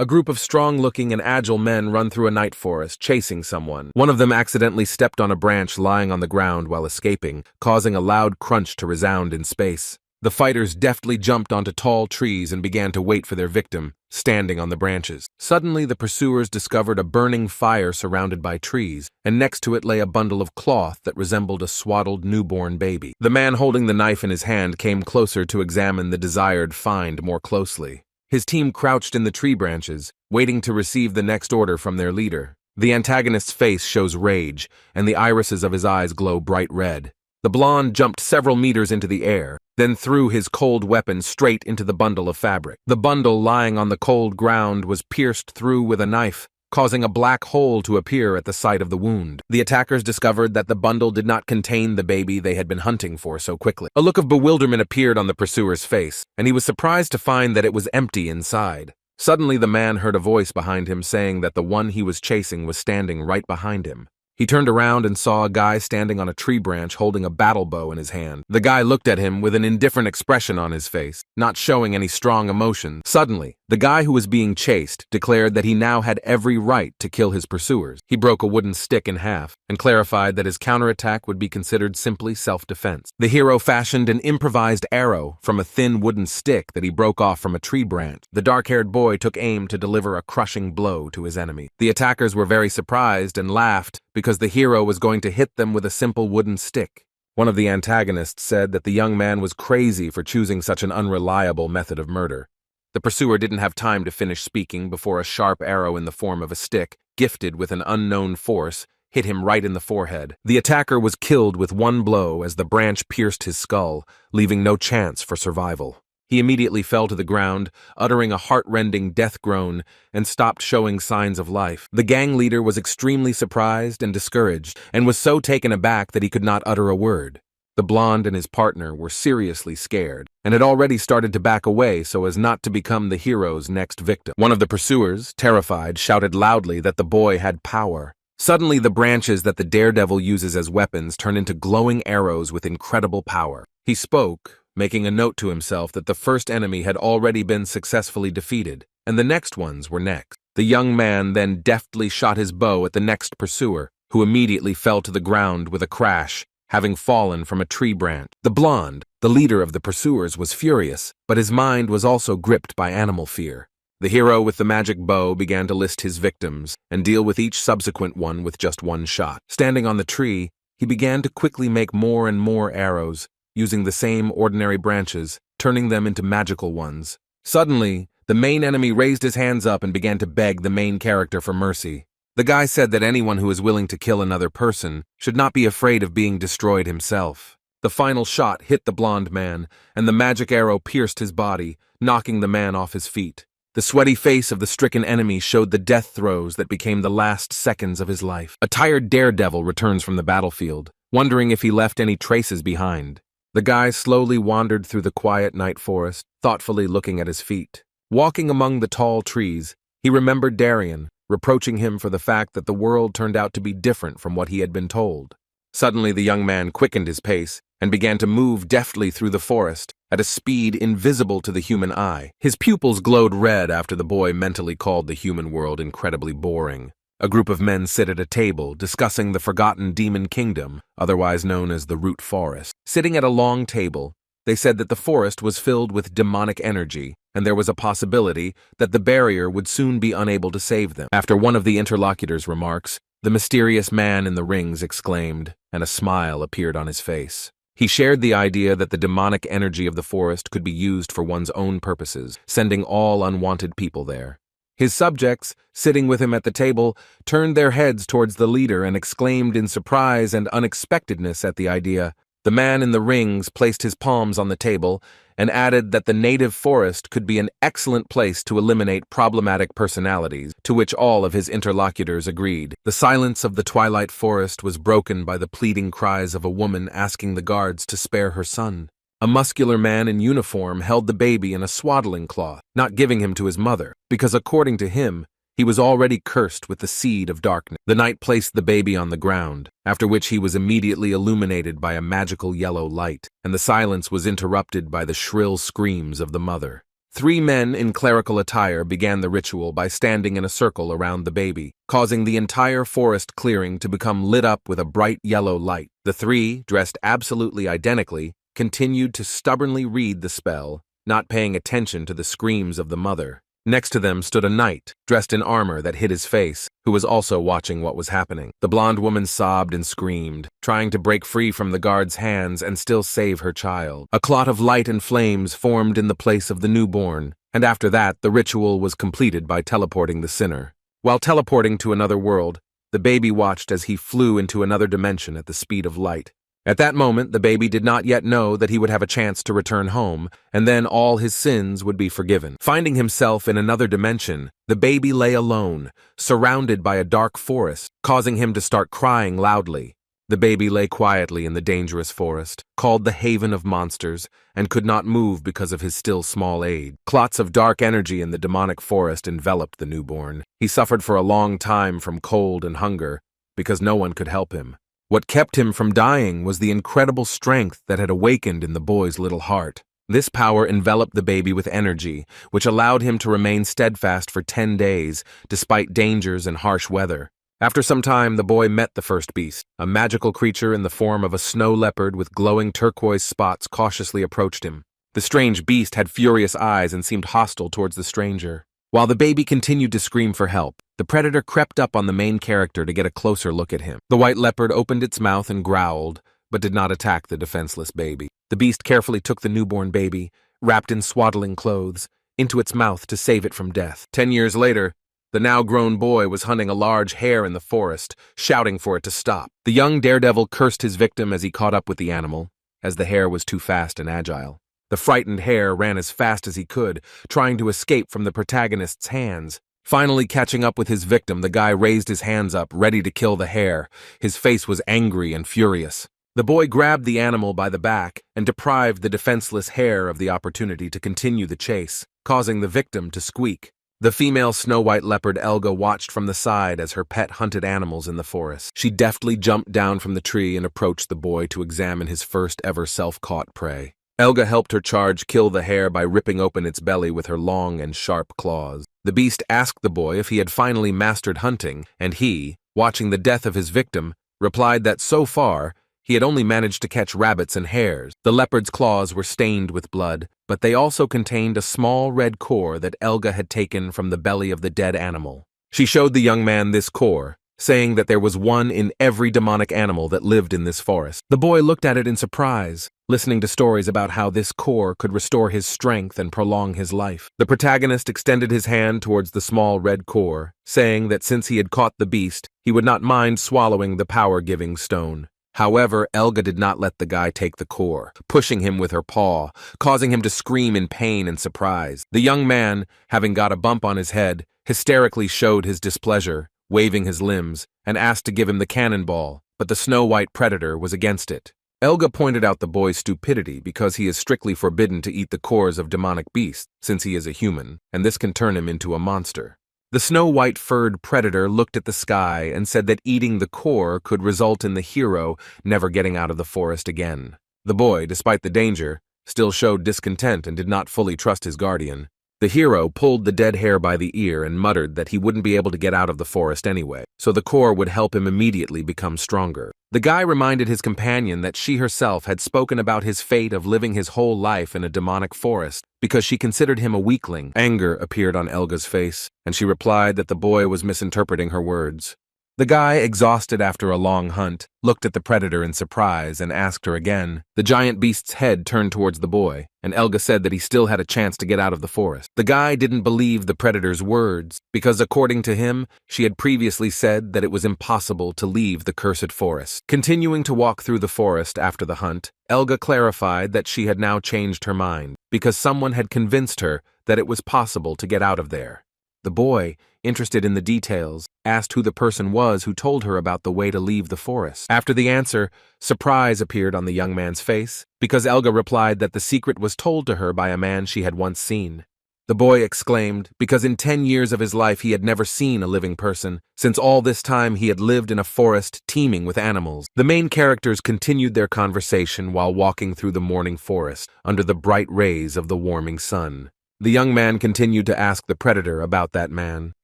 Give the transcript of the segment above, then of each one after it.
A group of strong-looking and agile men run through a night forest, chasing someone. One of them accidentally stepped on a branch lying on the ground while escaping, causing a loud crunch to resound in space. The fighters deftly jumped onto tall trees and began to wait for their victim, standing on the branches. Suddenly, the pursuers discovered a burning fire surrounded by trees, and next to it lay a bundle of cloth that resembled a swaddled newborn baby. The man holding the knife in his hand came closer to examine the desired find more closely. His team crouched in the tree branches, waiting to receive the next order from their leader. The antagonist's face shows rage, and the irises of his eyes glow bright red. The blonde jumped several meters into the air, then threw his cold weapon straight into the bundle of fabric. The bundle lying on the cold ground was pierced through with a knife, causing a black hole to appear at the site of the wound. The attackers discovered that the bundle did not contain the baby they had been hunting for so quickly. A look of bewilderment appeared on the pursuer's face, and he was surprised to find that it was empty inside. Suddenly, the man heard a voice behind him saying that the one he was chasing was standing right behind him. He turned around and saw a guy standing on a tree branch holding a battle bow in his hand. The guy looked at him with an indifferent expression on his face, not showing any strong emotion. Suddenly, the guy who was being chased declared that he now had every right to kill his pursuers. He broke a wooden stick in half and clarified that his counterattack would be considered simply self-defense. The hero fashioned an improvised arrow from a thin wooden stick that he broke off from a tree branch. The dark-haired boy took aim to deliver a crushing blow to his enemy. The attackers were very surprised and laughed because the hero was going to hit them with a simple wooden stick. One of the antagonists said that the young man was crazy for choosing such an unreliable method of murder. The pursuer didn't have time to finish speaking before a sharp arrow in the form of a stick, gifted with an unknown force, hit him right in the forehead. The attacker was killed with one blow as the branch pierced his skull, leaving no chance for survival. He immediately fell to the ground, uttering a heart-rending death groan, and stopped showing signs of life. The gang leader was extremely surprised and discouraged, and was so taken aback that he could not utter a word. The blonde and his partner were seriously scared, and had already started to back away so as not to become the hero's next victim. One of the pursuers, terrified, shouted loudly that the boy had power. Suddenly, the branches that the daredevil uses as weapons turn into glowing arrows with incredible power. He spoke, making a note to himself that the first enemy had already been successfully defeated, and the next ones were next. The young man then deftly shot his bow at the next pursuer, who immediately fell to the ground with a crash, having fallen from a tree branch. The blonde, the leader of the pursuers, was furious, but his mind was also gripped by animal fear. The hero with the magic bow began to list his victims and deal with each subsequent one with just one shot. Standing on the tree, he began to quickly make more and more arrows, using the same ordinary branches, turning them into magical ones. Suddenly, the main enemy raised his hands up and began to beg the main character for mercy. The guy said that anyone who is willing to kill another person should not be afraid of being destroyed himself. The final shot hit the blonde man, and the magic arrow pierced his body, knocking the man off his feet. The sweaty face of the stricken enemy showed the death throes that became the last seconds of his life. A tired daredevil returns from the battlefield, wondering if he left any traces behind. The guy slowly wandered through the quiet night forest, thoughtfully looking at his feet. Walking among the tall trees, he remembered Darien, reproaching him for the fact that the world turned out to be different from what he had been told. Suddenly, the young man quickened his pace and began to move deftly through the forest at a speed invisible to the human eye. His pupils glowed red after the boy mentally called the human world incredibly boring. A group of men sit at a table discussing the forgotten demon kingdom, otherwise known as the Root Forest. Sitting at a long table, they said that the forest was filled with demonic energy, and there was a possibility that the barrier would soon be unable to save them. After one of the interlocutors' remarks, the mysterious man in the rings exclaimed, and a smile appeared on his face. He shared the idea that the demonic energy of the forest could be used for one's own purposes, sending all unwanted people there. His subjects, sitting with him at the table, turned their heads towards the leader and exclaimed in surprise and unexpectedness at the idea. The man in the rings placed his palms on the table and added that the native forest could be an excellent place to eliminate problematic personalities, to which all of his interlocutors agreed. The silence of the twilight forest was broken by the pleading cries of a woman asking the guards to spare her son. A muscular man in uniform held the baby in a swaddling cloth, not giving him to his mother, because according to him, he was already cursed with the seed of darkness. The knight placed the baby on the ground, after which he was immediately illuminated by a magical yellow light, and the silence was interrupted by the shrill screams of the mother. 3 men in clerical attire began the ritual by standing in a circle around the baby, causing the entire forest clearing to become lit up with a bright yellow light. The 3, dressed absolutely identically, continued to stubbornly read the spell, not paying attention to the screams of the mother. Next to them stood a knight, dressed in armor that hid his face, who was also watching what was happening. The blonde woman sobbed and screamed, trying to break free from the guard's hands and still save her child. A clot of light and flames formed in the place of the newborn, and after that, the ritual was completed by teleporting the sinner. While teleporting to another world, the baby watched as he flew into another dimension at the speed of light. At that moment, the baby did not yet know that he would have a chance to return home, and then all his sins would be forgiven. Finding himself in another dimension, the baby lay alone, surrounded by a dark forest, causing him to start crying loudly. The baby lay quietly in the dangerous forest, called the Haven of Monsters, and could not move because of his still small age. Clots of dark energy in the demonic forest enveloped the newborn. He suffered for a long time from cold and hunger, because no one could help him. What kept him from dying was the incredible strength that had awakened in the boy's little heart. This power enveloped the baby with energy, which allowed him to remain steadfast for 10 days, despite dangers and harsh weather. After some time, the boy met the first beast. A magical creature in the form of a snow leopard with glowing turquoise spots cautiously approached him. The strange beast had furious eyes and seemed hostile towards the stranger. While the baby continued to scream for help, the predator crept up on the main character to get a closer look at him. The white leopard opened its mouth and growled, but did not attack the defenseless baby. The beast carefully took the newborn baby, wrapped in swaddling clothes, into its mouth to save it from death. 10 years later, the now-grown boy was hunting a large hare in the forest, shouting for it to stop. The young daredevil cursed his victim as he caught up with the animal, as the hare was too fast and agile. The frightened hare ran as fast as he could, trying to escape from the protagonist's hands. Finally catching up with his victim, the guy raised his hands up, ready to kill the hare. His face was angry and furious. The boy grabbed the animal by the back and deprived the defenseless hare of the opportunity to continue the chase, causing the victim to squeak. The female snow-white leopard Elga watched from the side as her pet hunted animals in the forest. She deftly jumped down from the tree and approached the boy to examine his first ever self-caught prey. Elga helped her charge kill the hare by ripping open its belly with her long and sharp claws. The beast asked the boy if he had finally mastered hunting, and he, watching the death of his victim, replied that so far, he had only managed to catch rabbits and hares. The leopard's claws were stained with blood, but they also contained a small red core that Elga had taken from the belly of the dead animal. She showed the young man this core, saying that there was one in every demonic animal that lived in this forest. The boy looked at it in surprise, listening to stories about how this core could restore his strength and prolong his life. The protagonist extended his hand towards the small red core, saying that since he had caught the beast, he would not mind swallowing the power-giving stone. However, Elga did not let the guy take the core, pushing him with her paw, causing him to scream in pain and surprise. The young man, having got a bump on his head, hysterically showed his displeasure, waving his limbs, and asked to give him the cannonball, but the snow-white predator was against it. Elga pointed out the boy's stupidity because he is strictly forbidden to eat the cores of demonic beasts, since he is a human, and this can turn him into a monster. The snow-white furred predator looked at the sky and said that eating the core could result in the hero never getting out of the forest again. The boy, despite the danger, still showed discontent and did not fully trust his guardian. The hero pulled the dead hare by the ear and muttered that he wouldn't be able to get out of the forest anyway, so the core would help him immediately become stronger. The guy reminded his companion that she herself had spoken about his fate of living his whole life in a demonic forest because she considered him a weakling. Anger appeared on Elga's face, and she replied that the boy was misinterpreting her words. The guy, exhausted after a long hunt, looked at the predator in surprise and asked her again. The giant beast's head turned towards the boy, and Elga said that he still had a chance to get out of the forest. The guy didn't believe the predator's words, because according to him, she had previously said that it was impossible to leave the cursed forest. Continuing to walk through the forest after the hunt, Elga clarified that she had now changed her mind, because someone had convinced her that it was possible to get out of there. The boy, interested in the details, asked who the person was who told her about the way to leave the forest. After the answer, surprise appeared on the young man's face, because Elga replied that the secret was told to her by a man she had once seen. The boy exclaimed, because in 10 years of his life he had never seen a living person, since all this time he had lived in a forest teeming with animals. The main characters continued their conversation while walking through the morning forest under the bright rays of the warming sun. The young man continued to ask the predator about that man,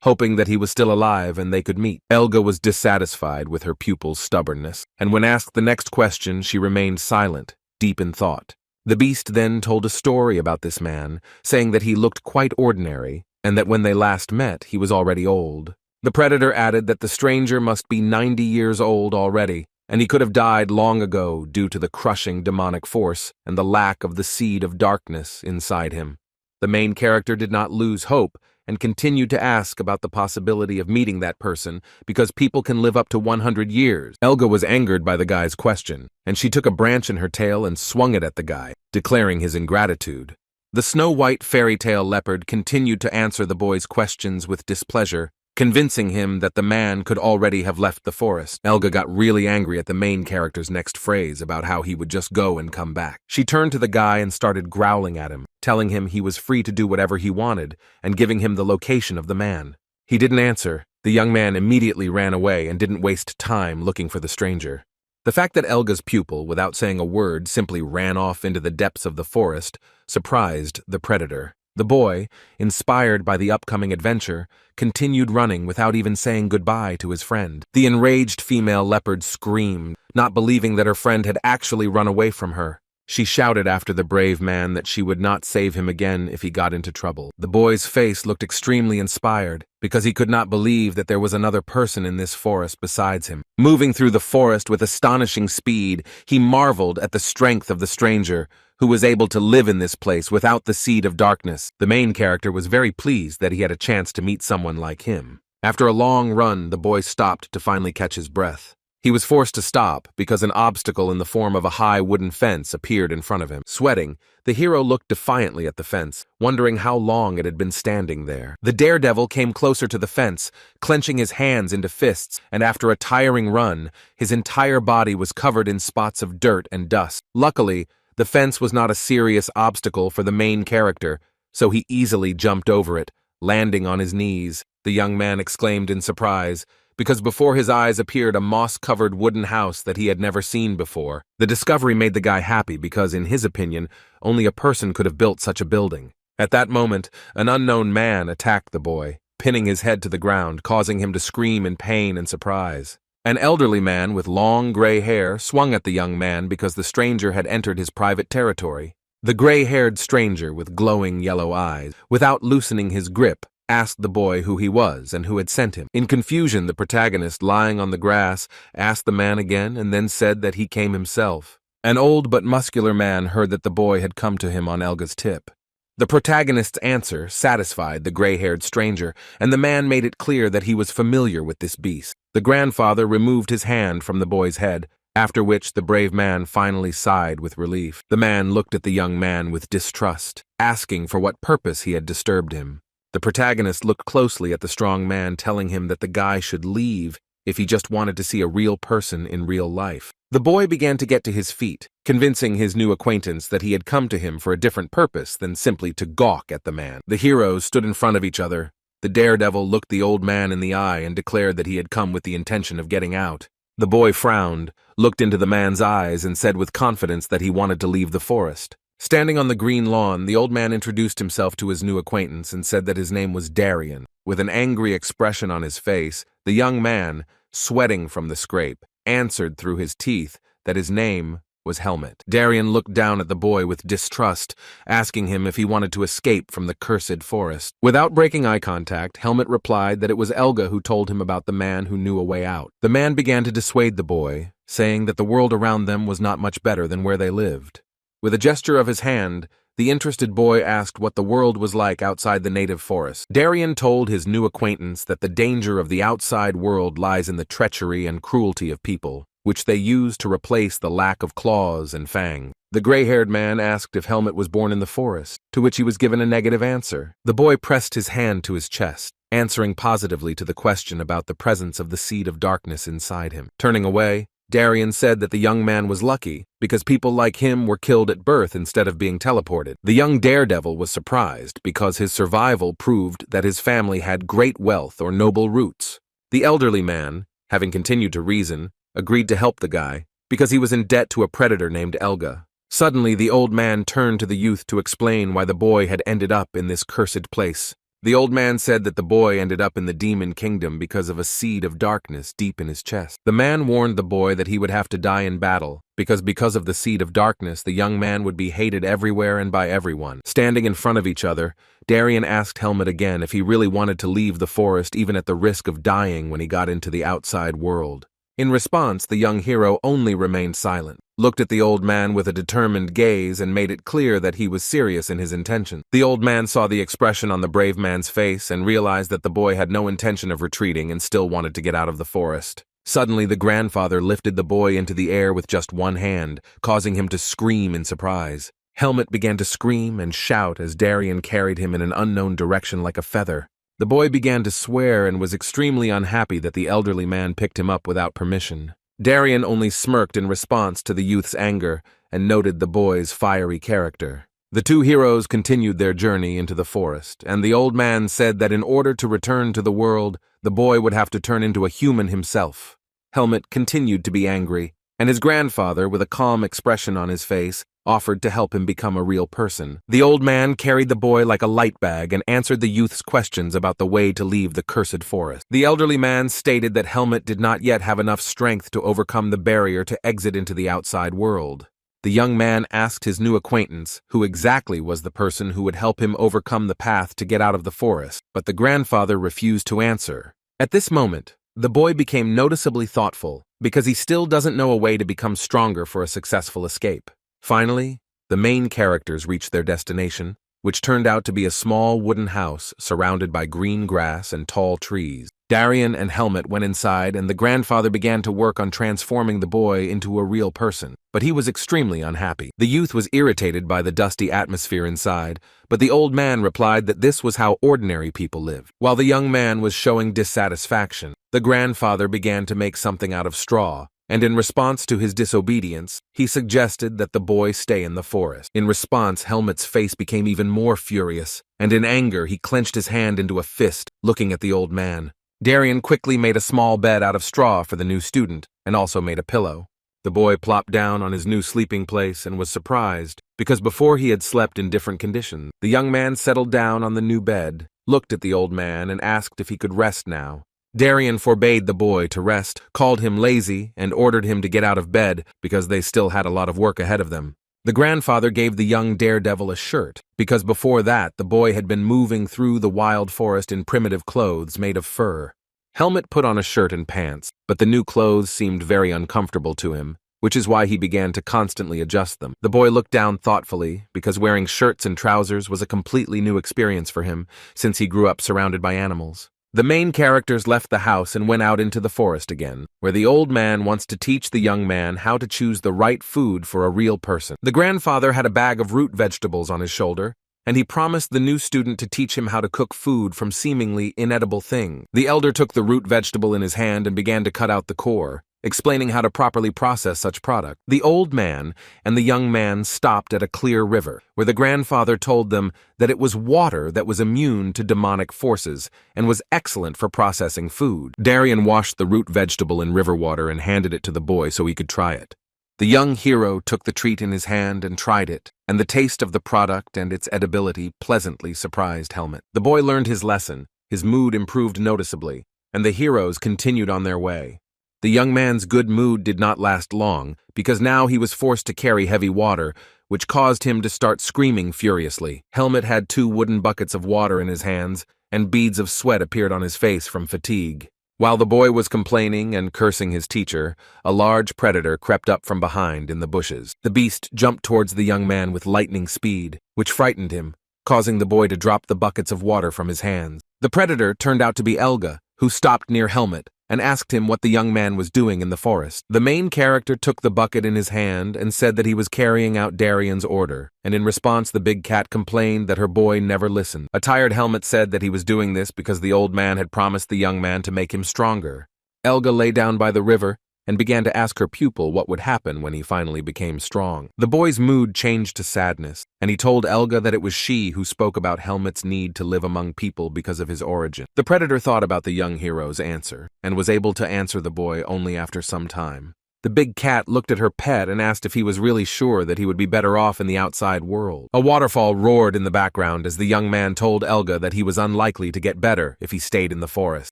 hoping that he was still alive and they could meet. Elga was dissatisfied with her pupil's stubbornness, and when asked the next question, she remained silent, deep in thought. The beast then told a story about this man, saying that he looked quite ordinary, and that when they last met, he was already old. The predator added that the stranger must be 90 years old already, and he could have died long ago due to the crushing demonic force and the lack of the seed of darkness inside him. The main character did not lose hope and continued to ask about the possibility of meeting that person because people can live up to 100 years. Elga was angered by the guy's question, and she took a branch in her tail and swung it at the guy, declaring his ingratitude. The snow-white fairy tale leopard continued to answer the boy's questions with displeasure, convincing him that the man could already have left the forest. Elga got really angry at the main character's next phrase about how he would just go and come back. She turned to the guy and started growling at him, telling him he was free to do whatever he wanted and giving him the location of the man. He didn't answer. The young man immediately ran away and didn't waste time looking for the stranger. The fact that Elga's pupil, without saying a word, simply ran off into the depths of the forest surprised the predator. The boy, inspired by the upcoming adventure, continued running without even saying goodbye to his friend. The enraged female leopard screamed, not believing that her friend had actually run away from her. She shouted after the brave man that she would not save him again if he got into trouble. The boy's face looked extremely inspired because he could not believe that there was another person in this forest besides him. Moving through the forest with astonishing speed, he marveled at the strength of the stranger, who was able to live in this place without the seed of darkness. The main character was very pleased that he had a chance to meet someone like him. After a long run, the boy stopped to finally catch his breath. He was forced to stop because an obstacle in the form of a high wooden fence appeared in front of him. Sweating, the hero looked defiantly at the fence, wondering how long it had been standing there. The daredevil came closer to the fence, clenching his hands into fists, and after a tiring run, his entire body was covered in spots of dirt and dust. Luckily, the fence was not a serious obstacle for the main character, so he easily jumped over it, landing on his knees. The young man exclaimed in surprise, because before his eyes appeared a moss-covered wooden house that he had never seen before. The discovery made the guy happy because, in his opinion, only a person could have built such a building. At that moment, an unknown man attacked the boy, pinning his head to the ground, causing him to scream in pain and surprise. An elderly man with long gray hair swung at the young man because the stranger had entered his private territory. The gray-haired stranger with glowing yellow eyes, without loosening his grip, asked the boy who he was and who had sent him. In confusion, the protagonist, lying on the grass, asked the man again and then said that he came himself. An old but muscular man heard that the boy had come to him on Elga's tip. The protagonist's answer satisfied the gray-haired stranger, and the man made it clear that he was familiar with this beast. The grandfather removed his hand from the boy's head, after which the brave man finally sighed with relief. The man looked at the young man with distrust, asking for what purpose he had disturbed him. The protagonist looked closely at the strong man, telling him that the guy should leave if he just wanted to see a real person in real life. The boy began to get to his feet, convincing his new acquaintance that he had come to him for a different purpose than simply to gawk at the man. The heroes stood in front of each other. The daredevil looked the old man in the eye and declared that he had come with the intention of getting out. The boy frowned, looked into the man's eyes, and said with confidence that he wanted to leave the forest. Standing on the green lawn, the old man introduced himself to his new acquaintance and said that his name was Darian. With an angry expression on his face, the young man, sweating from the scrape, answered through his teeth that his name was Helmet. Darian looked down at the boy with distrust, asking him if he wanted to escape from the cursed forest. Without breaking eye contact, Helmet replied that it was Elga who told him about the man who knew a way out. The man began to dissuade the boy, saying that the world around them was not much better than where they lived. With a gesture of his hand, the interested boy asked what the world was like outside the native forest. Darian told his new acquaintance that the danger of the outside world lies in the treachery and cruelty of people, which they use to replace the lack of claws and fangs. The gray-haired man asked if Helmet was born in the forest, to which he was given a negative answer. The boy pressed his hand to his chest, answering positively to the question about the presence of the seed of darkness inside him. Turning away, Darian said that the young man was lucky because people like him were killed at birth instead of being teleported. The young daredevil was surprised because his survival proved that his family had great wealth or noble roots. The elderly man, having continued to reason, agreed to help the guy because he was in debt to a predator named Elga. Suddenly, the old man turned to the youth to explain why the boy had ended up in this cursed place. The old man said that the boy ended up in the demon kingdom because of a seed of darkness deep in his chest. The man warned the boy that he would have to die in battle, because of the seed of darkness, the young man would be hated everywhere and by everyone. Standing in front of each other, Darien asked Helmet again if he really wanted to leave the forest even at the risk of dying when he got into the outside world. In response, the young hero only remained silent, looked at the old man with a determined gaze, and made it clear that he was serious in his intention. The old man saw the expression on the brave man's face and realized that the boy had no intention of retreating and still wanted to get out of the forest. Suddenly, the grandfather lifted the boy into the air with just one hand, causing him to scream in surprise. Helmet began to scream and shout as Darien carried him in an unknown direction like a feather. The boy began to swear and was extremely unhappy that the elderly man picked him up without permission. Darien only smirked in response to the youth's anger and noted the boy's fiery character. The two heroes continued their journey into the forest, and the old man said that in order to return to the world, the boy would have to turn into a human himself. Helmet continued to be angry, and his grandfather, with a calm expression on his face, offered to help him become a real person. The old man carried the boy like a light bag and answered the youth's questions about the way to leave the cursed forest. The elderly man stated that Helmet did not yet have enough strength to overcome the barrier to exit into the outside world. The young man asked his new acquaintance who exactly was the person who would help him overcome the path to get out of the forest, but the grandfather refused to answer. At this moment, the boy became noticeably thoughtful because he still doesn't know a way to become stronger for a successful escape. Finally, the main characters reached their destination, which turned out to be a small wooden house surrounded by green grass and tall trees. Darien and Helmet went inside, and the grandfather began to work on transforming the boy into a real person, but he was extremely unhappy. The youth was irritated by the dusty atmosphere inside, but the old man replied that this was how ordinary people lived. While the young man was showing dissatisfaction, the grandfather began to make something out of straw, and in response to his disobedience, he suggested that the boy stay in the forest. In response, Helmet's face became even more furious, and in anger he clenched his hand into a fist, looking at the old man. Darien quickly made a small bed out of straw for the new student, and also made a pillow. The boy plopped down on his new sleeping place and was surprised, because before he had slept in different conditions. The young man settled down on the new bed, looked at the old man, and asked if he could rest now. Darien forbade the boy to rest, called him lazy, and ordered him to get out of bed because they still had a lot of work ahead of them. The grandfather gave the young daredevil a shirt, because before that the boy had been moving through the wild forest in primitive clothes made of fur. Helmet put on a shirt and pants, but the new clothes seemed very uncomfortable to him, which is why he began to constantly adjust them. The boy looked down thoughtfully, because wearing shirts and trousers was a completely new experience for him, since he grew up surrounded by animals. The main characters left the house and went out into the forest again, where the old man wants to teach the young man how to choose the right food for a real person. The grandfather had a bag of root vegetables on his shoulder, and he promised the new student to teach him how to cook food from seemingly inedible things. The elder took the root vegetable in his hand and began to cut out the core, explaining how to properly process such product. The old man and the young man stopped at a clear river, where the grandfather told them that it was water that was immune to demonic forces and was excellent for processing food. Darien washed the root vegetable in river water and handed it to the boy so he could try it. The young hero took the treat in his hand and tried it, and the taste of the product and its edibility pleasantly surprised Helmet. The boy learned his lesson, his mood improved noticeably, and the heroes continued on their way. The young man's good mood did not last long, because now he was forced to carry heavy water, which caused him to start screaming furiously. Helmet had 2 wooden buckets of water in his hands, and beads of sweat appeared on his face from fatigue. While the boy was complaining and cursing his teacher, a large predator crept up from behind in the bushes. The beast jumped towards the young man with lightning speed, which frightened him, causing the boy to drop the buckets of water from his hands. The predator turned out to be Elga, who stopped near Helmet and asked him what the young man was doing in the forest. The main character took the bucket in his hand and said that he was carrying out Darien's order, and in response the big cat complained that her boy never listened. A tired Helmet said that he was doing this because the old man had promised the young man to make him stronger. Elga lay down by the river and began to ask her pupil what would happen when he finally became strong. The boy's mood changed to sadness, and he told Elga that it was she who spoke about Helmet's need to live among people because of his origin. The predator thought about the young hero's answer, and was able to answer the boy only after some time. The big cat looked at her pet and asked if he was really sure that he would be better off in the outside world. A waterfall roared in the background as the young man told Elga that he was unlikely to get better if he stayed in the forest.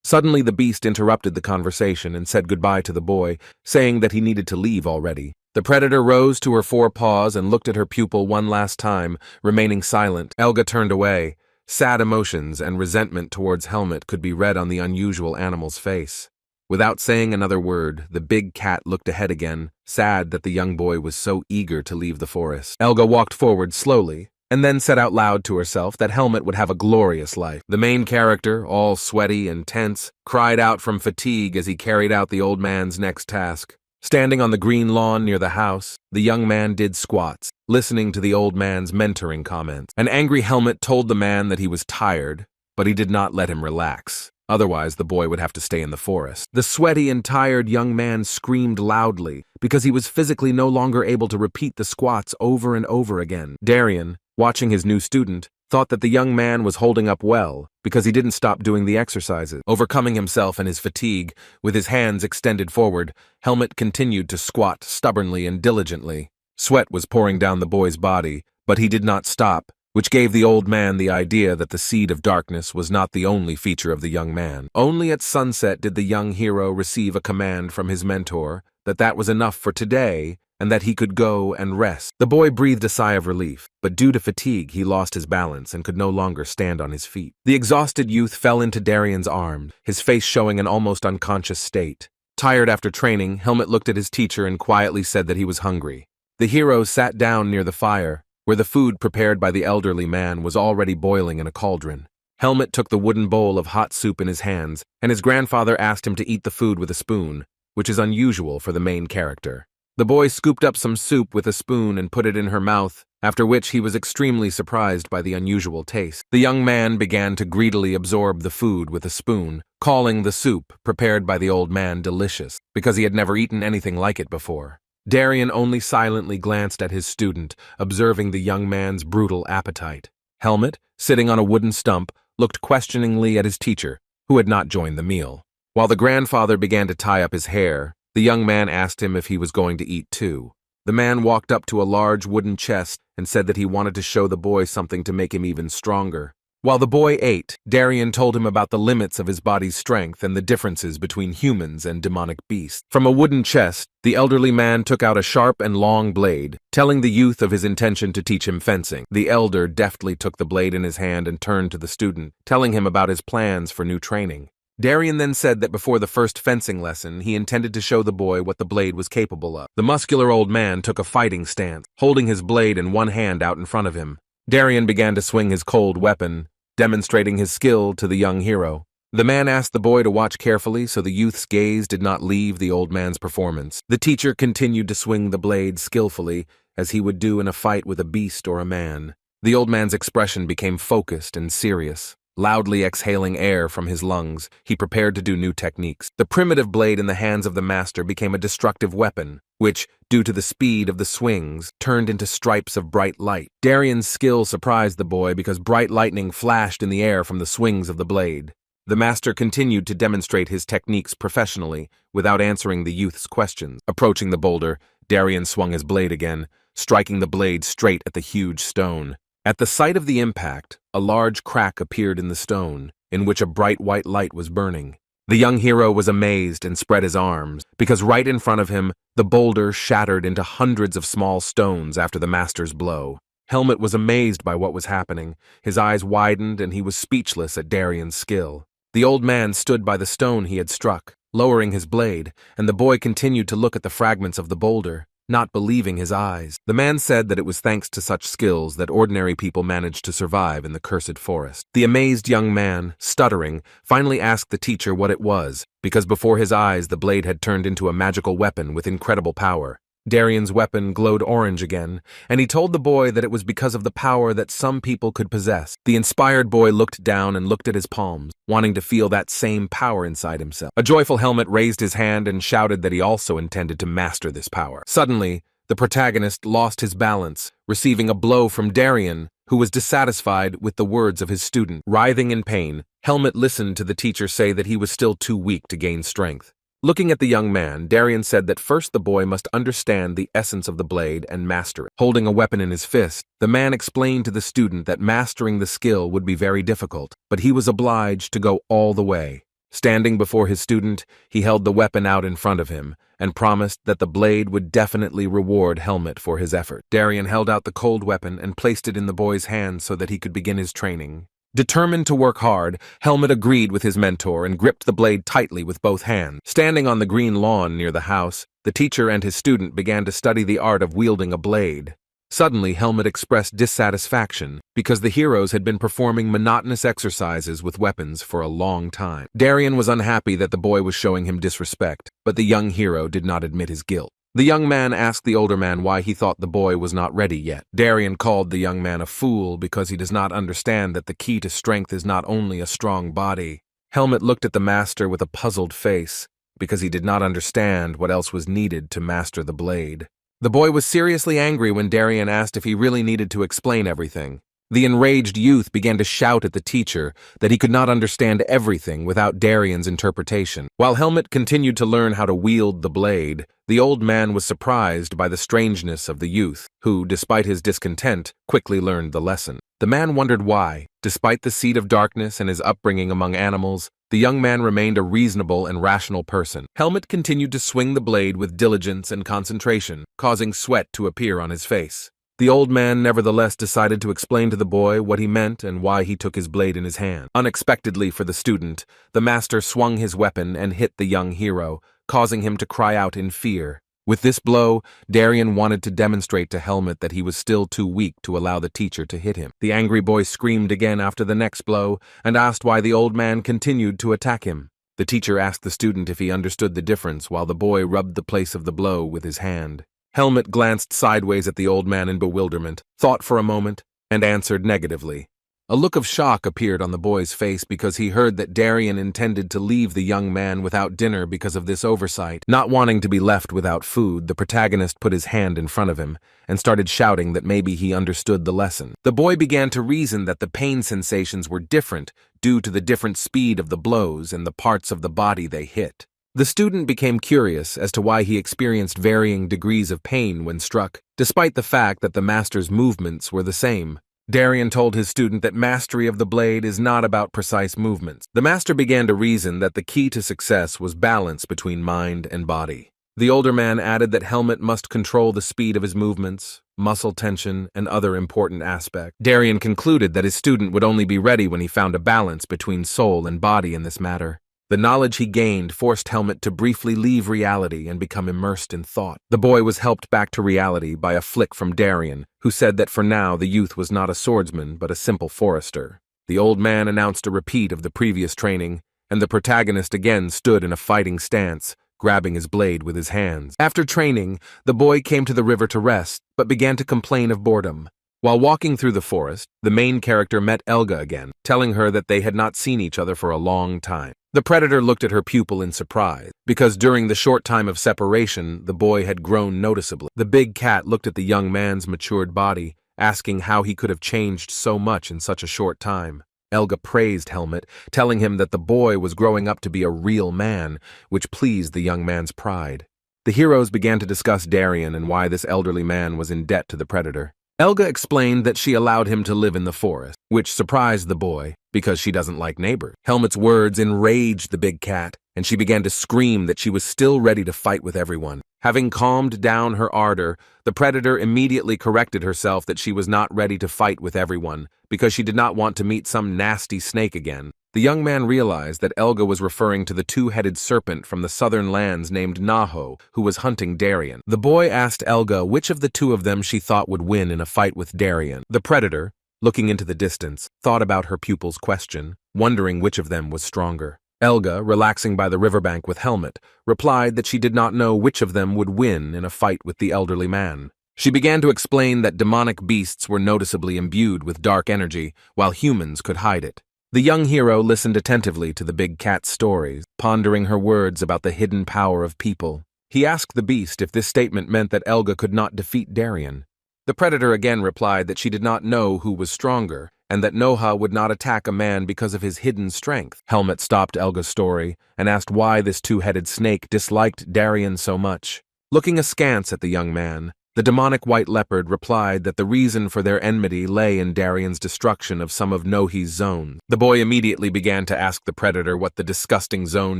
Suddenly the beast interrupted the conversation and said goodbye to the boy, saying that he needed to leave already. The predator rose to her four paws and looked at her pupil one last time, remaining silent. Elga turned away. Sad emotions and resentment towards Helmut could be read on the unusual animal's face. Without saying another word, the big cat looked ahead again, sad that the young boy was so eager to leave the forest. Elga walked forward slowly, and then said out loud to herself that Helmut would have a glorious life. The main character, all sweaty and tense, cried out from fatigue as he carried out the old man's next task. Standing on the green lawn near the house, the young man did squats, listening to the old man's mentoring comments. An angry Helmut told the man that he was tired, but he did not let him relax. Otherwise, the boy would have to stay in the forest. The sweaty and tired young man screamed loudly because he was physically no longer able to repeat the squats over and over again. Darian, watching his new student, thought that the young man was holding up well because he didn't stop doing the exercises. Overcoming himself and his fatigue, with his hands extended forward, Helmut continued to squat stubbornly and diligently. Sweat was pouring down the boy's body, but he did not stop, which gave the old man the idea that the seed of darkness was not the only feature of the young man. Only at sunset did the young hero receive a command from his mentor that was enough for today and that he could go and rest. The boy breathed a sigh of relief, but due to fatigue he lost his balance and could no longer stand on his feet. The exhausted youth fell into Darian's arms, his face showing an almost unconscious state. Tired after training, Helmut looked at his teacher and quietly said that he was hungry. The hero sat down near the fire, where the food prepared by the elderly man was already boiling in a cauldron. Helmut took the wooden bowl of hot soup in his hands, and his grandfather asked him to eat the food with a spoon, which is unusual for the main character. The boy scooped up some soup with a spoon and put it in her mouth, after which he was extremely surprised by the unusual taste. The young man began to greedily absorb the food with a spoon, calling the soup prepared by the old man delicious, because he had never eaten anything like it before. Darian only silently glanced at his student, observing the young man's brutal appetite. Helmut, sitting on a wooden stump, looked questioningly at his teacher, who had not joined the meal. While the grandfather began to tie up his hair, the young man asked him if he was going to eat too. The man walked up to a large wooden chest and said that he wanted to show the boy something to make him even stronger. While the boy ate, Darian told him about the limits of his body's strength and the differences between humans and demonic beasts. From a wooden chest, the elderly man took out a sharp and long blade, telling the youth of his intention to teach him fencing. The elder deftly took the blade in his hand and turned to the student, telling him about his plans for new training. Darian then said that before the first fencing lesson, he intended to show the boy what the blade was capable of. The muscular old man took a fighting stance, holding his blade in one hand out in front of him. Darian began to swing his cold weapon, demonstrating his skill to the young hero. The man asked the boy to watch carefully so the youth's gaze did not leave the old man's performance. The teacher continued to swing the blade skillfully, as he would do in a fight with a beast or a man. The old man's expression became focused and serious. Loudly exhaling air from his lungs, he prepared to do new techniques. The primitive blade in the hands of the master became a destructive weapon, which, due to the speed of the swings, turned into stripes of bright light. Darian's skill surprised the boy because bright lightning flashed in the air from the swings of the blade. The master continued to demonstrate his techniques professionally, without answering the youth's questions. Approaching the boulder, Darian swung his blade again, striking the blade straight at the huge stone. At the sight of the impact, a large crack appeared in the stone, in which a bright white light was burning. The young hero was amazed and spread his arms, because right in front of him, the boulder shattered into hundreds of small stones after the master's blow. Helmut was amazed by what was happening. His eyes widened and he was speechless at Darian's skill. The old man stood by the stone he had struck, lowering his blade, and the boy continued to look at the fragments of the boulder, not believing his eyes. The man said that it was thanks to such skills that ordinary people managed to survive in the cursed forest. The amazed young man, stuttering, finally asked the teacher what it was, because before his eyes the blade had turned into a magical weapon with incredible power. Darian's weapon glowed orange again, and he told the boy that it was because of the power that some people could possess. The inspired boy looked down and looked at his palms, wanting to feel that same power inside himself. A joyful Helmut raised his hand and shouted that he also intended to master this power. Suddenly, the protagonist lost his balance, receiving a blow from Darian, who was dissatisfied with the words of his student. Writhing in pain, Helmut listened to the teacher say that he was still too weak to gain strength. Looking at the young man, Darien said that first the boy must understand the essence of the blade and master it. Holding a weapon in his fist, the man explained to the student that mastering the skill would be very difficult, but he was obliged to go all the way. Standing before his student, he held the weapon out in front of him and promised that the blade would definitely reward Helmut for his effort. Darien held out the cold weapon and placed it in the boy's hands so that he could begin his training. Determined to work hard, Helmut agreed with his mentor and gripped the blade tightly with both hands. Standing on the green lawn near the house, the teacher and his student began to study the art of wielding a blade. Suddenly, Helmut expressed dissatisfaction because the heroes had been performing monotonous exercises with weapons for a long time. Darien was unhappy that the boy was showing him disrespect, but the young hero did not admit his guilt. The young man asked the older man why he thought the boy was not ready yet. Darien called the young man a fool because he does not understand that the key to strength is not only a strong body. Helmut looked at the master with a puzzled face because he did not understand what else was needed to master the blade. The boy was seriously angry when Darien asked if he really needed to explain everything. The enraged youth began to shout at the teacher that he could not understand everything without Darien's interpretation. While Helmut continued to learn how to wield the blade, the old man was surprised by the strangeness of the youth, who, despite his discontent, quickly learned the lesson. The man wondered why, despite the seed of darkness and his upbringing among animals, the young man remained a reasonable and rational person. Helmut continued to swing the blade with diligence and concentration, causing sweat to appear on his face. The old man nevertheless decided to explain to the boy what he meant and why he took his blade in his hand. Unexpectedly for the student, the master swung his weapon and hit the young hero, causing him to cry out in fear. With this blow, Darien wanted to demonstrate to Helmut that he was still too weak to allow the teacher to hit him. The angry boy screamed again after the next blow and asked why the old man continued to attack him. The teacher asked the student if he understood the difference while the boy rubbed the place of the blow with his hand. Helmut glanced sideways at the old man in bewilderment, thought for a moment, and answered negatively. A look of shock appeared on the boy's face because he heard that Darien intended to leave the young man without dinner because of this oversight. Not wanting to be left without food, the protagonist put his hand in front of him and started shouting that maybe he understood the lesson. The boy began to reason that the pain sensations were different due to the different speed of the blows and the parts of the body they hit. The student became curious as to why he experienced varying degrees of pain when struck, despite the fact that the master's movements were the same. Darien told his student that mastery of the blade is not about precise movements. The master began to reason that the key to success was balance between mind and body. The older man added that Helmut must control the speed of his movements, muscle tension, and other important aspects. Darien concluded that his student would only be ready when he found a balance between soul and body in this matter. The knowledge he gained forced Helmut to briefly leave reality and become immersed in thought. The boy was helped back to reality by a flick from Darien, who said that for now the youth was not a swordsman but a simple forester. The old man announced a repeat of the previous training, and the protagonist again stood in a fighting stance, grabbing his blade with his hands. After training, the boy came to the river to rest, but began to complain of boredom. While walking through the forest, the main character met Elga again, telling her that they had not seen each other for a long time. The predator looked at her pupil in surprise, because during the short time of separation, the boy had grown noticeably. The big cat looked at the young man's matured body, asking how he could have changed so much in such a short time. Elga praised Helmut, telling him that the boy was growing up to be a real man, which pleased the young man's pride. The heroes began to discuss Darien and why this elderly man was in debt to the predator. Elga explained that she allowed him to live in the forest, which surprised the boy because she doesn't like neighbors. Helmut's words enraged the big cat, and she began to scream that she was still ready to fight with everyone. Having calmed down her ardor, the predator immediately corrected herself that she was not ready to fight with everyone because she did not want to meet some nasty snake again. The young man realized that Elga was referring to the two-headed serpent from the southern lands named Naho, who was hunting Darien. The boy asked Elga which of the two of them she thought would win in a fight with Darien. The predator, looking into the distance, thought about her pupil's question, wondering which of them was stronger. Elga, relaxing by the riverbank with Helmut, replied that she did not know which of them would win in a fight with the elderly man. She began to explain that demonic beasts were noticeably imbued with dark energy, while humans could hide it. The young hero listened attentively to the big cat's stories, pondering her words about the hidden power of people. He asked the beast if this statement meant that Elga could not defeat Darien. The predator again replied that she did not know who was stronger, and that Noha would not attack a man because of his hidden strength. Helmet stopped Elga's story and asked why this two-headed snake disliked Darien so much. Looking askance at the young man, the demonic white leopard replied that the reason for their enmity lay in Darien's destruction of some of Nohi's zones. The boy immediately began to ask the predator what the disgusting zone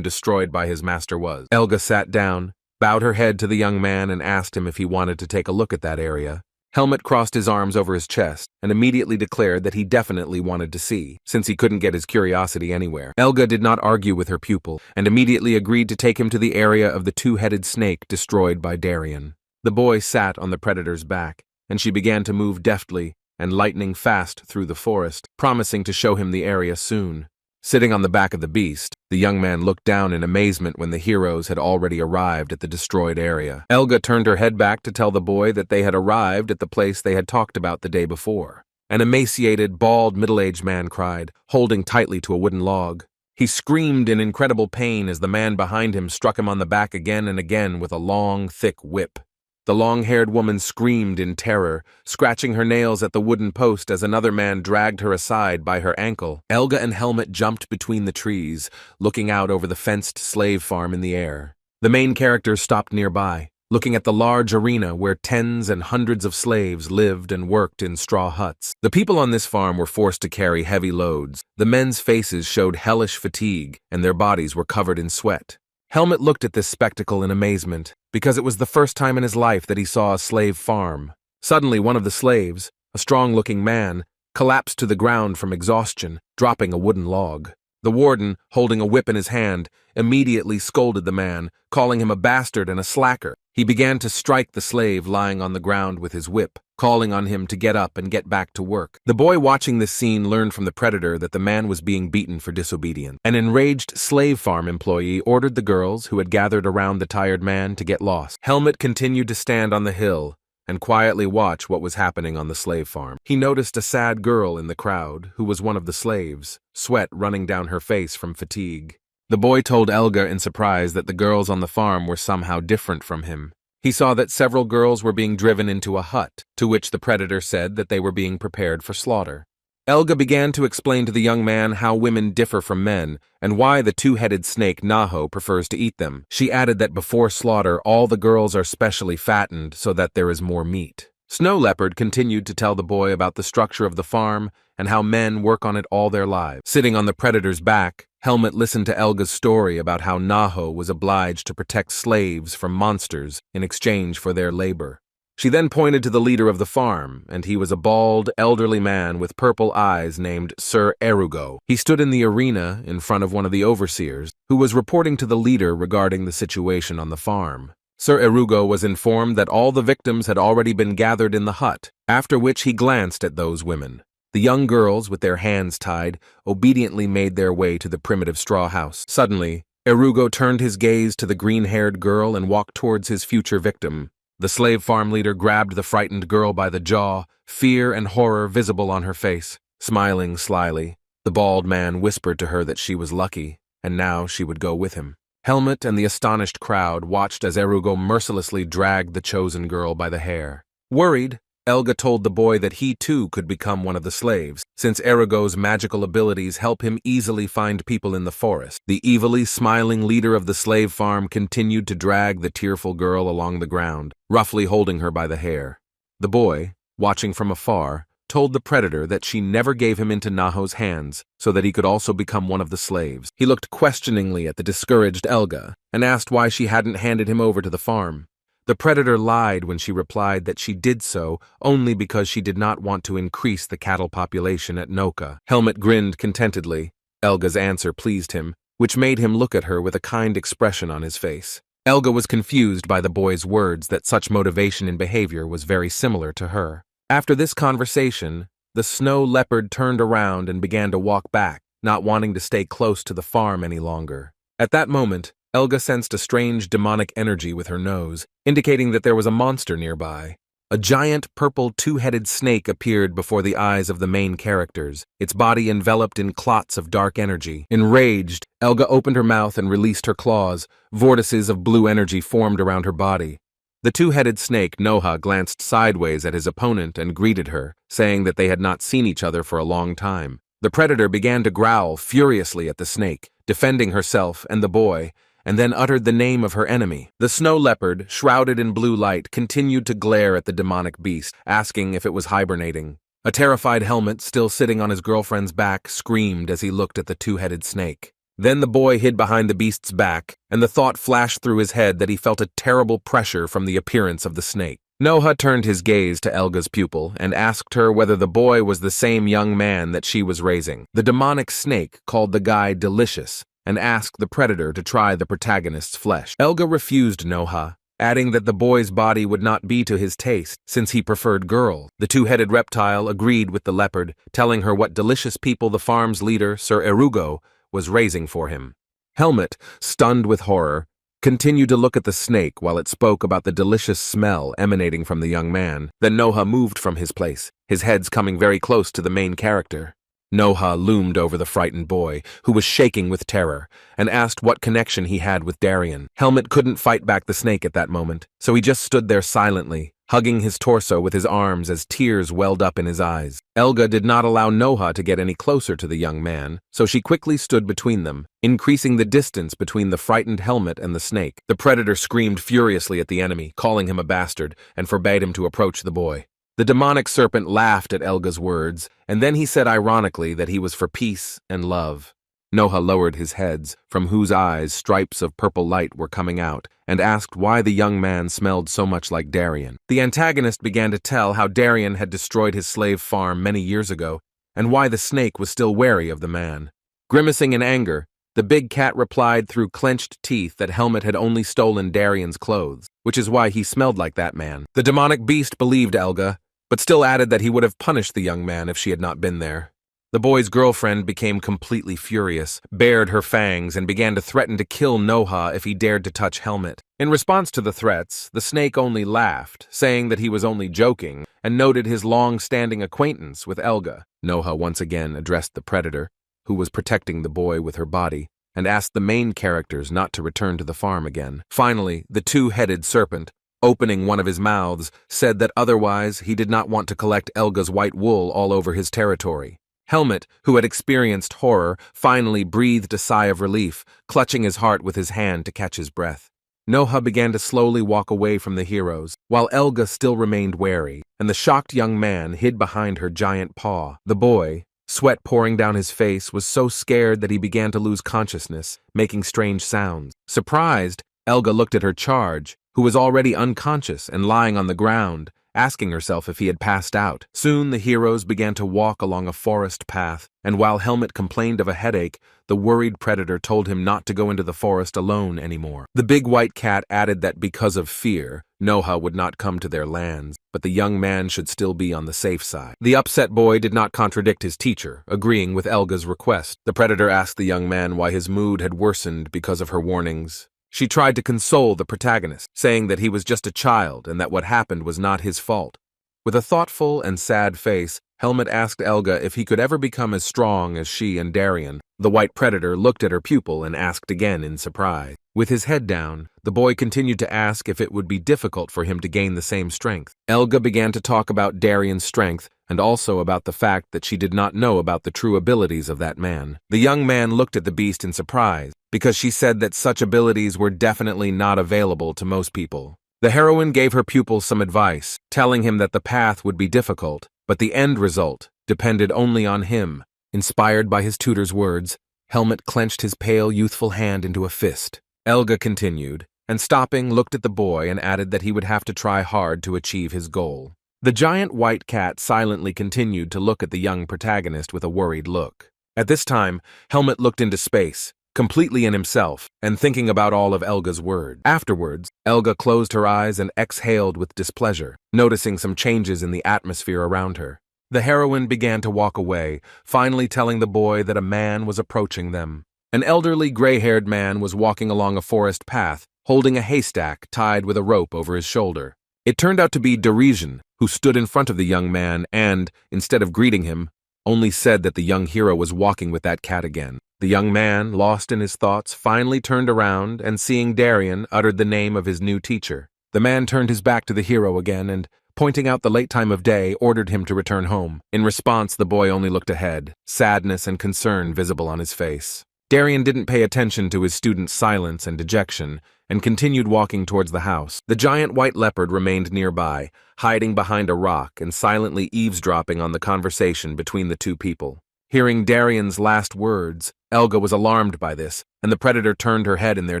destroyed by his master was. Elga sat down, bowed her head to the young man, and asked him if he wanted to take a look at that area. Helmet crossed his arms over his chest and immediately declared that he definitely wanted to see, since he couldn't get his curiosity anywhere. Elga did not argue with her pupil and immediately agreed to take him to the area of the two-headed snake destroyed by Darien. The boy sat on the predator's back, and she began to move deftly and lightning fast through the forest, promising to show him the area soon. Sitting on the back of the beast, the young man looked down in amazement when the heroes had already arrived at the destroyed area. Elga turned her head back to tell the boy that they had arrived at the place they had talked about the day before. An emaciated, bald, middle-aged man cried, holding tightly to a wooden log. He screamed in incredible pain as the man behind him struck him on the back again and again with a long, thick whip. The long-haired woman screamed in terror, scratching her nails at the wooden post as another man dragged her aside by her ankle. Elga and Helmet jumped between the trees, looking out over the fenced slave farm in the air. The main characters stopped nearby, looking at the large arena where tens and hundreds of slaves lived and worked in straw huts. The people on this farm were forced to carry heavy loads. The men's faces showed hellish fatigue, and their bodies were covered in sweat. Helmet looked at this spectacle in amazement, because it was the first time in his life that he saw a slave farm. Suddenly, one of the slaves, a strong-looking man, collapsed to the ground from exhaustion, dropping a wooden log. The warden, holding a whip in his hand, immediately scolded the man, calling him a bastard and a slacker. He began to strike the slave lying on the ground with his whip, calling on him to get up and get back to work. The boy watching this scene learned from the predator that the man was being beaten for disobedience. An enraged slave farm employee ordered the girls who had gathered around the tired man to get lost. Helmet continued to stand on the hill and quietly watch what was happening on the slave farm. He noticed a sad girl in the crowd, who was one of the slaves, sweat running down her face from fatigue. The boy told Elga in surprise that the girls on the farm were somehow different from him. He saw that several girls were being driven into a hut, to which the predator said that they were being prepared for slaughter. Elga began to explain to the young man how women differ from men and why the two-headed snake Naho prefers to eat them. She added that before slaughter, all the girls are specially fattened so that there is more meat. Snow Leopard continued to tell the boy about the structure of the farm and how men work on it all their lives. Sitting on the predator's back, Helmet listened to Elga's story about how Naho was obliged to protect slaves from monsters in exchange for their labor. She then pointed to the leader of the farm, and he was a bald, elderly man with purple eyes named Sir Erugo. He stood in the arena in front of one of the overseers, who was reporting to the leader regarding the situation on the farm. Sir Erugo was informed that all the victims had already been gathered in the hut, after which he glanced at those women. The young girls, with their hands tied, obediently made their way to the primitive straw house. Suddenly, Erugo turned his gaze to the green-haired girl and walked towards his future victim. The slave farm leader grabbed the frightened girl by the jaw, fear and horror visible on her face. Smiling slyly, the bald man whispered to her that she was lucky, and now she would go with him. Helmet and the astonished crowd watched as Erugo mercilessly dragged the chosen girl by the hair. Worried, Elga told the boy that he too could become one of the slaves, since Erugo's magical abilities help him easily find people in the forest. The evilly smiling leader of the slave farm continued to drag the tearful girl along the ground, roughly holding her by the hair. The boy, watching from afar, told the predator that she never gave him into Naho's hands so that he could also become one of the slaves. He looked questioningly at the discouraged Elga and asked why she hadn't handed him over to the farm. The predator lied when she replied that she did so only because she did not want to increase the cattle population at Noka. Helmet grinned contentedly. Elga's answer pleased him, which made him look at her with a kind expression on his face. Elga was confused by the boy's words that such motivation in behavior was very similar to her. After this conversation, the snow leopard turned around and began to walk back, not wanting to stay close to the farm any longer. At that moment, Elga sensed a strange demonic energy with her nose, indicating that there was a monster nearby. A giant purple two-headed snake appeared before the eyes of the main characters, its body enveloped in clots of dark energy. Enraged, Elga opened her mouth and released her claws. Vortices of blue energy formed around her body. The two-headed snake, Noha, glanced sideways at his opponent and greeted her, saying that they had not seen each other for a long time. The predator began to growl furiously at the snake, defending herself and the boy, and then uttered the name of her enemy. The snow leopard, shrouded in blue light, continued to glare at the demonic beast, asking if it was hibernating. A terrified Helmet, still sitting on his girlfriend's back, screamed as he looked at the two-headed snake. Then the boy hid behind the beast's back, and the thought flashed through his head that he felt a terrible pressure from the appearance of the snake. Noha turned his gaze to Elga's pupil and asked her whether the boy was the same young man that she was raising. The demonic snake called the guy delicious and asked the predator to try the protagonist's flesh. Elga refused Noha, adding that the boy's body would not be to his taste since he preferred girl. The two-headed reptile agreed with the leopard, telling her what delicious people the farm's leader, Sir Erugo, was raising for him. Helmet, stunned with horror, continued to look at the snake while it spoke about the delicious smell emanating from the young man. Then Noha moved from his place, his heads coming very close to the main character. Noha loomed over the frightened boy, who was shaking with terror, and asked what connection he had with Darien. Helmet couldn't fight back the snake at that moment, so he just stood there silently, hugging his torso with his arms as tears welled up in his eyes. Elga did not allow Noha to get any closer to the young man, so she quickly stood between them, increasing the distance between the frightened Helmet and the snake. The predator screamed furiously at the enemy, calling him a bastard, and forbade him to approach the boy. The demonic serpent laughed at Elga's words, and then he said ironically that he was for peace and love. Noha lowered his head, from whose eyes stripes of purple light were coming out, and asked why the young man smelled so much like Darien. The antagonist began to tell how Darien had destroyed his slave farm many years ago, and why the snake was still wary of the man. Grimacing in anger, the big cat replied through clenched teeth that Helmet had only stolen Darien's clothes, which is why he smelled like that man. The demonic beast believed Elga, but still added that he would have punished the young man if she had not been there. The boy's girlfriend became completely furious, bared her fangs, and began to threaten to kill Noha if he dared to touch Helmet. In response to the threats, the snake only laughed, saying that he was only joking, and noted his long-standing acquaintance with Elga. Noha once again addressed the predator, who was protecting the boy with her body, and asked the main characters not to return to the farm again. Finally, the two-headed serpent, opening one of his mouths, said that otherwise he did not want to collect Elga's white wool all over his territory. Helmet, who had experienced horror, finally breathed a sigh of relief, clutching his heart with his hand to catch his breath. Noha began to slowly walk away from the heroes, while Elga still remained wary, and the shocked young man hid behind her giant paw. The boy, sweat pouring down his face, was so scared that he began to lose consciousness, making strange sounds. Surprised, Elga looked at her charge, who was already unconscious and lying on the ground, asking herself if he had passed out. Soon the heroes began to walk along a forest path, and while Helmet complained of a headache, the worried predator told him not to go into the forest alone anymore. The big white cat added that because of fear, Noha would not come to their lands, but the young man should still be on the safe side. The upset boy did not contradict his teacher, agreeing with Elga's request. The predator asked the young man why his mood had worsened because of her warnings. She tried to console the protagonist, saying that he was just a child and that what happened was not his fault. With a thoughtful and sad face, Helmet asked Elga if he could ever become as strong as she and Darien. The white predator looked at her pupil and asked again in surprise. With his head down, the boy continued to ask if it would be difficult for him to gain the same strength. Elga began to talk about Darien's strength and also about the fact that she did not know about the true abilities of that man. The young man looked at the beast in surprise, because she said that such abilities were definitely not available to most people. The heroine gave her pupil some advice, telling him that the path would be difficult, but the end result depended only on him. Inspired by his tutor's words, Helmet clenched his pale, youthful hand into a fist. Elga continued, and stopping, looked at the boy and added that he would have to try hard to achieve his goal. The giant white cat silently continued to look at the young protagonist with a worried look. At this time, Helmet looked into space, completely in himself, and thinking about all of Elga's words. Afterwards, Elga closed her eyes and exhaled with displeasure, noticing some changes in the atmosphere around her. The heroine began to walk away, finally telling the boy that a man was approaching them. An elderly, gray-haired man was walking along a forest path, holding a haystack tied with a rope over his shoulder. It turned out to be Darision, who stood in front of the young man and, instead of greeting him, only said that the young hero was walking with that cat again. The young man, lost in his thoughts, finally turned around and, seeing Darien, uttered the name of his new teacher. The man turned his back to the hero again and, pointing out the late time of day, ordered him to return home. In response, the boy only looked ahead, sadness and concern visible on his face. Darien didn't pay attention to his student's silence and dejection, and continued walking towards the house. The giant white leopard remained nearby, hiding behind a rock and silently eavesdropping on the conversation between the two people. Hearing Darien's last words, Elga was alarmed by this, and the predator turned her head in their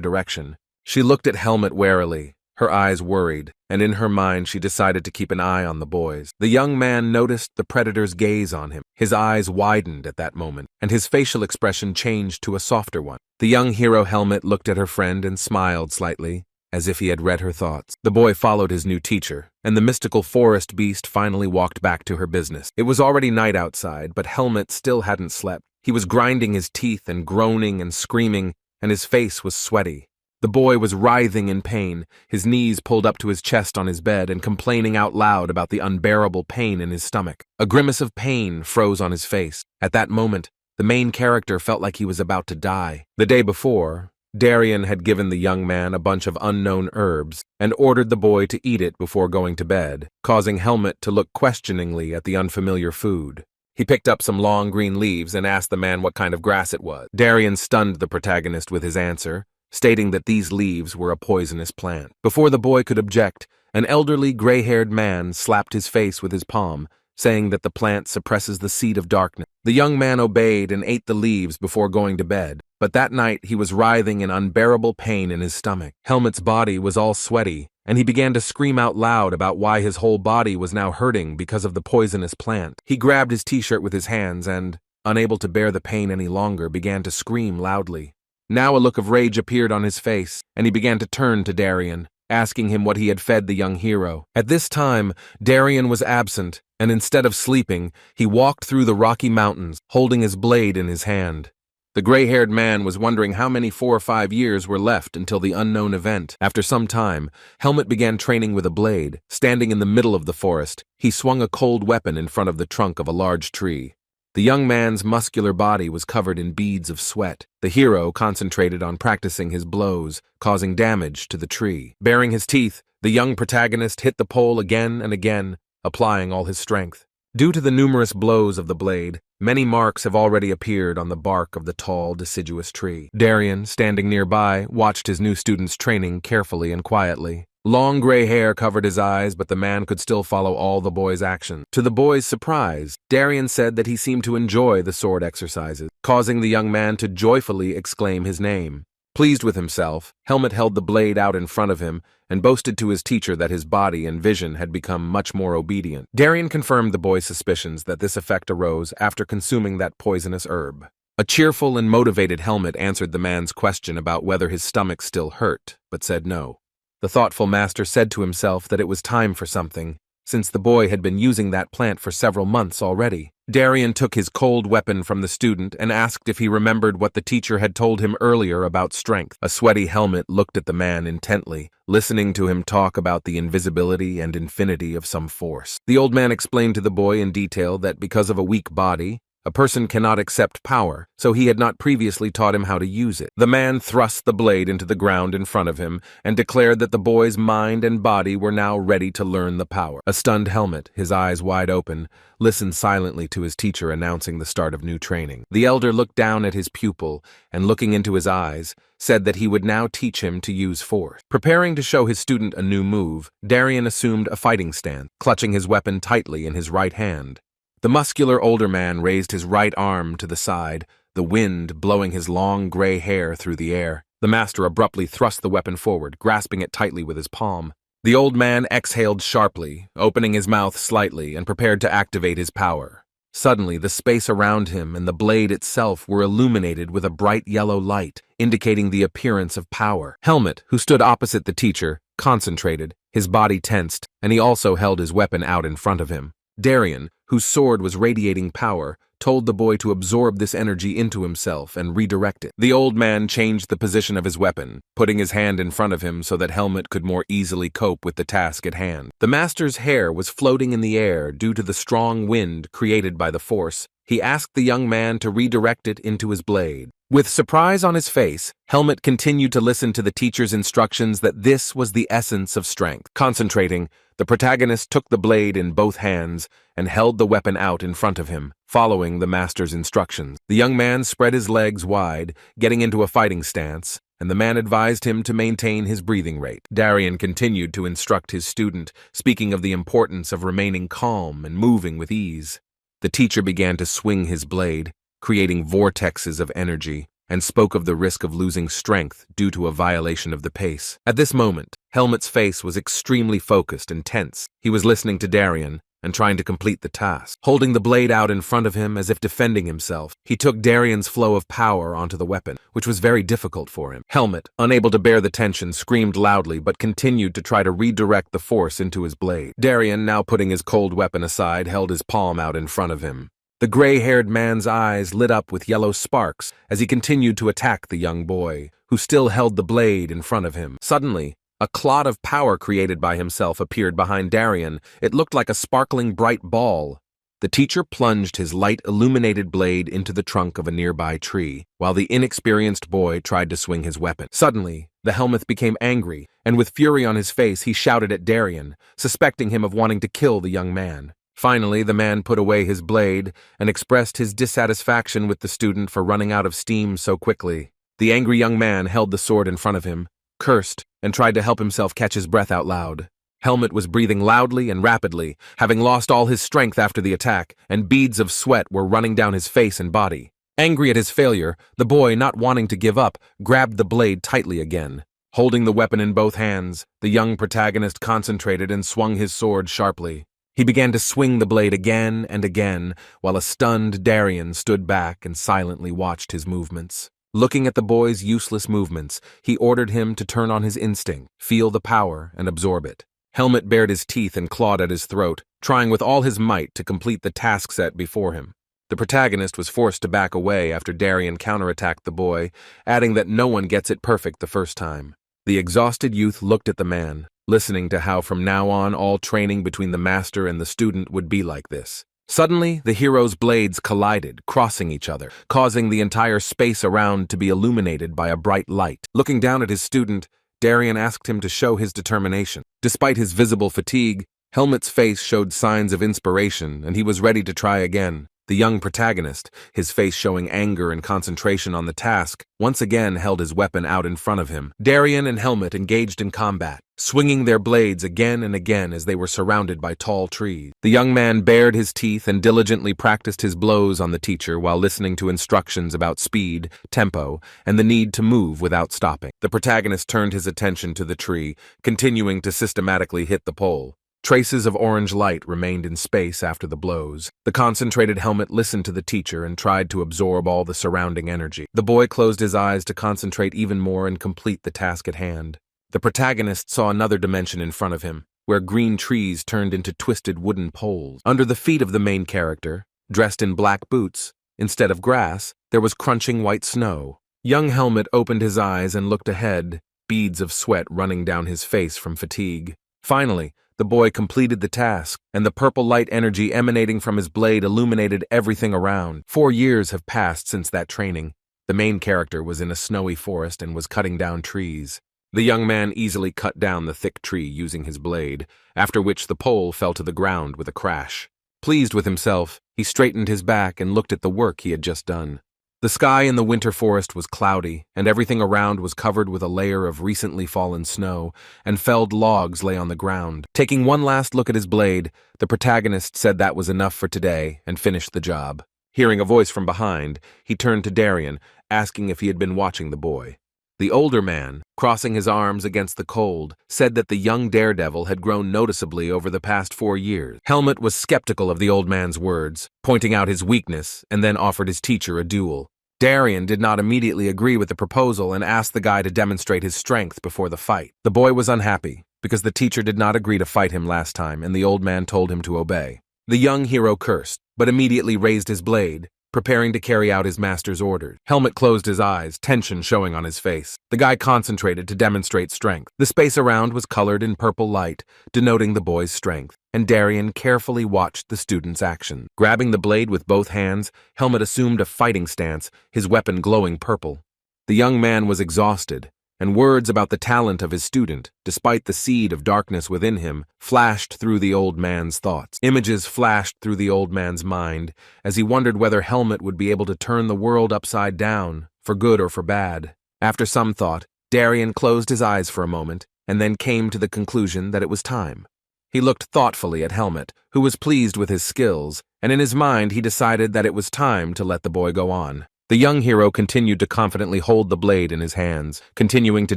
direction. She looked at Helmut warily, her eyes worried, and in her mind she decided to keep an eye on the boys. The young man noticed the predator's gaze on him. His eyes widened at that moment, and his facial expression changed to a softer one. The young hero Helmut looked at her friend and smiled slightly, as if he had read her thoughts. The boy followed his new teacher, and the mystical forest beast finally walked back to her business. It was already night outside, but Helmut still hadn't slept. He was grinding his teeth and groaning and screaming, and his face was sweaty. The boy was writhing in pain, his knees pulled up to his chest on his bed and complaining out loud about the unbearable pain in his stomach. A grimace of pain froze on his face. At that moment, the main character felt like he was about to die. The day before, Darien had given the young man a bunch of unknown herbs and ordered the boy to eat it before going to bed, causing Helmut to look questioningly at the unfamiliar food. He picked up some long green leaves and asked the man what kind of grass it was. Darien stunned the protagonist with his answer, stating that these leaves were a poisonous plant. Before the boy could object, an elderly gray-haired man slapped his face with his palm, saying that the plant suppresses the seed of darkness. The young man obeyed and ate the leaves before going to bed, but that night he was writhing in unbearable pain in his stomach. Helmut's body was all sweaty, and he began to scream out loud about why his whole body was now hurting because of the poisonous plant. He grabbed his t-shirt with his hands and, unable to bear the pain any longer, began to scream loudly. Now a look of rage appeared on his face, and he began to turn to Darien, asking him what he had fed the young hero. At this time, Darien was absent, and instead of sleeping, he walked through the Rocky Mountains, holding his blade in his hand. The gray-haired man was wondering how many 4 or 5 years were left until the unknown event. After some time, Helmut began training with a blade. Standing in the middle of the forest, he swung a cold weapon in front of the trunk of a large tree. The young man's muscular body was covered in beads of sweat. The hero concentrated on practicing his blows, causing damage to the tree. Baring his teeth, the young protagonist hit the pole again and again, applying all his strength. Due to the numerous blows of the blade, many marks have already appeared on the bark of the tall, deciduous tree. Darien, standing nearby, watched his new student's training carefully and quietly. Long gray hair covered his eyes, but the man could still follow all the boy's actions. To the boy's surprise, Darien said that he seemed to enjoy the sword exercises, causing the young man to joyfully exclaim his name. Pleased with himself, Helmut held the blade out in front of him and boasted to his teacher that his body and vision had become much more obedient. Darien confirmed the boy's suspicions that this effect arose after consuming that poisonous herb. A cheerful and motivated Helmut answered the man's question about whether his stomach still hurt, but said no. The thoughtful master said to himself that it was time for something, since the boy had been using that plant for several months already. Darien took his cold weapon from the student and asked if he remembered what the teacher had told him earlier about strength. A sweaty Helmut looked at the man intently, listening to him talk about the invisibility and infinity of some force. The old man explained to the boy in detail that because of a weak body, a person cannot accept power, so he had not previously taught him how to use it. The man thrust the blade into the ground in front of him and declared that the boy's mind and body were now ready to learn the power. A stunned Helmut, his eyes wide open, listened silently to his teacher announcing the start of new training. The elder looked down at his pupil and, looking into his eyes, said that he would now teach him to use force. Preparing to show his student a new move, Darien assumed a fighting stance, clutching his weapon tightly in his right hand. The muscular older man raised his right arm to the side, the wind blowing his long gray hair through the air. The master abruptly thrust the weapon forward, grasping it tightly with his palm. The old man exhaled sharply, opening his mouth slightly and prepared to activate his power. Suddenly, the space around him and the blade itself were illuminated with a bright yellow light, indicating the appearance of power. Helmut, who stood opposite the teacher, concentrated, his body tensed, and he also held his weapon out in front of him. Darien, whose sword was radiating power, told the boy to absorb this energy into himself and redirect it. The old man changed the position of his weapon, putting his hand in front of him so that Helmut could more easily cope with the task at hand. The master's hair was floating in the air due to the strong wind created by the force, he asked the young man to redirect it into his blade. With surprise on his face, Helmut continued to listen to the teacher's instructions that this was the essence of strength. Concentrating, the protagonist took the blade in both hands and held the weapon out in front of him, following the master's instructions. The young man spread his legs wide, getting into a fighting stance, and the man advised him to maintain his breathing rate. Darien continued to instruct his student, speaking of the importance of remaining calm and moving with ease. The teacher began to swing his blade, creating vortexes of energy, and spoke of the risk of losing strength due to a violation of the pace. At this moment, Helmut's face was extremely focused and tense. He was listening to Darien and trying to complete the task. Holding the blade out in front of him as if defending himself, he took Darien's flow of power onto the weapon, which was very difficult for him. Helmut, unable to bear the tension, screamed loudly but continued to try to redirect the force into his blade. Darien, now putting his cold weapon aside, held his palm out in front of him. The gray-haired man's eyes lit up with yellow sparks as he continued to attack the young boy, who still held the blade in front of him. Suddenly, a clot of power created by himself appeared behind Darien. It looked like a sparkling bright ball. The teacher plunged his light illuminated blade into the trunk of a nearby tree, while the inexperienced boy tried to swing his weapon. Suddenly, the Helmuth became angry, and with fury on his face he shouted at Darien, suspecting him of wanting to kill the young man. Finally, the man put away his blade and expressed his dissatisfaction with the student for running out of steam so quickly. The angry young man held the sword in front of him, cursed, and tried to help himself catch his breath out loud. Helmut was breathing loudly and rapidly, having lost all his strength after the attack, and beads of sweat were running down his face and body. Angry at his failure, the boy, not wanting to give up, grabbed the blade tightly again. Holding the weapon in both hands, the young protagonist concentrated and swung his sword sharply. He began to swing the blade again and again, while a stunned Darien stood back and silently watched his movements. Looking at the boy's useless movements, he ordered him to turn on his instinct, feel the power, and absorb it. Helmut bared his teeth and clawed at his throat, trying with all his might to complete the task set before him. The protagonist was forced to back away after Darien counterattacked the boy, adding that no one gets it perfect the first time. The exhausted youth looked at the man, listening to how from now on all training between the master and the student would be like this. Suddenly, the hero's blades collided, crossing each other, causing the entire space around to be illuminated by a bright light. Looking down at his student, Darien asked him to show his determination. Despite his visible fatigue, Helmut's face showed signs of inspiration, and he was ready to try again. The young protagonist, his face showing anger and concentration on the task, once again held his weapon out in front of him. Darien and Helmut engaged in combat, swinging their blades again and again as they were surrounded by tall trees. The young man bared his teeth and diligently practiced his blows on the teacher while listening to instructions about speed, tempo, and the need to move without stopping. The protagonist turned his attention to the tree, continuing to systematically hit the pole. Traces of orange light remained in space after the blows. The concentrated Helmut listened to the teacher and tried to absorb all the surrounding energy. The boy closed his eyes to concentrate even more and complete the task at hand. The protagonist saw another dimension in front of him, where green trees turned into twisted wooden poles. Under the feet of the main character, dressed in black boots, instead of grass, there was crunching white snow. Young Helmut opened his eyes and looked ahead, beads of sweat running down his face from fatigue. Finally, the boy completed the task, and the purple light energy emanating from his blade illuminated everything around. 4 years have passed since that training. The main character was in a snowy forest and was cutting down trees. The young man easily cut down the thick tree using his blade, after which the pole fell to the ground with a crash. Pleased with himself, he straightened his back and looked at the work he had just done. The sky in the winter forest was cloudy, and everything around was covered with a layer of recently fallen snow, and felled logs lay on the ground. Taking one last look at his blade, the protagonist said that was enough for today and finished the job. Hearing a voice from behind, he turned to Darien, asking if he had been watching the boy. The older man, crossing his arms against the cold, said that the young daredevil had grown noticeably over the past 4 years. Helmut was skeptical of the old man's words, pointing out his weakness, and then offered his teacher a duel. Darien did not immediately agree with the proposal and asked the guy to demonstrate his strength before the fight. The boy was unhappy, because the teacher did not agree to fight him last time, and the old man told him to obey. The young hero cursed, but immediately raised his blade, preparing to carry out his master's orders. Helmet closed his eyes, tension showing on his face. The guy concentrated to demonstrate strength. The space around was colored in purple light, denoting the boy's strength, and Darien carefully watched the student's action. Grabbing the blade with both hands, Helmet assumed a fighting stance, his weapon glowing purple. The young man was exhausted, and words about the talent of his student, despite the seed of darkness within him, flashed through the old man's thoughts. Images flashed through the old man's mind as he wondered whether Helmet would be able to turn the world upside down, for good or for bad. After some thought, Darien closed his eyes for a moment and then came to the conclusion that it was time. He looked thoughtfully at Helmet, who was pleased with his skills, and in his mind he decided that it was time to let the boy go on. The young hero continued to confidently hold the blade in his hands, continuing to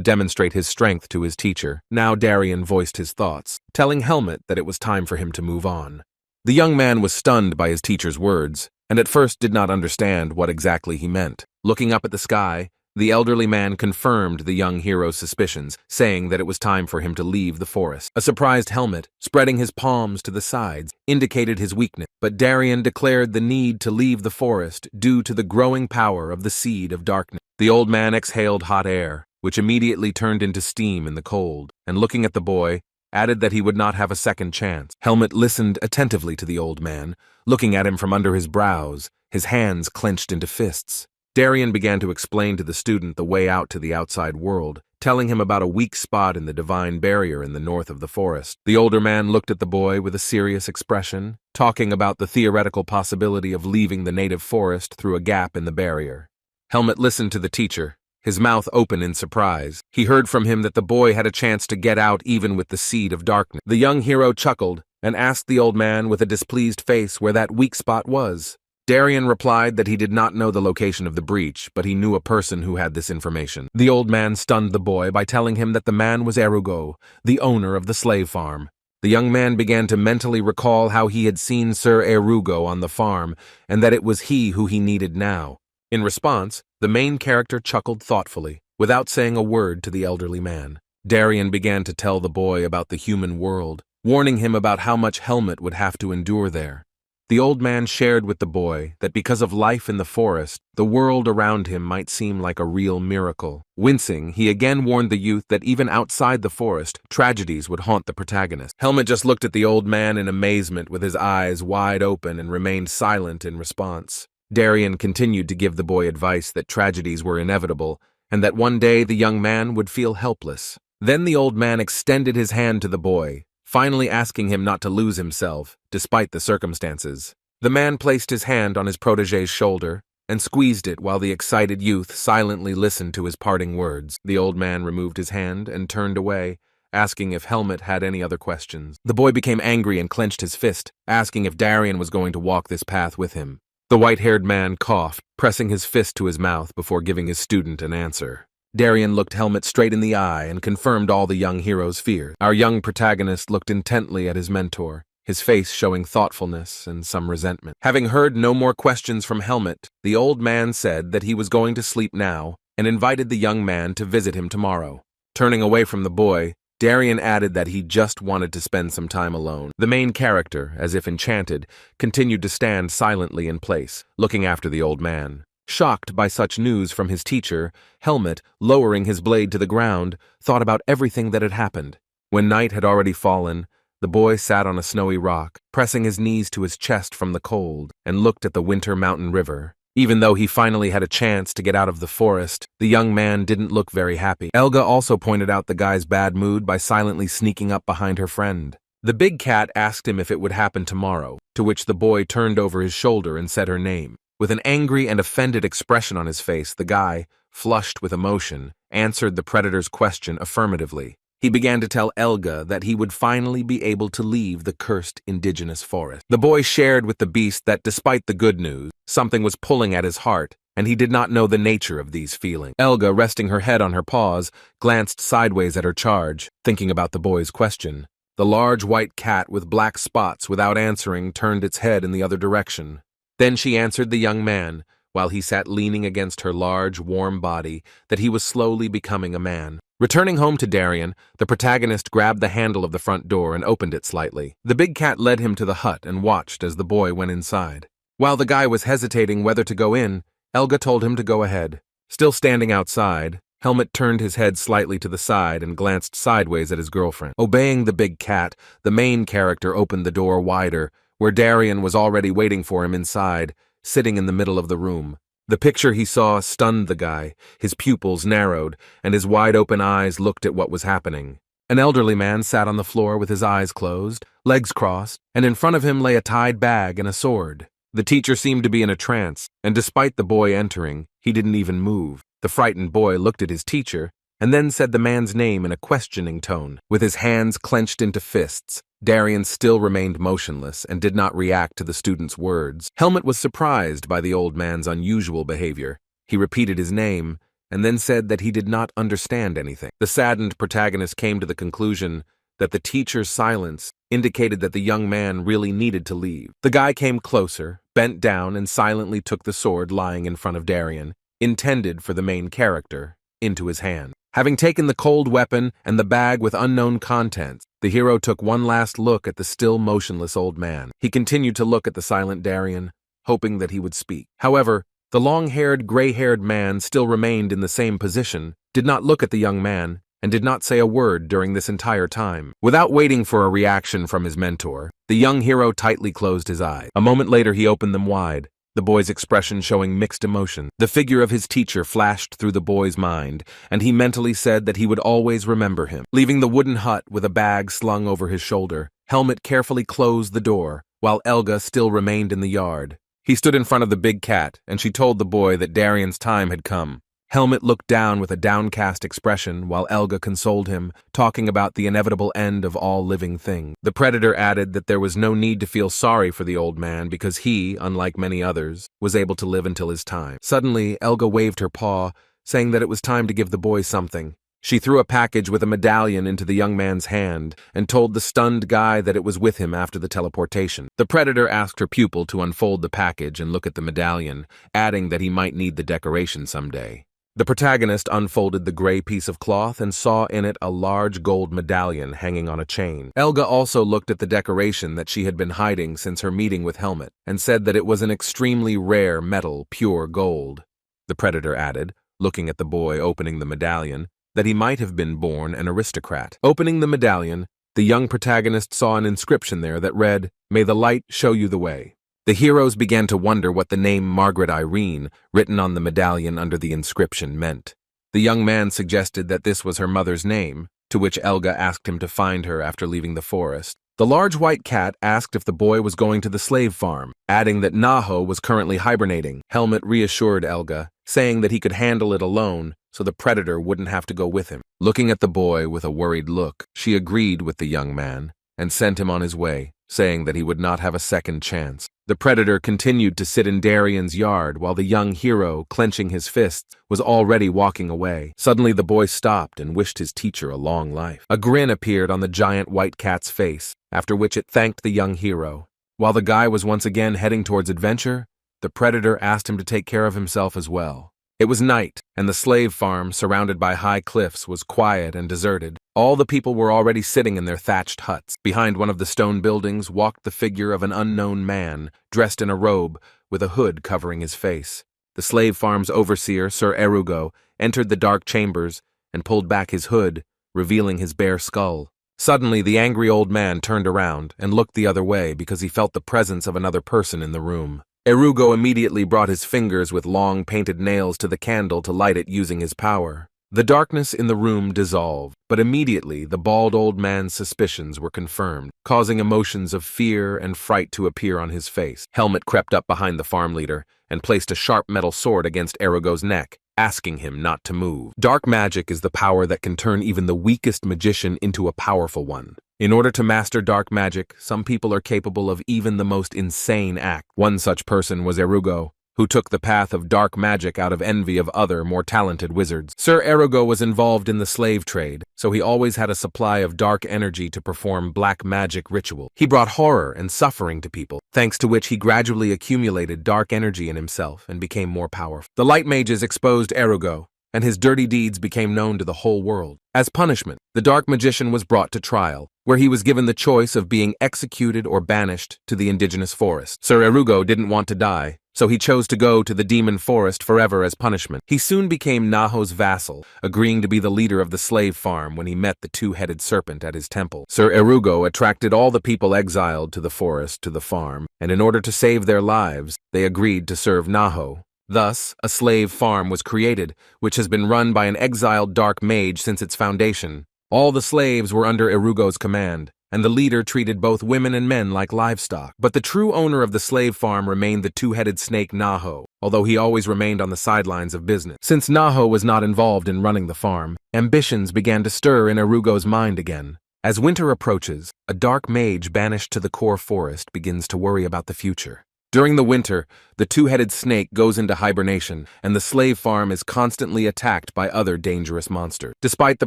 demonstrate his strength to his teacher. Now Darien voiced his thoughts, telling Helmet that it was time for him to move on. The young man was stunned by his teacher's words, and at first did not understand what exactly he meant. Looking up at the sky, the elderly man confirmed the young hero's suspicions, saying that it was time for him to leave the forest. A surprised Helmet, spreading his palms to the sides, indicated his weakness, but Darien declared the need to leave the forest due to the growing power of the seed of darkness. The old man exhaled hot air, which immediately turned into steam in the cold, and looking at the boy, added that he would not have a second chance. Helmet listened attentively to the old man, looking at him from under his brows, his hands clenched into fists. Darien began to explain to the student the way out to the outside world, telling him about a weak spot in the divine barrier in the north of the forest. The older man looked at the boy with a serious expression, talking about the theoretical possibility of leaving the native forest through a gap in the barrier. Helmet listened to the teacher, his mouth open in surprise. He heard from him that the boy had a chance to get out even with the seed of darkness. The young hero chuckled and asked the old man with a displeased face where that weak spot was. Darien replied that he did not know the location of the breach, but he knew a person who had this information. The old man stunned the boy by telling him that the man was Erugo, the owner of the slave farm. The young man began to mentally recall how he had seen Sir Erugo on the farm, and that it was he who he needed now. In response, the main character chuckled thoughtfully, without saying a word to the elderly man. Darien began to tell the boy about the human world, warning him about how much Helmet would have to endure there. The old man shared with the boy that because of life in the forest, the world around him might seem like a real miracle. Wincing, he again warned the youth that even outside the forest, tragedies would haunt the protagonist. Helmet just looked at the old man in amazement with his eyes wide open and remained silent in response. Darien continued to give the boy advice that tragedies were inevitable and that one day the young man would feel helpless. Then the old man extended his hand to the boy, finally asking him not to lose himself, despite the circumstances. The man placed his hand on his protégé's shoulder and squeezed it while the excited youth silently listened to his parting words. The old man removed his hand and turned away, asking if Helmet had any other questions. The boy became angry and clenched his fist, asking if Darien was going to walk this path with him. The white-haired man coughed, pressing his fist to his mouth before giving his student an answer. Darien looked Helmet straight in the eye and confirmed all the young hero's fears. Our young protagonist looked intently at his mentor, his face showing thoughtfulness and some resentment. Having heard no more questions from Helmet, the old man said that he was going to sleep now and invited the young man to visit him tomorrow. Turning away from the boy, Darien added that he just wanted to spend some time alone. The main character, as if enchanted, continued to stand silently in place, looking after the old man. Shocked by such news from his teacher, Helmet, lowering his blade to the ground, thought about everything that had happened. When night had already fallen, the boy sat on a snowy rock, pressing his knees to his chest from the cold, and looked at the winter mountain river. Even though he finally had a chance to get out of the forest, the young man didn't look very happy. Elga also pointed out the guy's bad mood by silently sneaking up behind her friend. The big cat asked him if it would happen tomorrow, to which the boy turned over his shoulder and said her name. With an angry and offended expression on his face, the guy, flushed with emotion, answered the predator's question affirmatively. He began to tell Elga that he would finally be able to leave the cursed indigenous forest. The boy shared with the beast that despite the good news, something was pulling at his heart, and he did not know the nature of these feelings. Elga, resting her head on her paws, glanced sideways at her charge, thinking about the boy's question. The large white cat with black spots without answering turned its head in the other direction. Then she answered the young man, while he sat leaning against her large, warm body, that he was slowly becoming a man. Returning home to Darien, the protagonist grabbed the handle of the front door and opened it slightly. The big cat led him to the hut and watched as the boy went inside. While the guy was hesitating whether to go in, Elga told him to go ahead. Still standing outside, Helmut turned his head slightly to the side and glanced sideways at his girlfriend. Obeying the big cat, the main character opened the door wider, where Darien was already waiting for him inside, sitting in the middle of the room. The picture he saw stunned the guy. His pupils narrowed, and his wide-open eyes looked at what was happening. An elderly man sat on the floor with his eyes closed, legs crossed, and in front of him lay a tied bag and a sword. The teacher seemed to be in a trance, and despite the boy entering, he didn't even move. The frightened boy looked at his teacher, and then said the man's name in a questioning tone. With his hands clenched into fists, Darien still remained motionless and did not react to the student's words. Helmut was surprised by the old man's unusual behavior. He repeated his name, and then said that he did not understand anything. The saddened protagonist came to the conclusion that the teacher's silence indicated that the young man really needed to leave. The guy came closer, bent down, and silently took the sword lying in front of Darien, intended for the main character, into his hand. Having taken the cold weapon and the bag with unknown contents, the hero took one last look at the still motionless old man. He continued to look at the silent Darien, hoping that he would speak. However, the long-haired, gray-haired man still remained in the same position, did not look at the young man, and did not say a word during this entire time. Without waiting for a reaction from his mentor, the young hero tightly closed his eyes. A moment later he opened them wide, the boy's expression showing mixed emotion. The figure of his teacher flashed through the boy's mind, and he mentally said that he would always remember him. Leaving the wooden hut with a bag slung over his shoulder, Helmut carefully closed the door, while Elga still remained in the yard. He stood in front of the big cat, and she told the boy that Darien's time had come. Helmut looked down with a downcast expression while Elga consoled him, talking about the inevitable end of all living things. The predator added that there was no need to feel sorry for the old man because he, unlike many others, was able to live until his time. Suddenly, Elga waved her paw, saying that it was time to give the boy something. She threw a package with a medallion into the young man's hand and told the stunned guy that it was with him after the teleportation. The predator asked her pupil to unfold the package and look at the medallion, adding that he might need the decoration someday. The protagonist unfolded the gray piece of cloth and saw in it a large gold medallion hanging on a chain. Elga also looked at the decoration that she had been hiding since her meeting with Helmut and said that it was an extremely rare metal, pure gold. The predator added, looking at the boy opening the medallion, that he might have been born an aristocrat. Opening the medallion, the young protagonist saw an inscription there that read, "May the light show you the way." The heroes began to wonder what the name Margaret Irene, written on the medallion under the inscription, meant. The young man suggested that this was her mother's name, to which Elga asked him to find her after leaving the forest. The large white cat asked if the boy was going to the slave farm, adding that Naho was currently hibernating. Helmut reassured Elga, saying that he could handle it alone so the predator wouldn't have to go with him. Looking at the boy with a worried look, she agreed with the young man and sent him on his way, saying that he would not have a second chance. The predator continued to sit in Darien's yard while the young hero, clenching his fists, was already walking away. Suddenly the boy stopped and wished his teacher a long life. A grin appeared on the giant white cat's face, after which it thanked the young hero. While the guy was once again heading towards adventure, the predator asked him to take care of himself as well. It was night, and the slave farm, surrounded by high cliffs, was quiet and deserted. All the people were already sitting in their thatched huts. Behind one of the stone buildings walked the figure of an unknown man, dressed in a robe, with a hood covering his face. The slave farm's overseer, Sir Erugo, entered the dark chambers and pulled back his hood, revealing his bare skull. Suddenly, the angry old man turned around and looked the other way because he felt the presence of another person in the room. Erugo immediately brought his fingers with long painted nails to the candle to light it using his power. The darkness in the room dissolved, but immediately the bald old man's suspicions were confirmed, causing emotions of fear and fright to appear on his face. Helmut crept up behind the farm leader and placed a sharp metal sword against Erugo's neck, asking him not to move. Dark magic is the power that can turn even the weakest magician into a powerful one. In order to master dark magic, some people are capable of even the most insane act. One such person was Erugo, who took the path of dark magic out of envy of other, more talented wizards. Sir Erugo was involved in the slave trade, so he always had a supply of dark energy to perform black magic ritual. He brought horror and suffering to people, thanks to which he gradually accumulated dark energy in himself and became more powerful. The light mages exposed Erugo, and his dirty deeds became known to the whole world. As punishment, the dark magician was brought to trial, where he was given the choice of being executed or banished to the indigenous forest. Sir Erugo didn't want to die, so he chose to go to the demon forest forever as punishment. He soon became Naho's vassal, agreeing to be the leader of the slave farm when he met the two-headed serpent at his temple. Sir Erugo attracted all the people exiled to the forest to the farm, and in order to save their lives, they agreed to serve Naho. Thus, a slave farm was created, which has been run by an exiled dark mage since its foundation. All the slaves were under Erugo's command, and the leader treated both women and men like livestock. But the true owner of the slave farm remained the two-headed snake Naho, although he always remained on the sidelines of business. Since Naho was not involved in running the farm, ambitions began to stir in Erugo's mind again. As winter approaches, a dark mage banished to the core forest begins to worry about the future. During the winter, the two-headed snake goes into hibernation, and the slave farm is constantly attacked by other dangerous monsters. Despite the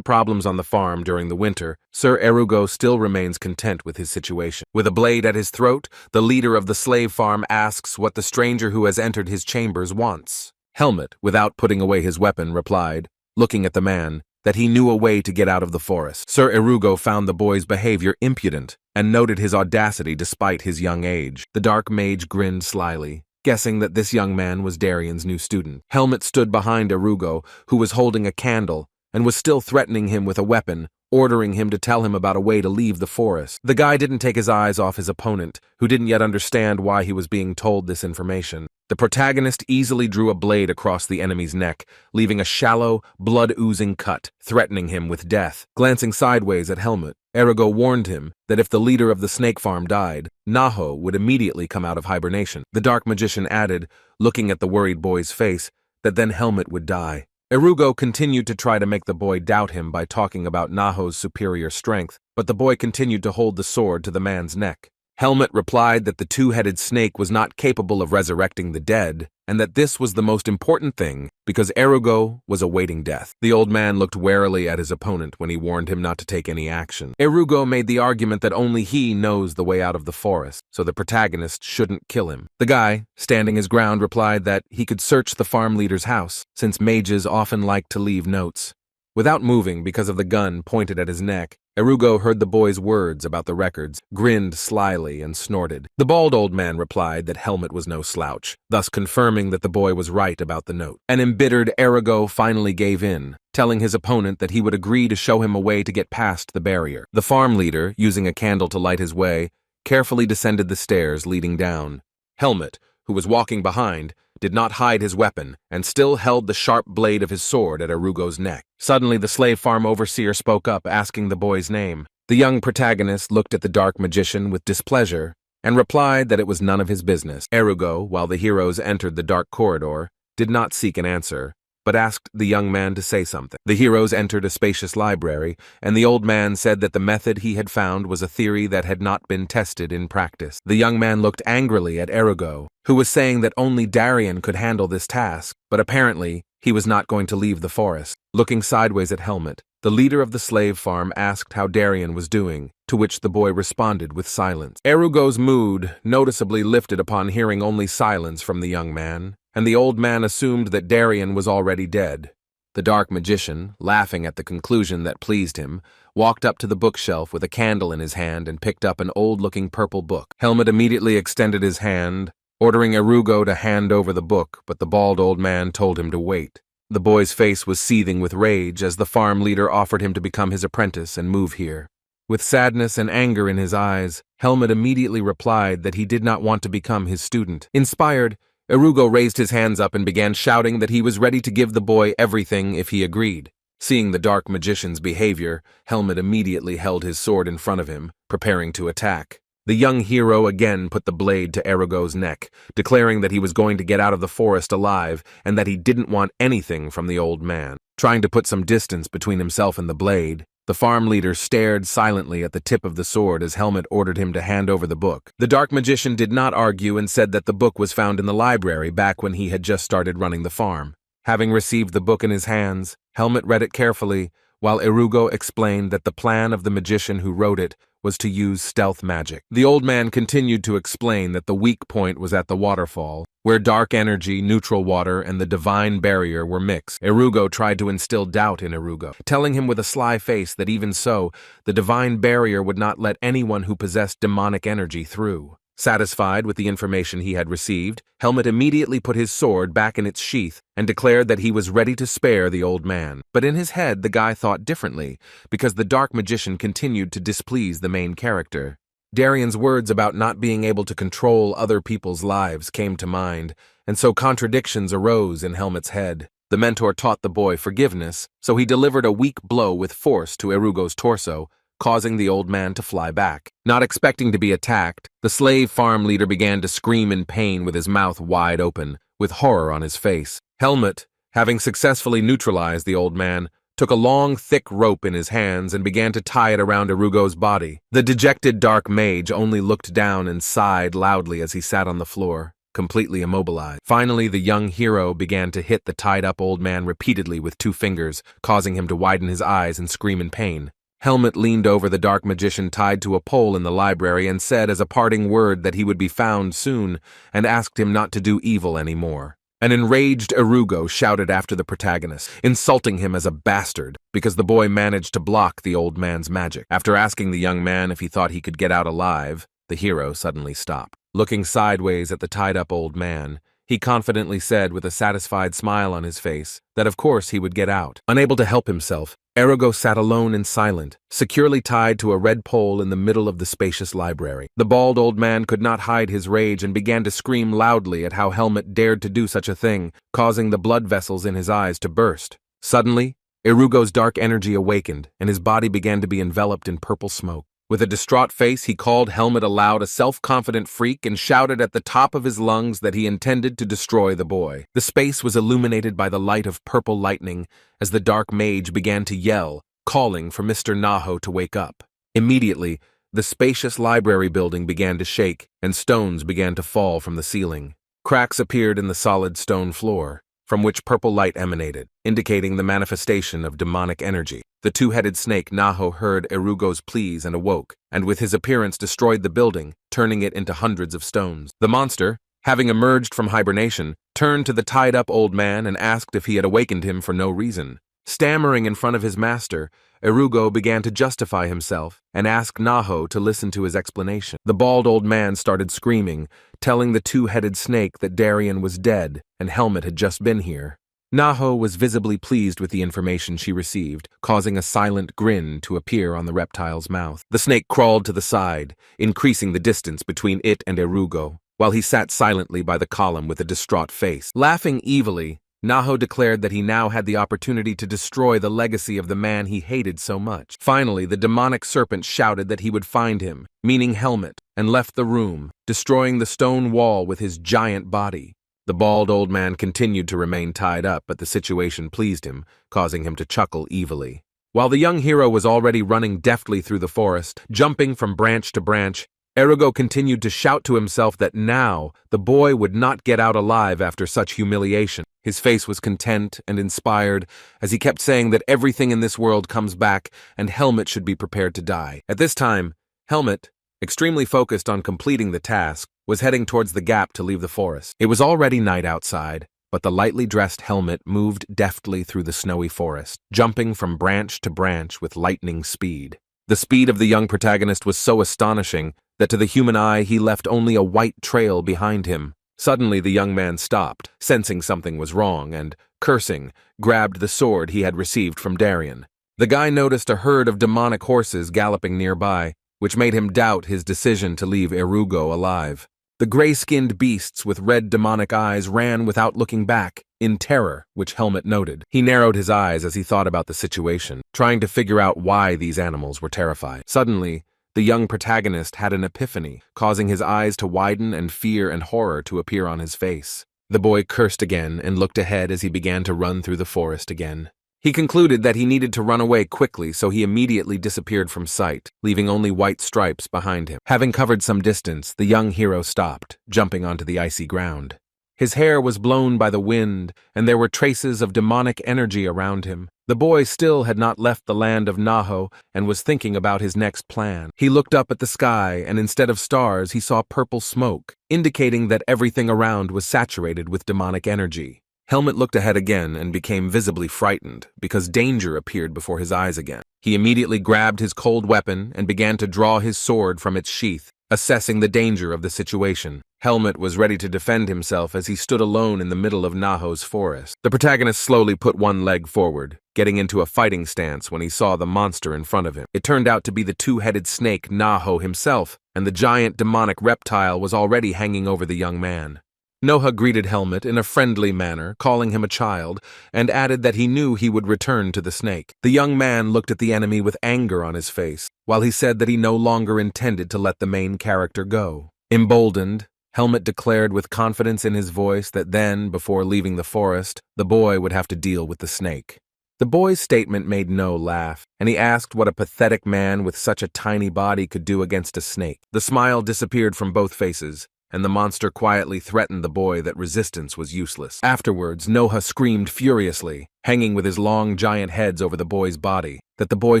problems on the farm during the winter, Sir Erugo still remains content with his situation. With a blade at his throat, the leader of the slave farm asks what the stranger who has entered his chambers wants. Helmet, without putting away his weapon, replied, looking at the man, that he knew a way to get out of the forest. Sir Erugo found the boy's behavior impudent and noted his audacity despite his young age. The dark mage grinned slyly, guessing that this young man was Darian's new student. Helmet stood behind Erugo, who was holding a candle, and was still threatening him with a weapon, ordering him to tell him about a way to leave the forest. The guy didn't take his eyes off his opponent, who didn't yet understand why he was being told this information. The protagonist easily drew a blade across the enemy's neck, leaving a shallow, blood-oozing cut, threatening him with death. Glancing sideways at Helmet, Erugo warned him that if the leader of the snake farm died, Naho would immediately come out of hibernation. The dark magician added, looking at the worried boy's face, that then Helmet would die. Erugo continued to try to make the boy doubt him by talking about Naho's superior strength, but the boy continued to hold the sword to the man's neck. Helmet replied that the two-headed snake was not capable of resurrecting the dead, and that this was the most important thing because Erugo was awaiting death. The old man looked warily at his opponent when he warned him not to take any action. Erugo made the argument that only he knows the way out of the forest, so the protagonist shouldn't kill him. The guy, standing his ground, replied that he could search the farm leader's house, since mages often like to leave notes. Without moving because of the gun pointed at his neck, Erugo heard the boy's words about the records, grinned slyly, and snorted. The bald old man replied that Helmet was no slouch, thus confirming that the boy was right about the note. An embittered Erugo finally gave in, telling his opponent that he would agree to show him a way to get past the barrier. The farm leader, using a candle to light his way, carefully descended the stairs leading down. Helmet, who was walking behind, did not hide his weapon, and still held the sharp blade of his sword at Erugo's neck. Suddenly the slave farm overseer spoke up, asking the boy's name. The young protagonist looked at the dark magician with displeasure, and replied that it was none of his business. Erugo, while the heroes entered the dark corridor, did not seek an answer, but asked the young man to say something. The heroes entered a spacious library, and the old man said that the method he had found was a theory that had not been tested in practice. The young man looked angrily at Erugo, who was saying that only Darian could handle this task, but apparently he was not going to leave the forest. Looking sideways at Helmet, the leader of the slave farm asked how Darian was doing, to which the boy responded with silence. Erugo's mood noticeably lifted upon hearing only silence from the young man, and the old man assumed that Darian was already dead. The dark magician, laughing at the conclusion that pleased him, walked up to the bookshelf with a candle in his hand and picked up an old-looking purple book. Helmet immediately extended his hand, ordering Erugo to hand over the book, but the bald old man told him to wait. The boy's face was seething with rage as the farm leader offered him to become his apprentice and move here. With sadness and anger in his eyes, Helmet immediately replied that he did not want to become his student. Inspired, Erugo raised his hands up and began shouting that he was ready to give the boy everything if he agreed. Seeing the dark magician's behavior, Helmet immediately held his sword in front of him, preparing to attack. The young hero again put the blade to Erugo's neck, declaring that he was going to get out of the forest alive and that he didn't want anything from the old man. Trying to put some distance between himself and the blade, the farm leader stared silently at the tip of the sword as Helmet ordered him to hand over the book. The dark magician did not argue and said that the book was found in the library back when he had just started running the farm. Having received the book in his hands, Helmet read it carefully, while Erugo explained that the plan of the magician who wrote it was to use stealth magic. The old man continued to explain that the weak point was at the waterfall, where dark energy, neutral water, and the divine barrier were mixed. Irugo tried to instill doubt in Irugo, telling him with a sly face that even so, the divine barrier would not let anyone who possessed demonic energy through. Satisfied with the information he had received, Helmut immediately put his sword back in its sheath and declared that he was ready to spare the old man. But in his head, the guy thought differently, because the dark magician continued to displease the main character. Darian's words about not being able to control other people's lives came to mind, and so contradictions arose in Helmut's head. The mentor taught the boy forgiveness, so he delivered a weak blow with force to Irugo's torso, causing the old man to fly back. Not expecting to be attacked, the slave farm leader began to scream in pain with his mouth wide open, with horror on his face. Helmut, having successfully neutralized the old man, took a long, thick rope in his hands and began to tie it around Irugo's body. The dejected dark mage only looked down and sighed loudly as he sat on the floor, completely immobilized. Finally, the young hero began to hit the tied-up old man repeatedly with 2 fingers, causing him to widen his eyes and scream in pain. Helmut leaned over the dark magician tied to a pole in the library and said as a parting word that he would be found soon, and asked him not to do evil anymore. An enraged Irugo shouted after the protagonist, insulting him as a bastard because the boy managed to block the old man's magic. After asking the young man if he thought he could get out alive, the hero suddenly stopped. Looking sideways at the tied-up old man, he confidently said with a satisfied smile on his face that of course he would get out. Unable to help himself, Irugo sat alone and silent, securely tied to a red pole in the middle of the spacious library. The bald old man could not hide his rage and began to scream loudly at how Helmut dared to do such a thing, causing the blood vessels in his eyes to burst. Suddenly, Irugo's dark energy awakened, and his body began to be enveloped in purple smoke. With a distraught face, he called Helmut aloud a self-confident freak and shouted at the top of his lungs that he intended to destroy the boy. The space was illuminated by the light of purple lightning as the dark mage began to yell, calling for Mr. Naho to wake up. Immediately, the spacious library building began to shake and stones began to fall from the ceiling. Cracks appeared in the solid stone floor, from which purple light emanated, indicating the manifestation of demonic energy. The 2-headed snake Naho heard Irugo's pleas and awoke, and with his appearance destroyed the building, turning it into hundreds of stones. The monster, having emerged from hibernation, turned to the tied-up old man and asked if he had awakened him for no reason. Stammering in front of his master, Irugo began to justify himself and asked Naho to listen to his explanation. The bald old man started screaming, telling the 2-headed snake that Darian was dead and Helmut had just been here. Naho was visibly pleased with the information she received, causing a silent grin to appear on the reptile's mouth. The snake crawled to the side, increasing the distance between it and Irugo, while he sat silently by the column with a distraught face. Laughing evilly, Naho declared that he now had the opportunity to destroy the legacy of the man he hated so much. Finally, the demonic serpent shouted that he would find him, meaning Helmut, and left the room, destroying the stone wall with his giant body. The bald old man continued to remain tied up, but the situation pleased him, causing him to chuckle evilly. While the young hero was already running deftly through the forest, jumping from branch to branch, Irugo continued to shout to himself that now the boy would not get out alive after such humiliation. His face was content and inspired as he kept saying that everything in this world comes back and Helmut should be prepared to die. At this time, Helmut, extremely focused on completing the task, was heading towards the gap to leave the forest. It was already night outside, but the lightly dressed Helmut moved deftly through the snowy forest, jumping from branch to branch with lightning speed. The speed of the young protagonist was so astonishing that to the human eye he left only a white trail behind him. Suddenly the young man stopped, sensing something was wrong, and, cursing, grabbed the sword he had received from Darian. The guy noticed a herd of demonic horses galloping nearby, which made him doubt his decision to leave Irugo alive. The gray-skinned beasts with red demonic eyes ran without looking back, in terror, which Helmut noted. He narrowed his eyes as he thought about the situation, trying to figure out why these animals were terrified. Suddenly, the young protagonist had an epiphany, causing his eyes to widen and fear and horror to appear on his face. The boy cursed again and looked ahead as he began to run through the forest again. He concluded that he needed to run away quickly, so he immediately disappeared from sight, leaving only white stripes behind him. Having covered some distance, the young hero stopped, jumping onto the icy ground. His hair was blown by the wind, and there were traces of demonic energy around him. The boy still had not left the land of Naho and was thinking about his next plan. He looked up at the sky, and instead of stars, he saw purple smoke, indicating that everything around was saturated with demonic energy. Helmet looked ahead again and became visibly frightened because danger appeared before his eyes again. He immediately grabbed his cold weapon and began to draw his sword from its sheath, assessing the danger of the situation. Helmet was ready to defend himself as he stood alone in the middle of Naho's forest. The protagonist slowly put one leg forward, getting into a fighting stance when he saw the monster in front of him. It turned out to be the two-headed snake Naho himself, and the giant demonic reptile was already hanging over the young man. Noha greeted Helmet in a friendly manner, calling him a child, and added that he knew he would return to the snake. The young man looked at the enemy with anger on his face, while he said that he no longer intended to let the main character go. Emboldened, Helmet declared with confidence in his voice that then, before leaving the forest, the boy would have to deal with the snake. The boy's statement made No laugh, and he asked what a pathetic man with such a tiny body could do against a snake. The smile disappeared from both faces, and the monster quietly threatened the boy that resistance was useless. Afterwards, Noha screamed furiously, hanging with his long giant heads over the boy's body, that the boy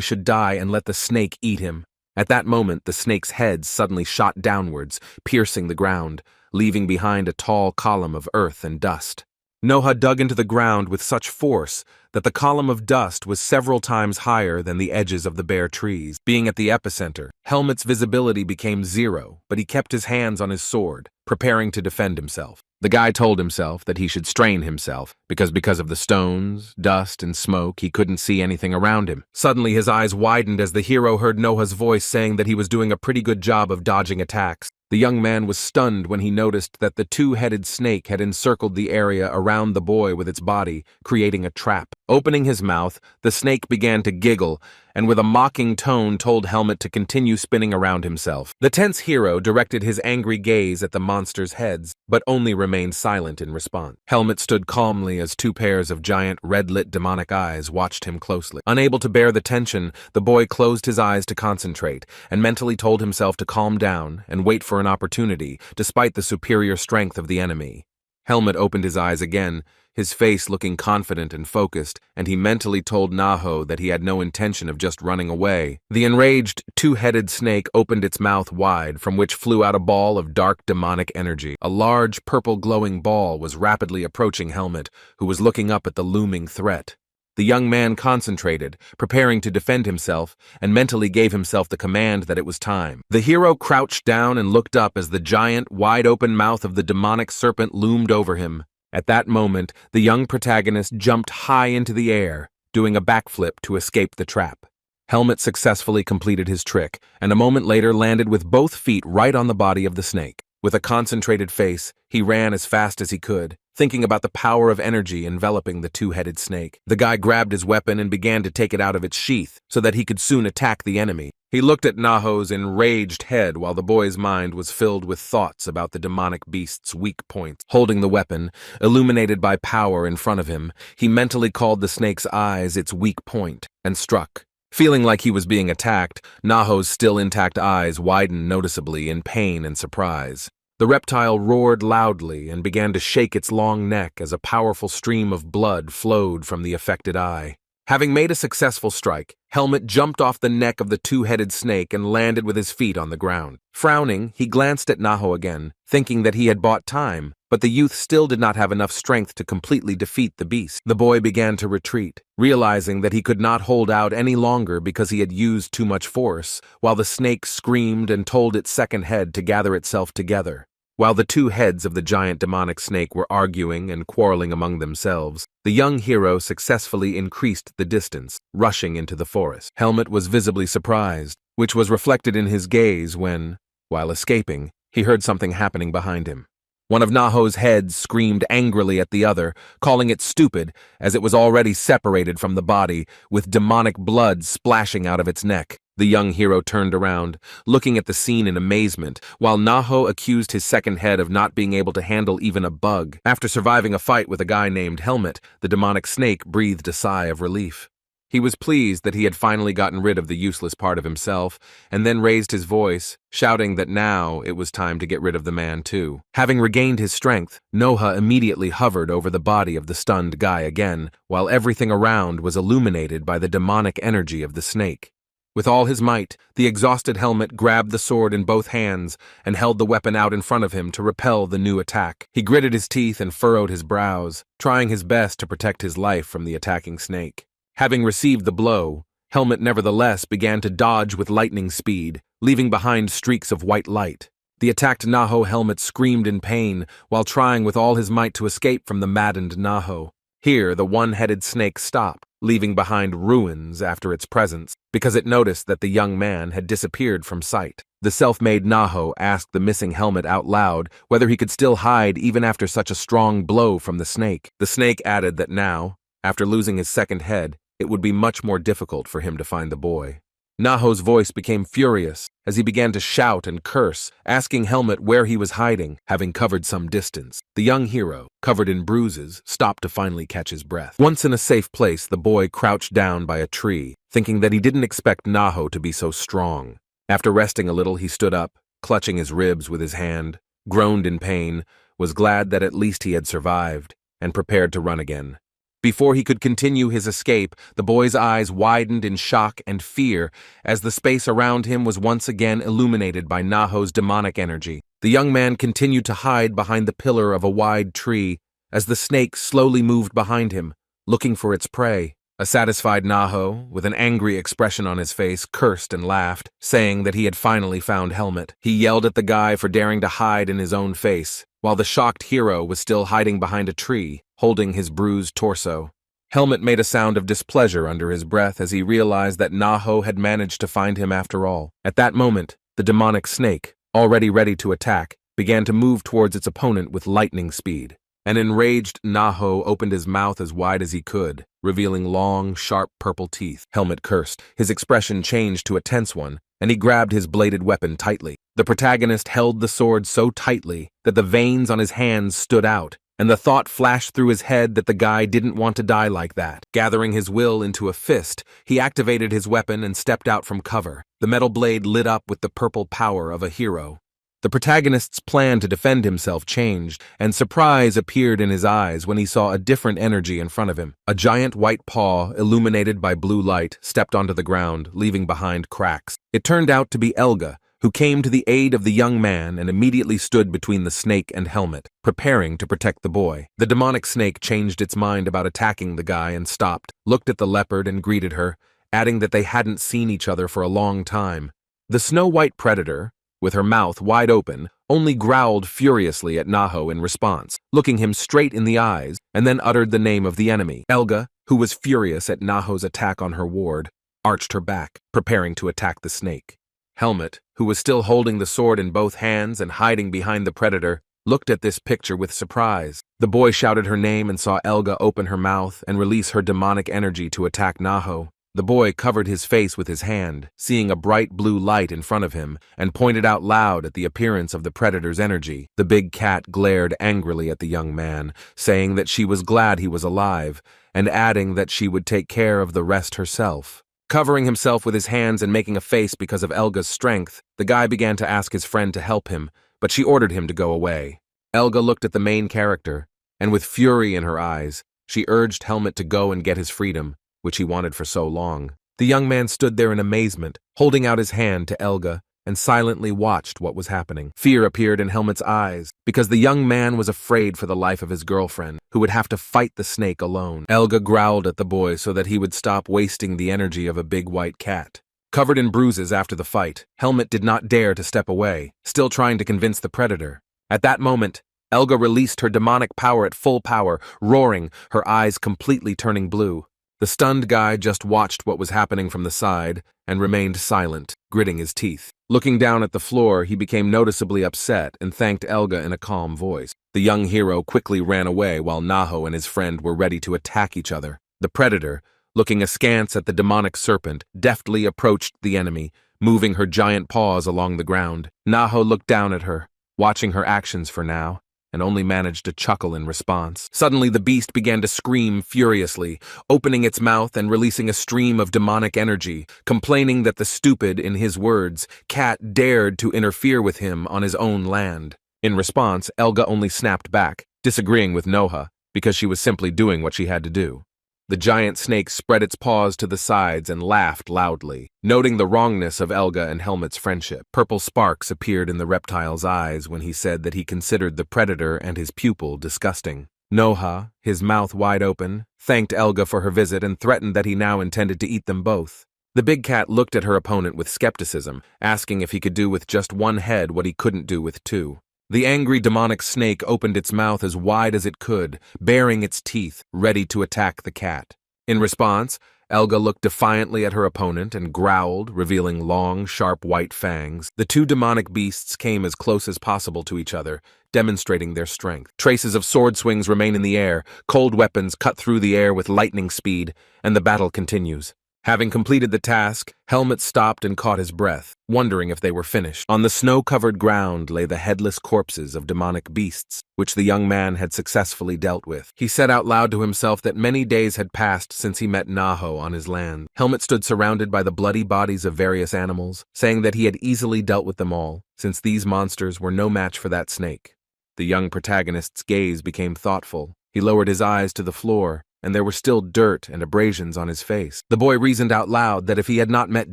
should die and let the snake eat him. At that moment, the snake's head suddenly shot downwards, piercing the ground, leaving behind a tall column of earth and dust. Noha dug into the ground with such force that the column of dust was several times higher than the edges of the bare trees. Being at the epicenter, Helmet's visibility became zero, but he kept his hands on his sword, preparing to defend himself. The guy told himself that he should strain himself, because of the stones, dust, and smoke, he couldn't see anything around him. Suddenly his eyes widened as the hero heard Noha's voice saying that he was doing a pretty good job of dodging attacks. The young man was stunned when he noticed that the two-headed snake had encircled the area around the boy with its body, creating a trap. Opening his mouth, the snake began to giggle, and with a mocking tone told Helmet to continue spinning around himself. The tense hero directed his angry gaze at the monster's heads, but only remained silent in response. Helmet stood calmly as two pairs of giant, red-lit demonic eyes watched him closely. Unable to bear the tension, the boy closed his eyes to concentrate, and mentally told himself to calm down and wait for an opportunity, despite the superior strength of the enemy. Helmet opened his eyes again, his face looking confident and focused, and he mentally told Naho that he had no intention of just running away. The enraged, two-headed snake opened its mouth wide, from which flew out a ball of dark demonic energy. A large, purple glowing ball was rapidly approaching Helmet, who was looking up at the looming threat. The young man concentrated, preparing to defend himself, and mentally gave himself the command that it was time. The hero crouched down and looked up as the giant, wide-open mouth of the demonic serpent loomed over him. At that moment, the young protagonist jumped high into the air, doing a backflip to escape the trap. Helmet successfully completed his trick, and a moment later landed with both feet right on the body of the snake. With a concentrated face, he ran as fast as he could, thinking about the power of energy enveloping the two-headed snake. The guy grabbed his weapon and began to take it out of its sheath so that he could soon attack the enemy. He looked at Naho's enraged head while the boy's mind was filled with thoughts about the demonic beast's weak points. Holding the weapon, illuminated by power in front of him, he mentally called the snake's eyes its weak point and struck. Feeling like he was being attacked, Naho's still intact eyes widened noticeably in pain and surprise. The reptile roared loudly and began to shake its long neck as a powerful stream of blood flowed from the affected eye. Having made a successful strike, Helmet jumped off the neck of the two-headed snake and landed with his feet on the ground. Frowning, he glanced at Naho again, thinking that he had bought time, but the youth still did not have enough strength to completely defeat the beast. The boy began to retreat, realizing that he could not hold out any longer because he had used too much force, while the snake screamed and told its second head to gather itself together. While the two heads of the giant demonic snake were arguing and quarreling among themselves, the young hero successfully increased the distance, rushing into the forest. Helmet was visibly surprised, which was reflected in his gaze when, while escaping, he heard something happening behind him. One of Naho's heads screamed angrily at the other, calling it stupid, as it was already separated from the body, with demonic blood splashing out of its neck. The young hero turned around, looking at the scene in amazement, while Naho accused his second head of not being able to handle even a bug. After surviving a fight with a guy named Helmet, the demonic snake breathed a sigh of relief. He was pleased that he had finally gotten rid of the useless part of himself, and then raised his voice, shouting that now it was time to get rid of the man too. Having regained his strength, Noha immediately hovered over the body of the stunned guy again, while everything around was illuminated by the demonic energy of the snake. With all his might, the exhausted Helmet grabbed the sword in both hands and held the weapon out in front of him to repel the new attack. He gritted his teeth and furrowed his brows, trying his best to protect his life from the attacking snake. Having received the blow, Helmet nevertheless began to dodge with lightning speed, leaving behind streaks of white light. The attacked Naho Helmet screamed in pain while trying with all his might to escape from the maddened Naho. Here, the one-headed snake stopped, leaving behind ruins after its presence, because it noticed that the young man had disappeared from sight. The self-made Naho asked the missing Helmet out loud whether he could still hide even after such a strong blow from the snake. The snake added that now, after losing his second head, it would be much more difficult for him to find the boy. Naho's voice became furious as he began to shout and curse, asking Helmet where he was hiding, having covered some distance. The young hero, covered in bruises, stopped to finally catch his breath. Once in a safe place, the boy crouched down by a tree, thinking that he didn't expect Naho to be so strong. After resting a little, he stood up, clutching his ribs with his hand, groaned in pain, was glad that at least he had survived, and prepared to run again. Before he could continue his escape, the boy's eyes widened in shock and fear as the space around him was once again illuminated by Naho's demonic energy. The young man continued to hide behind the pillar of a wide tree as the snake slowly moved behind him, looking for its prey. A satisfied Naho, with an angry expression on his face, cursed and laughed, saying that he had finally found Helmet. He yelled at the guy for daring to hide in his own face, while the shocked hero was still hiding behind a tree, holding his bruised torso. Helmet made a sound of displeasure under his breath as he realized that Naho had managed to find him after all. At that moment, the demonic snake, already ready to attack, began to move towards its opponent with lightning speed. An enraged Naho opened his mouth as wide as he could, revealing long, sharp purple teeth. Helmet cursed. His expression changed to a tense one, and he grabbed his bladed weapon tightly. The protagonist held the sword so tightly that the veins on his hands stood out, and the thought flashed through his head that the guy didn't want to die like that. Gathering his will into a fist, he activated his weapon and stepped out from cover. The metal blade lit up with the purple power of a hero. The protagonist's plan to defend himself changed, and surprise appeared in his eyes when he saw a different energy in front of him. A giant white paw, illuminated by blue light, stepped onto the ground, leaving behind cracks. It turned out to be Elga, who came to the aid of the young man and immediately stood between the snake and Helmet, preparing to protect the boy. The demonic snake changed its mind about attacking the guy and stopped, looked at the leopard and greeted her, adding that they hadn't seen each other for a long time. The snow-white predator, with her mouth wide open, only growled furiously at Naho in response, looking him straight in the eyes, and then uttered the name of the enemy. Elga, who was furious at Naho's attack on her ward, arched her back, preparing to attack the snake. Helmet, who was still holding the sword in both hands and hiding behind the predator, looked at this picture with surprise. The boy shouted her name and saw Elga open her mouth and release her demonic energy to attack Naho. The boy covered his face with his hand, seeing a bright blue light in front of him, and pointed out loud at the appearance of the predator's energy. The big cat glared angrily at the young man, saying that she was glad he was alive, and adding that she would take care of the rest herself. Covering himself with his hands and making a face because of Elga's strength, the guy began to ask his friend to help him, but she ordered him to go away. Elga looked at the main character, and with fury in her eyes, she urged Helmet to go and get his freedom, which he wanted for so long. The young man stood there in amazement, holding out his hand to Elga, and silently watched what was happening. Fear appeared in Helmet's eyes, because the young man was afraid for the life of his girlfriend, who would have to fight the snake alone. Elga growled at the boy so that he would stop wasting the energy of a big white cat. Covered in bruises after the fight, Helmet did not dare to step away, still trying to convince the predator. At that moment, Elga released her demonic power at full power, roaring, her eyes completely turning blue. The stunned guy just watched what was happening from the side and remained silent, gritting his teeth. Looking down at the floor, he became noticeably upset and thanked Elga in a calm voice. The young hero quickly ran away while Naho and his friend were ready to attack each other. The predator, looking askance at the demonic serpent, deftly approached the enemy, moving her giant paws along the ground. Naho looked down at her, watching her actions for now, and only managed to chuckle in response. Suddenly, the beast began to scream furiously, opening its mouth and releasing a stream of demonic energy, complaining that the stupid, in his words, cat dared to interfere with him on his own land. In response, Elga only snapped back, disagreeing with Noha, because she was simply doing what she had to do. The giant snake spread its paws to the sides and laughed loudly, noting the wrongness of Elga and Helmut's friendship. Purple sparks appeared in the reptile's eyes when he said that he considered the predator and his pupil disgusting. Noha, his mouth wide open, thanked Elga for her visit and threatened that he now intended to eat them both. The big cat looked at her opponent with skepticism, asking if he could do with just one head what he couldn't do with two. The angry demonic snake opened its mouth as wide as it could, baring its teeth, ready to attack the cat. In response, Elga looked defiantly at her opponent and growled, revealing long, sharp white fangs. The two demonic beasts came as close as possible to each other, demonstrating their strength. Traces of sword swings remain in the air, cold weapons cut through the air with lightning speed, and the battle continues. Having completed the task, Helmut stopped and caught his breath, wondering if they were finished. On the snow-covered ground lay the headless corpses of demonic beasts, which the young man had successfully dealt with. He said out loud to himself that many days had passed since he met Naho on his land. Helmut stood surrounded by the bloody bodies of various animals, saying that he had easily dealt with them all, since these monsters were no match for that snake. The young protagonist's gaze became thoughtful. He lowered his eyes to the floor, and there were still dirt and abrasions on his face. The boy reasoned out loud that if he had not met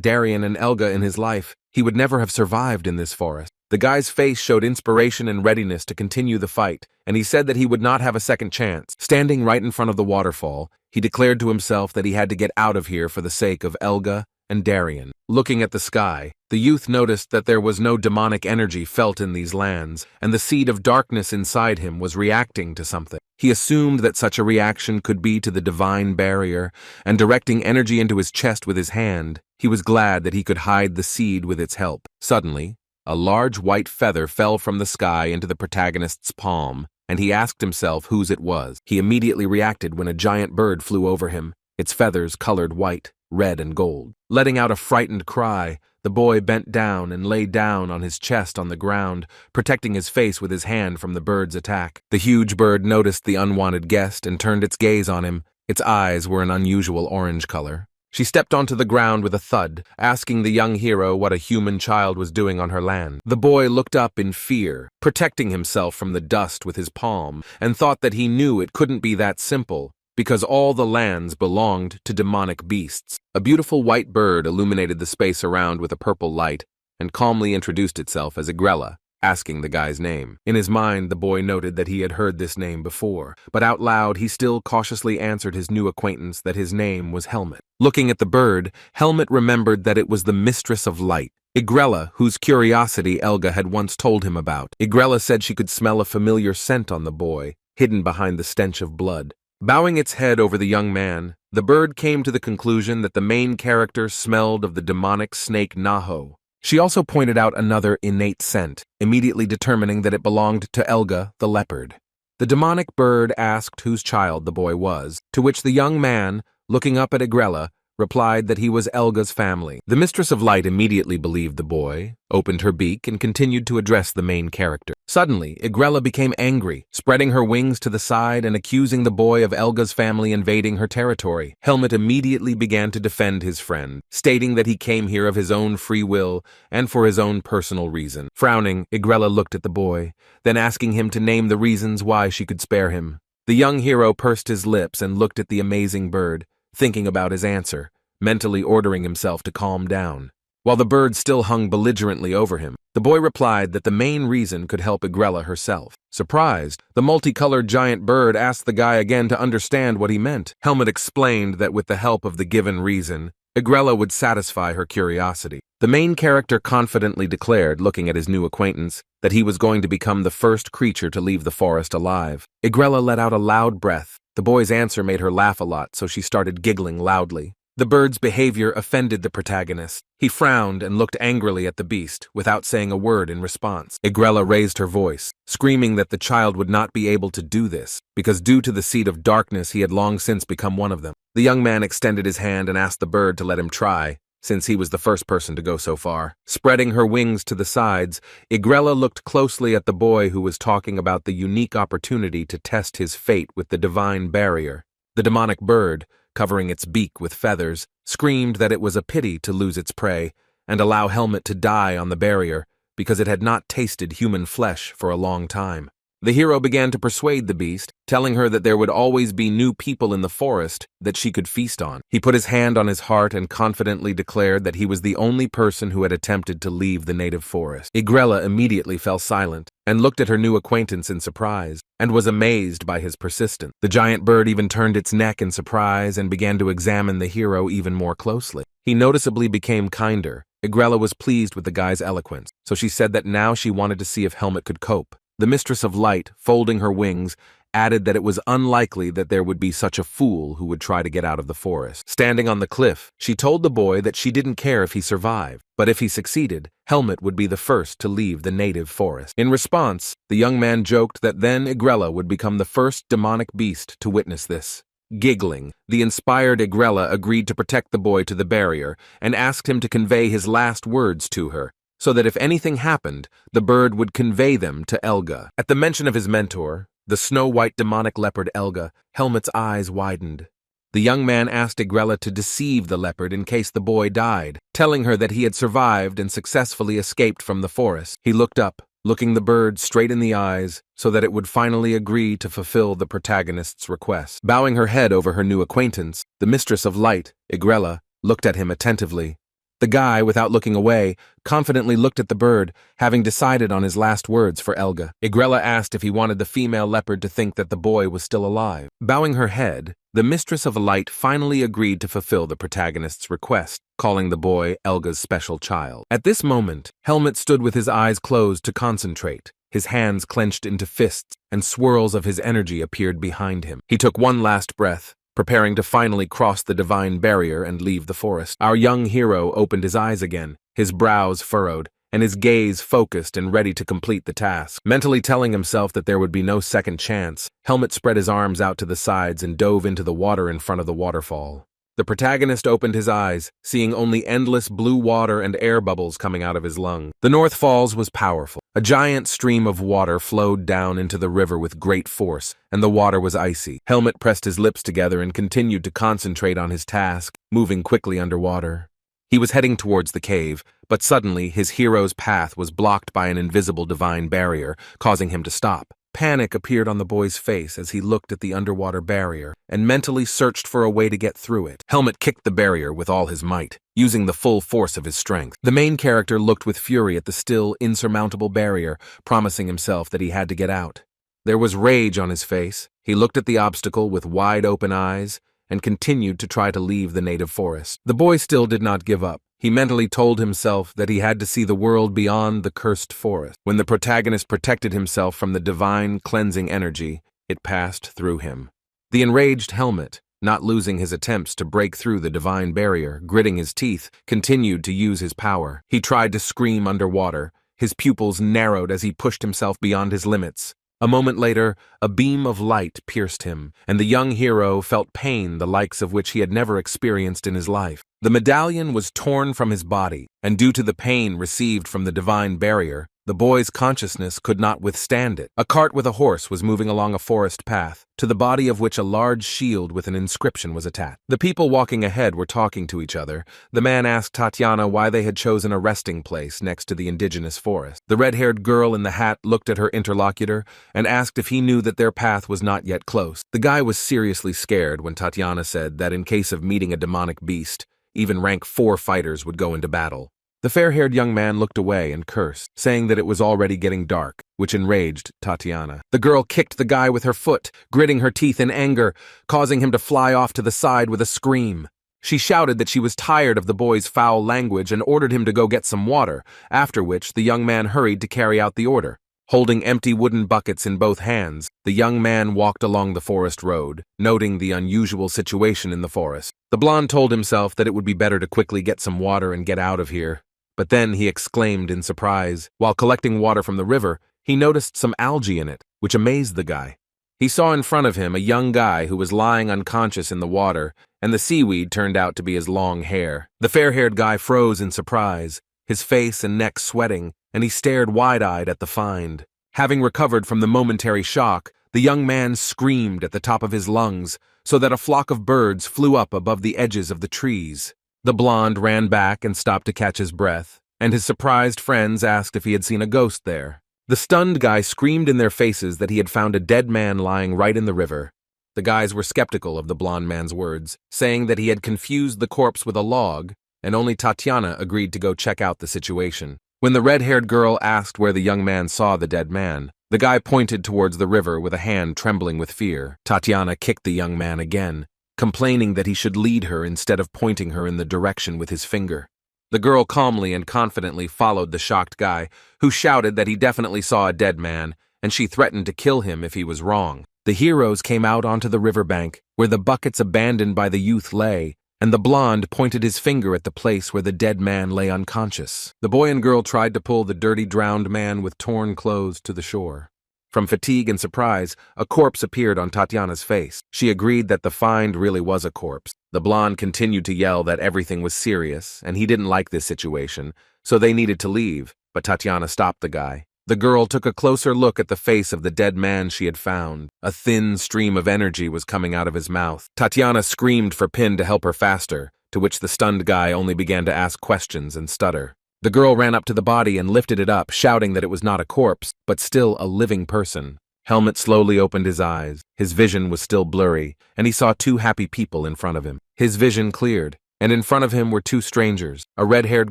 Darien and Elga in his life, he would never have survived in this forest. The guy's face showed inspiration and readiness to continue the fight, and he said that he would not have a second chance. Standing right in front of the waterfall, he declared to himself that he had to get out of here for the sake of Elga and Darien. Looking at the sky, the youth noticed that there was no demonic energy felt in these lands, and the seed of darkness inside him was reacting to something. He assumed that such a reaction could be to the divine barrier, and directing energy into his chest with his hand, he was glad that he could hide the seed with its help. Suddenly, a large white feather fell from the sky into the protagonist's palm, and he asked himself whose it was. He immediately reacted when a giant bird flew over him, its feathers colored white, red, and gold. Letting out a frightened cry, the boy bent down and lay down on his chest on the ground, protecting his face with his hand from the bird's attack. The huge bird noticed the unwanted guest and turned its gaze on him. Its eyes were an unusual orange color. She stepped onto the ground with a thud, asking the young hero what a human child was doing on her land. The boy looked up in fear, protecting himself from the dust with his palm, and thought that he knew it couldn't be that simple, because all the lands belonged to demonic beasts. A beautiful white bird illuminated the space around with a purple light and calmly introduced itself as Agrella, asking the guy's name. In his mind, the boy noted that he had heard this name before, but out loud he still cautiously answered his new acquaintance that his name was Helmut. Looking at the bird, Helmut remembered that it was the Mistress of Light, Agrella, whose curiosity Elga had once told him about. Agrella said she could smell a familiar scent on the boy, hidden behind the stench of blood. Bowing its head over the young man, the bird came to the conclusion that the main character smelled of the demonic snake Naho. She also pointed out another innate scent, immediately determining that it belonged to Elga the leopard. The demonic bird asked whose child the boy was, to which the young man, looking up at Agrella, replied that he was Elga's family. The Mistress of Light immediately believed the boy, opened her beak, and continued to address the main character. Suddenly, Agrella became angry, spreading her wings to the side and accusing the boy of Elga's family invading her territory. Helmut immediately began to defend his friend, stating that he came here of his own free will and for his own personal reason. Frowning, Agrella looked at the boy, then asking him to name the reasons why she could spare him. The young hero pursed his lips and looked at the amazing bird, thinking about his answer, mentally ordering himself to calm down. While the bird still hung belligerently over him, the boy replied that the main reason could help Agrella herself. Surprised, the multicolored giant bird asked the guy again to understand what he meant. Helmut explained that with the help of the given reason, Agrella would satisfy her curiosity. The main character confidently declared, looking at his new acquaintance, that he was going to become the first creature to leave the forest alive. Agrella let out a loud breath. The boy's answer made her laugh a lot, so she started giggling loudly. The bird's behavior offended the protagonist. He frowned and looked angrily at the beast, without saying a word in response. Agrella raised her voice, screaming that the child would not be able to do this, because due to the seed of darkness he had long since become one of them. The young man extended his hand and asked the bird to let him try. since he was the first person to go so far. Spreading her wings to the sides, Igrella looked closely at the boy who was talking about the unique opportunity to test his fate with the divine barrier. The demonic bird, covering its beak with feathers, screamed that it was a pity to lose its prey and allow Helmet to die on the barrier because it had not tasted human flesh for a long time. The hero began to persuade the beast, telling her that there would always be new people in the forest that she could feast on. He put his hand on his heart and confidently declared that he was the only person who had attempted to leave the native forest. Igrella immediately fell silent and looked at her new acquaintance in surprise and was amazed by his persistence. The giant bird even turned its neck in surprise and began to examine the hero even more closely. He noticeably became kinder. Igrella was pleased with the guy's eloquence, so she said that now she wanted to see if Helmet could cope. The Mistress of Light, folding her wings, added that it was unlikely that there would be such a fool who would try to get out of the forest. Standing on the cliff, she told the boy that she didn't care if he survived, but if he succeeded, Helmet would be the first to leave the native forest. In response, the young man joked that then Igrella would become the first demonic beast to witness this. Giggling, the inspired Igrella agreed to protect the boy to the barrier and asked him to convey his last words to her, so that if anything happened, the bird would convey them to Elga. At the mention of his mentor, the snow-white demonic leopard Elga, Helmet's eyes widened. The young man asked Igrella to deceive the leopard in case the boy died, telling her that he had survived and successfully escaped from the forest. He looked up, looking the bird straight in the eyes, so that it would finally agree to fulfill the protagonist's request. Bowing her head over her new acquaintance, the Mistress of Light, Igrella, looked at him attentively. The guy, without looking away, confidently looked at the bird, having decided on his last words for Elga. Igrella asked if he wanted the female leopard to think that the boy was still alive. Bowing her head, the Mistress of Light finally agreed to fulfill the protagonist's request, calling the boy Elga's special child. At this moment, Helmet stood with his eyes closed to concentrate. His hands clenched into fists, and swirls of his energy appeared behind him. He took one last breath, preparing to finally cross the divine barrier and leave the forest. Our young hero opened his eyes again, his brows furrowed, and his gaze focused and ready to complete the task. Mentally telling himself that there would be no second chance, Helmet spread his arms out to the sides and dove into the water in front of the waterfall. The protagonist opened his eyes, seeing only endless blue water and air bubbles coming out of his lungs. The North Falls was powerful. A giant stream of water flowed down into the river with great force, and the water was icy. Helmet pressed his lips together and continued to concentrate on his task, moving quickly underwater. He was heading towards the cave, but suddenly his hero's path was blocked by an invisible divine barrier, causing him to stop. Panic appeared on the boy's face as he looked at the underwater barrier and mentally searched for a way to get through it. Helmet kicked the barrier with all his might, using the full force of his strength. The main character looked with fury at the still insurmountable barrier, promising himself that he had to get out. There was rage on his face. He looked at the obstacle with wide-open eyes and continued to try to leave the native forest. The boy still did not give up. He mentally told himself that he had to see the world beyond the cursed forest. When the protagonist protected himself from the divine cleansing energy, it passed through him. The enraged Helmet, not losing his attempts to break through the divine barrier, gritting his teeth, continued to use his power. He tried to scream underwater. His pupils narrowed as he pushed himself beyond his limits. A moment later, a beam of light pierced him, and the young hero felt pain the likes of which he had never experienced in his life. The medallion was torn from his body, and due to the pain received from the divine barrier, the boy's consciousness could not withstand it. A cart with a horse was moving along a forest path, to the body of which a large shield with an inscription was attached. The people walking ahead were talking to each other. The man asked Tatiana why they had chosen a resting place next to the indigenous forest. The red-haired girl in the hat looked at her interlocutor and asked if he knew that their path was not yet close. The guy was seriously scared when Tatiana said that in case of meeting a demonic beast, even rank 4 fighters would go into battle. The fair-haired young man looked away and cursed, saying that it was already getting dark, which enraged Tatiana. The girl kicked the guy with her foot, gritting her teeth in anger, causing him to fly off to the side with a scream. She shouted that she was tired of the boy's foul language and ordered him to go get some water, after which the young man hurried to carry out the order. Holding empty wooden buckets in both hands, the young man walked along the forest road, noting the unusual situation in the forest. The blonde told himself that it would be better to quickly get some water and get out of here. But then he exclaimed in surprise. While collecting water from the river, he noticed some algae in it, which amazed the guy. He saw in front of him a young guy who was lying unconscious in the water, and the seaweed turned out to be his long hair. The fair-haired guy froze in surprise, his face and neck sweating, and he stared wide-eyed at the find. Having recovered from the momentary shock, the young man screamed at the top of his lungs, so that a flock of birds flew up above the edges of the trees. The blonde ran back and stopped to catch his breath, and his surprised friends asked if he had seen a ghost there. The stunned guy screamed in their faces that he had found a dead man lying right in the river. The guys were skeptical of the blonde man's words, saying that he had confused the corpse with a log, and only Tatiana agreed to go check out the situation. When the red-haired girl asked where the young man saw the dead man, the guy pointed towards the river with a hand trembling with fear. Tatiana kicked the young man again, complaining that he should lead her instead of pointing her in the direction with his finger. The girl calmly and confidently followed the shocked guy, who shouted that he definitely saw a dead man, and she threatened to kill him if he was wrong. The heroes came out onto the riverbank, where the buckets abandoned by the youth lay, and the blonde pointed his finger at the place where the dead man lay unconscious. The boy and girl tried to pull the dirty, drowned man with torn clothes to the shore. From fatigue and surprise, a corpse appeared on Tatiana's face. She agreed that the find really was a corpse. The blonde continued to yell that everything was serious, and he didn't like this situation, so they needed to leave, but Tatiana stopped the guy. The girl took a closer look at the face of the dead man she had found. A thin stream of energy was coming out of his mouth. Tatiana screamed for Pin to help her faster, to which the stunned guy only began to ask questions and stutter. The girl ran up to the body and lifted it up, shouting that it was not a corpse, but still a living person. Helmut slowly opened his eyes. His vision was still blurry, and he saw two happy people in front of him. His vision cleared, and in front of him were two strangers, a red-haired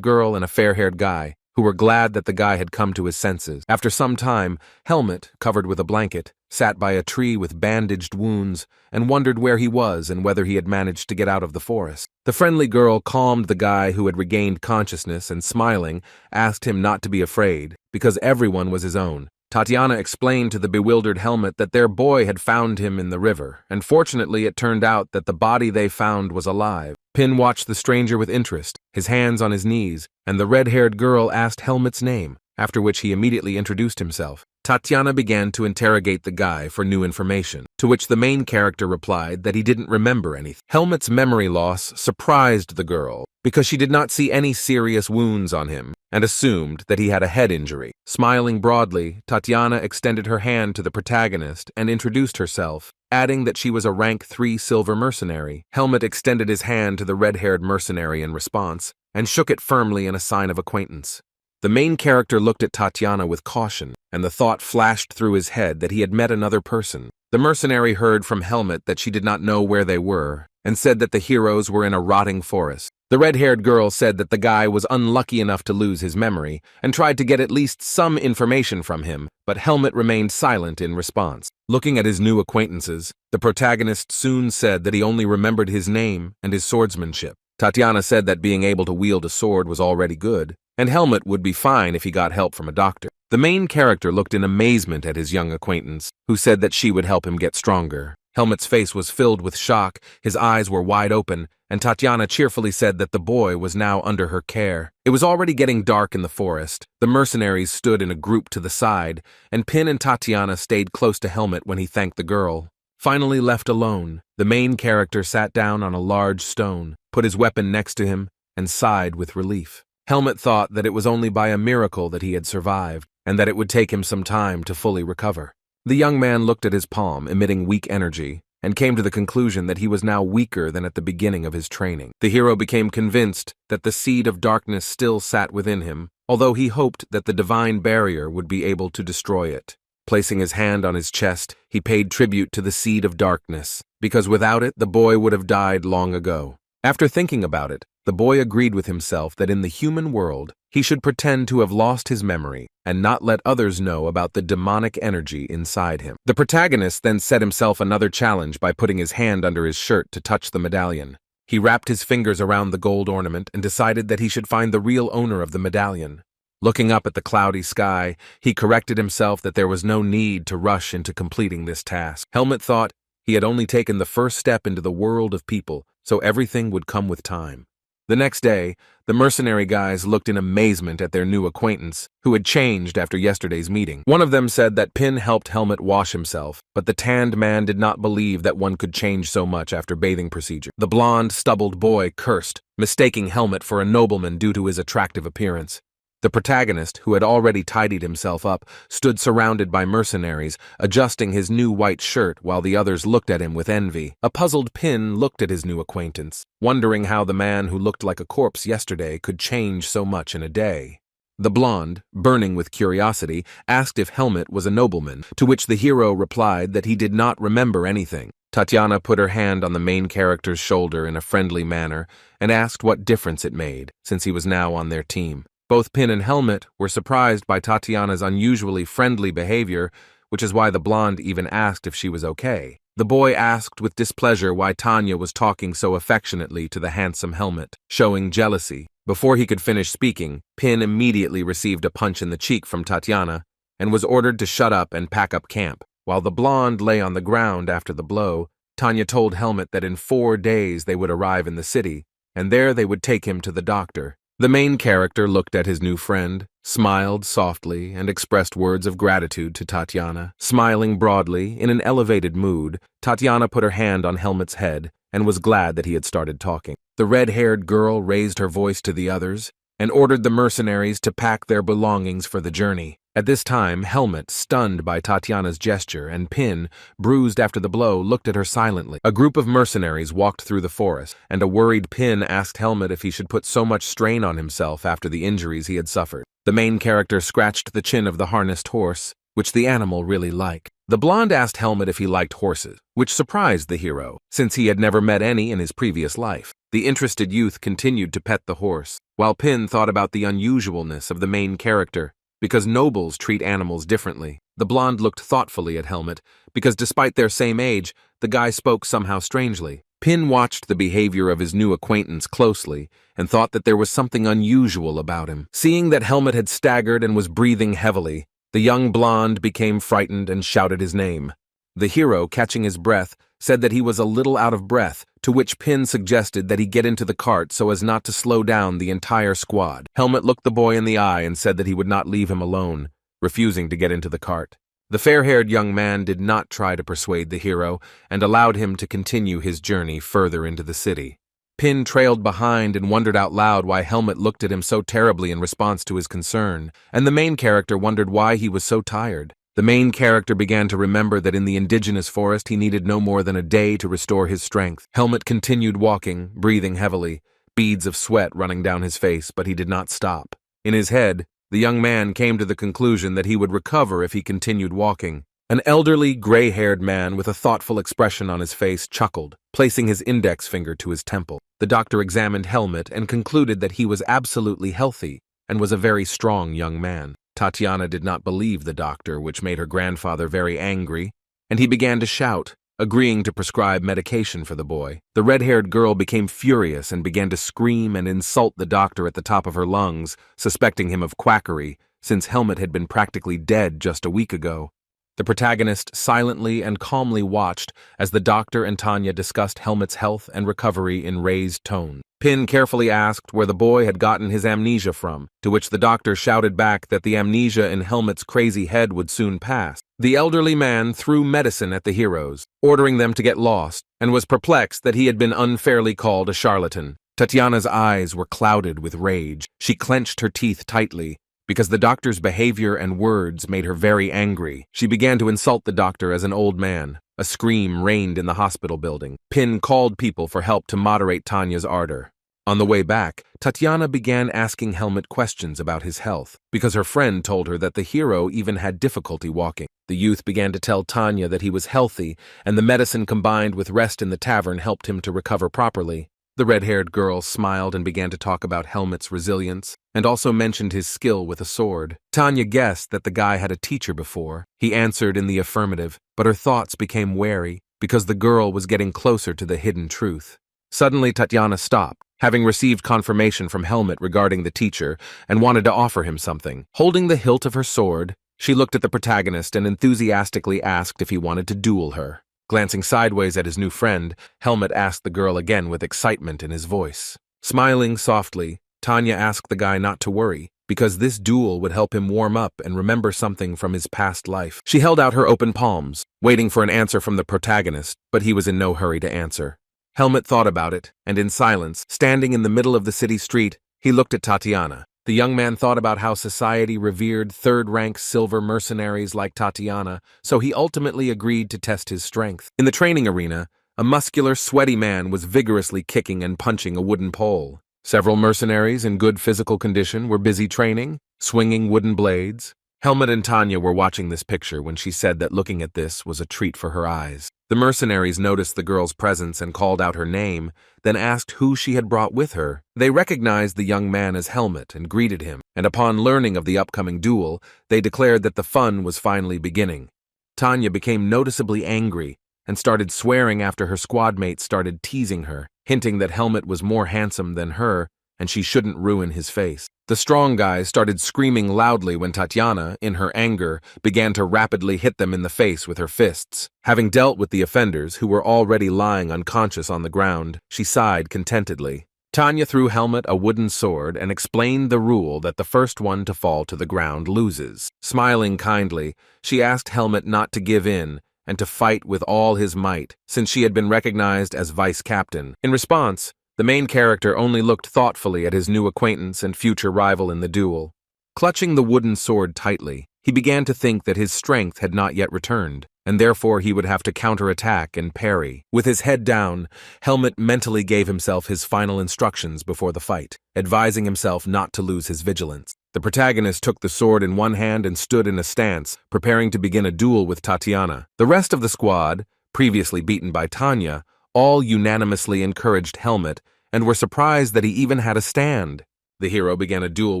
girl and a fair-haired guy, who were glad that the guy had come to his senses. After some time, Helmut, covered with a blanket, sat by a tree with bandaged wounds and wondered where he was and whether he had managed to get out of the forest. The friendly girl calmed the guy who had regained consciousness and, smiling, asked him not to be afraid, because everyone was his own. Tatiana explained to the bewildered Helmut that their boy had found him in the river, and fortunately it turned out that the body they found was alive. Pin watched the stranger with interest, his hands on his knees, and the red-haired girl asked Helmut's name, after which he immediately introduced himself. Tatiana began to interrogate the guy for new information, to which the main character replied that he didn't remember anything. Helmut's memory loss surprised the girl, because she did not see any serious wounds on him, and assumed that he had a head injury. Smiling broadly, Tatiana extended her hand to the protagonist and introduced herself, adding that she was a rank 3 silver mercenary. Helmut extended his hand to the red-haired mercenary in response, and shook it firmly in a sign of acquaintance. The main character looked at Tatiana with caution, and the thought flashed through his head that he had met another person. The mercenary heard from Helmut that she did not know where they were, and said that the heroes were in a rotting forest. The red-haired girl said that the guy was unlucky enough to lose his memory, and tried to get at least some information from him, but Helmut remained silent in response. Looking at his new acquaintances, the protagonist soon said that he only remembered his name and his swordsmanship. Tatiana said that being able to wield a sword was already good, and Helmut would be fine if he got help from a doctor. The main character looked in amazement at his young acquaintance, who said that she would help him get stronger. Helmut's face was filled with shock, his eyes were wide open, and Tatiana cheerfully said that the boy was now under her care. It was already getting dark in the forest. The mercenaries stood in a group to the side, and Pin and Tatiana stayed close to Helmut when he thanked the girl. Finally left alone, the main character sat down on a large stone, put his weapon next to him, and sighed with relief. Helmut thought that it was only by a miracle that he had survived, and that it would take him some time to fully recover. The young man looked at his palm, emitting weak energy, and came to the conclusion that he was now weaker than at the beginning of his training. The hero became convinced that the seed of darkness still sat within him, although he hoped that the divine barrier would be able to destroy it. Placing his hand on his chest, he paid tribute to the seed of darkness, because without it the boy would have died long ago. After thinking about it, the boy agreed with himself that in the human world, he should pretend to have lost his memory and not let others know about the demonic energy inside him. The protagonist then set himself another challenge by putting his hand under his shirt to touch the medallion. He wrapped his fingers around the gold ornament and decided that he should find the real owner of the medallion. Looking up at the cloudy sky, he corrected himself that there was no need to rush into completing this task. Helmut thought he had only taken the first step into the world of people, so everything would come with time. The next day, the mercenary guys looked in amazement at their new acquaintance, who had changed after yesterday's meeting. One of them said that Pin helped Helmet wash himself, but the tanned man did not believe that one could change so much after bathing procedure. The blonde, stubbled boy cursed, mistaking Helmet for a nobleman due to his attractive appearance. The protagonist, who had already tidied himself up, stood surrounded by mercenaries, adjusting his new white shirt while the others looked at him with envy. A puzzled Pin looked at his new acquaintance, wondering how the man who looked like a corpse yesterday could change so much in a day. The blonde, burning with curiosity, asked if Helmet was a nobleman, to which the hero replied that he did not remember anything. Tatiana put her hand on the main character's shoulder in a friendly manner and asked what difference it made, since he was now on their team. Both Pin and Helmet were surprised by Tatiana's unusually friendly behavior, which is why the blonde even asked if she was okay. The boy asked with displeasure why Tanya was talking so affectionately to the handsome Helmet, showing jealousy. Before he could finish speaking, Pin immediately received a punch in the cheek from Tatiana and was ordered to shut up and pack up camp. While the blonde lay on the ground after the blow, Tanya told Helmet that in 4 days they would arrive in the city, and there they would take him to the doctor. The main character looked at his new friend, smiled softly, and expressed words of gratitude to Tatiana. Smiling broadly, in an elevated mood, Tatiana put her hand on Helmet's head and was glad that he had started talking. The red-haired girl raised her voice to the others and ordered the mercenaries to pack their belongings for the journey. At this time, Helmet, stunned by Tatiana's gesture, and Pin, bruised after the blow, looked at her silently. A group of mercenaries walked through the forest, and a worried Pin asked Helmet if he should put so much strain on himself after the injuries he had suffered. The main character scratched the chin of the harnessed horse, which the animal really liked. The blonde asked Helmet if he liked horses, which surprised the hero, since he had never met any in his previous life. The interested youth continued to pet the horse, while Pin thought about the unusualness of the main character, because nobles treat animals differently. The blonde looked thoughtfully at Helmet, because despite their same age, the guy spoke somehow strangely. Pin watched the behavior of his new acquaintance closely and thought that there was something unusual about him. Seeing that Helmet had staggered and was breathing heavily, the young blonde became frightened and shouted his name. The hero, catching his breath, said that he was a little out of breath, to which Pin suggested that he get into the cart so as not to slow down the entire squad. Helmet looked the boy in the eye and said that he would not leave him alone, refusing to get into the cart. The fair-haired young man did not try to persuade the hero and allowed him to continue his journey further into the city. Pin trailed behind and wondered out loud why Helmet looked at him so terribly in response to his concern, and the main character wondered why he was so tired. The main character began to remember that in the indigenous forest he needed no more than a day to restore his strength. Helmet continued walking, breathing heavily, beads of sweat running down his face, but he did not stop. In his head, the young man came to the conclusion that he would recover if he continued walking. An elderly, gray-haired man with a thoughtful expression on his face chuckled, placing his index finger to his temple. The doctor examined Helmet and concluded that he was absolutely healthy and was a very strong young man. Tatiana did not believe the doctor, which made her grandfather very angry, and he began to shout, agreeing to prescribe medication for the boy. The red-haired girl became furious and began to scream and insult the doctor at the top of her lungs, suspecting him of quackery, since Helmet had been practically dead just a week ago. The protagonist silently and calmly watched as the doctor and Tanya discussed Helmet's health and recovery in raised tone. Pin carefully asked where the boy had gotten his amnesia from, to which the doctor shouted back that the amnesia in Helmet's crazy head would soon pass. The elderly man threw medicine at the heroes, ordering them to get lost, and was perplexed that he had been unfairly called a charlatan. Tatiana's eyes were clouded with rage. She clenched her teeth tightly, because the doctor's behavior and words made her very angry. She began to insult the doctor as an old man. A scream reigned in the hospital building. Pin called people for help to moderate Tanya's ardor. On the way back, Tatiana began asking Helmet questions about his health, because her friend told her that the hero even had difficulty walking. The youth began to tell Tanya that he was healthy, and the medicine combined with rest in the tavern helped him to recover properly. The red-haired girl smiled and began to talk about Helmet's resilience, and also mentioned his skill with a sword. Tanya guessed that the guy had a teacher before. He answered in the affirmative, but her thoughts became wary, because the girl was getting closer to the hidden truth. Suddenly Tatiana stopped, having received confirmation from Helmet regarding the teacher, and wanted to offer him something. Holding the hilt of her sword, she looked at the protagonist and enthusiastically asked if he wanted to duel her. Glancing sideways at his new friend, Helmet asked the girl again with excitement in his voice. Smiling softly, Tanya asked the guy not to worry, because this duel would help him warm up and remember something from his past life. She held out her open palms, waiting for an answer from the protagonist, but he was in no hurry to answer. Helmut thought about it, and in silence, standing in the middle of the city street, he looked at Tatiana. The young man thought about how society revered third-rank silver mercenaries like Tatiana, so he ultimately agreed to test his strength. In the training arena, a muscular, sweaty man was vigorously kicking and punching a wooden pole. Several mercenaries in good physical condition were busy training, swinging wooden blades. Helmut and Tanya were watching this picture when she said that looking at this was a treat for her eyes. The mercenaries noticed the girl's presence and called out her name, then asked who she had brought with her. They recognized the young man as Helmut and greeted him, and upon learning of the upcoming duel, they declared that the fun was finally beginning. Tanya became noticeably angry and started swearing after her squad mates started teasing her, hinting that Helmut was more handsome than her and she shouldn't ruin his face. The strong guys started screaming loudly when Tatiana, in her anger, began to rapidly hit them in the face with her fists. Having dealt with the offenders, who were already lying unconscious on the ground, she sighed contentedly. Tanya threw Helmut a wooden sword and explained the rule that the first one to fall to the ground loses. Smiling kindly, she asked Helmut not to give in and to fight with all his might, since she had been recognized as vice-captain. In response, the main character only looked thoughtfully at his new acquaintance and future rival in the duel. Clutching the wooden sword tightly, he began to think that his strength had not yet returned, and therefore he would have to counterattack and parry. With his head down, Helmut mentally gave himself his final instructions before the fight, advising himself not to lose his vigilance. The protagonist took the sword in one hand and stood in a stance, preparing to begin a duel with Tatiana. The rest of the squad, previously beaten by Tanya, all unanimously encouraged Helmut and were surprised that he even had a stand. The hero began a duel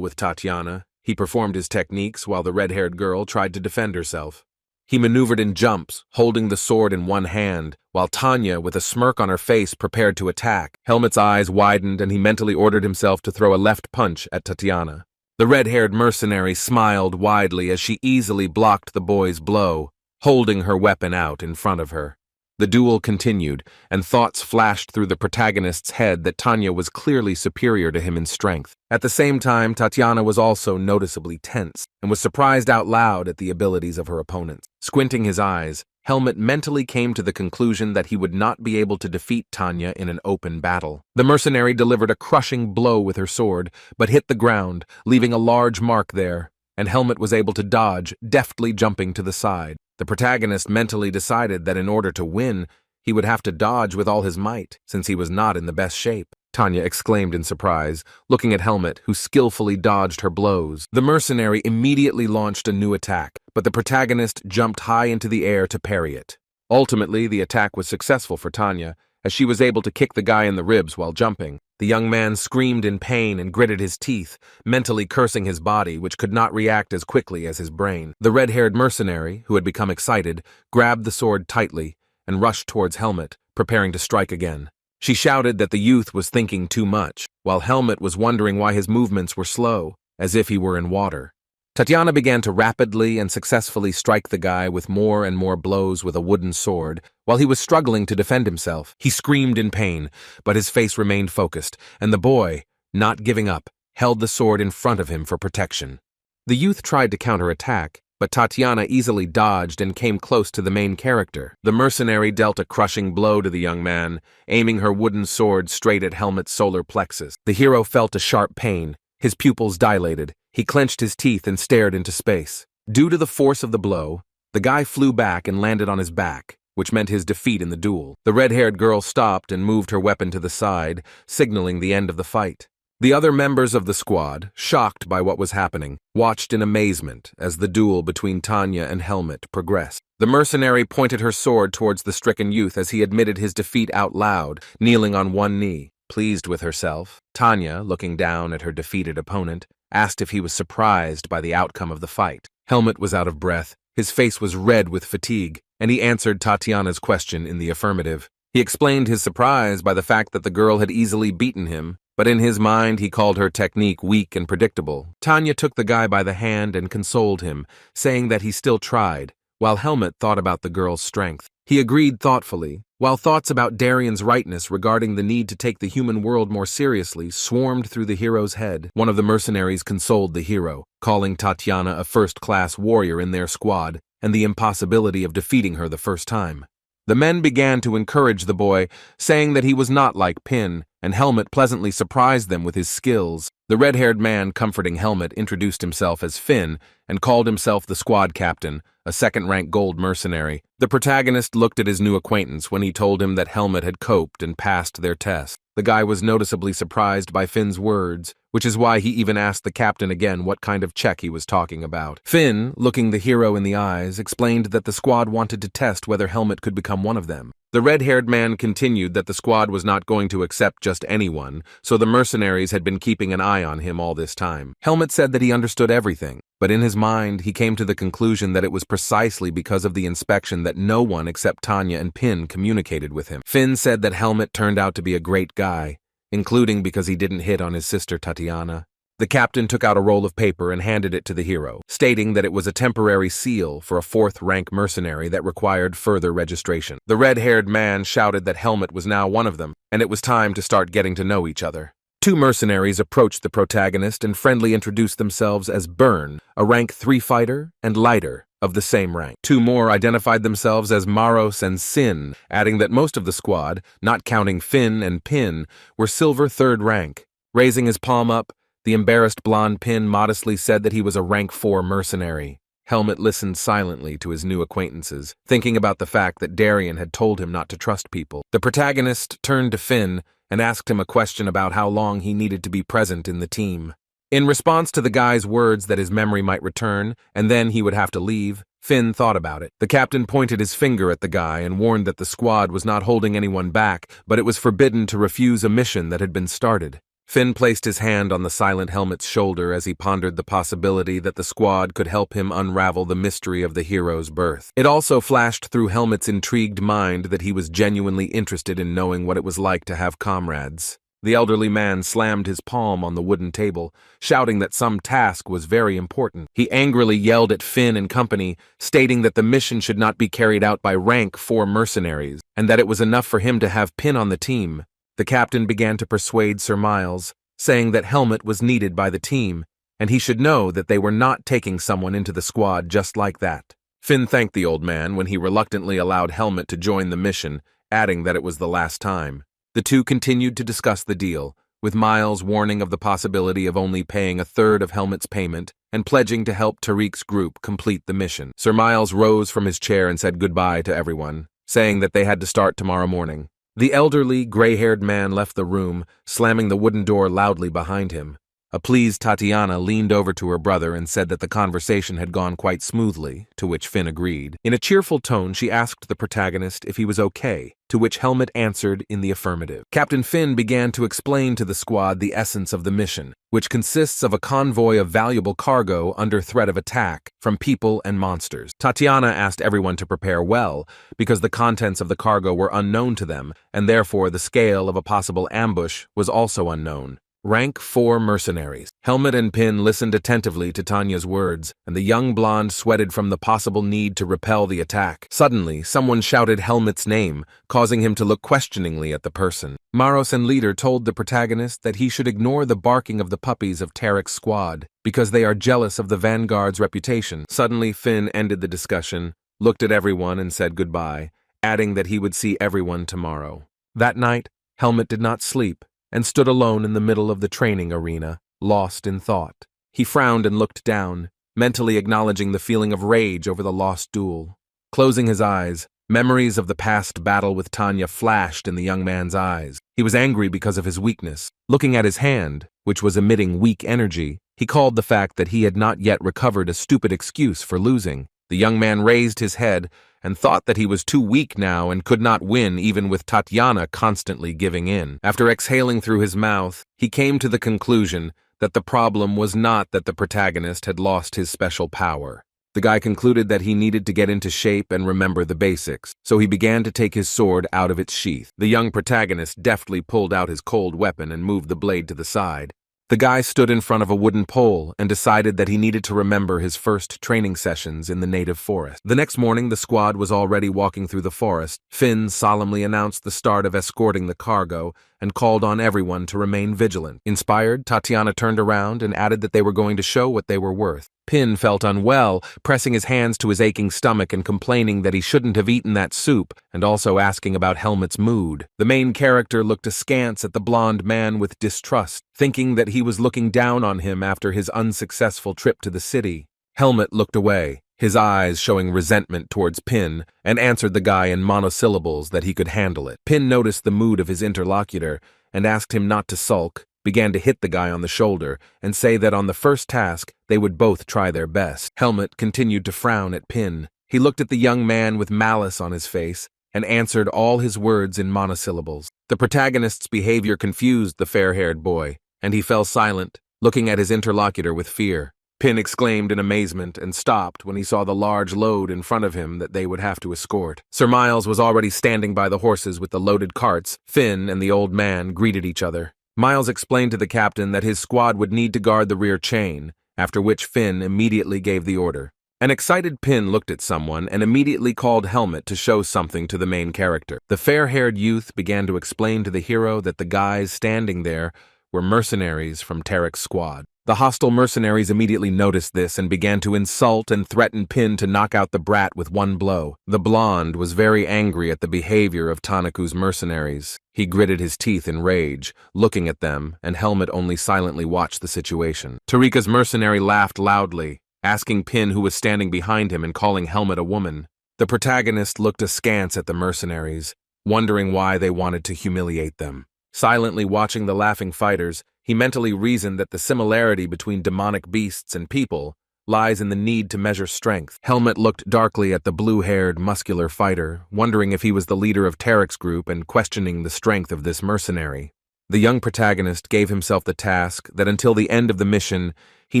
with Tatiana. He performed his techniques while the red-haired girl tried to defend herself. He maneuvered in jumps, holding the sword in one hand, while Tanya, with a smirk on her face, prepared to attack. Helmut's eyes widened and he mentally ordered himself to throw a left punch at Tatiana. The red-haired mercenary smiled widely as she easily blocked the boy's blow, holding her weapon out in front of her. The duel continued, and thoughts flashed through the protagonist's head that Tanya was clearly superior to him in strength. At the same time, Tatiana was also noticeably tense, and was surprised out loud at the abilities of her opponents. Squinting his eyes, Helmut mentally came to the conclusion that he would not be able to defeat Tanya in an open battle. The mercenary delivered a crushing blow with her sword, but hit the ground, leaving a large mark there, and Helmut was able to dodge, deftly jumping to the side. The protagonist mentally decided that in order to win, he would have to dodge with all his might, since he was not in the best shape. Tanya exclaimed in surprise, looking at Helmut, who skillfully dodged her blows. The mercenary immediately launched a new attack, but the protagonist jumped high into the air to parry it. Ultimately, the attack was successful for Tanya, as she was able to kick the guy in the ribs while jumping. The young man screamed in pain and gritted his teeth, mentally cursing his body, which could not react as quickly as his brain. The red-haired mercenary, who had become excited, grabbed the sword tightly and rushed towards Helmut, preparing to strike again. She shouted that the youth was thinking too much, while Helmut was wondering why his movements were slow, as if he were in water. Tatiana began to rapidly and successfully strike the guy with more and more blows with a wooden sword, while he was struggling to defend himself. He screamed in pain, but his face remained focused, and the boy, not giving up, held the sword in front of him for protection. The youth tried to counterattack, but Tatiana easily dodged and came close to the main character. The mercenary dealt a crushing blow to the young man, aiming her wooden sword straight at Helmut's solar plexus. The hero felt a sharp pain. His pupils dilated. He clenched his teeth and stared into space. Due to the force of the blow, the guy flew back and landed on his back, which meant his defeat in the duel. The red-haired girl stopped and moved her weapon to the side, signaling the end of the fight. The other members of the squad, shocked by what was happening, watched in amazement as the duel between Tanya and Helmut progressed. The mercenary pointed her sword towards the stricken youth as he admitted his defeat out loud, kneeling on one knee. Pleased with herself, Tanya, looking down at her defeated opponent, asked if he was surprised by the outcome of the fight. Helmut was out of breath. His face was red with fatigue, and he answered Tatiana's question in the affirmative. He explained his surprise by the fact that the girl had easily beaten him, but in his mind he called her technique weak and predictable. Tanya took the guy by the hand and consoled him, saying that he still tried, while Helmut thought about the girl's strength. He agreed thoughtfully, while thoughts about Darian's rightness regarding the need to take the human world more seriously swarmed through the hero's head. One of the mercenaries consoled the hero, calling Tatiana a first-class warrior in their squad and the impossibility of defeating her the first time. The men began to encourage the boy, saying that he was not like Pin, and Helmet pleasantly surprised them with his skills. The red-haired man comforting Helmet introduced himself as Finn and called himself the squad captain, a second-rank gold mercenary. The protagonist looked at his new acquaintance when he told him that Helmet had coped and passed their test. The guy was noticeably surprised by Finn's words, which is why he even asked the captain again what kind of check he was talking about. Finn, looking the hero in the eyes, explained that the squad wanted to test whether Helmet could become one of them. The red-haired man continued that the squad was not going to accept just anyone, so the mercenaries had been keeping an eye on him all this time. Helmet said that he understood everything, but in his mind he came to the conclusion that it was precisely because of the inspection that no one except Tanya and Pin communicated with him. Finn said that Helmet turned out to be a great guy, including because he didn't hit on his sister Tatiana. The captain took out a roll of paper and handed it to the hero, stating that it was a temporary seal for a fourth-rank mercenary that required further registration. The red-haired man shouted that Helmet was now one of them, and it was time to start getting to know each other. Two mercenaries approached the protagonist and friendly introduced themselves as Burn, a rank 3 fighter, and Lighter, of the same rank. Two more identified themselves as Maros and Sin, adding that most of the squad, not counting Finn and Pin, were silver 3rd rank. Raising his palm up, the embarrassed blonde Pin modestly said that he was a rank 4 mercenary. Helmet listened silently to his new acquaintances, thinking about the fact that Darian had told him not to trust people. The protagonist turned to Finn and asked him a question about how long he needed to be present in the team. In response to the guy's words that his memory might return, and then he would have to leave, Finn thought about it. The captain pointed his finger at the guy and warned that the squad was not holding anyone back, but it was forbidden to refuse a mission that had been started. Finn placed his hand on the silent Helmet's shoulder as he pondered the possibility that the squad could help him unravel the mystery of the hero's birth. It also flashed through Helmet's intrigued mind that he was genuinely interested in knowing what it was like to have comrades. The elderly man slammed his palm on the wooden table, shouting that some task was very important. He angrily yelled at Finn and company, stating that the mission should not be carried out by rank 4 mercenaries, and that it was enough for him to have Pin on the team. The captain began to persuade Sir Miles, saying that Helmet was needed by the team, and he should know that they were not taking someone into the squad just like that. Finn thanked the old man when he reluctantly allowed Helmet to join the mission, adding that it was the last time. The two continued to discuss the deal, with Miles warning of the possibility of only paying a third of Helmet's payment and pledging to help Tariq's group complete the mission. Sir Miles rose from his chair and said goodbye to everyone, saying that they had to start tomorrow morning. The elderly, gray-haired man left the room, slamming the wooden door loudly behind him. A pleased Tatiana leaned over to her brother and said that the conversation had gone quite smoothly, to which Finn agreed. In a cheerful tone, she asked the protagonist if he was okay, to which Helmet answered in the affirmative. Captain Finn began to explain to the squad the essence of the mission, which consists of a convoy of valuable cargo under threat of attack from people and monsters. Tatiana asked everyone to prepare well, because the contents of the cargo were unknown to them, and therefore the scale of a possible ambush was also unknown. Rank 4 mercenaries. Helmet and Pin listened attentively to Tanya's words, and the young blonde sweated from the possible need to repel the attack. Suddenly, someone shouted Helmet's name, causing him to look questioningly at the person. Maros and Leader told the protagonist that he should ignore the barking of the puppies of Tariq's squad, because they are jealous of the Vanguard's reputation. Suddenly, Finn ended the discussion, looked at everyone and said goodbye, adding that he would see everyone tomorrow. That night, Helmet did not sleep, and stood alone in the middle of the training arena, lost in thought. He frowned and looked down, mentally acknowledging the feeling of rage over the lost duel. Closing his eyes, memories of the past battle with Tanya flashed in the young man's eyes. He was angry because of his weakness. Looking at his hand, which was emitting weak energy, he called the fact that he had not yet recovered a stupid excuse for losing. The young man raised his head and thought that he was too weak now and could not win even with Tatiana constantly giving in. After exhaling through his mouth, he came to the conclusion that the problem was not that the protagonist had lost his special power. The guy concluded that he needed to get into shape and remember the basics, so he began to take his sword out of its sheath. The young protagonist deftly pulled out his cold weapon and moved the blade to the side. The guy stood in front of a wooden pole and decided that he needed to remember his first training sessions in the native forest. The next morning, the squad was already walking through the forest. Finn solemnly announced the start of escorting the cargo and called on everyone to remain vigilant. Inspired, Tatiana turned around and added that they were going to show what they were worth. Pin felt unwell, pressing his hands to his aching stomach and complaining that he shouldn't have eaten that soup, and also asking about Helmet's mood. The main character looked askance at the blonde man with distrust, thinking that he was looking down on him after his unsuccessful trip to the city. Helmet looked away, his eyes showing resentment towards Pin, and answered the guy in monosyllables that he could handle it. Pin noticed the mood of his interlocutor and asked him not to sulk, began to hit the guy on the shoulder, and say that on the first task, they would both try their best. Helmet continued to frown at Pin. He looked at the young man with malice on his face, and answered all his words in monosyllables. The protagonist's behavior confused the fair-haired boy, and he fell silent, looking at his interlocutor with fear. Pin exclaimed in amazement and stopped when he saw the large load in front of him that they would have to escort. Sir Miles was already standing by the horses with the loaded carts. Finn and the old man greeted each other. Miles explained to the captain that his squad would need to guard the rear chain, after which Finn immediately gave the order. An excited Pin looked at someone and immediately called Helmet to show something to the main character. The fair-haired youth began to explain to the hero that the guys standing there were mercenaries from Tarek's squad. The hostile mercenaries immediately noticed this and began to insult and threaten Pin to knock out the brat with one blow. The blonde was very angry at the behavior of Tanaku's mercenaries. He gritted his teeth in rage, looking at them, and Helmet only silently watched the situation. Tarika's mercenary laughed loudly, asking Pin who was standing behind him and calling Helmet a woman. The protagonist looked askance at the mercenaries, wondering why they wanted to humiliate them. Silently watching the laughing fighters, he mentally reasoned that the similarity between demonic beasts and people lies in the need to measure strength. Helmet looked darkly at the blue-haired, muscular fighter, wondering if he was the leader of Tarek's group and questioning the strength of this mercenary. The young protagonist gave himself the task that until the end of the mission, he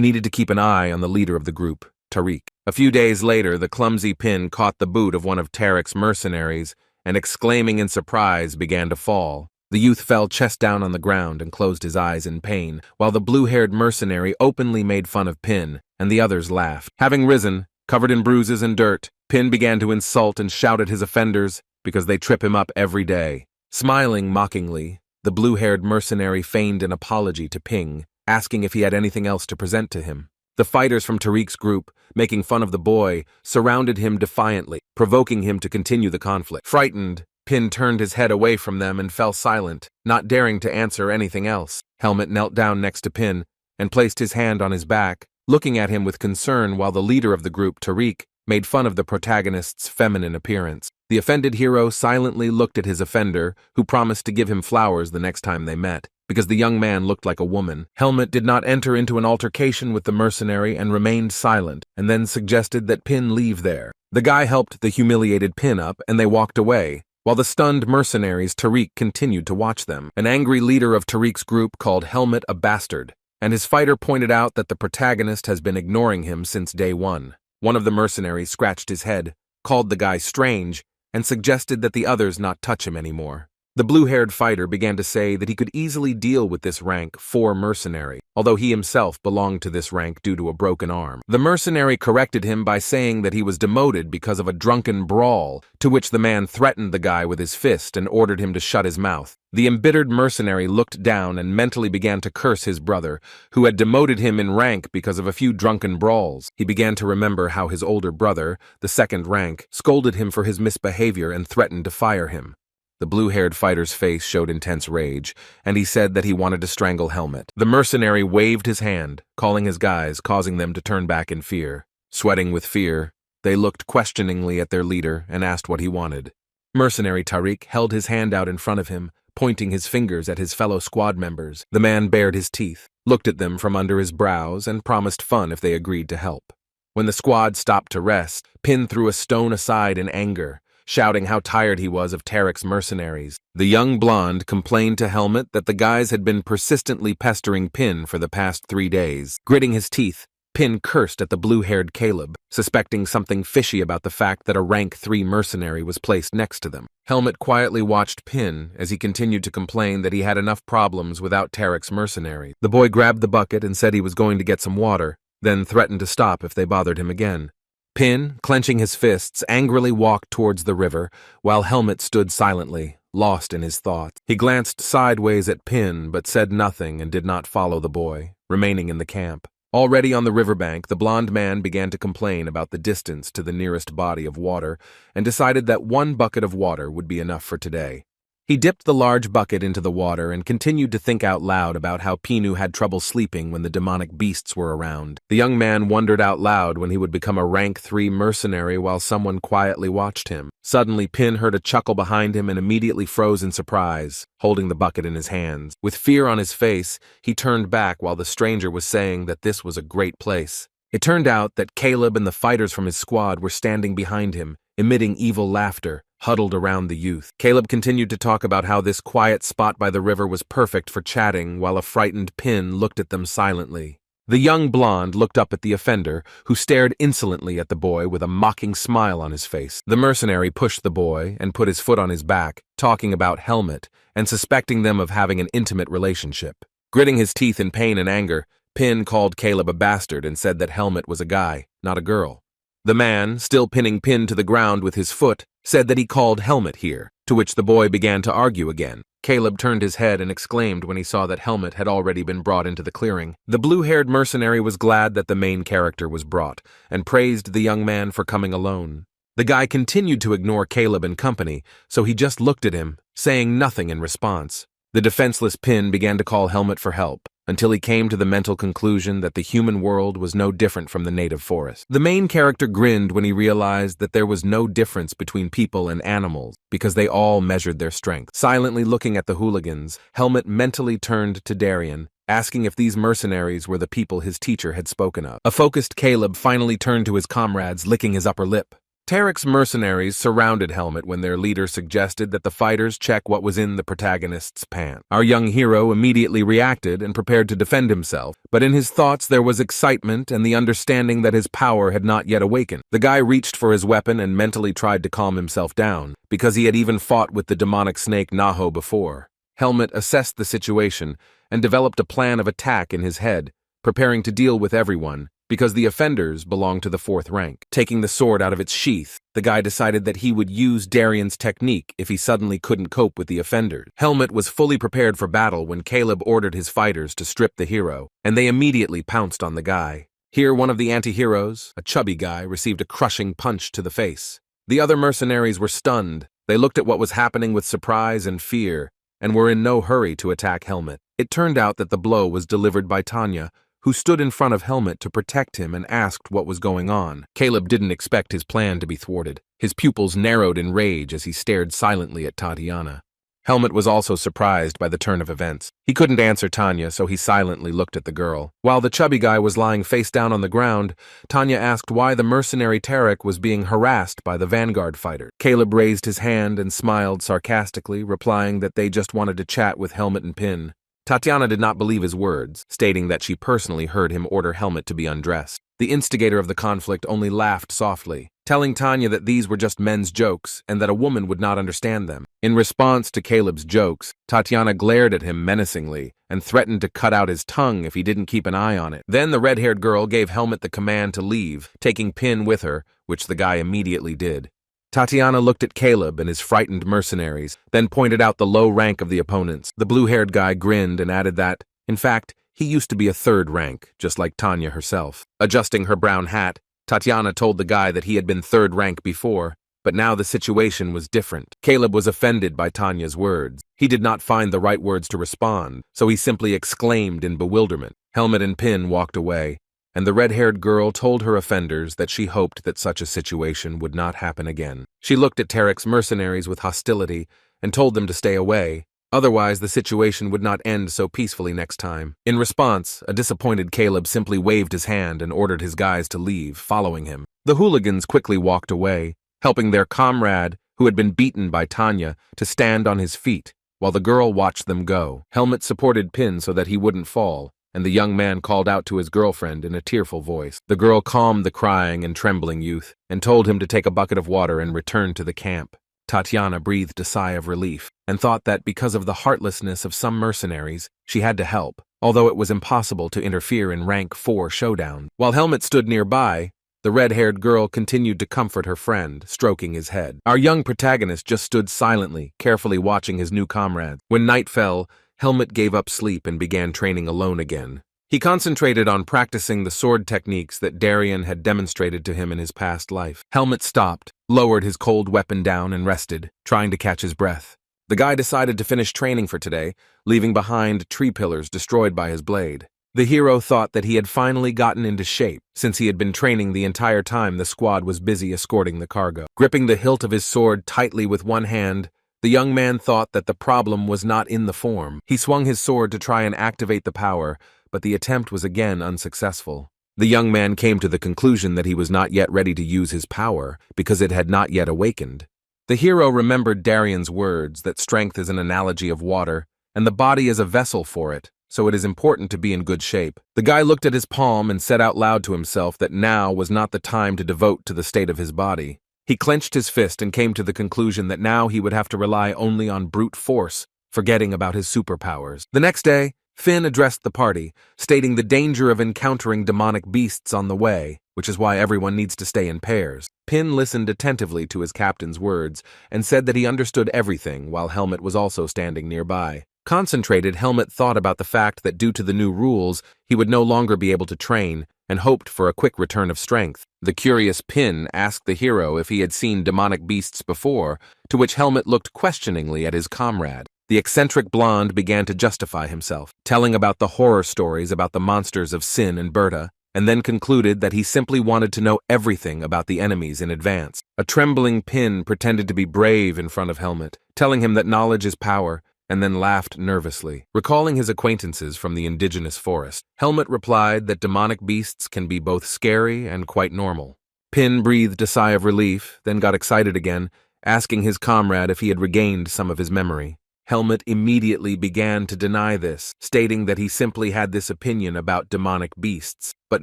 needed to keep an eye on the leader of the group, Tariq. A few days later, the clumsy Pin caught the boot of one of Tarek's mercenaries and, exclaiming in surprise, began to fall. The youth fell chest down on the ground and closed his eyes in pain, while the blue-haired mercenary openly made fun of Pin, and the others laughed. Having risen, covered in bruises and dirt, Pin began to insult and shout at his offenders because they trip him up every day. Smiling mockingly, the blue-haired mercenary feigned an apology to Ping, asking if he had anything else to present to him. The fighters from Tariq's group, making fun of the boy, surrounded him defiantly, provoking him to continue the conflict. Frightened, Pin turned his head away from them and fell silent, not daring to answer anything else. Helmet knelt down next to Pin and placed his hand on his back, looking at him with concern while the leader of the group, Tariq, made fun of the protagonist's feminine appearance. The offended hero silently looked at his offender, who promised to give him flowers the next time they met, because the young man looked like a woman. Helmet did not enter into an altercation with the mercenary and remained silent, and then suggested that Pin leave there. The guy helped the humiliated Pin up, and they walked away. While the stunned mercenaries, Tariq continued to watch them. An angry leader of Tariq's group called Helmet a bastard, and his fighter pointed out that the protagonist has been ignoring him since day one. One of the mercenaries scratched his head, called the guy strange, and suggested that the others not touch him anymore. The blue-haired fighter began to say that he could easily deal with this rank 4 mercenary, although he himself belonged to this rank due to a broken arm. The mercenary corrected him by saying that he was demoted because of a drunken brawl, to which the man threatened the guy with his fist and ordered him to shut his mouth. The embittered mercenary looked down and mentally began to curse his brother, who had demoted him in rank because of a few drunken brawls. He began to remember how his older brother, the 2nd rank, scolded him for his misbehavior and threatened to fire him. The blue-haired fighter's face showed intense rage, and he said that he wanted to strangle Helmet. The mercenary waved his hand, calling his guys, causing them to turn back in fear. Sweating with fear, they looked questioningly at their leader and asked what he wanted. Mercenary Tariq held his hand out in front of him, pointing his fingers at his fellow squad members. The man bared his teeth, looked at them from under his brows, and promised fun if they agreed to help. When the squad stopped to rest, Pin threw a stone aside in anger, shouting how tired he was of Tarek's mercenaries. The young blonde complained to Helmet that the guys had been persistently pestering Pin for the past 3 days. Gritting his teeth, Pin cursed at the blue-haired Caleb, suspecting something fishy about the fact that a rank 3 mercenary was placed next to them. Helmet quietly watched Pin as he continued to complain that he had enough problems without Tarek's mercenary. The boy grabbed the bucket and said he was going to get some water, then threatened to stop if they bothered him again. Pin, clenching his fists, angrily walked towards the river, while Helmet stood silently, lost in his thoughts. He glanced sideways at Pin but said nothing and did not follow the boy, remaining in the camp. Already on the riverbank, the blond man began to complain about the distance to the nearest body of water and decided that 1 bucket of water would be enough for today. He dipped the large bucket into the water and continued to think out loud about how Pinu had trouble sleeping when the demonic beasts were around. The young man wondered out loud when he would become a rank 3 mercenary while someone quietly watched him. Suddenly, Pin heard a chuckle behind him and immediately froze in surprise, holding the bucket in his hands. With fear on his face, he turned back while the stranger was saying that this was a great place. It turned out that Caleb and the fighters from his squad were standing behind him, emitting evil laughter, huddled around the youth. Caleb continued to talk about how this quiet spot by the river was perfect for chatting while a frightened Pin looked at them silently. The young blonde looked up at the offender, who stared insolently at the boy with a mocking smile on his face. The mercenary pushed the boy and put his foot on his back, talking about Helmet and suspecting them of having an intimate relationship. Gritting his teeth in pain and anger, Pin called Caleb a bastard and said that Helmet was a guy, not a girl. The man, still pinning Pin to the ground with his foot, said that he called Helmet here, to which the boy began to argue again. Caleb turned his head and exclaimed when he saw that Helmet had already been brought into the clearing. The blue-haired mercenary was glad that the main character was brought, and praised the young man for coming alone. The guy continued to ignore Caleb and company, so he just looked at him, saying nothing in response. The defenseless Pin began to call Helmet for help, until he came to the mental conclusion that the human world was no different from the native forest. The main character grinned when he realized that there was no difference between people and animals, because they all measured their strength. Silently looking at the hooligans, Helmet mentally turned to Darien, asking if these mercenaries were the people his teacher had spoken of. A focused Caleb finally turned to his comrades, licking his upper lip. Tarek's mercenaries surrounded Helmet when their leader suggested that the fighters check what was in the protagonist's pants. Our young hero immediately reacted and prepared to defend himself, but in his thoughts there was excitement and the understanding that his power had not yet awakened. The guy reached for his weapon and mentally tried to calm himself down, because he had even fought with the demonic snake Naho before. Helmet assessed the situation and developed a plan of attack in his head, preparing to deal with everyone, because the offenders belonged to the 4th rank. Taking the sword out of its sheath, the guy decided that he would use Darien's technique if he suddenly couldn't cope with the offenders. Helmet was fully prepared for battle when Caleb ordered his fighters to strip the hero, and they immediately pounced on the guy. Here, one of the anti-heroes, a chubby guy, received a crushing punch to the face. The other mercenaries were stunned. They looked at what was happening with surprise and fear, and were in no hurry to attack Helmet. It turned out that the blow was delivered by Tanya, who stood in front of Helmet to protect him and asked what was going on. Caleb didn't expect his plan to be thwarted. His pupils narrowed in rage as he stared silently at Tatiana. Helmet was also surprised by the turn of events. He couldn't answer Tanya, so he silently looked at the girl. While the chubby guy was lying face down on the ground, Tanya asked why the mercenary Tarek was being harassed by the vanguard fighter. Caleb raised his hand and smiled sarcastically, replying that they just wanted to chat with Helmet and Pin. Tatiana did not believe his words, stating that she personally heard him order Helmet to be undressed. The instigator of the conflict only laughed softly, telling Tanya that these were just men's jokes and that a woman would not understand them. In response to Caleb's jokes, Tatiana glared at him menacingly and threatened to cut out his tongue if he didn't keep an eye on it. Then the red-haired girl gave Helmet the command to leave, taking Pin with her, which the guy immediately did. Tatiana looked at Caleb and his frightened mercenaries, then pointed out the low rank of the opponents. The blue-haired guy grinned and added that, in fact, he used to be a 3rd rank, just like Tanya herself. Adjusting her brown hat, Tatiana told the guy that he had been 3rd rank before, but now the situation was different. Caleb was offended by Tanya's words. He did not find the right words to respond, so he simply exclaimed in bewilderment. Helmet and Pin walked away, and the red-haired girl told her offenders that she hoped that such a situation would not happen again. She looked at Tarek's mercenaries with hostility and told them to stay away, otherwise the situation would not end so peacefully next time. In response, a disappointed Caleb simply waved his hand and ordered his guys to leave, following him. The hooligans quickly walked away, helping their comrade, who had been beaten by Tanya, to stand on his feet, while the girl watched them go. Helmet supported Pin so that he wouldn't fall, and the young man called out to his girlfriend in a tearful voice. The girl calmed the crying and trembling youth and told him to take a bucket of water and return to the camp. Tatiana breathed a sigh of relief and thought that because of the heartlessness of some mercenaries, she had to help, although it was impossible to interfere in Rank 4 showdown. While Helmet stood nearby, the red-haired girl continued to comfort her friend, stroking his head. Our young protagonist just stood silently, carefully watching his new comrades. When night fell, Helmet gave up sleep and began training alone again. He concentrated on practicing the sword techniques that Darien had demonstrated to him in his past life. Helmet stopped, lowered his cold weapon down and rested, trying to catch his breath. The guy decided to finish training for today, leaving behind tree pillars destroyed by his blade. The hero thought that he had finally gotten into shape, since he had been training the entire time the squad was busy escorting the cargo. Gripping the hilt of his sword tightly with one hand, the young man thought that the problem was not in the form. He swung his sword to try and activate the power, but the attempt was again unsuccessful. The young man came to the conclusion that he was not yet ready to use his power, because it had not yet awakened. The hero remembered Darien's words that strength is an analogy of water, and the body is a vessel for it, so it is important to be in good shape. The guy looked at his palm and said out loud to himself that now was not the time to devote to the state of his body. He clenched his fist and came to the conclusion that now he would have to rely only on brute force, forgetting about his superpowers. The next day, Finn addressed the party, stating the danger of encountering demonic beasts on the way, which is why everyone needs to stay in pairs. Pin listened attentively to his captain's words and said that he understood everything while Helmet was also standing nearby. Concentrated, Helmet thought about the fact that due to the new rules, he would no longer be able to train, and hoped for a quick return of strength. The curious Pin asked the hero if he had seen demonic beasts before, to which Helmet looked questioningly at his comrade. The eccentric blonde began to justify himself, telling about the horror stories about the monsters of Sin and Berta, and then concluded that he simply wanted to know everything about the enemies in advance. A trembling Pin pretended to be brave in front of Helmet, telling him that knowledge is power, and then laughed nervously. Recalling his acquaintances from the indigenous forest, Helmet replied that demonic beasts can be both scary and quite normal. Pin breathed a sigh of relief, then got excited again, asking his comrade if he had regained some of his memory. Helmet immediately began to deny this, stating that he simply had this opinion about demonic beasts, but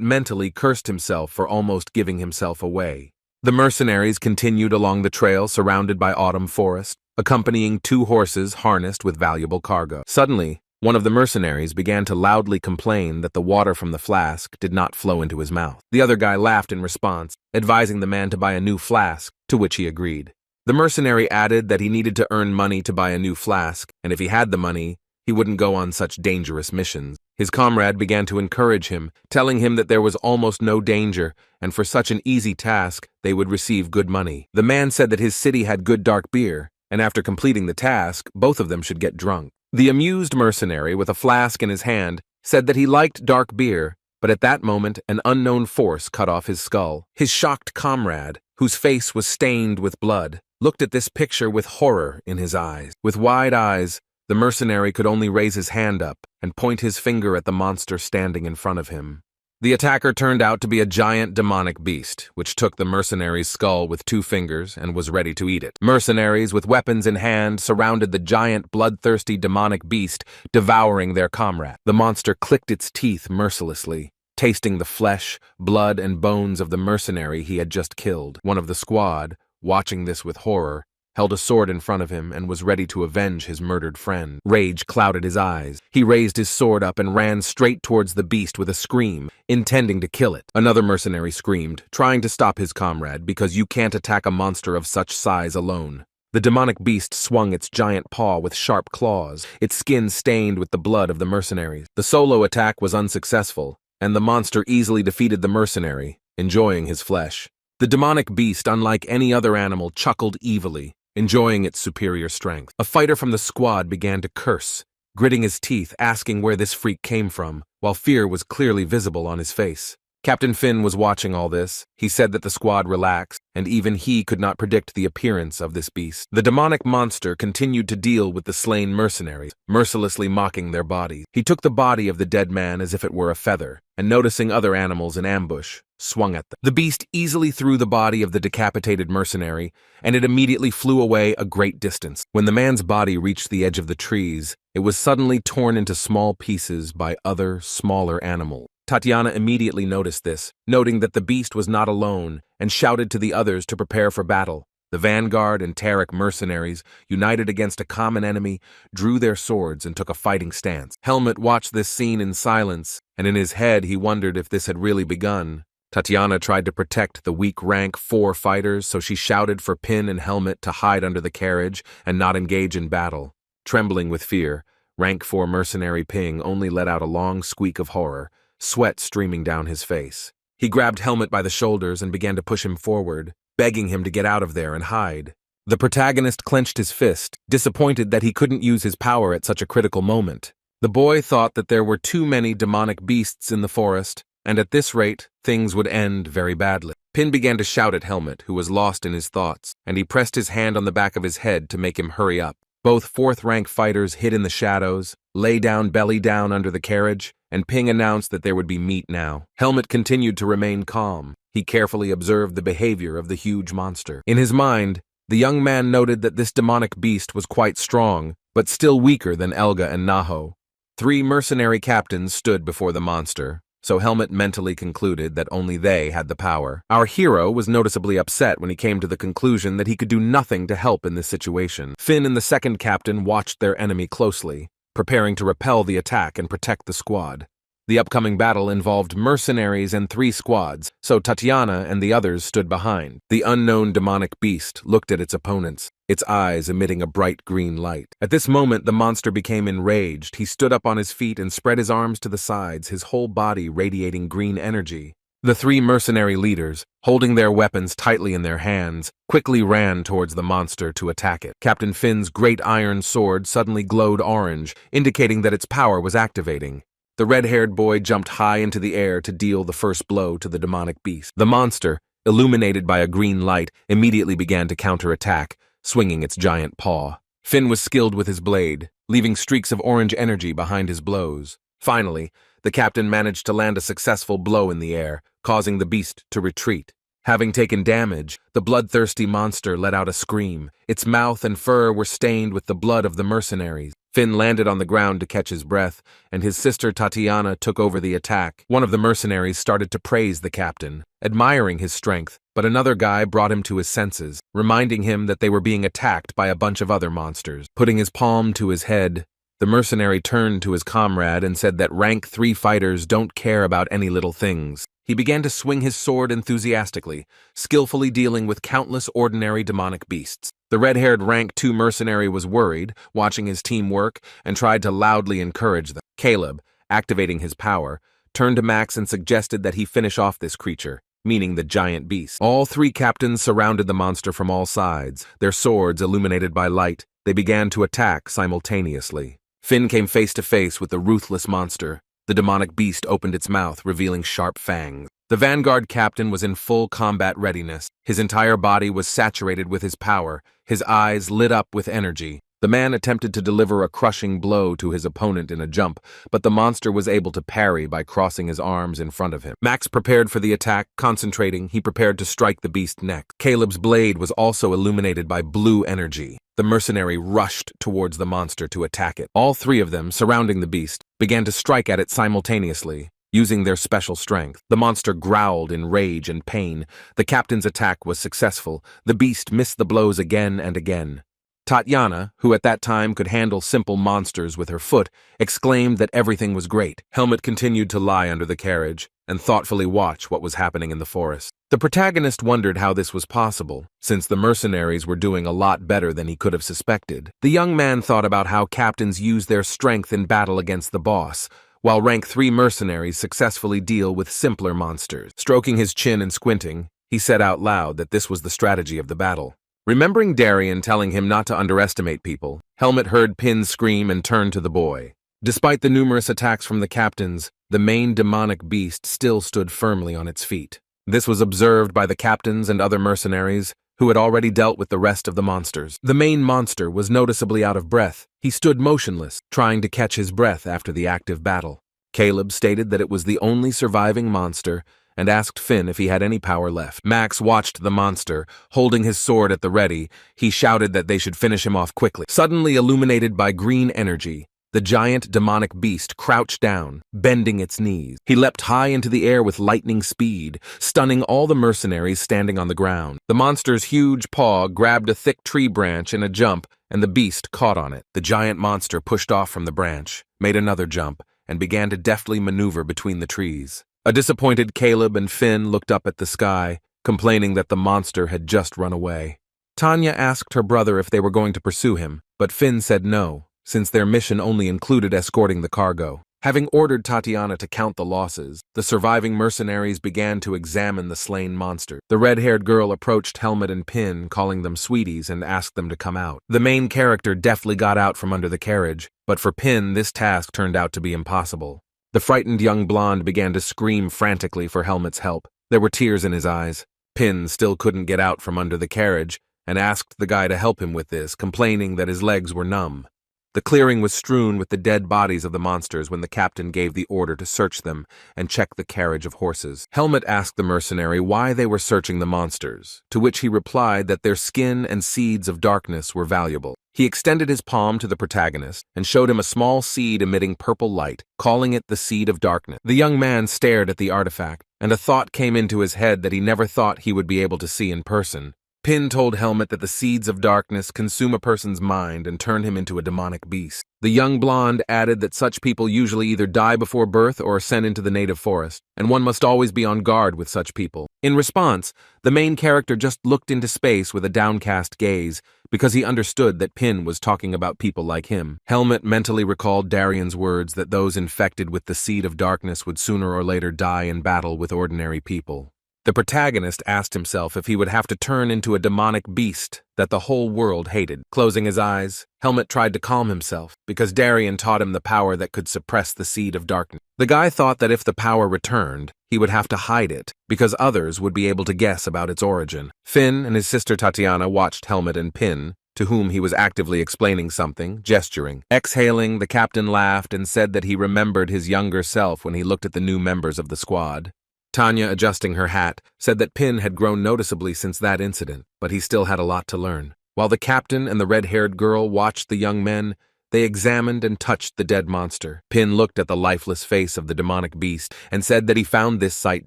mentally cursed himself for almost giving himself away. The mercenaries continued along the trail surrounded by autumn forest, accompanying 2 horses harnessed with valuable cargo. Suddenly, one of the mercenaries began to loudly complain that the water from the flask did not flow into his mouth. The other guy laughed in response, advising the man to buy a new flask, to which he agreed. The mercenary added that he needed to earn money to buy a new flask, and if he had the money, he wouldn't go on such dangerous missions. His comrade began to encourage him, telling him that there was almost no danger, and for such an easy task, they would receive good money. The man said that his city had good dark beer, and after completing the task, both of them should get drunk. The amused mercenary, with a flask in his hand, said that he liked dark beer, but at that moment an unknown force cut off his skull. His shocked comrade, whose face was stained with blood, looked at this picture with horror in his eyes. With wide eyes, the mercenary could only raise his hand up and point his finger at the monster standing in front of him. The attacker turned out to be a giant demonic beast, which took the mercenary's skull with 2 fingers and was ready to eat it. Mercenaries with weapons in hand surrounded the giant bloodthirsty demonic beast, devouring their comrade. The monster clicked its teeth mercilessly, tasting the flesh, blood, and bones of the mercenary he had just killed. One of the squad, watching this with horror, held a sword in front of him and was ready to avenge his murdered friend. Rage clouded his eyes. He raised his sword up and ran straight towards the beast with a scream, intending to kill it. Another mercenary screamed, trying to stop his comrade because you can't attack a monster of such size alone. The demonic beast swung its giant paw with sharp claws, its skin stained with the blood of the mercenaries. The solo attack was unsuccessful, and the monster easily defeated the mercenary, enjoying his flesh. The demonic beast, unlike any other animal, chuckled evilly, enjoying its superior strength. A fighter from the squad began to curse, gritting his teeth, asking where this freak came from, while fear was clearly visible on his face. Captain Finn was watching all this. He said that the squad relaxed, and even he could not predict the appearance of this beast. The demonic monster continued to deal with the slain mercenaries, mercilessly mocking their bodies. He took the body of the dead man as if it were a feather, and noticing other animals in ambush, swung at them. The beast easily threw the body of the decapitated mercenary, and it immediately flew away a great distance. When the man's body reached the edge of the trees, It was suddenly torn into small pieces by other, smaller animals. Tatiana immediately noticed this, noting that the beast was not alone, and shouted to the others to prepare for battle. The vanguard and Tarek mercenaries, united against a common enemy, drew their swords and took a fighting stance. Helmut watched this scene in silence, and in his head he wondered if this had really begun. Tatiana tried to protect the weak rank 4 fighters, so she shouted for Pin and Helmut to hide under the carriage and not engage in battle. Trembling with fear, rank 4 mercenary Ping only let out a long squeak of horror, sweat streaming down his face. He grabbed Helmut by the shoulders and began to push him forward, begging him to get out of there and hide. The protagonist clenched his fist, disappointed that he couldn't use his power at such a critical moment. The boy thought that there were too many demonic beasts in the forest, and at this rate, things would end very badly. Pin began to shout at Helmut, who was lost in his thoughts, and he pressed his hand on the back of his head to make him hurry up. Both 4th rank fighters hid in the shadows, lay down belly down under the carriage, and Ping announced that there would be meat now. Helmut continued to remain calm. He carefully observed the behavior of the huge monster. In his mind, the young man noted that this demonic beast was quite strong, but still weaker than Elga and Naho. 3 mercenary captains stood before the monster, so Helmut mentally concluded that only they had the power. Our hero was noticeably upset when he came to the conclusion that he could do nothing to help in this situation. Finn and the 2nd captain watched their enemy closely, preparing to repel the attack and protect the squad. The upcoming battle involved mercenaries and 3 squads, so Tatiana and the others stood behind. The unknown demonic beast looked at its opponents, its eyes emitting a bright green light. At this moment, the monster became enraged. He stood up on his feet and spread his arms to the sides, his whole body radiating green energy. The 3 mercenary leaders, holding their weapons tightly in their hands, quickly ran towards the monster to attack it. Captain Finn's great iron sword suddenly glowed orange, indicating that its power was activating. The red-haired boy jumped high into the air to deal the first blow to the demonic beast. The monster, illuminated by a green light, immediately began to counterattack, swinging its giant paw. Finn was skilled with his blade, leaving streaks of orange energy behind his blows. Finally, the captain managed to land a successful blow in the air, causing the beast to retreat. Having taken damage, the bloodthirsty monster let out a scream. Its mouth and fur were stained with the blood of the mercenaries. Finn landed on the ground to catch his breath, and his sister Tatiana took over the attack. One of the mercenaries started to praise the captain, admiring his strength, but another guy brought him to his senses, reminding him that they were being attacked by a bunch of other monsters. Putting his palm to his head, the mercenary turned to his comrade and said that rank 3 fighters don't care about any little things. He began to swing his sword enthusiastically, skillfully dealing with countless ordinary demonic beasts. The red-haired rank 2 mercenary was worried, watching his team work, and tried to loudly encourage them. Caleb, activating his power, turned to Max and suggested that he finish off this creature, meaning the giant beast. All 3 captains surrounded the monster from all sides, their swords illuminated by light. They began to attack simultaneously. Finn came face to face with the ruthless monster. The demonic beast opened its mouth, revealing sharp fangs. The vanguard captain was in full combat readiness. His entire body was saturated with his power, his eyes lit up with energy. The man attempted to deliver a crushing blow to his opponent in a jump, but the monster was able to parry by crossing his arms in front of him. Max prepared for the attack, concentrating. He prepared to strike the beast's neck. Caleb's blade was also illuminated by blue energy. The mercenary rushed towards the monster to attack it. All 3 of them, surrounding the beast, began to strike at it simultaneously, using their special strength. The monster growled in rage and pain. The captain's attack was successful. The beast missed the blows again and again. Tatiana, who at that time could handle simple monsters with her foot, exclaimed that everything was great. Helmut continued to lie under the carriage and thoughtfully watch what was happening in the forest. The protagonist wondered how this was possible, since the mercenaries were doing a lot better than he could have suspected. The young man thought about how captains use their strength in battle against the boss, while rank 3 mercenaries successfully deal with simpler monsters. Stroking his chin and squinting, he said out loud that this was the strategy of the battle. Remembering Darian telling him not to underestimate people, Helmut heard Pin scream and turned to the boy. Despite the numerous attacks from the captains, the main demonic beast still stood firmly on its feet. This was observed by the captains and other mercenaries, who had already dealt with the rest of the monsters. The main monster was noticeably out of breath. He stood motionless, trying to catch his breath after the active battle. Caleb stated that it was the only surviving monster and asked Finn if he had any power left. Max watched the monster, holding his sword at the ready. He shouted that they should finish him off quickly. Suddenly illuminated by green energy, The giant demonic beast crouched down, bending its knees. He leapt high into the air with lightning speed, stunning all the mercenaries standing on the ground. The monster's huge paw grabbed a thick tree branch in a jump, and the beast caught on it. The giant monster pushed off from the branch, made another jump, and began to deftly maneuver between the trees. A disappointed Caleb and Finn looked up at the sky, complaining that the monster had just run away. Tanya asked her brother if they were going to pursue him, but Finn said no, since their mission only included escorting the cargo. Having ordered Tatiana to count the losses, the surviving mercenaries began to examine the slain monster. The red-haired girl approached Helmet and Pin, calling them sweeties, and asked them to come out. The main character deftly got out from under the carriage, but for Pin, this task turned out to be impossible. The frightened young blonde began to scream frantically for Helmet's help. There were tears in his eyes. Pin still couldn't get out from under the carriage, and asked the guy to help him with this, complaining that his legs were numb. The clearing was strewn with the dead bodies of the monsters when the captain gave the order to search them and check the carriage of horses. Helmet asked the mercenary why they were searching the monsters, to which he replied that their skin and seeds of darkness were valuable. He extended his palm to the protagonist and showed him a small seed emitting purple light, calling it the Seed of Darkness. The young man stared at the artifact, and a thought came into his head that he never thought he would be able to see in person. Pin told Helmet that the seeds of darkness consume a person's mind and turn him into a demonic beast. The young blonde added that such people usually either die before birth or are sent into the native forest, and one must always be on guard with such people. In response, the main character just looked into space with a downcast gaze, because he understood that Pin was talking about people like him. Helmet mentally recalled Darian's words that those infected with the seed of darkness would sooner or later die in battle with ordinary people. The protagonist asked himself if he would have to turn into a demonic beast that the whole world hated. Closing his eyes, Helmet tried to calm himself, because Darian taught him the power that could suppress the seed of darkness. The guy thought that if the power returned, he would have to hide it, because others would be able to guess about its origin. Finn and his sister Tatiana watched Helmet and Pin, to whom he was actively explaining something, gesturing. Exhaling, the captain laughed and said that he remembered his younger self when he looked at the new members of the squad. Tanya, adjusting her hat, said that Pin had grown noticeably since that incident, but he still had a lot to learn. While the captain and the red-haired girl watched the young men, they examined and touched the dead monster. Pin looked at the lifeless face of the demonic beast and said that he found this sight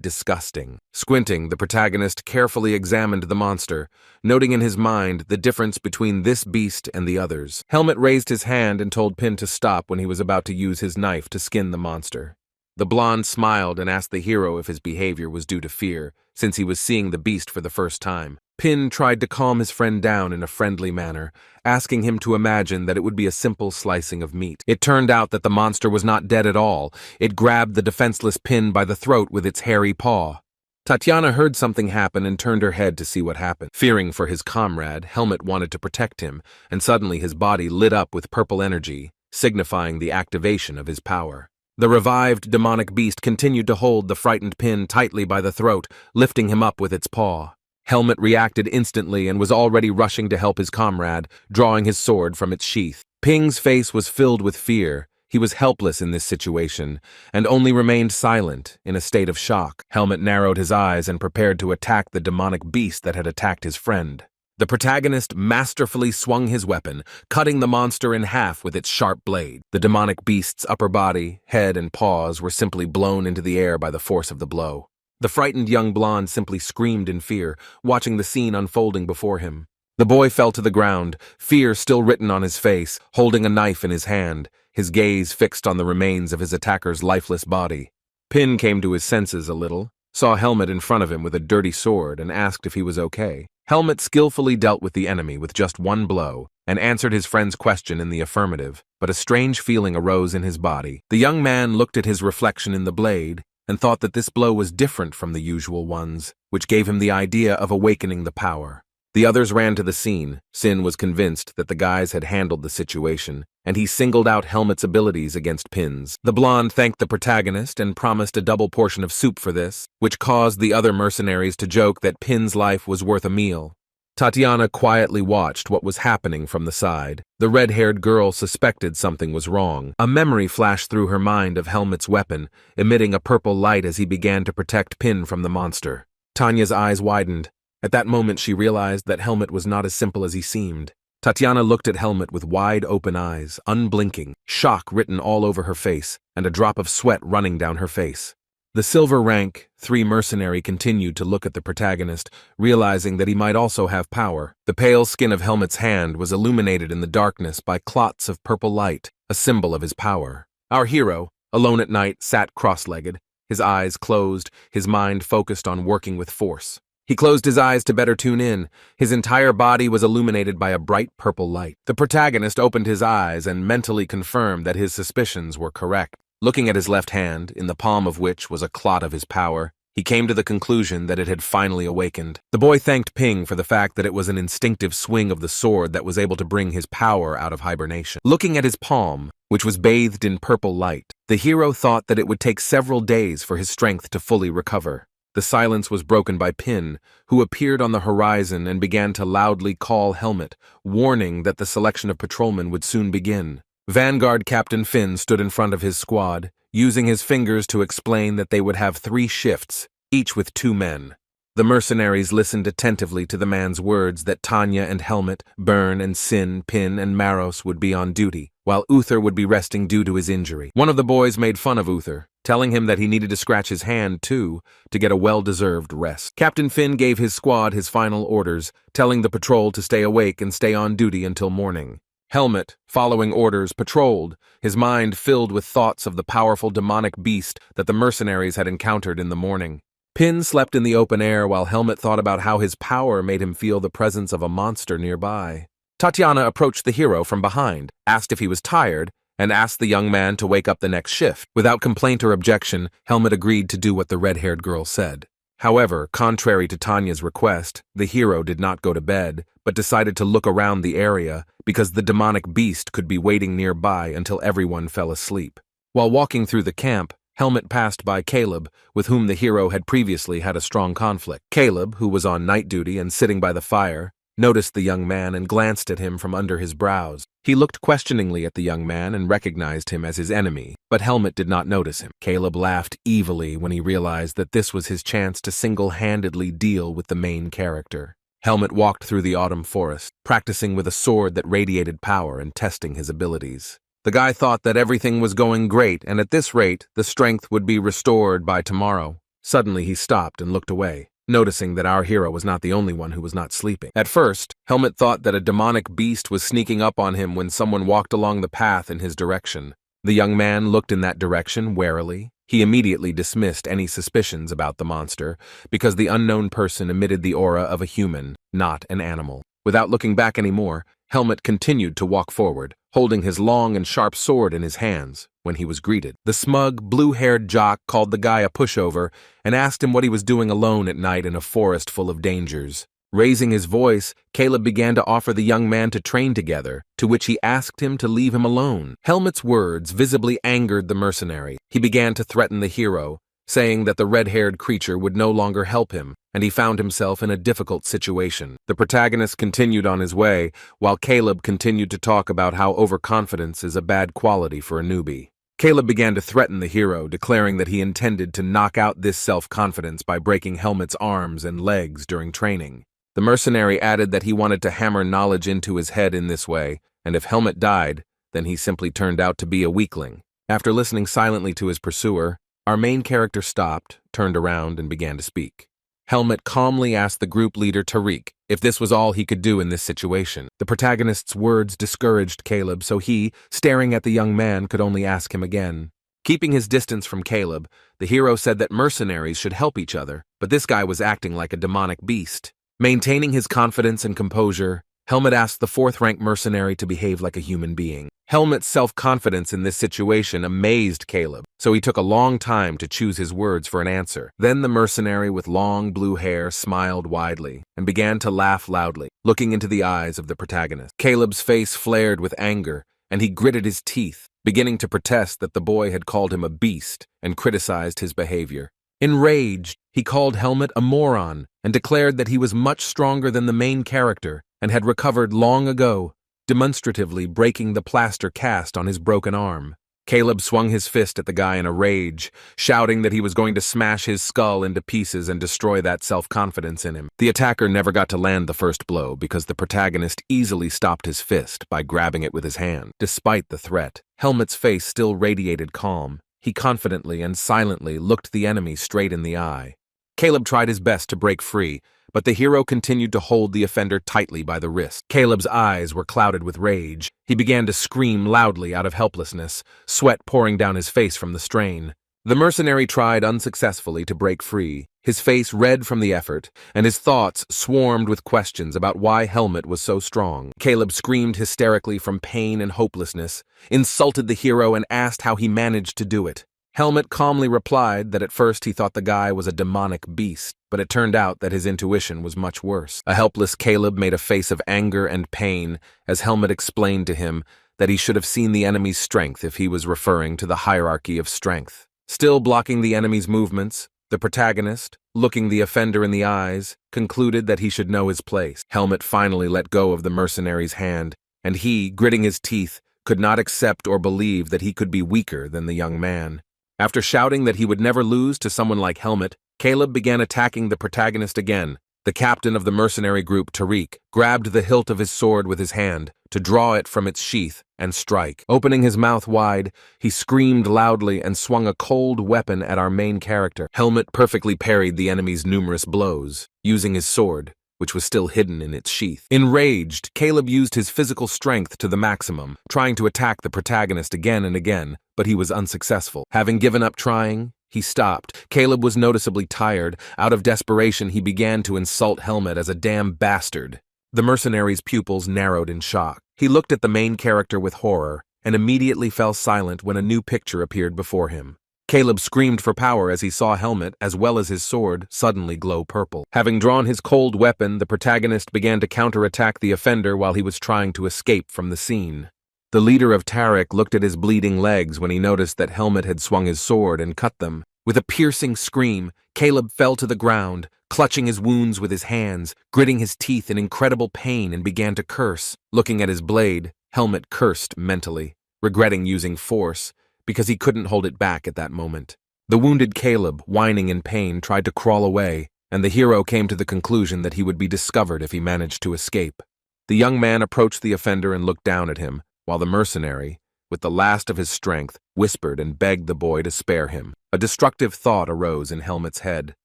disgusting. Squinting, the protagonist carefully examined the monster, noting in his mind the difference between this beast and the others. Helmet raised his hand and told Pin to stop when he was about to use his knife to skin the monster. The blonde smiled and asked the hero if his behavior was due to fear, since he was seeing the beast for the first time. Pin tried to calm his friend down in a friendly manner, asking him to imagine that it would be a simple slicing of meat. It turned out that the monster was not dead at all. It grabbed the defenseless Pin by the throat with its hairy paw. Tatiana heard something happen and turned her head to see what happened. Fearing for his comrade, Helmet wanted to protect him, and suddenly his body lit up with purple energy, signifying the activation of his power. The revived demonic beast continued to hold the frightened Pin tightly by the throat, lifting him up with its paw. Helmet reacted instantly and was already rushing to help his comrade, drawing his sword from its sheath. Ping's face was filled with fear. He was helpless in this situation, and only remained silent, in a state of shock. Helmet narrowed his eyes and prepared to attack the demonic beast that had attacked his friend. The protagonist masterfully swung his weapon, cutting the monster in half with its sharp blade. The demonic beast's upper body, head, and paws were simply blown into the air by the force of the blow. The frightened young blonde simply screamed in fear, watching the scene unfolding before him. The boy fell to the ground, fear still written on his face, holding a knife in his hand, his gaze fixed on the remains of his attacker's lifeless body. Pin came to his senses a little, saw Helmet in front of him with a dirty sword, and asked if he was okay. Helmet skillfully dealt with the enemy with just one blow, and answered his friend's question in the affirmative, but a strange feeling arose in his body. The young man looked at his reflection in the blade, and thought that this blow was different from the usual ones, which gave him the idea of awakening the power. The others ran to the scene. Sin was convinced that the guys had handled the situation, and he singled out Helmet's abilities against Pin's. The blonde thanked the protagonist and promised a double portion of soup for this, which caused the other mercenaries to joke that Pin's life was worth a meal. Tatiana quietly watched what was happening from the side. The red-haired girl suspected something was wrong. A memory flashed through her mind of Helmet's weapon, emitting a purple light as he began to protect Pin from the monster. Tanya's eyes widened. At that moment she realized that Helmet was not as simple as he seemed. Tatiana looked at Helmet with wide-open eyes, unblinking, shock written all over her face, and a drop of sweat running down her face. The silver rank 3 mercenary continued to look at the protagonist, realizing that he might also have power. The pale skin of Helmet's hand was illuminated in the darkness by clots of purple light, a symbol of his power. Our hero, alone at night, sat cross-legged, his eyes closed, his mind focused on working with force. He closed his eyes to better tune in. His entire body was illuminated by a bright purple light. The protagonist opened his eyes and mentally confirmed that his suspicions were correct. Looking at his left hand, in the palm of which was a clot of his power, he came to the conclusion that it had finally awakened. The boy thanked Ping for the fact that it was an instinctive swing of the sword that was able to bring his power out of hibernation. Looking at his palm, which was bathed in purple light, the hero thought that it would take several days for his strength to fully recover. The silence was broken by Pin, who appeared on the horizon and began to loudly call Helmet, warning that the selection of patrolmen would soon begin. Vanguard Captain Finn stood in front of his squad, using his fingers to explain that they would have 3 shifts, each with 2 men. The mercenaries listened attentively to the man's words that Tanya and Helmet, Byrne and Sin, Pin and Maros would be on duty, while Uther would be resting due to his injury. One of the boys made fun of Uther, telling him that he needed to scratch his hand, too, to get a well-deserved rest. Captain Finn gave his squad his final orders, telling the patrol to stay awake and stay on duty until morning. Helmet, following orders, patrolled, his mind filled with thoughts of the powerful demonic beast that the mercenaries had encountered in the morning. Pin slept in the open air while Helmet thought about how his power made him feel the presence of a monster nearby. Tatiana approached the hero from behind, asked if he was tired, and asked the young man to wake up the next shift. Without complaint or objection, Helmet agreed to do what the red-haired girl said. However, contrary to Tanya's request, the hero did not go to bed, but decided to look around the area because the demonic beast could be waiting nearby until everyone fell asleep. While walking through the camp, Helmet passed by Caleb, with whom the hero had previously had a strong conflict. Caleb, who was on night duty and sitting by the fire, noticed the young man and glanced at him from under his brows. He looked questioningly at the young man and recognized him as his enemy, but Helmet did not notice him. Caleb laughed evilly when he realized that this was his chance to single-handedly deal with the main character. Helmet walked through the autumn forest, practicing with a sword that radiated power and testing his abilities. The guy thought that everything was going great, and at this rate, the strength would be restored by tomorrow. Suddenly he stopped and looked away, noticing that our hero was not the only one who was not sleeping. At first, Helmet thought that a demonic beast was sneaking up on him when someone walked along the path in his direction. The young man looked in that direction warily. He immediately dismissed any suspicions about the monster, because the unknown person emitted the aura of a human, not an animal. Without looking back anymore, Helmet continued to walk forward, holding his long and sharp sword in his hands, when he was greeted. The smug, blue-haired jock called the guy a pushover and asked him what he was doing alone at night in a forest full of dangers. Raising his voice, Caleb began to offer the young man to train together, to which he asked him to leave him alone. Helmet's words visibly angered the mercenary. He began to threaten the hero, saying that the red-haired creature would no longer help him, and he found himself in a difficult situation. The protagonist continued on his way, while Caleb continued to talk about how overconfidence is a bad quality for a newbie. Caleb began to threaten the hero, declaring that he intended to knock out this self-confidence by breaking Helmet's arms and legs during training. The mercenary added that he wanted to hammer knowledge into his head in this way, and if Helmet died, then he simply turned out to be a weakling. After listening silently to his pursuer, our main character stopped, turned around, and began to speak. Helmet calmly asked the group leader, Tariq, if this was all he could do in this situation. The protagonist's words discouraged Caleb, so he, staring at the young man, could only ask him again. Keeping his distance from Caleb, the hero said that mercenaries should help each other, but this guy was acting like a demonic beast. Maintaining his confidence and composure, Helmet asked the 4th-rank mercenary to behave like a human being. Helmet's self-confidence in this situation amazed Caleb, so he took a long time to choose his words for an answer. Then the mercenary with long blue hair smiled widely and began to laugh loudly, looking into the eyes of the protagonist. Caleb's face flared with anger, and he gritted his teeth, beginning to protest that the boy had called him a beast and criticized his behavior. Enraged, he called Helmet a moron and declared that he was much stronger than the main character and had recovered long ago, demonstratively breaking the plaster cast on his broken arm. Caleb swung his fist at the guy in a rage, shouting that he was going to smash his skull into pieces and destroy that self-confidence in him. The attacker never got to land the first blow because the protagonist easily stopped his fist by grabbing it with his hand. Despite the threat, Helmet's face still radiated calm. He confidently and silently looked the enemy straight in the eye. Caleb tried his best to break free, but the hero continued to hold the offender tightly by the wrist. Caleb's eyes were clouded with rage. He began to scream loudly out of helplessness, sweat pouring down his face from the strain. The mercenary tried unsuccessfully to break free, his face red from the effort, and his thoughts swarmed with questions about why Helmet was so strong. Caleb screamed hysterically from pain and hopelessness, insulted the hero, and asked how he managed to do it. Helmet calmly replied that at first he thought the guy was a demonic beast, but it turned out that his intuition was much worse. A helpless Caleb made a face of anger and pain as Helmet explained to him that he should have seen the enemy's strength if he was referring to the hierarchy of strength. Still blocking the enemy's movements, the protagonist, looking the offender in the eyes, concluded that he should know his place. Helmet finally let go of the mercenary's hand, and he, gritting his teeth, could not accept or believe that he could be weaker than the young man. After shouting that he would never lose to someone like Helmet, Caleb began attacking the protagonist again. The captain of the mercenary group, Tariq, grabbed the hilt of his sword with his hand to draw it from its sheath and strike. Opening his mouth wide, he screamed loudly and swung a cold weapon at our main character. Helmet perfectly parried the enemy's numerous blows, using his sword, which was still hidden in its sheath. Enraged, Caleb used his physical strength to the maximum, trying to attack the protagonist again and again, but he was unsuccessful. Having given up trying, he stopped. Caleb was noticeably tired. Out of desperation, he began to insult Helmet as a damn bastard. The mercenary's pupils narrowed in shock. He looked at the main character with horror and immediately fell silent when a new picture appeared before him. Caleb screamed for power as he saw Helmet, as well as his sword, suddenly glow purple. Having drawn his cold weapon, the protagonist began to counterattack the offender while he was trying to escape from the scene. The leader of Tariq looked at his bleeding legs when he noticed that Helmet had swung his sword and cut them. With a piercing scream, Caleb fell to the ground, clutching his wounds with his hands, gritting his teeth in incredible pain, and began to curse. Looking at his blade, Helmet cursed mentally, regretting using force, because he couldn't hold it back at that moment. The wounded Caleb, whining in pain, tried to crawl away, and the hero came to the conclusion that he would be discovered if he managed to escape. The young man approached the offender and looked down at him, while the mercenary, with the last of his strength, whispered and begged the boy to spare him. A destructive thought arose in Helmet's head,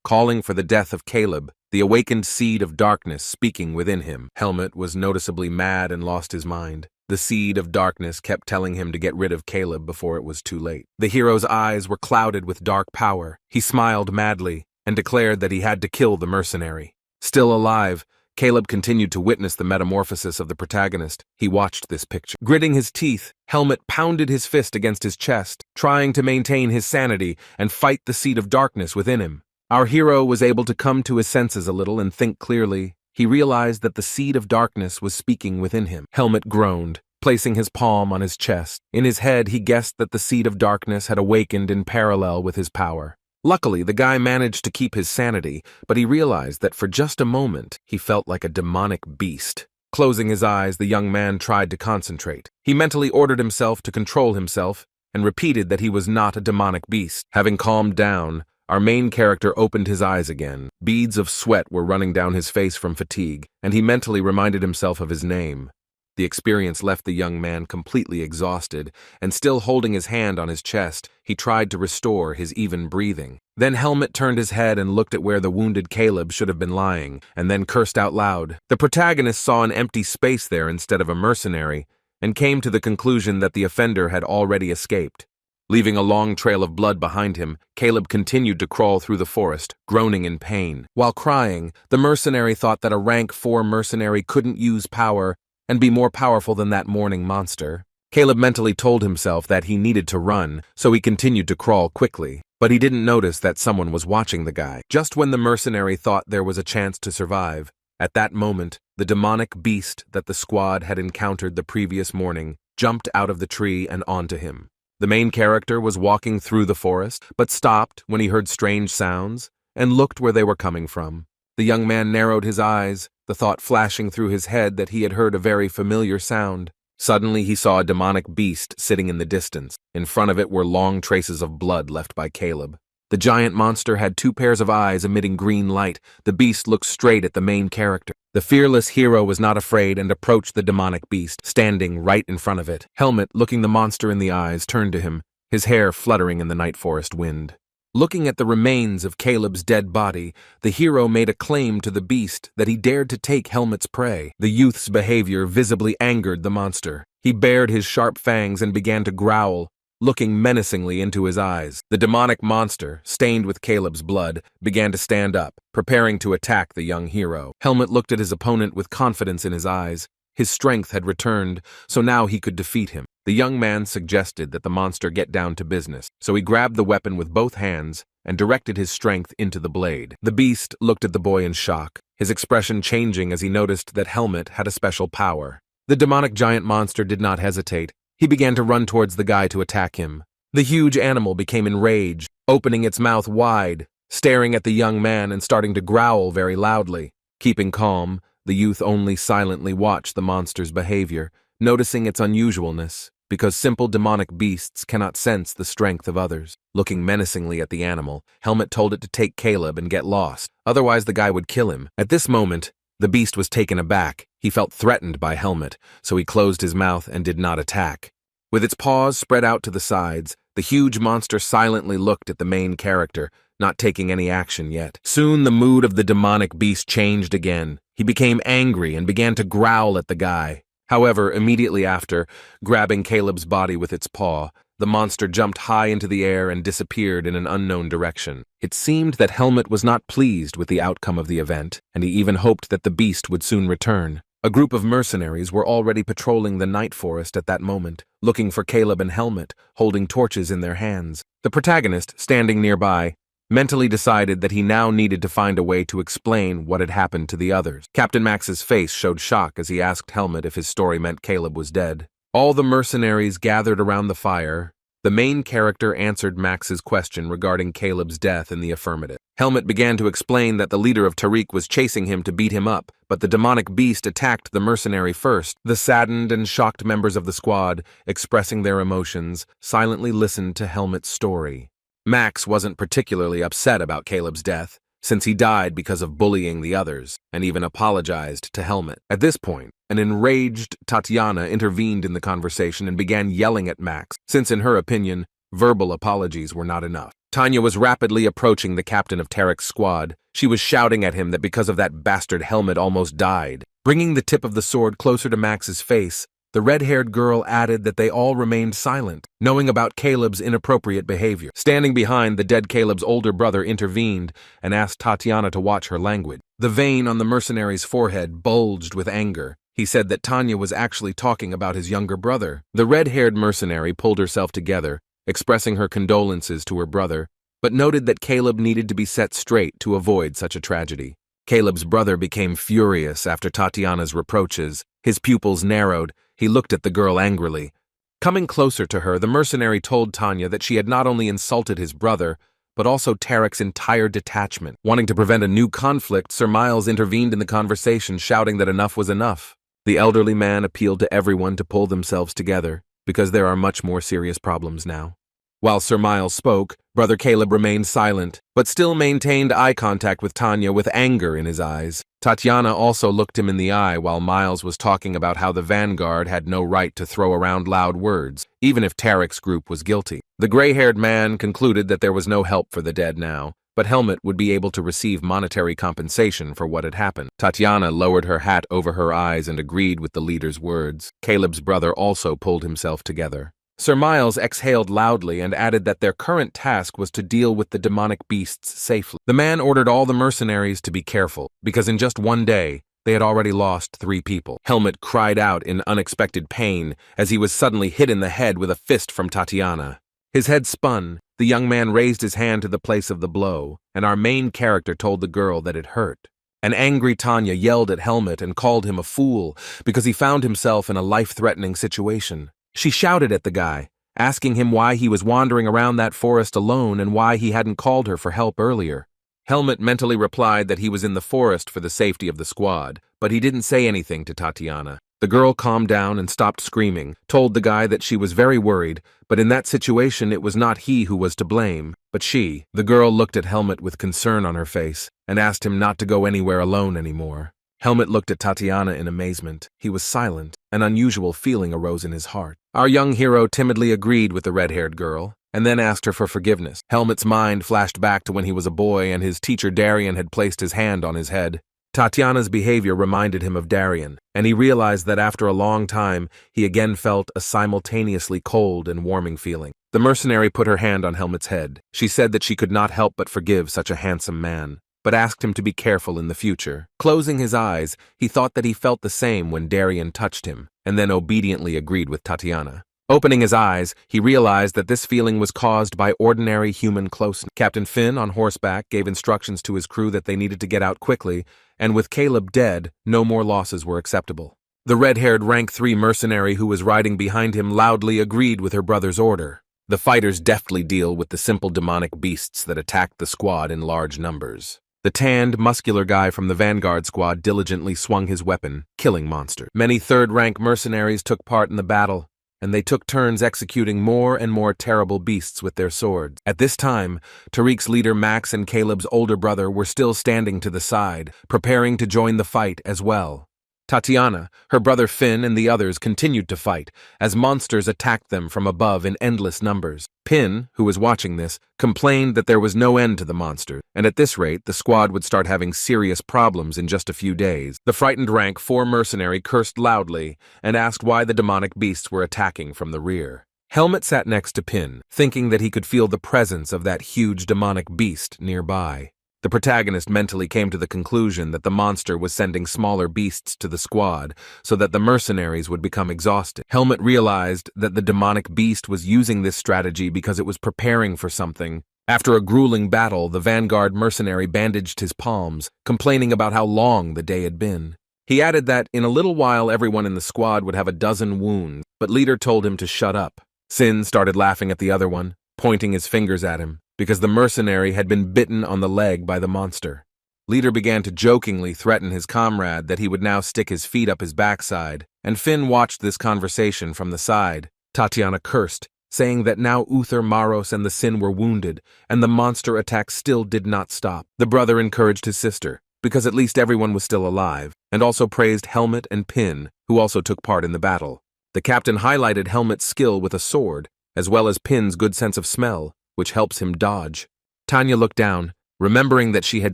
calling for the death of Caleb, the awakened seed of darkness speaking within him. Helmet was noticeably mad and lost his mind. The seed of darkness kept telling him to get rid of Caleb before it was too late. The hero's eyes were clouded with dark power. He smiled madly and declared that he had to kill the mercenary. Still alive, Caleb continued to witness the metamorphosis of the protagonist. He watched this picture. Gritting his teeth, Helmet pounded his fist against his chest, trying to maintain his sanity and fight the seed of darkness within him. Our hero was able to come to his senses a little and think clearly. He realized that the seed of darkness was speaking within him. Helmet groaned, placing his palm on his chest. In his head, he guessed that the seed of darkness had awakened in parallel with his power. Luckily, the guy managed to keep his sanity, but he realized that for just a moment, he felt like a demonic beast. Closing his eyes, the young man tried to concentrate. He mentally ordered himself to control himself and repeated that he was not a demonic beast. Having calmed down, our main character opened his eyes again. Beads of sweat were running down his face from fatigue, and he mentally reminded himself of his name. The experience left the young man completely exhausted, and still holding his hand on his chest, he tried to restore his even breathing. Then Helmet turned his head and looked at where the wounded Caleb should have been lying, and then cursed out loud. The protagonist saw an empty space there instead of a mercenary, and came to the conclusion that the offender had already escaped. Leaving a long trail of blood behind him, Caleb continued to crawl through the forest, groaning in pain. While crying, the mercenary thought that a rank 4 mercenary couldn't use power and be more powerful than that morning monster. Caleb mentally told himself that he needed to run, so he continued to crawl quickly. But he didn't notice that someone was watching the guy. Just when the mercenary thought there was a chance to survive, at that moment, the demonic beast that the squad had encountered the previous morning jumped out of the tree and onto him. The main character was walking through the forest, but stopped when he heard strange sounds and looked where they were coming from. The young man narrowed his eyes, the thought flashing through his head that he had heard a very familiar sound. Suddenly, he saw a demonic beast sitting in the distance. In front of it were long traces of blood left by Caleb. The giant monster had 2 pairs of eyes emitting green light. The beast looked straight at the main character. The fearless hero was not afraid and approached the demonic beast, standing right in front of it. Helmet, looking the monster in the eyes, turned to him, his hair fluttering in the night forest wind. Looking at the remains of Caleb's dead body, the hero made a claim to the beast that he dared to take Helmet's prey. The youth's behavior visibly angered the monster. He bared his sharp fangs and began to growl, looking menacingly into his eyes. The demonic monster, stained with Caleb's blood, began to stand up, preparing to attack the young hero. Helmet looked at his opponent with confidence in his eyes. His strength had returned, so now he could defeat him. The young man suggested that the monster get down to business, so he grabbed the weapon with both hands and directed his strength into the blade. The beast looked at the boy in shock, his expression changing as he noticed that Helmet had a special power. The demonic giant monster did not hesitate. He began to run towards the guy to attack him. The huge animal became enraged, opening its mouth wide, staring at the young man and starting to growl very loudly. Keeping calm, the youth only silently watched the monster's behavior, noticing its unusualness, because simple demonic beasts cannot sense the strength of others. Looking menacingly at the animal, Helmet told it to take Caleb and get lost, otherwise the guy would kill him. At this moment, the beast was taken aback. He felt threatened by Helmet, so he closed his mouth and did not attack. With its paws spread out to the sides, the huge monster silently looked at the main character, not taking any action yet. Soon the mood of the demonic beast changed again. He became angry and began to growl at the guy. However, immediately after, grabbing Caleb's body with its paw, the monster jumped high into the air and disappeared in an unknown direction. It seemed that Helmet was not pleased with the outcome of the event, and he even hoped that the beast would soon return. A group of mercenaries were already patrolling the night forest at that moment, looking for Caleb and Helmet, holding torches in their hands. The protagonist, standing nearby, mentally decided that he now needed to find a way to explain what had happened to the others. Captain Max's face showed shock as he asked Helmet if his story meant Caleb was dead. All the mercenaries gathered around the fire. The main character answered Max's question regarding Caleb's death in the affirmative. Helmet began to explain that the leader of Tariq was chasing him to beat him up, but the demonic beast attacked the mercenary first. The saddened and shocked members of the squad, expressing their emotions, silently listened to Helmet's story. Max wasn't particularly upset about Caleb's death, since he died because of bullying the others, and even apologized to Helmet. At this point, an enraged Tatiana intervened in the conversation and began yelling at Max, since in her opinion, verbal apologies were not enough. Tanya was rapidly approaching the captain of Tarek's squad. She was shouting at him that because of that bastard Helmet almost died. Bringing the tip of the sword closer to Max's face, the red-haired girl added that they all remained silent, knowing about Caleb's inappropriate behavior. Standing behind, the dead Caleb's older brother intervened and asked Tatiana to watch her language. The vein on the mercenary's forehead bulged with anger. He said that Tanya was actually talking about his younger brother. The red-haired mercenary pulled herself together, expressing her condolences to her brother, but noted that Caleb needed to be set straight to avoid such a tragedy. Caleb's brother became furious after Tatiana's reproaches. His pupils narrowed. He looked at the girl angrily. Coming closer to her, the mercenary told Tanya that she had not only insulted his brother, but also Tarek's entire detachment. Wanting to prevent a new conflict, Sir Miles intervened in the conversation, shouting that enough was enough. The elderly man appealed to everyone to pull themselves together, because there are much more serious problems now. While Sir Miles spoke, Brother Caleb remained silent, but still maintained eye contact with Tanya with anger in his eyes. Tatiana also looked him in the eye while Miles was talking about how the Vanguard had no right to throw around loud words, even if Tarek's group was guilty. The gray-haired man concluded that there was no help for the dead now, but Helmet would be able to receive monetary compensation for what had happened. Tatiana lowered her hat over her eyes and agreed with the leader's words. Caleb's brother also pulled himself together. Sir Miles exhaled loudly and added that their current task was to deal with the demonic beasts safely. The man ordered all the mercenaries to be careful, because in just one day, they had already lost 3 people. Helmet cried out in unexpected pain as he was suddenly hit in the head with a fist from Tatiana. His head spun, the young man raised his hand to the place of the blow, and our main character told the girl that it hurt. An angry Tanya yelled at Helmet and called him a fool because he found himself in a life-threatening situation. She shouted at the guy, asking him why he was wandering around that forest alone and why he hadn't called her for help earlier. Helmet mentally replied that he was in the forest for the safety of the squad, but he didn't say anything to Tatiana. The girl calmed down and stopped screaming, told the guy that she was very worried, but in that situation it was not he who was to blame, but she. The girl looked at Helmut with concern on her face and asked him not to go anywhere alone anymore. Helmut looked at Tatiana in amazement. He was silent. An unusual feeling arose in his heart. Our young hero timidly agreed with the red-haired girl, and then asked her for forgiveness. Helmut's mind flashed back to when he was a boy and his teacher Darian had placed his hand on his head. Tatiana's behavior reminded him of Darian, and he realized that after a long time, he again felt a simultaneously cold and warming feeling. The mercenary put her hand on Helmut's head. She said that she could not help but forgive such a handsome man, but asked him to be careful in the future. Closing his eyes, he thought that he felt the same when Darian touched him, and then obediently agreed with Tatiana. Opening his eyes, he realized that this feeling was caused by ordinary human closeness. Captain Finn, on horseback, gave instructions to his crew that they needed to get out quickly, and with Caleb dead, no more losses were acceptable. The red-haired rank 3 mercenary who was riding behind him loudly agreed with her brother's order. The fighters deftly deal with the simple demonic beasts that attacked the squad in large numbers. The tanned, muscular guy from the Vanguard squad diligently swung his weapon, killing monsters. Many third-rank mercenaries took part in the battle, and they took turns executing more and more terrible beasts with their swords. At this time, Tariq's leader Max and Caleb's older brother were still standing to the side, preparing to join the fight as well. Tatiana, her brother Finn, and the others continued to fight, as monsters attacked them from above in endless numbers. Pin, who was watching this, complained that there was no end to the monsters, and at this rate the squad would start having serious problems in just a few days. The frightened rank 4 mercenary cursed loudly and asked why the demonic beasts were attacking from the rear. Helmut sat next to Pin, thinking that he could feel the presence of that huge demonic beast nearby. The protagonist mentally came to the conclusion that the monster was sending smaller beasts to the squad so that the mercenaries would become exhausted. Helmut realized that the demonic beast was using this strategy because it was preparing for something. After a grueling battle, the Vanguard mercenary bandaged his palms, complaining about how long the day had been. He added that in a little while everyone in the squad would have a dozen wounds, but leader told him to shut up. Sin started laughing at the other one, pointing his fingers at him, because the mercenary had been bitten on the leg by the monster. Leader began to jokingly threaten his comrade that he would now stick his feet up his backside, and Finn watched this conversation from the side. Tatiana cursed, saying that now Uther, Maros, and the Sin were wounded, and the monster attack still did not stop. The brother encouraged his sister, because at least everyone was still alive, and also praised Helmut and Pin, who also took part in the battle. The captain highlighted Helmut's skill with a sword, as well as Pin's good sense of smell, which helps him dodge. Tanya looked down, remembering that she had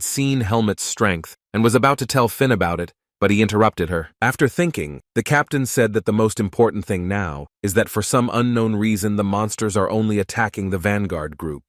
seen Helmut's strength, and was about to tell Finn about it, but he interrupted her. After thinking, the captain said that the most important thing now is that for some unknown reason the monsters are only attacking the Vanguard group.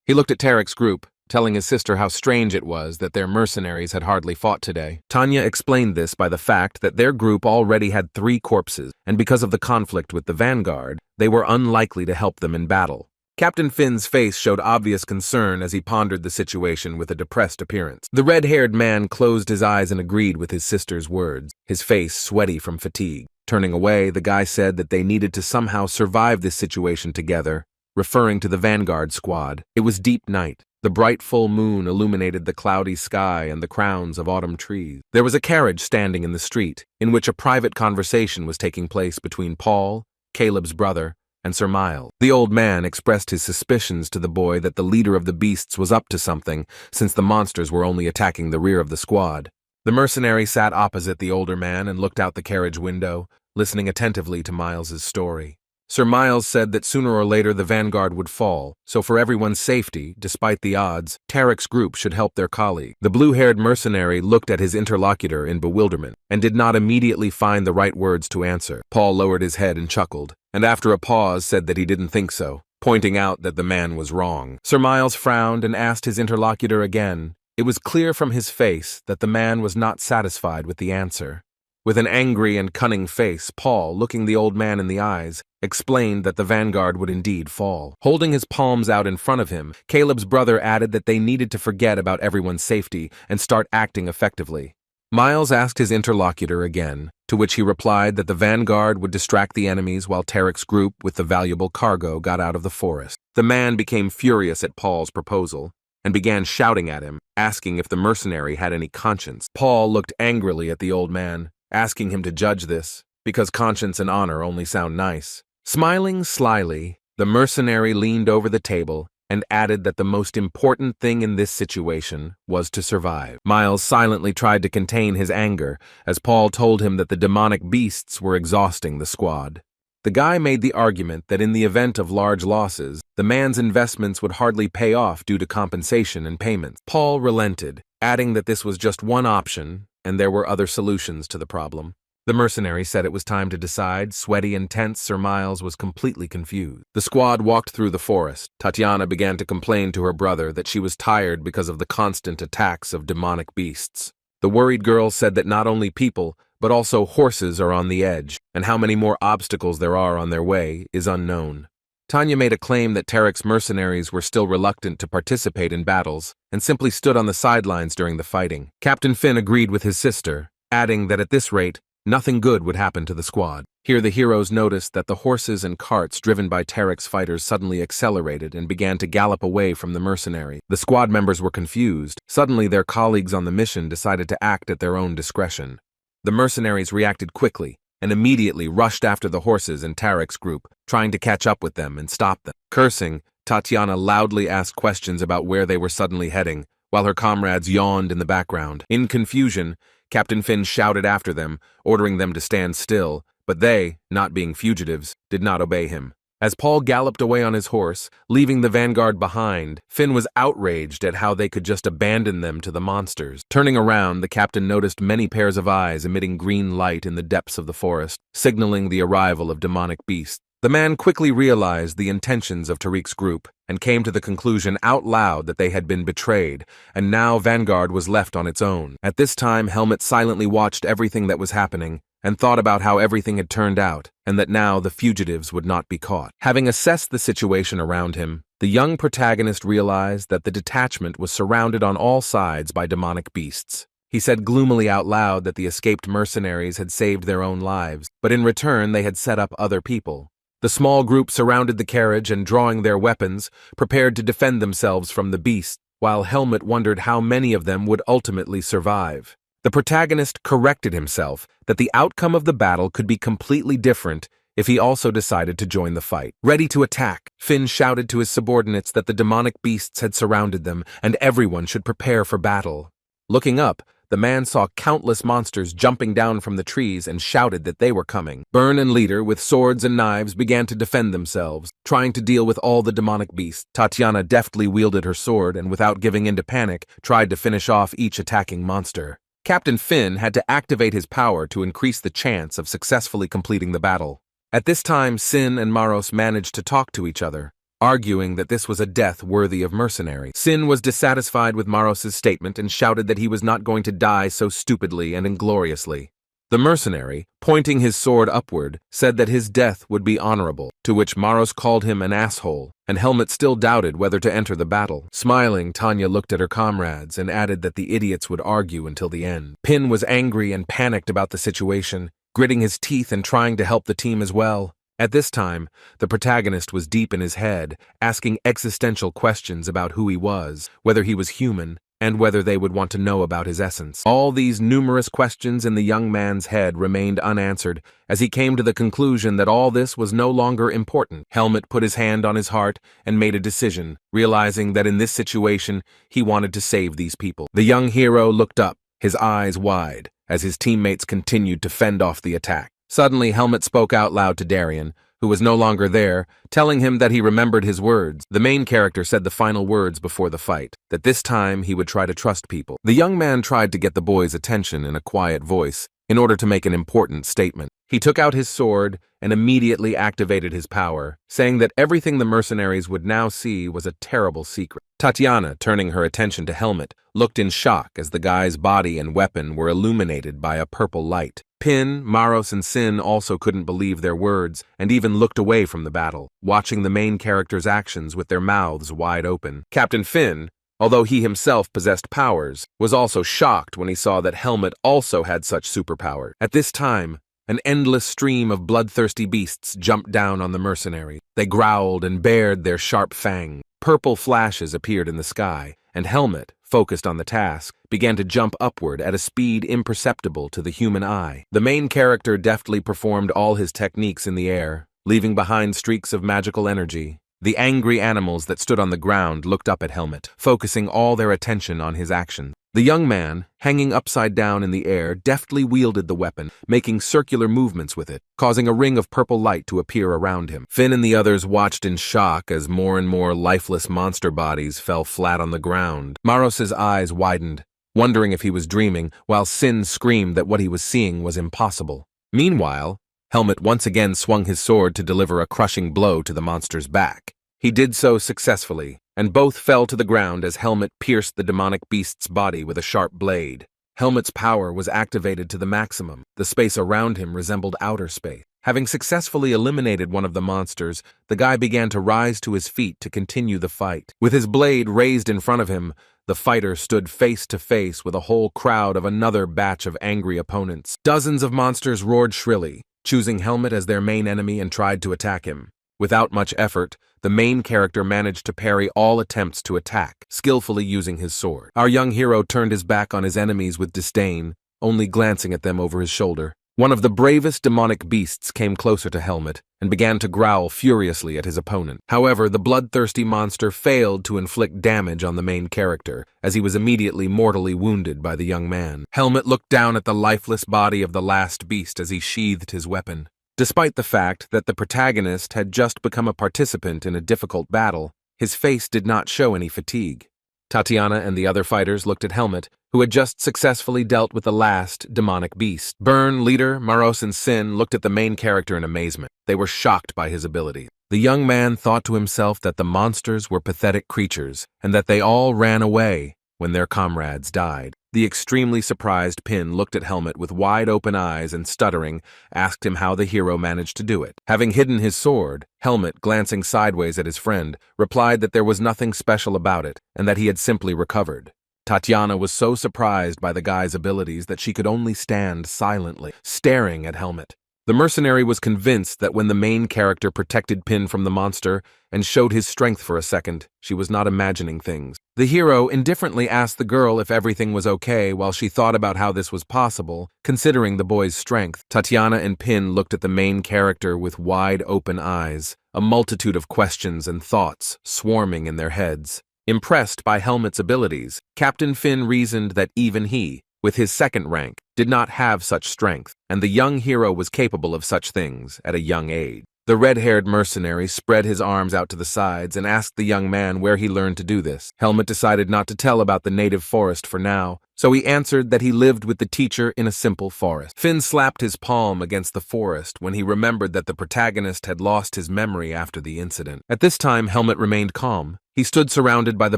He looked at Tarek's group, telling his sister how strange it was that their mercenaries had hardly fought today. Tanya explained this by the fact that their group already had 3 corpses, and because of the conflict with the Vanguard, they were unlikely to help them in battle. Captain Finn's face showed obvious concern as he pondered the situation with a depressed appearance. The red-haired man closed his eyes and agreed with his sister's words, his face sweaty from fatigue. Turning away, the guy said that they needed to somehow survive this situation together, referring to the Vanguard squad. It was deep night. The bright full moon illuminated the cloudy sky and the crowns of autumn trees. There was a carriage standing in the street, in which a private conversation was taking place between Paul, Caleb's brother, and Sir Miles. The old man expressed his suspicions to the boy that the leader of the beasts was up to something, since the monsters were only attacking the rear of the squad. The mercenary sat opposite the older man and looked out the carriage window, listening attentively to Miles's story. Sir Miles said that sooner or later the Vanguard would fall, so for everyone's safety, despite the odds, Tarek's group should help their colleague. The blue-haired mercenary looked at his interlocutor in bewilderment, and did not immediately find the right words to answer. Paul lowered his head and chuckled, and after a pause said that he didn't think so, pointing out that the man was wrong. Sir Miles frowned and asked his interlocutor again. It was clear from his face that the man was not satisfied with the answer. With an angry and cunning face, Paul, looking the old man in the eyes, explained that the Vanguard would indeed fall. Holding his palms out in front of him, Caleb's brother added that they needed to forget about everyone's safety and start acting effectively. Miles asked his interlocutor again, to which he replied that the Vanguard would distract the enemies while Tarek's group with the valuable cargo got out of the forest. The man became furious at Paul's proposal and began shouting at him, asking if the mercenary had any conscience. Paul looked angrily at the old man, asking him to judge this, because conscience and honor only sound nice. Smiling slyly, the mercenary leaned over the table and added that the most important thing in this situation was to survive. Miles silently tried to contain his anger as Paul told him that the demonic beasts were exhausting the squad. The guy made the argument that in the event of large losses, the man's investments would hardly pay off due to compensation and payments. Paul relented, adding that this was just one option and there were other solutions to the problem. The mercenary said it was time to decide. Sweaty and tense, Sir Miles was completely confused. The squad walked through the forest. Tatiana began to complain to her brother that she was tired because of the constant attacks of demonic beasts. The worried girl said that not only people, but also horses are on the edge, and how many more obstacles there are on their way is unknown. Tanya made a claim that Tarek's mercenaries were still reluctant to participate in battles and simply stood on the sidelines during the fighting. Captain Finn agreed with his sister, adding that at this rate, nothing good would happen to the squad. Here the heroes noticed that the horses and carts driven by Tarek's fighters suddenly accelerated and began to gallop away from the mercenary. The squad members were confused. Suddenly their colleagues on the mission decided to act at their own discretion. The mercenaries reacted quickly and immediately rushed after the horses and Tarek's group, trying to catch up with them and stop them. Cursing, Tatiana loudly asked questions about where they were suddenly heading, while her comrades yawned in the background. In confusion, Captain Finn shouted after them, ordering them to stand still, but they, not being fugitives, did not obey him. As Paul galloped away on his horse, leaving the vanguard behind, Finn was outraged at how they could just abandon them to the monsters. Turning around, the captain noticed many pairs of eyes emitting green light in the depths of the forest, signaling the arrival of demonic beasts. The man quickly realized the intentions of Tariq's group and came to the conclusion out loud that they had been betrayed, and now Vanguard was left on its own. At this time, Helmet silently watched everything that was happening and thought about how everything had turned out, and that now the fugitives would not be caught. Having assessed the situation around him, the young protagonist realized that the detachment was surrounded on all sides by demonic beasts. He said gloomily out loud that the escaped mercenaries had saved their own lives, but in return they had set up other people. The small group surrounded the carriage and, drawing their weapons, prepared to defend themselves from the beasts, while Helmet wondered how many of them would ultimately survive. The protagonist corrected himself that the outcome of the battle could be completely different if he also decided to join the fight. Ready to attack, Finn shouted to his subordinates that the demonic beasts had surrounded them and everyone should prepare for battle. Looking up, the man saw countless monsters jumping down from the trees and shouted that they were coming. Byrne and Leader, with swords and knives, began to defend themselves, trying to deal with all the demonic beasts. Tatiana deftly wielded her sword and, without giving in to panic, tried to finish off each attacking monster. Captain Finn had to activate his power to increase the chance of successfully completing the battle. At this time, Sin and Maros managed to talk to each other, arguing that this was a death worthy of mercenary. Sin was dissatisfied with Maros's statement and shouted that he was not going to die so stupidly and ingloriously. The mercenary, pointing his sword upward, said that his death would be honorable, to which Maros called him an asshole, and Helmet still doubted whether to enter the battle. Smiling, Tanya looked at her comrades and added that the idiots would argue until the end. Pin was angry and panicked about the situation, gritting his teeth and trying to help the team as well. At this time, the protagonist was deep in his head, asking existential questions about who he was, whether he was human, and whether they would want to know about his essence. All these numerous questions in the young man's head remained unanswered as he came to the conclusion that all this was no longer important. Helmet put his hand on his heart and made a decision, realizing that in this situation he wanted to save these people. The young hero looked up, his eyes wide, as his teammates continued to fend off the attack. Suddenly, Helmet spoke out loud to Darien, who was no longer there, telling him that he remembered his words. The main character said the final words before the fight, that this time he would try to trust people. The young man tried to get the boy's attention in a quiet voice in order to make an important statement. He took out his sword and immediately activated his power, saying that everything the mercenaries would now see was a terrible secret. Tatiana, turning her attention to Helmet, looked in shock as the guy's body and weapon were illuminated by a purple light. Pin, Maros, and Sin also couldn't believe their words and even looked away from the battle, watching the main character's actions with their mouths wide open. Captain Finn, although he himself possessed powers, was also shocked when he saw that Helmet also had such superpowers. At this time, an endless stream of bloodthirsty beasts jumped down on the mercenary. They growled and bared their sharp fangs. Purple flashes appeared in the sky, and Helmet, focused on the task, began to jump upward at a speed imperceptible to the human eye. The main character deftly performed all his techniques in the air, leaving behind streaks of magical energy. The angry animals that stood on the ground looked up at Helmet, focusing all their attention on his action. The young man, hanging upside down in the air, deftly wielded the weapon, making circular movements with it, causing a ring of purple light to appear around him. Finn and the others watched in shock as more and more lifeless monster bodies fell flat on the ground. Maros's eyes widened, wondering if he was dreaming, while Sin screamed that what he was seeing was impossible. Meanwhile, Helmet once again swung his sword to deliver a crushing blow to the monster's back. He did so successfully, and both fell to the ground as Helmet pierced the demonic beast's body with a sharp blade. Helmet's power was activated to the maximum. The space around him resembled outer space. Having successfully eliminated one of the monsters, the guy began to rise to his feet to continue the fight. With his blade raised in front of him, the fighter stood face to face with a whole crowd of another batch of angry opponents. Dozens of monsters roared shrilly, choosing Helmet as their main enemy, and tried to attack him. Without much effort, the main character managed to parry all attempts to attack, skillfully using his sword. Our young hero turned his back on his enemies with disdain, only glancing at them over his shoulder. One of the bravest demonic beasts came closer to Helmet and began to growl furiously at his opponent. However, the bloodthirsty monster failed to inflict damage on the main character, as he was immediately mortally wounded by the young man. Helmet looked down at the lifeless body of the last beast as he sheathed his weapon. Despite the fact that the protagonist had just become a participant in a difficult battle, his face did not show any fatigue. Tatiana and the other fighters looked at Helmet, who had just successfully dealt with the last demonic beast. Byrne, Leader, Maros, and Sin looked at the main character in amazement. They were shocked by his ability. The young man thought to himself that the monsters were pathetic creatures, and that they all ran away when their comrades died. The extremely surprised Pin looked at Helmet with wide-open eyes and, stuttering, asked him how the hero managed to do it. Having hidden his sword, Helmet, glancing sideways at his friend, replied that there was nothing special about it and that he had simply recovered. Tatiana was so surprised by the guy's abilities that she could only stand silently, staring at Helmet. The mercenary was convinced that when the main character protected Pin from the monster and showed his strength for a second, she was not imagining things. The hero indifferently asked the girl if everything was okay while she thought about how this was possible, considering the boy's strength. Tatiana and Pin looked at the main character with wide-open eyes, a multitude of questions and thoughts swarming in their heads. Impressed by Helmet's abilities, Captain Finn reasoned that even he, with his second rank, did not have such strength, and the young hero was capable of such things at a young age. The red-haired mercenary spread his arms out to the sides and asked the young man where he learned to do this. Helmet decided not to tell about the native forest for now, so he answered that he lived with the teacher in a simple forest. Finn slapped his palm against the forest when he remembered that the protagonist had lost his memory after the incident. At this time, Helmet remained calm. He stood surrounded by the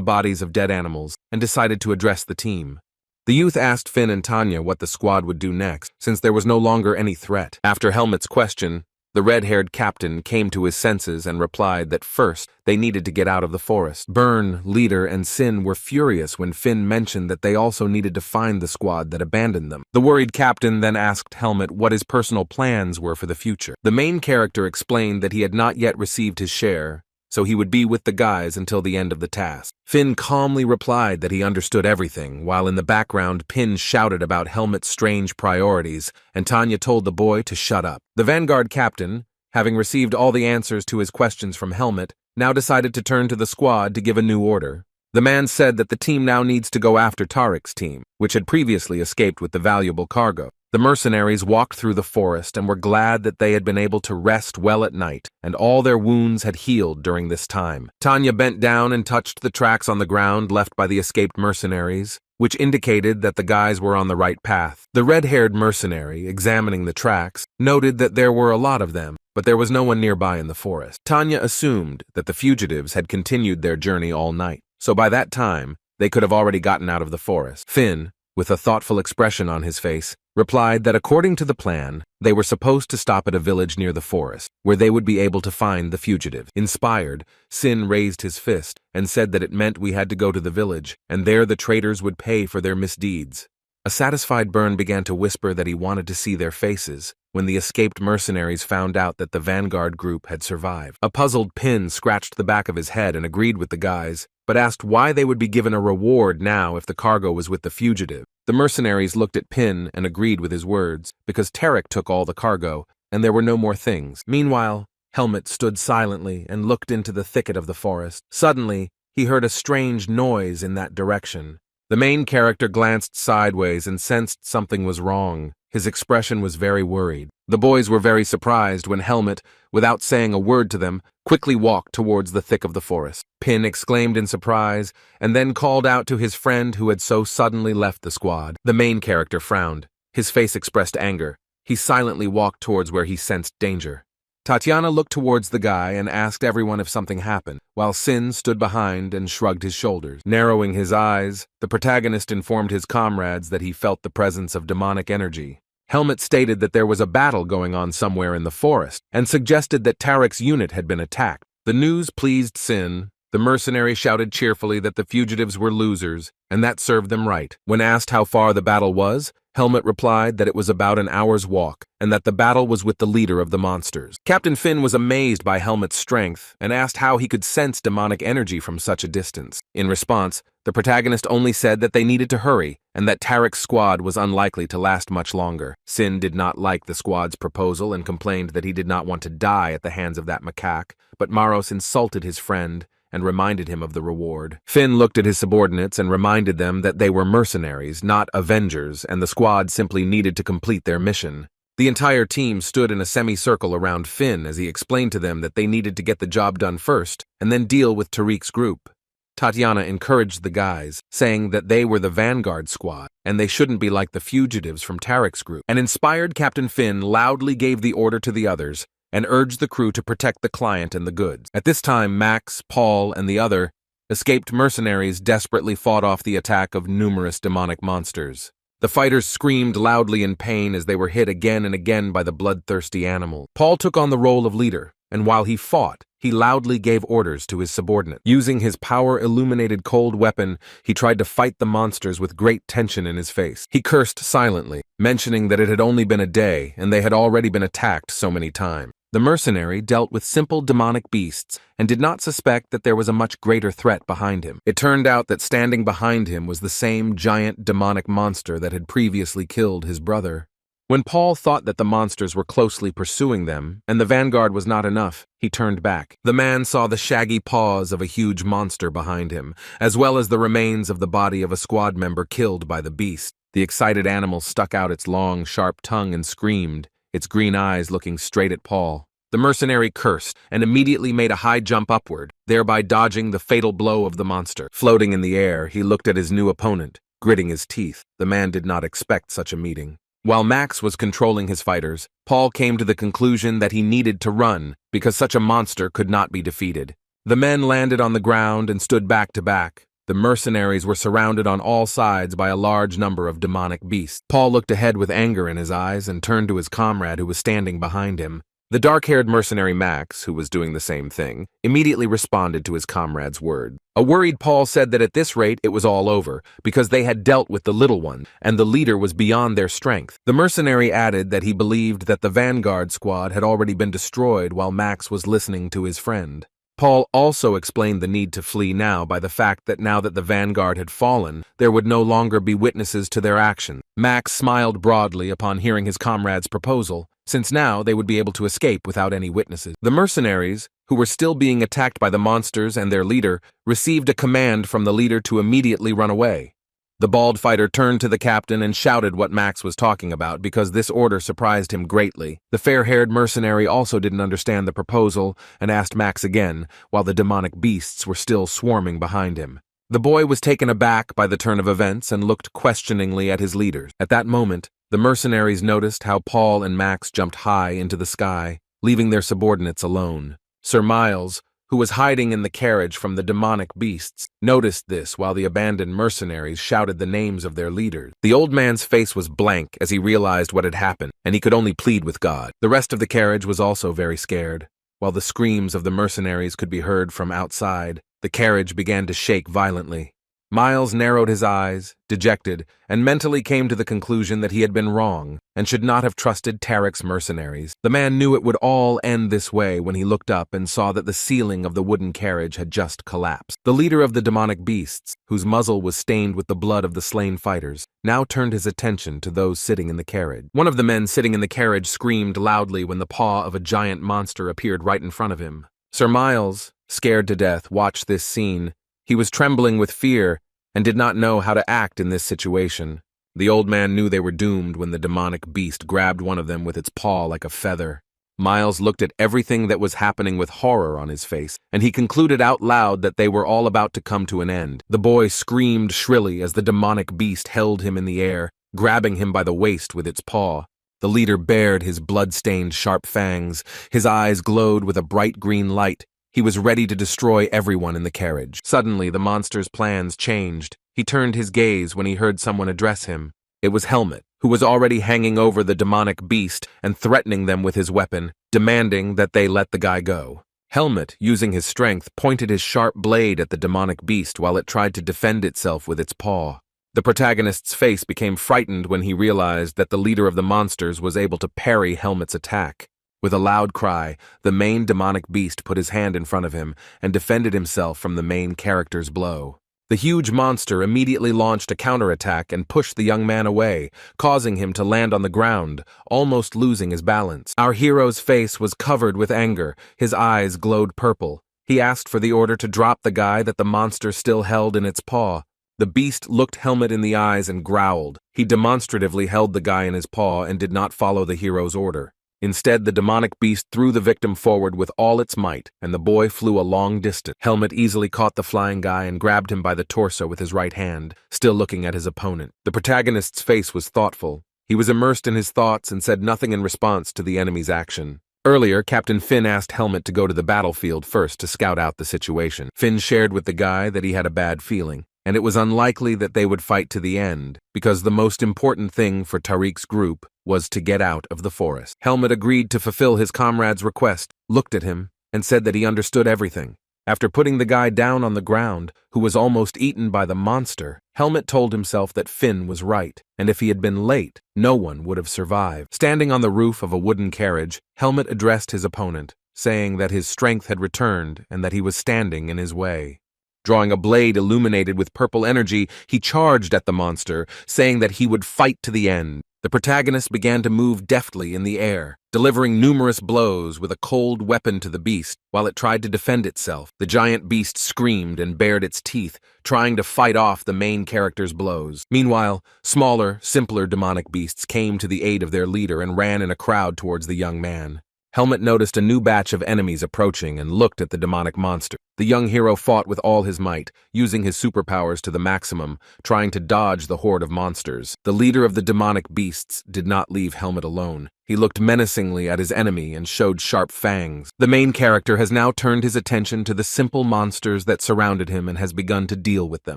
bodies of dead animals and decided to address the team. The youth asked Finn and Tanya what the squad would do next, since there was no longer any threat. After Helmet's question, the red-haired captain came to his senses and replied that first they needed to get out of the forest. Byrne, Leader, and Sin were furious when Finn mentioned that they also needed to find the squad that abandoned them. The worried captain then asked Helmet what his personal plans were for the future. The main character explained that he had not yet received his share, so he would be with the guys until the end of the task. Finn calmly replied that he understood everything, while in the background Pin shouted about Helmet's strange priorities, and Tanya told the boy to shut up. The Vanguard captain, having received all the answers to his questions from Helmet, now decided to turn to the squad to give a new order. The man said that the team now needs to go after Tariq's team, which had previously escaped with the valuable cargo. The mercenaries walked through the forest and were glad that they had been able to rest well at night, and all their wounds had healed during this time. Tanya bent down and touched the tracks on the ground left by the escaped mercenaries, which indicated that the guys were on the right path. The red-haired mercenary, examining the tracks, noted that there were a lot of them, but there was no one nearby in the forest. Tanya assumed that the fugitives had continued their journey all night, so by that time, they could have already gotten out of the forest. Finn, with a thoughtful expression on his face, replied that according to the plan, they were supposed to stop at a village near the forest, where they would be able to find the fugitive. Inspired, Sin raised his fist and said that it meant we had to go to the village, and there the traitors would pay for their misdeeds. A satisfied Byrne began to whisper that he wanted to see their faces, when the escaped mercenaries found out that the Vanguard group had survived. A puzzled Pin scratched the back of his head and agreed with the guys, but asked why they would be given a reward now if the cargo was with the fugitive. The mercenaries looked at Pin and agreed with his words, because Tarek took all the cargo, and there were no more things. Meanwhile, Helmet stood silently and looked into the thicket of the forest. Suddenly, he heard a strange noise in that direction. The main character glanced sideways and sensed something was wrong. His expression was very worried. The boys were very surprised when Helmet, without saying a word to them, quickly walked towards the thick of the forest. Pin exclaimed in surprise, and then called out to his friend who had so suddenly left the squad. The main character frowned. His face expressed anger. He silently walked towards where he sensed danger. Tatiana looked towards the guy and asked everyone if something happened, while Sin stood behind and shrugged his shoulders. Narrowing his eyes, the protagonist informed his comrades that he felt the presence of demonic energy. Helmet stated that there was a battle going on somewhere in the forest, and suggested that Tarek's unit had been attacked. The news pleased Sin. The mercenary shouted cheerfully that the fugitives were losers, and that served them right. When asked how far the battle was, Helmet replied that it was about an hour's walk, and that the battle was with the leader of the monsters. Captain Finn was amazed by Helmet's strength, and asked how he could sense demonic energy from such a distance. In response, the protagonist only said that they needed to hurry, and that Tarek's squad was unlikely to last much longer. Sin did not like the squad's proposal and complained that he did not want to die at the hands of that macaque, but Maros insulted his friend and reminded him of the reward. Finn looked at his subordinates and reminded them that they were mercenaries, not avengers, and the squad simply needed to complete their mission. The entire team stood in a semicircle around Finn as he explained to them that they needed to get the job done first and then deal with Tariq's group. Tatiana encouraged the guys, saying that they were the vanguard squad and they shouldn't be like the fugitives from Tarek's group. An inspired Captain Finn loudly gave the order to the others and urged the crew to protect the client and the goods. At this time, Max, Paul, and the other escaped mercenaries desperately fought off the attack of numerous demonic monsters. The fighters screamed loudly in pain as they were hit again and again by the bloodthirsty animal. Paul took on the role of leader, and while he fought, he loudly gave orders to his subordinate. Using his power-illuminated cold weapon, he tried to fight the monsters with great tension in his face. He cursed silently, mentioning that it had only been a day and they had already been attacked so many times. The mercenary dealt with simple demonic beasts and did not suspect that there was a much greater threat behind him. It turned out that standing behind him was the same giant demonic monster that had previously killed his brother. When Paul thought that the monsters were closely pursuing them, and the vanguard was not enough, he turned back. The man saw the shaggy paws of a huge monster behind him, as well as the remains of the body of a squad member killed by the beast. The excited animal stuck out its long, sharp tongue and screamed, its green eyes looking straight at Paul. The mercenary cursed and immediately made a high jump upward, thereby dodging the fatal blow of the monster. Floating in the air, he looked at his new opponent, gritting his teeth. The man did not expect such a meeting. While Max was controlling his fighters, Paul came to the conclusion that he needed to run because such a monster could not be defeated. The men landed on the ground and stood back to back. The mercenaries were surrounded on all sides by a large number of demonic beasts. Paul looked ahead with anger in his eyes and turned to his comrade who was standing behind him. The dark-haired mercenary Max, who was doing the same thing, immediately responded to his comrade's word. A worried Paul said that at this rate it was all over, because they had dealt with the little one, and the leader was beyond their strength. The mercenary added that he believed that the vanguard squad had already been destroyed while Max was listening to his friend. Paul also explained the need to flee now by the fact that now that the vanguard had fallen, there would no longer be witnesses to their actions. Max smiled broadly upon hearing his comrade's proposal, since now they would be able to escape without any witnesses. The mercenaries, who were still being attacked by the monsters and their leader, received a command from the leader to immediately run away. The bald fighter turned to the captain and shouted what Max was talking about because this order surprised him greatly. The fair-haired mercenary also didn't understand the proposal and asked Max again, while the demonic beasts were still swarming behind him. The boy was taken aback by the turn of events and looked questioningly at his leaders. At that moment, the mercenaries noticed how Paul and Max jumped high into the sky, leaving their subordinates alone. Sir Miles, who was hiding in the carriage from the demonic beasts, noticed this while the abandoned mercenaries shouted the names of their leaders. The old man's face was blank as he realized what had happened, and he could only plead with God. The rest of the carriage was also very scared. While the screams of the mercenaries could be heard from outside, the carriage began to shake violently. Miles narrowed his eyes, dejected, and mentally came to the conclusion that he had been wrong and should not have trusted Tarek's mercenaries. The man knew it would all end this way when he looked up and saw that the ceiling of the wooden carriage had just collapsed. The leader of the demonic beasts, whose muzzle was stained with the blood of the slain fighters, now turned his attention to those sitting in the carriage. One of the men sitting in the carriage screamed loudly when the paw of a giant monster appeared right in front of him. Sir Miles, scared to death, watched this scene. He was trembling with fear and did not know how to act in this situation. The old man knew they were doomed when the demonic beast grabbed one of them with its paw like a feather. Miles looked at everything that was happening with horror on his face, and he concluded out loud that they were all about to come to an end. The boy screamed shrilly as the demonic beast held him in the air, grabbing him by the waist with its paw. The leader bared his blood-stained sharp fangs. His eyes glowed with a bright green light. He was ready to destroy everyone in the carriage. Suddenly, the monster's plans changed. He turned his gaze when he heard someone address him. It was Helmet, who was already hanging over the demonic beast and threatening them with his weapon, demanding that they let the guy go. Helmet, using his strength, pointed his sharp blade at the demonic beast while it tried to defend itself with its paw. The protagonist's face became frightened when he realized that the leader of the monsters was able to parry Helmet's attack. With a loud cry, the main demonic beast put his hand in front of him and defended himself from the main character's blow. The huge monster immediately launched a counterattack and pushed the young man away, causing him to land on the ground, almost losing his balance. Our hero's face was covered with anger. His eyes glowed purple. He asked for the order to drop the guy that the monster still held in its paw. The beast looked Helmet in the eyes and growled. He demonstratively held the guy in his paw and did not follow the hero's order. Instead, the demonic beast threw the victim forward with all its might, and the boy flew a long distance. Helmet easily caught the flying guy and grabbed him by the torso with his right hand, still looking at his opponent. The protagonist's face was thoughtful. He was immersed in his thoughts and said nothing in response to the enemy's action. Earlier, Captain Finn asked Helmet to go to the battlefield first to scout out the situation. Finn shared with the guy that he had a bad feeling, and it was unlikely that they would fight to the end, because the most important thing for Tariq's group was to get out of the forest. Helmet agreed to fulfill his comrade's request, looked at him, and said that he understood everything. After putting the guy down on the ground, who was almost eaten by the monster, Helmet told himself that Finn was right, and if he had been late, no one would have survived. Standing on the roof of a wooden carriage, Helmet addressed his opponent, saying that his strength had returned and that he was standing in his way. Drawing a blade illuminated with purple energy, he charged at the monster, saying that he would fight to the end. The protagonist began to move deftly in the air, delivering numerous blows with a cold weapon to the beast while it tried to defend itself. The giant beast screamed and bared its teeth, trying to fight off the main character's blows. Meanwhile, smaller, simpler demonic beasts came to the aid of their leader and ran in a crowd towards the young man. Helmet noticed a new batch of enemies approaching and looked at the demonic monster. The young hero fought with all his might, using his superpowers to the maximum, trying to dodge the horde of monsters. The leader of the demonic beasts did not leave Helmet alone. He looked menacingly at his enemy and showed sharp fangs. The main character has now turned his attention to the simple monsters that surrounded him and has begun to deal with them.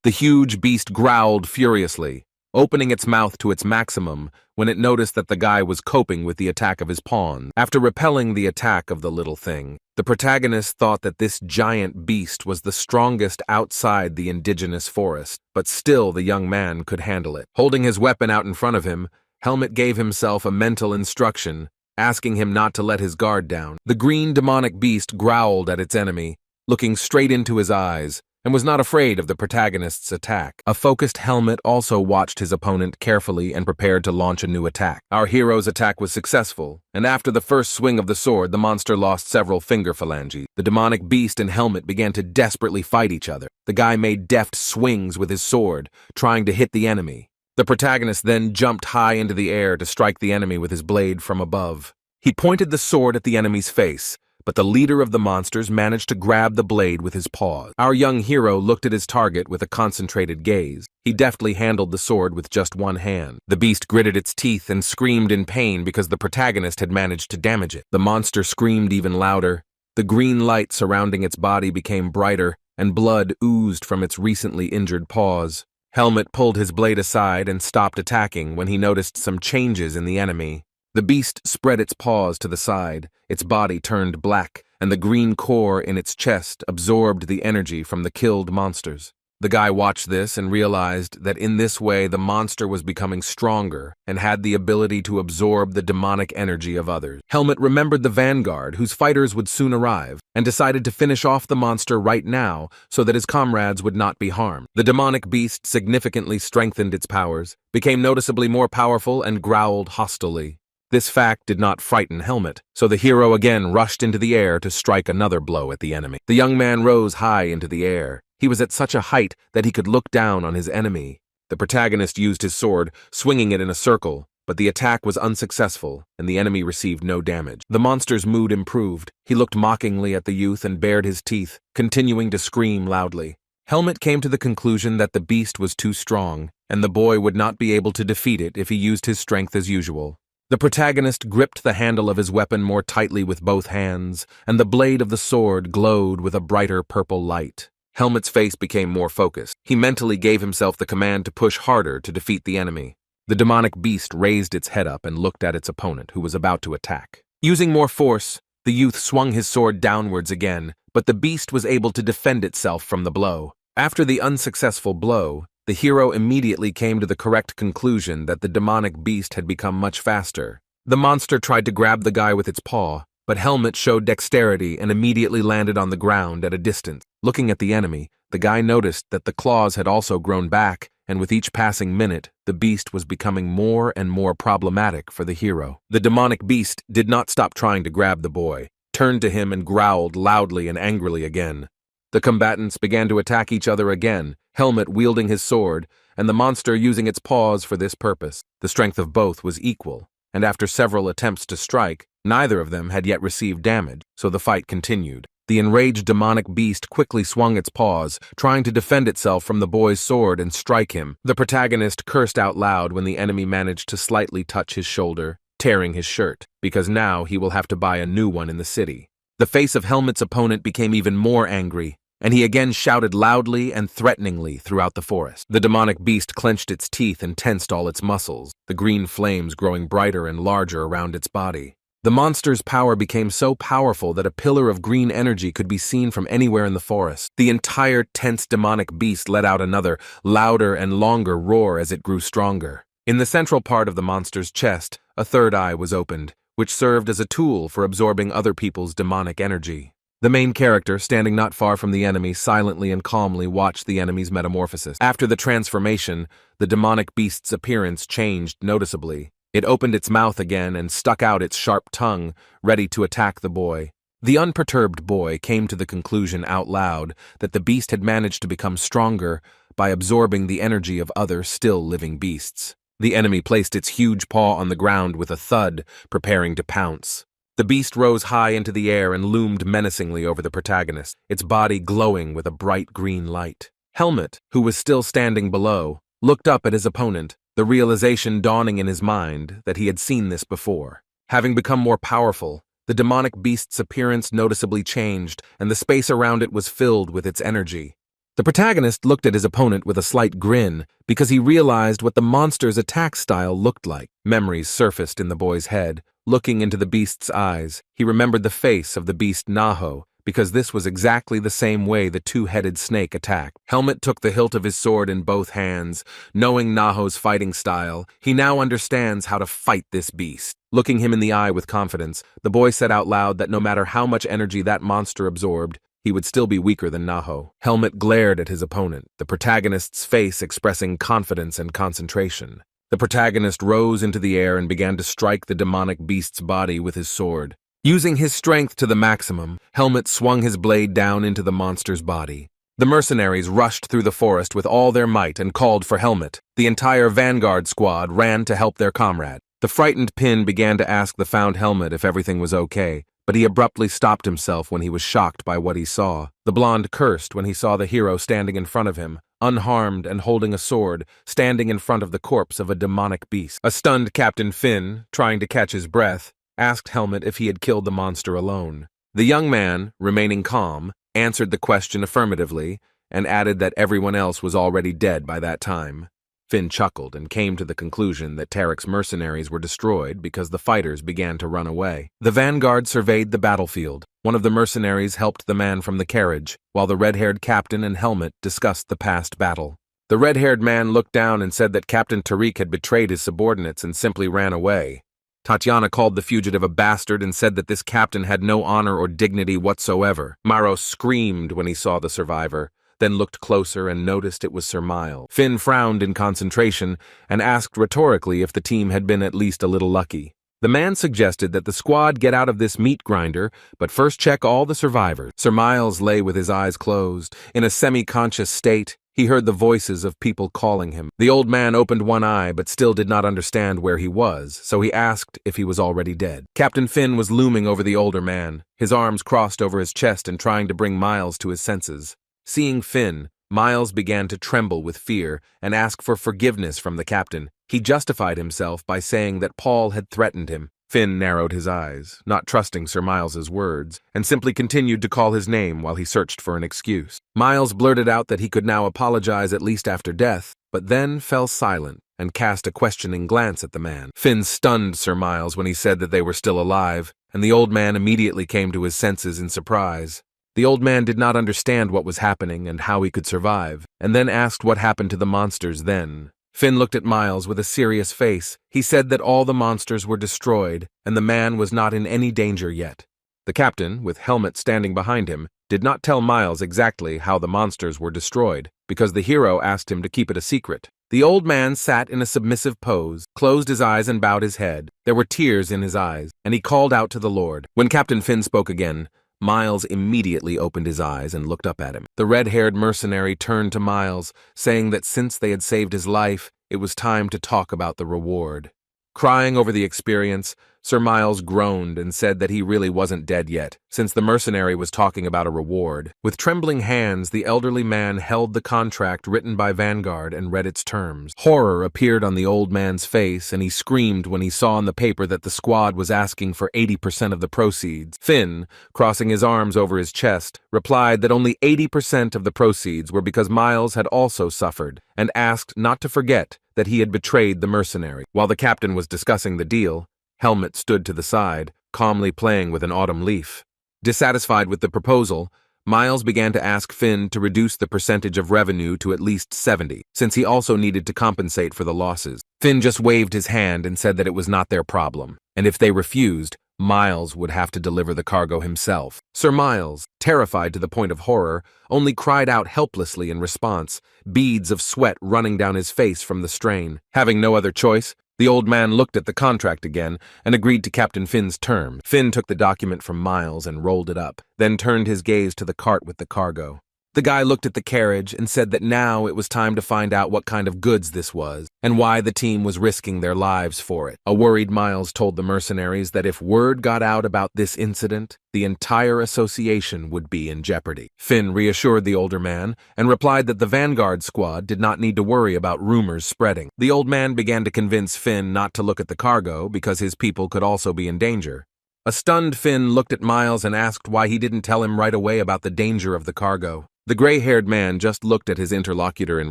The huge beast growled furiously, opening its mouth to its maximum when it noticed that the guy was coping with the attack of his pawn. After repelling the attack of the little thing, the protagonist thought that this giant beast was the strongest outside the indigenous forest, but still the young man could handle it. Holding his weapon out in front of him, Helmet gave himself a mental instruction, asking him not to let his guard down. The green demonic beast growled at its enemy, looking straight into his eyes, and was not afraid of the protagonist's attack. A focused Helmet also watched his opponent carefully and prepared to launch a new attack. Our hero's attack was successful, and after the first swing of the sword, the monster lost several finger phalanges. The demonic beast and Helmet began to desperately fight each other. The guy made deft swings with his sword, trying to hit the enemy. The protagonist then jumped high into the air to strike the enemy with his blade from above. He pointed the sword at the enemy's face, but the leader of the monsters managed to grab the blade with his paws. Our young hero looked at his target with a concentrated gaze. He deftly handled the sword with just one hand. The beast gritted its teeth and screamed in pain because the protagonist had managed to damage it. The monster screamed even louder. The green light surrounding its body became brighter, and blood oozed from its recently injured paws. Helmet pulled his blade aside and stopped attacking when he noticed some changes in the enemy. The beast spread its paws to the side, its body turned black, and the green core in its chest absorbed the energy from the killed monsters. The guy watched this and realized that in this way the monster was becoming stronger and had the ability to absorb the demonic energy of others. Helmet remembered the vanguard, whose fighters would soon arrive, and decided to finish off the monster right now so that his comrades would not be harmed. The demonic beast significantly strengthened its powers, became noticeably more powerful, and growled hostilely. This fact did not frighten Helmet, so the hero again rushed into the air to strike another blow at the enemy. The young man rose high into the air. He was at such a height that he could look down on his enemy. The protagonist used his sword, swinging it in a circle, but the attack was unsuccessful, and the enemy received no damage. The monster's mood improved. He looked mockingly at the youth and bared his teeth, continuing to scream loudly. Helmet came to the conclusion that the beast was too strong, and the boy would not be able to defeat it if he used his strength as usual. The protagonist gripped the handle of his weapon more tightly with both hands, and the blade of the sword glowed with a brighter purple light. Helmet's face became more focused. He mentally gave himself the command to push harder to defeat the enemy. The demonic beast raised its head up and looked at its opponent, who was about to attack. Using more force, the youth swung his sword downwards again, but the beast was able to defend itself from the blow. After the unsuccessful blow, the hero immediately came to the correct conclusion that the demonic beast had become much faster. The monster tried to grab the guy with its paw, but Helmet showed dexterity and immediately landed on the ground at a distance. Looking at the enemy, the guy noticed that the claws had also grown back, and with each passing minute, the beast was becoming more and more problematic for the hero. The demonic beast did not stop trying to grab the boy, turned to him and growled loudly and angrily again. The combatants began to attack each other again, Helmet wielding his sword, and the monster using its paws for this purpose. The strength of both was equal, and after several attempts to strike, neither of them had yet received damage, so the fight continued. The enraged demonic beast quickly swung its paws, trying to defend itself from the boy's sword and strike him. The protagonist cursed out loud when the enemy managed to slightly touch his shoulder, tearing his shirt, because now he will have to buy a new one in the city. The face of Helmet's opponent became even more angry, and he again shouted loudly and threateningly throughout the forest. The demonic beast clenched its teeth and tensed all its muscles, the green flames growing brighter and larger around its body. The monster's power became so powerful that a pillar of green energy could be seen from anywhere in the forest. The entire tense demonic beast let out another, louder and longer roar as it grew stronger. In the central part of the monster's chest, a third eye was opened, which served as a tool for absorbing other people's demonic energy. The main character, standing not far from the enemy, silently and calmly watched the enemy's metamorphosis. After the transformation, the demonic beast's appearance changed noticeably. It opened its mouth again and stuck out its sharp tongue, ready to attack the boy. The unperturbed boy came to the conclusion out loud that the beast had managed to become stronger by absorbing the energy of other still living beasts. The enemy placed its huge paw on the ground with a thud, preparing to pounce. The beast rose high into the air and loomed menacingly over the protagonist, its body glowing with a bright green light. Helmet, who was still standing below, looked up at his opponent, the realization dawning in his mind that he had seen this before. Having become more powerful, the demonic beast's appearance noticeably changed, and the space around it was filled with its energy. The protagonist looked at his opponent with a slight grin because he realized what the monster's attack style looked like. Memories surfaced in the boy's head. Looking into the beast's eyes, he remembered the face of the beast Naho, because this was exactly the same way the two-headed snake attacked. Helmet took the hilt of his sword in both hands. Knowing Naho's fighting style, he now understands how to fight this beast. Looking him in the eye with confidence, the boy said out loud that no matter how much energy that monster absorbed, he would still be weaker than Naho. Helmet glared at his opponent, the protagonist's face expressing confidence and concentration. The protagonist rose into the air and began to strike the demonic beast's body with his sword. Using his strength to the maximum, Helmet swung his blade down into the monster's body. The mercenaries rushed through the forest with all their might and called for Helmet. The entire vanguard squad ran to help their comrade. The frightened Pin began to ask the found Helmet if everything was okay, but he abruptly stopped himself when he was shocked by what he saw. The blonde cursed when he saw the hero standing in front of him, unharmed and holding a sword, standing in front of the corpse of a demonic beast. A stunned Captain Finn, trying to catch his breath, asked Helmet if he had killed the monster alone. The young man, remaining calm, answered the question affirmatively and added that everyone else was already dead by that time. Finn chuckled and came to the conclusion that Tarek's mercenaries were destroyed because the fighters began to run away. The vanguard surveyed the battlefield. One of the mercenaries helped the man from the carriage, while the red-haired captain and helmet discussed the past battle. The red-haired man looked down and said that Captain Tariq had betrayed his subordinates and simply ran away. Tatiana called the fugitive a bastard and said that this captain had no honor or dignity whatsoever. Maro screamed when he saw the survivor, then looked closer and noticed it was Sir Miles. Finn frowned in concentration and asked rhetorically if the team had been at least a little lucky. The man suggested that the squad get out of this meat grinder, but first check all the survivors. Sir Miles lay with his eyes closed. In a semi-conscious state, he heard the voices of people calling him. The old man opened one eye but still did not understand where he was, so he asked if he was already dead. Captain Finn was looming over the older man, his arms crossed over his chest and trying to bring Miles to his senses. Seeing Finn, Miles began to tremble with fear and ask for forgiveness from the captain. He justified himself by saying that Paul had threatened him. Finn narrowed his eyes, not trusting Sir Miles's words, and simply continued to call his name while he searched for an excuse. Miles blurted out that he could now apologize at least after death, but then fell silent and cast a questioning glance at the man. Finn stunned Sir Miles when he said that they were still alive, and the old man immediately came to his senses in surprise. The old man did not understand what was happening and how he could survive, and then asked what happened to the monsters then. Finn looked at Miles with a serious face. He said that all the monsters were destroyed, and the man was not in any danger yet. The captain, with Helmet standing behind him, did not tell Miles exactly how the monsters were destroyed, because the hero asked him to keep it a secret. The old man sat in a submissive pose, closed his eyes and bowed his head. There were tears in his eyes, and he called out to the Lord. When Captain Finn spoke again, Miles immediately opened his eyes and looked up at him. The red-haired mercenary turned to Miles, saying that since they had saved his life, it was time to talk about the reward. Crying over the experience, Sir Miles groaned and said that he really wasn't dead yet, since the mercenary was talking about a reward. With trembling hands, the elderly man held the contract written by Vanguard and read its terms. Horror appeared on the old man's face, and he screamed when he saw on the paper that the squad was asking for 80% of the proceeds. Finn, crossing his arms over his chest, replied that only 80% of the proceeds were because Miles had also suffered, and asked not to forget that he had betrayed the mercenary. While the captain was discussing the deal, Helmet stood to the side, calmly playing with an autumn leaf. Dissatisfied with the proposal, Miles began to ask Finn to reduce the percentage of revenue to at least 70, since he also needed to compensate for the losses. Finn just waved his hand and said that it was not their problem, and if they refused, Miles would have to deliver the cargo himself. Sir Miles, terrified to the point of horror, only cried out helplessly in response, beads of sweat running down his face from the strain. Having no other choice, the old man looked at the contract again and agreed to Captain Finn's term. Finn took the document from Miles and rolled it up, then turned his gaze to the cart with the cargo. The guy looked at the carriage and said that now it was time to find out what kind of goods this was, and why the team was risking their lives for it. A worried Miles told the mercenaries that if word got out about this incident, the entire association would be in jeopardy. Finn reassured the older man and replied that the Vanguard squad did not need to worry about rumors spreading. The old man began to convince Finn not to look at the cargo because his people could also be in danger. A stunned Finn looked at Miles and asked why he didn't tell him right away about the danger of the cargo. The gray-haired man just looked at his interlocutor in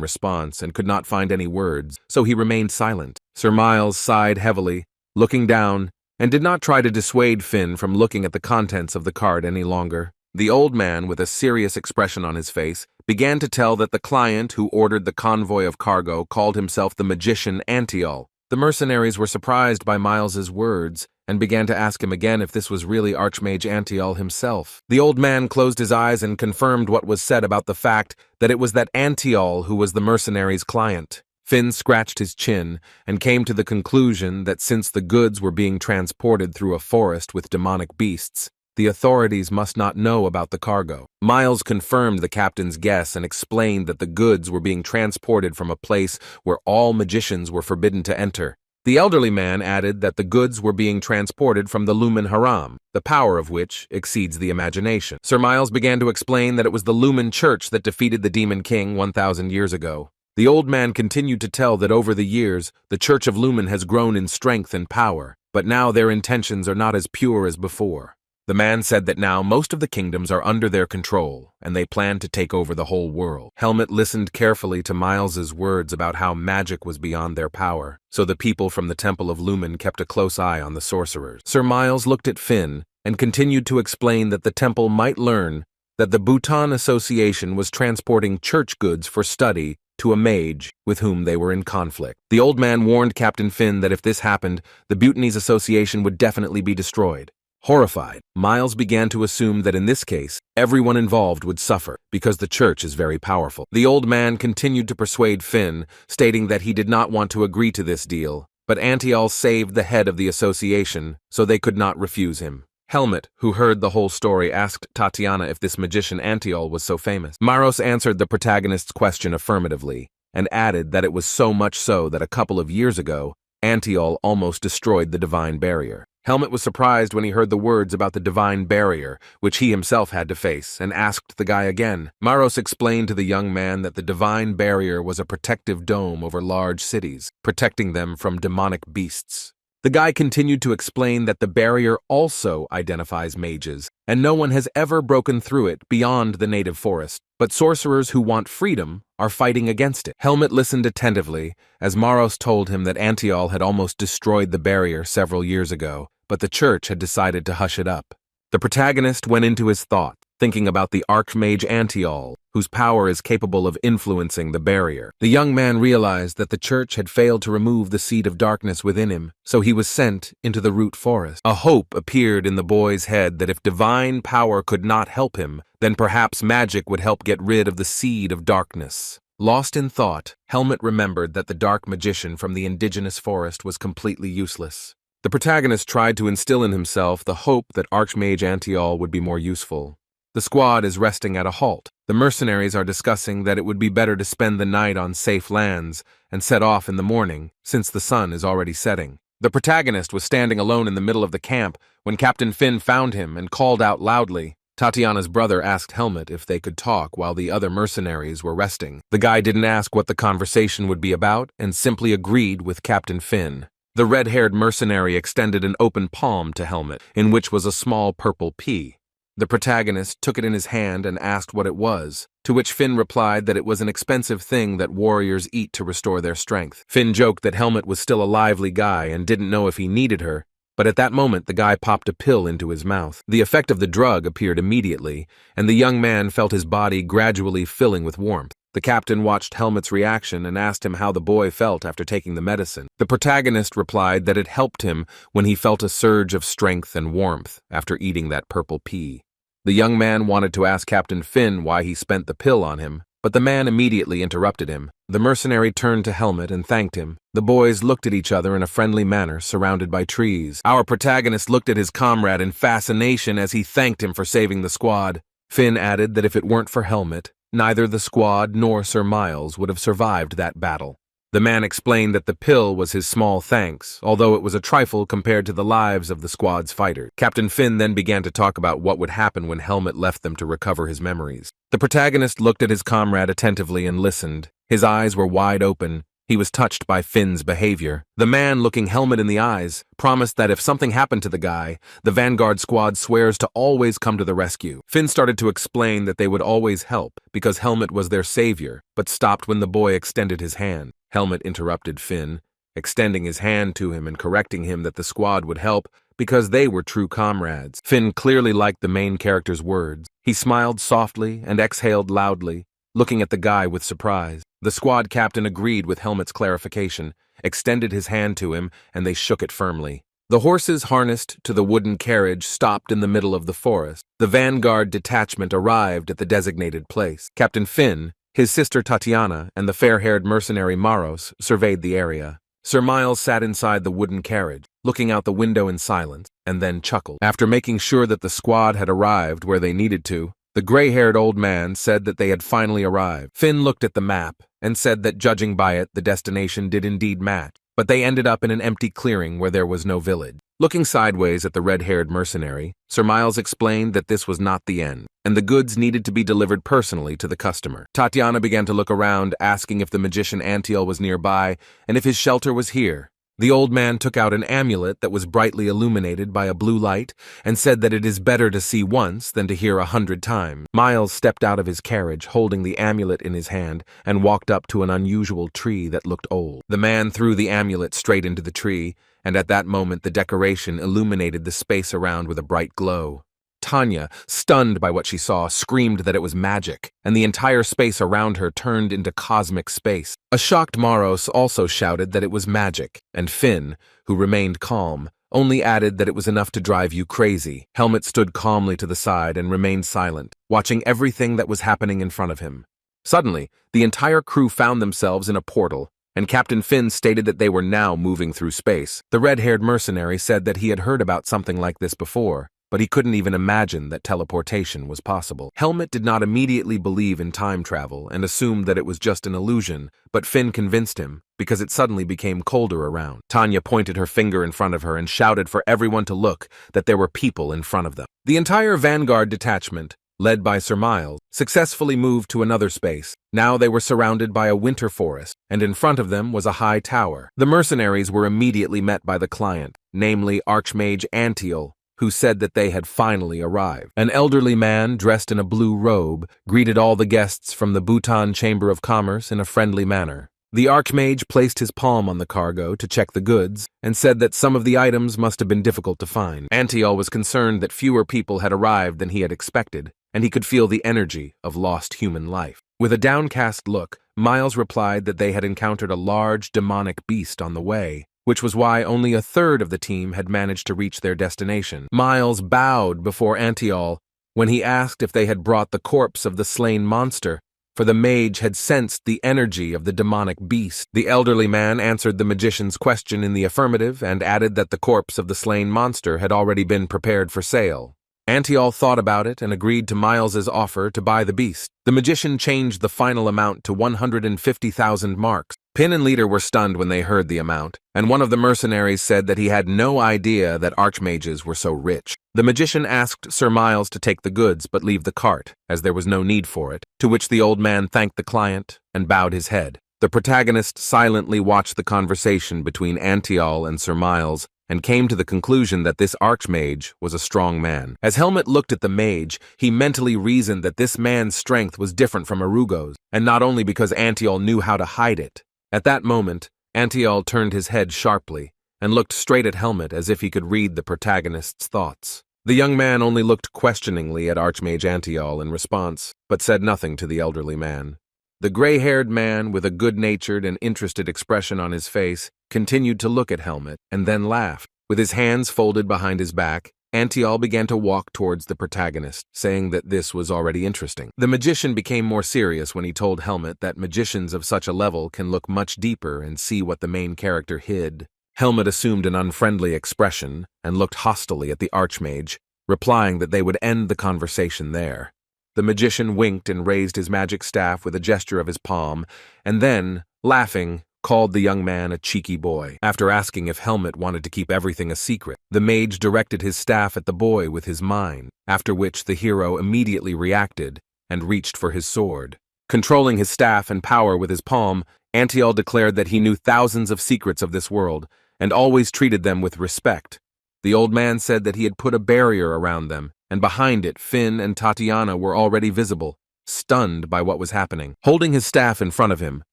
response and could not find any words, so he remained silent. Sir Miles sighed heavily, looking down, and did not try to dissuade Finn from looking at the contents of the cart any longer. The old man, with a serious expression on his face, began to tell that the client who ordered the convoy of cargo called himself the magician Antiol. The mercenaries were surprised by Miles's words and began to ask him again if this was really Archmage Antiol himself. The old man closed his eyes and confirmed what was said about the fact that it was that Antiol who was the mercenary's client. Finn scratched his chin and came to the conclusion that since the goods were being transported through a forest with demonic beasts, the authorities must not know about the cargo. Miles confirmed the captain's guess and explained that the goods were being transported from a place where all magicians were forbidden to enter. The elderly man added that the goods were being transported from the Lumen Haram, the power of which exceeds the imagination. Sir Miles began to explain that it was the Lumen Church that defeated the Demon King 1,000 years ago. The old man continued to tell that over the years, the Church of Lumen has grown in strength and power, but now their intentions are not as pure as before. The man said that now most of the kingdoms are under their control, and they plan to take over the whole world. Helmet listened carefully to Miles's words about how magic was beyond their power, so the people from the Temple of Lumen kept a close eye on the sorcerers. Sir Miles looked at Finn and continued to explain that the temple might learn that the Bhutan Association was transporting church goods for study to a mage with whom they were in conflict. The old man warned Captain Finn that if this happened, the Bhutanese Association would definitely be destroyed. Horrified, Miles began to assume that in this case, everyone involved would suffer, because the church is very powerful. The old man continued to persuade Finn, stating that he did not want to agree to this deal, but Antiol saved the head of the association, so they could not refuse him. Helmet, who heard the whole story, asked Tatiana if this magician Antiol was so famous. Maros answered the protagonist's question affirmatively, and added that it was so much so that a couple of years ago, Antiol almost destroyed the divine barrier. Helmet was surprised when he heard the words about the divine barrier, which he himself had to face, and asked the guy again. Maros explained to the young man that the divine barrier was a protective dome over large cities, protecting them from demonic beasts. The guy continued to explain that the barrier also identifies mages, and no one has ever broken through it beyond the native forest, but sorcerers who want freedom are fighting against it. Helmet listened attentively as Maros told him that Antiol had almost destroyed the barrier several years ago, but the church had decided to hush it up. The protagonist went into his thought, thinking about the Archmage Antiol, whose power is capable of influencing the barrier. The young man realized that the church had failed to remove the seed of darkness within him, so he was sent into the root forest. A hope appeared in the boy's head that if divine power could not help him, then perhaps magic would help get rid of the seed of darkness. Lost in thought, Helmet remembered that the dark magician from the indigenous forest was completely useless. The protagonist tried to instill in himself the hope that Archmage Antiol would be more useful. The squad is resting at a halt. The mercenaries are discussing that it would be better to spend the night on safe lands and set off in the morning, since the sun is already setting. The protagonist was standing alone in the middle of the camp when Captain Finn found him and called out loudly. Tatiana's brother asked Helmet if they could talk while the other mercenaries were resting. The guy didn't ask what the conversation would be about and simply agreed with Captain Finn. The red-haired mercenary extended an open palm to Helmet, in which was a small purple pea. The protagonist took it in his hand and asked what it was, to which Finn replied that it was an expensive thing that warriors eat to restore their strength. Finn joked that Helmet was still a lively guy and didn't know if he needed her, but at that moment the guy popped a pill into his mouth. The effect of the drug appeared immediately, and the young man felt his body gradually filling with warmth. The captain watched Helmet's reaction and asked him how the boy felt after taking the medicine. The protagonist replied that it helped him when he felt a surge of strength and warmth after eating that purple pea. The young man wanted to ask Captain Finn why he spent the pill on him, but the man immediately interrupted him. The mercenary turned to Helmet and thanked him. The boys looked at each other in a friendly manner, surrounded by trees. Our protagonist looked at his comrade in fascination as he thanked him for saving the squad. Finn added that if it weren't for Helmet, neither the squad nor Sir Miles would have survived that battle. The man explained that the pill was his small thanks, although it was a trifle compared to the lives of the squad's fighters. Captain Finn then began to talk about what would happen when Helmet left them to recover his memories. The protagonist looked at his comrade attentively and listened. His eyes were wide open. He was touched by Finn's behavior. The man, looking Helmet in the eyes, promised that if something happened to the guy, the Vanguard squad swears to always come to the rescue. Finn started to explain that they would always help because Helmet was their savior, but stopped when the boy extended his hand. Helmet interrupted Finn, extending his hand to him and correcting him that the squad would help because they were true comrades. Finn clearly liked the main character's words. He smiled softly and exhaled loudly, looking at the guy with surprise. The squad captain agreed with Helmet's clarification, extended his hand to him, and they shook it firmly. The horses harnessed to the wooden carriage stopped in the middle of the forest. The Vanguard detachment arrived at the designated place. Captain Finn, his sister Tatiana, and the fair-haired mercenary Maros surveyed the area. Sir Miles sat inside the wooden carriage, looking out the window in silence, and then chuckled. After making sure that the squad had arrived where they needed to, the gray-haired old man said that they had finally arrived. Finn looked at the map and said that judging by it, the destination did indeed match, but they ended up in an empty clearing where there was no village. Looking sideways at the red-haired mercenary, Sir Miles explained that this was not the end, and the goods needed to be delivered personally to the customer. Tatiana began to look around, asking if the magician Antiol was nearby and if his shelter was here. The old man took out an amulet that was brightly illuminated by a blue light and said that it is better to see once than to hear 100 times. Miles stepped out of his carriage holding the amulet in his hand and walked up to an unusual tree that looked old. The man threw the amulet straight into the tree, and at that moment the decoration illuminated the space around with a bright glow. Tanya, stunned by what she saw, screamed that it was magic, and the entire space around her turned into cosmic space. A shocked Maros also shouted that it was magic, and Finn, who remained calm, only added that it was enough to drive you crazy. Helmet stood calmly to the side and remained silent, watching everything that was happening in front of him. Suddenly, the entire crew found themselves in a portal, and Captain Finn stated that they were now moving through space. The red-haired mercenary said that he had heard about something like this before, but he couldn't even imagine that teleportation was possible. Helmet did not immediately believe in time travel and assumed that it was just an illusion, but Finn convinced him, because it suddenly became colder around. Tanya pointed her finger in front of her and shouted for everyone to look, that there were people in front of them. The entire Vanguard detachment, led by Sir Miles, successfully moved to another space. Now they were surrounded by a winter forest, and in front of them was a high tower. The mercenaries were immediately met by the client, namely Archmage Antiel, who said that they had finally arrived. An elderly man dressed in a blue robe greeted all the guests from the Bhutan Chamber of Commerce in a friendly manner. The Archmage placed his palm on the cargo to check the goods and said that some of the items must have been difficult to find. Antiel was concerned that fewer people had arrived than he had expected, and he could feel the energy of lost human life. With a downcast look, Miles replied that they had encountered a large demonic beast on the way, which was why only a third of the team had managed to reach their destination. Miles bowed before Antiel when he asked if they had brought the corpse of the slain monster, for the mage had sensed the energy of the demonic beast. The elderly man answered the magician's question in the affirmative and added that the corpse of the slain monster had already been prepared for sale. Antiel thought about it and agreed to Miles's offer to buy the beast. The magician changed the final amount to 150,000 marks. Pin and Leader were stunned when they heard the amount, and one of the mercenaries said that he had no idea that archmages were so rich. The magician asked Sir Miles to take the goods but leave the cart, as there was no need for it, to which the old man thanked the client and bowed his head. The protagonist silently watched the conversation between Antiel and Sir Miles, and came to the conclusion that this archmage was a strong man. As Helmet looked at the mage, he mentally reasoned that this man's strength was different from Arugo's, and not only because Antiel knew how to hide it. At that moment, Antiel turned his head sharply and looked straight at Helmet as if he could read the protagonist's thoughts. The young man only looked questioningly at Archmage Antiel in response, but said nothing to the elderly man. The gray-haired man, with a good-natured and interested expression on his face, continued to look at Helmet and then laughed. With his hands folded behind his back, Antiel began to walk towards the protagonist, saying that this was already interesting. The magician became more serious when he told Helmet that magicians of such a level can look much deeper and see what the main character hid. Helmet assumed an unfriendly expression and looked hostilely at the Archmage, replying that they would end the conversation there. The magician winked and raised his magic staff with a gesture of his palm, and then, laughing, called the young man a cheeky boy. After asking if Helmet wanted to keep everything a secret, the mage directed his staff at the boy with his mind, after which the hero immediately reacted and reached for his sword. Controlling his staff and power with his palm, Antiel declared that he knew thousands of secrets of this world, and always treated them with respect. The old man said that he had put a barrier around them, and behind it Finn and Tatiana were already visible, stunned by what was happening. Holding his staff in front of him,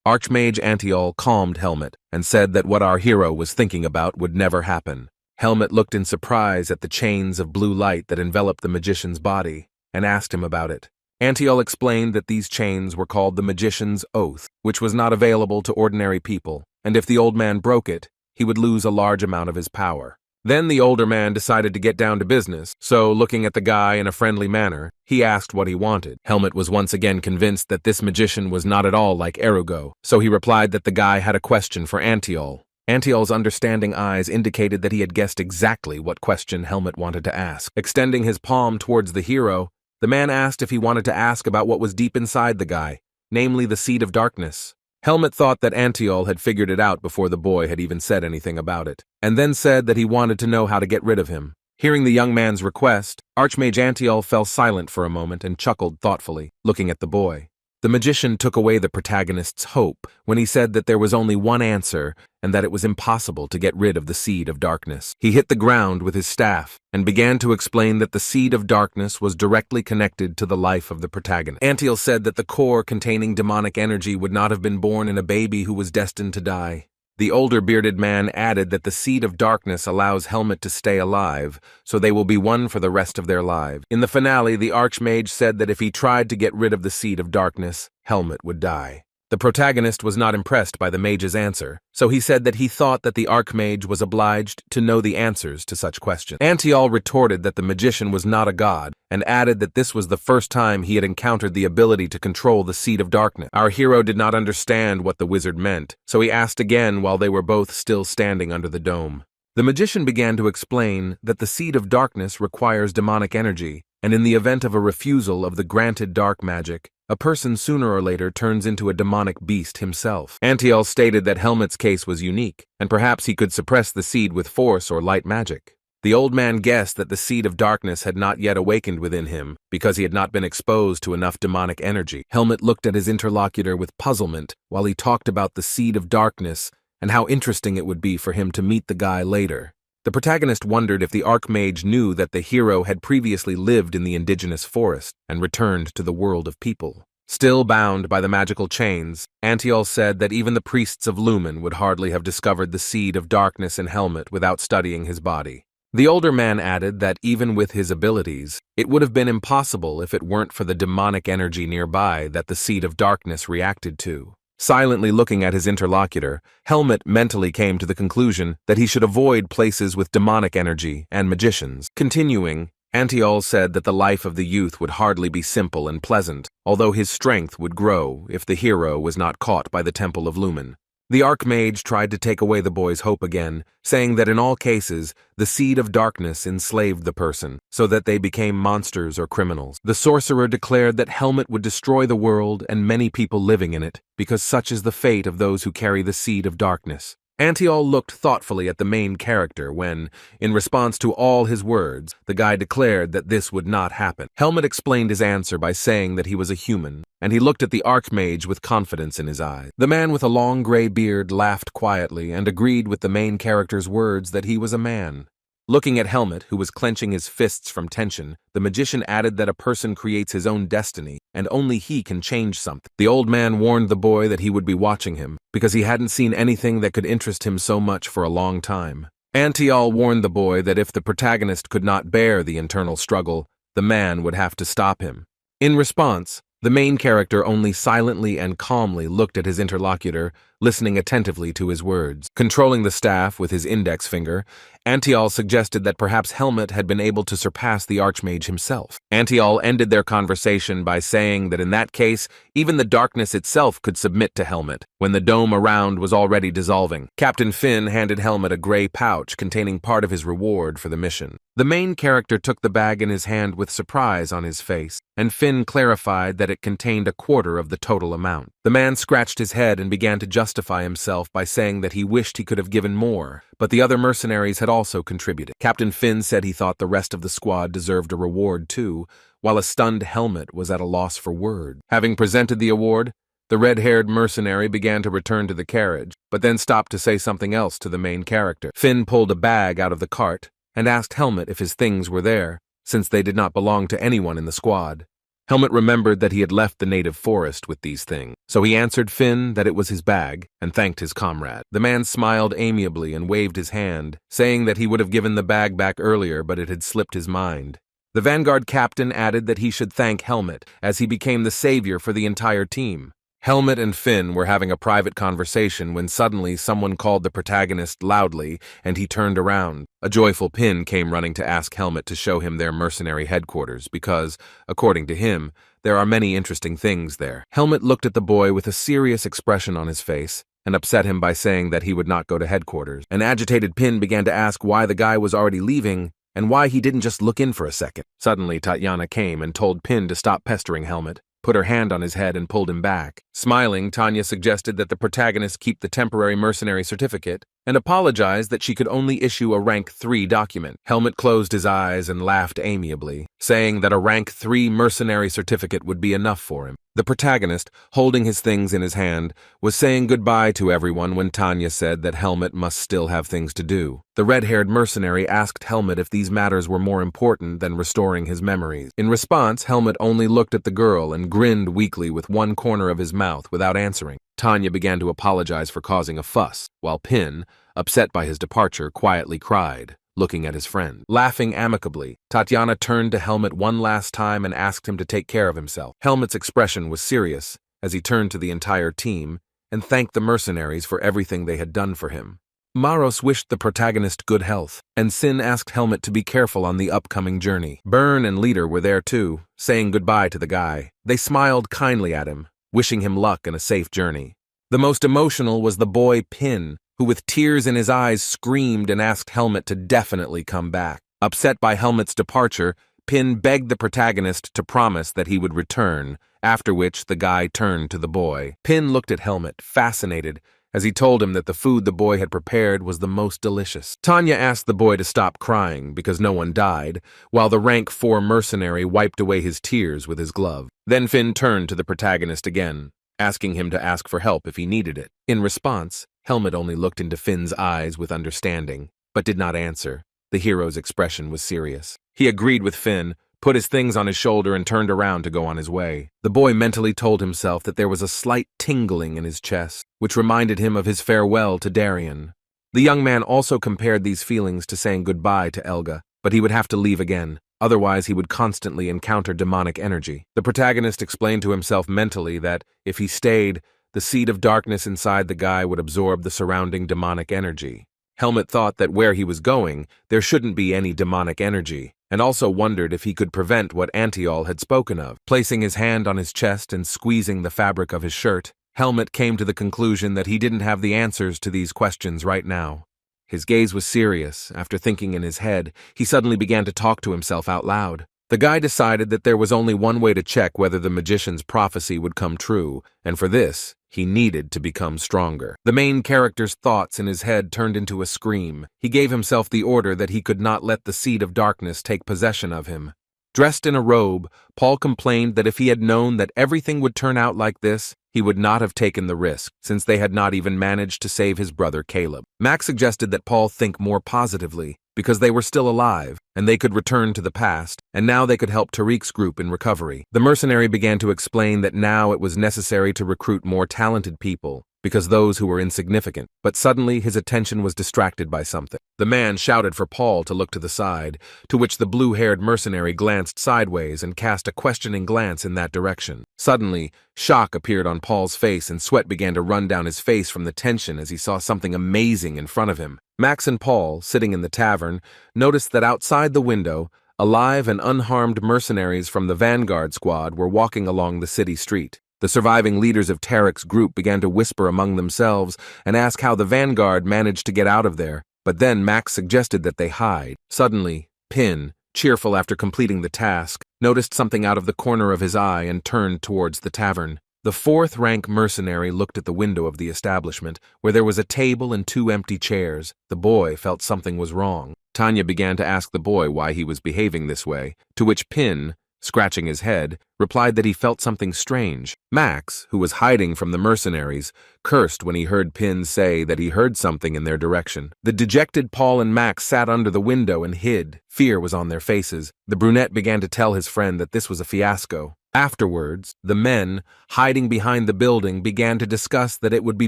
Archmage Antiel calmed Helmet and said that what our hero was thinking about would never happen. Helmet looked in surprise at the chains of blue light that enveloped the magician's body and asked him about it. Antiel explained that these chains were called the Magician's Oath, which was not available to ordinary people, and if the old man broke it, he would lose a large amount of his power. Then the older man decided to get down to business, so looking at the guy in a friendly manner, he asked what he wanted. Helmet was once again convinced that this magician was not at all like Erugo, so he replied that the guy had a question for Antiel. Antiel's understanding eyes indicated that he had guessed exactly what question Helmet wanted to ask. Extending his palm towards the hero, the man asked if he wanted to ask about what was deep inside the guy, namely the Seed of Darkness. Helmet thought that Antiel had figured it out before the boy had even said anything about it, and then said that he wanted to know how to get rid of him. Hearing the young man's request, Archmage Antiel fell silent for a moment and chuckled thoughtfully, looking at the boy. The magician took away the protagonist's hope when he said that there was only one answer and that it was impossible to get rid of the seed of darkness. He hit the ground with his staff and began to explain that the seed of darkness was directly connected to the life of the protagonist. Antiel said that the core containing demonic energy would not have been born in a baby who was destined to die. The older bearded man added that the seed of darkness allows Helmet to stay alive, so they will be one for the rest of their lives. In the finale, the Archmage said that if he tried to get rid of the seed of darkness, Helmet would die. The protagonist was not impressed by the mage's answer, so he said that he thought that the Archmage was obliged to know the answers to such questions. Antiel retorted that the magician was not a god, and added that this was the first time he had encountered the ability to control the seed of darkness. Our hero did not understand what the wizard meant, so he asked again while they were both still standing under the dome. The magician began to explain that the seed of darkness requires demonic energy, and in the event of a refusal of the granted dark magic, a person sooner or later turns into a demonic beast himself. Antiel stated that Helmet's case was unique, and perhaps he could suppress the seed with force or light magic. The old man guessed that the seed of darkness had not yet awakened within him, because he had not been exposed to enough demonic energy. Helmet looked at his interlocutor with puzzlement while he talked about the seed of darkness and how interesting it would be for him to meet the guy later. The protagonist wondered if the Archmage knew that the hero had previously lived in the indigenous forest and returned to the world of people. Still bound by the magical chains, Antiel said that even the priests of Lumen would hardly have discovered the seed of darkness in Helmet without studying his body. The older man added that even with his abilities, it would have been impossible if it weren't for the demonic energy nearby that the seed of darkness reacted to. Silently looking at his interlocutor, Helmet mentally came to the conclusion that he should avoid places with demonic energy and magicians. Continuing, Antiel said that the life of the youth would hardly be simple and pleasant, although his strength would grow if the hero was not caught by the Temple of Lumen. The Archmage tried to take away the boy's hope again, saying that in all cases, the seed of darkness enslaved the person, so that they became monsters or criminals. The sorcerer declared that Helmet would destroy the world and many people living in it, because such is the fate of those who carry the seed of darkness. Antiel looked thoughtfully at the main character when, in response to all his words, the guy declared that this would not happen. Helmet explained his answer by saying that he was a human, and he looked at the Archmage with confidence in his eyes. The man with a long gray beard laughed quietly and agreed with the main character's words that he was a man. Looking at Helmet, who was clenching his fists from tension, the magician added that a person creates his own destiny, and only he can change something. The old man warned the boy that he would be watching him, because he hadn't seen anything that could interest him so much for a long time. Antiel warned the boy that if the protagonist could not bear the internal struggle, the man would have to stop him. In response, the main character only silently and calmly looked at his interlocutor, listening attentively to his words. Controlling the staff with his index finger, Antiel suggested that perhaps Helmet had been able to surpass the Archmage himself. Antiel ended their conversation by saying that in that case, even the darkness itself could submit to Helmet, when the dome around was already dissolving. Captain Finn handed Helmet a gray pouch containing part of his reward for the mission. The main character took the bag in his hand with surprise on his face, and Finn clarified that it contained a quarter of the total amount. The man scratched his head and began to justify himself by saying that he wished he could have given more, but the other mercenaries had also contributed. Captain Finn said he thought the rest of the squad deserved a reward too, while a stunned Helmet was at a loss for words. Having presented the award, the red-haired mercenary began to return to the carriage, but then stopped to say something else to the main character. Finn pulled a bag out of the cart and asked Helmet if his things were there, since they did not belong to anyone in the squad. Helmet remembered that he had left the native forest with these things, so he answered Finn that it was his bag and thanked his comrade. The man smiled amiably and waved his hand, saying that he would have given the bag back earlier, but it had slipped his mind. The Vanguard captain added that he should thank Helmet, as he became the savior for the entire team. Helmet and Finn were having a private conversation when suddenly someone called the protagonist loudly, and he turned around. A joyful Pin came running to ask Helmet to show him their mercenary headquarters because, according to him, there are many interesting things there. Helmet looked at the boy with a serious expression on his face and upset him by saying that he would not go to headquarters. An agitated Pin began to ask why the guy was already leaving and why he didn't just look in for a second. Suddenly, Tatiana came and told Pin to stop pestering Helmet, put her hand on his head and pulled him back. Smiling, Tanya suggested that the protagonist keep the temporary mercenary certificate and apologized that she could only issue a Rank 3 document. Helmet closed his eyes and laughed amiably, saying that a Rank 3 mercenary certificate would be enough for him. The protagonist, holding his things in his hand, was saying goodbye to everyone when Tanya said that Helmet must still have things to do. The red-haired mercenary asked Helmet if these matters were more important than restoring his memories. In response, Helmet only looked at the girl and grinned weakly with one corner of his mouth without answering. Tanya began to apologize for causing a fuss, while Pin, upset by his departure, quietly cried, looking at his friend. Laughing amicably, Tatiana turned to Helmet one last time and asked him to take care of himself. Helmet's expression was serious as he turned to the entire team and thanked the mercenaries for everything they had done for him. Maros wished the protagonist good health, and Sin asked Helmet to be careful on the upcoming journey. Byrne and Leader were there too, saying goodbye to the guy. They smiled kindly at him, wishing him luck and a safe journey. The most emotional was the boy Pin, who with tears in his eyes screamed and asked Helmet to definitely come back. Upset by Helmet's departure, Pin begged the protagonist to promise that he would return, after which the guy turned to the boy. Pin looked at Helmet, fascinated, as he told him that the food the boy had prepared was the most delicious. Tanya asked the boy to stop crying because no one died, while the Rank 4 mercenary wiped away his tears with his glove. Then Finn turned to the protagonist again, asking him to ask for help if he needed it. In response, Helmet only looked into Finn's eyes with understanding, but did not answer. The hero's expression was serious. He agreed with Finn, put his things on his shoulder and turned around to go on his way. The boy mentally told himself that there was a slight tingling in his chest, which reminded him of his farewell to Darien. The young man also compared these feelings to saying goodbye to Elga, but he would have to leave again. Otherwise, he would constantly encounter demonic energy. The protagonist explained to himself mentally that, if he stayed, the seed of darkness inside the guy would absorb the surrounding demonic energy. Helmet thought that where he was going, there shouldn't be any demonic energy, and also wondered if he could prevent what Antiol had spoken of. Placing his hand on his chest and squeezing the fabric of his shirt, Helmet came to the conclusion that he didn't have the answers to these questions right now. His gaze was serious. After thinking in his head, he suddenly began to talk to himself out loud. The guy decided that there was only one way to check whether the magician's prophecy would come true, and for this, he needed to become stronger. The main character's thoughts in his head turned into a scream. He gave himself the order that he could not let the seed of darkness take possession of him. Dressed in a robe, Paul complained that if he had known that everything would turn out like this, he would not have taken the risk, since they had not even managed to save his brother Caleb. Max suggested that Paul think more positively, because they were still alive, and they could return to the past, and now they could help Tariq's group in recovery. The mercenary began to explain that now it was necessary to recruit more talented people, because those who were insignificant, but suddenly his attention was distracted by something. The man shouted for Paul to look to the side, to which the blue-haired mercenary glanced sideways and cast a questioning glance in that direction. Suddenly, shock appeared on Paul's face and sweat began to run down his face from the tension as he saw something amazing in front of him. Max and Paul, sitting in the tavern, noticed that outside the window, alive and unharmed mercenaries from the Vanguard squad were walking along the city street. The surviving leaders of Tariq's group began to whisper among themselves and ask how the Vanguard managed to get out of there, but then Max suggested that they hide. Suddenly, Pin, cheerful after completing the task, noticed something out of the corner of his eye and turned towards the tavern. The fourth-rank mercenary looked at the window of the establishment, where there was a table and 2 empty chairs. The boy felt something was wrong. Tanya began to ask the boy why he was behaving this way, to which Pin, scratching his head, replied that he felt something strange. Max, who was hiding from the mercenaries, cursed when he heard Pin say that he heard something in their direction. The dejected Paul and Max sat under the window and hid. Fear was on their faces. The brunette began to tell his friend that this was a fiasco. Afterwards, the men, hiding behind the building, began to discuss that it would be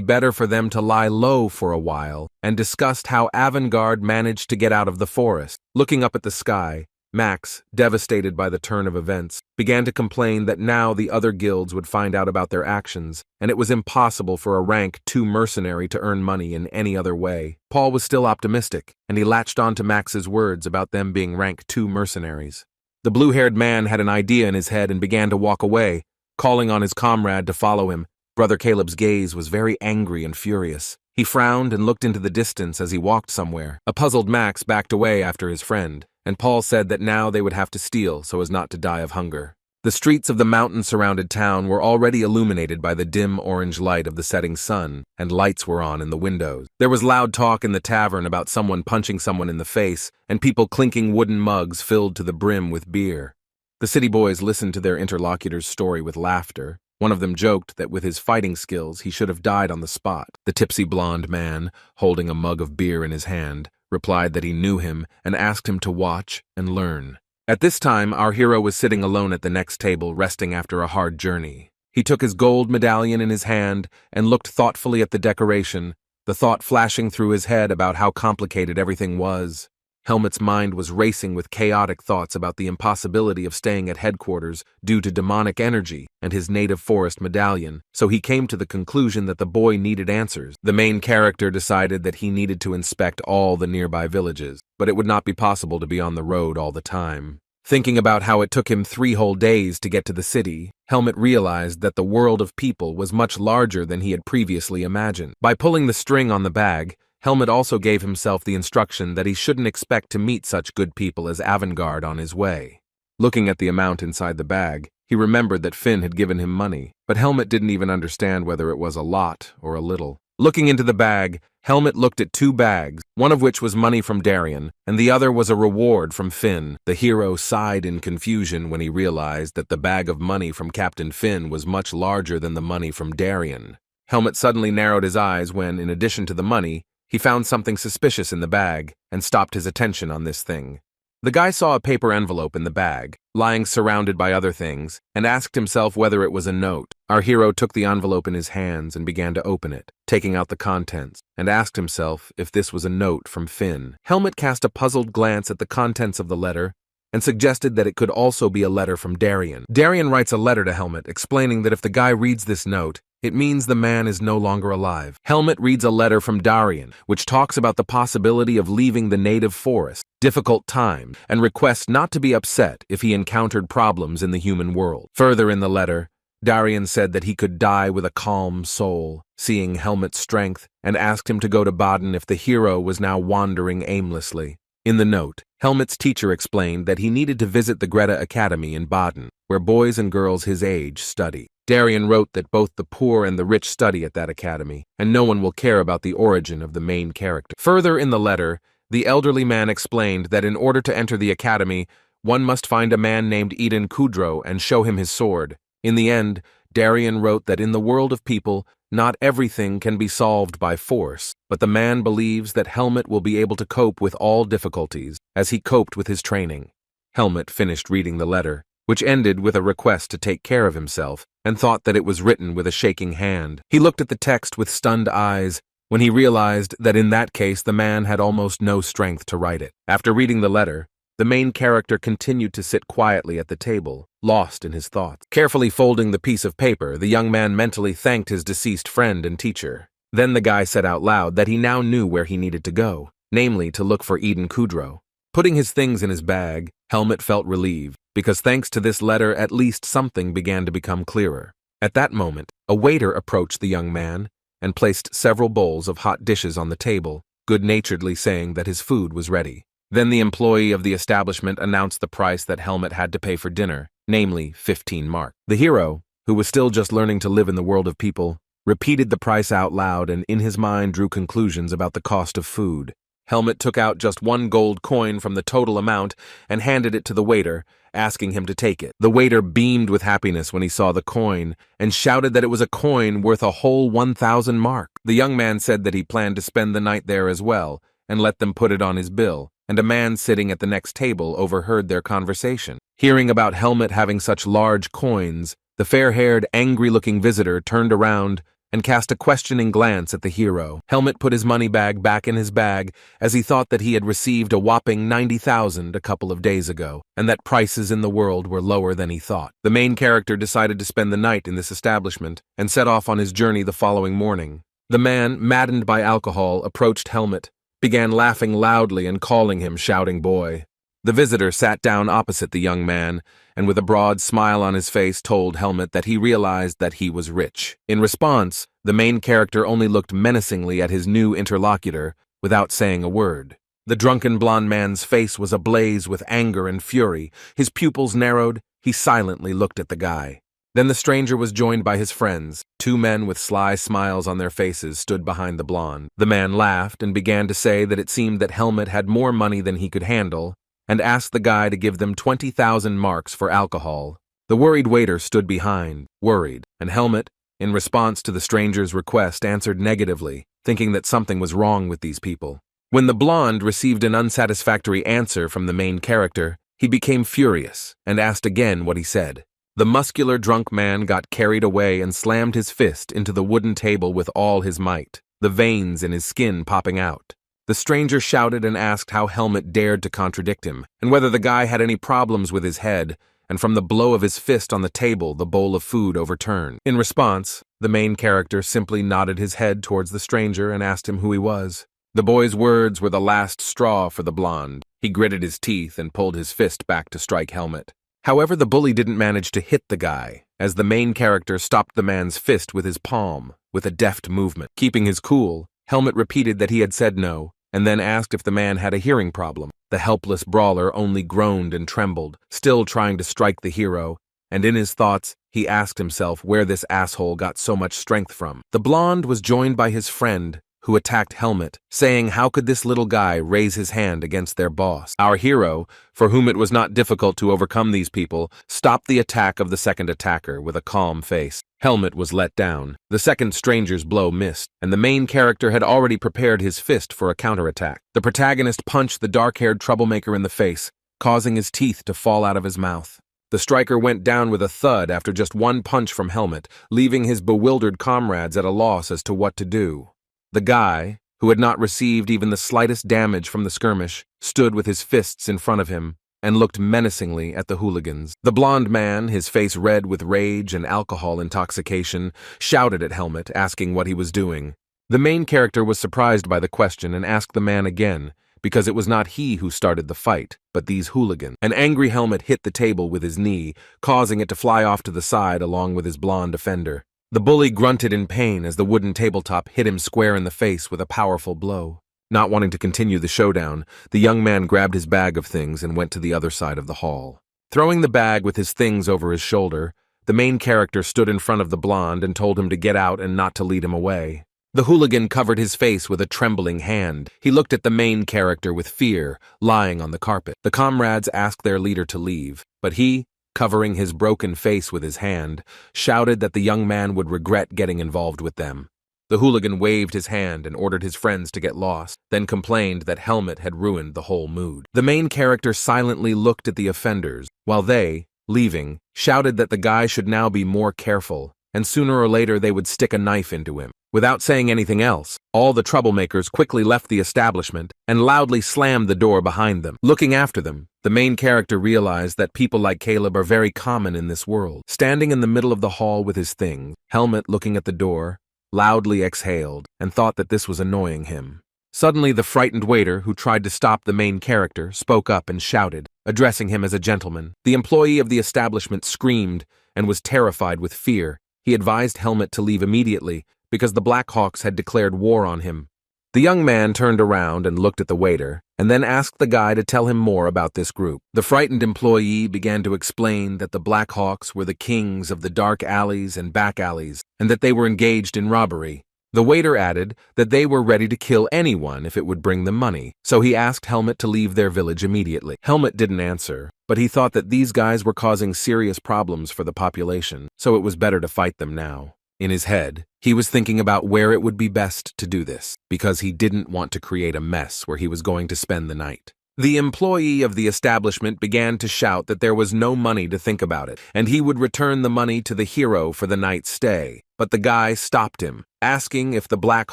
better for them to lie low for a while, and discussed how Avantgarde managed to get out of the forest. Looking up at the sky, Max, devastated by the turn of events, began to complain that now the other guilds would find out about their actions, and it was impossible for a rank 2 mercenary to earn money in any other way. Paul was still optimistic, and he latched on to Max's words about them being rank 2 mercenaries. The blue-haired man had an idea in his head and began to walk away, calling on his comrade to follow him. Brother Caleb's gaze was very angry and furious. He frowned and looked into the distance as he walked somewhere. A puzzled Max backed away after his friend, and Paul said that now they would have to steal so as not to die of hunger. The streets of the mountain-surrounded town were already illuminated by the dim orange light of the setting sun, and lights were on in the windows. There was loud talk in the tavern about someone punching someone in the face, and people clinking wooden mugs filled to the brim with beer. The city boys listened to their interlocutor's story with laughter. One of them joked that with his fighting skills he should have died on the spot. The tipsy blonde man, holding a mug of beer in his hand, replied that he knew him and asked him to watch and learn. At this time, our hero was sitting alone at the next table, resting after a hard journey. He took his gold medallion in his hand and looked thoughtfully at the decoration, the thought flashing through his head about how complicated everything was. Helmet's mind was racing with chaotic thoughts about the impossibility of staying at headquarters due to demonic energy and his native forest medallion, so he came to the conclusion that the boy needed answers. The main character decided that he needed to inspect all the nearby villages, but it would not be possible to be on the road all the time. Thinking about how it took him 3 whole days to get to the city, Helmet realized that the world of people was much larger than he had previously imagined. By pulling the string on the bag, Helmet also gave himself the instruction that he shouldn't expect to meet such good people as Avantgarde on his way. Looking at the amount inside the bag, he remembered that Finn had given him money, but Helmet didn't even understand whether it was a lot or a little. Looking into the bag, Helmet looked at 2 bags, one of which was money from Darien, and the other was a reward from Finn. The hero sighed in confusion when he realized that the bag of money from Captain Finn was much larger than the money from Darien. Helmet suddenly narrowed his eyes when, in addition to the money, he found something suspicious in the bag and stopped his attention on this thing. The guy saw a paper envelope in the bag, lying surrounded by other things, and asked himself whether it was a note. Our hero took the envelope in his hands and began to open it, taking out the contents, and asked himself if this was a note from Finn. Helmet cast a puzzled glance at the contents of the letter and suggested that it could also be a letter from Darien. Darien writes a letter to Helmet explaining that if the guy reads this note, it means the man is no longer alive. Helmet reads a letter from Darien, which talks about the possibility of leaving the native forest, difficult time, and requests not to be upset if he encountered problems in the human world. Further in the letter, Darien said that he could die with a calm soul, seeing Helmet's strength, and asked him to go to Baden if the hero was now wandering aimlessly. In the note, Helmet's teacher explained that he needed to visit the Greta Academy in Baden, where boys and girls his age study. Darien wrote that both the poor and the rich study at that academy, and no one will care about the origin of the main character. Further in the letter, the elderly man explained that in order to enter the academy, one must find a man named Eden Kudrow and show him his sword. In the end, Darien wrote that in the world of people, not everything can be solved by force, but the man believes that Helmet will be able to cope with all difficulties, as he coped with his training. Helmet finished reading the letter, which ended with a request to take care of himself, and thought that it was written with a shaking hand. He looked at the text with stunned eyes when he realized that in that case the man had almost no strength to write it. After reading the letter, the main character continued to sit quietly at the table, lost in his thoughts. Carefully folding the piece of paper, the young man mentally thanked his deceased friend and teacher. Then the guy said out loud that he now knew where he needed to go, namely to look for Eden Kudrow. Putting his things in his bag, Helmet felt relieved, because thanks to this letter at least something began to become clearer. At that moment, a waiter approached the young man and placed several bowls of hot dishes on the table, good-naturedly saying that his food was ready. Then the employee of the establishment announced the price that Helmet had to pay for dinner, namely 15 mark. The hero, who was still just learning to live in the world of people, repeated the price out loud and in his mind drew conclusions about the cost of food. Helmet took out just 1 gold coin from the total amount and handed it to the waiter, asking him to take it. The waiter beamed with happiness when he saw the coin and shouted that it was a coin worth a whole 1,000 mark. The young man said that he planned to spend the night there as well and let them put it on his bill, and a man sitting at the next table overheard their conversation. Hearing about Helmet having such large coins, the fair-haired, angry-looking visitor turned around and cast a questioning glance at the hero. Helmet put his money bag back in his bag as he thought that he had received a whopping 90,000 a couple of days ago, and that prices in the world were lower than he thought. The main character decided to spend the night in this establishment and set off on his journey the following morning. The man, maddened by alcohol, approached Helmet, began laughing loudly and calling him shouting boy. The visitor sat down opposite the young man and with a broad smile on his face told Helmet that he realized that he was rich. In response, the main character only looked menacingly at his new interlocutor without saying a word. The drunken blond man's face was ablaze with anger and fury. His pupils narrowed, He silently looked at the guy. Then the stranger was joined by his friends. Two men with sly smiles on their faces stood behind the blonde. The man laughed and began to say that it seemed that Helmut had more money than he could handle, and asked the guy to give them 20,000 marks for alcohol. The worried waiter stood behind, worried, and Helmut, in response to the stranger's request, answered negatively, thinking that something was wrong with these people. When the blonde received an unsatisfactory answer from the main character, he became furious and asked again what he said. The muscular drunk man got carried away and slammed his fist into the wooden table with all his might, the veins in his skin popping out. The stranger shouted and asked how Helmut dared to contradict him, and whether the guy had any problems with his head, and from the blow of his fist on the table, the bowl of food overturned. In response, the main character simply nodded his head towards the stranger and asked him who he was. The boy's words were the last straw for the blonde. He gritted his teeth and pulled his fist back to strike Helmut. However, the bully didn't manage to hit the guy, as the main character stopped the man's fist with his palm, with a deft movement. Keeping his cool, Helmut repeated that he had said no, and then asked if the man had a hearing problem. The helpless brawler only groaned and trembled, still trying to strike the hero, and in his thoughts, he asked himself where this asshole got so much strength from. The blonde was joined by his friend, who attacked Helmut, saying how could this little guy raise his hand against their boss. Our hero, for whom it was not difficult to overcome these people, stopped the attack of the second attacker with a calm face. Helmut was let down. The second stranger's blow missed, and the main character had already prepared his fist for a counterattack. The protagonist punched the dark-haired troublemaker in the face, causing his teeth to fall out of his mouth. The striker went down with a thud after just one punch from Helmut, leaving his bewildered comrades at a loss as to what to do. The guy, who had not received even the slightest damage from the skirmish, stood with his fists in front of him and looked menacingly at the hooligans. The blond man, his face red with rage and alcohol intoxication, shouted at Helmut, asking what he was doing. The main character was surprised by the question and asked the man again, because it was not he who started the fight, but these hooligans. An angry Helmut hit the table with his knee, causing it to fly off to the side along with his blonde offender. The bully grunted in pain as the wooden tabletop hit him square in the face with a powerful blow. Not wanting to continue the showdown, the young man grabbed his bag of things and went to the other side of the hall. Throwing the bag with his things over his shoulder, the main character stood in front of the blonde and told him to get out and not to lead him away. The hooligan covered his face with a trembling hand. He looked at the main character with fear, lying on the carpet. The comrades asked their leader to leave, but he, covering his broken face with his hand, shouted that the young man would regret getting involved with them. The hooligan waved his hand and ordered his friends to get lost, then complained that Helmut had ruined the whole mood. The main character silently looked at the offenders, while they, leaving, shouted that the guy should now be more careful, and sooner or later they would stick a knife into him. Without saying anything else, all the troublemakers quickly left the establishment and loudly slammed the door behind them. Looking after them, the main character realized that people like Caleb are very common in this world. Standing in the middle of the hall with his things, Helmut, looking at the door, loudly exhaled and thought that this was annoying him. Suddenly, the frightened waiter, who tried to stop the main character, spoke up and shouted, addressing him as a gentleman. The employee of the establishment screamed and was terrified with fear. He advised Helmut to leave immediately because the Black Hawks had declared war on him. The young man turned around and looked at the waiter, and then asked the guy to tell him more about this group. The frightened employee began to explain that the Black Hawks were the kings of the dark alleys and back alleys, and that they were engaged in robbery. The waiter added that they were ready to kill anyone if it would bring them money, so he asked Helmut to leave their village immediately. Helmut didn't answer, but he thought that these guys were causing serious problems for the population, so it was better to fight them now. In his head, he was thinking about where it would be best to do this, because he didn't want to create a mess where he was going to spend the night. The employee of the establishment began to shout that there was no money to think about it, and he would return the money to the hero for the night's stay. But the guy stopped him, asking if the Black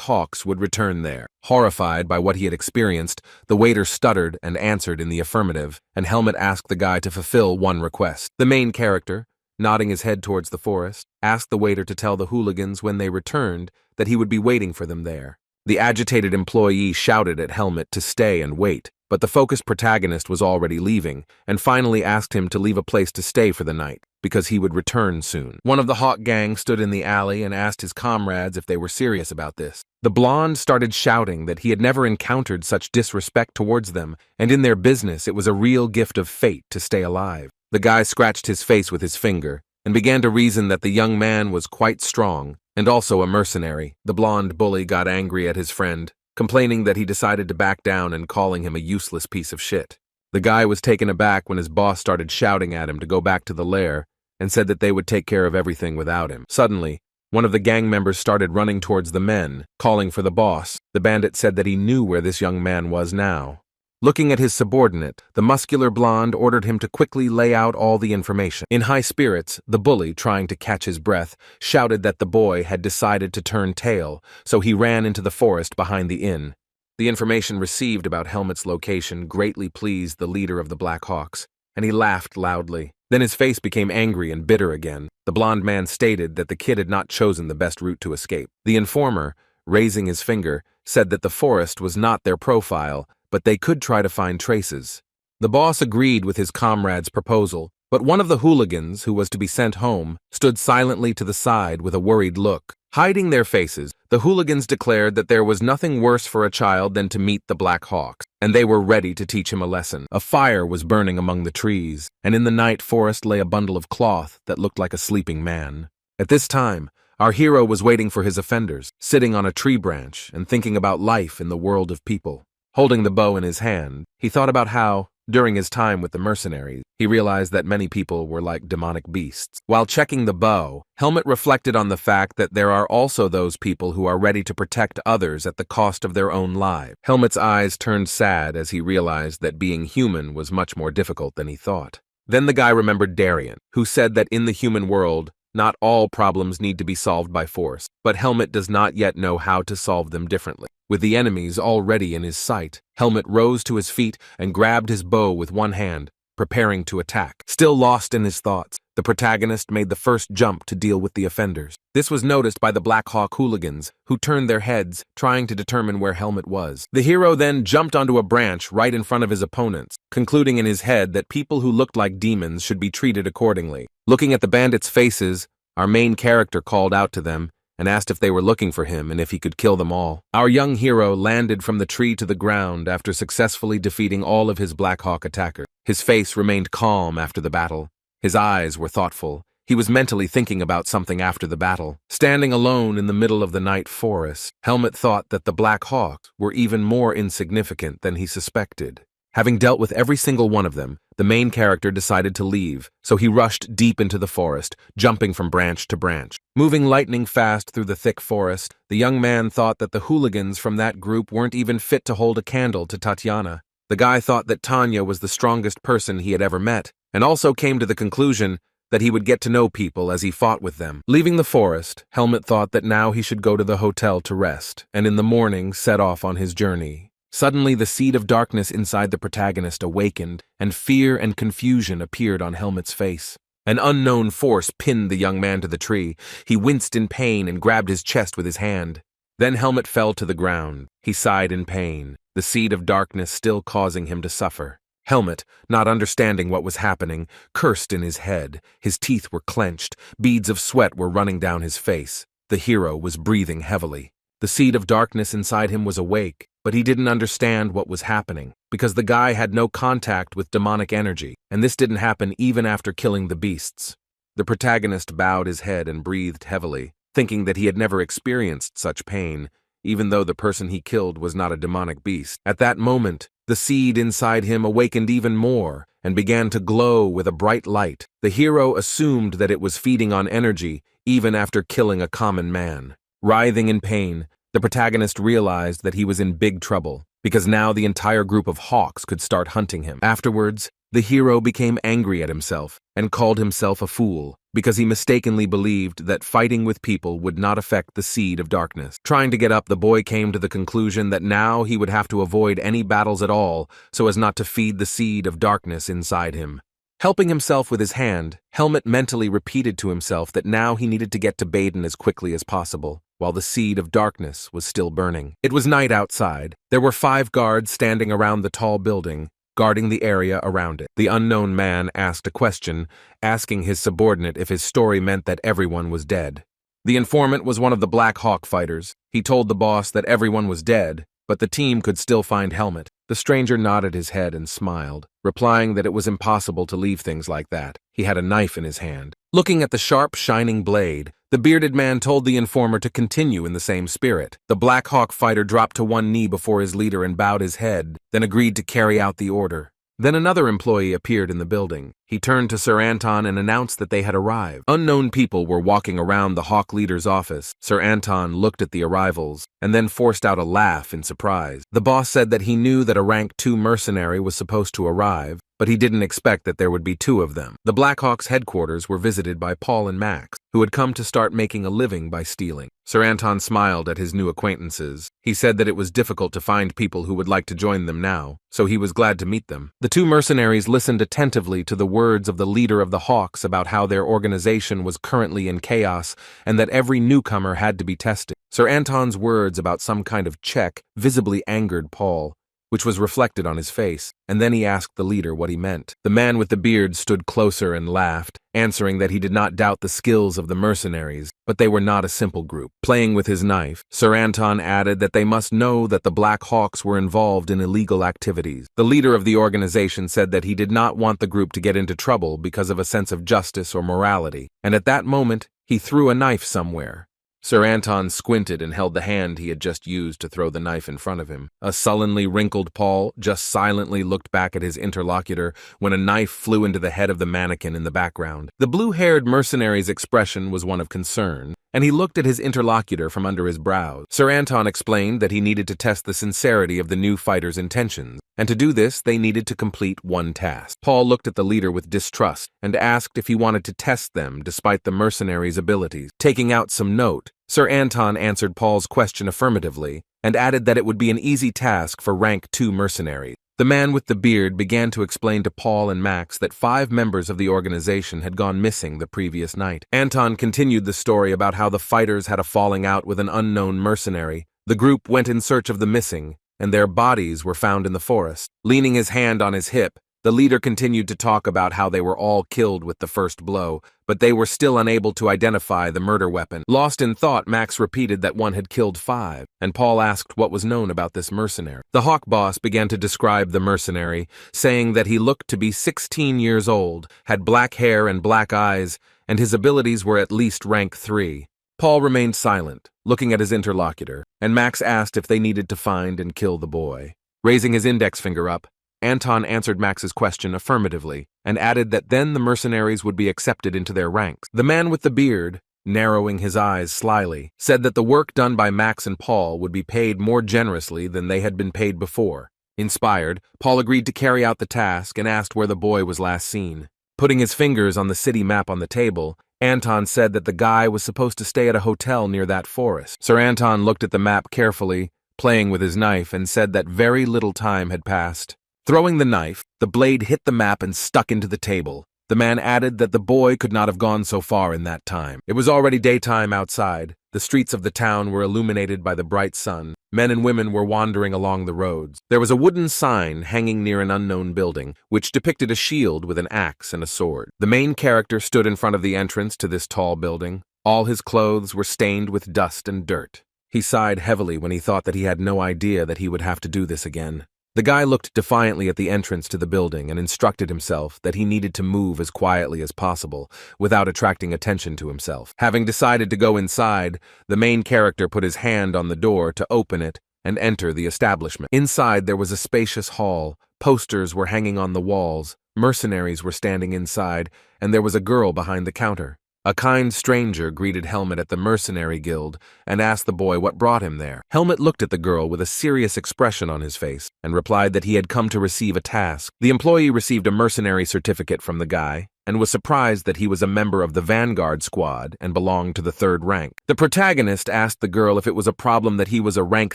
Hawks would return there. Horrified by what he had experienced, the waiter stuttered and answered in the affirmative, and Helmut asked the guy to fulfill one request. The main character, nodding his head towards the forest, asked the waiter to tell the hooligans when they returned that he would be waiting for them there. The agitated employee shouted at Helmut to stay and wait, but the focused protagonist was already leaving, and finally asked him to leave a place to stay for the night, because he would return soon. One of the Hawk gang stood in the alley and asked his comrades if they were serious about this. The blonde started shouting that he had never encountered such disrespect towards them, and in their business it was a real gift of fate to stay alive. The guy scratched his face with his finger and began to reason that the young man was quite strong and also a mercenary. The blonde bully got angry at his friend, complaining that he decided to back down and calling him a useless piece of shit. The guy was taken aback when his boss started shouting at him to go back to the lair and said that they would take care of everything without him. Suddenly, one of the gang members started running towards the men, calling for the boss. The bandit said that he knew where this young man was now. Looking at his subordinate, the muscular blonde ordered him to quickly lay out all the information. In high spirits, the bully, trying to catch his breath, shouted that the boy had decided to turn tail, so he ran into the forest behind the inn. The information received about Helmet's location greatly pleased the leader of the Black Hawks, and he laughed loudly. Then his face became angry and bitter again. The blonde man stated that the kid had not chosen the best route to escape. The informer, raising his finger, said that the forest was not their profile, but they could try to find traces. The boss agreed with his comrade's proposal, but one of the hooligans, who was to be sent home, stood silently to the side with a worried look. Hiding their faces, the hooligans declared that there was nothing worse for a child than to meet the Black Hawks, and they were ready to teach him a lesson. A fire was burning among the trees, and in the night forest lay a bundle of cloth that looked like a sleeping man. At this time, our hero was waiting for his offenders, sitting on a tree branch and thinking about life in the world of people. Holding the bow in his hand, he thought about how, during his time with the mercenaries, he realized that many people were like demonic beasts. While checking the bow, Helmet reflected on the fact that there are also those people who are ready to protect others at the cost of their own lives. Helmet's eyes turned sad as he realized that being human was much more difficult than he thought. Then the guy remembered Darian, who said that in the human world, not all problems need to be solved by force, but Helmet does not yet know how to solve them differently. With the enemies already in his sight, Helmet rose to his feet and grabbed his bow with one hand, preparing to attack. Still lost in his thoughts, the protagonist made the first jump to deal with the offenders. This was noticed by the Black Hawk hooligans, who turned their heads, trying to determine where Helmet was. The hero then jumped onto a branch right in front of his opponents, concluding in his head that people who looked like demons should be treated accordingly. Looking at the bandits' faces, our main character called out to them and asked if they were looking for him and if he could kill them all. Our young hero landed from the tree to the ground after successfully defeating all of his Black Hawk attackers. His face remained calm after the battle. His eyes were thoughtful. He was mentally thinking about something after the battle. Standing alone in the middle of the night forest, Helmet thought that the Black Hawks were even more insignificant than he suspected. Having dealt with every single one of them, the main character decided to leave, so he rushed deep into the forest, jumping from branch to branch. Moving lightning fast through the thick forest, the young man thought that the hooligans from that group weren't even fit to hold a candle to Tatiana. The guy thought that Tanya was the strongest person he had ever met, and also came to the conclusion that he would get to know people as he fought with them. Leaving the forest, Helmet thought that now he should go to the hotel to rest, and in the morning set off on his journey. Suddenly, the seed of darkness inside the protagonist awakened, and fear and confusion appeared on Helmet's face. An unknown force pinned the young man to the tree. He winced in pain and grabbed his chest with his hand. Then Helmet fell to the ground. He sighed in pain, the seed of darkness still causing him to suffer. Helmet, not understanding what was happening, cursed in his head. His teeth were clenched. Beads of sweat were running down his face. The hero was breathing heavily. The seed of darkness inside him was awake, but he didn't understand what was happening, because the guy had no contact with demonic energy, and this didn't happen even after killing the beasts. The protagonist bowed his head and breathed heavily, thinking that he had never experienced such pain, even though the person he killed was not a demonic beast. At that moment, the seed inside him awakened even more and began to glow with a bright light. The hero assumed that it was feeding on energy even after killing a common man. Writhing in pain, the protagonist realized that he was in big trouble, because now the entire group of hawks could start hunting him. Afterwards, the hero became angry at himself and called himself a fool, because he mistakenly believed that fighting with people would not affect the seed of darkness. Trying to get up, the boy came to the conclusion that now he would have to avoid any battles at all so as not to feed the seed of darkness inside him. Helping himself with his hand, Helmet mentally repeated to himself that now he needed to get to Baden as quickly as possible, while the seed of darkness was still burning. It was night outside. There were 5 guards standing around the tall building, guarding the area around it. The unknown man asked a question, asking his subordinate if his story meant that everyone was dead. The informant was one of the Black Hawk fighters. He told the boss that everyone was dead, but the team could still find Helmet. The stranger nodded his head and smiled, replying that it was impossible to leave things like that. He had a knife in his hand. Looking at the sharp, shining blade, the bearded man told the informer to continue in the same spirit. The Black Hawk fighter dropped to one knee before his leader and bowed his head, then agreed to carry out the order. Then another employee appeared in the building. He turned to Sir Anton and announced that they had arrived. Unknown people were walking around the Hawk leader's office. Sir Anton looked at the arrivals and then forced out a laugh in surprise. The boss said that he knew that a rank 2 mercenary was supposed to arrive, but he didn't expect that there would be 2 of them. The Black Hawk's headquarters were visited by Paul and Max, who had come to start making a living by stealing. Sir Anton smiled at his new acquaintances. He said that it was difficult to find people who would like to join them now, so he was glad to meet them. The 2 mercenaries listened attentively to the words of the leader of the Hawks about how their organization was currently in chaos and that every newcomer had to be tested. Sir Anton's words about some kind of check visibly angered Paul, which was reflected on his face, and then he asked the leader what he meant. The man with the beard stood closer and laughed, answering that he did not doubt the skills of the mercenaries, but they were not a simple group. Playing with his knife, Sir Anton added that they must know that the Black Hawks were involved in illegal activities. The leader of the organization said that he did not want the group to get into trouble because of a sense of justice or morality, and at that moment, he threw a knife somewhere. Sir Anton squinted and held the hand he had just used to throw the knife in front of him. A sullenly wrinkled Paul just silently looked back at his interlocutor when a knife flew into the head of the mannequin in the background. The blue-haired mercenary's expression was one of concern, and he looked at his interlocutor from under his brows. Sir Anton explained that he needed to test the sincerity of the new fighter's intentions, and to do this, they needed to complete one task. Paul looked at the leader with distrust and asked if he wanted to test them despite the mercenary's abilities. Taking out some note, Sir Anton answered Paul's question affirmatively and added that it would be an easy task for rank 2 mercenaries. The man with the beard began to explain to Paul and Max that 5 members of the organization had gone missing the previous night. Anton continued the story about how the fighters had a falling out with an unknown mercenary. The group went in search of the missing, and their bodies were found in the forest. Leaning his hand on his hip, the leader continued to talk about how they were all killed with the first blow, but they were still unable to identify the murder weapon. Lost in thought, Max repeated that one had killed 5, and Paul asked what was known about this mercenary. The Hawk boss began to describe the mercenary, saying that he looked to be 16 years old, had black hair and black eyes, and his abilities were at least rank 3. Paul remained silent, looking at his interlocutor, and Max asked if they needed to find and kill the boy. Raising his index finger up, Anton answered Max's question affirmatively and added that then the mercenaries would be accepted into their ranks. The man with the beard, narrowing his eyes slyly, said that the work done by Max and Paul would be paid more generously than they had been paid before. Inspired, Paul agreed to carry out the task and asked where the boy was last seen. Putting his fingers on the city map on the table, Anton said that the guy was supposed to stay at a hotel near that forest. Sir Anton looked at the map carefully, playing with his knife, and said that very little time had passed. Throwing the knife, the blade hit the map and stuck into the table. The man added that the boy could not have gone so far in that time. It was already daytime outside. The streets of the town were illuminated by the bright sun. Men and women were wandering along the roads. There was a wooden sign hanging near an unknown building, which depicted a shield with an axe and a sword. The main character stood in front of the entrance to this tall building. All his clothes were stained with dust and dirt. He sighed heavily when he thought that he had no idea that he would have to do this again. The guy looked defiantly at the entrance to the building and instructed himself that he needed to move as quietly as possible without attracting attention to himself. Having decided to go inside, the main character put his hand on the door to open it and enter the establishment. Inside there was a spacious hall. Posters were hanging on the walls, mercenaries were standing inside, and there was a girl behind the counter. A kind stranger greeted Helmet at the Mercenary Guild and asked the boy what brought him there. Helmet looked at the girl with a serious expression on his face and replied that he had come to receive a task. The employee received a mercenary certificate from the guy and was surprised that he was a member of the Vanguard squad and belonged to the 3rd rank. The protagonist asked the girl if it was a problem that he was a rank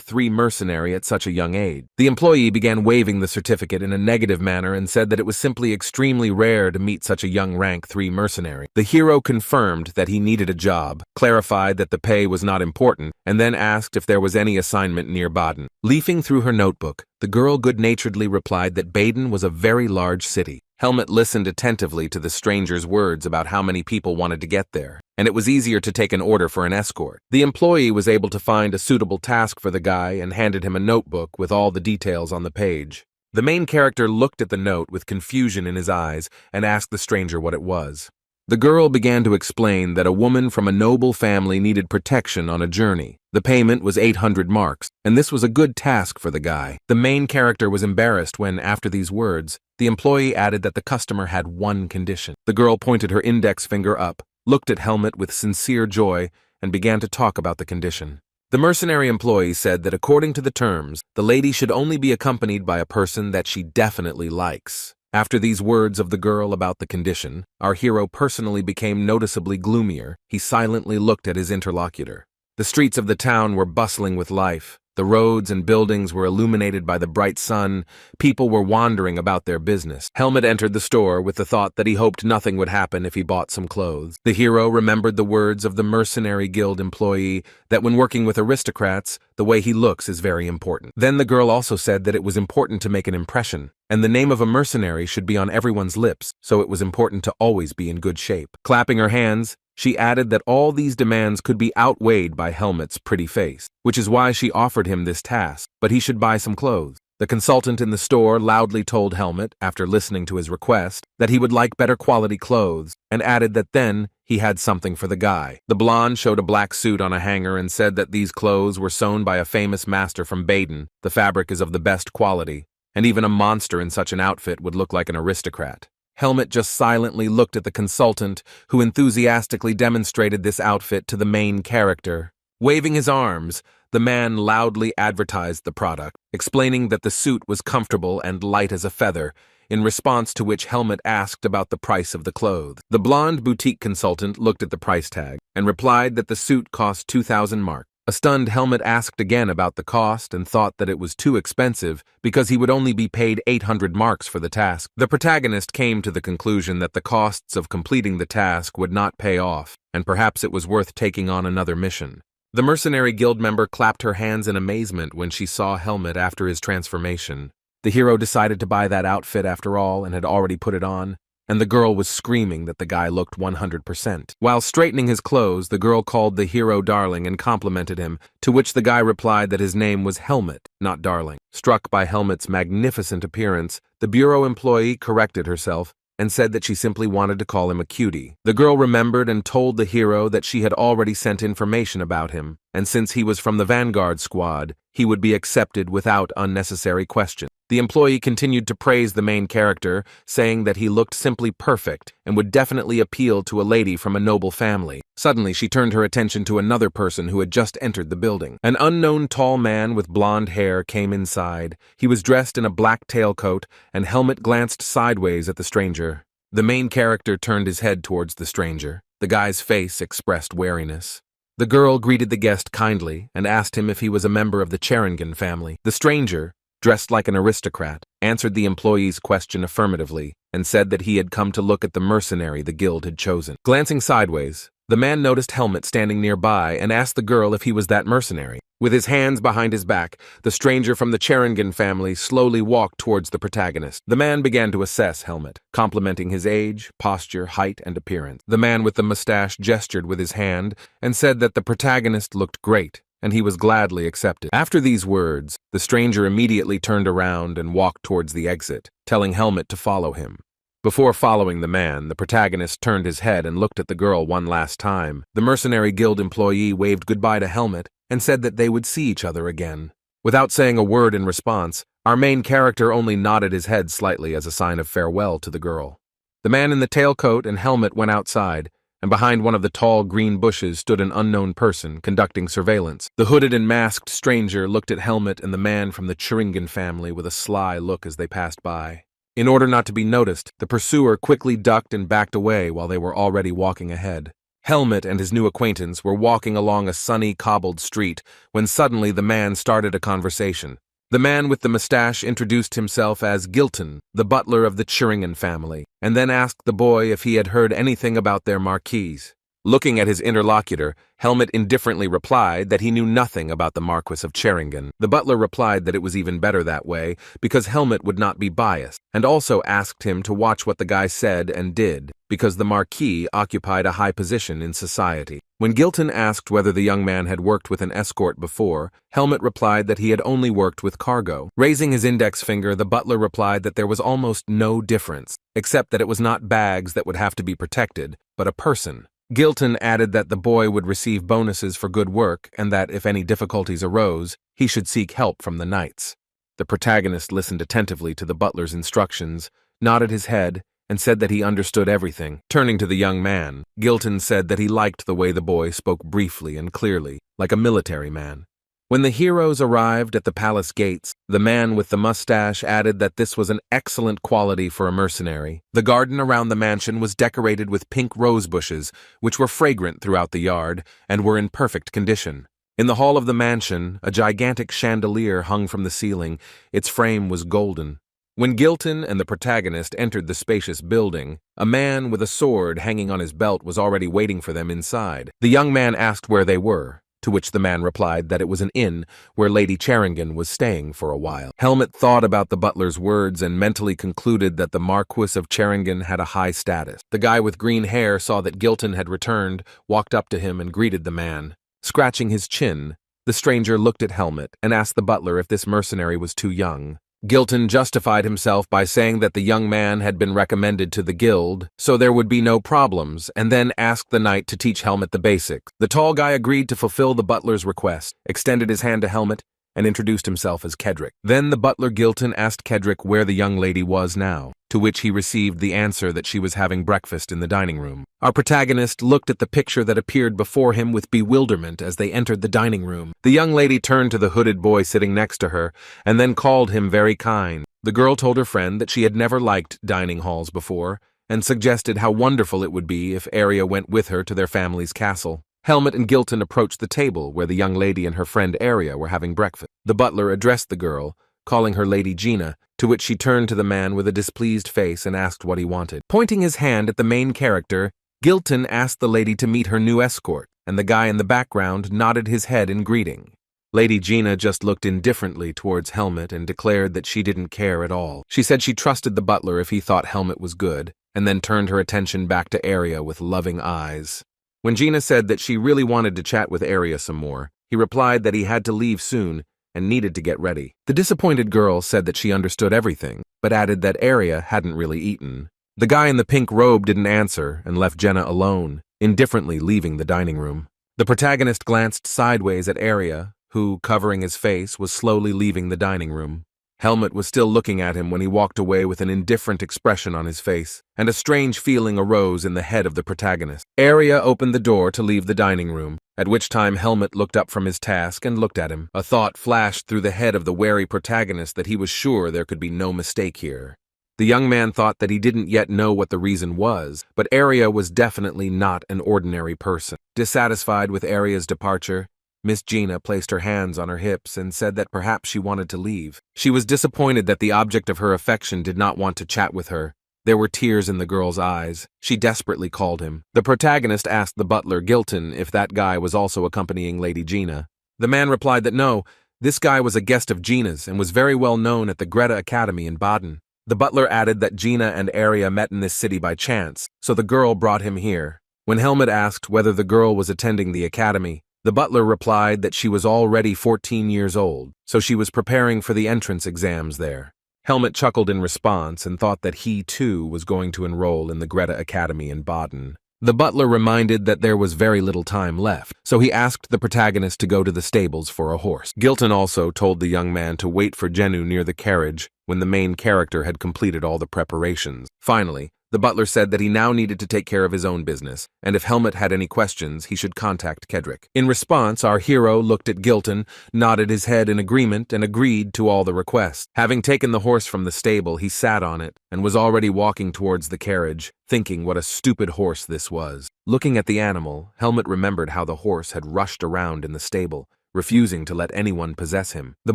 3 mercenary at such a young age. The employee began waving the certificate in a negative manner and said that it was simply extremely rare to meet such a young rank 3 mercenary. The hero confirmed that he needed a job, clarified that the pay was not important, and then asked if there was any assignment near Baden. Leafing through her notebook, the girl good-naturedly replied that Baden was a very large city. Helmet listened attentively to the stranger's words about how many people wanted to get there, and it was easier to take an order for an escort. The employee was able to find a suitable task for the guy and handed him a notebook with all the details on the page. The main character looked at the note with confusion in his eyes and asked the stranger what it was. The girl began to explain that a woman from a noble family needed protection on a journey. The payment was 800 marks, and this was a good task for the guy. The main character was embarrassed when, after these words, the employee added that the customer had one condition. The girl pointed her index finger up, looked at Helmet with sincere joy, and began to talk about the condition. The mercenary employee said that according to the terms, the lady should only be accompanied by a person that she definitely likes. After these words of the girl about the condition, our hero personally became noticeably gloomier. He silently looked at his interlocutor. The streets of the town were bustling with life. The roads and buildings were illuminated by the bright sun. People were wandering about their business. Helmet entered the store with the thought that he hoped nothing would happen if he bought some clothes. The hero remembered the words of the mercenary guild employee that when working with aristocrats, the way he looks is very important. Then the girl also said that it was important to make an impression, and the name of a mercenary should be on everyone's lips, so it was important to always be in good shape. Clapping her hands, she added that all these demands could be outweighed by Helmet's pretty face, which is why she offered him this task, but he should buy some clothes. The consultant in the store loudly told Helmet, after listening to his request, that he would like better quality clothes, and added that then he had something for the guy. The blonde showed a black suit on a hanger and said that these clothes were sewn by a famous master from Baden. The fabric is of the best quality, and even a monster in such an outfit would look like an aristocrat. Helmet just silently looked at the consultant, who enthusiastically demonstrated this outfit to the main character. Waving his arms, the man loudly advertised the product, explaining that the suit was comfortable and light as a feather, in response to which Helmet asked about the price of the clothes. The blonde boutique consultant looked at the price tag and replied that the suit cost 2,000 marks. A stunned Helmet asked again about the cost and thought that it was too expensive because he would only be paid 800 marks for the task. The protagonist came to the conclusion that the costs of completing the task would not pay off, and perhaps it was worth taking on another mission. The mercenary guild member clapped her hands in amazement when she saw Helmet after his transformation. The hero decided to buy that outfit after all and had already put it on, and the girl was screaming that the guy looked 100%. While straightening his clothes, the girl called the hero darling and complimented him, to which the guy replied that his name was Helmet, not Darling. Struck by Helmet's magnificent appearance, the bureau employee corrected herself and said that she simply wanted to call him a cutie. The girl remembered and told the hero that she had already sent information about him, and since he was from the Vanguard squad, he would be accepted without unnecessary question. The employee continued to praise the main character, saying that he looked simply perfect and would definitely appeal to a lady from a noble family. Suddenly, she turned her attention to another person who had just entered the building. An unknown tall man with blonde hair came inside. He was dressed in a black tailcoat, and Helmet glanced sideways at the stranger. The main character turned his head towards the stranger. The guy's face expressed wariness. The girl greeted the guest kindly and asked him if he was a member of the Cherengan family. The stranger, dressed like an aristocrat, answered the employee's question affirmatively and said that he had come to look at the mercenary the guild had chosen. Glancing sideways, the man noticed Helmet standing nearby and asked the girl if he was that mercenary. With his hands behind his back, the stranger from the Cherengan family slowly walked towards the protagonist. The man began to assess Helmet, complimenting his age, posture, height, and appearance. The man with the mustache gestured with his hand and said that the protagonist looked great, and he was gladly accepted. After these words, the stranger immediately turned around and walked towards the exit, telling Helmet to follow him. Before following the man, the protagonist turned his head and looked at the girl one last time. The mercenary guild employee waved goodbye to Helmet and said that they would see each other again. Without saying a word in response, our main character only nodded his head slightly as a sign of farewell to the girl. The man in the tailcoat and helmet went outside, and behind one of the tall green bushes stood an unknown person conducting surveillance. The hooded and masked stranger looked at Helmet and the man from the Cherengan family with a sly look as they passed by. In order not to be noticed, the pursuer quickly ducked and backed away while they were already walking ahead. Helmet and his new acquaintance were walking along a sunny, cobbled street when suddenly the man started a conversation. The man with the mustache introduced himself as Gilton, the butler of the Cherengan family, and then asked the boy if he had heard anything about their marquise. Looking at his interlocutor, Helmut indifferently replied that he knew nothing about the Marquis of Cheringen. The butler replied that it was even better that way, because Helmut would not be biased, and also asked him to watch what the guy said and did, because the Marquis occupied a high position in society. When Gilton asked whether the young man had worked with an escort before, Helmut replied that he had only worked with cargo. Raising his index finger, the butler replied that there was almost no difference, except that it was not bags that would have to be protected, but a person. Gilton added that the boy would receive bonuses for good work and that if any difficulties arose, he should seek help from the knights. The protagonist listened attentively to the butler's instructions, nodded his head, and said that he understood everything. Turning to the young man, Gilton said that he liked the way the boy spoke briefly and clearly, like a military man. When the heroes arrived at the palace gates, the man with the mustache added that this was an excellent quality for a mercenary. The garden around the mansion was decorated with pink rose bushes, which were fragrant throughout the yard and were in perfect condition. In the hall of the mansion, a gigantic chandelier hung from the ceiling. Its frame was golden. When Gilton and the protagonist entered the spacious building, a man with a sword hanging on his belt was already waiting for them inside. The young man asked where they were, to which the man replied that it was an inn where Lady Cheringen was staying for a while. Helmut thought about the butler's words and mentally concluded that the Marquis of Cheringen had a high status. The guy with green hair saw that Gilton had returned, walked up to him and greeted the man. Scratching his chin, the stranger looked at Helmut and asked the butler if this mercenary was too young. Gilton justified himself by saying that the young man had been recommended to the guild, so there would be no problems, and then asked the knight to teach Helmut the basics. The tall guy agreed to fulfill the butler's request, extended his hand to Helmut, and introduced himself as Kedrick. Then the butler Gilton asked Kedrick where the young lady was now, to which he received the answer that she was having breakfast in the dining room. Our protagonist looked at the picture that appeared before him with bewilderment as they entered the dining room. The young lady turned to the hooded boy sitting next to her, and then called him very kind. The girl told her friend that she had never liked dining halls before, and suggested how wonderful it would be if Arya went with her to their family's castle. Helmut and Gilton approached the table where the young lady and her friend Arya were having breakfast. The butler addressed the girl, calling her Lady Gina, to which she turned to the man with a displeased face and asked what he wanted. Pointing his hand at the main character, Gilton asked the lady to meet her new escort, and the guy in the background nodded his head in greeting. Lady Gina just looked indifferently towards Helmut and declared that she didn't care at all. She said she trusted the butler if he thought Helmut was good, and then turned her attention back to Arya with loving eyes. When Gina said that she really wanted to chat with Arya some more, he replied that he had to leave soon and needed to get ready. The disappointed girl said that she understood everything, but added that Arya hadn't really eaten. The guy in the pink robe didn't answer and left Jenna alone, indifferently leaving the dining room. The protagonist glanced sideways at Arya, who, covering his face, was slowly leaving the dining room. Helmut was still looking at him when he walked away with an indifferent expression on his face, and a strange feeling arose in the head of the protagonist. Arya opened the door to leave the dining room, at which time Helmut looked up from his task and looked at him. A thought flashed through the head of the wary protagonist that he was sure there could be no mistake here. The young man thought that he didn't yet know what the reason was, but Arya was definitely not an ordinary person. Dissatisfied with Arya's departure, Miss Gina placed her hands on her hips and said that perhaps she wanted to leave. She was disappointed that the object of her affection did not want to chat with her. There were tears in the girl's eyes. She desperately called him. The protagonist asked the butler, Gilton, if that guy was also accompanying Lady Gina. The man replied that no, this guy was a guest of Gina's and was very well known at the Greta Academy in Baden. The butler added that Gina and Arya met in this city by chance, so the girl brought him here. When Helmut asked whether the girl was attending the academy, the butler replied that she was already 14 years old, so she was preparing for the entrance exams there. Helmut chuckled in response and thought that he, too, was going to enroll in the Greta Academy in Baden. The butler reminded that there was very little time left, so he asked the protagonist to go to the stables for a horse. Gilton also told the young man to wait for Jennu near the carriage when the main character had completed all the preparations. Finally, the butler said that he now needed to take care of his own business, and if Helmut had any questions, he should contact Kedrick. In response, our hero looked at Gilton, nodded his head in agreement, and agreed to all the requests. Having taken the horse from the stable, he sat on it, and was already walking towards the carriage, thinking what a stupid horse this was. Looking at the animal, Helmut remembered how the horse had rushed around in the stable, refusing to let anyone possess him. The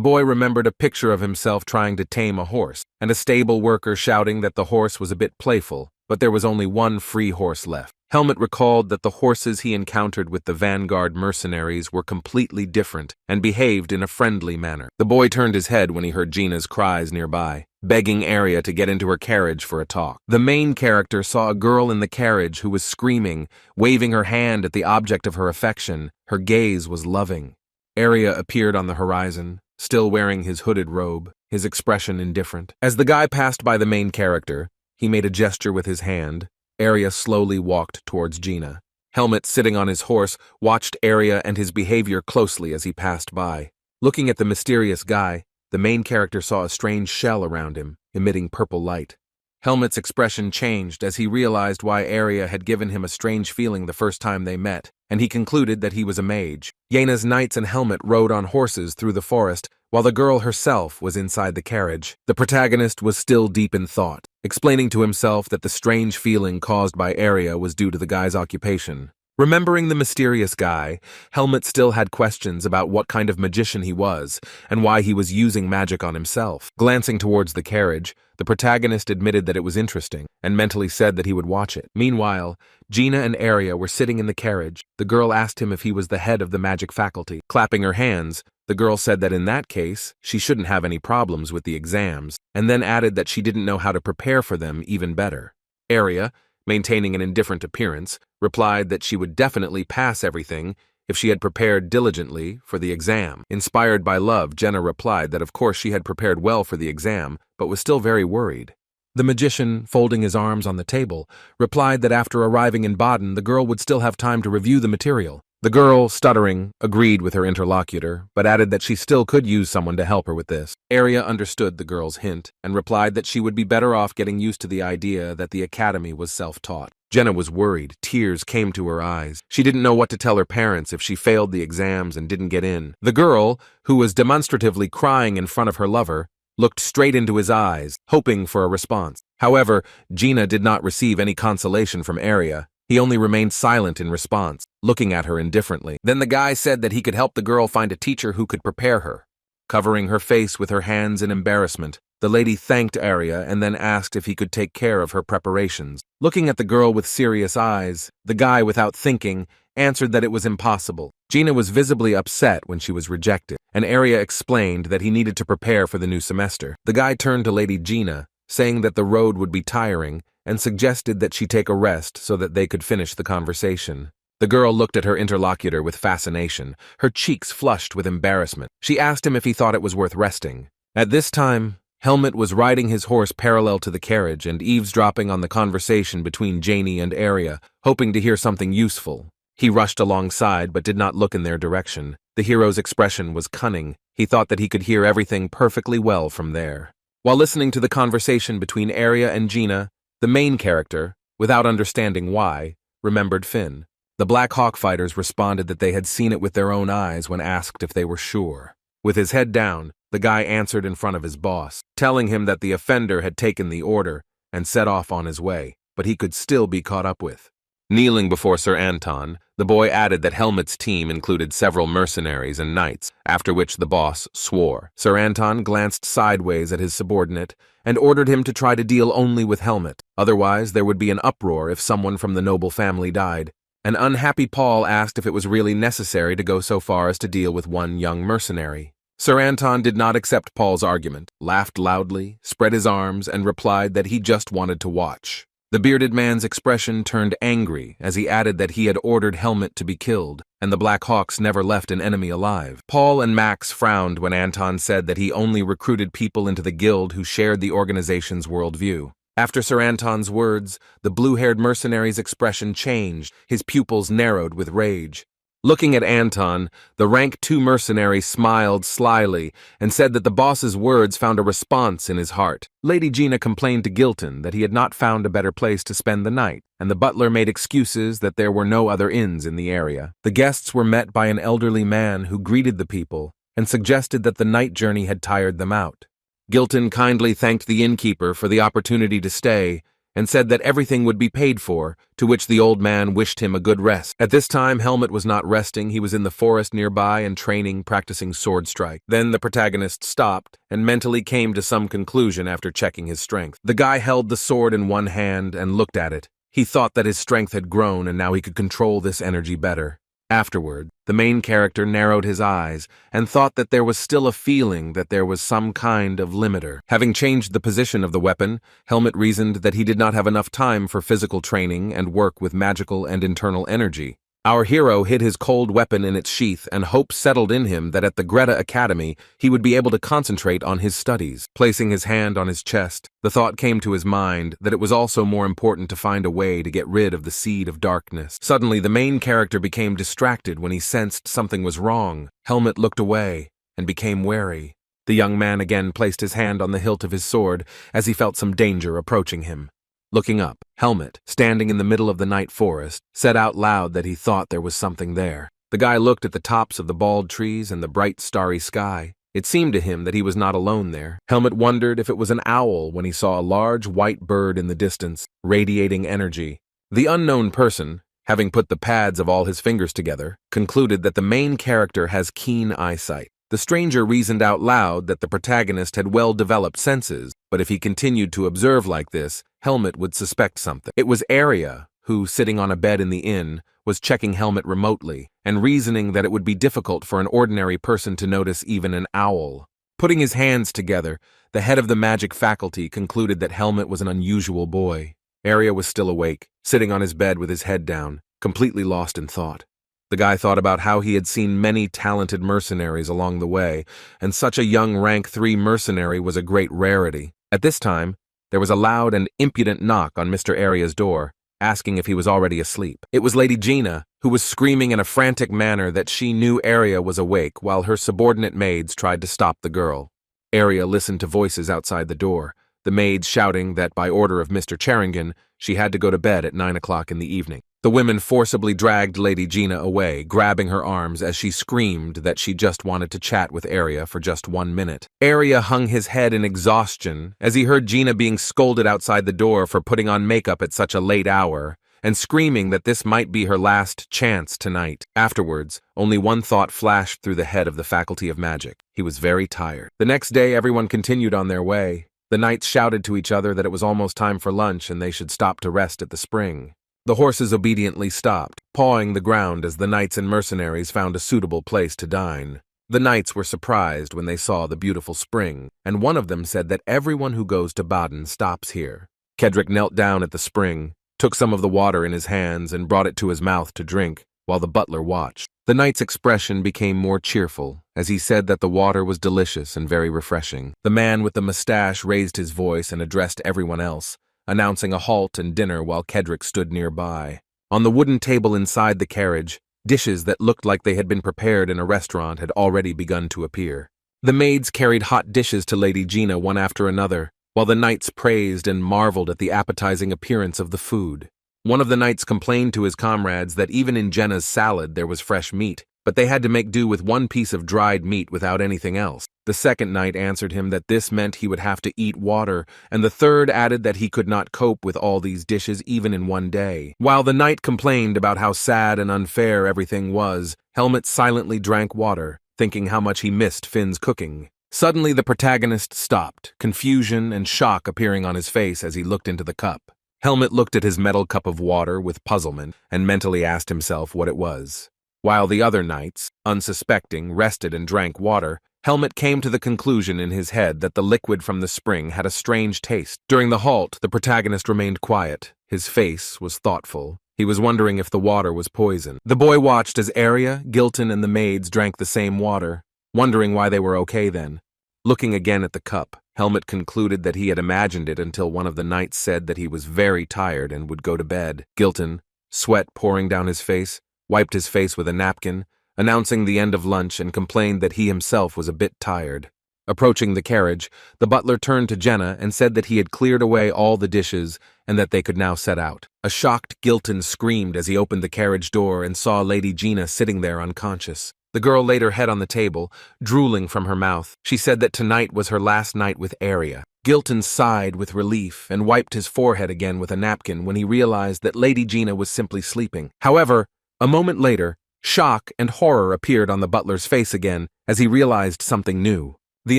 boy remembered a picture of himself trying to tame a horse, and a stable worker shouting that the horse was a bit playful, but there was only one free horse left. Helmet recalled that the horses he encountered with the vanguard mercenaries were completely different and behaved in a friendly manner. The boy turned his head when he heard Gina's cries nearby, begging Arya to get into her carriage for a talk. The main character saw a girl in the carriage who was screaming, waving her hand at the object of her affection. Her gaze was loving. Arya appeared on the horizon, still wearing his hooded robe, his expression indifferent. As the guy passed by the main character, he made a gesture with his hand. Arya slowly walked towards Gina. Helmet, sitting on his horse, watched Arya and his behavior closely as he passed by. Looking at the mysterious guy, the main character saw a strange shell around him, emitting purple light. Helmet's expression changed as he realized why Arya had given him a strange feeling the first time they met, and he concluded that he was a mage. Yena's knights and Helmet rode on horses through the forest, while the girl herself was inside the carriage. The protagonist was still deep in thought, explaining to himself that the strange feeling caused by Arya was due to the guy's occupation. Remembering the mysterious guy, Helmet still had questions about what kind of magician he was and why he was using magic on himself. Glancing towards the carriage, the protagonist admitted that it was interesting and mentally said that he would watch it. Meanwhile, Gina and Arya were sitting in the carriage. The girl asked him if he was the head of the magic faculty. Clapping her hands, the girl said that in that case, she shouldn't have any problems with the exams, and then added that she didn't know how to prepare for them even better. Arya, maintaining an indifferent appearance, replied that she would definitely pass everything if she had prepared diligently for the exam. Inspired by love, Jenna replied that of course she had prepared well for the exam, but was still very worried. The magician, folding his arms on the table, replied that after arriving in Baden, the girl would still have time to review the material. The girl, stuttering, agreed with her interlocutor, but added that she still could use someone to help her with this. Arya understood the girl's hint and replied that she would be better off getting used to the idea that the academy was self-taught. Jenna was worried. Tears came to her eyes. She didn't know what to tell her parents if she failed the exams and didn't get in. The girl, who was demonstratively crying in front of her lover, looked straight into his eyes, hoping for a response. However, Gina did not receive any consolation from Arya. He only remained silent in response, looking at her indifferently. Then the guy said that he could help the girl find a teacher who could prepare her. Covering her face with her hands in embarrassment, the lady thanked Arya and then asked if he could take care of her preparations. Looking at the girl with serious eyes, the guy, without thinking, answered that it was impossible. Gina was visibly upset when she was rejected, and Arya explained that he needed to prepare for the new semester. The guy turned to Lady Gina, saying that the road would be tiring, and suggested that she take a rest so that they could finish the conversation. The girl looked at her interlocutor with fascination, her cheeks flushed with embarrassment. She asked him if he thought it was worth resting. At this time, Helmet was riding his horse parallel to the carriage and eavesdropping on the conversation between Janie and Arya, hoping to hear something useful. He rushed alongside but did not look in their direction. The hero's expression was cunning. He thought that he could hear everything perfectly well from there. While listening to the conversation between Arya and Gina, the main character, without understanding why, remembered Finn. The Black Hawk fighters responded that they had seen it with their own eyes when asked if they were sure. With his head down, the guy answered in front of his boss, telling him that the offender had taken the order and set off on his way, but he could still be caught up with. Kneeling before Sir Anton, the boy added that Helmet's team included several mercenaries and knights, after which the boss swore. Sir Anton glanced sideways at his subordinate and ordered him to try to deal only with Helmet. Otherwise, there would be an uproar if someone from the noble family died. An unhappy Paul asked if it was really necessary to go so far as to deal with one young mercenary. Sir Anton did not accept Paul's argument, laughed loudly, spread his arms, and replied that he just wanted to watch. The bearded man's expression turned angry as he added that he had ordered Helmet to be killed, and the Black Hawks never left an enemy alive. Paul and Max frowned when Anton said that he only recruited people into the guild who shared the organization's worldview. After Sir Anton's words, the blue-haired mercenary's expression changed, his pupils narrowed with rage. Looking at Anton, the rank 2 mercenary smiled slyly and said that the boss's words found a response in his heart. Lady Gina complained to Gilton that he had not found a better place to spend the night, and the butler made excuses that there were no other inns in the area. The guests were met by an elderly man who greeted the people and suggested that the night journey had tired them out. Gilton kindly thanked the innkeeper for the opportunity to stay and said that everything would be paid for, to which the old man wished him a good rest. At this time, Helmet was not resting. He was in the forest nearby and training, practicing sword strike. Then the protagonist stopped and mentally came to some conclusion after checking his strength. The guy held the sword in one hand and looked at it. He thought that his strength had grown and now he could control this energy better. Afterward, the main character narrowed his eyes and thought that there was still a feeling that there was some kind of limiter. Having changed the position of the weapon, Helmut reasoned that he did not have enough time for physical training and work with magical and internal energy. Our hero hid his cold weapon in its sheath, and hope settled in him that at the Greta Academy he would be able to concentrate on his studies. Placing his hand on his chest, the thought came to his mind that it was also more important to find a way to get rid of the seed of darkness. Suddenly, the main character became distracted when he sensed something was wrong. Helmut looked away and became wary. The young man again placed his hand on the hilt of his sword as he felt some danger approaching him. Looking up, Helmut, standing in the middle of the night forest, said out loud that he thought there was something there. The guy looked at the tops of the bald trees and the bright starry sky. It seemed to him that he was not alone there. Helmut wondered if it was an owl when he saw a large white bird in the distance, radiating energy. The unknown person, having put the pads of all his fingers together, concluded that the main character has keen eyesight. The stranger reasoned out loud that the protagonist had well-developed senses, but if he continued to observe like this, Helmut would suspect something. It was Arya, who, sitting on a bed in the inn, was checking Helmut remotely, and reasoning that it would be difficult for an ordinary person to notice even an owl. Putting his hands together, the head of the magic faculty concluded that Helmut was an unusual boy. Arya was still awake, sitting on his bed with his head down, completely lost in thought. The guy thought about how he had seen many talented mercenaries along the way, and such a young rank 3 mercenary was a great rarity. At this time, there was a loud and impudent knock on Mr. Arya's door, asking if he was already asleep. It was Lady Gina, who was screaming in a frantic manner that she knew Arya was awake while her subordinate maids tried to stop the girl. Arya listened to voices outside the door, the maids shouting that by order of Mr. Cheringin, she had to go to bed at 9 o'clock in the evening. The women forcibly dragged Lady Gina away, grabbing her arms as she screamed that she just wanted to chat with Arya for just 1 minute. Arya hung his head in exhaustion as he heard Gina being scolded outside the door for putting on makeup at such a late hour, and screaming that this might be her last chance tonight. Afterwards, only one thought flashed through the head of the Faculty of Magic. He was very tired. The next day, everyone continued on their way. The knights shouted to each other that it was almost time for lunch and they should stop to rest at the spring. The horses obediently stopped, pawing the ground as the knights and mercenaries found a suitable place to dine. The knights were surprised when they saw the beautiful spring, and one of them said that everyone who goes to Baden stops here. Kedrick knelt down at the spring, took some of the water in his hands and brought it to his mouth to drink, while the butler watched. The knight's expression became more cheerful, as he said that the water was delicious and very refreshing. The man with the mustache raised his voice and addressed everyone else, announcing a halt and dinner while Kedrick stood nearby. On the wooden table inside the carriage, dishes that looked like they had been prepared in a restaurant had already begun to appear. The maids carried hot dishes to Lady Gina one after another, while the knights praised and marveled at the appetizing appearance of the food. One of the knights complained to his comrades that even in Jenna's salad there was fresh meat, but they had to make do with one piece of dried meat without anything else. The second knight answered him that this meant he would have to eat water, and the third added that he could not cope with all these dishes even in one day. While the knight complained about how sad and unfair everything was, Helmut silently drank water, thinking how much he missed Finn's cooking. Suddenly the protagonist stopped, confusion and shock appearing on his face as he looked into the cup. Helmut looked at his metal cup of water with puzzlement and mentally asked himself what it was. While the other knights, unsuspecting, rested and drank water, Helmut came to the conclusion in his head that the liquid from the spring had a strange taste. During the halt, the protagonist remained quiet. His face was thoughtful. He was wondering if the water was poison. The boy watched as Arya, Gilton, and the maids drank the same water, wondering why they were okay then. Looking again at the cup, Helmut concluded that he had imagined it until one of the knights said that he was very tired and would go to bed. Gilton, sweat pouring down his face, wiped his face with a napkin, announcing the end of lunch, and complained that he himself was a bit tired. Approaching the carriage, the butler turned to Jenna and said that he had cleared away all the dishes and that they could now set out. A shocked Gilton screamed as he opened the carriage door and saw Lady Gina sitting there unconscious. The girl laid her head on the table, drooling from her mouth. She said that tonight was her last night with Arya. Gilton sighed with relief and wiped his forehead again with a napkin when he realized that Lady Gina was simply sleeping. However, a moment later, shock and horror appeared on the butler's face again as he realized something new. The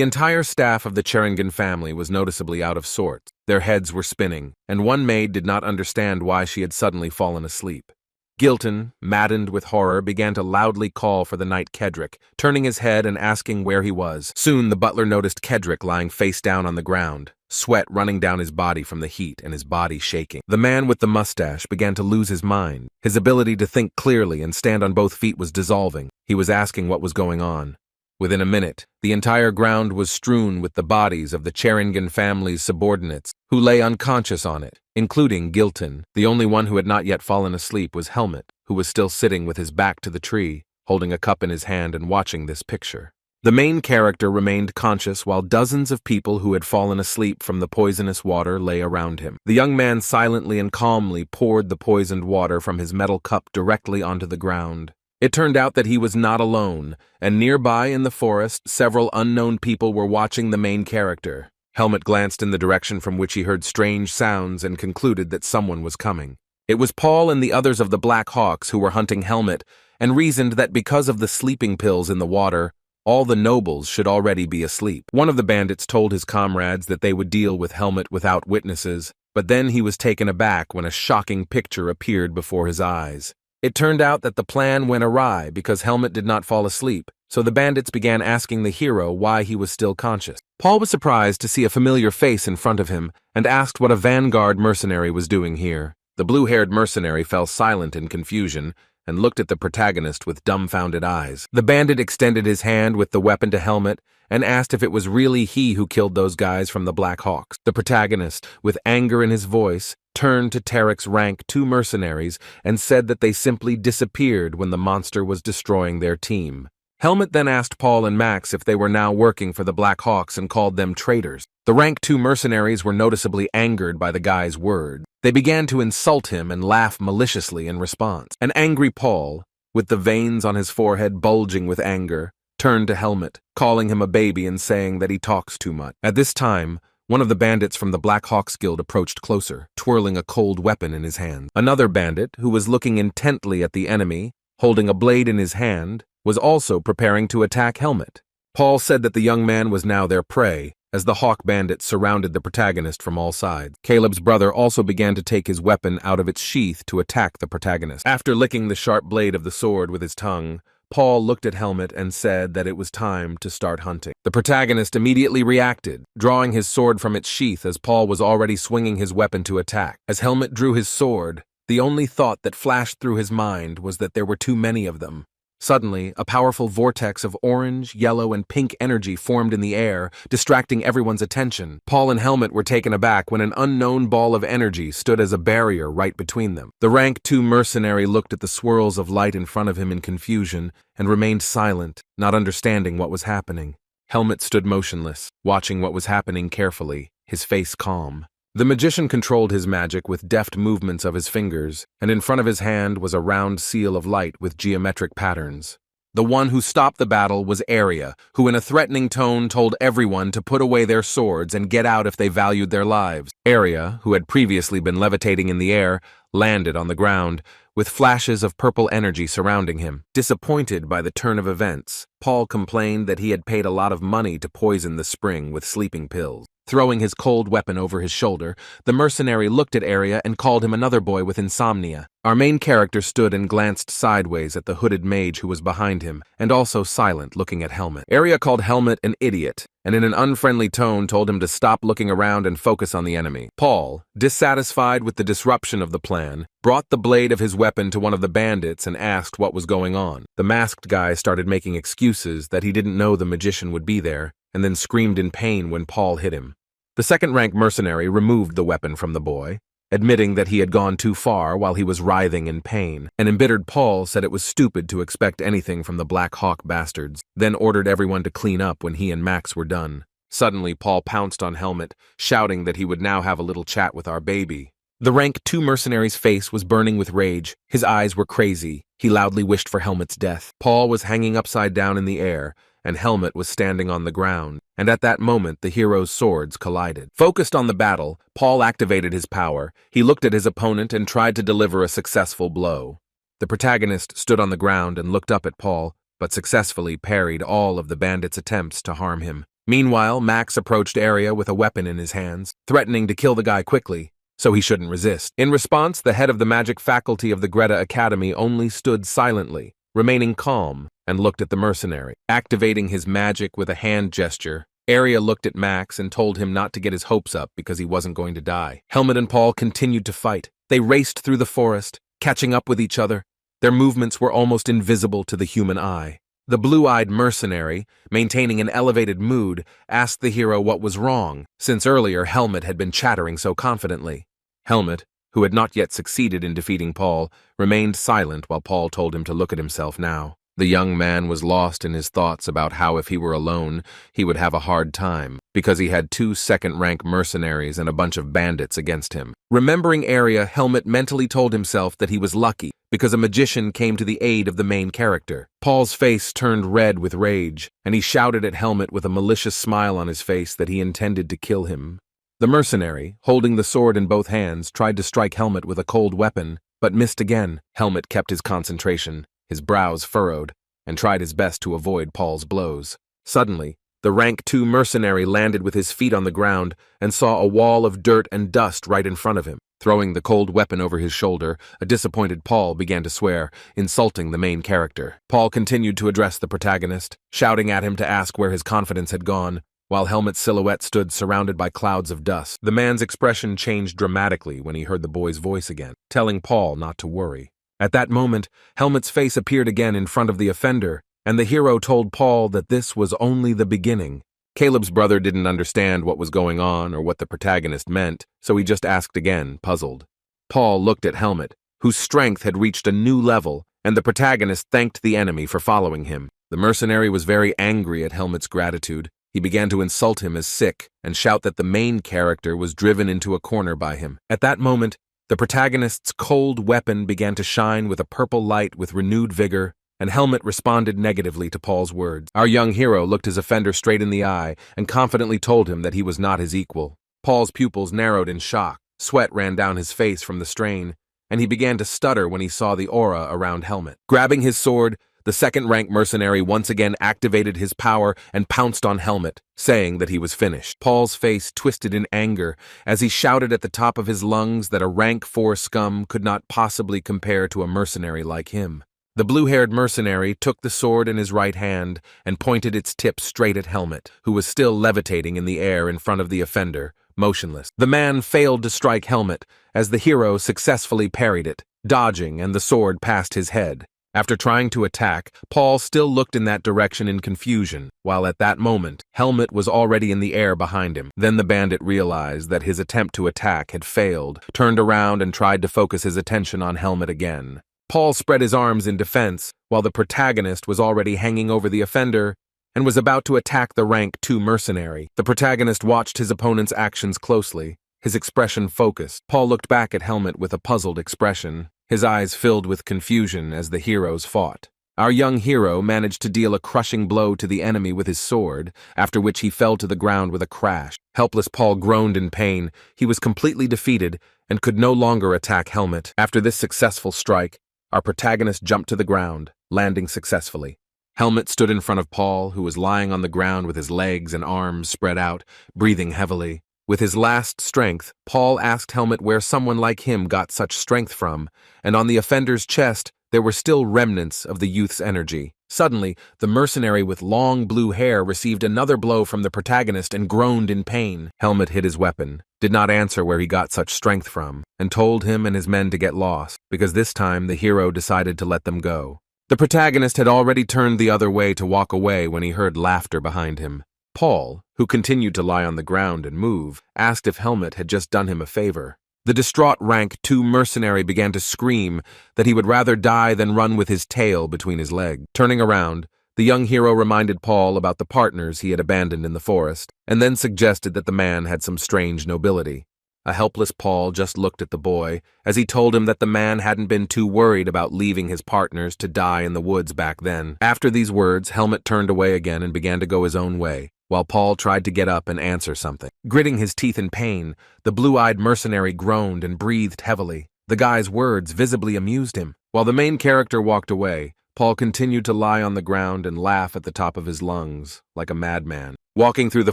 entire staff of the Cheringin family was noticeably out of sorts. Their heads were spinning, and one maid did not understand why she had suddenly fallen asleep. Gilton, maddened with horror, began to loudly call for the knight Kedrick, turning his head and asking where he was. Soon the butler noticed Kedrick lying face down on the ground, sweat running down his body from the heat and his body shaking. The man with the mustache began to lose his mind. His ability to think clearly and stand on both feet was dissolving. He was asking what was going on. Within a minute, the entire ground was strewn with the bodies of the Cherengan family's subordinates, who lay unconscious on it, including Gilton. The only one who had not yet fallen asleep was Helmet, who was still sitting with his back to the tree, holding a cup in his hand and watching this picture. The main character remained conscious while dozens of people who had fallen asleep from the poisonous water lay around him. The young man silently and calmly poured the poisoned water from his metal cup directly onto the ground. It turned out that he was not alone, and nearby in the forest, several unknown people were watching the main character. Helmet glanced in the direction from which he heard strange sounds and concluded that someone was coming. It was Paul and the others of the Black Hawks who were hunting Helmet, and reasoned that because of the sleeping pills in the water, all the nobles should already be asleep. One of the bandits told his comrades that they would deal with Helmet without witnesses, but then he was taken aback when a shocking picture appeared before his eyes. It turned out that the plan went awry because Helmet did not fall asleep, so the bandits began asking the hero why he was still conscious. Paul was surprised to see a familiar face in front of him and asked what a vanguard mercenary was doing here. The blue-haired mercenary fell silent in confusion and looked at the protagonist with dumbfounded eyes. The bandit extended his hand with the weapon to Helmet and asked if it was really he who killed those guys from the Black Hawks. The protagonist, with anger in his voice, turned to SSS-Rank 2 mercenaries and said that they simply disappeared when the monster was destroying their team. Helmet then asked Paul and Max if they were now working for the Black Hawks and called them traitors. The Rank 2 mercenaries were noticeably angered by the guy's words. They began to insult him and laugh maliciously in response. An angry Paul, with the veins on his forehead bulging with anger, turned to Helmet, calling him a baby and saying that he talks too much. At this time, one of the bandits from the Black Hawks Guild approached closer, twirling a cold weapon in his hand. Another bandit, who was looking intently at the enemy, holding a blade in his hand, was also preparing to attack Helmet. Paul said that the young man was now their prey, as the Hawk bandits surrounded the protagonist from all sides. Caleb's brother also began to take his weapon out of its sheath to attack the protagonist. After licking the sharp blade of the sword with his tongue, Paul looked at Helmet and said that it was time to start hunting. The protagonist immediately reacted, drawing his sword from its sheath as Paul was already swinging his weapon to attack. As Helmet drew his sword, the only thought that flashed through his mind was that there were too many of them. Suddenly, a powerful vortex of orange, yellow, and pink energy formed in the air, distracting everyone's attention. Paul and Helmet were taken aback when an unknown ball of energy stood as a barrier right between them. The Rank 2 mercenary looked at the swirls of light in front of him in confusion and remained silent, not understanding what was happening. Helmet stood motionless, watching what was happening carefully, his face calm. The magician controlled his magic with deft movements of his fingers, and in front of his hand was a round seal of light with geometric patterns. The one who stopped the battle was Arya, who in a threatening tone told everyone to put away their swords and get out if they valued their lives. Arya, who had previously been levitating in the air, landed on the ground, with flashes of purple energy surrounding him. Disappointed by the turn of events, Paul complained that he had paid a lot of money to poison the spring with sleeping pills. Throwing his cold weapon over his shoulder, the mercenary looked at Arya and called him another boy with insomnia. Our main character stood and glanced sideways at the hooded mage who was behind him, and also silent, looking at Helmet. Arya called Helmet an idiot, and in an unfriendly tone told him to stop looking around and focus on the enemy. Paul, dissatisfied with the disruption of the plan, brought the blade of his weapon to one of the bandits and asked what was going on. The masked guy started making excuses that he didn't know the magician would be there, and then screamed in pain when Paul hit him. The second-rank mercenary removed the weapon from the boy, admitting that he had gone too far while he was writhing in pain. An embittered Paul said it was stupid to expect anything from the Black Hawk bastards, then ordered everyone to clean up when he and Max were done. Suddenly, Paul pounced on Helmet, shouting that he would now have a little chat with our baby. The Rank 2 mercenary's face was burning with rage. His eyes were crazy. He loudly wished for Helmet's death. Paul was hanging upside down in the air, and Helmet was standing on the ground, and at that moment the heroes' swords collided. Focused on the battle, Paul activated his power. He looked at his opponent and tried to deliver a successful blow. The protagonist stood on the ground and looked up at Paul, but successfully parried all of the bandits' attempts to harm him. Meanwhile, Max approached Arya with a weapon in his hands, threatening to kill the guy quickly, so he shouldn't resist. In response, the head of the magic faculty of the Greta Academy only stood silently, remaining calm, and looked at the mercenary. Activating his magic with a hand gesture, Arya looked at Max and told him not to get his hopes up because he wasn't going to die. Helmut and Paul continued to fight. They raced through the forest, catching up with each other. Their movements were almost invisible to the human eye. The blue-eyed mercenary, maintaining an elevated mood, asked the hero what was wrong, since earlier Helmut had been chattering so confidently. Helmut, who had not yet succeeded in defeating Paul, remained silent while Paul told him to look at himself now. The young man was lost in his thoughts about how if he were alone, he would have a hard time, because he had 2 second-rank mercenaries and a bunch of bandits against him. Remembering Arya, Helmut mentally told himself that he was lucky, because a magician came to the aid of the main character. Paul's face turned red with rage, and he shouted at Helmut with a malicious smile on his face that he intended to kill him. The mercenary, holding the sword in both hands, tried to strike Helmut with a cold weapon, but missed again. Helmut kept his concentration, his brows furrowed, and tried his best to avoid Paul's blows. Suddenly, the rank 2 mercenary landed with his feet on the ground and saw a wall of dirt and dust right in front of him. Throwing the cold weapon over his shoulder, a disappointed Paul began to swear, insulting the main character. Paul continued to address the protagonist, shouting at him to ask where his confidence had gone, while Helmut's silhouette stood surrounded by clouds of dust. The man's expression changed dramatically when he heard the boy's voice again, telling Paul not to worry. At that moment, Helmut's face appeared again in front of the offender, and the hero told Paul that this was only the beginning. Caleb's brother didn't understand what was going on or what the protagonist meant, so he just asked again, puzzled. Paul looked at Helmut, whose strength had reached a new level, and the protagonist thanked the enemy for following him. The mercenary was very angry at Helmut's gratitude. He began to insult him as sick and shout that the main character was driven into a corner by him. At that moment, the protagonist's cold weapon began to shine with a purple light with renewed vigor, and Helmut responded negatively to Paul's words. Our young hero looked his offender straight in the eye and confidently told him that he was not his equal. Paul's pupils narrowed in shock, sweat ran down his face from the strain, and he began to stutter when he saw the aura around Helmut. Grabbing his sword, the second-rank mercenary once again activated his power and pounced on Helmut, saying that he was finished. Paul's face twisted in anger as he shouted at the top of his lungs that a rank 4 scum could not possibly compare to a mercenary like him. The blue-haired mercenary took the sword in his right hand and pointed its tip straight at Helmut, who was still levitating in the air in front of the offender, motionless. The man failed to strike Helmut as the hero successfully parried it, dodging, and the sword passed his head. After trying to attack, Paul still looked in that direction in confusion, while at that moment, Helmut was already in the air behind him. Then the bandit realized that his attempt to attack had failed, turned around and tried to focus his attention on Helmut again. Paul spread his arms in defense, while the protagonist was already hanging over the offender and was about to attack the rank 2 mercenary. The protagonist watched his opponent's actions closely, his expression focused. Paul looked back at Helmut with a puzzled expression, his eyes filled with confusion as the heroes fought. Our young hero managed to deal a crushing blow to the enemy with his sword, after which he fell to the ground with a crash. Helpless Paul groaned in pain. He was completely defeated and could no longer attack Helmut. After this successful strike, our protagonist jumped to the ground, landing successfully. Helmut stood in front of Paul, who was lying on the ground with his legs and arms spread out, breathing heavily. With his last strength, Paul asked Helmut where someone like him got such strength from, and on the offender's chest there were still remnants of the youth's energy. Suddenly, the mercenary with long blue hair received another blow from the protagonist and groaned in pain. Helmut hid his weapon, did not answer where he got such strength from, and told him and his men to get lost, because this time the hero decided to let them go. The protagonist had already turned the other way to walk away when he heard laughter behind him. Paul, who continued to lie on the ground and move, asked if Helmut had just done him a favor. The distraught rank 2 mercenary began to scream that he would rather die than run with his tail between his legs. Turning around, the young hero reminded Paul about the partners he had abandoned in the forest, and then suggested that the man had some strange nobility. A helpless Paul just looked at the boy as he told him that the man hadn't been too worried about leaving his partners to die in the woods back then. After these words, Helmut turned away again and began to go his own way, while Paul tried to get up and answer something. Gritting his teeth in pain, the blue-eyed mercenary groaned and breathed heavily. The guy's words visibly amused him. While the main character walked away, Paul continued to lie on the ground and laugh at the top of his lungs, like a madman. Walking through the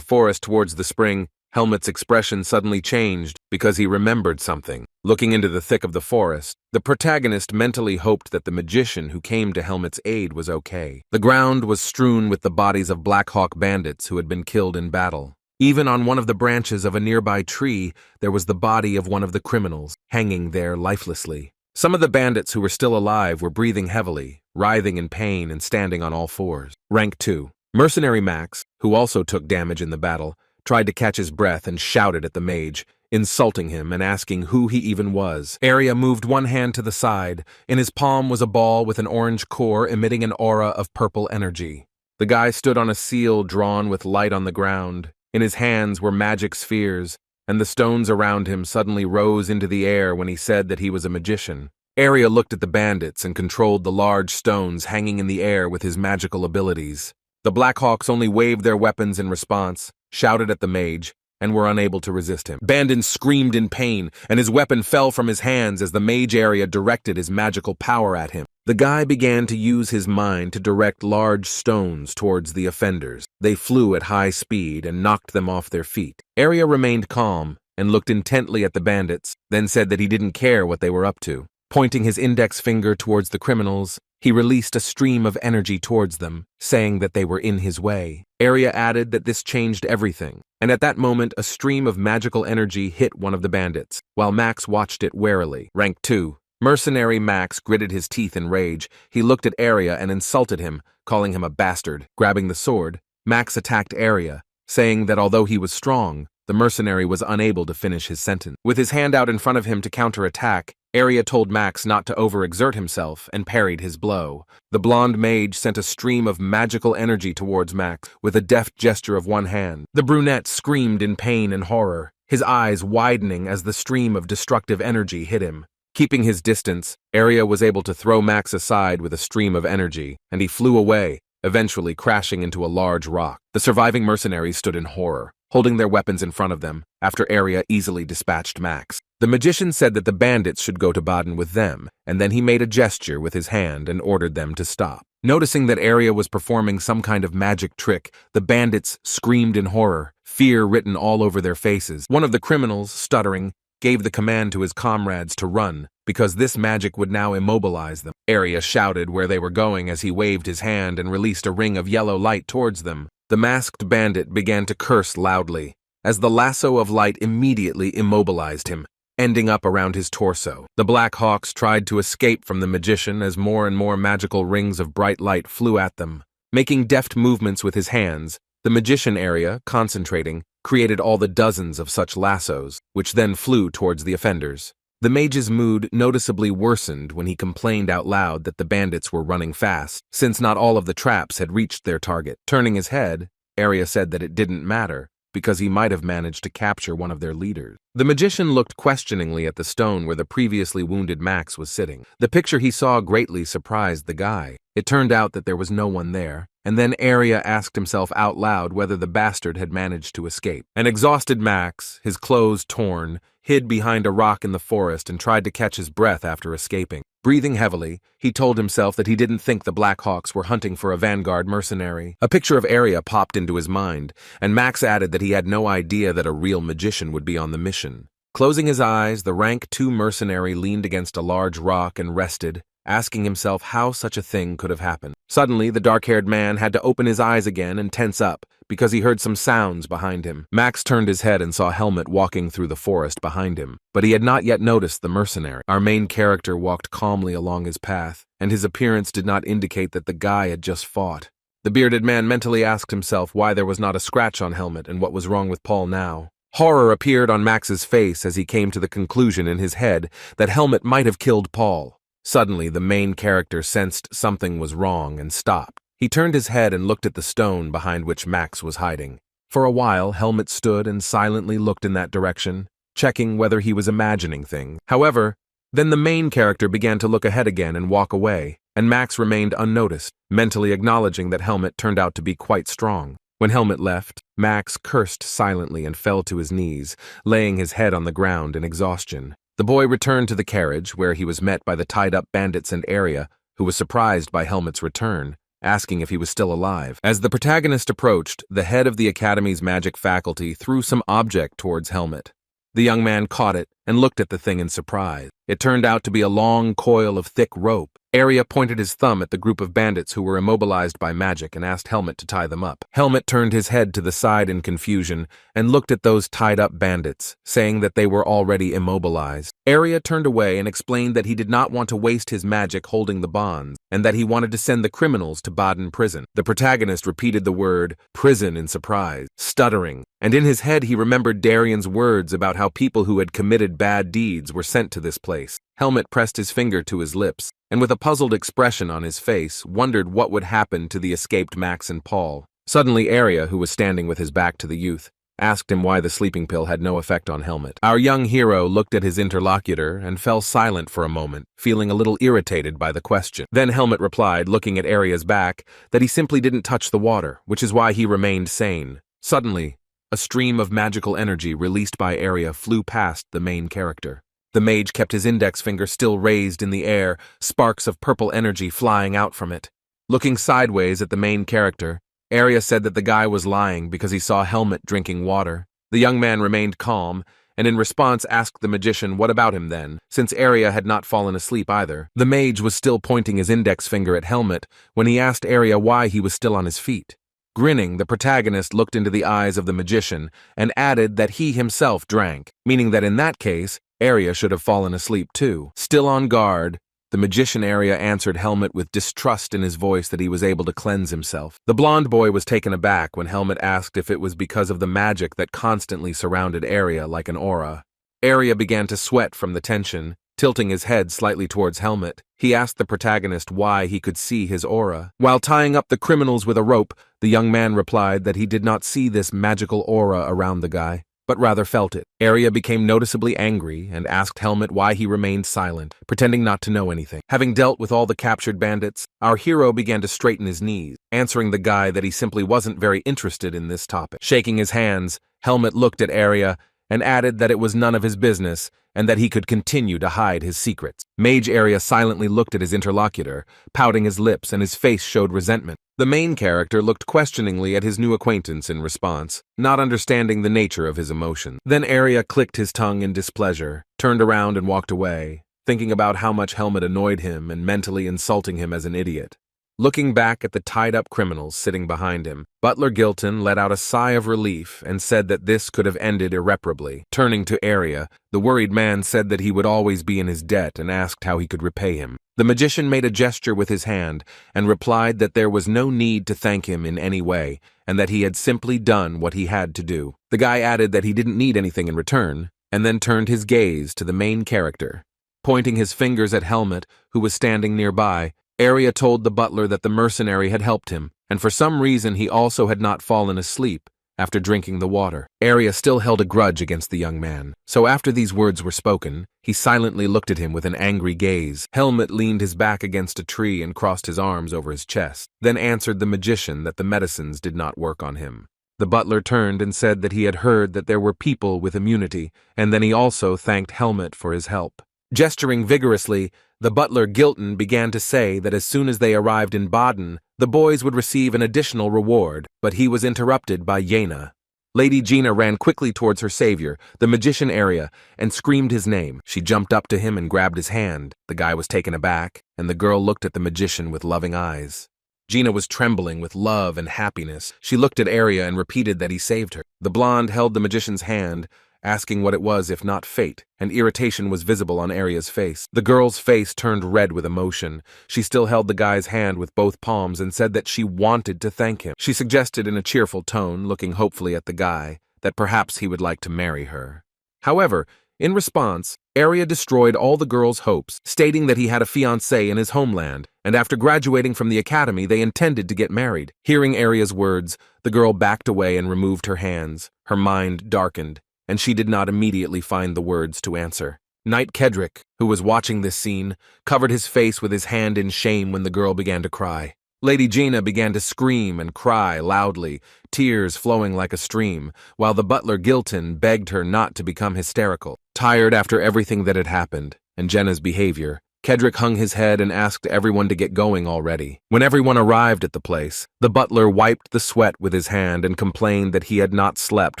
forest towards the spring, Helmut's expression suddenly changed because he remembered something. Looking into the thick of the forest, the protagonist mentally hoped that the magician who came to Helmut's aid was okay. The ground was strewn with the bodies of Black Hawk bandits who had been killed in battle. Even on one of the branches of a nearby tree, there was the body of one of the criminals, hanging there lifelessly. Some of the bandits who were still alive were breathing heavily, writhing in pain and standing on all fours. Rank 2. Mercenary Max, who also took damage in the battle, tried to catch his breath and shouted at the mage, insulting him and asking who he even was. Arya moved one hand to the side. In his palm was a ball with an orange core emitting an aura of purple energy. The guy stood on a seal drawn with light on the ground. In his hands were magic spheres, and the stones around him suddenly rose into the air when he said that he was a magician. Arya looked at the bandits and controlled the large stones hanging in the air with his magical abilities. The Blackhawks only waved their weapons in response, shouted at the mage, and were unable to resist him. Bandon screamed in pain, and his weapon fell from his hands as the mage Arya directed his magical power at him. The guy began to use his mind to direct large stones towards the offenders. They flew at high speed and knocked them off their feet. Arya remained calm and looked intently at the bandits, then said that he didn't care what they were up to. Pointing his index finger towards the criminals, he released a stream of energy towards them, saying that they were in his way. Arya added that this changed everything, and at that moment a stream of magical energy hit one of the bandits, while Max watched it warily. Rank 2. Mercenary Max gritted his teeth in rage. He looked at Arya and insulted him, calling him a bastard. Grabbing the sword, Max attacked Arya, saying that although he was strong, the mercenary was unable to finish his sentence. With his hand out in front of him to counterattack, Arya told Max not to overexert himself and parried his blow. The blonde mage sent a stream of magical energy towards Max with a deft gesture of one hand. The brunette screamed in pain and horror, his eyes widening as the stream of destructive energy hit him. Keeping his distance, Arya was able to throw Max aside with a stream of energy, and he flew away, eventually crashing into a large rock. The surviving mercenaries stood in horror, holding their weapons in front of them, after Arya easily dispatched Max. The magician said that the bandits should go to Baden with them, and then he made a gesture with his hand and ordered them to stop. Noticing that Arya was performing some kind of magic trick, the bandits screamed in horror, fear written all over their faces. One of the criminals, stuttering, gave the command to his comrades to run, because this magic would now immobilize them. Arya shouted where they were going as he waved his hand and released a ring of yellow light towards them. The masked bandit began to curse loudly, as the lasso of light immediately immobilized him, ending up around his torso. The Black Hawks tried to escape from the magician as more and more magical rings of bright light flew at them. Making deft movements with his hands, the magician Arya, concentrating, created all the dozens of such lassos, which then flew towards the offenders. The mage's mood noticeably worsened when he complained out loud that the bandits were running fast, since not all of the traps had reached their target. Turning his head, Arya said that it didn't matter, because he might have managed to capture one of their leaders. The magician looked questioningly at the stone where the previously wounded Max was sitting. The picture he saw greatly surprised the guy. It turned out that there was no one there, and then Arya asked himself out loud whether the bastard had managed to escape. An exhausted Max, his clothes torn, hid behind a rock in the forest and tried to catch his breath after escaping. Breathing heavily, he told himself that he didn't think the Black Hawks were hunting for a vanguard mercenary. A picture of Arya popped into his mind, and Max added that he had no idea that a real magician would be on the mission. Closing his eyes, the rank 2 mercenary leaned against a large rock and rested, asking himself how such a thing could have happened. Suddenly, the dark-haired man had to open his eyes again and tense up, because he heard some sounds behind him. Max turned his head and saw Helmut walking through the forest behind him, but he had not yet noticed the mercenary. Our main character walked calmly along his path, and his appearance did not indicate that the guy had just fought. The bearded man mentally asked himself why there was not a scratch on Helmut and what was wrong with Paul now. Horror appeared on Max's face as he came to the conclusion in his head that Helmut might have killed Paul. Suddenly, the main character sensed something was wrong and stopped. He turned his head and looked at the stone behind which Max was hiding. For a while, Helmut stood and silently looked in that direction, checking whether he was imagining things. However, then the main character began to look ahead again and walk away, and Max remained unnoticed, mentally acknowledging that Helmut turned out to be quite strong. When Helmut left, Max cursed silently and fell to his knees, laying his head on the ground in exhaustion. The boy returned to the carriage, where he was met by the tied-up bandits and Arya, who was surprised by Helmet's return, asking if he was still alive. As the protagonist approached, the head of the Academy's magic faculty threw some object towards Helmet. The young man caught it and looked at the thing in surprise. It turned out to be a long coil of thick rope. Arya pointed his thumb at the group of bandits who were immobilized by magic and asked Helmet to tie them up. Helmet turned his head to the side in confusion and looked at those tied-up bandits, saying that they were already immobilized. Arya turned away and explained that he did not want to waste his magic holding the bonds, and that he wanted to send the criminals to Baden prison. The protagonist repeated the word prison in surprise, stuttering, and in his head he remembered Darian's words about how people who had committed bad deeds were sent to this place. Helmet pressed his finger to his lips, and with a puzzled expression on his face, wondered what would happen to the escaped Max and Paul. Suddenly Arya, who was standing with his back to the youth, asked him why the sleeping pill had no effect on Helmet. Our young hero looked at his interlocutor and fell silent for a moment, feeling a little irritated by the question. Then Helmet replied, looking at Arya's back, that he simply didn't touch the water, which is why he remained sane. Suddenly, a stream of magical energy released by Arya flew past the main character. The mage kept his index finger still raised in the air, sparks of purple energy flying out from it. Looking sideways at the main character, Arya said that the guy was lying because he saw Helmet drinking water. The young man remained calm, and in response asked the magician what about him then, since Arya had not fallen asleep either. The mage was still pointing his index finger at Helmet when he asked Arya why he was still on his feet. Grinning, the protagonist looked into the eyes of the magician and added that he himself drank, meaning that in that case, Arya should have fallen asleep too. Still on guard, the magician Arya answered Helmet with distrust in his voice that he was able to cleanse himself. The blonde boy was taken aback when Helmet asked if it was because of the magic that constantly surrounded Arya like an aura. Arya began to sweat from the tension, tilting his head slightly towards Helmet. He asked the protagonist why he could see his aura. While tying up the criminals with a rope, the young man replied that he did not see this magical aura around the guy, but rather felt it. Arya became noticeably angry and asked Helmet why he remained silent, pretending not to know anything. Having dealt with all the captured bandits, our hero began to straighten his knees, answering the guy that he simply wasn't very interested in this topic. Shaking his hands, Helmet looked at Arya and added that it was none of his business and that he could continue to hide his secrets. Mage Arya silently looked at his interlocutor, pouting his lips, and his face showed resentment. The main character looked questioningly at his new acquaintance in response, not understanding the nature of his emotion. Then Arya clicked his tongue in displeasure, turned around and walked away, thinking about how much Helmet annoyed him and mentally insulting him as an idiot. Looking back at the tied-up criminals sitting behind him, Butler Gilton let out a sigh of relief and said that this could have ended irreparably. Turning to Arya, the worried man said that he would always be in his debt and asked how he could repay him. The magician made a gesture with his hand and replied that there was no need to thank him in any way and that he had simply done what he had to do. The guy added that he didn't need anything in return and then turned his gaze to the main character. Pointing his fingers at Helmet, who was standing nearby, Arya told the butler that the mercenary had helped him, and for some reason he also had not fallen asleep after drinking the water. Arya still held a grudge against the young man, so after these words were spoken, he silently looked at him with an angry gaze. Helmet leaned his back against a tree and crossed his arms over his chest, then answered the magician that the medicines did not work on him. The butler turned and said that he had heard that there were people with immunity, and then he also thanked Helmet for his help. Gesturing vigorously, the butler Gilton began to say that as soon as they arrived in Baden, the boys would receive an additional reward, but he was interrupted by Yena. Lady Gina ran quickly towards her savior, the magician Arya, and screamed his name. She jumped up to him and grabbed his hand. The guy was taken aback, and the girl looked at the magician with loving eyes. Gina was trembling with love and happiness. She looked at Arya and repeated that he saved her. The blonde held the magician's hand, asking what it was if not fate, and irritation was visible on Arya's face. The girl's face turned red with emotion. She still held the guy's hand with both palms and said that she wanted to thank him. She suggested in a cheerful tone, looking hopefully at the guy, that perhaps he would like to marry her. However, in response, Arya destroyed all the girl's hopes, stating that he had a fiancée in his homeland, and after graduating from the academy they intended to get married. Hearing Arya's words, the girl backed away and removed her hands. Her mind darkened, and she did not immediately find the words to answer. Knight Kedrick, who was watching this scene, covered his face with his hand in shame when the girl began to cry. Lady Gina began to scream and cry loudly, tears flowing like a stream, while the butler Gilton begged her not to become hysterical. Tired after everything that had happened, and Jenna's behavior, Kedrick hung his head and asked everyone to get going already. When everyone arrived at the place, the butler wiped the sweat with his hand and complained that he had not slept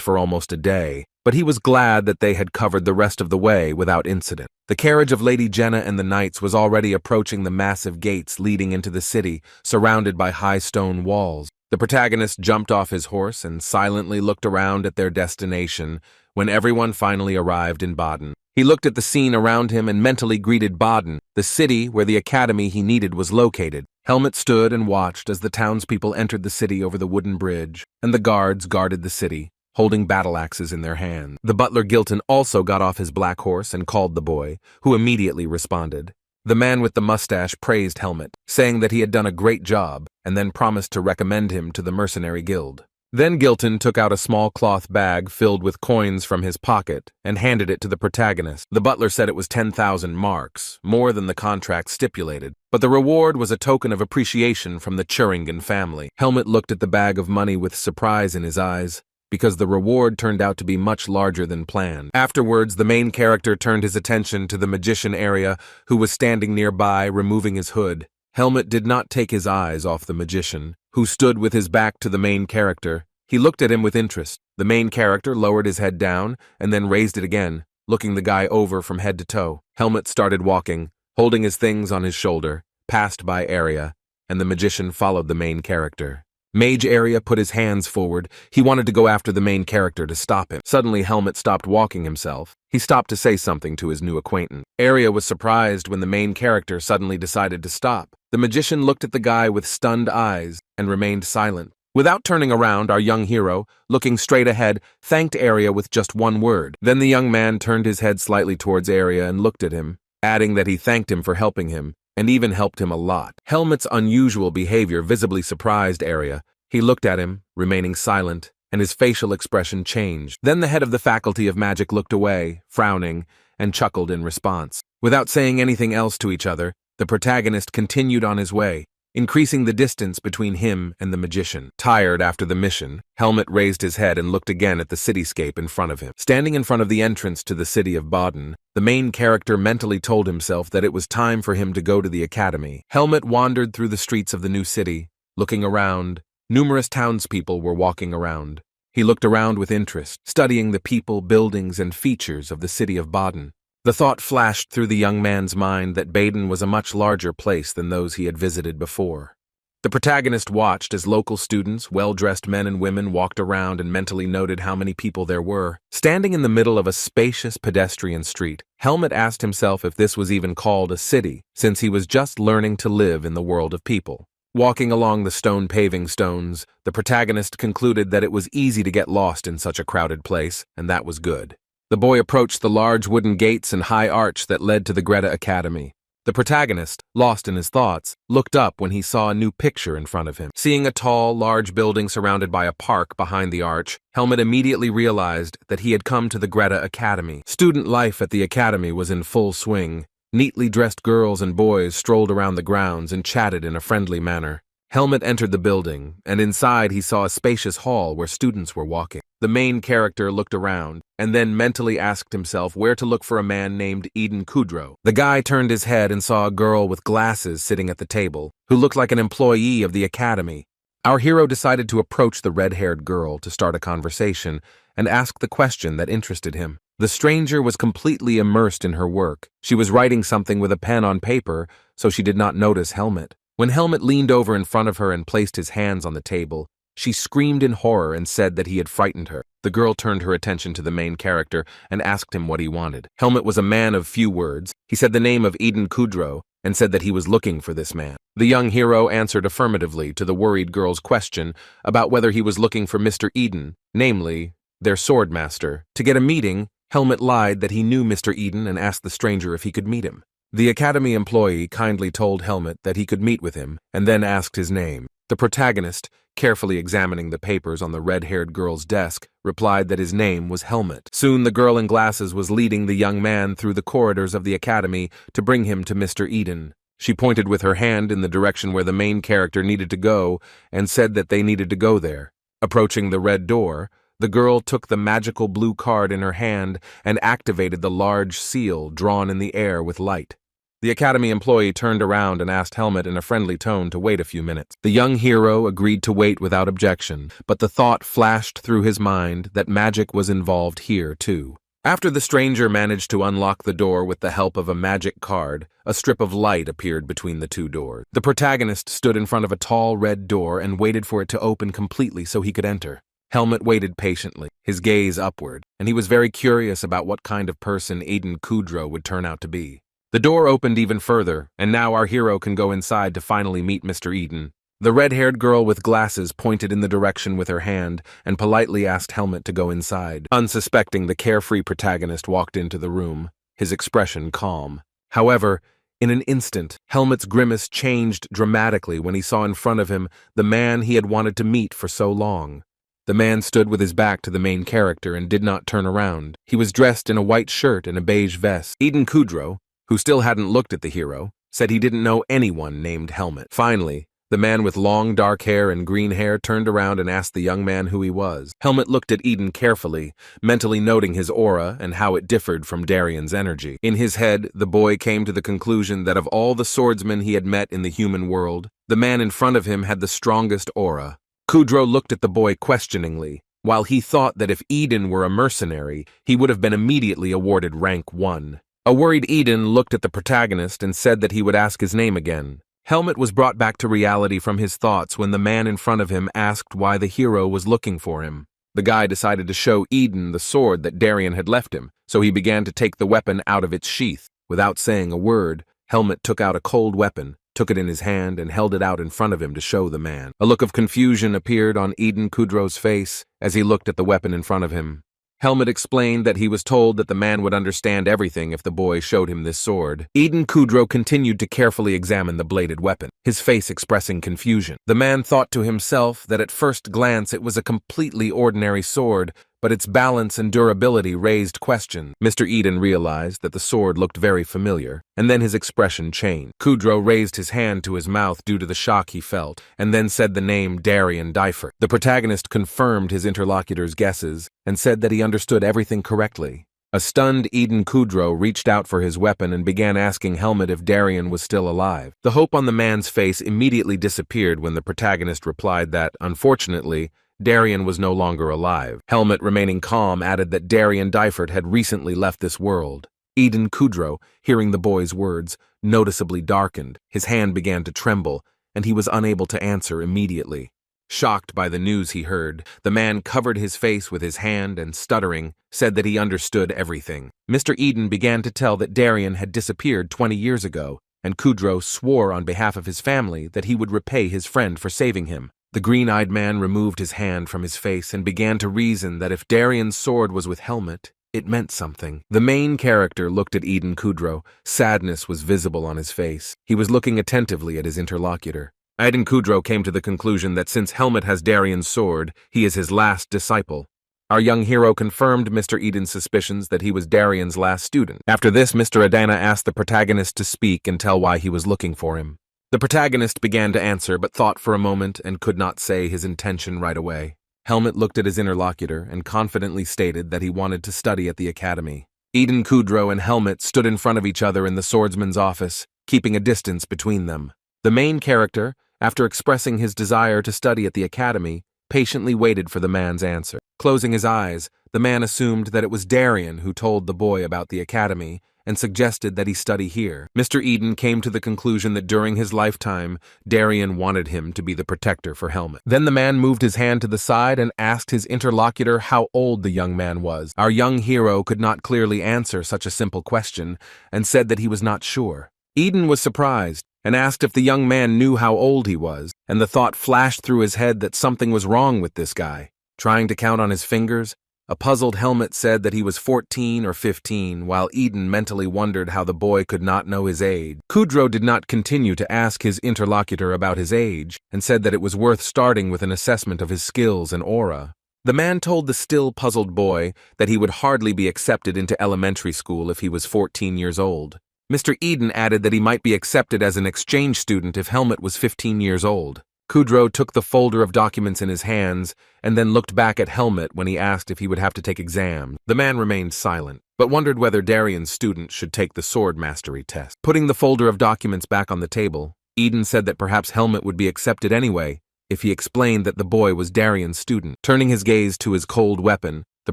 for almost a day, but he was glad that they had covered the rest of the way without incident. The carriage of Lady Jenna and the knights was already approaching the massive gates leading into the city, surrounded by high stone walls. The protagonist jumped off his horse and silently looked around at their destination when everyone finally arrived in Baden. He looked at the scene around him and mentally greeted Baden, the city where the academy he needed was located. Helmut stood and watched as the townspeople entered the city over the wooden bridge, and the guards guarded the city, holding battle axes in their hands. The butler Gilton also got off his black horse and called the boy, who immediately responded. The man with the mustache praised Helmut, saying that he had done a great job, and then promised to recommend him to the mercenary guild. Then Gilton took out a small cloth bag filled with coins from his pocket and handed it to the protagonist. The butler said it was 10,000 marks, more than the contract stipulated, but the reward was a token of appreciation from the Thuringen family. Helmut looked at the bag of money with surprise in his eyes, because the reward turned out to be much larger than planned. Afterwards, the main character turned his attention to the magician Arya, who was standing nearby removing his hood. Helmut did not take his eyes off the magician, who stood with his back to the main character. He looked at him with interest. The main character lowered his head down and then raised it again, looking the guy over from head to toe. Helmut started walking, holding his things on his shoulder, passed by Arya, and the magician followed the main character. Mage Arya put his hands forward. He wanted to go after the main character to stop him. Suddenly, Helmut stopped walking himself. He stopped to say something to his new acquaintance. Arya was surprised when the main character suddenly decided to stop. The magician looked at the guy with stunned eyes and remained silent. Without turning around, our young hero, looking straight ahead, thanked Arya with just one word. Then the young man turned his head slightly towards Arya and looked at him, adding that he thanked him for helping him, and even helped him a lot. Helmut's unusual behavior visibly surprised Arya. He looked at him, remaining silent, and his facial expression changed. Then the head of the Faculty of Magic looked away, frowning, and chuckled in response. Without saying anything else to each other, the protagonist continued on his way, increasing the distance between him and the magician. Tired after the mission, Helmut raised his head and looked again at the cityscape in front of him. Standing in front of the entrance to the city of Baden, the main character mentally told himself that it was time for him to go to the academy. Helmut wandered through the streets of the new city, looking around. Numerous townspeople were walking around. He looked around with interest, studying the people, buildings, and features of the city of Baden. The thought flashed through the young man's mind that Baden was a much larger place than those he had visited before. The protagonist watched as local students, well-dressed men and women, walked around and mentally noted how many people there were. Standing in the middle of a spacious pedestrian street, Helmut asked himself if this was even called a city, since he was just learning to live in the world of people. Walking along the stone paving stones, the protagonist concluded that it was easy to get lost in such a crowded place, and that was good. The boy approached the large wooden gates and high arch that led to the Greta Academy. The protagonist, lost in his thoughts, looked up when he saw a new picture in front of him. Seeing a tall, large building surrounded by a park behind the arch, Helmut immediately realized that he had come to the Greta Academy. Student life at the academy was in full swing. Neatly dressed girls and boys strolled around the grounds and chatted in a friendly manner. Helmut entered the building, and inside he saw a spacious hall where students were walking. The main character looked around, and then mentally asked himself where to look for a man named Eden Kudrow. The guy turned his head and saw a girl with glasses sitting at the table, who looked like an employee of the academy. Our hero decided to approach the red-haired girl to start a conversation and ask the question that interested him. The stranger was completely immersed in her work. She was writing something with a pen on paper, so she did not notice Helmut. When Helmut leaned over in front of her and placed his hands on the table, she screamed in horror and said that he had frightened her. The girl turned her attention to the main character and asked him what he wanted. Helmut was a man of few words. He said the name of Eden Kudrow and said that he was looking for this man. The young hero answered affirmatively to the worried girl's question about whether he was looking for Mr. Eden, namely, their swordmaster. To get a meeting, Helmut lied that he knew Mr. Eden and asked the stranger if he could meet him. The academy employee kindly told Helmut that he could meet with him and then asked his name. The protagonist, carefully examining the papers on the red-haired girl's desk, replied that his name was Helmut. Soon the girl in glasses was leading the young man through the corridors of the academy to bring him to Mr. Eden. She pointed with her hand in the direction where the main character needed to go and said that they needed to go there. Approaching the red door, the girl took the magical blue card in her hand and activated the large seal drawn in the air with light. The Academy employee turned around and asked Helmet in a friendly tone to wait a few minutes. The young hero agreed to wait without objection, but the thought flashed through his mind that magic was involved here, too. After the stranger managed to unlock the door with the help of a magic card, a strip of light appeared between the two doors. The protagonist stood in front of a tall red door and waited for it to open completely so he could enter. Helmet waited patiently, his gaze upward, and he was very curious about what kind of person Eden Kudrow would turn out to be. The door opened even further, and now our hero can go inside to finally meet Mr. Eden. The red-haired girl with glasses pointed in the direction with her hand and politely asked Helmet to go inside. Unsuspecting, the carefree protagonist walked into the room, his expression calm. However, in an instant, Helmet's grimace changed dramatically when he saw in front of him the man he had wanted to meet for so long. The man stood with his back to the main character and did not turn around. He was dressed in a white shirt and a beige vest. Eden Kudrow, who still hadn't looked at the hero, said he didn't know anyone named Helmet. Finally, the man with long dark hair and green hair turned around and asked the young man who he was. Helmet looked at Eden carefully, mentally noting his aura and how it differed from Darian's energy. In his head, the boy came to the conclusion that of all the swordsmen he had met in the human world, the man in front of him had the strongest aura. Kudrow looked at the boy questioningly. While he thought that if Eden were a mercenary, he would have been immediately awarded rank 1. A worried Eden looked at the protagonist and said that he would ask his name again. Helmet was brought back to reality from his thoughts when the man in front of him asked why the hero was looking for him. The guy decided to show Eden the sword that Darian had left him, so he began to take the weapon out of its sheath. Without saying a word, Helmet took out a cold weapon, took it in his hand, and held it out in front of him to show the man. A look of confusion appeared on Eden Kudrow's face as he looked at the weapon in front of him. Helmet explained that he was told that the man would understand everything if the boy showed him this sword. Eden Kudrow continued to carefully examine the bladed weapon, his face expressing confusion. The man thought to himself that at first glance it was a completely ordinary sword, but its balance and durability raised questions. Mr. Eden realized that the sword looked very familiar, and then his expression changed. Kudrow raised his hand to his mouth due to the shock he felt, and then said the name Darian Dyfert. The protagonist confirmed his interlocutor's guesses and said that he understood everything correctly. A stunned Eden Kudrow reached out for his weapon and began asking Helmet if Darian was still alive. The hope on the man's face immediately disappeared when the protagonist replied that, unfortunately, Darian was no longer alive. Helmet, remaining calm, added that Darian Dyfert had recently left this world. Eden Kudrow, hearing the boy's words, noticeably darkened. His hand began to tremble, and he was unable to answer immediately. Shocked by the news he heard, the man covered his face with his hand and, stuttering, said that he understood everything. Mr. Eden began to tell that Darian had disappeared 20 years ago, and Kudrow swore on behalf of his family that he would repay his friend for saving him. The green-eyed man removed his hand from his face and began to reason that if Darian's sword was with Helmet, it meant something. The main character looked at Eden Kudrow. Sadness was visible on his face. He was looking attentively at his interlocutor. Eden Kudrow came to the conclusion that since Helmet has Darian's sword, he is his last disciple. Our young hero confirmed Mr. Eden's suspicions that he was Darian's last student. After this, Mr. Adana asked the protagonist to speak and tell why he was looking for him. The protagonist began to answer, but thought for a moment and could not say his intention right away. Helmet looked at his interlocutor and confidently stated that he wanted to study at the academy. Eden Kudrow and Helmet stood in front of each other in the swordsman's office, keeping a distance between them. The main character, after expressing his desire to study at the academy, patiently waited for the man's answer. Closing his eyes, the man assumed that it was Darian who told the boy about the academy and suggested that he study here. Mr. Eden came to the conclusion that during his lifetime, Darian wanted him to be the protector for Helmet. Then the man moved his hand to the side and asked his interlocutor how old the young man was. Our young hero could not clearly answer such a simple question and said that he was not sure. Eden was surprised and asked if the young man knew how old he was, and the thought flashed through his head that something was wrong with this guy. Trying to count on his fingers, a puzzled Helmet said that he was 14 or 15, while Eden mentally wondered how the boy could not know his age. Kudrow did not continue to ask his interlocutor about his age, and said that it was worth starting with an assessment of his skills and aura. The man told the still puzzled boy that he would hardly be accepted into elementary school if he was 14 years old. Mr. Eden added that he might be accepted as an exchange student if Helmet was 15 years old. Kudrow took the folder of documents in his hands and then looked back at Helmet when he asked if he would have to take exams. The man remained silent. but wondered whether Darian's student should take the sword mastery test. Putting the folder of documents back on the table, Eden said that perhaps Helmet would be accepted anyway if he explained that the boy was Darian's student. Turning his gaze to his cold weapon, the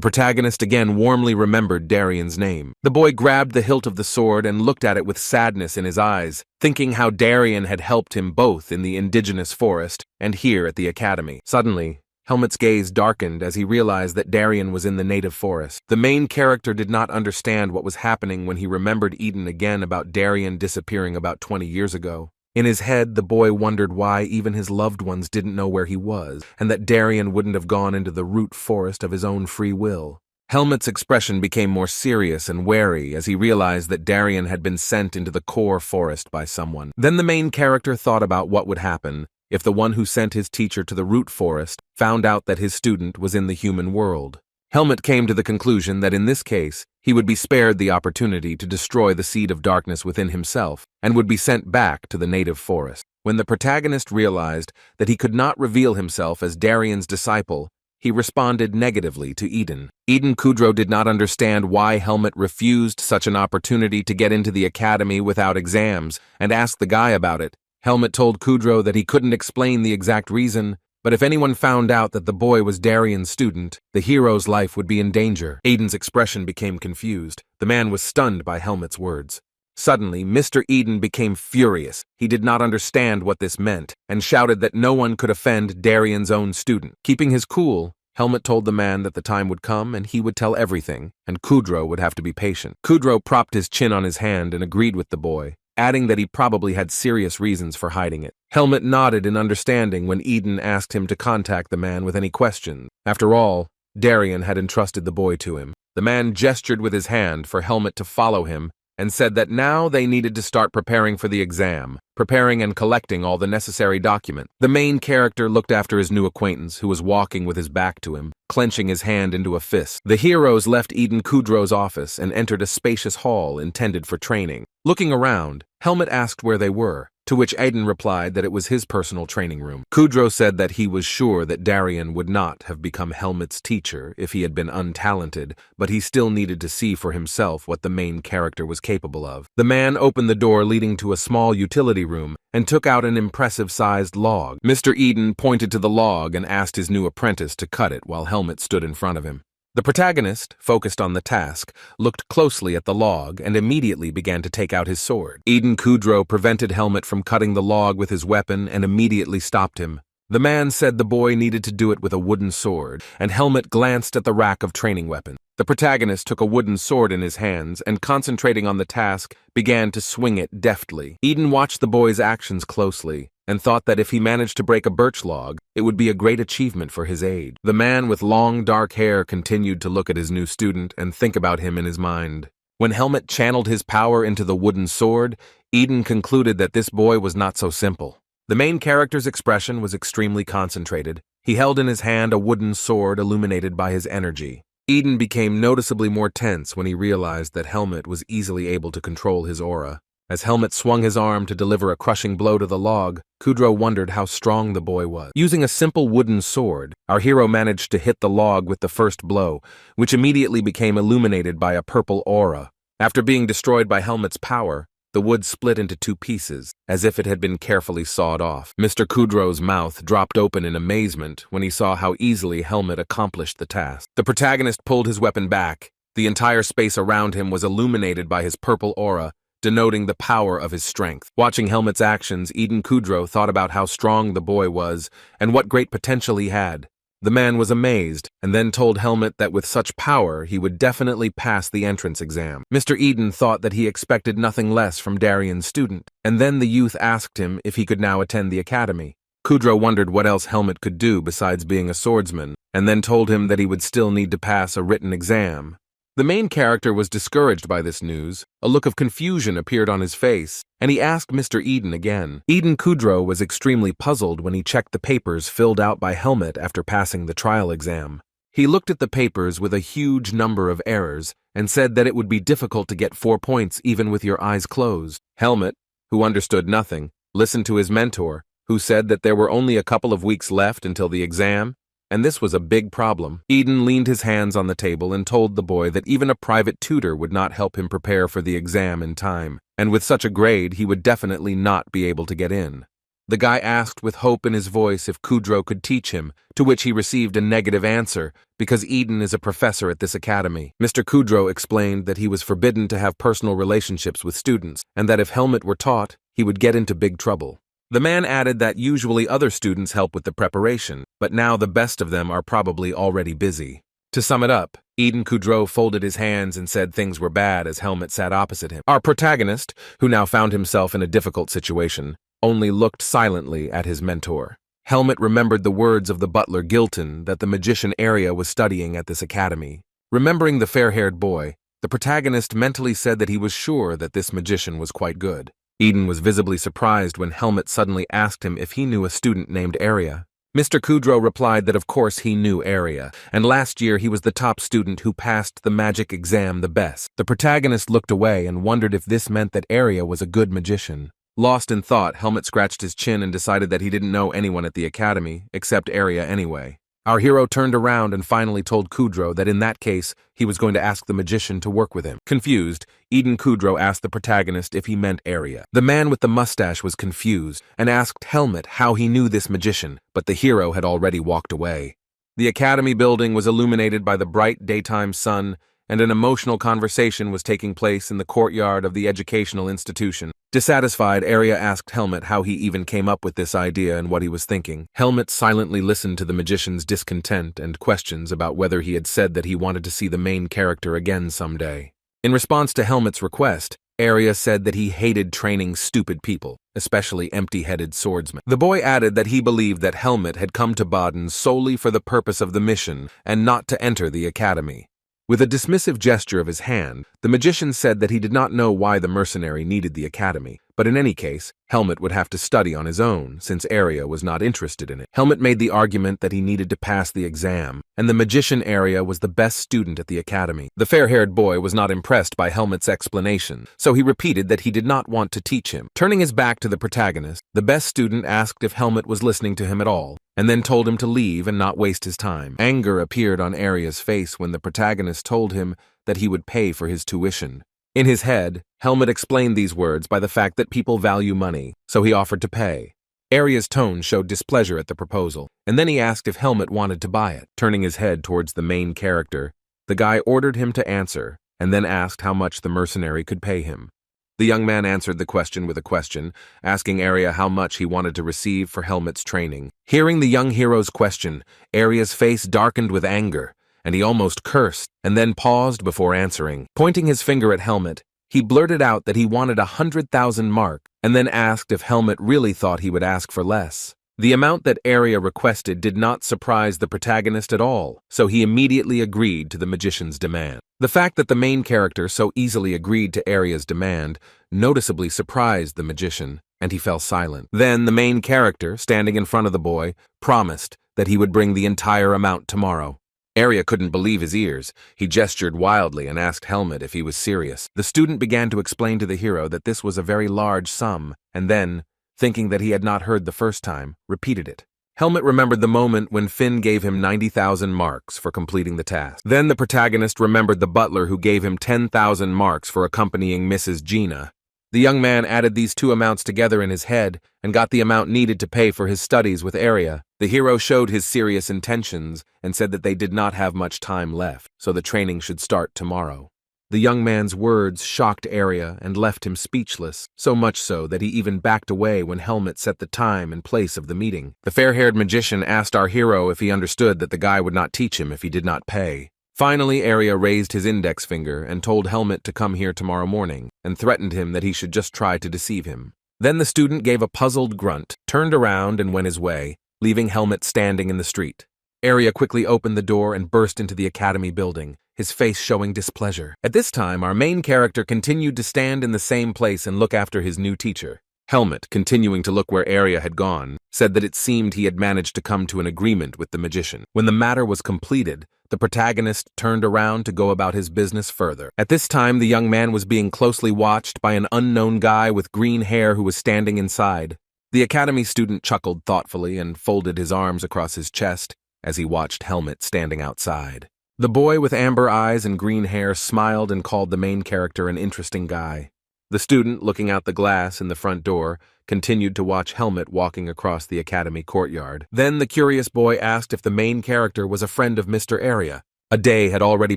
protagonist again warmly remembered Darian's name. The boy grabbed the hilt of the sword and looked at it with sadness in his eyes, thinking how Darian had helped him both in the indigenous forest and here at the academy. Suddenly, Helmet's gaze darkened as he realized that Darian was in the native forest. The main character did not understand what was happening when he remembered Eden again about Darian disappearing about 20 years ago. In his head, the boy wondered why even his loved ones didn't know where he was, and that Darian wouldn't have gone into the root forest of his own free will. Helmet's expression became more serious and wary as he realized that Darian had been sent into the core forest by someone. Then the main character thought about what would happen if the one who sent his teacher to the root forest found out that his student was in the human world. Helmet came to the conclusion that in this case, he would be spared the opportunity to destroy the seed of darkness within himself and would be sent back to the native forest. When the protagonist realized that he could not reveal himself as Darian's disciple, he responded negatively to Eden. Eden Kudrow did not understand why Helmet refused such an opportunity to get into the academy without exams and asked the guy about it. Helmet told Kudrow that he couldn't explain the exact reason, but if anyone found out that the boy was Darian's student, the hero's life would be in danger. Eden's expression became confused. The man was stunned by Helmet's words. Suddenly, Mr. Eden became furious. He did not understand what this meant, and shouted that no one could offend Darian's own student. Keeping his cool, Helmet told the man that the time would come and he would tell everything, and Kudrow would have to be patient. Kudrow propped his chin on his hand and agreed with the boy, adding that he probably had serious reasons for hiding it. Helmet nodded in understanding when Eden asked him to contact the man with any questions. After all, Darian had entrusted the boy to him. The man gestured with his hand for Helmet to follow him and said that now they needed to start preparing for the exam, preparing and collecting all the necessary documents. The main character looked after his new acquaintance, who was walking with his back to him, clenching his hand into a fist. The heroes left Eden Kudrow's office and entered a spacious hall intended for training. Looking around, Helmet asked where they were, to which Eden replied that it was his personal training room. Kudrow said that he was sure that Darian would not have become Helmet's teacher if he had been untalented, but he still needed to see for himself what the main character was capable of. The man opened the door leading to a small utility room and took out an impressive-sized log. Mr. Eden pointed to the log and asked his new apprentice to cut it while Helmet stood in front of him. The protagonist, focused on the task, looked closely at the log and immediately began to take out his sword. Eden Kudrow prevented Helmet from cutting the log with his weapon and immediately stopped him. The man said the boy needed to do it with a wooden sword, and Helmet glanced at the rack of training weapons. The protagonist took a wooden sword in his hands and, concentrating on the task, began to swing it deftly. Eden watched the boy's actions closely and thought that if he managed to break a birch log, it would be a great achievement for his age. The man with long dark hair continued to look at his new student and think about him in his mind. When Helmet channeled his power into the wooden sword, Eden concluded that this boy was not so simple. The main character's expression was extremely concentrated. He held in his hand a wooden sword illuminated by his energy. Eden became noticeably more tense when he realized that Helmet was easily able to control his aura. As Helmet swung his arm to deliver a crushing blow to the log, Kudrow wondered how strong the boy was. Using a simple wooden sword, our hero managed to hit the log with the first blow, which immediately became illuminated by a purple aura. After being destroyed by Helmet's power, the wood split into two pieces, as if it had been carefully sawed off. Mr. Kudrow's mouth dropped open in amazement when he saw how easily Helmet accomplished the task. The protagonist pulled his weapon back. The entire space around him was illuminated by his purple aura, denoting the power of his strength. Watching Helmet's actions, Eden Kudrow thought about how strong the boy was and what great potential he had. The man was amazed, and then told Helmet that with such power he would definitely pass the entrance exam. Mr. Eden thought that he expected nothing less from Darian's student, and then the youth asked him if he could now attend the academy. Kudrow wondered what else Helmet could do besides being a swordsman, and then told him that he would still need to pass a written exam. The main character was discouraged by this news. A look of confusion appeared on his face, and he asked Mr. Eden again. Eden Kudrow was extremely puzzled when he checked the papers filled out by Helmet after passing the trial exam. He looked at the papers with a huge number of errors and said that it would be difficult to get 4 points even with your eyes closed. Helmet, who understood nothing, listened to his mentor, who said that there were only a couple of weeks left until the exam, and this was a big problem. Eden leaned his hands on the table and told the boy that even a private tutor would not help him prepare for the exam in time, and with such a grade he would definitely not be able to get in. The guy asked with hope in his voice if Kudro could teach him, to which he received a negative answer, because Eden is a professor at this academy. Mr. Kudro explained that he was forbidden to have personal relationships with students, and that if Helmet were taught, he would get into big trouble. The man added that usually other students help with the preparation, but now the best of them are probably already busy. To sum it up, Eden Kudro folded his hands and said things were bad as Helmet sat opposite him. Our protagonist, who now found himself in a difficult situation, only looked silently at his mentor. Helmet remembered the words of the butler Gilton that the magician Arya was studying at this academy. Remembering the fair-haired boy, the protagonist mentally said that he was sure that this magician was quite good. Eden was visibly surprised when Helmet suddenly asked him if he knew a student named Arya. Mr. Kudro replied that of course he knew Arya, and last year he was the top student who passed the magic exam the best. The protagonist looked away and wondered if this meant that Arya was a good magician. Lost in thought, Helmet scratched his chin and decided that he didn't know anyone at the academy, except Arya anyway. Our hero turned around and finally told Kudro that in that case, he was going to ask the magician to work with him. Confused, Eden Kudro asked the protagonist if he meant Arya. The man with the mustache was confused and asked Helmet how he knew this magician, but the hero had already walked away. The academy building was illuminated by the bright daytime sun, and an emotional conversation was taking place in the courtyard of the educational institution. Dissatisfied, Arya asked Helmet how he even came up with this idea and what he was thinking. Helmet silently listened to the magician's discontent and questions about whether he had said that he wanted to see the main character again someday. In response to Helmet's request, Arya said that he hated training stupid people, especially empty-headed swordsmen. The boy added that he believed that Helmet had come to Baden solely for the purpose of the mission and not to enter the academy. With a dismissive gesture of his hand, the magician said that he did not know why the mercenary needed the academy, but in any case, Helmet would have to study on his own, since Arya was not interested in it. Helmet made the argument that he needed to pass the exam, and the magician Arya was the best student at the academy. The fair-haired boy was not impressed by Helmet's explanation, so he repeated that he did not want to teach him. Turning his back to the protagonist, the best student asked if Helmet was listening to him at all, and then told him to leave and not waste his time. Anger appeared on Arya's face when the protagonist told him that he would pay for his tuition. In his head, Helmet explained these words by the fact that people value money, so he offered to pay. Arya's tone showed displeasure at the proposal, and then he asked if Helmet wanted to buy it. Turning his head towards the main character, the guy ordered him to answer, and then asked how much the mercenary could pay him. The young man answered the question with a question, asking Arya how much he wanted to receive for Helmet's training. Hearing the young hero's question, Arya's face darkened with anger, and he almost cursed, and then paused before answering. Pointing his finger at Helmet, he blurted out that he wanted 100,000 mark, and then asked if Helmet really thought he would ask for less. The amount that Arya requested did not surprise the protagonist at all, so he immediately agreed to the magician's demand. The fact that the main character so easily agreed to Arya's demand noticeably surprised the magician, and he fell silent. Then the main character, standing in front of the boy, promised that he would bring the entire amount tomorrow. Arya couldn't believe his ears. He gestured wildly and asked Helmet if he was serious. The student began to explain to the hero that this was a very large sum, and then, thinking that he had not heard the first time, repeated it. Helmet remembered the moment when Finn gave him 90,000 marks for completing the task. Then the protagonist remembered the butler who gave him 10,000 marks for accompanying Mrs. Gina. The young man added these two amounts together in his head and got the amount needed to pay for his studies with Arya. The hero showed his serious intentions and said that they did not have much time left, so the training should start tomorrow. The young man's words shocked Arya and left him speechless, so much so that he even backed away when Helmet set the time and place of the meeting. The fair-haired magician asked our hero if he understood that the guy would not teach him if he did not pay. Finally, Arya raised his index finger and told Helmet to come here tomorrow morning, and threatened him that he should just try to deceive him. Then the student gave a puzzled grunt, turned around and went his way, leaving Helmet standing in the street. Arya quickly opened the door and burst into the academy building, his face showing displeasure. At this time, our main character continued to stand in the same place and look after his new teacher. Helmet, continuing to look where Arya had gone, said that it seemed he had managed to come to an agreement with the magician. When the matter was completed, the protagonist turned around to go about his business further. At this time, the young man was being closely watched by an unknown guy with green hair who was standing inside. The academy student chuckled thoughtfully and folded his arms across his chest. as he watched Helmet standing outside. The boy with amber eyes and green hair smiled and called the main character an interesting guy. The student, looking out the glass in the front door, continued to watch Helmet walking across the academy courtyard. Then the curious boy asked if the main character was a friend of Mr. Area. A day had already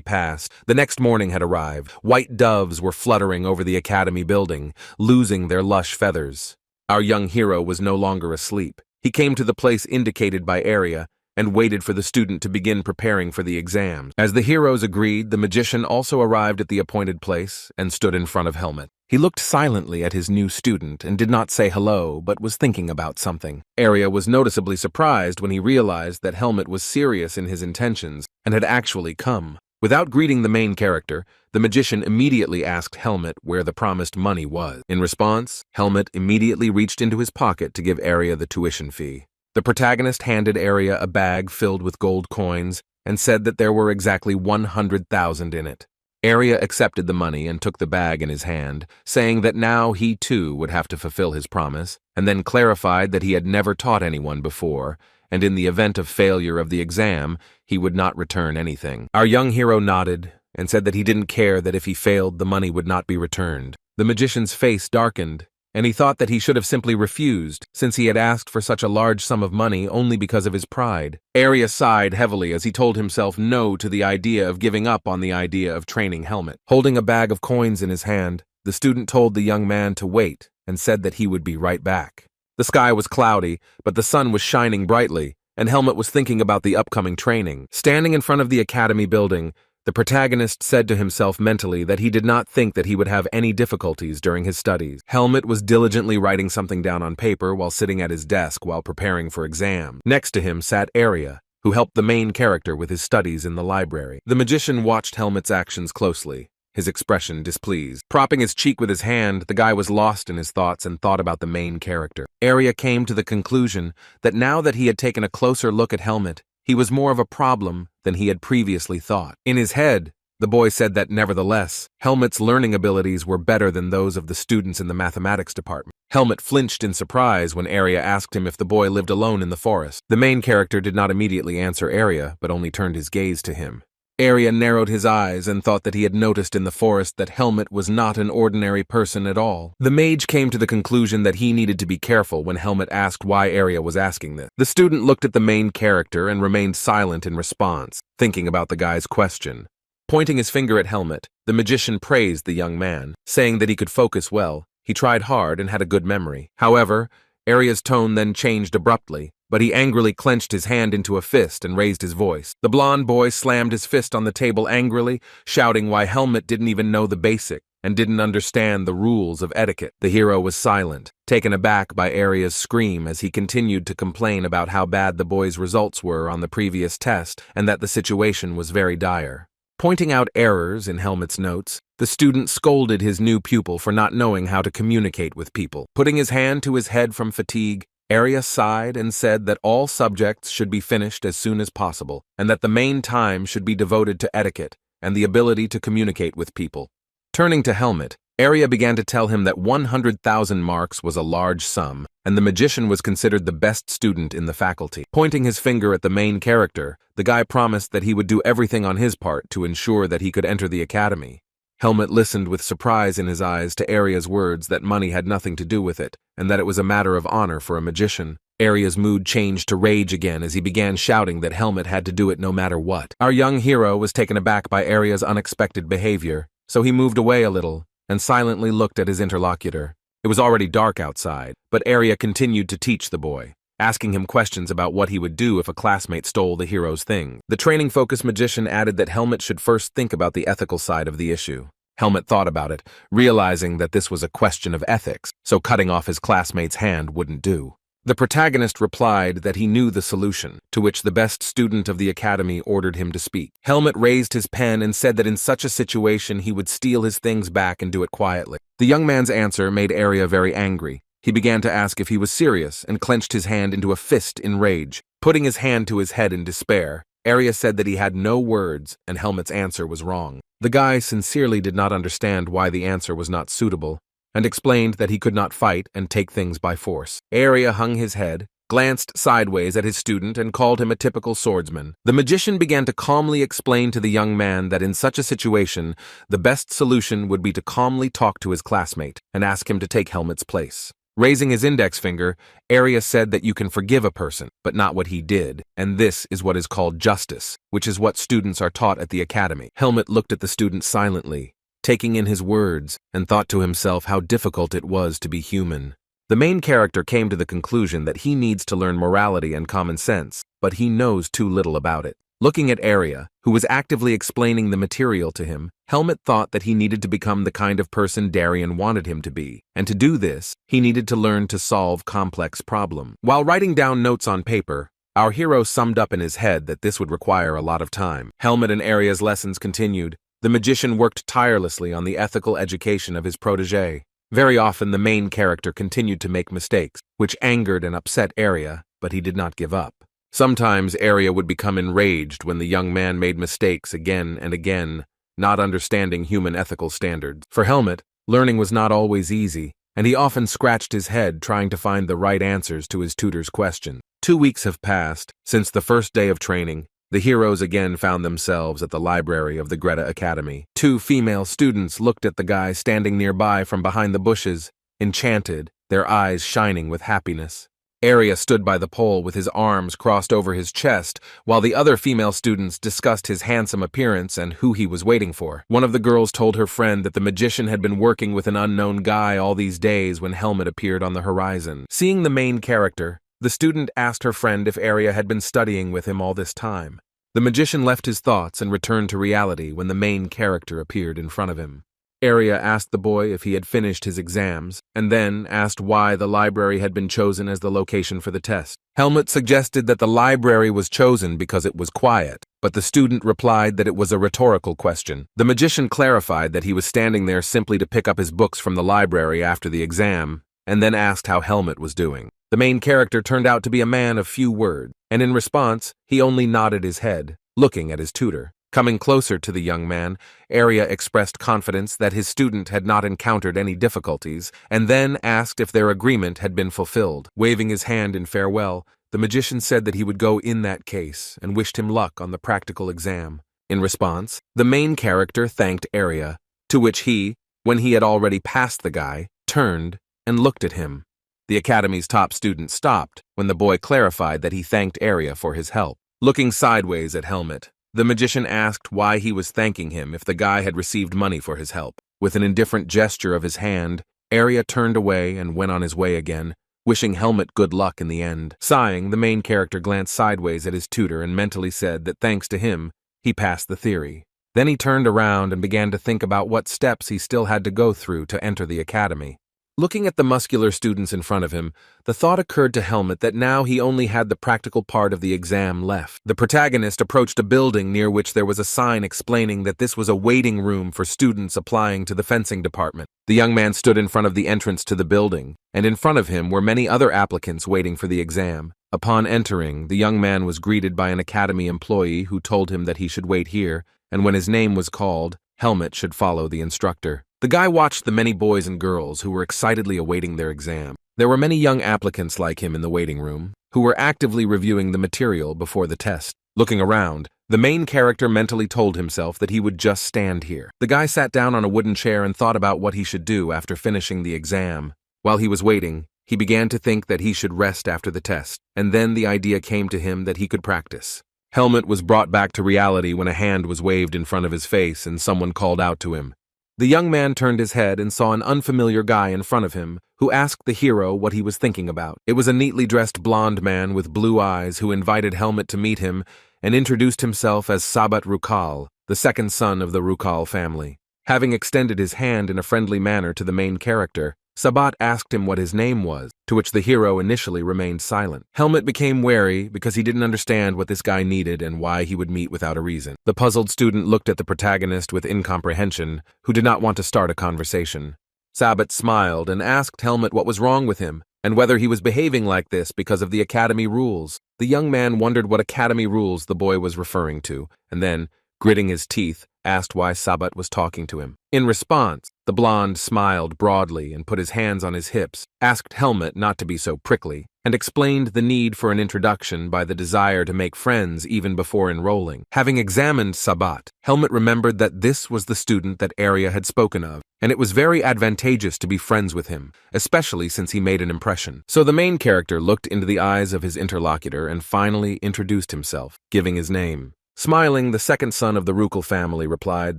passed. The next morning had arrived. White doves were fluttering over the academy building, losing their lush feathers. Our young hero was no longer asleep. He came to the place indicated by Area and waited for the student to begin preparing for the exams. As the heroes agreed, the magician also arrived at the appointed place and stood in front of Helmet. He looked silently at his new student and did not say hello, but was thinking about something. Area was noticeably surprised when he realized that Helmet was serious in his intentions and had actually come. Without greeting the main character, the magician immediately asked Helmet where the promised money was. In response, Helmet immediately reached into his pocket to give Area the tuition fee. The protagonist handed Area a bag filled with gold coins and said that there were exactly 100,000 in it. Area accepted the money and took the bag in his hand, saying that now he too would have to fulfill his promise, and then clarified that he had never taught anyone before, and in the event of failure of the exam, he would not return anything. Our young hero nodded and said that he didn't care that if he failed, the money would not be returned. The magician's face darkened, and he thought that he should have simply refused, since he had asked for such a large sum of money only because of his pride. Area sighed heavily as he told himself no to the idea of giving up on the idea of training Helmet. Holding a bag of coins in his hand, the student told the young man to wait and said that he would be right back. The sky was cloudy, but the sun was shining brightly, and Helmet was thinking about the upcoming training. Standing in front of the academy building, the protagonist said to himself mentally that he did not think that he would have any difficulties during his studies. Helmet was diligently writing something down on paper while sitting at his desk while preparing for exam. Next to him sat Area, who helped the main character with his studies in the library. The magician watched Helmet's actions closely, his expression displeased. Propping his cheek with his hand, the guy was lost in his thoughts and thought about the main character. Area came to the conclusion that now that he had taken a closer look at Helmet, he was more of a problem than he had previously thought. In his head, the boy said that nevertheless, Helmet's learning abilities were better than those of the students in the mathematics department. Helmet flinched in surprise when Area asked him if the boy lived alone in the forest. The main character did not immediately answer Area, but only turned his gaze to him. Area narrowed his eyes and thought that he had noticed in the forest that Helmet was not an ordinary person at all. The mage came to the conclusion that he needed to be careful when Helmet asked why Area was asking this. The student looked at the main character and remained silent in response, thinking about the guy's question. Pointing his finger at Helmet, the magician praised the young man, saying that he could focus well, he tried hard and had a good memory. However, Area's tone then changed abruptly, but he angrily clenched his hand into a fist and raised his voice. The blond boy slammed his fist on the table angrily, shouting why Helmet didn't even know the basic and didn't understand the rules of etiquette. The hero was silent, taken aback by Area's scream as he continued to complain about how bad the boy's results were on the previous test and that the situation was very dire. Pointing out errors in Helmet's notes, the student scolded his new pupil for not knowing how to communicate with people. Putting his hand to his head from fatigue, Area sighed and said that all subjects should be finished as soon as possible, and that the main time should be devoted to etiquette and the ability to communicate with people. Turning to Helmet, Area began to tell him that 100,000 marks was a large sum, and the magician was considered the best student in the faculty. Pointing his finger at the main character, the guy promised that he would do everything on his part to ensure that he could enter the academy. Helmet listened with surprise in his eyes to Area's words that money had nothing to do with it, and that it was a matter of honor for a magician. Area's mood changed to rage again as he began shouting that Helmet had to do it no matter what. Our young hero was taken aback by Area's unexpected behavior, so he moved away a little and silently looked at his interlocutor. It was already dark outside, but Area continued to teach the boy, asking him questions about what he would do if a classmate stole the hero's thing. The training-focused magician added that Helmet should first think about the ethical side of the issue. Helmet thought about it, realizing that this was a question of ethics, so cutting off his classmate's hand wouldn't do. The protagonist replied that he knew the solution, to which the best student of the academy ordered him to speak. Helmet raised his pen and said that in such a situation he would steal his things back and do it quietly. The young man's answer made Area very angry. He began to ask if he was serious and clenched his hand into a fist in rage. Putting his hand to his head in despair, Area said that he had no words and Helmet's answer was wrong. The guy sincerely did not understand why the answer was not suitable, and explained that he could not fight and take things by force. Area hung his head glanced sideways at his student and called him a typical swordsman. The magician began to calmly explain to the young man that in such a situation, the best solution would be to calmly talk to his classmate and ask him to take Helmet's place. Raising his index finger, Arya said that you can forgive a person, but not what he did, and this is what is called justice, which is what students are taught at the academy. Helmet looked at the student silently, taking in his words, and thought to himself how difficult it was to be human. The main character came to the conclusion that he needs to learn morality and common sense, but he knows too little about it. Looking at Arya, who was actively explaining the material to him, Helmet thought that he needed to become the kind of person Darien wanted him to be, and to do this, he needed to learn to solve complex problems. While writing down notes on paper, our hero summed up in his head that this would require a lot of time. Helmet and Arya's lessons continued. The magician worked tirelessly on the ethical education of his protege. Very often the main character continued to make mistakes, which angered and upset Arya, but he did not give up. Sometimes Arya would become enraged when the young man made mistakes again and again, not understanding human ethical standards. For Helmet, learning was not always easy, and he often scratched his head trying to find the right answers to his tutor's questions. 2 weeks have passed since the first day of training. The heroes again found themselves at the library of the Greta Academy. 2 female students looked at the guy standing nearby from behind the bushes, enchanted, their eyes shining with happiness. Arya stood by the pole with his arms crossed over his chest, while the other female students discussed his handsome appearance and who he was waiting for. One of the girls told her friend that the magician had been working with an unknown guy all these days when Helmet appeared on the horizon. Seeing the main character, the student asked her friend if Arya had been studying with him all this time. The magician left his thoughts and returned to reality when the main character appeared in front of him. Arya asked the boy if he had finished his exams, and then asked why the library had been chosen as the location for the test. Helmet suggested that the library was chosen because it was quiet, but the student replied that it was a rhetorical question. The magician clarified that he was standing there simply to pick up his books from the library after the exam, and then asked how Helmet was doing. The main character turned out to be a man of few words, and in response, he only nodded his head, looking at his tutor. Coming closer to the young man, Arya expressed confidence that his student had not encountered any difficulties, and then asked if their agreement had been fulfilled. Waving his hand in farewell, the magician said that he would go in that case and wished him luck on the practical exam. In response, the main character thanked Arya, to which he, when he had already passed the guy, turned and looked at him. The academy's top student stopped when the boy clarified that he thanked Arya for his help. Looking sideways at Helmet, the magician asked why he was thanking him if the guy had received money for his help. With an indifferent gesture of his hand, Arya turned away and went on his way again, wishing Helmet good luck in the end. Sighing, the main character glanced sideways at his tutor and mentally said that thanks to him, he passed the theory. Then he turned around and began to think about what steps he still had to go through to enter the academy. Looking at the muscular students in front of him, the thought occurred to Helmet that now he only had the practical part of the exam left. The protagonist approached a building near which there was a sign explaining that this was a waiting room for students applying to the fencing department. The young man stood in front of the entrance to the building, and in front of him were many other applicants waiting for the exam. Upon entering, the young man was greeted by an academy employee who told him that he should wait here, and when his name was called, Helmet should follow the instructor. The guy watched the many boys and girls who were excitedly awaiting their exam. There were many young applicants like him in the waiting room, who were actively reviewing the material before the test. Looking around, the main character mentally told himself that he would just stand here. The guy sat down on a wooden chair and thought about what he should do after finishing the exam. While he was waiting, he began to think that he should rest after the test, and then the idea came to him that he could practice. Helmet was brought back to reality when a hand was waved in front of his face and someone called out to him. The young man turned his head and saw an unfamiliar guy in front of him, who asked the hero what he was thinking about. It was a neatly dressed blonde man with blue eyes who invited Helmet to meet him and introduced himself as Sabat Rukal, the second son of the Rukal family. Having extended his hand in a friendly manner to the main character, Sabat asked him what his name was, to which the hero initially remained silent. Helmet became wary because he didn't understand what this guy needed and why he would meet without a reason. The puzzled student looked at the protagonist with incomprehension, who did not want to start a conversation. Sabat smiled and asked Helmet what was wrong with him, and whether he was behaving like this because of the academy rules. The young man wondered what academy rules the boy was referring to, and then, gritting his teeth, asked why Sabat was talking to him. In response, the blonde smiled broadly and put his hands on his hips, asked Helmet not to be so prickly, and explained the need for an introduction by the desire to make friends even before enrolling. Having examined Sabat, Helmut remembered that this was the student that Arya had spoken of, and it was very advantageous to be friends with him, especially since he made an impression. So the main character looked into the eyes of his interlocutor and finally introduced himself, giving his name. Smiling, the second son of the Rukal family replied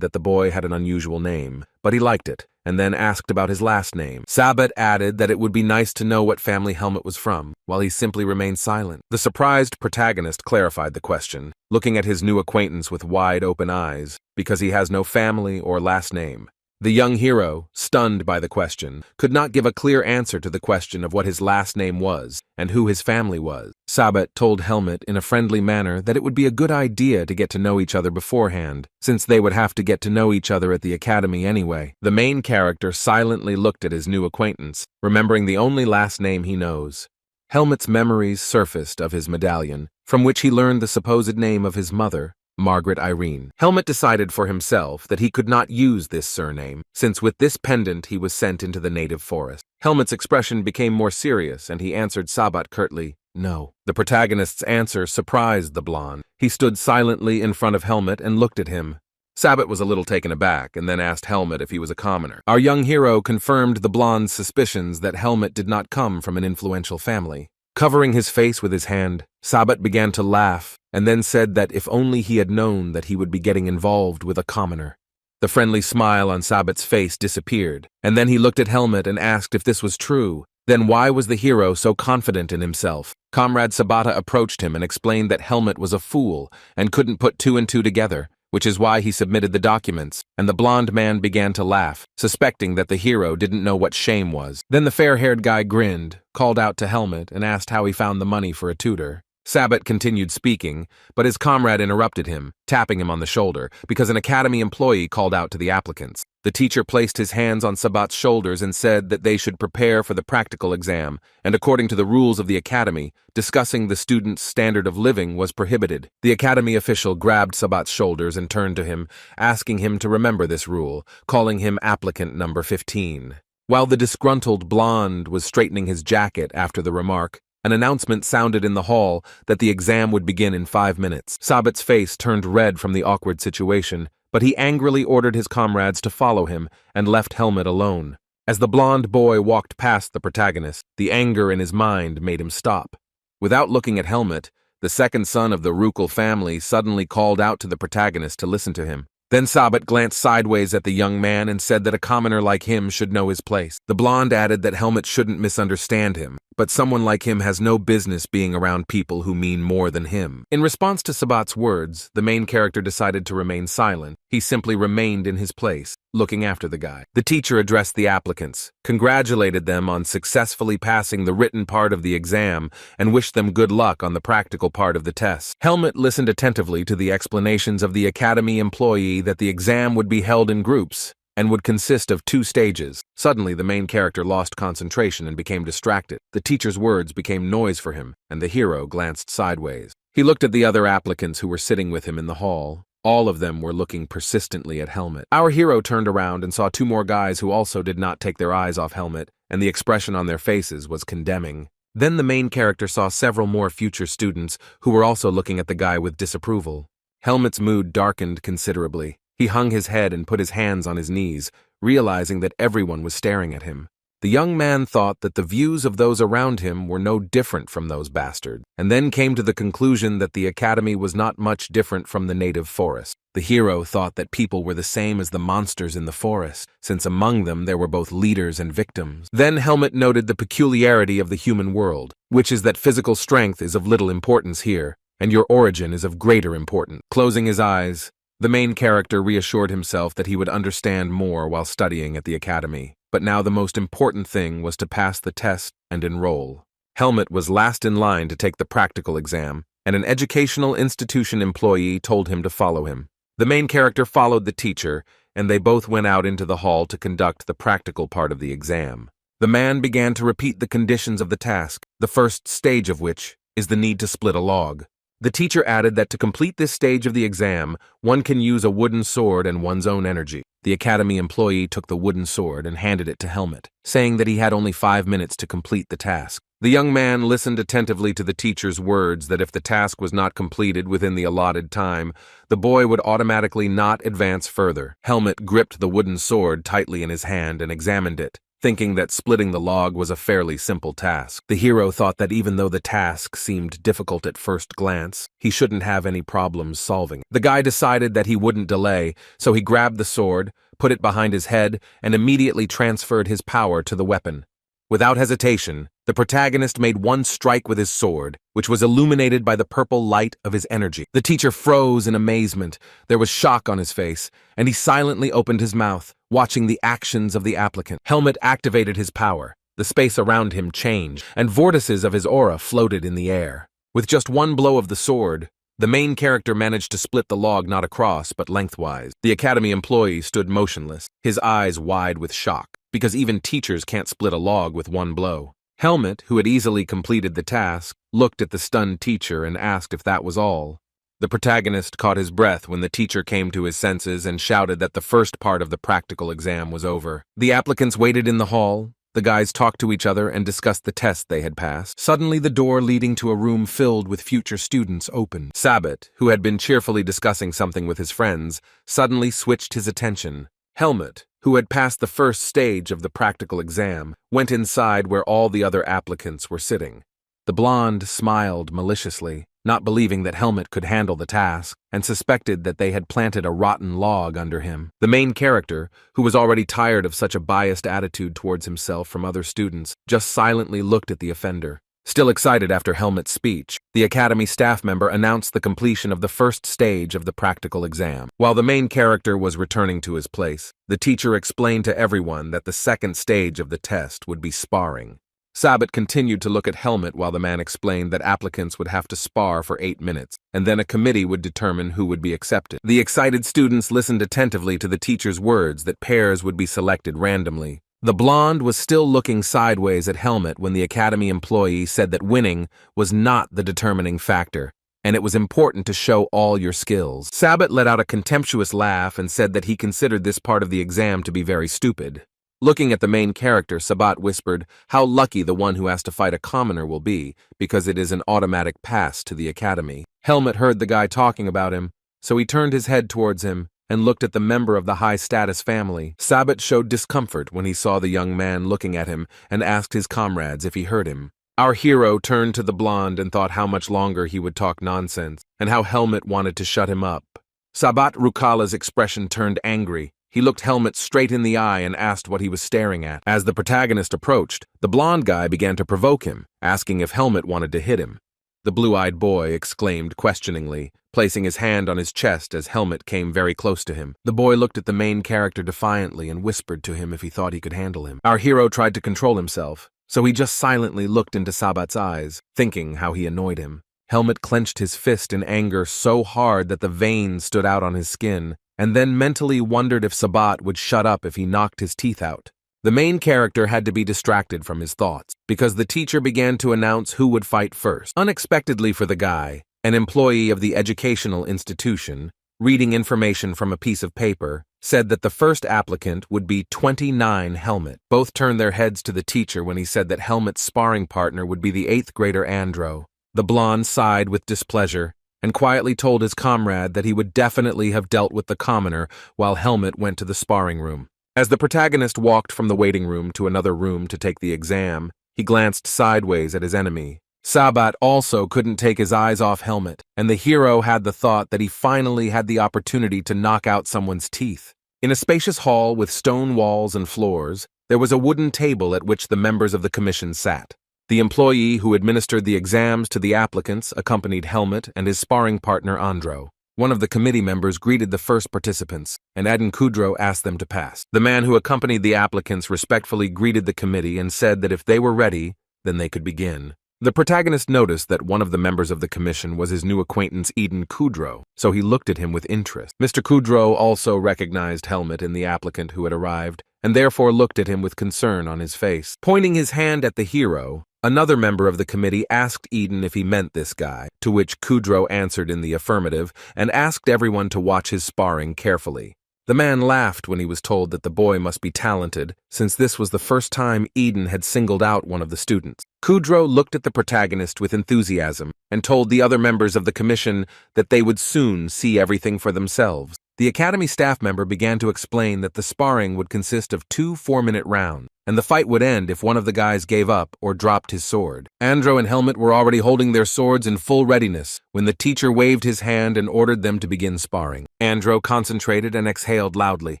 that the boy had an unusual name, but he liked it, and then asked about his last name. Sabat added that it would be nice to know what family Helmut was from, while he simply remained silent. The surprised protagonist clarified the question, looking at his new acquaintance with wide-open eyes, because he has no family or last name. The young hero, stunned by the question, could not give a clear answer to the question of what his last name was and who his family was. Sabat told Helmut in a friendly manner that it would be a good idea to get to know each other beforehand, since they would have to get to know each other at the academy anyway. The main character silently looked at his new acquaintance, remembering the only last name he knows. Helmut's memories surfaced of his medallion, from which he learned the supposed name of his mother, Margaret Irene. Helmut decided for himself that he could not use this surname, since with this pendant he was sent into the native forest. Helmut's expression became more serious, and he answered Sabat curtly, "No." The protagonist's answer surprised the blonde. He stood silently in front of Helmut and looked at him. Sabat was a little taken aback, and then asked Helmut if he was a commoner. Our young hero confirmed the blonde's suspicions that Helmut did not come from an influential family. Covering his face with his hand, Sabat began to laugh, and then said that if only he had known that he would be getting involved with a commoner. The friendly smile on Sabat's face disappeared, and then he looked at Helmut and asked if this was true. Then why was the hero so confident in himself? Comrade Sabata approached him and explained that Helmut was a fool and couldn't put two and two together, which is why he submitted the documents, and the blonde man began to laugh, suspecting that the hero didn't know what shame was. Then the fair-haired guy grinned, called out to Helmut, and asked how he found the money for a tutor. Sabat continued speaking, but his comrade interrupted him, tapping him on the shoulder, because an academy employee called out to the applicants. The teacher placed his hands on Sabat's shoulders and said that they should prepare for the practical exam, and according to the rules of the academy, discussing the student's standard of living was prohibited. The academy official grabbed Sabat's shoulders and turned to him, asking him to remember this rule, calling him applicant number 15. While the disgruntled blonde was straightening his jacket after the remark, an announcement sounded in the hall that the exam would begin in 5 minutes. Sabat's face turned red from the awkward situation, but he angrily ordered his comrades to follow him and left Helmut alone. As the blonde boy walked past the protagonist, the anger in his mind made him stop. Without looking at Helmut, the second son of the Rukal family suddenly called out to the protagonist to listen to him. Then Sabat glanced sideways at the young man and said that a commoner like him should know his place. The blonde added that Helmut shouldn't misunderstand him, but someone like him has no business being around people who mean more than him. In response to Sabat's words, the main character decided to remain silent. He simply remained in his place, looking after the guy. The teacher addressed the applicants, congratulated them on successfully passing the written part of the exam, and wished them good luck on the practical part of the test. Helmut listened attentively to the explanations of the academy employee that the exam would be held in groups and would consist of 2 stages. Suddenly, the main character lost concentration and became distracted. The teacher's words became noise for him, and the hero glanced sideways. He looked at the other applicants who were sitting with him in the hall. All of them were looking persistently at Helmut. Our hero turned around and saw 2 more guys who also did not take their eyes off Helmut, and the expression on their faces was condemning. Then the main character saw several more future students who were also looking at the guy with disapproval. Helmut's mood darkened considerably. He hung his head and put his hands on his knees, realizing that everyone was staring at him. The young man thought that the views of those around him were no different from those bastards, and then came to the conclusion that the academy was not much different from the native forest. The hero thought that people were the same as the monsters in the forest, since among them there were both leaders and victims. Then Helmut noted the peculiarity of the human world, which is that physical strength is of little importance here, and your origin is of greater importance. Closing his eyes, the main character reassured himself that he would understand more while studying at the academy. But now the most important thing was to pass the test and enroll. Helmut was last in line to take the practical exam, and an educational institution employee told him to follow him. The main character followed the teacher, and they both went out into the hall to conduct the practical part of the exam. The man began to repeat the conditions of the task, the first stage of which is the need to split a log. The teacher added that to complete this stage of the exam, one can use a wooden sword and one's own energy. The academy employee took the wooden sword and handed it to Helmut, saying that he had only 5 minutes to complete the task. The young man listened attentively to the teacher's words that if the task was not completed within the allotted time, the boy would automatically not advance further. Helmet gripped the wooden sword tightly in his hand and examined it, thinking that splitting the log was a fairly simple task. The hero thought that even though the task seemed difficult at first glance, he shouldn't have any problems solving it. The guy decided that he wouldn't delay, so he grabbed the sword, put it behind his head, and immediately transferred his power to the weapon. Without hesitation, the protagonist made one strike with his sword, which was illuminated by the purple light of his energy. The teacher froze in amazement. There was shock on his face, and he silently opened his mouth, watching the actions of the applicant. Helmet activated his power. The space around him changed, and vortices of his aura floated in the air. With just one blow of the sword, the main character managed to split the log not across, but lengthwise. The academy employee stood motionless, his eyes wide with shock, because even teachers can't split a log with one blow. Helmet, who had easily completed the task, looked at the stunned teacher and asked if that was all. The protagonist caught his breath when the teacher came to his senses and shouted that the first part of the practical exam was over. The applicants waited in the hall. The guys talked to each other and discussed the test they had passed. Suddenly, the door leading to a room filled with future students opened. Sabbat, who had been cheerfully discussing something with his friends, suddenly switched his attention. Helmet, who had passed the first stage of the practical exam, went inside where all the other applicants were sitting. The blonde smiled maliciously, not believing that Helmet could handle the task, and suspected that they had planted a rotten log under him. The main character, who was already tired of such a biased attitude towards himself from other students, just silently looked at the offender. Still excited after Helmet's speech, the academy staff member announced the completion of the first stage of the practical exam. While the main character was returning to his place, the teacher explained to everyone that the second stage of the test would be sparring. Sabbat continued to look at Helmet while the man explained that applicants would have to spar for 8 minutes, and then a committee would determine who would be accepted. The excited students listened attentively to the teacher's words that pairs would be selected randomly. The blonde was still looking sideways at Helmet when the academy employee said that winning was not the determining factor, and it was important to show all your skills. Sabbat let out a contemptuous laugh and said that he considered this part of the exam to be very stupid. Looking at the main character, Sabbat whispered, "How lucky the one who has to fight a commoner will be, because it is an automatic pass to the academy." Helmet heard the guy talking about him, so he turned his head towards him and looked at the member of the high-status family. Sabbat showed discomfort when he saw the young man looking at him and asked his comrades if he heard him. Our hero turned to the blonde and thought how much longer he would talk nonsense, and how Helmet wanted to shut him up. Sabbat Rukala's expression turned angry. He looked Helmet straight in the eye and asked what he was staring at. As the protagonist approached, the blonde guy began to provoke him, asking if Helmet wanted to hit him. The blue-eyed boy exclaimed questioningly, placing his hand on his chest as Helmet came very close to him. The boy looked at the main character defiantly and whispered to him if he thought he could handle him. Our hero tried to control himself, so he just silently looked into Sabbat's eyes, thinking how he annoyed him. Helmet clenched his fist in anger so hard that the veins stood out on his skin, and then mentally wondered if Sabbat would shut up if he knocked his teeth out. The main character had to be distracted from his thoughts, because the teacher began to announce who would fight first. Unexpectedly for the guy, an employee of the educational institution, reading information from a piece of paper, said that the first applicant would be 29 Helmet. Both turned their heads to the teacher when he said that Helmet's sparring partner would be the 8th grader Andro. The blonde sighed with displeasure and quietly told his comrade that he would definitely have dealt with the commoner while Helmet went to the sparring room. As the protagonist walked from the waiting room to another room to take the exam, he glanced sideways at his enemy. Sabbat also couldn't take his eyes off Helmet, and the hero had the thought that he finally had the opportunity to knock out someone's teeth. In a spacious hall with stone walls and floors, there was a wooden table at which the members of the commission sat. The employee who administered the exams to the applicants accompanied Helmet and his sparring partner Andro. One of the committee members greeted the first participants, and Adin Kudrow asked them to pass. The man who accompanied the applicants respectfully greeted the committee and said that if they were ready, then they could begin. The protagonist noticed that one of the members of the commission was his new acquaintance Adin Kudrow, so he looked at him with interest. Mr. Kudrow also recognized Helmet in the applicant who had arrived, and therefore looked at him with concern on his face. Pointing his hand at the hero, another member of the committee asked Eden if he meant this guy, to which Kudrow answered in the affirmative and asked everyone to watch his sparring carefully. The man laughed when he was told that the boy must be talented, since this was the first time Eden had singled out one of the students. Kudro looked at the protagonist with enthusiasm and told the other members of the commission that they would soon see everything for themselves. The academy staff member began to explain that the sparring would consist of 2 4-minute rounds, and the fight would end if one of the guys gave up or dropped his sword. Andro and Helmet were already holding their swords in full readiness when the teacher waved his hand and ordered them to begin sparring. Andro concentrated and exhaled loudly,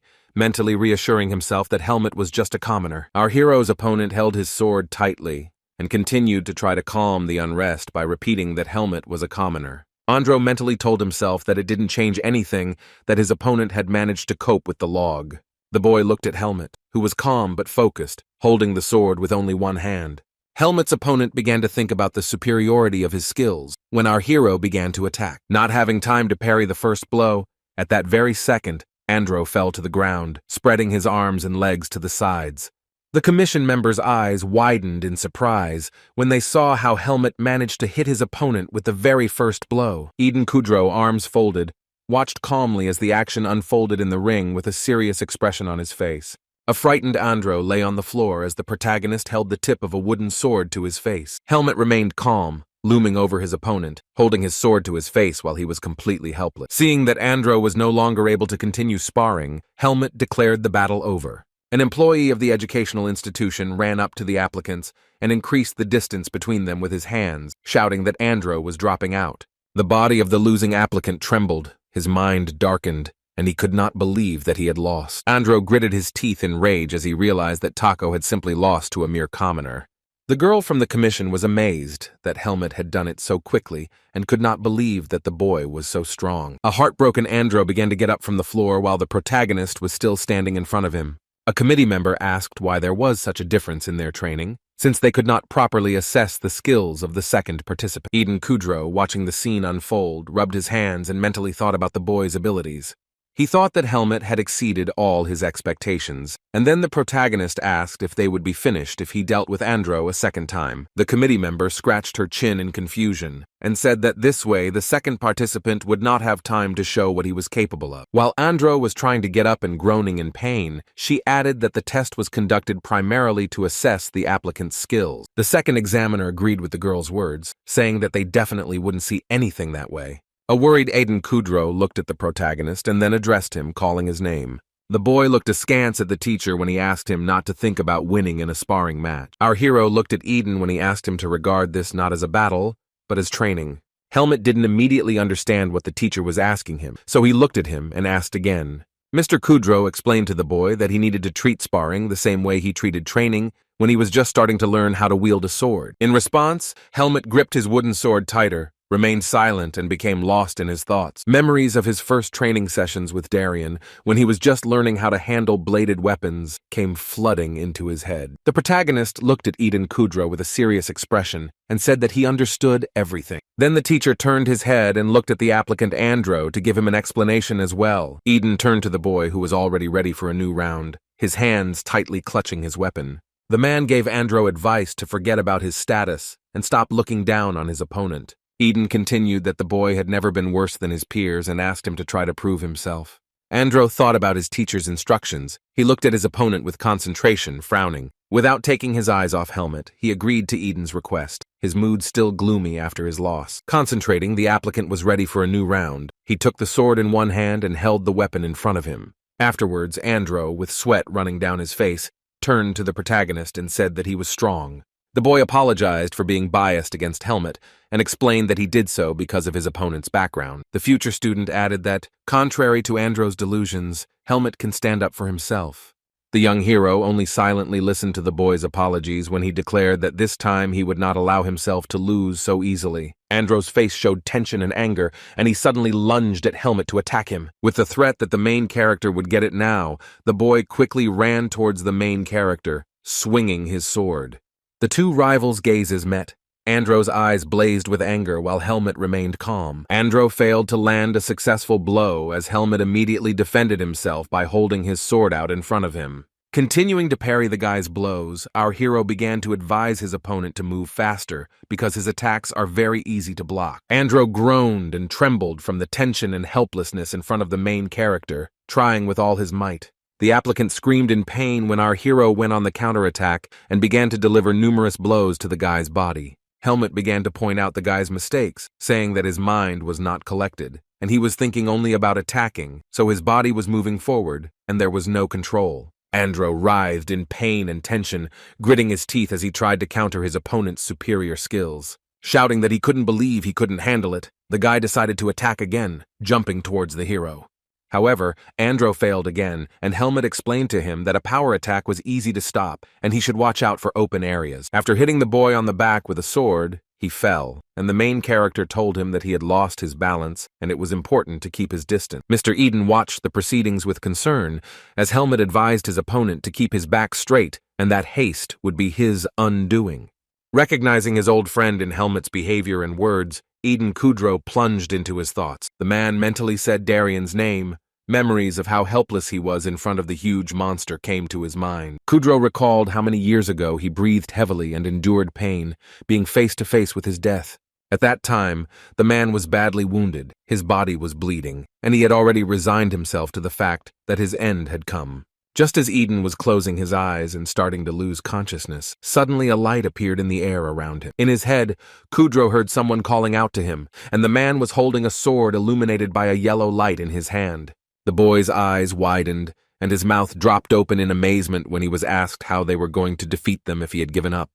mentally reassuring himself that Helmet was just a commoner. Our hero's opponent held his sword tightly and continued to try to calm the unrest by repeating that Helmet was a commoner. Andro mentally told himself that it didn't change anything that his opponent had managed to cope with the log. The boy looked at Helmet, who was calm but focused, holding the sword with only one hand. Helmet's opponent began to think about the superiority of his skills when our hero began to attack. Not having time to parry the first blow, at that very second, Andro fell to the ground, spreading his arms and legs to the sides. The commission members' eyes widened in surprise when they saw how Helmet managed to hit his opponent with the very first blow. Eden Kudro, arms folded, watched calmly as the action unfolded in the ring with a serious expression on his face. A frightened Andro lay on the floor as the protagonist held the tip of a wooden sword to his face. Helmet remained calm, looming over his opponent, holding his sword to his face while he was completely helpless. Seeing that Andro was no longer able to continue sparring, Helmet declared the battle over. An employee of the educational institution ran up to the applicants and increased the distance between them with his hands, shouting that Andro was dropping out. The body of the losing applicant trembled, his mind darkened, and he could not believe that he had lost. Andro gritted his teeth in rage as he realized that Taco had simply lost to a mere commoner. The girl from the commission was amazed that Helmet had done it so quickly and could not believe that the boy was so strong. A heartbroken Andro began to get up from the floor while the protagonist was still standing in front of him. A committee member asked why there was such a difference in their training, since they could not properly assess the skills of the second participant. Eden Kudro, watching the scene unfold, rubbed his hands and mentally thought about the boy's abilities. He thought that Helmet had exceeded all his expectations, and then the protagonist asked if they would be finished if he dealt with Andro a second time. The committee member scratched her chin in confusion and said that this way the second participant would not have time to show what he was capable of. While Andro was trying to get up and groaning in pain, she added that the test was conducted primarily to assess the applicant's skills. The second examiner agreed with the girl's words, saying that they definitely wouldn't see anything that way. A worried Eden Kudro looked at the protagonist and then addressed him, calling his name. The boy looked askance at the teacher when he asked him not to think about winning in a sparring match. Our hero looked at Eden when he asked him to regard this not as a battle, but as training. Helmet didn't immediately understand what the teacher was asking him, so he looked at him and asked again. Mr. Kudro explained to the boy that he needed to treat sparring the same way he treated training when he was just starting to learn how to wield a sword. In response, Helmet gripped his wooden sword tighter, remained silent, and became lost in his thoughts. Memories of his first training sessions with Darien, when he was just learning how to handle bladed weapons, came flooding into his head. The protagonist looked at Eden Kudro with a serious expression and said that he understood everything. Then the teacher turned his head and looked at the applicant Andro to give him an explanation as well. Eden turned to the boy, who was already ready for a new round, his hands tightly clutching his weapon. The man gave Andro advice to forget about his status and stop looking down on his opponent. Eden continued that the boy had never been worse than his peers and asked him to try to prove himself. Andro thought about his teacher's instructions. He looked at his opponent with concentration, frowning. Without taking his eyes off Helmet, he agreed to Eden's request, his mood still gloomy after his loss. Concentrating, the applicant was ready for a new round. He took the sword in one hand and held the weapon in front of him. Afterwards, Andro, with sweat running down his face, turned to the protagonist and said that he was strong. The boy apologized for being biased against Helmet and explained that he did so because of his opponent's background. The future student added that, contrary to Andro's delusions, Helmet can stand up for himself. The young hero only silently listened to the boy's apologies when he declared that this time he would not allow himself to lose so easily. Andro's face showed tension and anger, and he suddenly lunged at Helmet to attack him. With the threat that the main character would get it now, the boy quickly ran towards the main character, swinging his sword. The two rivals' gazes met. Andro's eyes blazed with anger while Helmet remained calm. Andro failed to land a successful blow as Helmet immediately defended himself by holding his sword out in front of him. Continuing to parry the guy's blows, our hero began to advise his opponent to move faster because his attacks are very easy to block. Andro groaned and trembled from the tension and helplessness in front of the main character, trying with all his might. The applicant screamed in pain when our hero went on the counterattack and began to deliver numerous blows to the guy's body. Helmet began to point out the guy's mistakes, saying that his mind was not collected, and he was thinking only about attacking, so his body was moving forward, and there was no control. Andro writhed in pain and tension, gritting his teeth as he tried to counter his opponent's superior skills. Shouting that he couldn't believe he couldn't handle it, the guy decided to attack again, jumping towards the hero. However, Andro failed again, and Helmet explained to him that a power attack was easy to stop, and he should watch out for open areas. After hitting the boy on the back with a sword, he fell, and the main character told him that he had lost his balance and it was important to keep his distance. Mr. Eden watched the proceedings with concern, as Helmet advised his opponent to keep his back straight and that haste would be his undoing. Recognizing his old friend in Helmet's behavior and words, Eden Kudrow plunged into his thoughts. The man mentally said Darian's name. Memories of how helpless he was in front of the huge monster came to his mind. Kudrow recalled how many years ago he breathed heavily and endured pain, being face to face with his death. At that time, the man was badly wounded, his body was bleeding, and he had already resigned himself to the fact that his end had come. Just as Eden was closing his eyes and starting to lose consciousness, suddenly a light appeared in the air around him. In his head, Kudrow heard someone calling out to him, and the man was holding a sword illuminated by a yellow light in his hand. The boy's eyes widened, and his mouth dropped open in amazement when he was asked how they were going to defeat them if he had given up.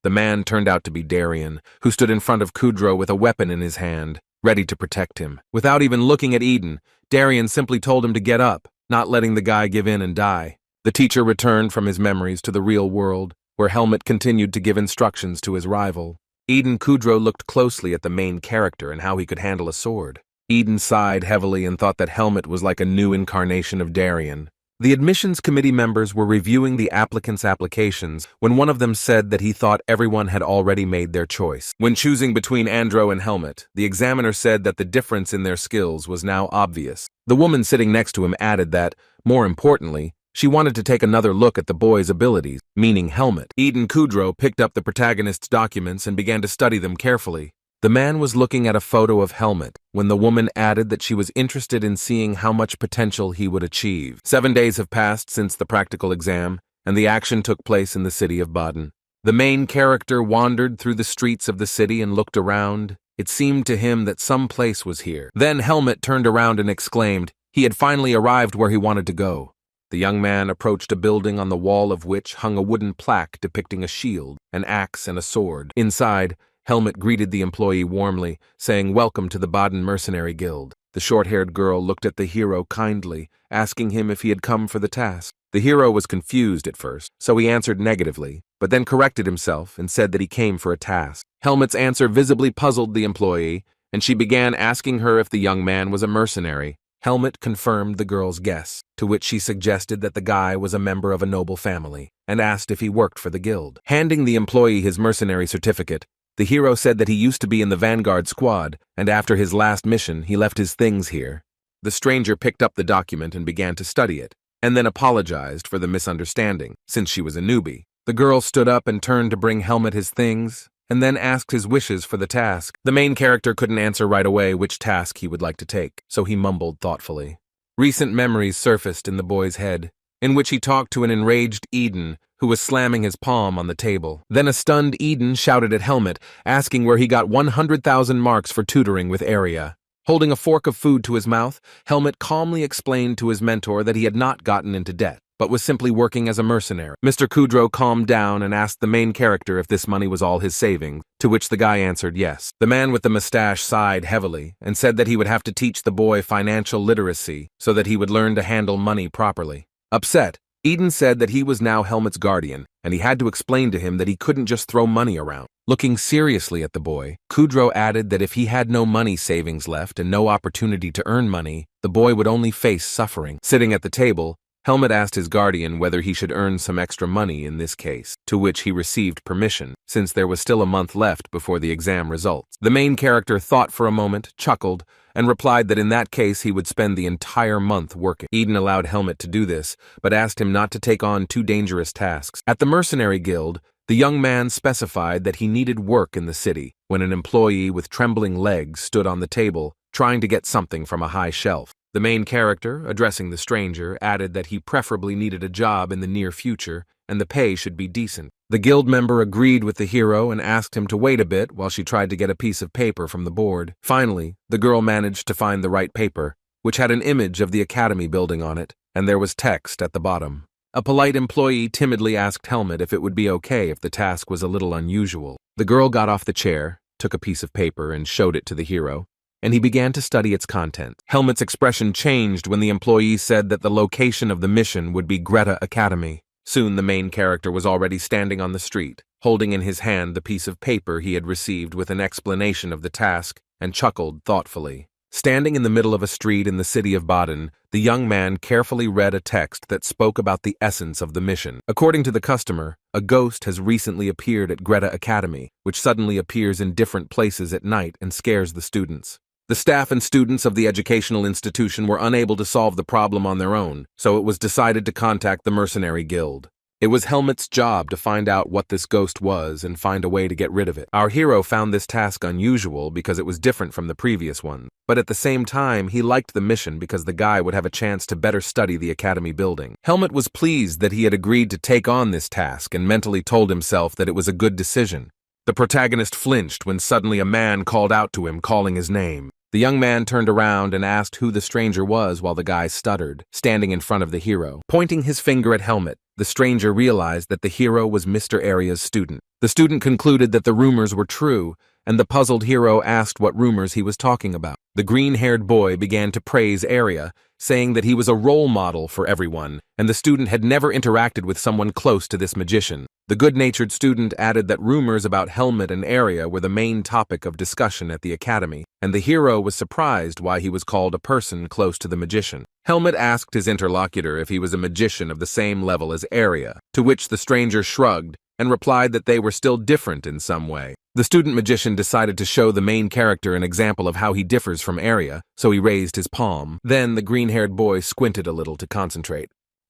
The man turned out to be Darian, who stood in front of Kudrow with a weapon in his hand, ready to protect him. Without even looking at Eden, Darian simply told him to get up, not letting the guy give in and die. The teacher returned from his memories to the real world, where Helmet continued to give instructions to his rival. Eden Kudrow looked closely at the main character and how he could handle a sword. Eden sighed heavily and thought that Helmet was like a new incarnation of Darian. The admissions committee members were reviewing the applicants' applications when one of them said that he thought everyone had already made their choice. When choosing between Andro and Helmet, the examiner said that the difference in their skills was now obvious. The woman sitting next to him added that, more importantly, she wanted to take another look at the boy's abilities, meaning Helmet. Eden Kudrow picked up the protagonist's documents and began to study them carefully. The man was looking at a photo of Helmet when the woman added that she was interested in seeing how much potential he would achieve. 7 days have passed since the practical exam, and the action took place in the city of Baden. The main character wandered through the streets of the city and looked around. It seemed to him that some place was here. Then Helmet turned around and exclaimed he had finally arrived where he wanted to go. The young man approached a building on the wall of which hung a wooden plaque depicting a shield, an axe, and a sword. Inside, Helmet greeted the employee warmly, saying, "Welcome to the Baden Mercenary Guild." The short-haired girl looked at the hero kindly, asking him if he had come for the task. The hero was confused at first, so he answered negatively, but then corrected himself and said that he came for a task. Helmet's answer visibly puzzled the employee, and she began asking her if the young man was a mercenary. Helmet confirmed the girl's guess, to which she suggested that the guy was a member of a noble family, and asked if he worked for the guild. Handing the employee his mercenary certificate, the hero said that he used to be in the Vanguard squad, and after his last mission, he left his things here. The stranger picked up the document and began to study it, and then apologized for the misunderstanding, since she was a newbie. The girl stood up and turned to bring Helmet his things, and then asked his wishes for the task. The main character couldn't answer right away which task he would like to take, so he mumbled thoughtfully. Recent memories surfaced in the boy's head, in which he talked to an enraged Eden who was slamming his palm on the table. Then a stunned Eden shouted at Helmet, asking where he got 100,000 marks for tutoring with Area. Holding a fork of food to his mouth, Helmet calmly explained to his mentor that he had not gotten into debt, but was simply working as a mercenary. Mr. Kudrow calmed down and asked the main character if this money was all his savings, to which the guy answered yes. The man with the mustache sighed heavily and said that he would have to teach the boy financial literacy so that he would learn to handle money properly. Upset, Eden said that he was now Helmet's guardian, and he had to explain to him that he couldn't just throw money around. Looking seriously at the boy, Kudrow added that if he had no money savings left and no opportunity to earn money, the boy would only face suffering. Sitting at the table, Helmet asked his guardian whether he should earn some extra money in this case, to which he received permission, since there was still a month left before the exam results. The main character thought for a moment, chuckled, and replied that in that case he would spend the entire month working. Eden allowed Helmet to do this, but asked him not to take on too dangerous tasks. At the mercenary guild, the young man specified that he needed work in the city, when an employee with trembling legs stood on the table, trying to get something from a high shelf. The main character, addressing the stranger, added that he preferably needed a job in the near future, and the pay should be decent. The guild member agreed with the hero and asked him to wait a bit while she tried to get a piece of paper from the board. Finally, the girl managed to find the right paper, which had an image of the academy building on it, and there was text at the bottom. A polite employee timidly asked Helmet if it would be okay if the task was a little unusual. The girl got off the chair, took a piece of paper, and showed it to the hero, and he began to study its content. Helmet's expression changed when the employee said that the location of the mission would be Greta Academy. Soon the main character was already standing on the street, holding in his hand the piece of paper he had received with an explanation of the task, and chuckled thoughtfully. Standing in the middle of a street in the city of Baden, the young man carefully read a text that spoke about the essence of the mission. According to the customer, a ghost has recently appeared at Greta Academy, which suddenly appears in different places at night and scares the students. The staff and students of the educational institution were unable to solve the problem on their own, so it was decided to contact the mercenary guild. It was Helmet's job to find out what this ghost was and find a way to get rid of it. Our hero found this task unusual because it was different from the previous one, but at the same time, he liked the mission because the guy would have a chance to better study the academy building. Helmet was pleased that he had agreed to take on this task and mentally told himself that it was a good decision. The protagonist flinched when suddenly a man called out to him, calling his name. The young man turned around and asked who the stranger was while the guy stuttered, standing in front of the hero. Pointing his finger at Helmet, the stranger realized that the hero was Mr. Aria's student. The student concluded that the rumors were true, and the puzzled hero asked what rumors he was talking about. The green-haired boy began to praise Aria, saying that he was a role model for everyone, and the student had never interacted with someone close to this magician. The good-natured student added that rumors about Helmet and Aria were the main topic of discussion at the academy, and the hero was surprised why he was called a person close to the magician. Helmet asked his interlocutor if he was a magician of the same level as Aria, to which the stranger shrugged and replied that they were still different in some way. The student magician decided to show the main character an example of how he differs from Aria, so he raised his palm. Then the green-haired boy squinted a little to concentrate.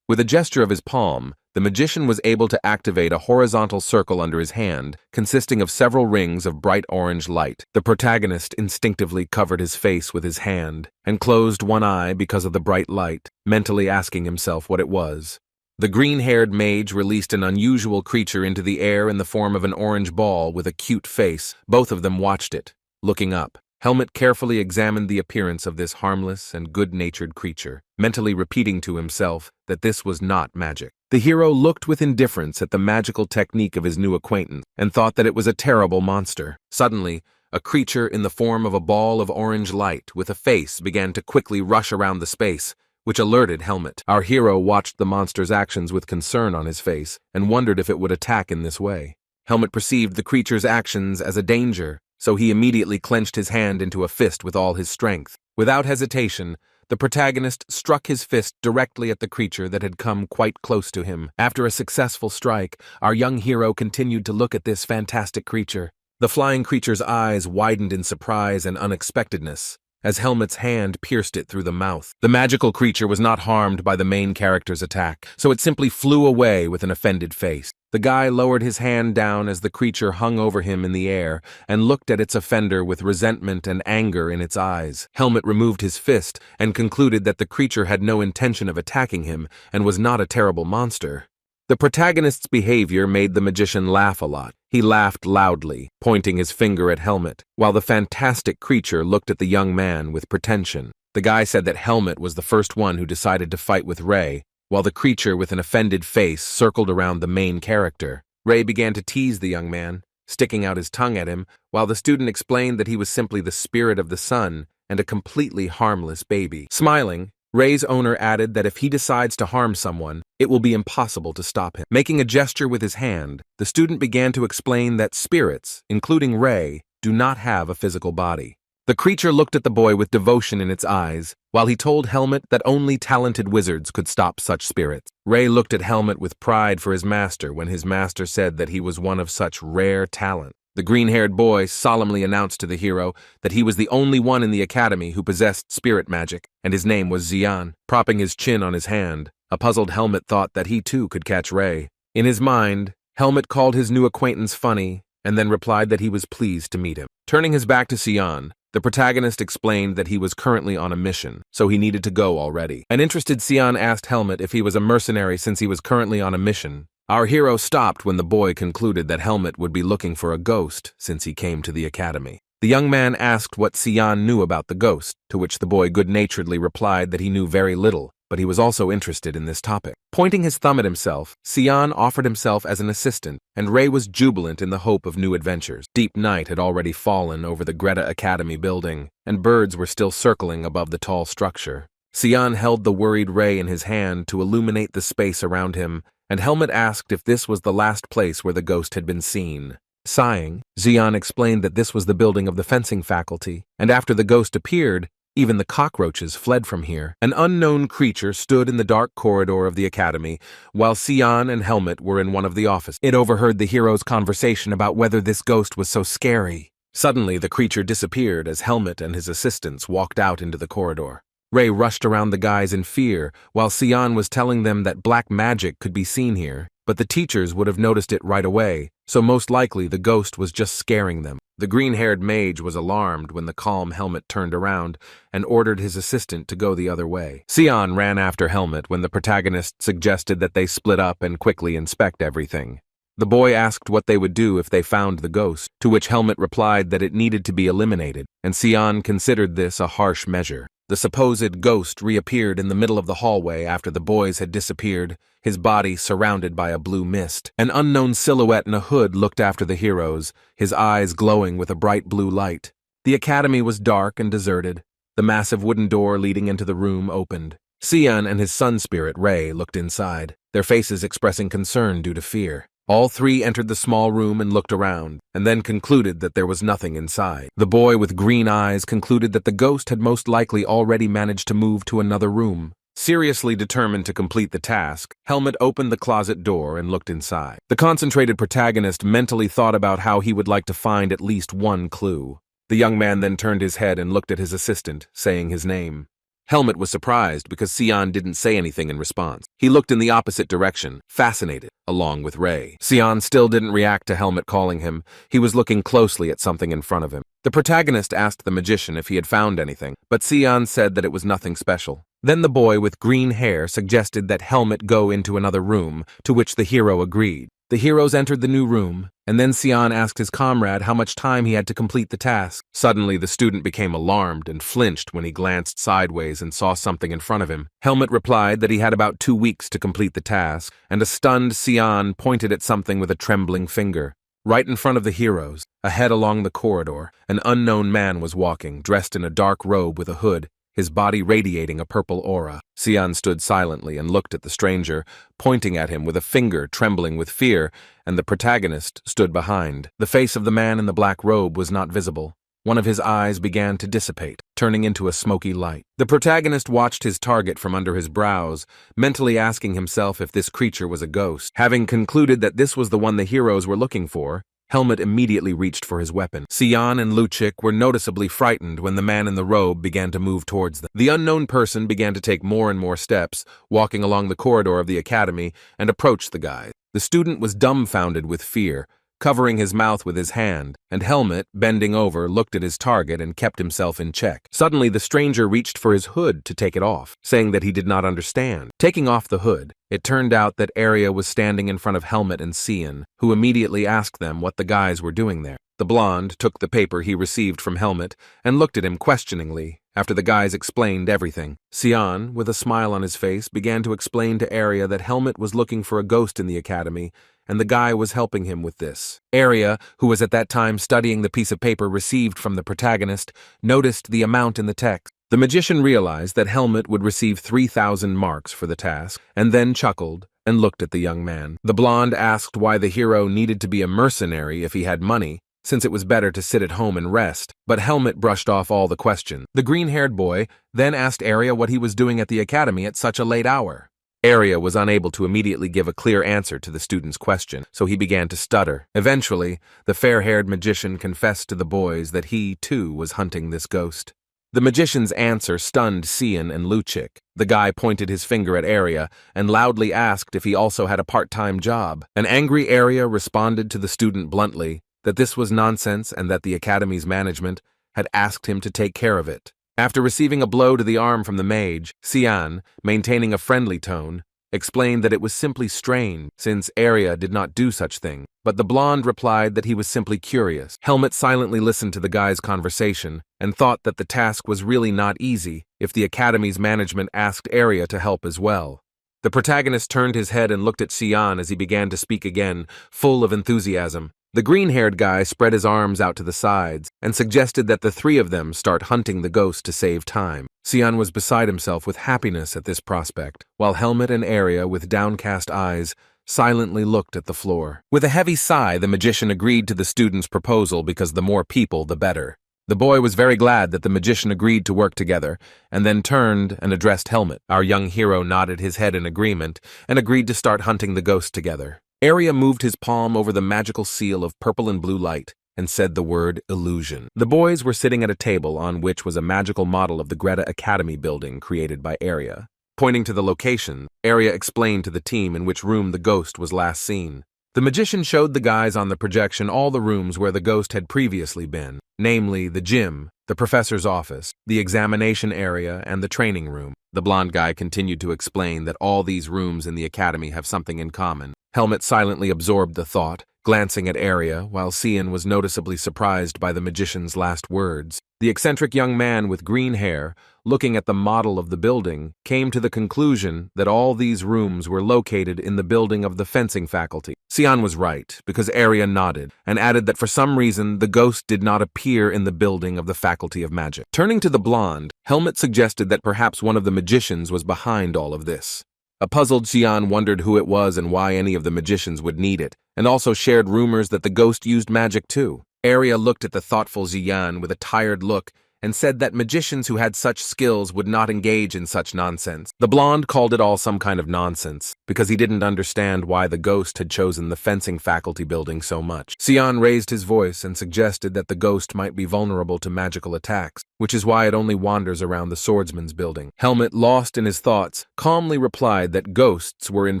With a gesture of his palm, the magician was able to activate a horizontal circle under his hand, consisting of several rings of bright orange light. The protagonist instinctively covered his face with his hand and closed one eye because of the bright light, mentally asking himself what it was. The green-haired mage released an unusual creature into the air in the form of an orange ball with a cute face. Both of them watched it, looking up. Helmet carefully examined the appearance of this harmless and good-natured creature, mentally repeating to himself that this was not magic. The hero looked with indifference at the magical technique of his new acquaintance and thought that it was a terrible monster. Suddenly, a creature in the form of a ball of orange light with a face began to quickly rush around the space, which alerted Helmet. Our hero watched the monster's actions with concern on his face and wondered if it would attack in this way. Helmet perceived the creature's actions as a danger, so he immediately clenched his hand into a fist with all his strength. Without hesitation, the protagonist struck his fist directly at the creature that had come quite close to him. After a successful strike, our young hero continued to look at this fantastic creature. The flying creature's eyes widened in surprise and unexpectedness as Helmet's hand pierced it through the mouth. The magical creature was not harmed by the main character's attack, so it simply flew away with an offended face. The guy lowered his hand down as the creature hung over him in the air and looked at its offender with resentment and anger in its eyes. Helmet removed his fist and concluded that the creature had no intention of attacking him and was not a terrible monster. The protagonist's behavior made the magician laugh a lot. He laughed loudly, pointing his finger at Helmet, while the fantastic creature looked at the young man with pretension. The guy said that Helmet was the first one who decided to fight with Ray, while the creature with an offended face circled around the main character. Ray began to tease the young man, sticking out his tongue at him, while the student explained that he was simply the spirit of the sun and a completely harmless baby. Smiling, Ray's owner added that if he decides to harm someone, it will be impossible to stop him. Making a gesture with his hand, the student began to explain that spirits, including Ray, do not have a physical body. The creature looked at the boy with devotion in its eyes, while he told Helmet that only talented wizards could stop such spirits. Ray looked at Helmet with pride for his master when his master said that he was one of such rare talent. The green-haired boy solemnly announced to the hero that he was the only one in the academy who possessed spirit magic, and his name was Xian. Propping his chin on his hand, a puzzled Helmet thought that he too could catch Ray. In his mind, Helmet called his new acquaintance funny, and then replied that he was pleased to meet him. Turning his back to Xian, the protagonist explained that he was currently on a mission, so he needed to go already. An interested Xian asked Helmet if he was a mercenary since he was currently on a mission. Our hero stopped when the boy concluded that Helmet would be looking for a ghost since he came to the academy. The young man asked what Xian knew about the ghost, to which the boy good-naturedly replied that he knew very little, but he was also interested in this topic. Pointing his thumb at himself, Xian offered himself as an assistant, and Ray was jubilant in the hope of new adventures. Deep night had already fallen over the Greta Academy building, and birds were still circling above the tall structure. Xian held the worried Ray in his hand to illuminate the space around him, and Helmet asked if this was the last place where the ghost had been seen. Sighing, Xian explained that this was the building of the fencing faculty, and after the ghost appeared, even the cockroaches fled from here. An unknown creature stood in the dark corridor of the academy, while Xian and Helmet were in one of the offices. It overheard the hero's conversation about whether this ghost was so scary. Suddenly, the creature disappeared as Helmet and his assistants walked out into the corridor. Ray rushed around the guys in fear, while Xian was telling them that black magic could be seen here, but the teachers would have noticed it right away, so most likely the ghost was just scaring them. The green-haired mage was alarmed when the calm Helmet turned around and ordered his assistant to go the other way. Xian ran after Helmet when the protagonist suggested that they split up and quickly inspect everything. The boy asked what they would do if they found the ghost, to which Helmet replied that it needed to be eliminated, and Xian considered this a harsh measure. The supposed ghost reappeared in the middle of the hallway after the boys had disappeared, his body surrounded by a blue mist. An unknown silhouette in a hood looked after the heroes, his eyes glowing with a bright blue light. The academy was dark and deserted. The massive wooden door leading into the room opened. Xian and his sun spirit, Ray, looked inside, their faces expressing concern due to fear. All three entered the small room and looked around, and then concluded that there was nothing inside. The boy with green eyes concluded that the ghost had most likely already managed to move to another room. Seriously determined to complete the task, Helmet opened the closet door and looked inside. The concentrated protagonist mentally thought about how he would like to find at least one clue. The young man then turned his head and looked at his assistant, saying his name. Helmet was surprised because Xian didn't say anything in response. He looked in the opposite direction, fascinated, along with Ray. Xian still didn't react to Helmet calling him. He was looking closely at something in front of him. The protagonist asked the magician if he had found anything, but Xian said that it was nothing special. Then the boy with green hair suggested that Helmet go into another room, to which the hero agreed. The heroes entered the new room, and then Xian asked his comrade how much time he had to complete the task. Suddenly, the student became alarmed and flinched when he glanced sideways and saw something in front of him. Helmet replied that he had about 2 weeks to complete the task, and a stunned Xian pointed at something with a trembling finger. Right in front of the heroes, ahead along the corridor, an unknown man was walking, dressed in a dark robe with a hood, his body radiating a purple aura. Xian stood silently and looked at the stranger, pointing at him with a finger trembling with fear, and the protagonist stood behind. The face of the man in the black robe was not visible. One of his eyes began to dissipate, turning into a smoky light. The protagonist watched his target from under his brows, mentally asking himself if this creature was a ghost. Having concluded that this was the one the heroes were looking for, Helmet immediately reached for his weapon. Xian and Luchik were noticeably frightened when the man in the robe began to move towards them. The unknown person began to take more and more steps, walking along the corridor of the academy, and approached the guys. The student was dumbfounded with fear, covering his mouth with his hand, and Helmet, bending over, looked at his target and kept himself in check. Suddenly, the stranger reached for his hood to take it off, saying that he did not understand. Taking off the hood, it turned out that Arya was standing in front of Helmet and Xian, who immediately asked them what the guys were doing there. The blonde took the paper he received from Helmet and looked at him questioningly after the guys explained everything. Xian, with a smile on his face, began to explain to Arya that Helmet was looking for a ghost in the academy, and the guy was helping him with this. Arya, who was at that time studying the piece of paper received from the protagonist, noticed the amount in the text. The magician realized that Helmet would receive 3,000 marks for the task, and then chuckled and looked at the young man. The blonde asked why the hero needed to be a mercenary if he had money, since it was better to sit at home and rest, but Helmet brushed off all the questions. The green-haired boy then asked Arya what he was doing at the academy at such a late hour. Arya was unable to immediately give a clear answer to the student's question, so he began to stutter. Eventually, the fair-haired magician confessed to the boys that he, too, was hunting this ghost. The magician's answer stunned Cian and Luchik. The guy pointed his finger at Arya and loudly asked if he also had a part-time job. An angry Arya responded to the student bluntly that this was nonsense and that the academy's management had asked him to take care of it. After receiving a blow to the arm from the mage, Cian, maintaining a friendly tone, explained that it was simply strange since Arya did not do such thing, but the blonde replied that he was simply curious. Helmet silently listened to the guy's conversation and thought that the task was really not easy if the academy's management asked Arya to help as well. The protagonist turned his head and looked at Cian as he began to speak again, full of enthusiasm. The green-haired guy spread his arms out to the sides and suggested that the three of them start hunting the ghost to save time. Cian was beside himself with happiness at this prospect, while Helmet and Arya, with downcast eyes, silently looked at the floor. With a heavy sigh, the magician agreed to the student's proposal because the more people, the better. The boy was very glad that the magician agreed to work together, and then turned and addressed Helmet. Our young hero nodded his head in agreement and agreed to start hunting the ghost together. Arya moved his palm over the magical seal of purple and blue light and said the word illusion. The boys were sitting at a table on which was a magical model of the Greta Academy building created by Arya. Pointing to the location, Arya explained to the team in which room the ghost was last seen. The magician showed the guys on the projection all the rooms where the ghost had previously been, namely the gym, the professor's office, the examination area, and the training room. The blonde guy continued to explain that all these rooms in the academy have something in common. Helmet silently absorbed the thought, glancing at Arya, while Cian was noticeably surprised by the magician's last words. The eccentric young man with green hair, looking at the model of the building, came to the conclusion that all these rooms were located in the building of the fencing faculty. Cian was right, because Arya nodded, and added that for some reason the ghost did not appear in the building of the Faculty of Magic. Turning to the blonde, Helmet suggested that perhaps one of the magicians was behind all of this. A puzzled Cian wondered who it was and why any of the magicians would need it, and also shared rumors that the ghost used magic too. Arya looked at the thoughtful Xian with a tired look and said that magicians who had such skills would not engage in such nonsense. The blonde called it all some kind of nonsense, because he didn't understand why the ghost had chosen the fencing faculty building so much. Xian raised his voice and suggested that the ghost might be vulnerable to magical attacks, which is why it only wanders around the swordsman's building. Helmet, lost in his thoughts, calmly replied that ghosts were in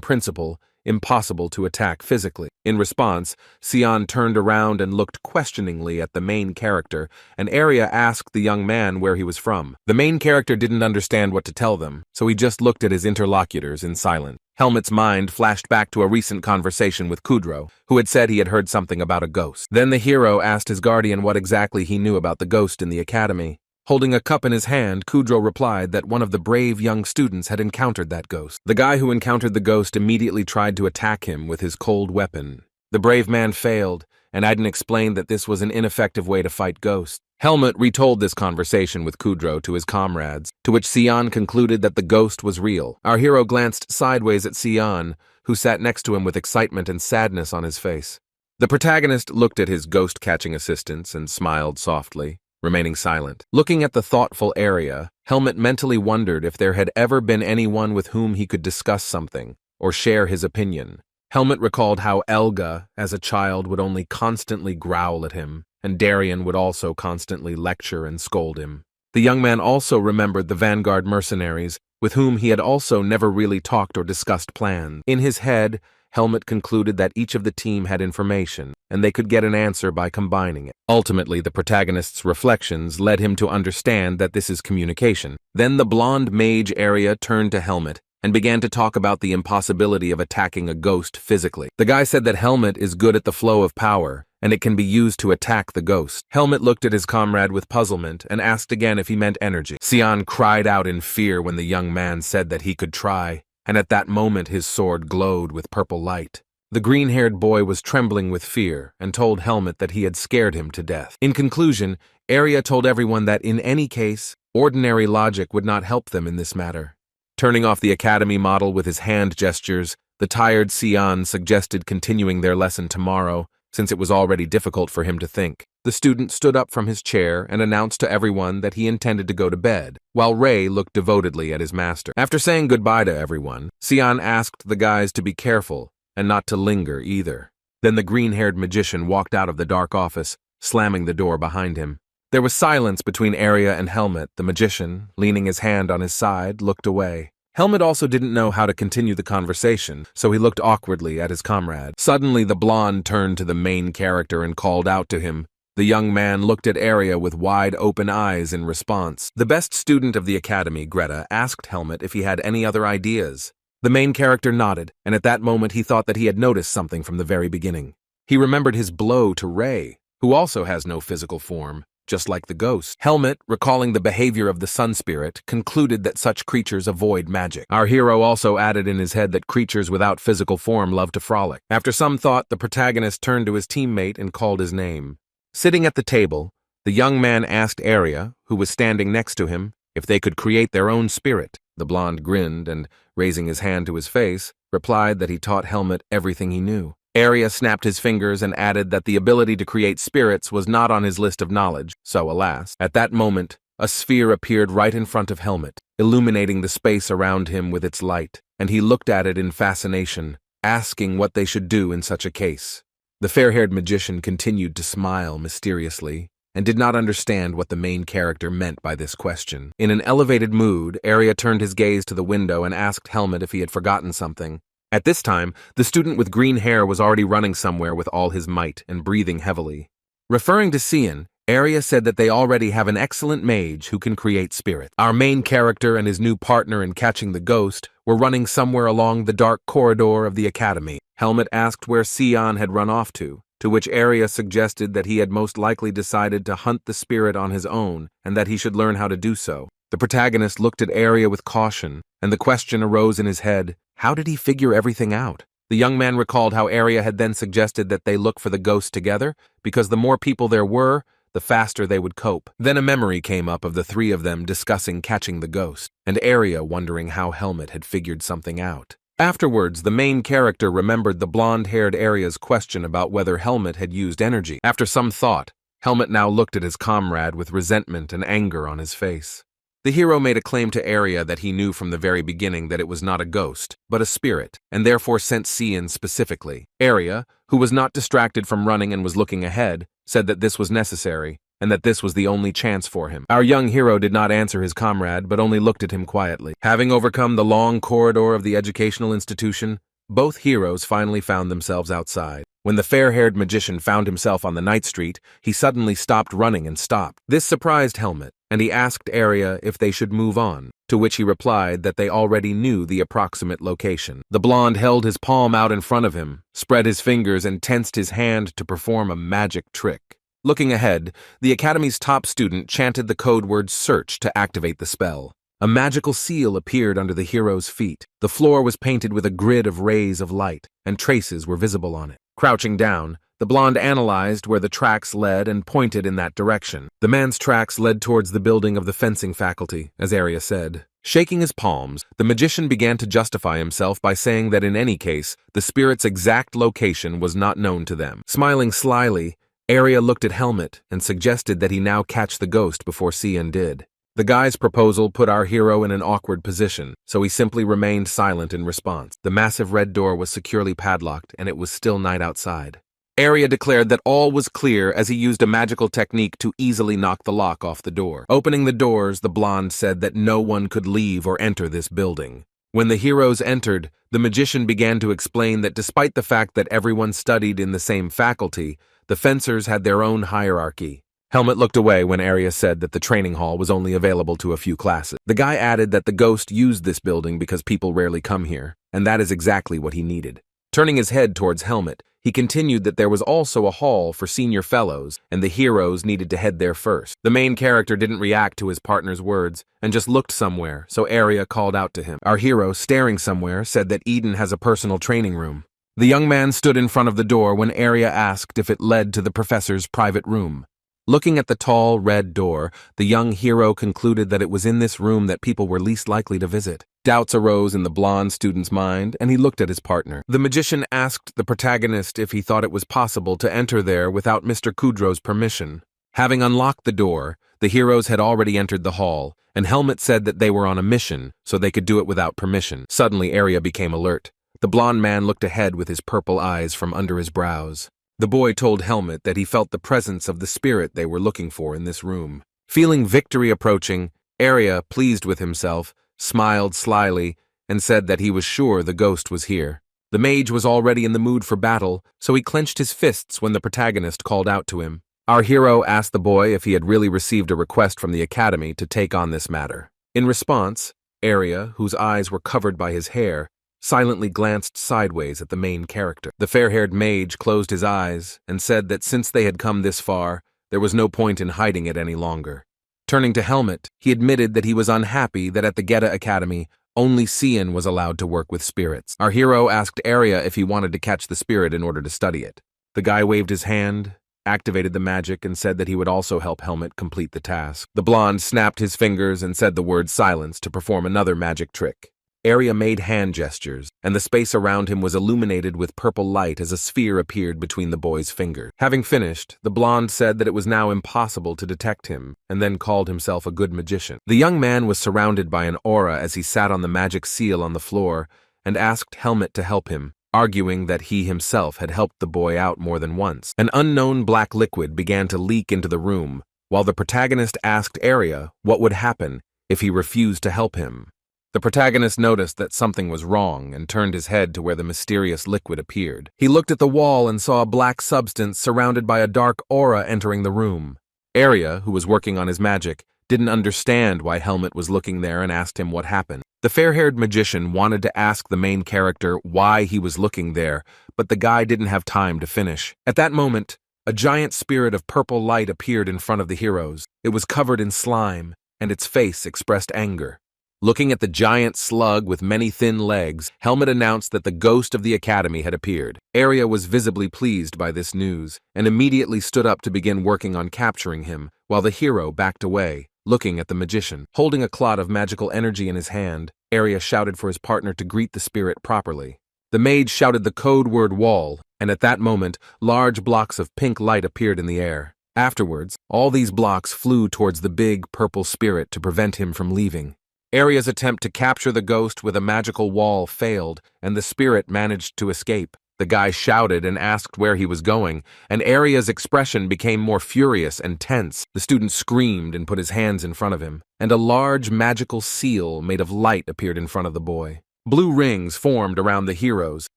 principle impossible to attack physically. In response, Xian turned around and looked questioningly at the main character, and Arya asked the young man where he was from. The main character didn't understand what to tell them, so he just looked at his interlocutors in silence. Helmet's mind flashed back to a recent conversation with Kudro, who had said he had heard something about a ghost. Then the hero asked his guardian what exactly he knew about the ghost in the academy. Holding a cup in his hand, Kudro replied that one of the brave young students had encountered that ghost. The guy who encountered the ghost immediately tried to attack him with his cold weapon. The brave man failed, and Aiden explained that this was an ineffective way to fight ghosts. Helmet retold this conversation with Kudro to his comrades, to which Xian concluded that the ghost was real. Our hero glanced sideways at Xian, who sat next to him with excitement and sadness on his face. The protagonist looked at his ghost-catching assistants and smiled softly, remaining silent. Looking at the thoughtful Arya, Helmet mentally wondered if there had ever been anyone with whom he could discuss something or share his opinion. Helmet recalled how Elga, as a child, would only constantly growl at him, and Darian would also constantly lecture and scold him. The young man also remembered the Vanguard mercenaries, with whom he had also never really talked or discussed plans. In his head, Helmet concluded that each of the team had information, and they could get an answer by combining it. Ultimately, the protagonist's reflections led him to understand that this is communication. Then the blonde mage Arya turned to Helmet and began to talk about the impossibility of attacking a ghost physically. The guy said that Helmet is good at the flow of power, and it can be used to attack the ghost. Helmet looked at his comrade with puzzlement and asked again if he meant energy. Xian cried out in fear when the young man said that he could try, and at that moment his sword glowed with purple light. The green-haired boy was trembling with fear and told Helmet that he had scared him to death. In conclusion, Arya told everyone that in any case, ordinary logic would not help them in this matter. Turning off the academy model with his hand gestures, the tired Xian suggested continuing their lesson tomorrow, since it was already difficult for him to think. The student stood up from his chair and announced to everyone that he intended to go to bed, while Ray looked devotedly at his master. After saying goodbye to everyone, Sion asked the guys to be careful and not to linger either. Then the green-haired magician walked out of the dark office, slamming the door behind him. There was silence between Arya and Helmut. The magician, leaning his hand on his side, looked away. Helmut also didn't know how to continue the conversation, so he looked awkwardly at his comrade. Suddenly, the blonde turned to the main character and called out to him. The young man looked at Arya with wide-open eyes in response. The best student of the academy, Greta, asked Helmut if he had any other ideas. The main character nodded, and at that moment he thought that he had noticed something from the very beginning. He remembered his blow to Ray, who also has no physical form, just like the ghost. Helmut, recalling the behavior of the sun spirit, concluded that such creatures avoid magic. Our hero also added in his head that creatures without physical form love to frolic. After some thought, the protagonist turned to his teammate and called his name. Sitting at the table, the young man asked Arya, who was standing next to him, if they could create their own spirit. The blonde grinned and, raising his hand to his face, replied that he taught Helmut everything he knew. Arya snapped his fingers and added that the ability to create spirits was not on his list of knowledge, so alas. At that moment, a sphere appeared right in front of Helmut, illuminating the space around him with its light, and he looked at it in fascination, asking what they should do in such a case. The fair-haired magician continued to smile mysteriously, and did not understand what the main character meant by this question. In an elevated mood, Arya turned his gaze to the window and asked Helmut if he had forgotten something. At this time, the student with green hair was already running somewhere with all his might and breathing heavily. Referring to Sion, Arya said that they already have an excellent mage who can create spirits. Our main character and his new partner in catching the ghost were running somewhere along the dark corridor of the academy. Helmut asked where Sion had run off to which Arya suggested that he had most likely decided to hunt the spirit on his own and that he should learn how to do so. The protagonist looked at Arya with caution, and the question arose in his head, how did he figure everything out? The young man recalled how Arya had then suggested that they look for the ghost together, because the more people there were, the faster they would cope. Then a memory came up of the three of them discussing catching the ghost, and Arya wondering how Helmut had figured something out. Afterwards, the main character remembered the blonde-haired Arya's question about whether Helmut had used energy. After some thought, Helmut now looked at his comrade with resentment and anger on his face. The hero made a claim to Arya that he knew from the very beginning that it was not a ghost, but a spirit, and therefore sent Sion specifically. Arya, who was not distracted from running and was looking ahead, said that this was necessary, and that this was the only chance for him. Our young hero did not answer his comrade, but only looked at him quietly. Having overcome the long corridor of the educational institution, both heroes finally found themselves outside. When the fair-haired magician found himself on the night street, he suddenly stopped running and stopped. This surprised Helmut, and he asked Arya if they should move on, to which he replied that they already knew the approximate location. The blonde held his palm out in front of him, spread his fingers, and tensed his hand to perform a magic trick. Looking ahead, the academy's top student chanted the code word search to activate the spell. A magical seal appeared under the hero's feet. The floor was painted with a grid of rays of light, and traces were visible on it. Crouching down, the blonde analyzed where the tracks led and pointed in that direction. The man's tracks led towards the building of the fencing faculty, as Arya said. Shaking his palms, the magician began to justify himself by saying that in any case, the spirit's exact location was not known to them. Smiling slyly, Arya looked at Helmut and suggested that he now catch the ghost before Sion did. The guy's proposal put our hero in an awkward position, so he simply remained silent in response. The massive red door was securely padlocked, and it was still night outside. Arya declared that all was clear as he used a magical technique to easily knock the lock off the door. Opening the doors, the blonde said that no one could leave or enter this building. When the heroes entered, the magician began to explain that despite the fact that everyone studied in the same faculty, the fencers had their own hierarchy. Helmut looked away when Arya said that the training hall was only available to a few classes. The guy added that the ghost used this building because people rarely come here, and that is exactly what he needed. Turning his head towards Helmut, he continued that there was also a hall for senior fellows, and the heroes needed to head there first. The main character didn't react to his partner's words, and just looked somewhere, so Arya called out to him. Our hero, staring somewhere, said that Eden has a personal training room. The young man stood in front of the door when Arya asked if it led to the professor's private room. Looking at the tall, red door, the young hero concluded that it was in this room that people were least likely to visit. Doubts arose in the blonde student's mind, and he looked at his partner. The magician asked the protagonist if he thought it was possible to enter there without Mr. Kudrow's permission. Having unlocked the door, the heroes had already entered the hall, and Helmut said that they were on a mission, so they could do it without permission. Suddenly, Arya became alert. The blonde man looked ahead with his purple eyes from under his brows. The boy told Helmut that he felt the presence of the spirit they were looking for in this room. Feeling victory approaching, Arya, pleased with himself, smiled slyly and said that he was sure the ghost was here. The mage was already in the mood for battle, so he clenched his fists when the protagonist called out to him. Our hero asked the boy if he had really received a request from the academy to take on this matter. In response, Arya, whose eyes were covered by his hair, silently glanced sideways at the main character. The fair-haired mage closed his eyes and said that since they had come this far, there was no point in hiding it any longer. Turning to Helmut, he admitted that he was unhappy that at the Geta Academy, only Cian was allowed to work with spirits. Our hero asked Arya if he wanted to catch the spirit in order to study it. The guy waved his hand, activated the magic, and said that he would also help Helmut complete the task. The blonde snapped his fingers and said the word silence to perform another magic trick. Arya made hand gestures, and the space around him was illuminated with purple light as a sphere appeared between the boy's fingers. Having finished, the blonde said that it was now impossible to detect him, and then called himself a good magician. The young man was surrounded by an aura as he sat on the magic seal on the floor and asked Helmut to help him, arguing that he himself had helped the boy out more than once. An unknown black liquid began to leak into the room, while the protagonist asked Arya what would happen if he refused to help him. The protagonist noticed that something was wrong and turned his head to where the mysterious liquid appeared. He looked at the wall and saw a black substance surrounded by a dark aura entering the room. Arya, who was working on his magic, didn't understand why Helmut was looking there and asked him what happened. The fair-haired magician wanted to ask the main character why he was looking there, but the guy didn't have time to finish. At that moment, a giant spirit of purple light appeared in front of the heroes. It was covered in slime, and its face expressed anger. Looking at the giant slug with many thin legs, Helmut announced that the ghost of the academy had appeared. Arya was visibly pleased by this news, and immediately stood up to begin working on capturing him, while the hero backed away, looking at the magician. Holding a clot of magical energy in his hand, Arya shouted for his partner to greet the spirit properly. The mage shouted the code word wall, and at that moment, large blocks of pink light appeared in the air. Afterwards, all these blocks flew towards the big, purple spirit to prevent him from leaving. Arya's attempt to capture the ghost with a magical wall failed, and the spirit managed to escape. The guy shouted and asked where he was going, and Arya's expression became more furious and tense. The student screamed and put his hands in front of him, and a large magical seal made of light appeared in front of the boy. Blue rings formed around the heroes,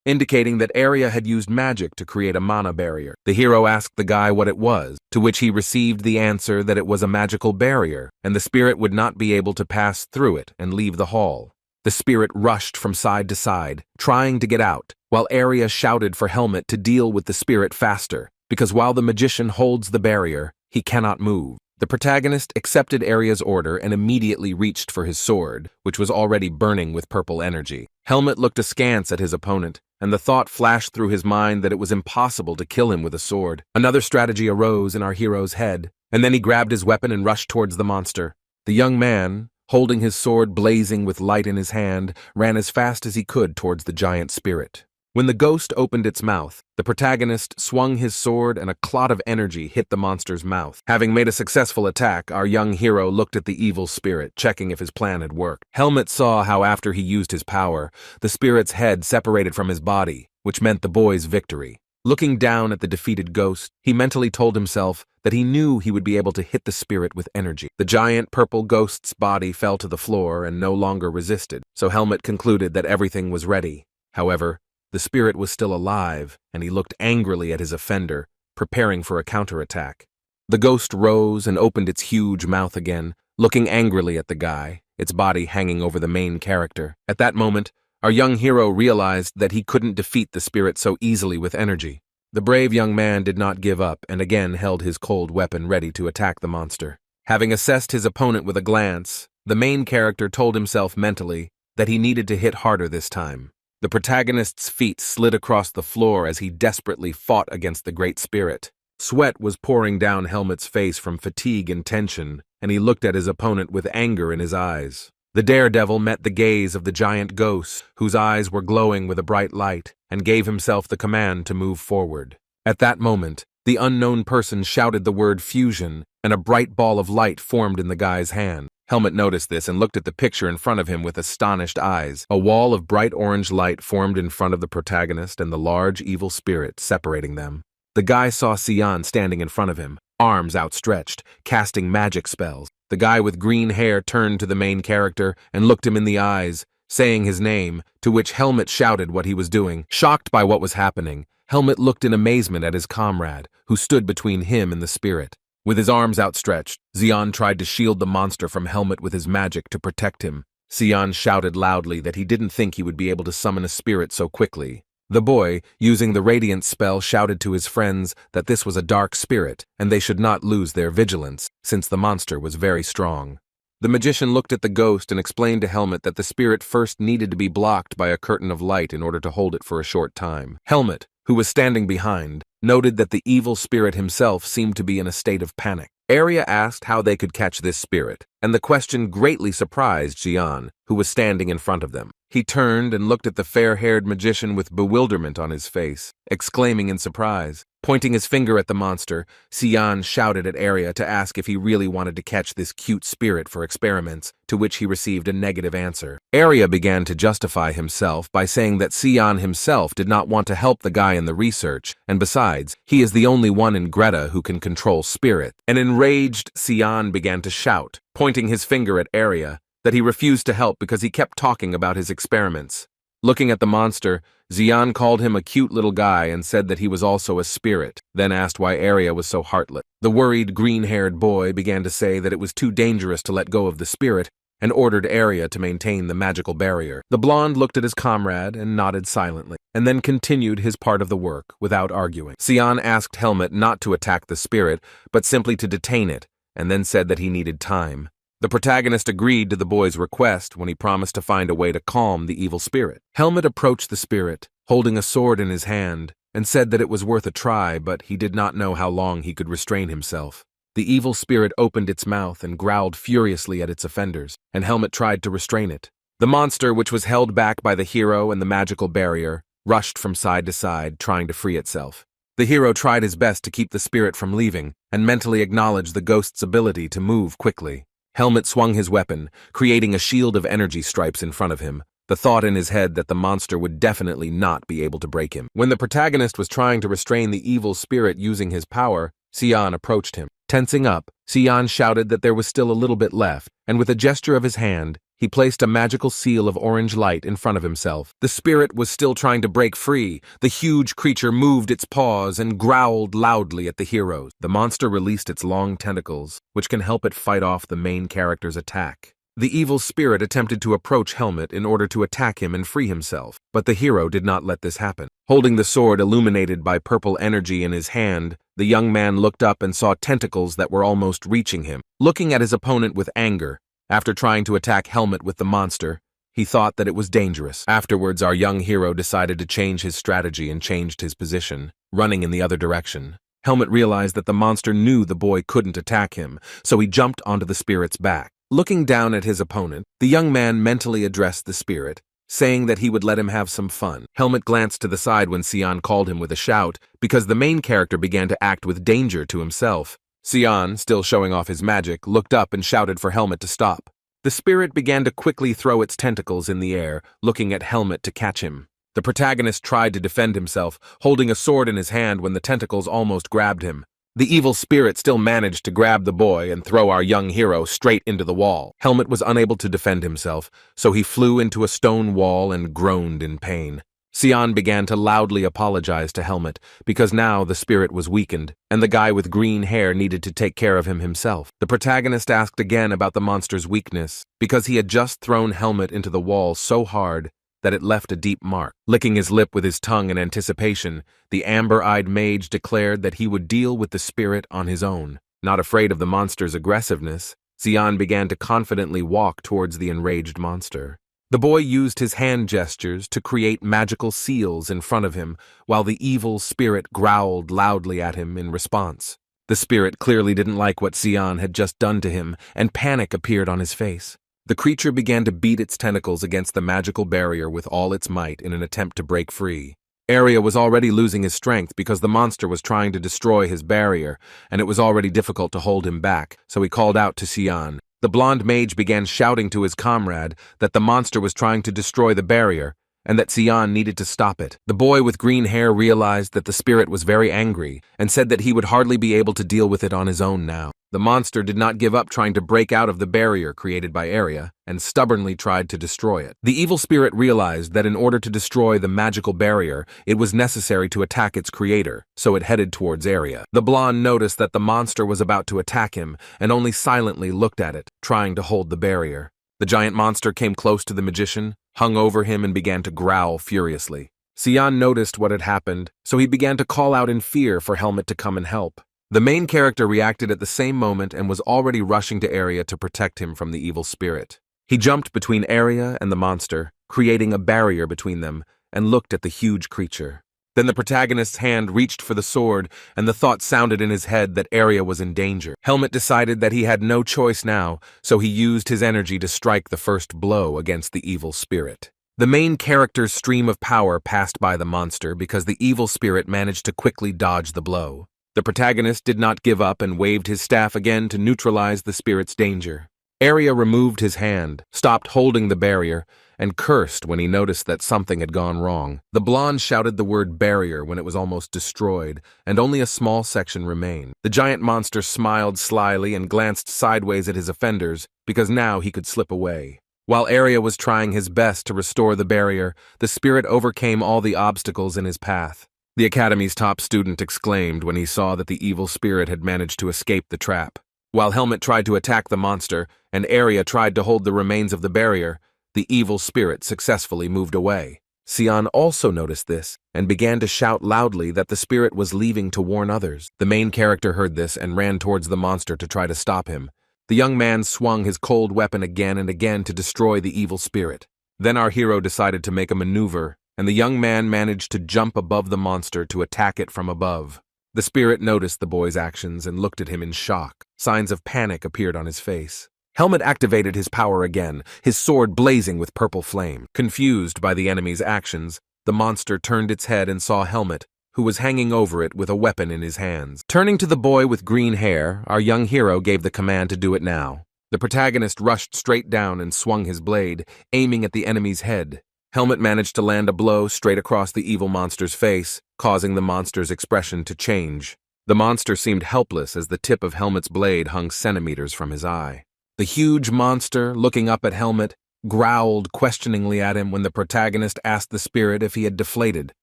indicating that Arya had used magic to create a mana barrier. The hero asked the guy what it was, to which he received the answer that it was a magical barrier, and the spirit would not be able to pass through it and leave the hall. The spirit rushed from side to side, trying to get out, while Arya shouted for Helmut to deal with the spirit faster, because while the magician holds the barrier, he cannot move. The protagonist accepted Arya's order and immediately reached for his sword, which was already burning with purple energy. Helmut looked askance at his opponent, and the thought flashed through his mind that it was impossible to kill him with a sword. Another strategy arose in our hero's head, and then he grabbed his weapon and rushed towards the monster. The young man, holding his sword blazing with light in his hand, ran as fast as he could towards the giant spirit. When the ghost opened its mouth, the protagonist swung his sword and a clot of energy hit the monster's mouth. Having made a successful attack, our young hero looked at the evil spirit, checking if his plan had worked. Helmut saw how after he used his power, the spirit's head separated from his body, which meant the boy's victory. Looking down at the defeated ghost, he mentally told himself that he knew he would be able to hit the spirit with energy. The giant purple ghost's body fell to the floor and no longer resisted, so Helmut concluded that everything was ready. However, the spirit was still alive, and he looked angrily at his offender, preparing for a counterattack. The ghost rose and opened its huge mouth again, looking angrily at the guy, its body hanging over the main character. At that moment, our young hero realized that he couldn't defeat the spirit so easily with energy. The brave young man did not give up and again held his cold weapon ready to attack the monster. Having assessed his opponent with a glance, the main character told himself mentally that he needed to hit harder this time. The protagonist's feet slid across the floor as he desperately fought against the great spirit. Sweat was pouring down Helmet's face from fatigue and tension, and he looked at his opponent with anger in his eyes. The daredevil met the gaze of the giant ghost, whose eyes were glowing with a bright light, and gave himself the command to move forward. At that moment, the unknown person shouted the word fusion, and a bright ball of light formed in the guy's hand. Helmet noticed this and looked at the picture in front of him with astonished eyes. A wall of bright orange light formed in front of the protagonist and the large evil spirit separating them. The guy saw Xian standing in front of him, arms outstretched, casting magic spells. The guy with green hair turned to the main character and looked him in the eyes, saying his name, to which Helmet shouted what he was doing. Shocked by what was happening, Helmet looked in amazement at his comrade, who stood between him and the spirit. With his arms outstretched, Xian tried to shield the monster from Helmet with his magic to protect him. Xian shouted loudly that he didn't think he would be able to summon a spirit so quickly. The boy, using the Radiance spell, shouted to his friends that this was a dark spirit and they should not lose their vigilance, since the monster was very strong. The magician looked at the ghost and explained to Helmet that the spirit first needed to be blocked by a curtain of light in order to hold it for a short time. Helmet, who was standing behind, noted that the evil spirit himself seemed to be in a state of panic. Arya asked how they could catch this spirit, and the question greatly surprised Xian, who was standing in front of them. He turned and looked at the fair-haired magician with bewilderment on his face, exclaiming in surprise. Pointing his finger at the monster, Xian shouted at Arya to ask if he really wanted to catch this cute spirit for experiments, to which he received a negative answer. Arya began to justify himself by saying that Xian himself did not want to help the guy in the research, and besides, he is the only one in Greta who can control spirit. An enraged Xian began to shout, pointing his finger at Arya, that he refused to help because he kept talking about his experiments. Looking at the monster, Xian called him a cute little guy and said that he was also a spirit, then asked why Arya was so heartless. The worried green-haired boy began to say that it was too dangerous to let go of the spirit and ordered Arya to maintain the magical barrier. The blonde looked at his comrade and nodded silently, and then continued his part of the work without arguing. Xian asked Helmet not to attack the spirit, but simply to detain it, and then said that he needed time. The protagonist agreed to the boy's request when he promised to find a way to calm the evil spirit. Helmet approached the spirit, holding a sword in his hand, and said that it was worth a try, but he did not know how long he could restrain himself. The evil spirit opened its mouth and growled furiously at its offenders, and Helmet tried to restrain it. The monster, which was held back by the hero and the magical barrier, rushed from side to side, trying to free itself. The hero tried his best to keep the spirit from leaving, and mentally acknowledged the ghost's ability to move quickly. Helmet swung his weapon, creating a shield of energy stripes in front of him, the thought in his head that the monster would definitely not be able to break him. When the protagonist was trying to restrain the evil spirit using his power, Xian approached him. Tensing up, Xian shouted that there was still a little bit left, and with a gesture of his hand, he placed a magical seal of orange light in front of himself. The spirit was still trying to break free. The huge creature moved its paws and growled loudly at the heroes. The monster released its long tentacles, which can help it fight off the main character's attack. The evil spirit attempted to approach Helmet in order to attack him and free himself, but the hero did not let this happen. Holding the sword illuminated by purple energy in his hand, the young man looked up and saw tentacles that were almost reaching him. Looking at his opponent with anger, after trying to attack Helmet with the monster, he thought that it was dangerous. Afterwards, our young hero decided to change his strategy and changed his position, running in the other direction. Helmet realized that the monster knew the boy couldn't attack him, so he jumped onto the spirit's back. Looking down at his opponent, the young man mentally addressed the spirit, saying that he would let him have some fun. Helmet glanced to the side when Xian called him with a shout, because the main character began to act with danger to himself. Xian, still showing off his magic, looked up and shouted for Helmet to stop. The spirit began to quickly throw its tentacles in the air, looking at Helmet to catch him. The protagonist tried to defend himself, holding a sword in his hand when the tentacles almost grabbed him. The evil spirit still managed to grab the boy and throw our young hero straight into the wall. Helmet was unable to defend himself, so he flew into a stone wall and groaned in pain. Xian began to loudly apologize to Helmet, because now the spirit was weakened, and the guy with green hair needed to take care of him himself. The protagonist asked again about the monster's weakness, because he had just thrown Helmet into the wall so hard that it left a deep mark. Licking his lip with his tongue in anticipation, the amber-eyed mage declared that he would deal with the spirit on his own. Not afraid of the monster's aggressiveness, Xian began to confidently walk towards the enraged monster. The boy used his hand gestures to create magical seals in front of him, while the evil spirit growled loudly at him in response. The spirit clearly didn't like what Xian had just done to him, and panic appeared on his face. The creature began to beat its tentacles against the magical barrier with all its might in an attempt to break free. Arya was already losing his strength because the monster was trying to destroy his barrier, and it was already difficult to hold him back, so he called out to Xian. The blonde mage began shouting to his comrade that the monster was trying to destroy the barrier, and that Xian needed to stop it. The boy with green hair realized that the spirit was very angry, and said that he would hardly be able to deal with it on his own now. The monster did not give up trying to break out of the barrier created by Arya, and stubbornly tried to destroy it. The evil spirit realized that in order to destroy the magical barrier, it was necessary to attack its creator, so it headed towards Arya. The blonde noticed that the monster was about to attack him, and only silently looked at it, trying to hold the barrier. The giant monster came close to the magician, hung over him, and began to growl furiously. Xian noticed what had happened, so he began to call out in fear for Helmet to come and help. The main character reacted at the same moment and was already rushing to Arya to protect him from the evil spirit. He jumped between Arya and the monster, creating a barrier between them, and looked at the huge creature. Then the protagonist's hand reached for the sword, and the thought sounded in his head that Arya was in danger. Helmet decided that he had no choice now, so he used his energy to strike the first blow against the evil spirit. The main character's stream of power passed by the monster because the evil spirit managed to quickly dodge the blow. The protagonist did not give up and waved his staff again to neutralize the spirit's danger. Arya removed his hand, stopped holding the barrier, and cursed when he noticed that something had gone wrong. The blonde shouted the word barrier when it was almost destroyed, and only a small section remained. The giant monster smiled slyly and glanced sideways at his offenders, because now he could slip away. While Arya was trying his best to restore the barrier, the spirit overcame all the obstacles in his path. The Academy's top student exclaimed when he saw that the evil spirit had managed to escape the trap. While Helmet tried to attack the monster, and Arya tried to hold the remains of the barrier, the evil spirit successfully moved away. Xian also noticed this, and began to shout loudly that the spirit was leaving to warn others. The main character heard this and ran towards the monster to try to stop him. The young man swung his cold weapon again and again to destroy the evil spirit. Then our hero decided to make a maneuver, and the young man managed to jump above the monster to attack it from above. The spirit noticed the boy's actions and looked at him in shock. Signs of panic appeared on his face. Helmet activated his power again, his sword blazing with purple flame. Confused by the enemy's actions, the monster turned its head and saw Helmet, who was hanging over it with a weapon in his hands. Turning to the boy with green hair, our young hero gave the command to do it now. The protagonist rushed straight down and swung his blade, aiming at the enemy's head. Helmet managed to land a blow straight across the evil monster's face, causing the monster's expression to change. The monster seemed helpless as the tip of Helmet's blade hung centimeters from his eye. The huge monster, looking up at Helmet, growled questioningly at him when the protagonist asked the spirit if he had deflated.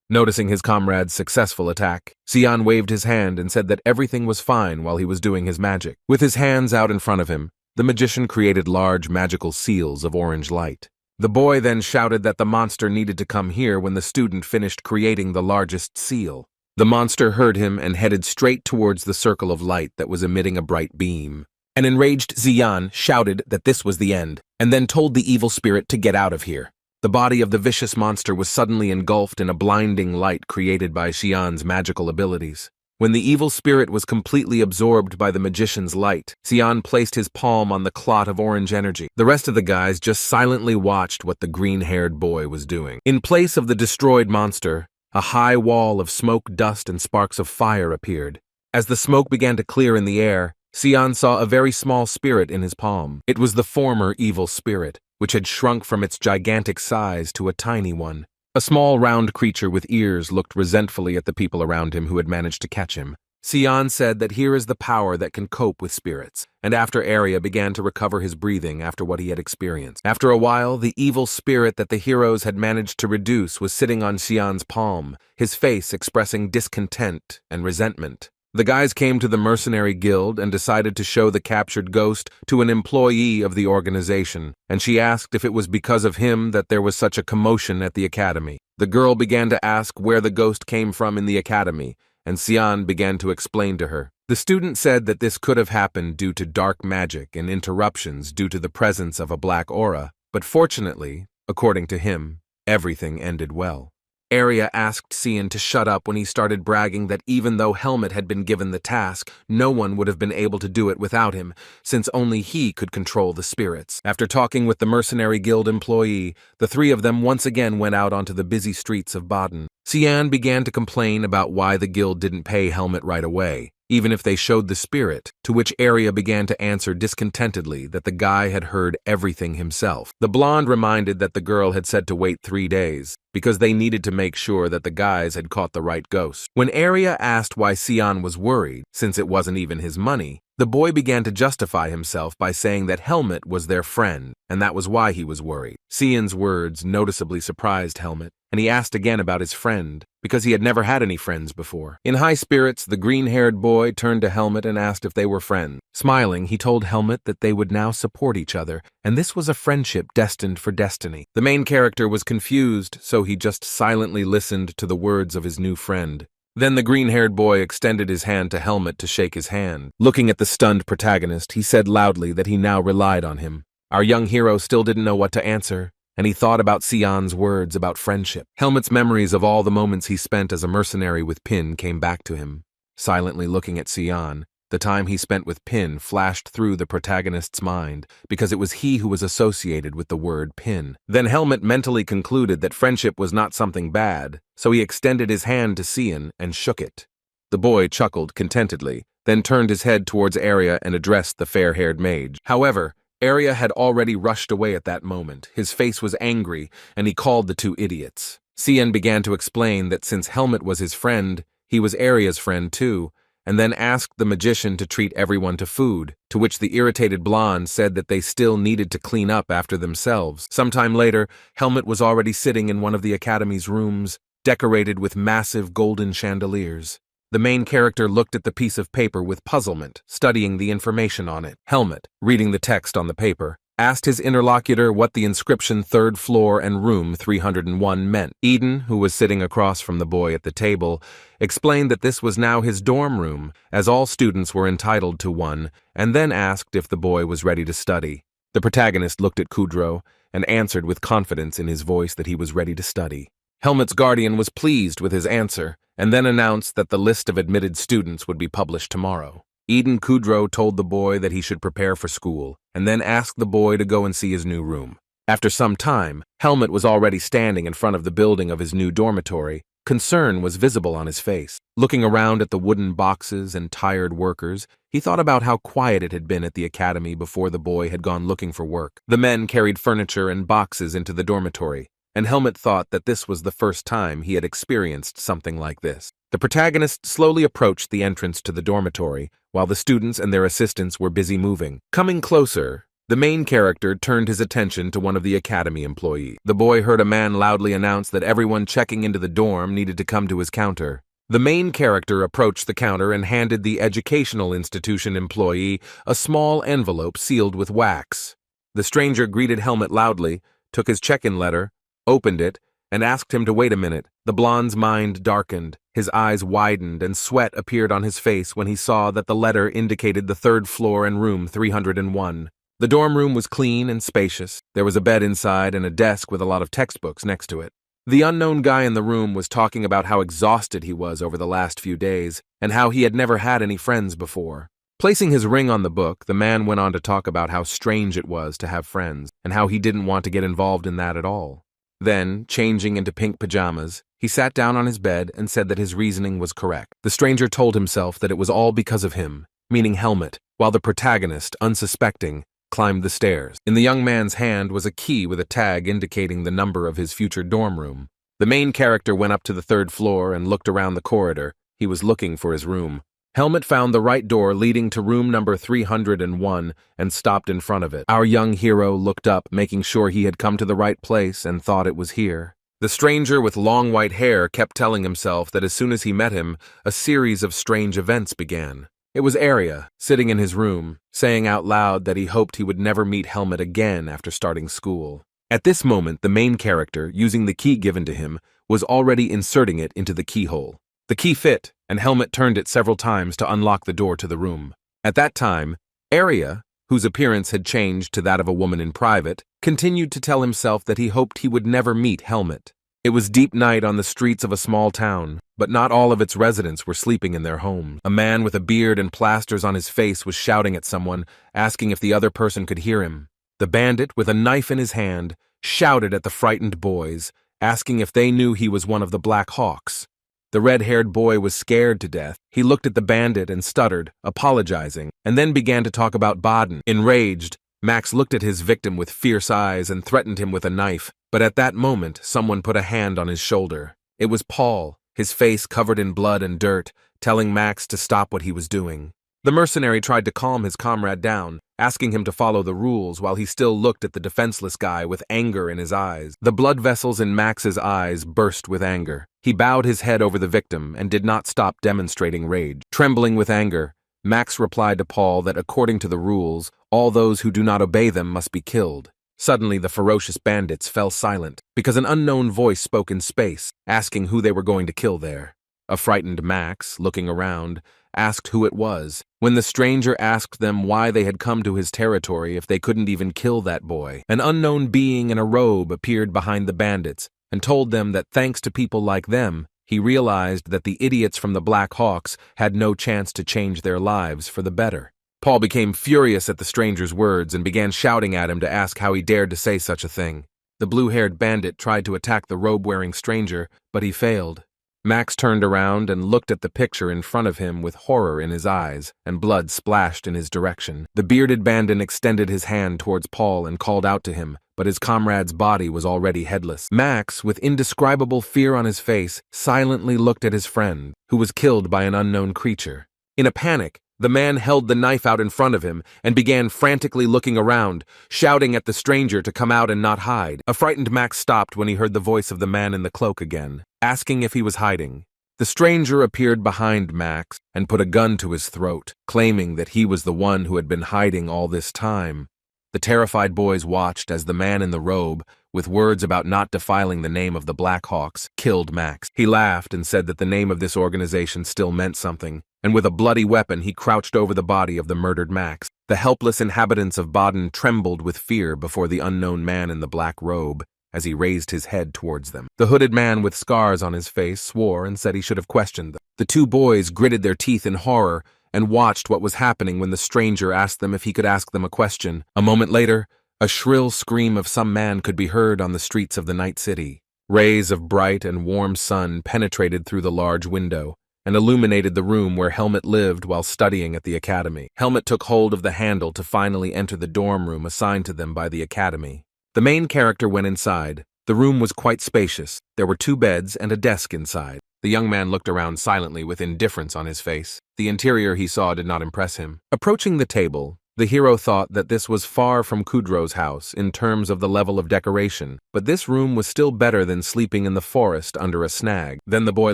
Noticing his comrade's successful attack, Xian waved his hand and said that everything was fine while he was doing his magic. With his hands out in front of him, the magician created large magical seals of orange light. The boy then shouted that the monster needed to come here when the student finished creating the largest seal. The monster heard him and headed straight towards the circle of light that was emitting a bright beam. An enraged Xian shouted that this was the end, and then told the evil spirit to get out of here. The body of the vicious monster was suddenly engulfed in a blinding light created by Xian's magical abilities. When the evil spirit was completely absorbed by the magician's light, Xian placed his palm on the clot of orange energy. The rest of the guys just silently watched what the green-haired boy was doing. In place of the destroyed monster, a high wall of smoke, dust, and sparks of fire appeared. As the smoke began to clear in the air, Xian saw a very small spirit in his palm. It was the former evil spirit, which had shrunk from its gigantic size to a tiny one. A small round creature with ears looked resentfully at the people around him who had managed to catch him. Xian said that here is the power that can cope with spirits, and after Arya began to recover his breathing after what he had experienced. After a while, the evil spirit that the heroes had managed to reduce was sitting on Xian's palm, his face expressing discontent and resentment. The guys came to the mercenary guild and decided to show the captured ghost to an employee of the organization, and she asked if it was because of him that there was such a commotion at the academy. The girl began to ask where the ghost came from in the academy, and Xian began to explain to her. The student said that this could have happened due to dark magic and interruptions due to the presence of a black aura, but fortunately, According to him, everything ended well. Arya asked Cian to shut up when he started bragging that even though Helmet had been given the task, no one would have been able to do it without him, since only he could control the spirits. After talking with the Mercenary Guild employee, the three of them once again went out onto the busy streets of Baden. Cian began to complain about why the guild didn't pay Helmet right away, even if they showed the spirit, to which Arya began to answer discontentedly that the guy had heard everything himself. The blonde reminded that the girl had said to wait 3 days, because they needed to make sure that the guys had caught the right ghost. When Arya asked why Cian was worried, since it wasn't even his money, the boy began to justify himself by saying that Helmet was their friend, and that was why he was worried. Cian's words noticeably surprised Helmet, and he asked again about his friend, because he had never had any friends before. In high spirits, the green-haired boy turned to Helmet and asked if they were friends. Smiling, he told Helmet that they would now support each other, and this was a friendship destined for destiny. The main character was confused, so he just silently listened to the words of his new friend. Then the green-haired boy extended his hand to Helmet to shake his hand. Looking at the stunned protagonist, he said loudly that he now relied on him. Our young hero still didn't know what to answer, and he thought about Cian's words about friendship. Helmet's memories of all the moments he spent as a mercenary with Pin came back to him. Silently looking at Cian, the time he spent with Pin flashed through the protagonist's mind, because it was he who was associated with the word Pin. Then Helmet mentally concluded that friendship was not something bad, so he extended his hand to Cian and shook it. The boy chuckled contentedly, then turned his head towards Arya and addressed the fair-haired mage. However, Arya had already rushed away at that moment. His face was angry, and he called the two idiots. Cian began to explain that since Helmet was his friend, he was Arya's friend too, and then asked the magician to treat everyone to food, to which the irritated blonde said that they still needed to clean up after themselves. Sometime later, Helmet was already sitting in one of the academy's rooms, decorated with massive golden chandeliers. The main character looked at the piece of paper with puzzlement, studying the information on it. Helmet, reading the text on the paper, asked his interlocutor what the inscription 3rd floor and room 301 meant. Eden, who was sitting across from the boy at the table, explained that this was now his dorm room, as all students were entitled to one, and then asked if the boy was ready to study. The protagonist looked at Kudrow and answered with confidence in his voice that he was ready to study. Helmet's guardian was pleased with his answer, and then announced that the list of admitted students would be published tomorrow. Eden Kudrow told the boy that he should prepare for school, and then asked the boy to go and see his new room. After some time, Helmet was already standing in front of the building of his new dormitory. Concern was visible on his face. Looking around at the wooden boxes and tired workers, he thought about how quiet it had been at the academy before the boy had gone looking for work. The men carried furniture and boxes into the dormitory, and Helmet thought that this was the first time he had experienced something like this. The protagonist slowly approached the entrance to the dormitory, while the students and their assistants were busy moving. Coming closer, the main character turned his attention to one of the academy employees. The boy heard a man loudly announce that everyone checking into the dorm needed to come to his counter. The main character approached the counter and handed the educational institution employee a small envelope sealed with wax. The stranger greeted Helmet loudly, took his check-in letter, opened it, and asked him to wait a minute. The blonde's mind darkened, his eyes widened, and sweat appeared on his face when he saw that the letter indicated the 3rd floor and room 301. The dorm room was clean and spacious. There was a bed inside and a desk with a lot of textbooks next to it. The unknown guy in the room was talking about how exhausted he was over the last few days, and how he had never had any friends before. Placing his ring on the book, the man went on to talk about how strange it was to have friends, and how he didn't want to get involved in that at all. Then, changing into pink pajamas, he sat down on his bed and said that his reasoning was correct. The stranger told himself that it was all because of him, meaning Helmet, while the protagonist, unsuspecting, climbed the stairs. In the young man's hand was a key with a tag indicating the number of his future dorm room. The main character went up to the 3rd floor and looked around the corridor. He was looking for his room. Helmet found the right door leading to room number 301 and stopped in front of it. Our young hero looked up, making sure he had come to the right place and thought it was here. The stranger with long white hair kept telling himself that as soon as he met him, a series of strange events began. It was Arya, sitting in his room, saying out loud that he hoped he would never meet Helmet again after starting school. At this moment, the main character, using the key given to him, was already inserting it into the keyhole. The key fit, and Helmet turned it several times to unlock the door to the room. At that time, Arya, whose appearance had changed to that of a woman in private, continued to tell himself that he hoped he would never meet Helmet. It was deep night on the streets of a small town, but not all of its residents were sleeping in their homes. A man with a beard and plasters on his face was shouting at someone, asking if the other person could hear him. The bandit, with a knife in his hand, shouted at the frightened boys, asking if they knew he was one of the Black Hawks. The red-haired boy was scared to death. He looked at the bandit and stuttered, apologizing, and then began to talk about Baden. Enraged, Max looked at his victim with fierce eyes and threatened him with a knife, but at that moment someone put a hand on his shoulder. It was Paul, his face covered in blood and dirt, telling Max to stop what he was doing. The mercenary tried to calm his comrade down, asking him to follow the rules while he still looked at the defenseless guy with anger in his eyes. The blood vessels in Max's eyes burst with anger. He bowed his head over the victim and did not stop demonstrating rage. Trembling with anger, Max replied to Paul that according to the rules, all those who do not obey them must be killed. Suddenly, the ferocious bandits fell silent, because an unknown voice spoke in space, asking who they were going to kill there. A frightened Max, looking around, asked who it was. When the stranger asked them why they had come to his territory if they couldn't even kill that boy, an unknown being in a robe appeared behind the bandits and told them that thanks to people like them, he realized that the idiots from the Black Hawks had no chance to change their lives for the better. Paul became furious at the stranger's words and began shouting at him to ask how he dared to say such a thing. The blue-haired bandit tried to attack the robe-wearing stranger, but he failed. Max turned around and looked at the picture in front of him with horror in his eyes, and blood splashed in his direction. The bearded bandit extended his hand towards Paul and called out to him, but his comrade's body was already headless. Max, with indescribable fear on his face, silently looked at his friend, who was killed by an unknown creature. In a panic, the man held the knife out in front of him and began frantically looking around, shouting at the stranger to come out and not hide. A frightened Max stopped when he heard the voice of the man in the cloak again, asking if he was hiding. The stranger appeared behind Max and put a gun to his throat, claiming that he was the one who had been hiding all this time. The terrified boys watched as the man in the robe, with words about not defiling the name of the Black Hawks, killed Max. He laughed and said that the name of this organization still meant something, and with a bloody weapon he crouched over the body of the murdered Max. The helpless inhabitants of Baden trembled with fear before the unknown man in the black robe as he raised his head towards them. The hooded man with scars on his face swore and said he should have questioned them. The two boys gritted their teeth in horror and watched what was happening when the stranger asked them if he could ask them a question. A moment later, a shrill scream of some man could be heard on the streets of the night city. Rays of bright and warm sun penetrated through the large window and illuminated the room where Helmet lived while studying at the academy. Helmet took hold of the handle to finally enter the dorm room assigned to them by the academy. The main character went inside. The room was quite spacious. There were 2 beds and a desk inside. The young man looked around silently with indifference on his face. The interior he saw did not impress him. Approaching the table, the hero thought that this was far from Kudro's house in terms of the level of decoration, but this room was still better than sleeping in the forest under a snag. Then the boy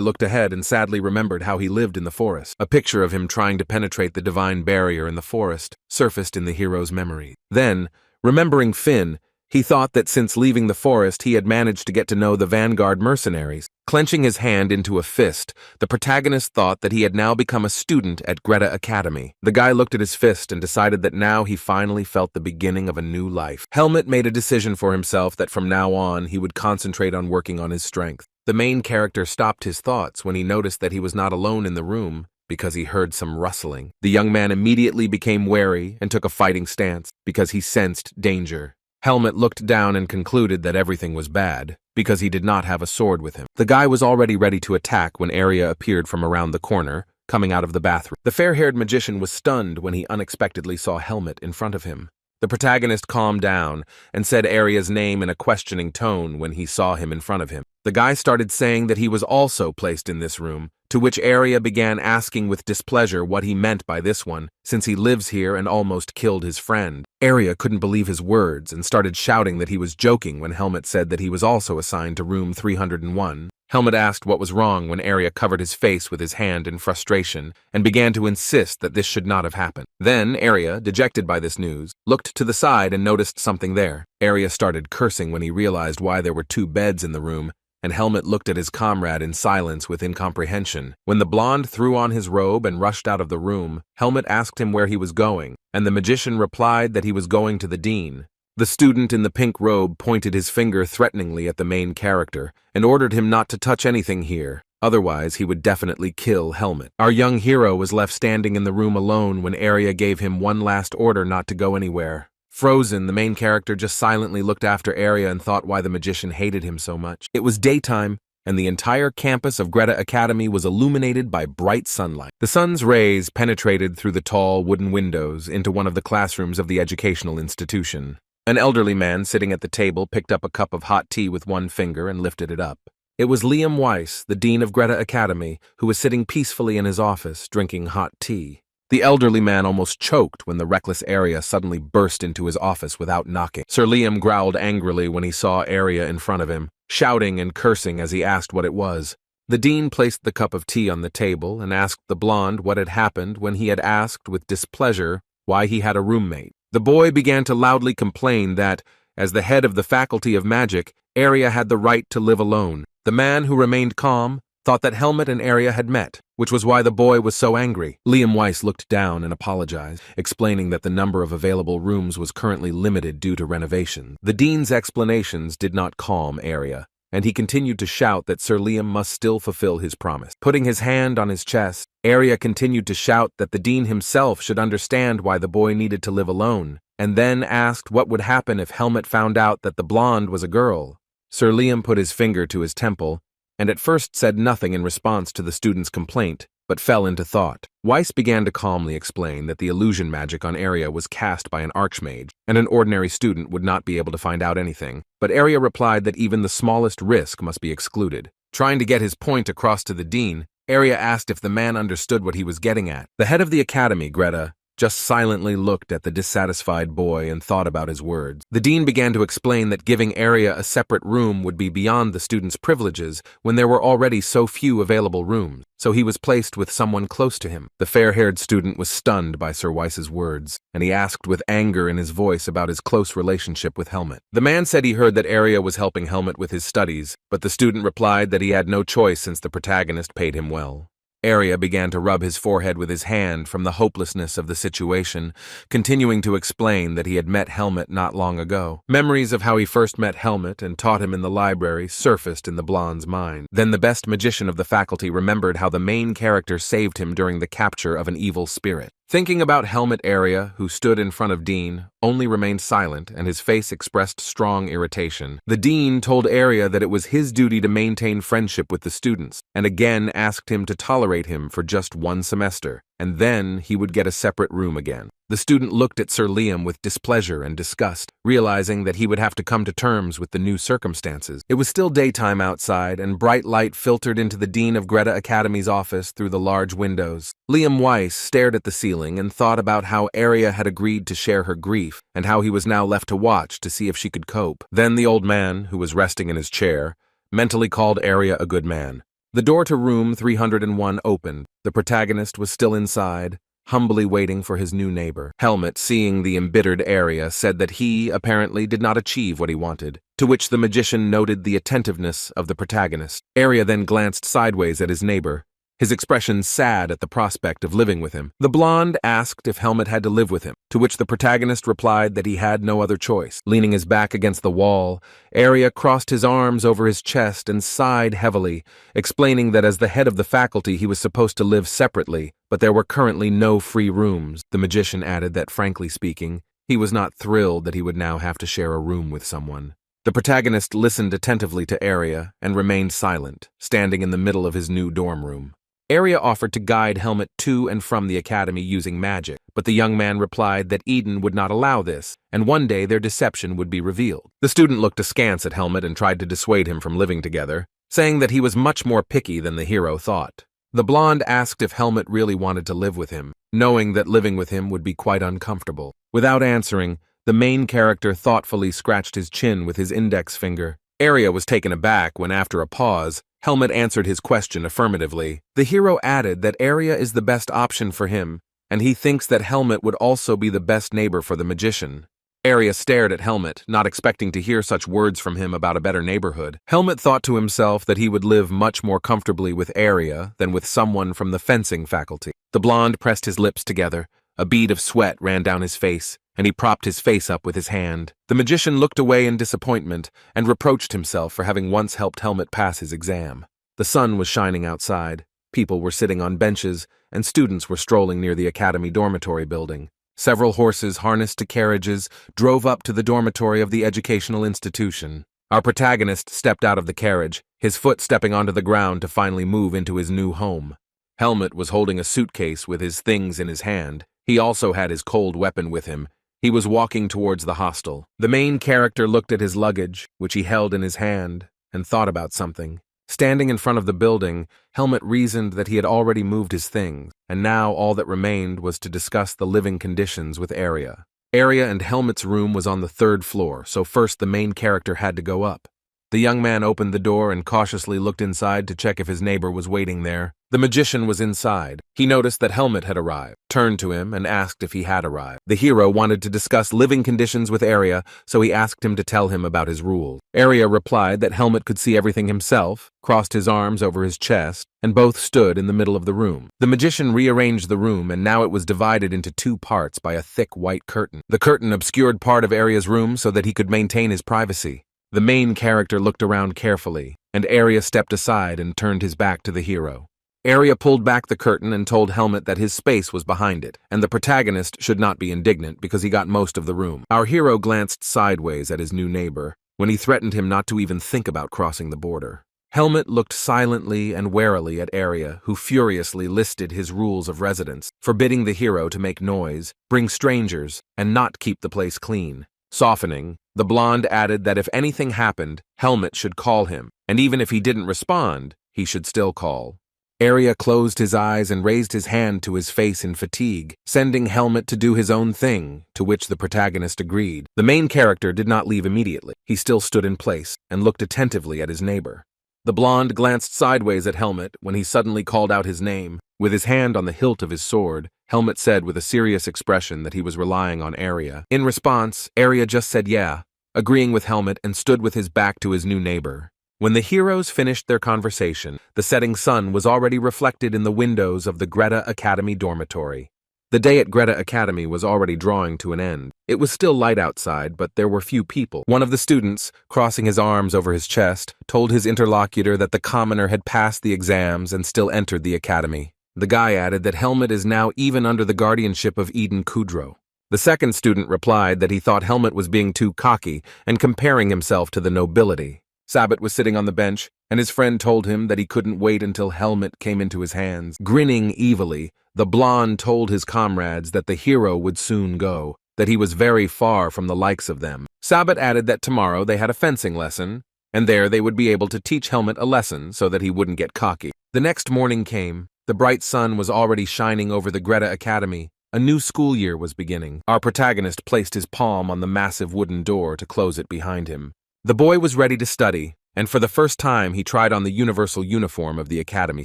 looked ahead and sadly remembered how he lived in the forest. A picture of him trying to penetrate the divine barrier in the forest surfaced in the hero's memory. Then, remembering Finn, he thought that since leaving the forest he had managed to get to know the Vanguard mercenaries. Clenching his hand into a fist, the protagonist thought that he had now become a student at Greta Academy. The guy looked at his fist and decided that now he finally felt the beginning of a new life. Helmet made a decision for himself that from now on he would concentrate on working on his strength. The main character stopped his thoughts when he noticed that he was not alone in the room because he heard some rustling. The young man immediately became wary and took a fighting stance because he sensed danger. Helmet looked down and concluded that everything was bad, because he did not have a sword with him. The guy was already ready to attack when Arya appeared from around the corner, coming out of the bathroom. The fair-haired magician was stunned when he unexpectedly saw Helmet in front of him. The protagonist calmed down and said Arya's name in a questioning tone when he saw him in front of him. The guy started saying that he was also placed in this room, to which Arya began asking with displeasure what he meant by this one, since he lives here and almost killed his friend. Arya couldn't believe his words and started shouting that he was joking when Helmet said that he was also assigned to room 301. Helmet asked what was wrong when Arya covered his face with his hand in frustration and began to insist that this should not have happened. Then Arya, dejected by this news, looked to the side and noticed something there. Arya started cursing when he realized why there were 2 beds in the room and Helmet looked at his comrade in silence with incomprehension. When the blonde threw on his robe and rushed out of the room, Helmet asked him where he was going, and the magician replied that he was going to the dean. The student in the pink robe pointed his finger threateningly at the main character and ordered him not to touch anything here. Otherwise, he would definitely kill Helmet. Our young hero was left standing in the room alone when Arya gave him one last order not to go anywhere. Frozen, the main character just silently looked after Arya and thought why the magician hated him so much. It was daytime, and the entire campus of Greta Academy was illuminated by bright sunlight. The sun's rays penetrated through the tall wooden windows into one of the classrooms of the educational institution. An elderly man sitting at the table picked up a cup of hot tea with one finger and lifted it up. It was Liam Weiss, the dean of Greta Academy, who was sitting peacefully in his office, drinking hot tea. The elderly man almost choked when the reckless Arya suddenly burst into his office without knocking. Sir Liam growled angrily when he saw Arya in front of him, shouting and cursing as he asked what it was. The dean placed the cup of tea on the table and asked the blonde what had happened when he had asked with displeasure why he had a roommate. The boy began to loudly complain that, as the head of the Faculty of Magic, Arya had the right to live alone. The man, who remained calm, thought that Helmet and Arya had met, which was why the boy was so angry. Liam Weiss looked down and apologized, explaining that the number of available rooms was currently limited due to renovation. The dean's explanations did not calm Arya, and he continued to shout that Sir Liam must still fulfill his promise. Putting his hand on his chest, Arya continued to shout that the dean himself should understand why the boy needed to live alone, and then asked what would happen if Helmet found out that the blonde was a girl. Sir Liam put his finger to his temple, and at first said nothing in response to the student's complaint, but fell into thought. Weiss began to calmly explain that the illusion magic on Arya was cast by an archmage, and an ordinary student would not be able to find out anything, but Arya replied that even the smallest risk must be excluded. Trying to get his point across to the dean, Arya asked if the man understood what he was getting at. The head of the academy, Greta, just silently looked at the dissatisfied boy and thought about his words. The dean began to explain that giving Arya a separate room would be beyond the student's privileges when there were already so few available rooms, so he was placed with someone close to him. The fair-haired student was stunned by Sir Weiss's words, and he asked with anger in his voice about his close relationship with Helmet. The man said he heard that Arya was helping Helmet with his studies, but the student replied that he had no choice since the protagonist paid him well. Arya began to rub his forehead with his hand from the hopelessness of the situation, continuing to explain that he had met Helmet not long ago. Memories of how he first met Helmet and taught him in the library surfaced in the blonde's mind. Then the best magician of the faculty remembered how the main character saved him during the capture of an evil spirit. Thinking about Helmet, Arya, who stood in front of Dean, only remained silent and his face expressed strong irritation. The dean told Arya that it was his duty to maintain friendship with the students, and again asked him to tolerate him for just one semester, and then he would get a separate room again. The student looked at Sir Liam with displeasure and disgust, realizing that he would have to come to terms with the new circumstances. It was still daytime outside, and bright light filtered into the Dean of Greta Academy's office through the large windows. Liam Weiss stared at the ceiling and thought about how Arya had agreed to share her grief, and how he was now left to watch to see if she could cope. Then the old man, who was resting in his chair, mentally called Arya a good man. The door to room 301 opened. The protagonist was still inside, humbly waiting for his new neighbor. Helmet, seeing the embittered Arya, said that he, apparently, did not achieve what he wanted, to which the magician noted the attentiveness of the protagonist. Arya then glanced sideways at his neighbor, his expression sad at the prospect of living with him. The blonde asked if Helmet had to live with him, to which the protagonist replied that he had no other choice. Leaning his back against the wall, Arya crossed his arms over his chest and sighed heavily, explaining that as the head of the faculty he was supposed to live separately, but there were currently no free rooms. The magician added that, frankly speaking, he was not thrilled that he would now have to share a room with someone. The protagonist listened attentively to Arya and remained silent, standing in the middle of his new dorm room. Arya offered to guide Helmet to and from the academy using magic, but the young man replied that Eden would not allow this, and one day their deception would be revealed. The student looked askance at Helmet and tried to dissuade him from living together, saying that he was much more picky than the hero thought. The blonde asked if Helmet really wanted to live with him, knowing that living with him would be quite uncomfortable. Without answering, the main character thoughtfully scratched his chin with his index finger. Arya was taken aback when, after a pause, Helmet answered his question affirmatively. The hero added that Arya is the best option for him, and he thinks that Helmet would also be the best neighbor for the magician. Arya stared at Helmet, not expecting to hear such words from him about a better neighborhood. Helmet thought to himself that he would live much more comfortably with Arya than with someone from the fencing faculty. The blonde pressed his lips together. A bead of sweat ran down his face, and he propped his face up with his hand. The magician looked away in disappointment and reproached himself for having once helped Helmet pass his exam. The sun was shining outside. People were sitting on benches, and students were strolling near the academy dormitory building. Several horses harnessed to carriages drove up to the dormitory of the educational institution. Our protagonist stepped out of the carriage, his foot stepping onto the ground to finally move into his new home. Helmet was holding a suitcase with his things in his hand. He also had his cold weapon with him. He was walking towards the hostel. The main character looked at his luggage, which he held in his hand, and thought about something. Standing in front of the building, Helmet reasoned that he had already moved his things, and now all that remained was to discuss the living conditions with Arya. Arya and Helmet's room was on the 3rd floor, so first the main character had to go up. The young man opened the door and cautiously looked inside to check if his neighbor was waiting there. The magician was inside. He noticed that Helmet had arrived, turned to him, and asked if he had arrived. The hero wanted to discuss living conditions with Arya, so he asked him to tell him about his rules. Arya replied that Helmet could see everything himself, crossed his arms over his chest, and both stood in the middle of the room. The magician rearranged the room, and now it was divided into 2 parts by a thick white curtain. The curtain obscured part of Arya's room so that he could maintain his privacy. The main character looked around carefully, and Arya stepped aside and turned his back to the hero. Arya pulled back the curtain and told Helmet that his space was behind it, and the protagonist should not be indignant because he got most of the room. Our hero glanced sideways at his new neighbor when he threatened him not to even think about crossing the border. Helmet looked silently and warily at Arya, who furiously listed his rules of residence, forbidding the hero to make noise, bring strangers, and not keep the place clean. Softening, the blonde added that if anything happened, Helmet should call him, and even if he didn't respond, he should still call. Arya closed his eyes and raised his hand to his face in fatigue, sending Helmet to do his own thing, to which the protagonist agreed. The main character did not leave immediately. He still stood in place and looked attentively at his neighbor. The blonde glanced sideways at Helmet when he suddenly called out his name. With his hand on the hilt of his sword, Helmet said with a serious expression that he was relying on Arya. In response, Arya just said yeah, agreeing with Helmet, and stood with his back to his new neighbor. When the heroes finished their conversation, the setting sun was already reflected in the windows of the Greta Academy dormitory. The day at Greta Academy was already drawing to an end. It was still light outside, but there were few people. One of the students, crossing his arms over his chest, told his interlocutor that the commoner had passed the exams and still entered the academy. The guy added that Helmet is now even under the guardianship of Eden Kudrow. The second student replied that he thought Helmet was being too cocky and comparing himself to the nobility. Sabbat was sitting on the bench, and his friend told him that he couldn't wait until Helmet came into his hands. Grinning evilly, the blonde told his comrades that the hero would soon go, that he was very far from the likes of them. Sabbat added that tomorrow they had a fencing lesson, and there they would be able to teach Helmet a lesson so that he wouldn't get cocky. The next morning came. The bright sun was already shining over the Greta Academy. A new school year was beginning. Our protagonist placed his palm on the massive wooden door to close it behind him. The boy was ready to study, and for the first time he tried on the universal uniform of the academy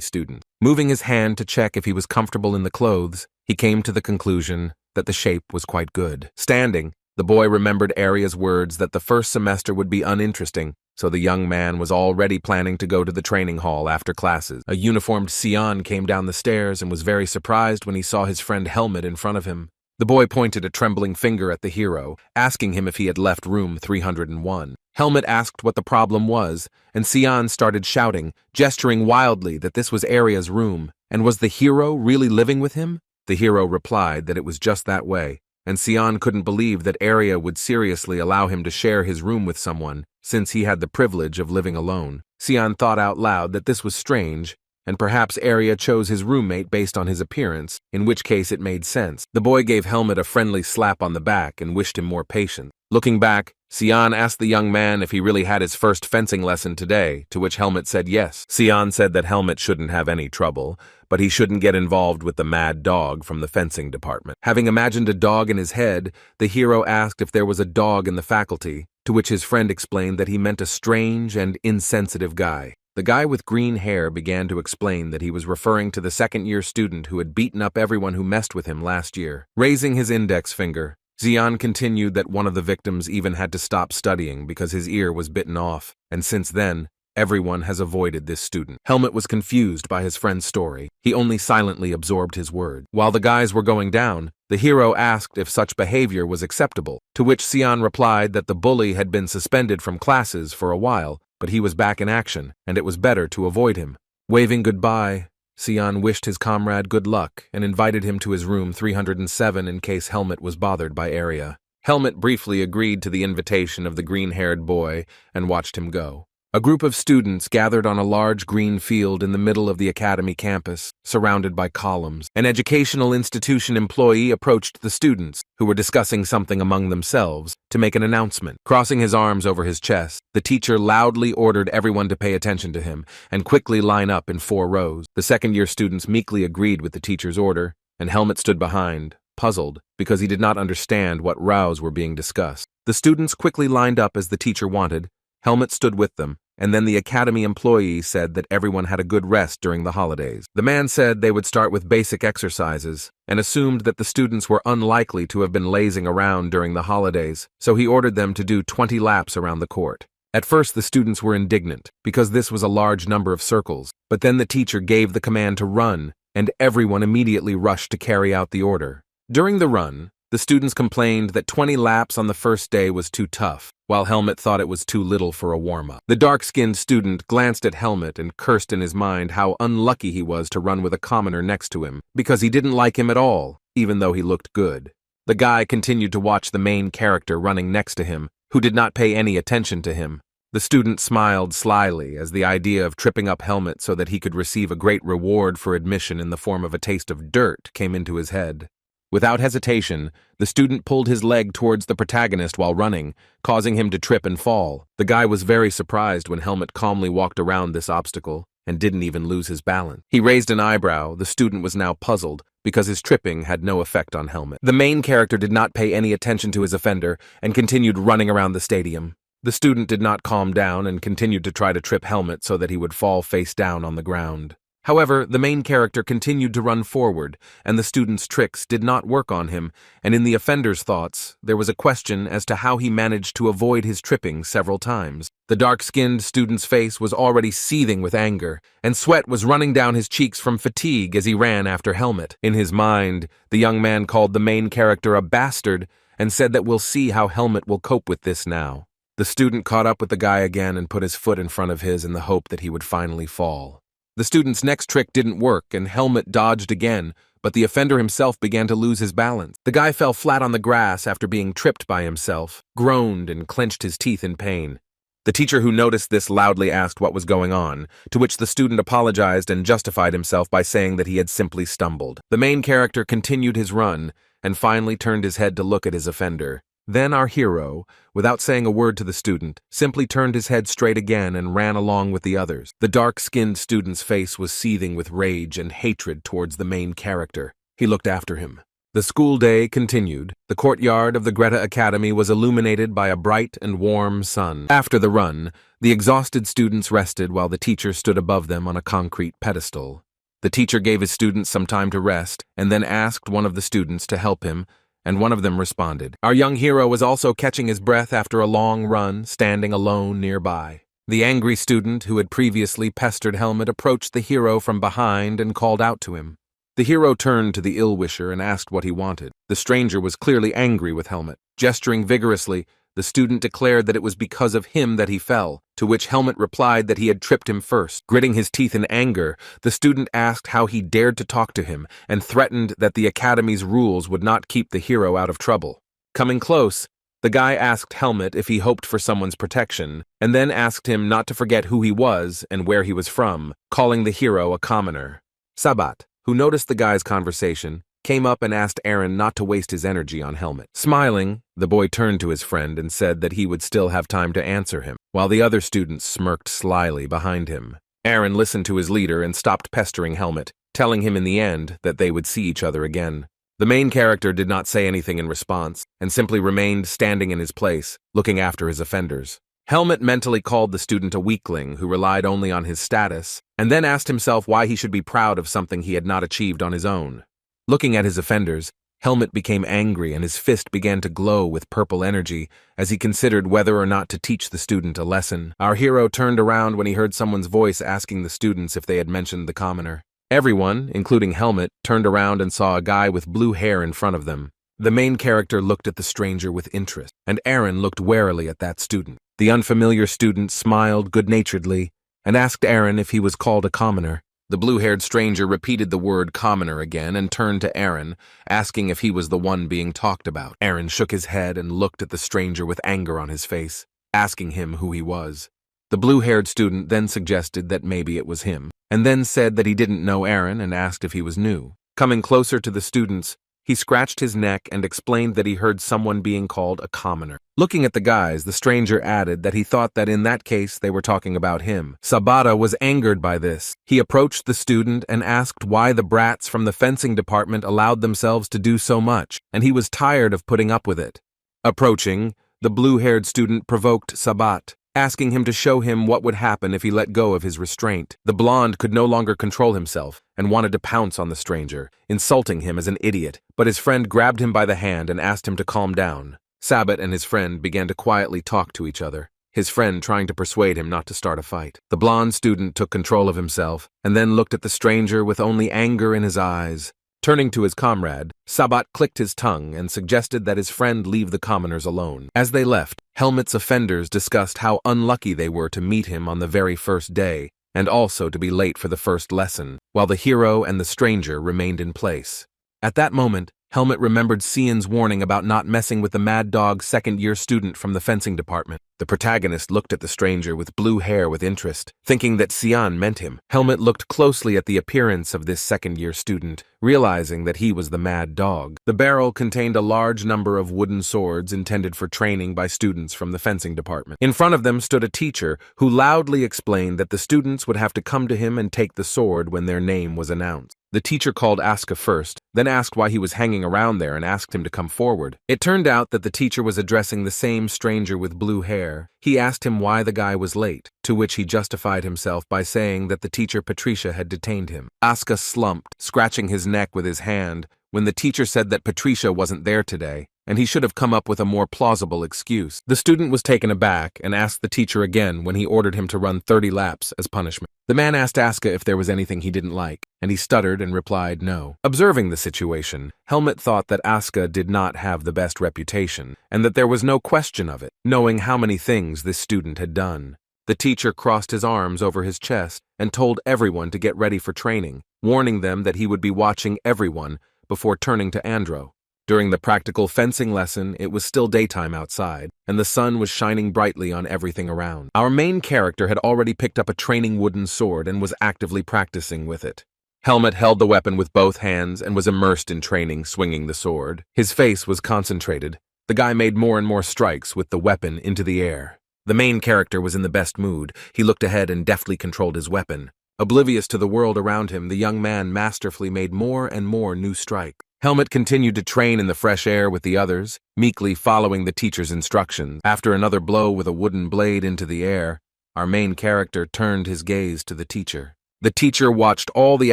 student. Moving his hand to check if he was comfortable in the clothes, he came to the conclusion that the shape was quite good. Standing, the boy remembered Arya's words that the first semester would be uninteresting, so the young man was already planning to go to the training hall after classes. A uniformed Sion came down the stairs and was very surprised when he saw his friend Helmet in front of him. The boy pointed a trembling finger at the hero, asking him if he had left room 301. Helmet asked what the problem was, and Sion started shouting, gesturing wildly that this was Arya's room, and was the hero really living with him? The hero replied that it was just that way, and Sion couldn't believe that Arya would seriously allow him to share his room with someone, since he had the privilege of living alone. Sion thought out loud that this was strange, and perhaps Arya chose his roommate based on his appearance, in which case it made sense. The boy gave Helmet a friendly slap on the back and wished him more patience. Looking back, Sion asked the young man if he really had his first fencing lesson today, to which Helmet said yes. Sion said that Helmet shouldn't have any trouble, but he shouldn't get involved with the mad dog from the fencing department. Having imagined a dog in his head, the hero asked if there was a dog in the faculty, to which his friend explained that he meant a strange and insensitive guy. The guy with green hair began to explain that he was referring to the second-year student who had beaten up everyone who messed with him last year. Raising his index finger, Xian continued that one of the victims even had to stop studying because his ear was bitten off, and since then, everyone has avoided this student. Helmet was confused by his friend's story. He only silently absorbed his word. While the guys were going down, the hero asked if such behavior was acceptable, to which Xian replied that the bully had been suspended from classes for a while, but he was back in action, and it was better to avoid him. Waving goodbye, Xian wished his comrade good luck and invited him to his room 307 in case Helmet was bothered by area. Helmet briefly agreed to the invitation of the green-haired boy and watched him go. A group of students gathered on a large green field in the middle of the academy campus, surrounded by columns. An educational institution employee approached the students, who were discussing something among themselves, to make an announcement. Crossing his arms over his chest, the teacher loudly ordered everyone to pay attention to him and quickly line up in 4 rows. The second-year students meekly agreed with the teacher's order, and Helmet stood behind, puzzled, because he did not understand what rows were being discussed. The students quickly lined up as the teacher wanted. Helmet stood with them, and then the academy employee said that everyone had a good rest during the holidays. The man said they would start with basic exercises, and assumed that the students were unlikely to have been lazing around during the holidays, so he ordered them to do 20 laps around the court. At first the students were indignant, because this was a large number of circles, but then the teacher gave the command to run, and everyone immediately rushed to carry out the order. During the run, the students complained that 20 laps on the first day was too tough, while Helmet thought it was too little for a warm-up. The dark-skinned student glanced at Helmet and cursed in his mind how unlucky he was to run with a commoner next to him, because he didn't like him at all, even though he looked good. The guy continued to watch the main character running next to him, who did not pay any attention to him. The student smiled slyly as the idea of tripping up Helmet so that he could receive a great reward for admission in the form of a taste of dirt came into his head. Without hesitation, the student pulled his leg towards the protagonist while running, causing him to trip and fall. The guy was very surprised when Helmet calmly walked around this obstacle and didn't even lose his balance. He raised an eyebrow. The student was now puzzled because his tripping had no effect on Helmet. The main character did not pay any attention to his offender and continued running around the stadium. The student did not calm down and continued to try to trip Helmet so that he would fall face down on the ground. However, the main character continued to run forward, and the student's tricks did not work on him, and in the offender's thoughts, there was a question as to how he managed to avoid his tripping several times. The dark-skinned student's face was already seething with anger, and sweat was running down his cheeks from fatigue as he ran after Helmet. In his mind, the young man called the main character a bastard and said that we'll see how Helmet will cope with this now. The student caught up with the guy again and put his foot in front of his in the hope that he would finally fall. The student's next trick didn't work, and Helmet dodged again, but the offender himself began to lose his balance. The guy fell flat on the grass after being tripped by himself, groaned, and clenched his teeth in pain. The teacher who noticed this loudly asked what was going on, to which the student apologized and justified himself by saying that he had simply stumbled. The main character continued his run, and finally turned his head to look at his offender. Then our hero, without saying a word to the student, simply turned his head straight again and ran along with the others. The dark-skinned student's face was seething with rage and hatred towards the main character. He looked after him. The school day continued. The courtyard of the Greta Academy was illuminated by a bright and warm sun. After the run, the exhausted students rested while the teacher stood above them on a concrete pedestal. The teacher gave his students some time to rest and then asked one of the students to help him, and one of them responded. Our young hero was also catching his breath after a long run, standing alone nearby. The angry student who had previously pestered Helmet approached the hero from behind and called out to him. The hero turned to the ill-wisher and asked what he wanted. The stranger was clearly angry with Helmet. Gesturing vigorously, the student declared that it was because of him that he fell, to which Helmet replied that he had tripped him first. Gritting his teeth in anger, the student asked how he dared to talk to him and threatened that the academy's rules would not keep the hero out of trouble. Coming close, the guy asked Helmet if he hoped for someone's protection, and then asked him not to forget who he was and where he was from, calling the hero a commoner. Sabat, who noticed the guy's conversation, came up and asked Aaron not to waste his energy on Helmet. Smiling, the boy turned to his friend and said that he would still have time to answer him, while the other students smirked slyly behind him. Aaron listened to his leader and stopped pestering Helmet, telling him in the end that they would see each other again. The main character did not say anything in response, and simply remained standing in his place, looking after his offenders. Helmet mentally called the student a weakling who relied only on his status, and then asked himself why he should be proud of something he had not achieved on his own. Looking at his offenders, Helmet became angry and his fist began to glow with purple energy as he considered whether or not to teach the student a lesson. Our hero turned around when he heard someone's voice asking the students if they had mentioned the commoner. Everyone, including Helmet, turned around and saw a guy with blue hair in front of them. The main character looked at the stranger with interest, and Aaron looked warily at that student. The unfamiliar student smiled good-naturedly and asked Aaron if he was called a commoner. The blue-haired stranger repeated the word commoner again and turned to Aaron, asking if he was the one being talked about. Aaron shook his head and looked at the stranger with anger on his face, asking him who he was. The blue-haired student then suggested that maybe it was him, and then said that he didn't know Aaron and asked if he was new. Coming closer to the students, he scratched his neck and explained that he heard someone being called a commoner. Looking at the guys, the stranger added that he thought that in that case they were talking about him. Sabata was angered by this. He approached the student and asked why the brats from the fencing department allowed themselves to do so much, and he was tired of putting up with it. Approaching, the blue-haired student provoked Sabat, asking him to show him what would happen if he let go of his restraint. The blonde could no longer control himself and wanted to pounce on the stranger, insulting him as an idiot, but his friend grabbed him by the hand and asked him to calm down. Sabat and his friend began to quietly talk to each other, his friend trying to persuade him not to start a fight. The blonde student took control of himself and then looked at the stranger with only anger in his eyes. Turning to his comrade, Sabat clicked his tongue and suggested that his friend leave the commoners alone. As they left, Helmet's offenders discussed how unlucky they were to meet him on the very first day, and also to be late for the first lesson, while the hero and the stranger remained in place. At that moment, Helmet remembered Cian's warning about not messing with the Mad Dog second-year student from the fencing department. The protagonist looked at the stranger with blue hair with interest, thinking that Cian meant him. Helmet looked closely at the appearance of this second-year student, realizing that he was the Mad Dog. The barrel contained a large number of wooden swords intended for training by students from the fencing department. In front of them stood a teacher who loudly explained that the students would have to come to him and take the sword when their name was announced. The teacher called Asuka first, then asked why he was hanging around there and asked him to come forward. It turned out that the teacher was addressing the same stranger with blue hair. He asked him why the guy was late, to which he justified himself by saying that the teacher Patricia had detained him. Asuka slumped, scratching his neck with his hand, when the teacher said that Patricia wasn't there today, and he should have come up with a more plausible excuse. The student was taken aback and asked the teacher again when he ordered him to run 30 laps as punishment. The man asked Asuka if there was anything he didn't like, and he stuttered and replied no. Observing the situation, Helmet thought that Asuka did not have the best reputation, and that there was no question of it, knowing how many things this student had done. The teacher crossed his arms over his chest and told everyone to get ready for training, warning them that he would be watching everyone before turning to Andro. During the practical fencing lesson, it was still daytime outside, and the sun was shining brightly on everything around. Our main character had already picked up a training wooden sword and was actively practicing with it. Helmet held the weapon with both hands and was immersed in training swinging the sword. His face was concentrated. The guy made more and more strikes with the weapon into the air. The main character was in the best mood. He looked ahead and deftly controlled his weapon. Oblivious to the world around him, the young man masterfully made more and more new strikes. Helmet continued to train in the fresh air with the others, meekly following the teacher's instructions. After another blow with a wooden blade into the air, our main character turned his gaze to the teacher. The teacher watched all the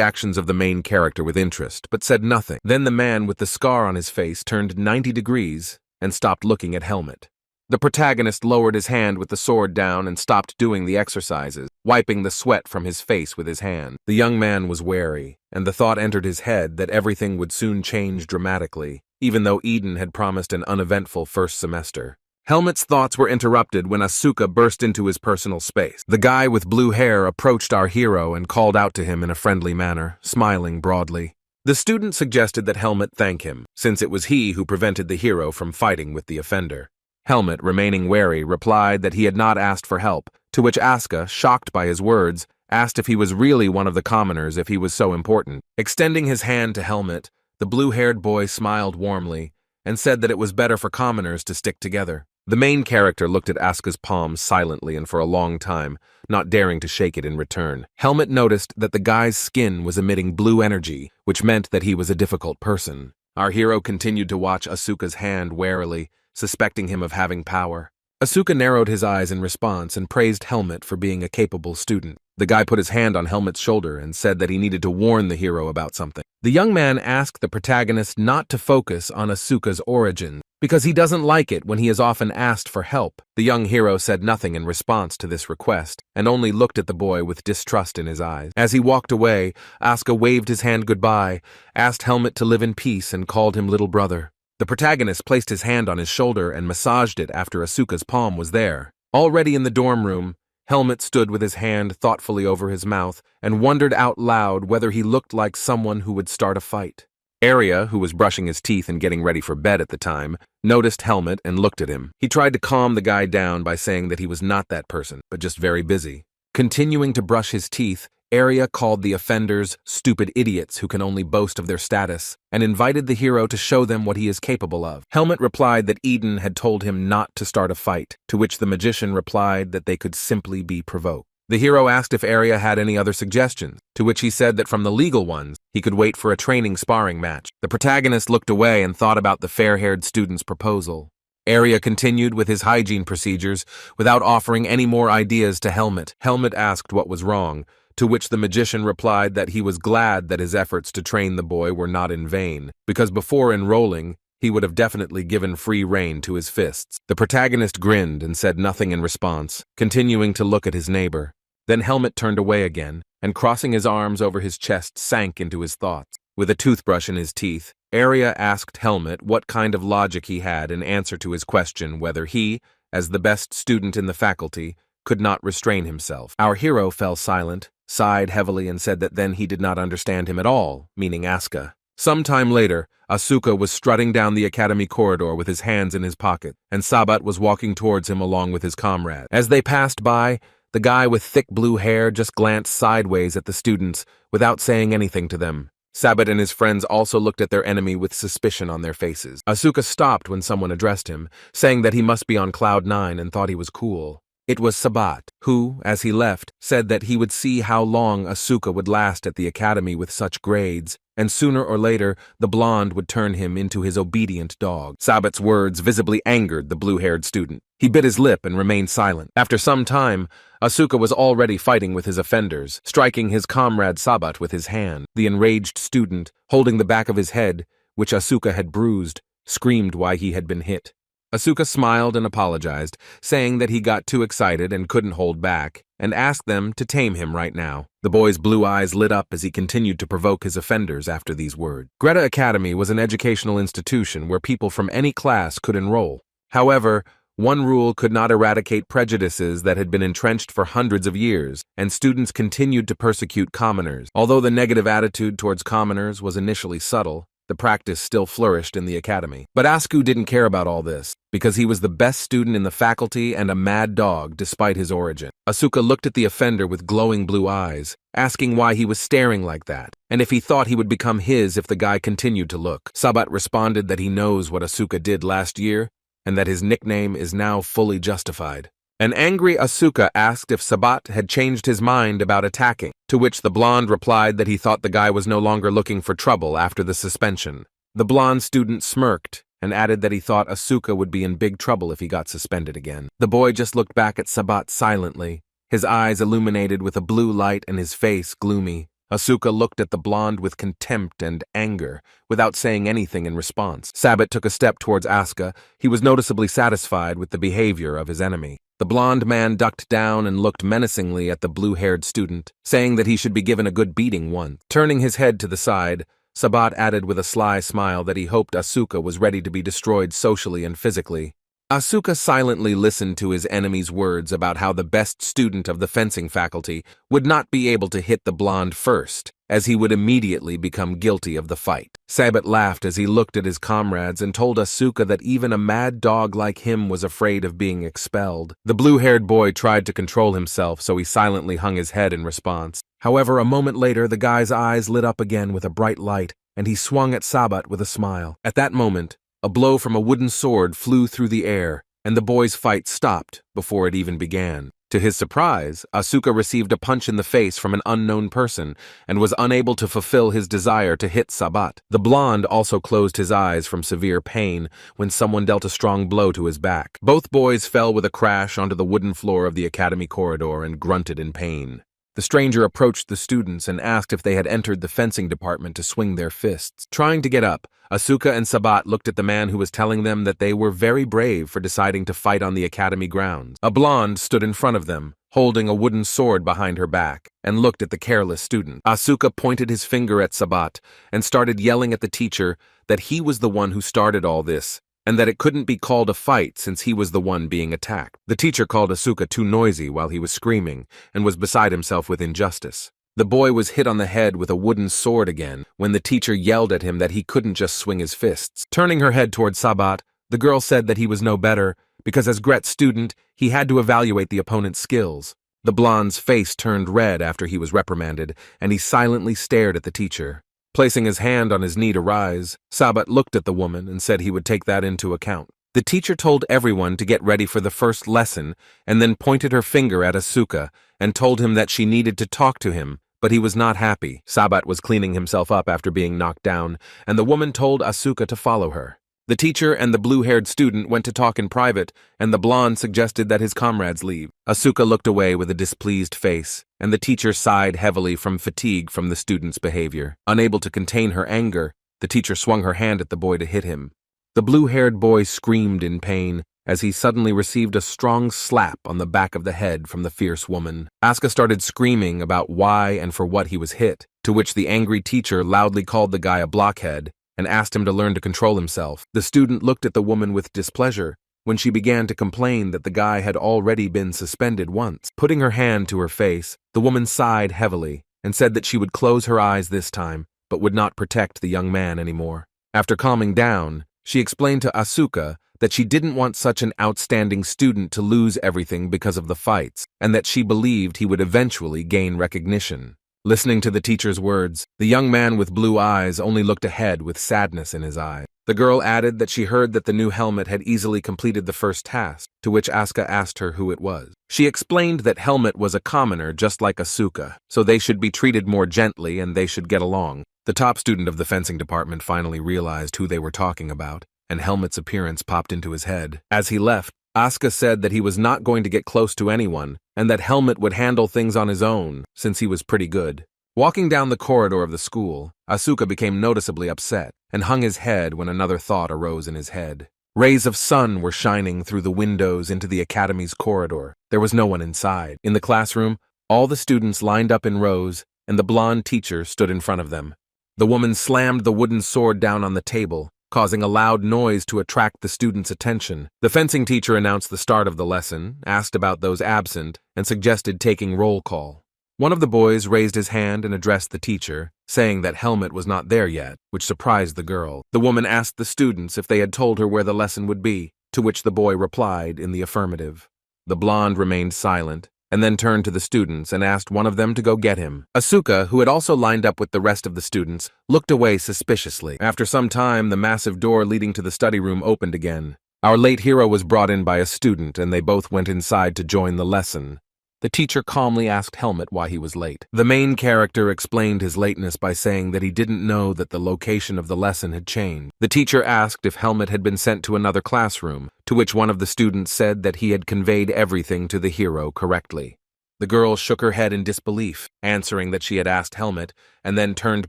actions of the main character with interest, but said nothing. Then the man with the scar on his face turned 90 degrees and stopped looking at Helmet. The protagonist lowered his hand with the sword down and stopped doing the exercises, wiping the sweat from his face with his hand. The young man was wary, and the thought entered his head that everything would soon change dramatically, even though Eden had promised an uneventful first semester. Helmet's thoughts were interrupted when Asuka burst into his personal space. The guy with blue hair approached our hero and called out to him in a friendly manner, smiling broadly. The student suggested that Helmet thank him, since it was he who prevented the hero from fighting with the offender. Helmet, remaining wary, replied that he had not asked for help, to which Asuka, shocked by his words, asked if he was really one of the commoners if he was so important. Extending his hand to Helmet, the blue-haired boy smiled warmly and said that it was better for commoners to stick together. The main character looked at Asuka's palm silently and for a long time, not daring to shake it in return. Helmet noticed that the guy's skin was emitting blue energy, which meant that he was a difficult person. Our hero continued to watch Asuka's hand warily, suspecting him of having power. Asuka narrowed his eyes in response and praised Helmet for being a capable student. The guy put his hand on Helmet's shoulder and said that he needed to warn the hero about something. The young man asked the protagonist not to focus on Asuka's origin, because he doesn't like it when he is often asked for help. The young hero said nothing in response to this request, and only looked at the boy with distrust in his eyes. As he walked away, Asuka waved his hand goodbye, asked Helmet to live in peace, and called him little brother. The protagonist placed his hand on his shoulder and massaged it after Asuka's palm was there. Already in the dorm room, Helmet stood with his hand thoughtfully over his mouth and wondered out loud whether he looked like someone who would start a fight. Arya, who was brushing his teeth and getting ready for bed at the time, noticed Helmet and looked at him. He tried to calm the guy down by saying that he was not that person, but just very busy. Continuing to brush his teeth, Arya called the offenders stupid idiots who can only boast of their status, and invited the hero to show them what he is capable of. Helmet replied that Eden had told him not to start a fight, to which the magician replied that they could simply be provoked. The hero asked if Arya had any other suggestions, to which he said that from the legal ones, he could wait for a training sparring match. The protagonist looked away and thought about the fair-haired student's proposal. Arya continued with his hygiene procedures without offering any more ideas to Helmet. Helmet asked what was wrong, to which the magician replied that he was glad that his efforts to train the boy were not in vain, because before enrolling, he would have definitely given free rein to his fists. The protagonist grinned and said nothing in response, continuing to look at his neighbor. Then Helmet turned away again, and crossing his arms over his chest sank into his thoughts. With a toothbrush in his teeth, Arya asked Helmet what kind of logic he had in answer to his question whether he, as the best student in the faculty, could not restrain himself. Our hero fell silent, sighed heavily, and said that then he did not understand him at all, meaning Asuka. Some time later, Asuka was strutting down the academy corridor with his hands in his pocket, and Sabat was walking towards him along with his comrade. As they passed by, the guy with thick blue hair just glanced sideways at the students without saying anything to them. Sabat and his friends also looked at their enemy with suspicion on their faces. Asuka stopped when someone addressed him, saying that he must be on cloud 9 and thought he was cool. It was Sabat, who, as he left, said that he would see how long Asuka would last at the academy with such grades, and sooner or later the blonde would turn him into his obedient dog. Sabat's words visibly angered the blue-haired student. He bit his lip and remained silent. After some time, Asuka was already fighting with his offenders, striking his comrade Sabat with his hand. The enraged student, holding the back of his head, which Asuka had bruised, screamed why he had been hit. Asuka smiled and apologized, saying that he got too excited and couldn't hold back, and asked them to tame him right now. The boy's blue eyes lit up as he continued to provoke his offenders after these words. Greta Academy was an educational institution where people from any class could enroll. However, one rule could not eradicate prejudices that had been entrenched for hundreds of years, and students continued to persecute commoners. Although the negative attitude towards commoners was initially subtle, the practice still flourished in the academy. But Asuka didn't care about all this, because he was the best student in the faculty and a mad dog despite his origin. Asuka looked at the offender with glowing blue eyes, asking why he was staring like that, and if he thought he would become his if the guy continued to look. Sabat responded that he knows what Asuka did last year, and that his nickname is now fully justified. An angry Asuka asked if Sabat had changed his mind about attacking, to which the blonde replied that he thought the guy was no longer looking for trouble after the suspension. The blonde student smirked and added that he thought Asuka would be in big trouble if he got suspended again. The boy just looked back at Sabat silently, his eyes illuminated with a blue light and his face gloomy. Asuka looked at the blonde with contempt and anger, without saying anything in response. Sabat took a step towards Asuka. He was noticeably satisfied with the behavior of his enemy. The blonde man ducked down and looked menacingly at the blue-haired student, saying that he should be given a good beating once. Turning his head to the side, Sabat added with a sly smile that he hoped Asuka was ready to be destroyed socially and physically. Asuka silently listened to his enemy's words about how the best student of the fencing faculty would not be able to hit the blonde first, as he would immediately become guilty of the fight. Sabat laughed as he looked at his comrades and told Asuka that even a mad dog like him was afraid of being expelled. The blue-haired boy tried to control himself, so he silently hung his head in response. However, a moment later, the guy's eyes lit up again with a bright light, and he swung at Sabat with a smile. At that moment, a blow from a wooden sword flew through the air, and the boys' fight stopped before it even began. To his surprise, Asuka received a punch in the face from an unknown person and was unable to fulfill his desire to hit Sabat. The blonde also closed his eyes from severe pain when someone dealt a strong blow to his back. Both boys fell with a crash onto the wooden floor of the academy corridor and grunted in pain. The stranger approached the students and asked if they had entered the fencing department to swing their fists. Trying to get up, Asuka and Sabat looked at the man who was telling them that they were very brave for deciding to fight on the academy grounds. A blonde stood in front of them, holding a wooden sword behind her back, and looked at the careless student. Asuka pointed his finger at Sabat and started yelling at the teacher that he was the one who started all this, and that it couldn't be called a fight since he was the one being attacked. The teacher called Asuka too noisy while he was screaming and was beside himself with injustice. The boy was hit on the head with a wooden sword again when the teacher yelled at him that he couldn't just swing his fists. Turning her head toward Sabat, the girl said that he was no better because as Gret's student, he had to evaluate the opponent's skills. The blonde's face turned red after he was reprimanded, and he silently stared at the teacher. Placing his hand on his knee to rise, Sabat looked at the woman and said he would take that into account. The teacher told everyone to get ready for the first lesson and then pointed her finger at Asuka and told him that she needed to talk to him, but he was not happy. Sabat was cleaning himself up after being knocked down, and the woman told Asuka to follow her. The teacher and the blue-haired student went to talk in private, and the blonde suggested that his comrades leave. Asuka looked away with a displeased face, and the teacher sighed heavily from fatigue from the student's behavior. Unable to contain her anger, the teacher swung her hand at the boy to hit him. The blue-haired boy screamed in pain as he suddenly received a strong slap on the back of the head from the fierce woman. Asuka started screaming about why and for what he was hit, to which the angry teacher loudly called the guy a blockhead and asked him to learn to control himself. The student looked at the woman with displeasure when she began to complain that the guy had already been suspended once. Putting her hand to her face, the woman sighed heavily and said that she would close her eyes this time, but would not protect the young man anymore. After calming down, she explained to Asuka that she didn't want such an outstanding student to lose everything because of the fights, and that she believed he would eventually gain recognition. Listening to the teacher's words, the young man with blue eyes only looked ahead with sadness in his eyes. The girl added that she heard that the new helmet had easily completed the first task, to which Asuka asked her who it was. She explained that Helmet was a commoner just like Asuka, so they should be treated more gently and they should get along. The top student of the fencing department finally realized who they were talking about, and Helmet's appearance popped into his head. As he left, Asuka said that he was not going to get close to anyone, and that Helmet would handle things on his own, since he was pretty good. Walking down the corridor of the school, Asuka became noticeably upset, and hung his head when another thought arose in his head. Rays of sun were shining through the windows into the academy's corridor. There was no one inside. In the classroom, all the students lined up in rows, and the blonde teacher stood in front of them. The woman slammed the wooden sword down on the table, causing a loud noise to attract the students' attention. The fencing teacher announced the start of the lesson, asked about those absent, and suggested taking roll call. One of the boys raised his hand and addressed the teacher, saying that Helmet was not there yet, which surprised the girl. The woman asked the students if they had told her where the lesson would be, to which the boy replied in the affirmative. The blonde remained silent, and then turned to the students and asked one of them to go get him. Asuka, who had also lined up with the rest of the students, looked away suspiciously. After some time, the massive door leading to the study room opened again. Our late hero was brought in by a student, and they both went inside to join the lesson. The teacher calmly asked Helmet why he was late. The main character explained his lateness by saying that he didn't know that the location of the lesson had changed. The teacher asked if Helmet had been sent to another classroom, to which one of the students said that he had conveyed everything to the hero correctly. The girl shook her head in disbelief, answering that she had asked Helmet, and then turned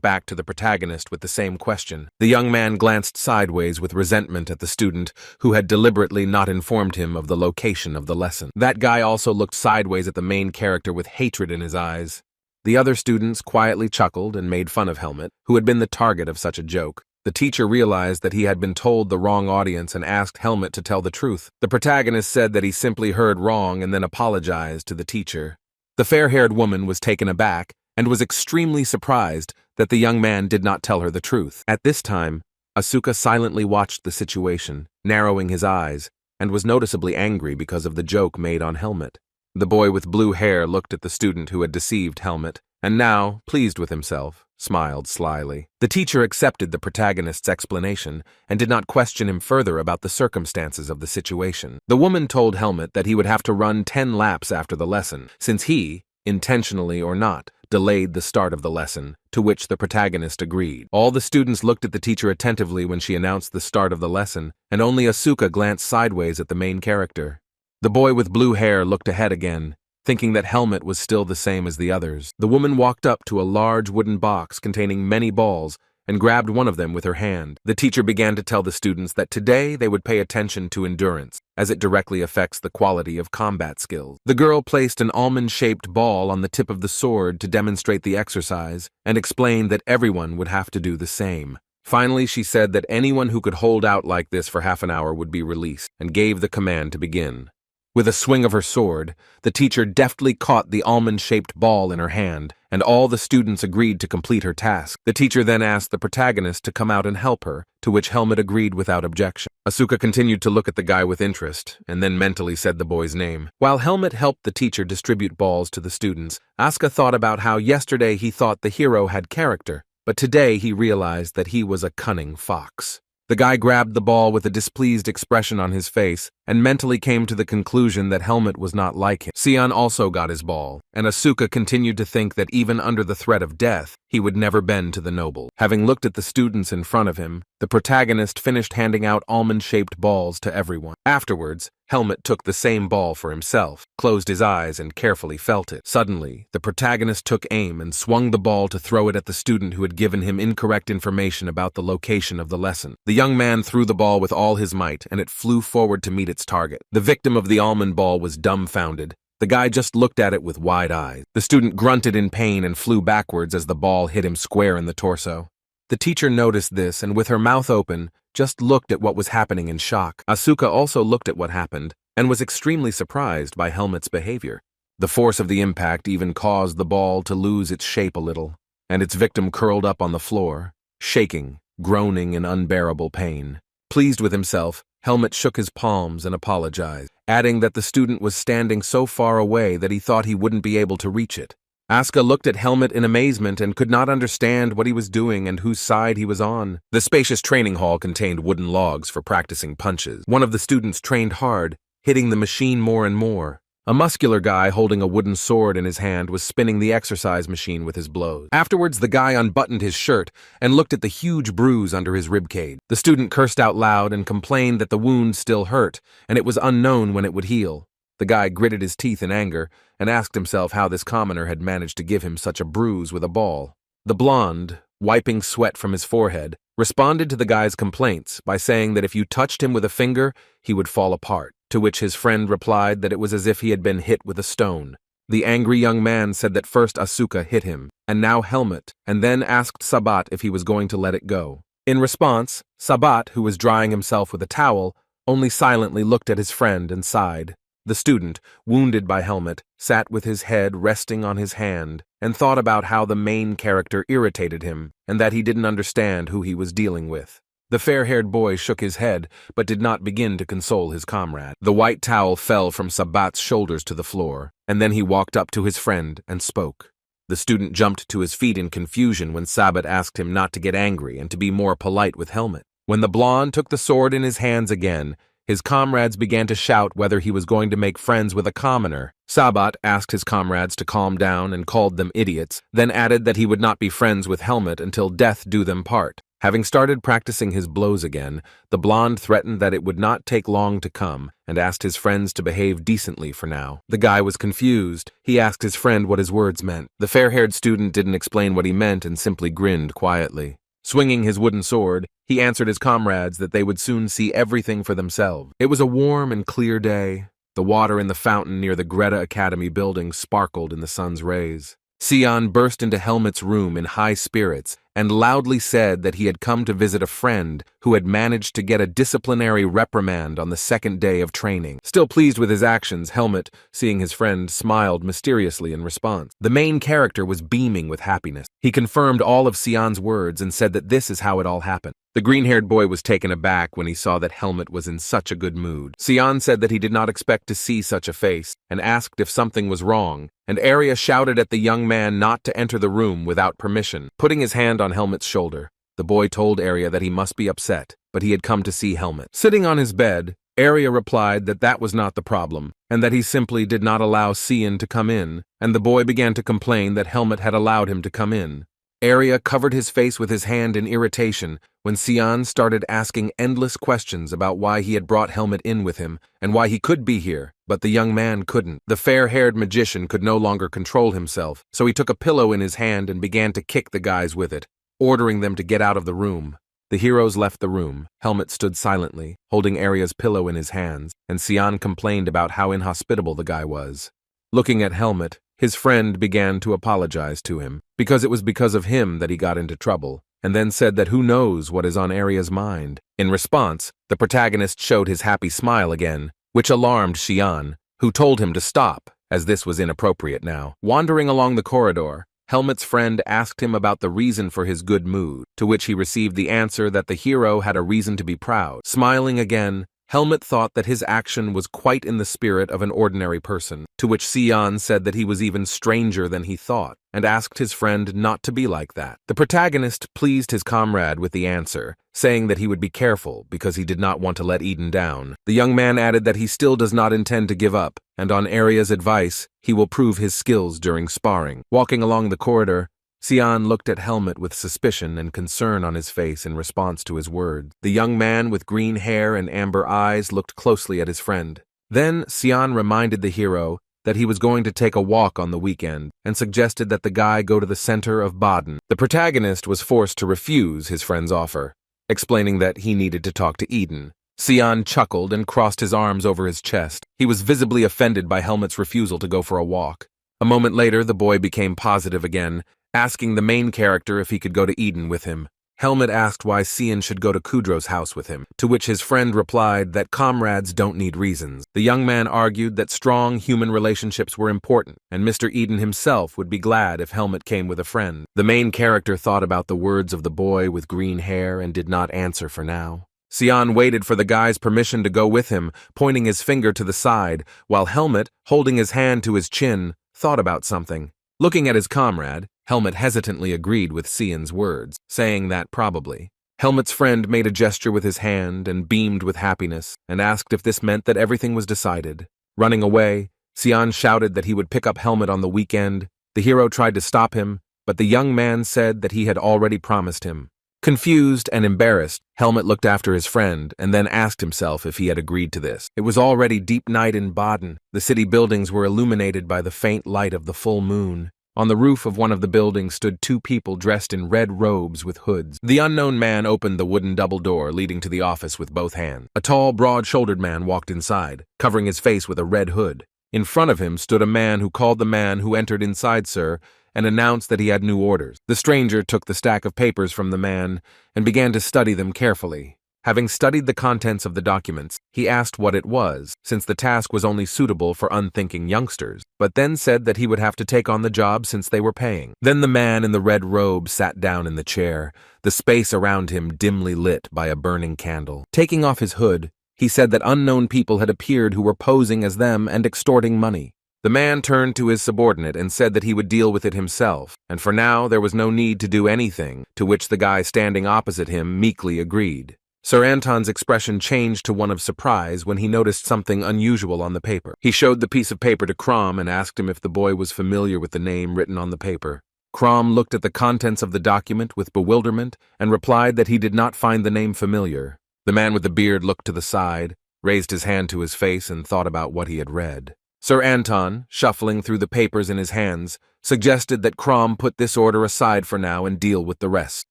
back to the protagonist with the same question. The young man glanced sideways with resentment at the student who had deliberately not informed him of the location of the lesson. That guy also looked sideways at the main character with hatred in his eyes. The other students quietly chuckled and made fun of Helmet, who had been the target of such a joke. The teacher realized that he had been told the wrong audience and asked Helmet to tell the truth. The protagonist said that he simply heard wrong and then apologized to the teacher. The fair-haired woman was taken aback and was extremely surprised that the young man did not tell her the truth. At this time, Asuka silently watched the situation, narrowing his eyes, and was noticeably angry because of the joke made on Helmet. The boy with blue hair looked at the student who had deceived Helmet, and now, pleased with himself, smiled slyly. The teacher accepted the protagonist's explanation and did not question him further about the circumstances of the situation. The woman told Helmet that he would have to run 10 laps after the lesson, since he, intentionally or not, delayed the start of the lesson, to which the protagonist agreed. All the students looked at the teacher attentively when she announced the start of the lesson, and only Asuka glanced sideways at the main character. The boy with blue hair looked ahead again, thinking that Helmet was still the same as the others. The woman walked up to a large wooden box containing many balls and grabbed one of them with her hand. The teacher began to tell the students that today they would pay attention to endurance, as it directly affects the quality of combat skills. The girl placed an almond-shaped ball on the tip of the sword to demonstrate the exercise and explained that everyone would have to do the same. Finally, she said that anyone who could hold out like this for half an hour would be released, and gave the command to begin. With a swing of her sword, the teacher deftly caught the almond-shaped ball in her hand, and all the students agreed to complete her task. The teacher then asked the protagonist to come out and help her, to which Helmet agreed without objection. Asuka continued to look at the guy with interest, and then mentally said the boy's name. While Helmet helped the teacher distribute balls to the students, Asuka thought about how yesterday he thought the hero had character, but today he realized that he was a cunning fox. The guy grabbed the ball with a displeased expression on his face and mentally came to the conclusion that Helmet was not like him. Sion also got his ball, and Asuka continued to think that even under the threat of death, he would never bend to the noble. Having looked at the students in front of him, the protagonist finished handing out almond-shaped balls to everyone. Afterwards, Helmet took the same ball for himself, closed his eyes, and carefully felt it. Suddenly, the protagonist took aim and swung the ball to throw it at the student who had given him incorrect information about the location of the lesson. The young man threw the ball with all his might, and it flew forward to meet its target. The victim of the almond ball was dumbfounded. The guy just looked at it with wide eyes. The student grunted in pain and flew backwards as the ball hit him square in the torso. The teacher noticed this and, with her mouth open, just looked at what was happening in shock. Asuka also looked at what happened and was extremely surprised by Helmet's behavior. The force of the impact even caused the ball to lose its shape a little, and its victim curled up on the floor, shaking, groaning in unbearable pain. Pleased with himself, Helmet shook his palms and apologized, adding that the student was standing so far away that he thought he wouldn't be able to reach it. Asuka looked at Helmet in amazement and could not understand what he was doing and whose side he was on. The spacious training hall contained wooden logs for practicing punches. One of the students trained hard, hitting the machine more and more. A muscular guy holding a wooden sword in his hand was spinning the exercise machine with his blows. Afterwards, the guy unbuttoned his shirt and looked at the huge bruise under his ribcage. The student cursed out loud and complained that the wound still hurt, and it was unknown when it would heal. The guy gritted his teeth in anger and asked himself how this commoner had managed to give him such a bruise with a ball. The blonde, wiping sweat from his forehead, responded to the guy's complaints by saying that if you touched him with a finger, he would fall apart, to which his friend replied that it was as if he had been hit with a stone. The angry young man said that first Asuka hit him, and now Helmet, and then asked Sabat if he was going to let it go. In response, Sabat, who was drying himself with a towel, only silently looked at his friend and sighed. The student, wounded by Helmet, sat with his head resting on his hand and thought about how the main character irritated him and that he didn't understand who he was dealing with. The fair-haired boy shook his head but did not begin to console his comrade. The white towel fell from Sabat's shoulders to the floor, and then he walked up to his friend and spoke. The student jumped to his feet in confusion when Sabat asked him not to get angry and to be more polite with Helmet. When the blonde took the sword in his hands again, his comrades began to shout whether he was going to make friends with a commoner. Sabat asked his comrades to calm down and called them idiots, then added that he would not be friends with Helmet until death do them part. Having started practicing his blows again, the blonde threatened that it would not take long to come and asked his friends to behave decently for now. The guy was confused. He asked his friend what his words meant. The fair-haired student didn't explain what he meant and simply grinned quietly. Swinging his wooden sword, he answered his comrades that they would soon see everything for themselves. It was a warm and clear day. The water in the fountain near the Greta Academy building sparkled in the sun's rays. Sion burst into Helmet's room in high spirits and loudly said that he had come to visit a friend who had managed to get a disciplinary reprimand on the second day of training. Still pleased with his actions, Helmet, seeing his friend, smiled mysteriously in response. The main character was beaming with happiness. He confirmed all of Sion's words and said that this is how it all happened. The green-haired boy was taken aback when he saw that Helmet was in such a good mood. Sion said that he did not expect to see such a face and asked if something was wrong, and Arya shouted at the young man not to enter the room without permission. Putting his hand on Helmet's shoulder, the boy told Arya that he must be upset, but he had come to see Helmet. Sitting on his bed, Arya replied that that was not the problem, and that he simply did not allow Sion to come in, and the boy began to complain that Helmet had allowed him to come in. Arya covered his face with his hand in irritation when Sion started asking endless questions about why he had brought Helmet in with him and why he could be here, but the young man couldn't. The fair-haired magician could no longer control himself, so he took a pillow in his hand and began to kick the guys with it, ordering them to get out of the room. The heroes left the room. Helmet stood silently, holding Arya's pillow in his hands, and Sion complained about how inhospitable the guy was. Looking at Helmet, his friend began to apologize to him, because it was because of him that he got into trouble, and then said that who knows what is on Arya's mind. In response, the protagonist showed his happy smile again, which alarmed Xian, who told him to stop, as this was inappropriate now. Wandering along the corridor, Helmet's friend asked him about the reason for his good mood, to which he received the answer that the hero had a reason to be proud. Smiling again, Helmet thought that his action was quite in the spirit of an ordinary person, to which Sion said that he was even stranger than he thought, and asked his friend not to be like that. The protagonist pleased his comrade with the answer, saying that he would be careful because he did not want to let Eden down. The young man added that he still does not intend to give up, and on Arya's advice, he will prove his skills during sparring. Walking along the corridor, Sion looked at Helmet with suspicion and concern on his face in response to his words. The young man with green hair and amber eyes looked closely at his friend. Then Sion reminded the hero that he was going to take a walk on the weekend and suggested that the guy go to the center of Baden. The protagonist was forced to refuse his friend's offer, explaining that he needed to talk to Eden. Sion chuckled and crossed his arms over his chest. He was visibly offended by Helmet's refusal to go for a walk. A moment later, the boy became positive again, asking the main character if he could go to Eden with him. Helmet asked why Sion should go to Kudro's house with him, to which his friend replied that comrades don't need reasons. The young man argued that strong human relationships were important, and Mr. Eden himself would be glad if Helmet came with a friend. The main character thought about the words of the boy with green hair and did not answer for now. Sion waited for the guy's permission to go with him, pointing his finger to the side, while Helmet, holding his hand to his chin, thought about something. Looking at his comrade, Helmet hesitantly agreed with Sion's words, saying that probably. Helmet's friend made a gesture with his hand and beamed with happiness, and asked if this meant that everything was decided. Running away, Sion shouted that he would pick up Helmet on the weekend. The hero tried to stop him, but the young man said that he had already promised him. Confused and embarrassed, Helmet looked after his friend and then asked himself if he had agreed to this. It was already deep night in Baden. The city buildings were illuminated by the faint light of the full moon. On the roof of one of the buildings stood two people dressed in red robes with hoods. The unknown man opened the wooden double door leading to the office with both hands. A tall, broad-shouldered man walked inside, covering his face with a red hood. In front of him stood a man who called the man who entered inside, "Sir," and announced that he had new orders. The stranger took the stack of papers from the man and began to study them carefully. Having studied the contents of the documents, he asked what it was, since the task was only suitable for unthinking youngsters, but then said that he would have to take on the job since they were paying. Then the man in the red robe sat down in the chair, the space around him dimly lit by a burning candle. Taking off his hood, he said that unknown people had appeared who were posing as them and extorting money. The man turned to his subordinate and said that he would deal with it himself, and for now there was no need to do anything, to which the guy standing opposite him meekly agreed. Sir Anton's expression changed to one of surprise when he noticed something unusual on the paper. He showed the piece of paper to Crom and asked him if the boy was familiar with the name written on the paper. Crom looked at the contents of the document with bewilderment and replied that he did not find the name familiar. The man with the beard looked to the side, raised his hand to his face, and thought about what he had read. Sir Anton, shuffling through the papers in his hands, suggested that Crom put this order aside for now and deal with the rest.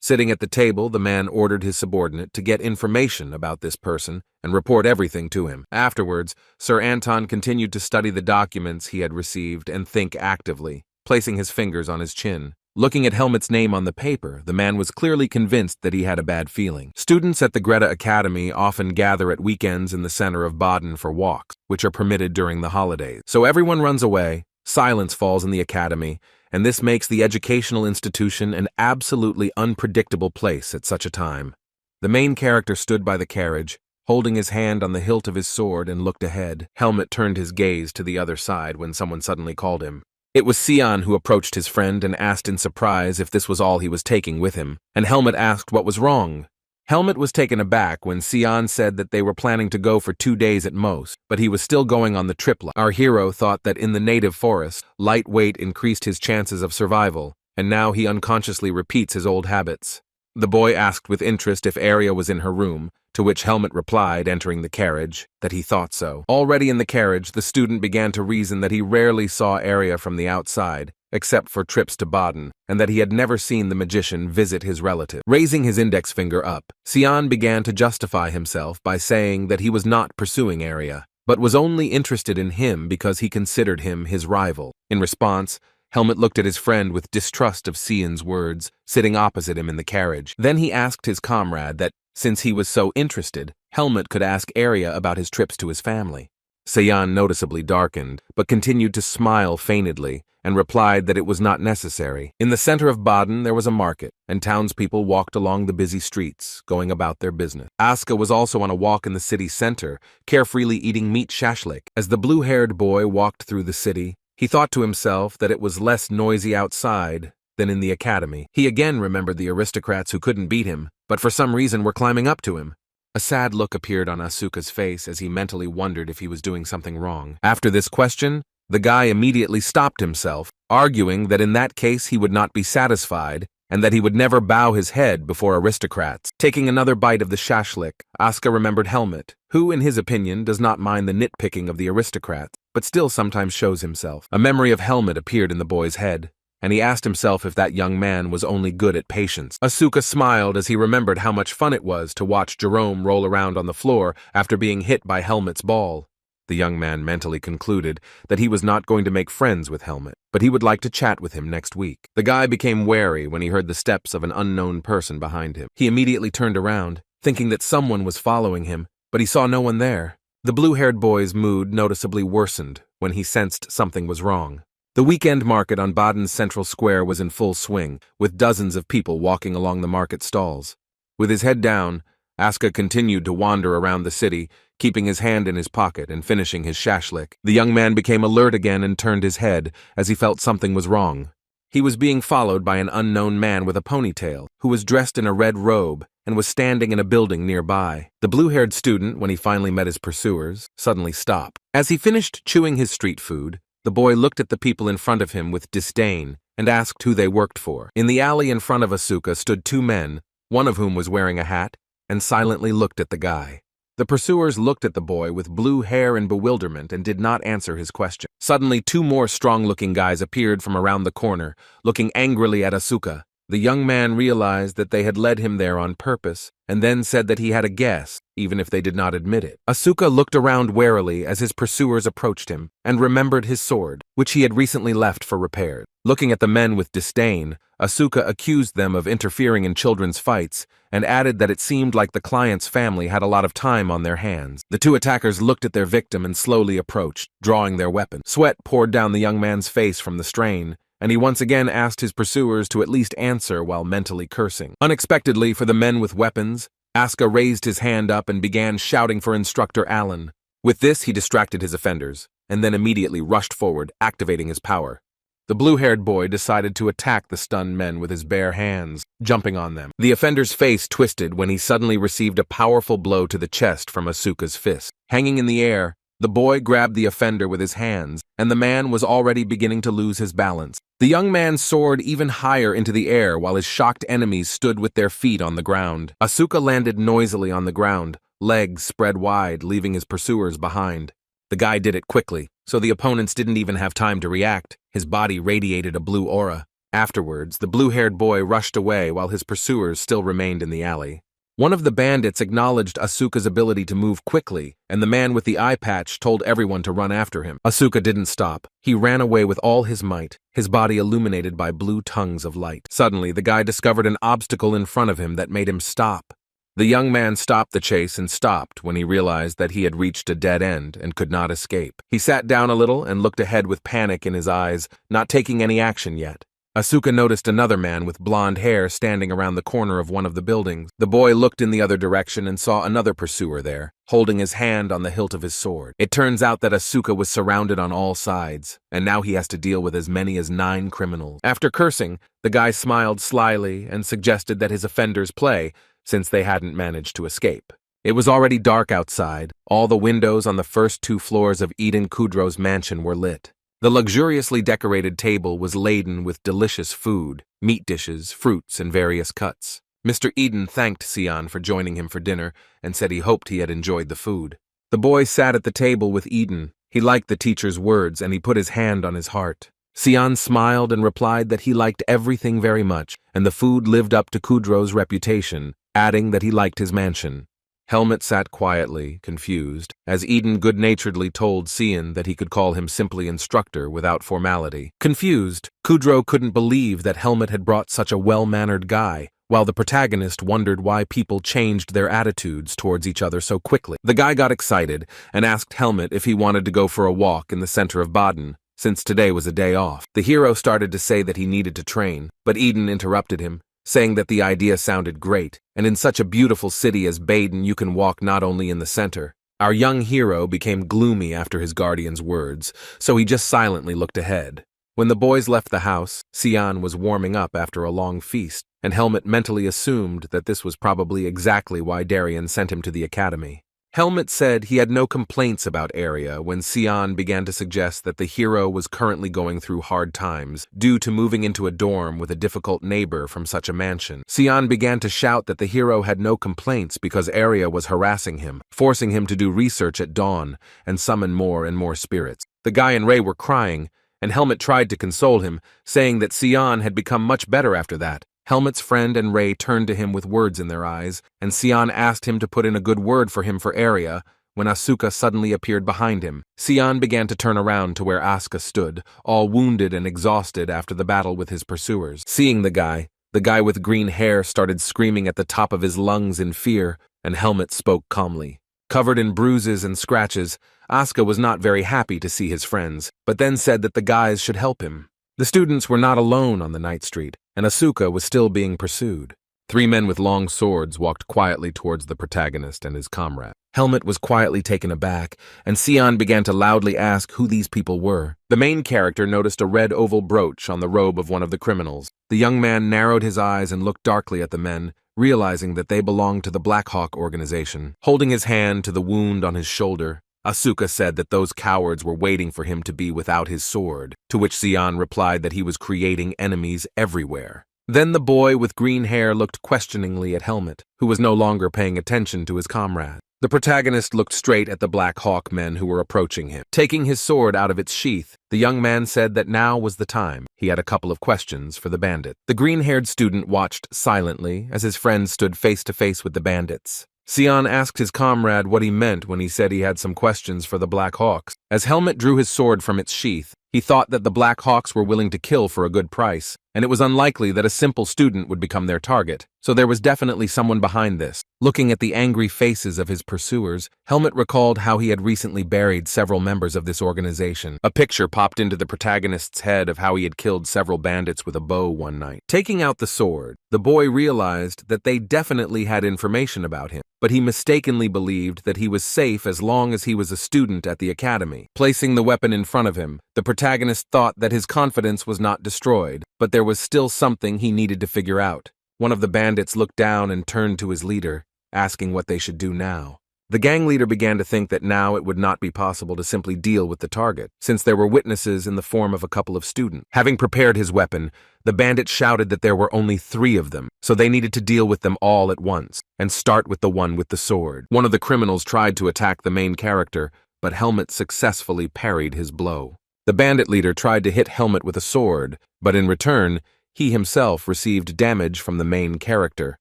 Sitting at the table, the man ordered his subordinate to get information about this person and report everything to him. Afterwards, Sir Anton continued to study the documents he had received and think actively, placing his fingers on his chin. Looking at Helmet's name on the paper, the man was clearly convinced that he had a bad feeling. Students at the Greta Academy often gather at weekends in the center of Baden for walks, which are permitted during the holidays. So everyone runs away, silence falls in the academy, and this makes the educational institution an absolutely unpredictable place at such a time. The main character stood by the carriage, holding his hand on the hilt of his sword, and looked ahead. Helmet turned his gaze to the other side when someone suddenly called him. It was Sion who approached his friend and asked in surprise if this was all he was taking with him, and Helmet asked what was wrong. Helmet was taken aback when Sion said that they were planning to go for 2 days at most, but he was still going on the trip. Our hero thought that in the native forest, light weight increased his chances of survival, and now he unconsciously repeats his old habits. The boy asked with interest if Arya was in her room, to which Helmut replied, entering the carriage, that he thought so. Already in the carriage, the student began to reason that he rarely saw Arya from the outside, except for trips to Baden, and that he had never seen the magician visit his relative. Raising his index finger up, Xian began to justify himself by saying that he was not pursuing Arya, but was only interested in him because he considered him his rival. In response, Helmut looked at his friend with distrust of Xian's words, sitting opposite him in the carriage. Then he asked his comrade that, since he was so interested, Helmut could ask Arya about his trips to his family. Xian noticeably darkened, but continued to smile feignedly, and replied that it was not necessary. In the center of Baden there was a market, and townspeople walked along the busy streets, going about their business. Aska was also on a walk in the city center, carefreely eating meat shashlik. As the blue-haired boy walked through the city, he thought to himself that it was less noisy outside than in the academy. He again remembered the aristocrats who couldn't beat him, but for some reason were climbing up to him. A sad look appeared on Asuka's face as he mentally wondered if he was doing something wrong. After this question, the guy immediately stopped himself, arguing that in that case he would not be satisfied and that he would never bow his head before aristocrats. Taking another bite of the shashlik, Asuka remembered Helmut, who, in his opinion, does not mind the nitpicking of the aristocrats, but still sometimes shows himself. A memory of Helmut appeared in the boy's head, and he asked himself if that young man was only good at patience. Asuka smiled as he remembered how much fun it was to watch Jerome roll around on the floor after being hit by Helmut's ball. The young man mentally concluded that he was not going to make friends with Helmut, but he would like to chat with him next week. The guy became wary when he heard the steps of an unknown person behind him. He immediately turned around, thinking that someone was following him, but he saw no one there. The blue-haired boy's mood noticeably worsened when he sensed something was wrong. The weekend market on Baden's central square was in full swing, with dozens of people walking along the market stalls. With his head down, Asuka continued to wander around the city, keeping his hand in his pocket and finishing his shashlik. The young man became alert again and turned his head, as he felt something was wrong. He was being followed by an unknown man with a ponytail, who was dressed in a red robe and was standing in a building nearby. The blue-haired student, when he finally met his pursuers, suddenly stopped. As he finished chewing his street food, the boy looked at the people in front of him with disdain and asked who they worked for. In the alley in front of Asuka stood two men, one of whom was wearing a hat, and silently looked at the guy. The pursuers looked at the boy with blue hair in bewilderment and did not answer his question. Suddenly, two more strong-looking guys appeared from around the corner, looking angrily at Asuka. The young man realized that they had led him there on purpose, and then said that he had a guess, even if they did not admit it. Asuka looked around warily as his pursuers approached him, and remembered his sword, which he had recently left for repairs. Looking at the men with disdain, Asuka accused them of interfering in children's fights, and added that it seemed like the client's family had a lot of time on their hands. The two attackers looked at their victim and slowly approached, drawing their weapons. Sweat poured down the young man's face from the strain, and he once again asked his pursuers to at least answer while mentally cursing. Unexpectedly for the men with weapons, Asuka raised his hand up and began shouting for Instructor Allen. With this, he distracted his offenders, and then immediately rushed forward, activating his power. The blue-haired boy decided to attack the stunned men with his bare hands, jumping on them. The offender's face twisted when he suddenly received a powerful blow to the chest from Asuka's fist. Hanging in the air, the boy grabbed the offender with his hands, and the man was already beginning to lose his balance. The young man soared even higher into the air while his shocked enemies stood with their feet on the ground. Asuka landed noisily on the ground, legs spread wide, leaving his pursuers behind. The guy did it quickly, so the opponents didn't even have time to react. His body radiated a blue aura. Afterwards, the blue-haired boy rushed away while his pursuers still remained in the alley. One of the bandits acknowledged Asuka's ability to move quickly, and the man with the eye patch told everyone to run after him. Asuka didn't stop. He ran away with all his might, his body illuminated by blue tongues of light. Suddenly, the guy discovered an obstacle in front of him that made him stop. The young man stopped the chase and stopped when he realized that he had reached a dead end and could not escape. He sat down a little and looked ahead with panic in his eyes, not taking any action yet. Asuka noticed another man with blonde hair standing around the corner of one of the buildings. The boy looked in the other direction and saw another pursuer there, holding his hand on the hilt of his sword. It turns out that Asuka was surrounded on all sides, and now he has to deal with as many as 9 criminals. After cursing, the guy smiled slyly and suggested that his offenders play, since they hadn't managed to escape. It was already dark outside. All the windows on the first 2 floors of Eden Kudrow's mansion were lit. The luxuriously decorated table was laden with delicious food, meat dishes, fruits, and various cuts. Mr. Eden thanked Sion for joining him for dinner and said he hoped he had enjoyed the food. The boy sat at the table with Eden. He liked the teacher's words and he put his hand on his heart. Sion smiled and replied that he liked everything very much, and the food lived up to Kudro's reputation, adding that he liked his mansion. Helmut sat quietly, confused, as Eden good-naturedly told Sion that he could call him simply instructor without formality. Confused, Kudro couldn't believe that Helmut had brought such a well-mannered guy, while the protagonist wondered why people changed their attitudes towards each other so quickly. The guy got excited and asked Helmut if he wanted to go for a walk in the center of Baden, since today was a day off. The hero started to say that he needed to train, but Eden interrupted him, saying that the idea sounded great, and in such a beautiful city as Baden you can walk not only in the center. Our young hero became gloomy after his guardian's words, so he just silently looked ahead. When the boys left the house, Sion was warming up after a long feast, and Helmut mentally assumed that this was probably exactly why Darien sent him to the academy. Helmut said he had no complaints about Area when Sion began to suggest that the hero was currently going through hard times due to moving into a dorm with a difficult neighbor from such a mansion. Sion began to shout that the hero had no complaints because Area was harassing him, forcing him to do research at dawn and summon more and more spirits. The guy and Ray were crying, and Helmut tried to console him, saying that Sion had become much better after that. Helmut's friend and Ray turned to him with words in their eyes, and Sion asked him to put in a good word for him for Area, when Asuka suddenly appeared behind him. Sion began to turn around to where Asuka stood, all wounded and exhausted after the battle with his pursuers. Seeing the guy with green hair started screaming at the top of his lungs in fear, and Helmut spoke calmly. Covered in bruises and scratches, Asuka was not very happy to see his friends, but then said that the guys should help him. The students were not alone on the night street, and Asuka was still being pursued. 3 men with long swords walked quietly towards the protagonist and his comrade. Helmut was quietly taken aback, and Sion began to loudly ask who these people were. The main character noticed a red oval brooch on the robe of one of the criminals. The young man narrowed his eyes and looked darkly at the men, realizing that they belonged to the Black Hawk organization. Holding his hand to the wound on his shoulder, Asuka said that those cowards were waiting for him to be without his sword, to which Sion replied that he was creating enemies everywhere. Then the boy with green hair looked questioningly at Helmut, who was no longer paying attention to his comrade. The protagonist looked straight at the Black Hawk men who were approaching him. Taking his sword out of its sheath, the young man said that now was the time. He had a couple of questions for the bandit. The green-haired student watched silently as his friend stood face to face with the bandits. Sion asked his comrade what he meant when he said he had some questions for the Black Hawks. As Helmut drew his sword from its sheath, he thought that the Black Hawks were willing to kill for a good price, and it was unlikely that a simple student would become their target, so there was definitely someone behind this. Looking at the angry faces of his pursuers, Helmut recalled how he had recently buried several members of this organization. A picture popped into the protagonist's head of how he had killed several bandits with a bow one night. Taking out the sword, the boy realized that they definitely had information about him, but he mistakenly believed that he was safe as long as he was a student at the academy. Placing the weapon in front of him, the protagonist thought that his confidence was not destroyed, but there was still something he needed to figure out. One of the bandits looked down and turned to his leader, asking what they should do now. The gang leader began to think that now it would not be possible to simply deal with the target, since there were witnesses in the form of a couple of students. Having prepared his weapon, the bandit shouted that there were only 3 of them, so they needed to deal with them all at once, and start with the one with the sword. One of the criminals tried to attack the main character, but Helmut successfully parried his blow. The bandit leader tried to hit Helmut with a sword, but in return, he himself received damage from the main character.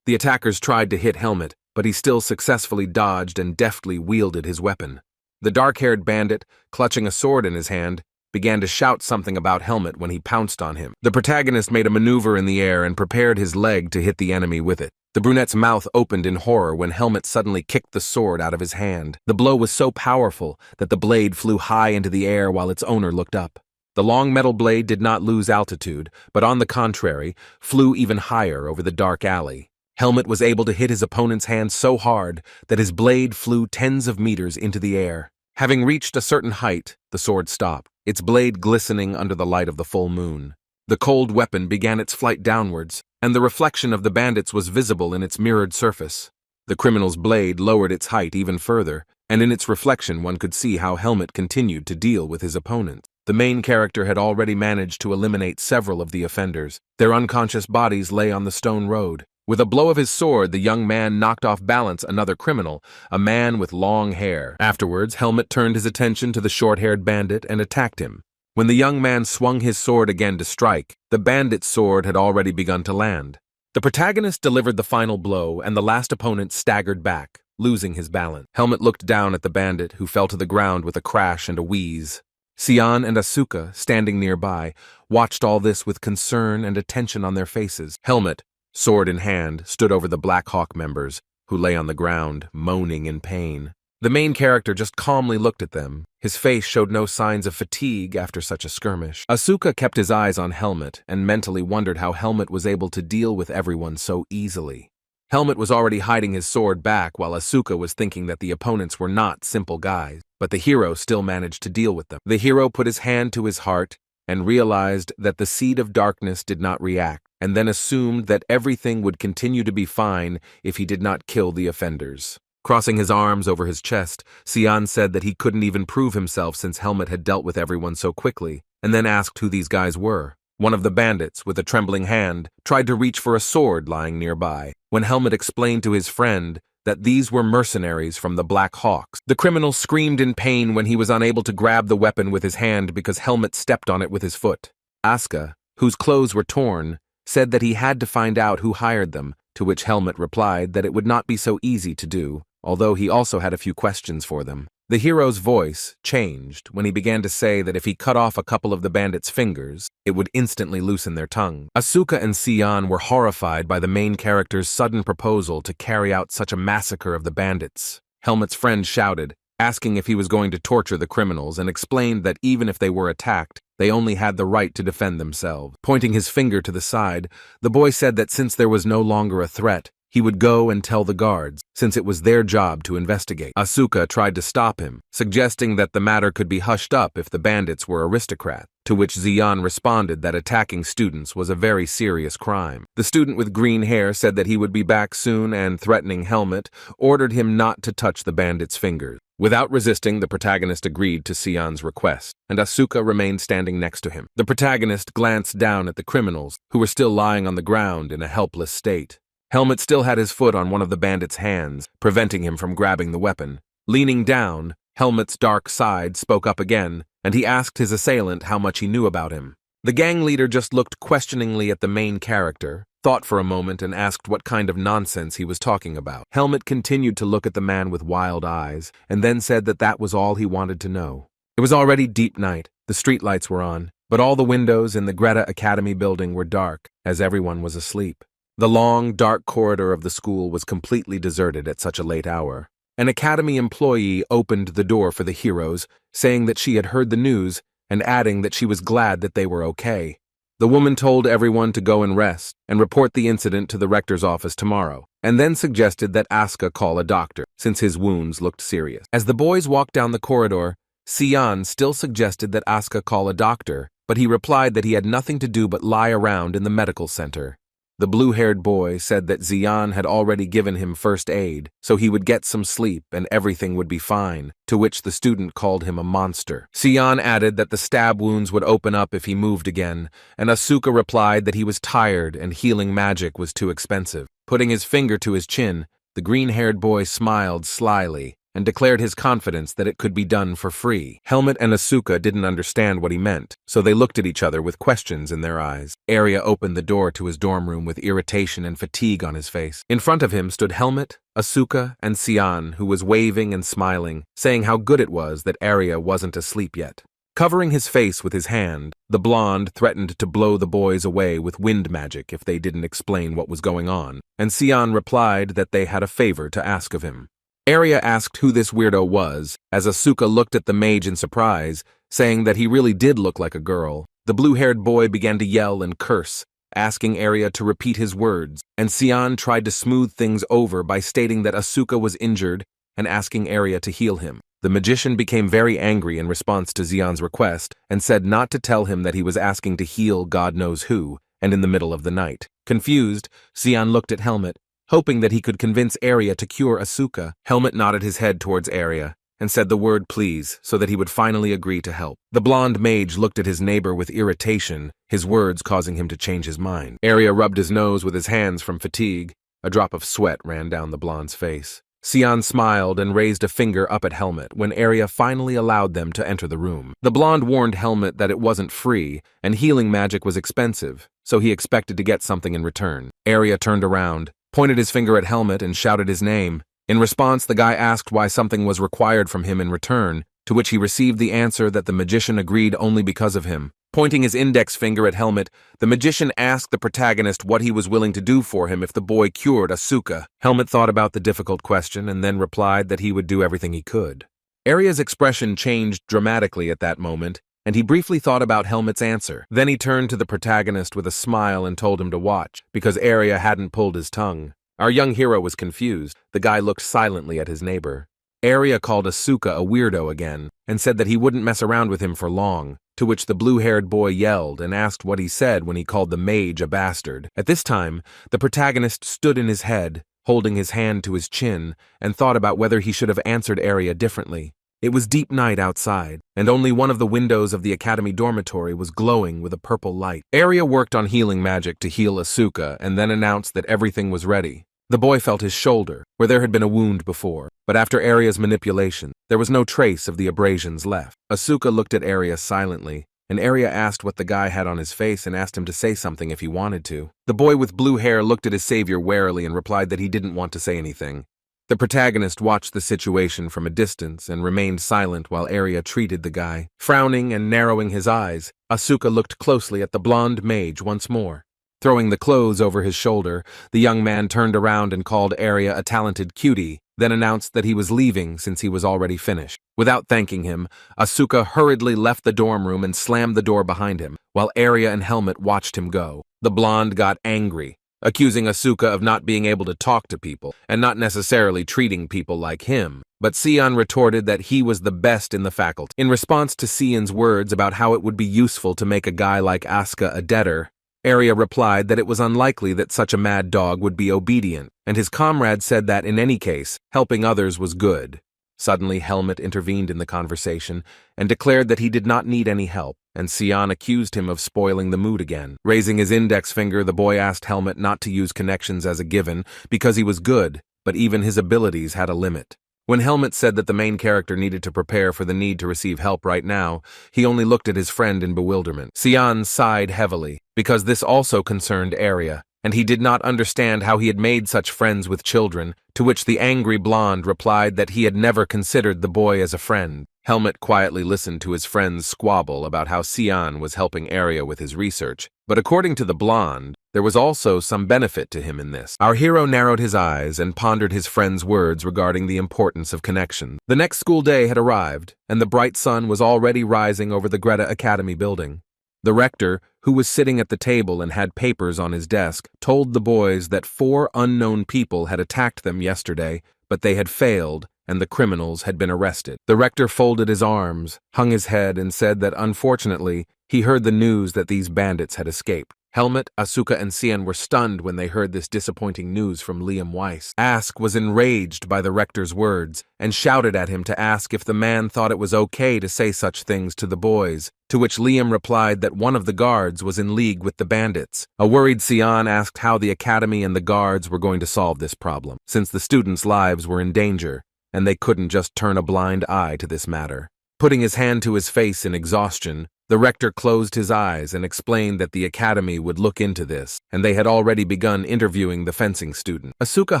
The attackers tried to hit Helmut, but he still successfully dodged and deftly wielded his weapon. The dark-haired bandit, clutching a sword in his hand, began to shout something about Helmut when he pounced on him. The protagonist made a maneuver in the air and prepared his leg to hit the enemy with it. The brunette's mouth opened in horror when Helmut suddenly kicked the sword out of his hand. The blow was so powerful that the blade flew high into the air while its owner looked up. The long metal blade did not lose altitude, but on the contrary, flew even higher over the dark alley. Helmut was able to hit his opponent's hand so hard that his blade flew tens of meters into the air. Having reached a certain height, the sword stopped, its blade glistening under the light of the full moon. The cold weapon began its flight downwards, and the reflection of the bandits was visible in its mirrored surface. The criminal's blade lowered its height even further, and in its reflection one could see how Helmut continued to deal with his opponent. The main character had already managed to eliminate several of the offenders. Their unconscious bodies lay on the stone road. With a blow of his sword, the young man knocked off balance another criminal, a man with long hair. Afterwards, Helmut turned his attention to the short-haired bandit and attacked him. When the young man swung his sword again to strike, the bandit's sword had already begun to land. The protagonist delivered the final blow, and the last opponent staggered back, losing his balance. Helmut looked down at the bandit, who fell to the ground with a crash and a wheeze. Sion and Asuka, standing nearby, watched all this with concern and attention on their faces. Helmut, sword in hand, stood over the Black Hawk members, who lay on the ground, moaning in pain. The main character just calmly looked at them. His face showed no signs of fatigue after such a skirmish. Asuka kept his eyes on Helmut and mentally wondered how Helmut was able to deal with everyone so easily. Helmut was already hiding his sword back while Asuka was thinking that the opponents were not simple guys, but the hero still managed to deal with them. The hero put his hand to his heart and realized that the seed of darkness did not react, and then assumed that everything would continue to be fine if he did not kill the offenders. Crossing his arms over his chest, Sion said that he couldn't even prove himself since Helmut had dealt with everyone so quickly, and then asked who these guys were. One of the bandits, with a trembling hand, tried to reach for a sword lying nearby, when Helmut explained to his friend that these were mercenaries from the Black Hawks. The criminal screamed in pain when he was unable to grab the weapon with his hand because Helmut stepped on it with his foot. Asuka, whose clothes were torn, said that he had to find out who hired them, to which Helmut replied that it would not be so easy to do, although he also had a few questions for them. The hero's voice changed when he began to say that if he cut off a couple of the bandits' fingers, it would instantly loosen their tongue. Asuka and Sion were horrified by the main character's sudden proposal to carry out such a massacre of the bandits. Helmut's friend shouted, asking if he was going to torture the criminals, and explained that even if they were attacked, they only had the right to defend themselves. Pointing his finger to the side, the boy said that since there was no longer a threat, he would go and tell the guards, since it was their job to investigate. Asuka tried to stop him, suggesting that the matter could be hushed up if the bandits were aristocrats, to which Xian responded that attacking students was a very serious crime. The student with green hair said that he would be back soon and, threatening Helmut, ordered him not to touch the bandits' fingers. Without resisting, the protagonist agreed to Xian's request, and Asuka remained standing next to him. The protagonist glanced down at the criminals, who were still lying on the ground in a helpless state. Helmut still had his foot on one of the bandits' hands, preventing him from grabbing the weapon. Leaning down, Helmut's dark side spoke up again, and he asked his assailant how much he knew about him. The gang leader just looked questioningly at the main character, thought for a moment, and asked what kind of nonsense he was talking about. Helmut continued to look at the man with wild eyes, and then said that that was all he wanted to know. It was already deep night, the streetlights were on, but all the windows in the Greta Academy building were dark, as everyone was asleep. The long, dark corridor of the school was completely deserted at such a late hour. An academy employee opened the door for the heroes, saying that she had heard the news and adding that she was glad that they were okay. The woman told everyone to go and rest and report the incident to the rector's office tomorrow, and then suggested that Asuka call a doctor, since his wounds looked serious. As the boys walked down the corridor, Sion still suggested that Asuka call a doctor, but he replied that he had nothing to do but lie around in the medical center. The blue-haired boy said that Xian had already given him first aid, so he would get some sleep and everything would be fine, to which the student called him a monster. Xian added that the stab wounds would open up if he moved again, and Asuka replied that he was tired and healing magic was too expensive. Putting his finger to his chin, the green-haired boy smiled slyly and declared his confidence that it could be done for free. Helmut and Asuka didn't understand what he meant, so they looked at each other with questions in their eyes. Arya opened the door to his dorm room with irritation and fatigue on his face. In front of him stood Helmut, Asuka, and Xian, who was waving and smiling, saying how good it was that Arya wasn't asleep yet. Covering his face with his hand, the blonde threatened to blow the boys away with wind magic if they didn't explain what was going on, and Xian replied that they had a favor to ask of him. Arya asked who this weirdo was, as Asuka looked at the mage in surprise, saying that he really did look like a girl. The blue-haired boy began to yell and curse, asking Arya to repeat his words, and Xian tried to smooth things over by stating that Asuka was injured and asking Arya to heal him. The magician became very angry in response to Xian's request and said not to tell him that he was asking to heal God knows who, and in the middle of the night. Confused, Xian looked at Helmut, hoping that he could convince Arya to cure Asuka. Helmut nodded his head towards Arya and said the word please so that he would finally agree to help. The blonde mage looked at his neighbor with irritation, his words causing him to change his mind. Arya rubbed his nose with his hands from fatigue. A drop of sweat ran down the blonde's face. Sion smiled and raised a finger up at Helmet when Arya finally allowed them to enter the room. The blonde warned Helmet that it wasn't free, and healing magic was expensive, so he expected to get something in return. Arya turned around, pointed his finger at Helmet, and shouted his name. In response, the guy asked why something was required from him in return, to which he received the answer that the magician agreed only because of him. Pointing his index finger at Helmet, the magician asked the protagonist what he was willing to do for him if the boy cured Asuka. Helmet thought about the difficult question and then replied that he would do everything he could. Arya's expression changed dramatically at that moment, and he briefly thought about Helmet's answer. Then he turned to the protagonist with a smile and told him to watch, because Arya hadn't pulled his tongue. Our young hero was confused. The guy looked silently at his neighbor. Arya called Asuka a weirdo again, and said that he wouldn't mess around with him for long, to which the blue-haired boy yelled and asked what he said when he called the mage a bastard. At this time, the protagonist stood in his head, holding his hand to his chin, and thought about whether he should have answered Arya differently. It was deep night outside, and only one of the windows of the academy dormitory was glowing with a purple light. Arya worked on healing magic to heal Asuka and then announced that everything was ready. The boy felt his shoulder, where there had been a wound before, but after Arya's manipulation, there was no trace of the abrasions left. Asuka looked at Arya silently, and Arya asked what the guy had on his face and asked him to say something if he wanted to. The boy with blue hair looked at his savior warily and replied that he didn't want to say anything. The protagonist watched the situation from a distance and remained silent while Arya treated the guy. Frowning and narrowing his eyes, Asuka looked closely at the blonde mage once more. Throwing the clothes over his shoulder, the young man turned around and called Arya a talented cutie, then announced that he was leaving since he was already finished. Without thanking him, Asuka hurriedly left the dorm room and slammed the door behind him, while Arya and Helmet watched him go. The blonde got angry, accusing Asuka of not being able to talk to people, and not necessarily treating people like him. But Sion retorted that he was the best in the faculty. In response to Sion's words about how it would be useful to make a guy like Asuka a debtor, Arya replied that it was unlikely that such a mad dog would be obedient, and his comrade said that in any case, helping others was good. Suddenly, Helmet intervened in the conversation and declared that he did not need any help, and Sion accused him of spoiling the mood again. Raising his index finger, the boy asked Helmet not to use connections as a given because he was good, but even his abilities had a limit. When Helmet said that the main character needed to prepare for the need to receive help right now, he only looked at his friend in bewilderment. Sion sighed heavily, because this also concerned Arya, and he did not understand how he had made such friends with children, to which the angry blonde replied that he had never considered the boy as a friend. Helmet quietly listened to his friend's squabble about how Sion was helping Arya with his research, but according to the blonde, there was also some benefit to him in this. Our hero narrowed his eyes and pondered his friend's words regarding the importance of connection. The next school day had arrived, and the bright sun was already rising over the Greta Academy building. The rector, who was sitting at the table and had papers on his desk, told the boys that 4 unknown people had attacked them yesterday, but they had failed, and the criminals had been arrested. The rector folded his arms, hung his head, and said that unfortunately, he heard the news that these bandits had escaped. Helmet, Asuka, and Sion were stunned when they heard this disappointing news from Liam Weiss. Ask was enraged by the rector's words and shouted at him to ask if the man thought it was okay to say such things to the boys, to which Liam replied that one of the guards was in league with the bandits. A worried Sion asked how the academy and the guards were going to solve this problem, since the students' lives were in danger, and they couldn't just turn a blind eye to this matter. Putting his hand to his face in exhaustion, the rector closed his eyes and explained that the academy would look into this, and they had already begun interviewing the fencing student. Asuka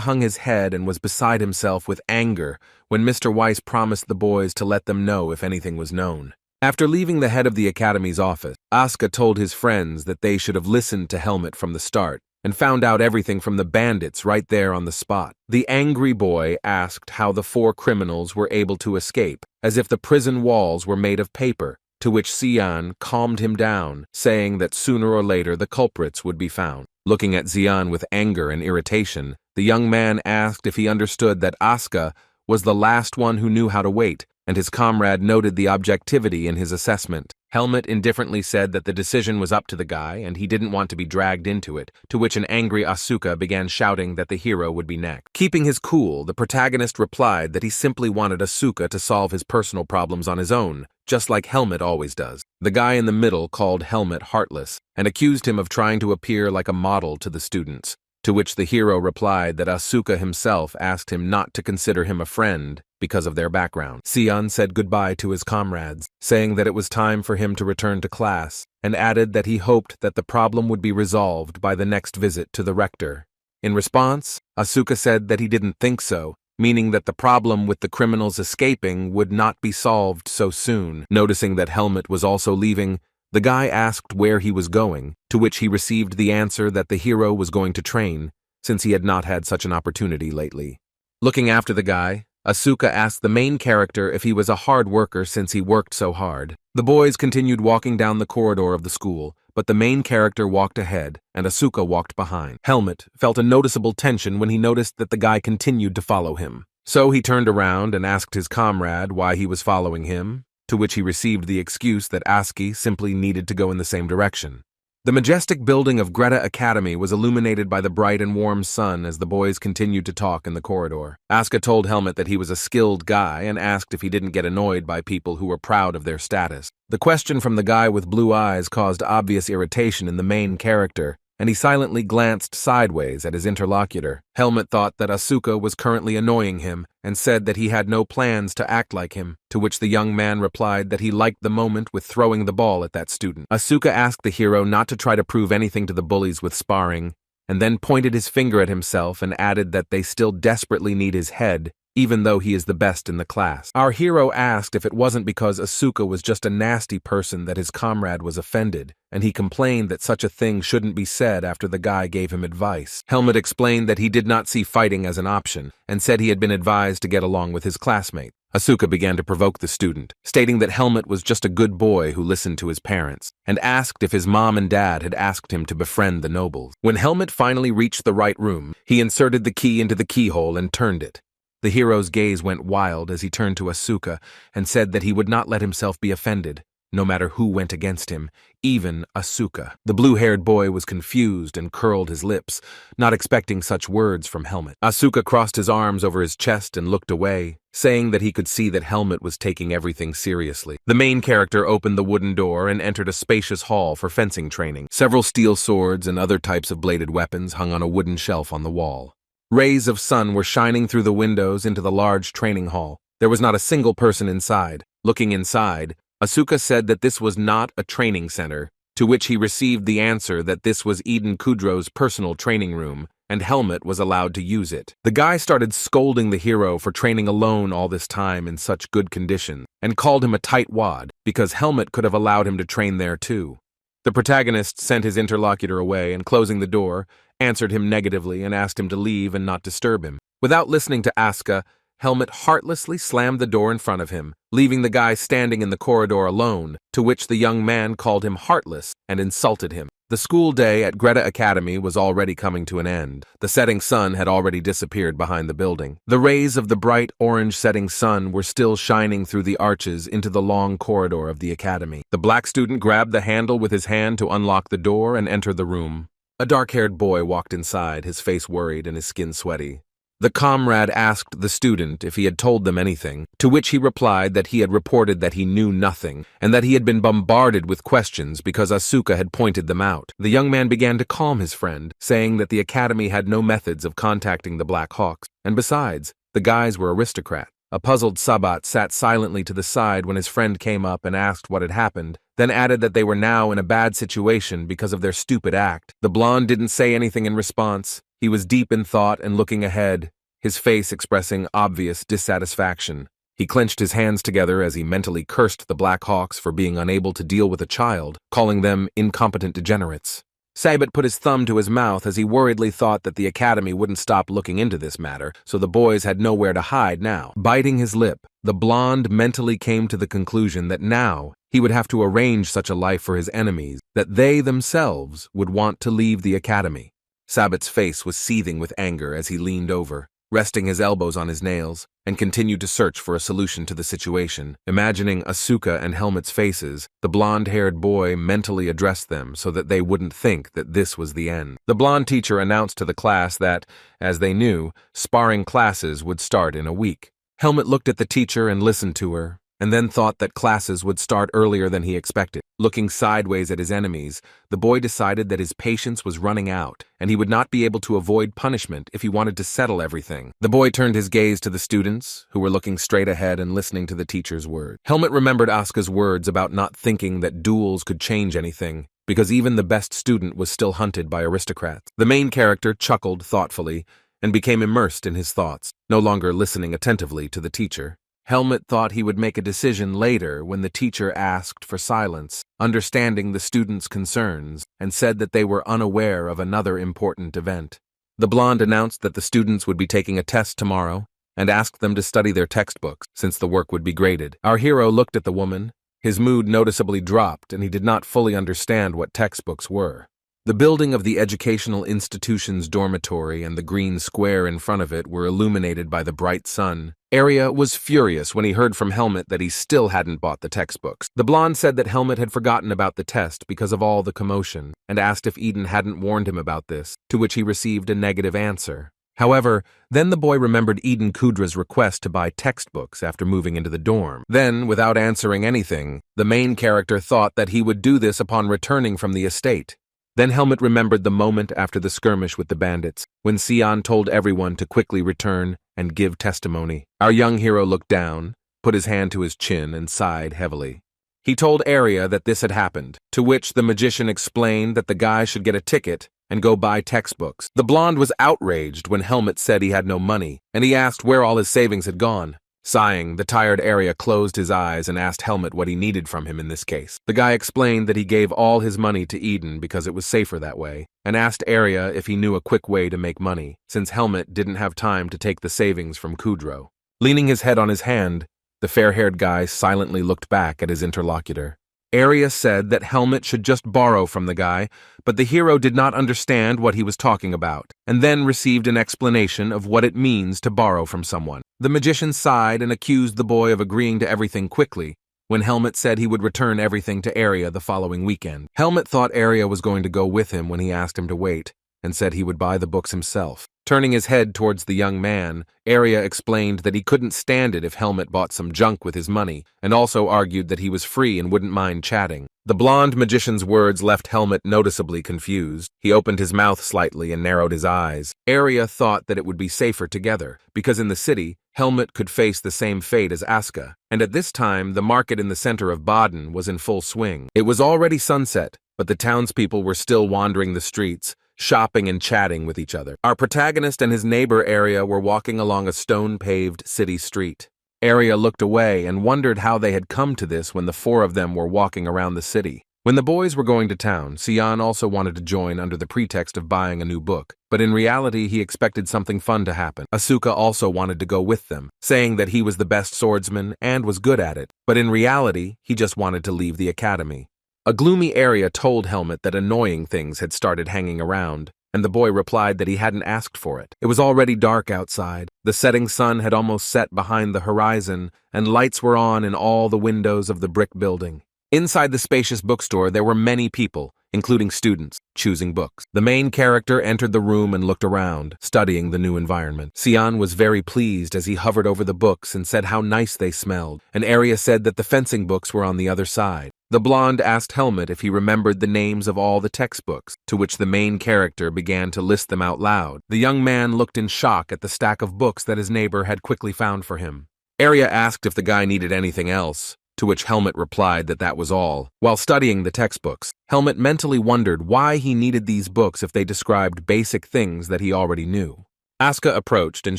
hung his head and was beside himself with anger when Mr. Weiss promised the boys to let them know if anything was known. After leaving the head of the academy's office, Asuka told his friends that they should have listened to Helmet from the start and found out everything from the bandits right there on the spot. The angry boy asked how the 4 criminals were able to escape, as if the prison walls were made of paper, to which Sion calmed him down, saying that sooner or later the culprits would be found. Looking at Sion with anger and irritation, the young man asked if he understood that Asuka was the last one who knew how to wait, and his comrade noted the objectivity in his assessment. Helmet indifferently said that the decision was up to the guy and he didn't want to be dragged into it, to which an angry Asuka began shouting that the hero would be next. Keeping his cool, the protagonist replied that he simply wanted Asuka to solve his personal problems on his own, just like Helmet always does. The guy in the middle called Helmet heartless and accused him of trying to appear like a model to the students, to which the hero replied that Asuka himself asked him not to consider him a friend because of their background. Sion said goodbye to his comrades, saying that it was time for him to return to class, and added that he hoped that the problem would be resolved by the next visit to the rector. In response, Asuka said that he didn't think so, meaning that the problem with the criminals escaping would not be solved so soon. Noticing that Helmet was also leaving, the guy asked where he was going, to which he received the answer that the hero was going to train, since he had not had such an opportunity lately. Looking after the guy, Asuka asked the main character if he was a hard worker since he worked so hard. The boys continued walking down the corridor of the school, but the main character walked ahead, and Asuka walked behind. Helmet felt a noticeable tension when he noticed that the guy continued to follow him. So he turned around and asked his comrade why he was following him, to which he received the excuse that Aski simply needed to go in the same direction. The majestic building of Greta Academy was illuminated by the bright and warm sun as the boys continued to talk in the corridor. Asuka told Helmet that he was a skilled guy and asked if he didn't get annoyed by people who were proud of their status. The question from the guy with blue eyes caused obvious irritation in the main character, and he silently glanced sideways at his interlocutor. Helmet thought that Asuka was currently annoying him and said that he had no plans to act like him, to which the young man replied that he liked the moment with throwing the ball at that student. Asuka asked the hero not to try to prove anything to the bullies with sparring, and then pointed his finger at himself and added that they still desperately need his head, even though he is the best in the class. Our hero asked if it wasn't because Asuka was just a nasty person that his comrade was offended, and he complained that such a thing shouldn't be said after the guy gave him advice. Helmet explained that he did not see fighting as an option, and said he had been advised to get along with his classmate. Asuka began to provoke the student, stating that Helmet was just a good boy who listened to his parents, and asked if his mom and dad had asked him to befriend the nobles. When Helmet finally reached the right room, he inserted the key into the keyhole and turned it. The hero's gaze went wild as he turned to Asuka and said that he would not let himself be offended, no matter who went against him, even Asuka. The blue-haired boy was confused and curled his lips, not expecting such words from Helmet. Asuka crossed his arms over his chest and looked away, saying that he could see that Helmet was taking everything seriously. The main character opened the wooden door and entered a spacious hall for fencing training. Several steel swords and other types of bladed weapons hung on a wooden shelf on the wall. Rays of sun were shining through the windows into the large training hall. There was not a single person inside. Looking inside, Asuka said that this was not a training center, to which he received the answer that this was Eden Kudro's personal training room, and Helmet was allowed to use it. The guy started scolding the hero for training alone all this time in such good conditions, and called him a tightwad, because Helmet could have allowed him to train there too. The protagonist sent his interlocutor away and, closing the door, answered him negatively and asked him to leave and not disturb him. Without listening to Asuka, Helmet heartlessly slammed the door in front of him, leaving the guy standing in the corridor alone, to which the young man called him heartless and insulted him. The school day at Greta Academy was already coming to an end. The setting sun had already disappeared behind the building. The rays of the bright orange setting sun were still shining through the arches into the long corridor of the academy. The black student grabbed the handle with his hand to unlock the door and enter the room. A dark-haired boy walked inside, his face worried and his skin sweaty. The comrade asked the student if he had told them anything, to which he replied that he had reported that he knew nothing, and that he had been bombarded with questions because Asuka had pointed them out. The young man began to calm his friend, saying that the academy had no methods of contacting the Black Hawks, and besides, the guys were aristocrats. A puzzled Sabat sat silently to the side when his friend came up and asked what had happened, then added that they were now in a bad situation because of their stupid act. The blonde didn't say anything in response. He was deep in thought and looking ahead, his face expressing obvious dissatisfaction. He clenched his hands together as he mentally cursed the Black Hawks for being unable to deal with a child, calling them incompetent degenerates. Sabat put his thumb to his mouth as he worriedly thought that the academy wouldn't stop looking into this matter, so the boys had nowhere to hide now. Biting his lip, the blonde mentally came to the conclusion that now he would have to arrange such a life for his enemies that they themselves would want to leave the academy. Sabat's face was seething with anger as he leaned over, resting his elbows on his nails, and continued to search for a solution to the situation. Imagining Asuka and Helmet's faces, the blonde-haired boy mentally addressed them so that they wouldn't think that this was the end. The blonde teacher announced to the class that, as they knew, sparring classes would start in a week. Helmet looked at the teacher and listened to her, and then thought that classes would start earlier than he expected. Looking sideways at his enemies, the boy decided that his patience was running out, and he would not be able to avoid punishment if he wanted to settle everything. The boy turned his gaze to the students, who were looking straight ahead and listening to the teacher's words. Helmet remembered Asuka's words about not thinking that duels could change anything, because even the best student was still hunted by aristocrats. The main character chuckled thoughtfully, and became immersed in his thoughts, no longer listening attentively to the teacher. Helmet thought he would make a decision later when the teacher asked for silence, understanding the students' concerns, and said that they were unaware of another important event. The blonde announced that the students would be taking a test tomorrow, and asked them to study their textbooks, since the work would be graded. Our hero looked at the woman. His mood noticeably dropped, and he did not fully understand what textbooks were. The building of the educational institution's dormitory and the green square in front of it were illuminated by the bright sun. Arya was furious when he heard from Helmet that he still hadn't bought the textbooks. The blonde said that Helmet had forgotten about the test because of all the commotion, and asked if Eden hadn't warned him about this, to which he received a negative answer. However, then the boy remembered Eden Kudra's request to buy textbooks after moving into the dorm. Then, without answering anything, the main character thought that he would do this upon returning from the estate. Then Helmet remembered the moment after the skirmish with the bandits, when Sion told everyone to quickly return and give testimony. Our young hero looked down, put his hand to his chin, and sighed heavily. He told Arya that this had happened, to which the magician explained that the guy should get a ticket and go buy textbooks. The blonde was outraged when Helmet said he had no money, and he asked where all his savings had gone. Sighing, the tired Arya closed his eyes and asked Helmet what he needed from him in this case. The guy explained that he gave all his money to Eden because it was safer that way, and asked Arya if he knew a quick way to make money, since Helmet didn't have time to take the savings from Kudro. Leaning his head on his hand, the fair-haired guy silently looked back at his interlocutor. Arya said that Helmet should just borrow from the guy, but the hero did not understand what he was talking about, and then received an explanation of what it means to borrow from someone. The magician sighed and accused the boy of agreeing to everything quickly, when Helmet said he would return everything to Arya the following weekend. Helmet thought Arya was going to go with him when he asked him to wait, and said he would buy the books himself. Turning his head towards the young man, Arya explained that he couldn't stand it if Helmet bought some junk with his money, and also argued that he was free and wouldn't mind chatting. The blonde magician's words left Helmet noticeably confused. He opened his mouth slightly and narrowed his eyes. Arya thought that it would be safer together, because in the city, Helmet could face the same fate as Asuka, and at this time the market in the center of Baden was in full swing. It was already sunset, but the townspeople were still wandering the streets, shopping and chatting with each other. Our protagonist and his neighbor Arya were walking along a stone-paved city street. Arya looked away and wondered how they had come to this when the four of them were walking around the city. When the boys were going to town, Sion also wanted to join under the pretext of buying a new book, but in reality he expected something fun to happen. Asuka also wanted to go with them, saying that he was the best swordsman and was good at it, but in reality he just wanted to leave the academy. A gloomy Arya told Helmet that annoying things had started hanging around, and the boy replied that he hadn't asked for it. It was already dark outside. The setting sun had almost set behind the horizon, and lights were on in all the windows of the brick building. Inside the spacious bookstore there were many people, including students, choosing books. The main character entered the room and looked around, studying the new environment. Sion was very pleased as he hovered over the books and said how nice they smelled, and Arya said that the fencing books were on the other side. The blonde asked Helmet if he remembered the names of all the textbooks, to which the main character began to list them out loud. The young man looked in shock at the stack of books that his neighbor had quickly found for him. Arya asked if the guy needed anything else, to which Helmet replied that that was all. While studying the textbooks, Helmet mentally wondered why he needed these books if they described basic things that he already knew. Asuka approached and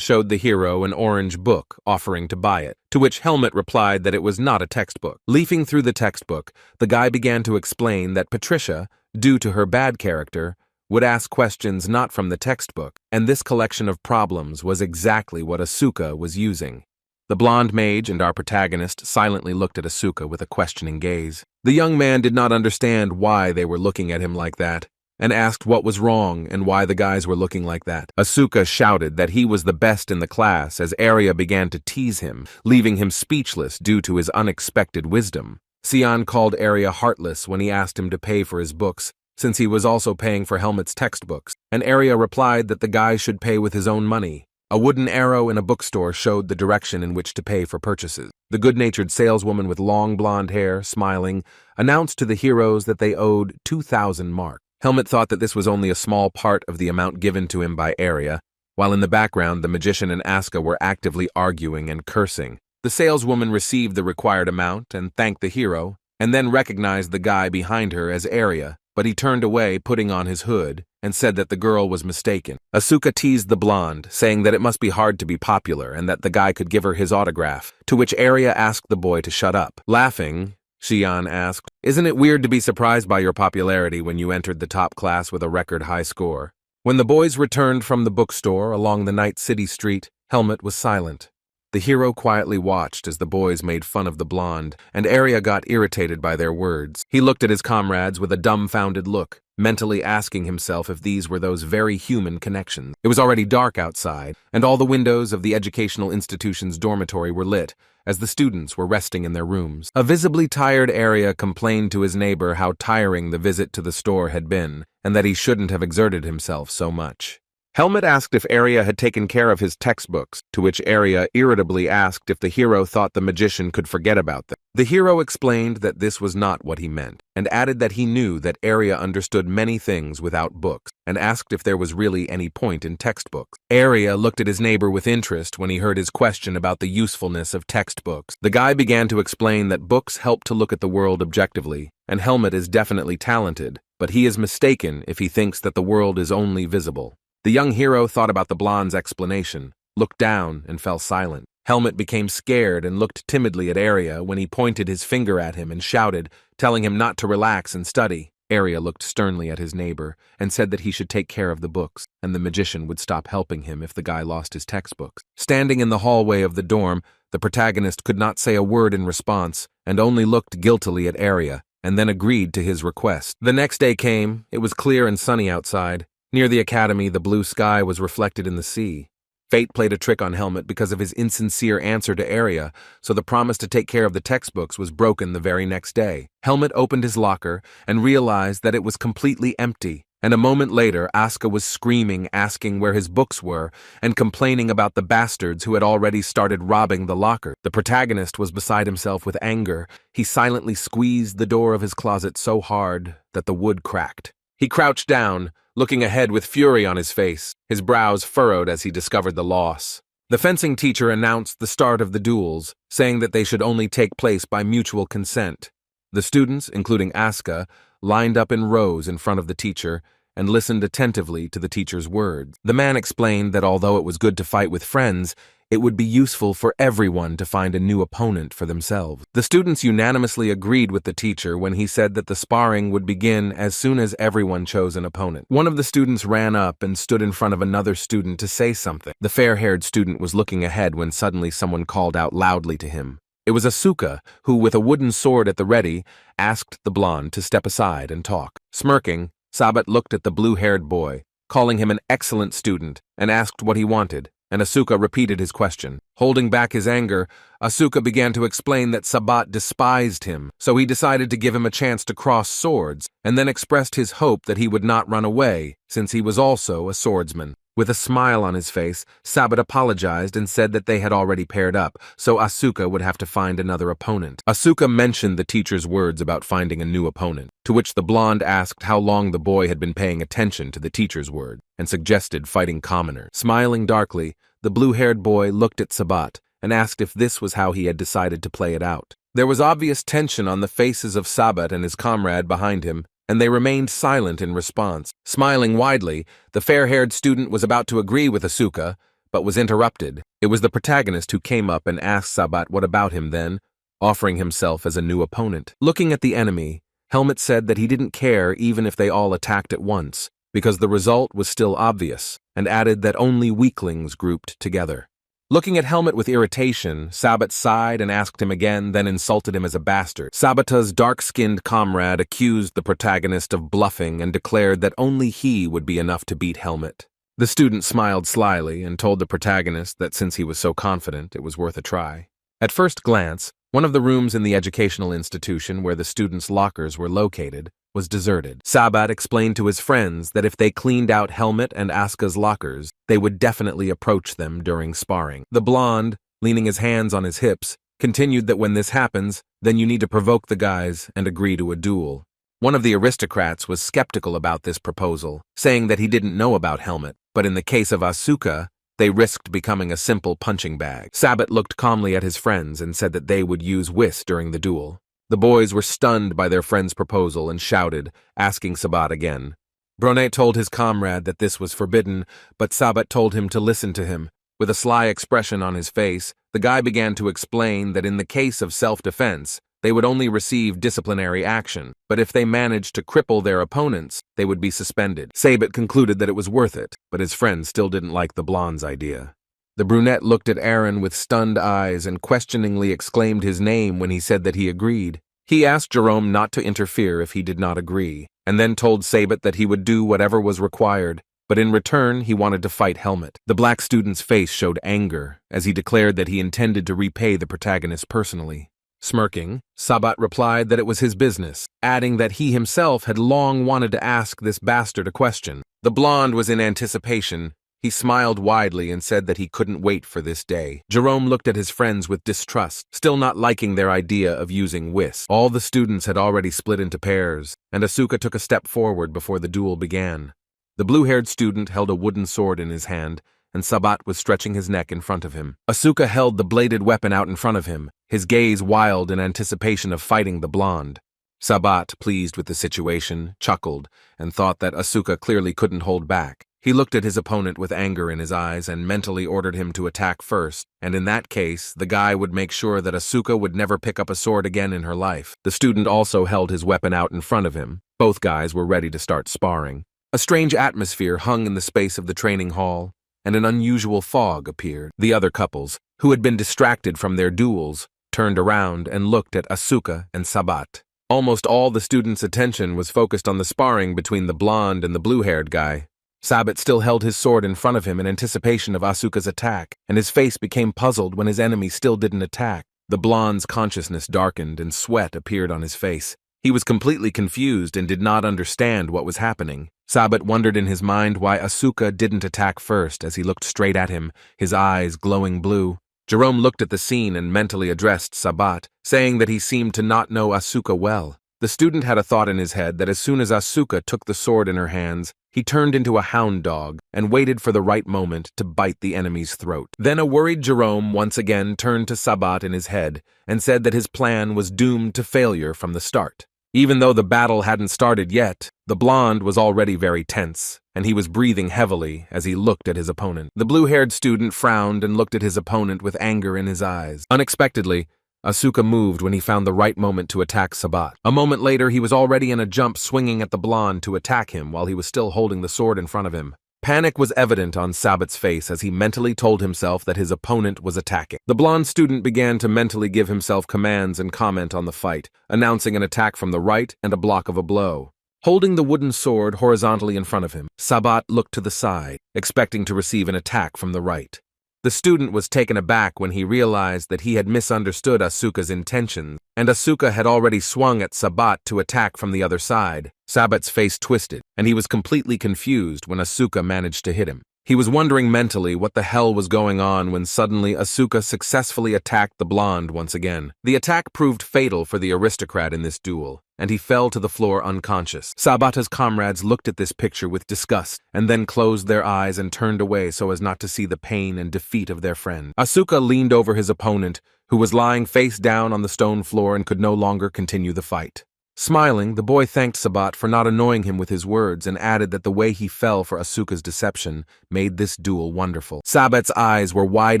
showed the hero an orange book, offering to buy it, to which Helmet replied that it was not a textbook. Leafing through the textbook, the guy began to explain that Patricia, due to her bad character, would ask questions not from the textbook, and this collection of problems was exactly what Asuka was using. The blonde mage and our protagonist silently looked at Asuka with a questioning gaze. The young man did not understand why they were looking at him like that. and asked what was wrong and why the guys were looking like that. Asuka shouted that he was the best in the class as Arya began to tease him, leaving him speechless due to his unexpected wisdom. Sion called Arya heartless when he asked him to pay for his books, since he was also paying for Helmet's textbooks, and Arya replied that the guy should pay with his own money. A wooden arrow in a bookstore showed the direction in which to pay for purchases. The good-natured saleswoman with long blonde hair, smiling, announced to the heroes that they owed 2,000 marks. Helmet thought that this was only a small part of the amount given to him by Arya, while in the background the magician and Asuka were actively arguing and cursing. The saleswoman received the required amount and thanked the hero, and then recognized the guy behind her as Arya, but he turned away, putting on his hood, and said that the girl was mistaken. Asuka teased the blonde, saying that it must be hard to be popular and that the guy could give her his autograph, to which Arya asked the boy to shut up. Laughing, Xian asked, "Isn't it weird to be surprised by your popularity when you entered the top class with a record high score?" When the boys returned from the bookstore along the night city street, Helmet was silent. The hero quietly watched as the boys made fun of the blonde, and Arya got irritated by their words. He looked at his comrades with a dumbfounded look, mentally asking himself if these were those very human connections. It was already dark outside, and all the windows of the educational institution's dormitory were lit, as the students were resting in their rooms. A visibly tired Arya complained to his neighbor how tiring the visit to the store had been, and that he shouldn't have exerted himself so much. Helmet asked if Arya had taken care of his textbooks, to which Arya irritably asked if the hero thought the magician could forget about them. The hero explained that this was not what he meant, and added that he knew that Arya understood many things without books, and asked if there was really any point in textbooks. Arya looked at his neighbor with interest when he heard his question about the usefulness of textbooks. The guy began to explain that books help to look at the world objectively, and Helmet is definitely talented, but he is mistaken if he thinks that the world is only visible. The young hero thought about the blonde's explanation, looked down, and fell silent. Helmet became scared and looked timidly at Arya when he pointed his finger at him and shouted, telling him not to relax and study. Arya looked sternly at his neighbor and said that he should take care of the books, and the magician would stop helping him if the guy lost his textbooks. Standing in the hallway of the dorm, the protagonist could not say a word in response and only looked guiltily at Arya, and then agreed to his request. The next day came. It was clear and sunny outside. Near the academy, the blue sky was reflected in the sea. Fate played a trick on Helmet because of his insincere answer to Arya, so the promise to take care of the textbooks was broken the very next day. Helmet opened his locker and realized that it was completely empty, and a moment later Asuka was screaming, asking where his books were, and complaining about the bastards who had already started robbing the locker. The protagonist was beside himself with anger. He silently squeezed the door of his closet so hard that the wood cracked. He crouched down, looking ahead with fury on his face, his brows furrowed as he discovered the loss. The fencing teacher announced the start of the duels, saying that they should only take place by mutual consent. The students, including Asuka, lined up in rows in front of the teacher and listened attentively to the teacher's words. The man explained that although it was good to fight with friends, it would be useful for everyone to find a new opponent for themselves. The students unanimously agreed with the teacher when he said that the sparring would begin as soon as everyone chose an opponent. One of the students ran up and stood in front of another student to say something. The fair-haired student was looking ahead when suddenly someone called out loudly to him. It was Asuka, who, with a wooden sword at the ready, asked the blonde to step aside and talk. Smirking, Sabat looked at the blue-haired boy, calling him an excellent student, and asked what he wanted, and Asuka repeated his question. Holding back his anger, Asuka began to explain that Sabat despised him, so he decided to give him a chance to cross swords, and then expressed his hope that he would not run away, since he was also a swordsman. With a smile on his face, Sabat apologized and said that they had already paired up, so Asuka would have to find another opponent. Asuka mentioned the teacher's words about finding a new opponent, to which the blonde asked how long the boy had been paying attention to the teacher's word, and suggested fighting commoners. Smiling darkly, the blue-haired boy looked at Sabat and asked if this was how he had decided to play it out. There was obvious tension on the faces of Sabat and his comrade behind him, and they remained silent in response. Smiling widely, the fair-haired student was about to agree with Asuka, but was interrupted. It was the protagonist who came up and asked Sabat what about him then, offering himself as a new opponent. Looking at the enemy, Helmet said that he didn't care even if they all attacked at once, because the result was still obvious, and added that only weaklings grouped together. Looking at Helmet with irritation, Sabat sighed and asked him again, then insulted him as a bastard. Sabata's dark-skinned comrade accused the protagonist of bluffing and declared that only he would be enough to beat Helmet. The student smiled slyly and told the protagonist that since he was so confident, it was worth a try. At first glance, one of the rooms in the educational institution where the students' lockers were located was deserted. Sabat explained to his friends that if they cleaned out Helmet and Asuka's lockers, they would definitely approach them during sparring. The blonde, leaning his hands on his hips, continued that when this happens, then you need to provoke the guys and agree to a duel. One of the aristocrats was skeptical about this proposal, saying that he didn't know about Helmet, but in the case of Asuka, they risked becoming a simple punching bag. Sabat looked calmly at his friends and said that they would use whist during the duel. The boys were stunned by their friend's proposal and shouted, asking Sabat again. Brunet told his comrade that this was forbidden, but Sabat told him to listen to him. With a sly expression on his face, the guy began to explain that in the case of self-defense, they would only receive disciplinary action, but if they managed to cripple their opponents, they would be suspended. Sabat concluded that it was worth it, but his friend still didn't like the blonde's idea. The brunette looked at Aaron with stunned eyes and questioningly exclaimed his name when he said that he agreed. He asked Jerome not to interfere if he did not agree, and then told Sabat that he would do whatever was required, but in return he wanted to fight Helmet. The black student's face showed anger, as he declared that he intended to repay the protagonist personally. Smirking, Sabat replied that it was his business, adding that he himself had long wanted to ask this bastard a question. The blonde was in anticipation. He smiled widely and said that he couldn't wait for this day. Jerome looked at his friends with distrust, still not liking their idea of using whist. All the students had already split into pairs, and Asuka took a step forward before the duel began. The blue-haired student held a wooden sword in his hand, and Sabat was stretching his neck in front of him. Asuka held the bladed weapon out in front of him, his gaze wild in anticipation of fighting the blonde. Sabat, pleased with the situation, chuckled, and thought that Asuka clearly couldn't hold back. He looked at his opponent with anger in his eyes and mentally ordered him to attack first, and in that case, the guy would make sure that Asuka would never pick up a sword again in her life. The student also held his weapon out in front of him. Both guys were ready to start sparring. A strange atmosphere hung in the space of the training hall, and an unusual fog appeared. The other couples, who had been distracted from their duels, turned around and looked at Asuka and Sabat. Almost all the students' attention was focused on the sparring between the blonde and the blue-haired guy. Sabat still held his sword in front of him in anticipation of Asuka's attack, and his face became puzzled when his enemy still didn't attack. The blonde's consciousness darkened and sweat appeared on his face. He was completely confused and did not understand what was happening. Sabat wondered in his mind why Asuka didn't attack first as he looked straight at him, his eyes glowing blue. Jerome looked at the scene and mentally addressed Sabat, saying that he seemed to not know Asuka well. The student had a thought in his head that as soon as Asuka took the sword in her hands, he turned into a hound dog and waited for the right moment to bite the enemy's throat. Then a worried Jerome once again turned to Sabat in his head and said that his plan was doomed to failure from the start. Even though the battle hadn't started yet, the blonde was already very tense, and he was breathing heavily as he looked at his opponent. The blue-haired student frowned and looked at his opponent with anger in his eyes. Unexpectedly, Asuka moved when he found the right moment to attack Sabat. A moment later, he was already in a jump swinging at the blonde to attack him while he was still holding the sword in front of him. Panic was evident on Sabat's face as he mentally told himself that his opponent was attacking. The blonde student began to mentally give himself commands and comment on the fight, announcing an attack from the right and a block of a blow. Holding the wooden sword horizontally in front of him, Sabat looked to the side, expecting to receive an attack from the right. The student was taken aback when he realized that he had misunderstood Asuka's intentions, and Asuka had already swung at Sabat to attack from the other side. Sabat's face twisted, and he was completely confused when Asuka managed to hit him. He was wondering mentally what the hell was going on when suddenly Asuka successfully attacked the blonde once again. The attack proved fatal for the aristocrat in this duel, and he fell to the floor unconscious. Sabata's comrades looked at this picture with disgust, and then closed their eyes and turned away so as not to see the pain and defeat of their friend. Asuka leaned over his opponent, who was lying face down on the stone floor and could no longer continue the fight. Smiling, the boy thanked Sabat for not annoying him with his words and added that the way he fell for Asuka's deception made this duel wonderful. Sabat's eyes were wide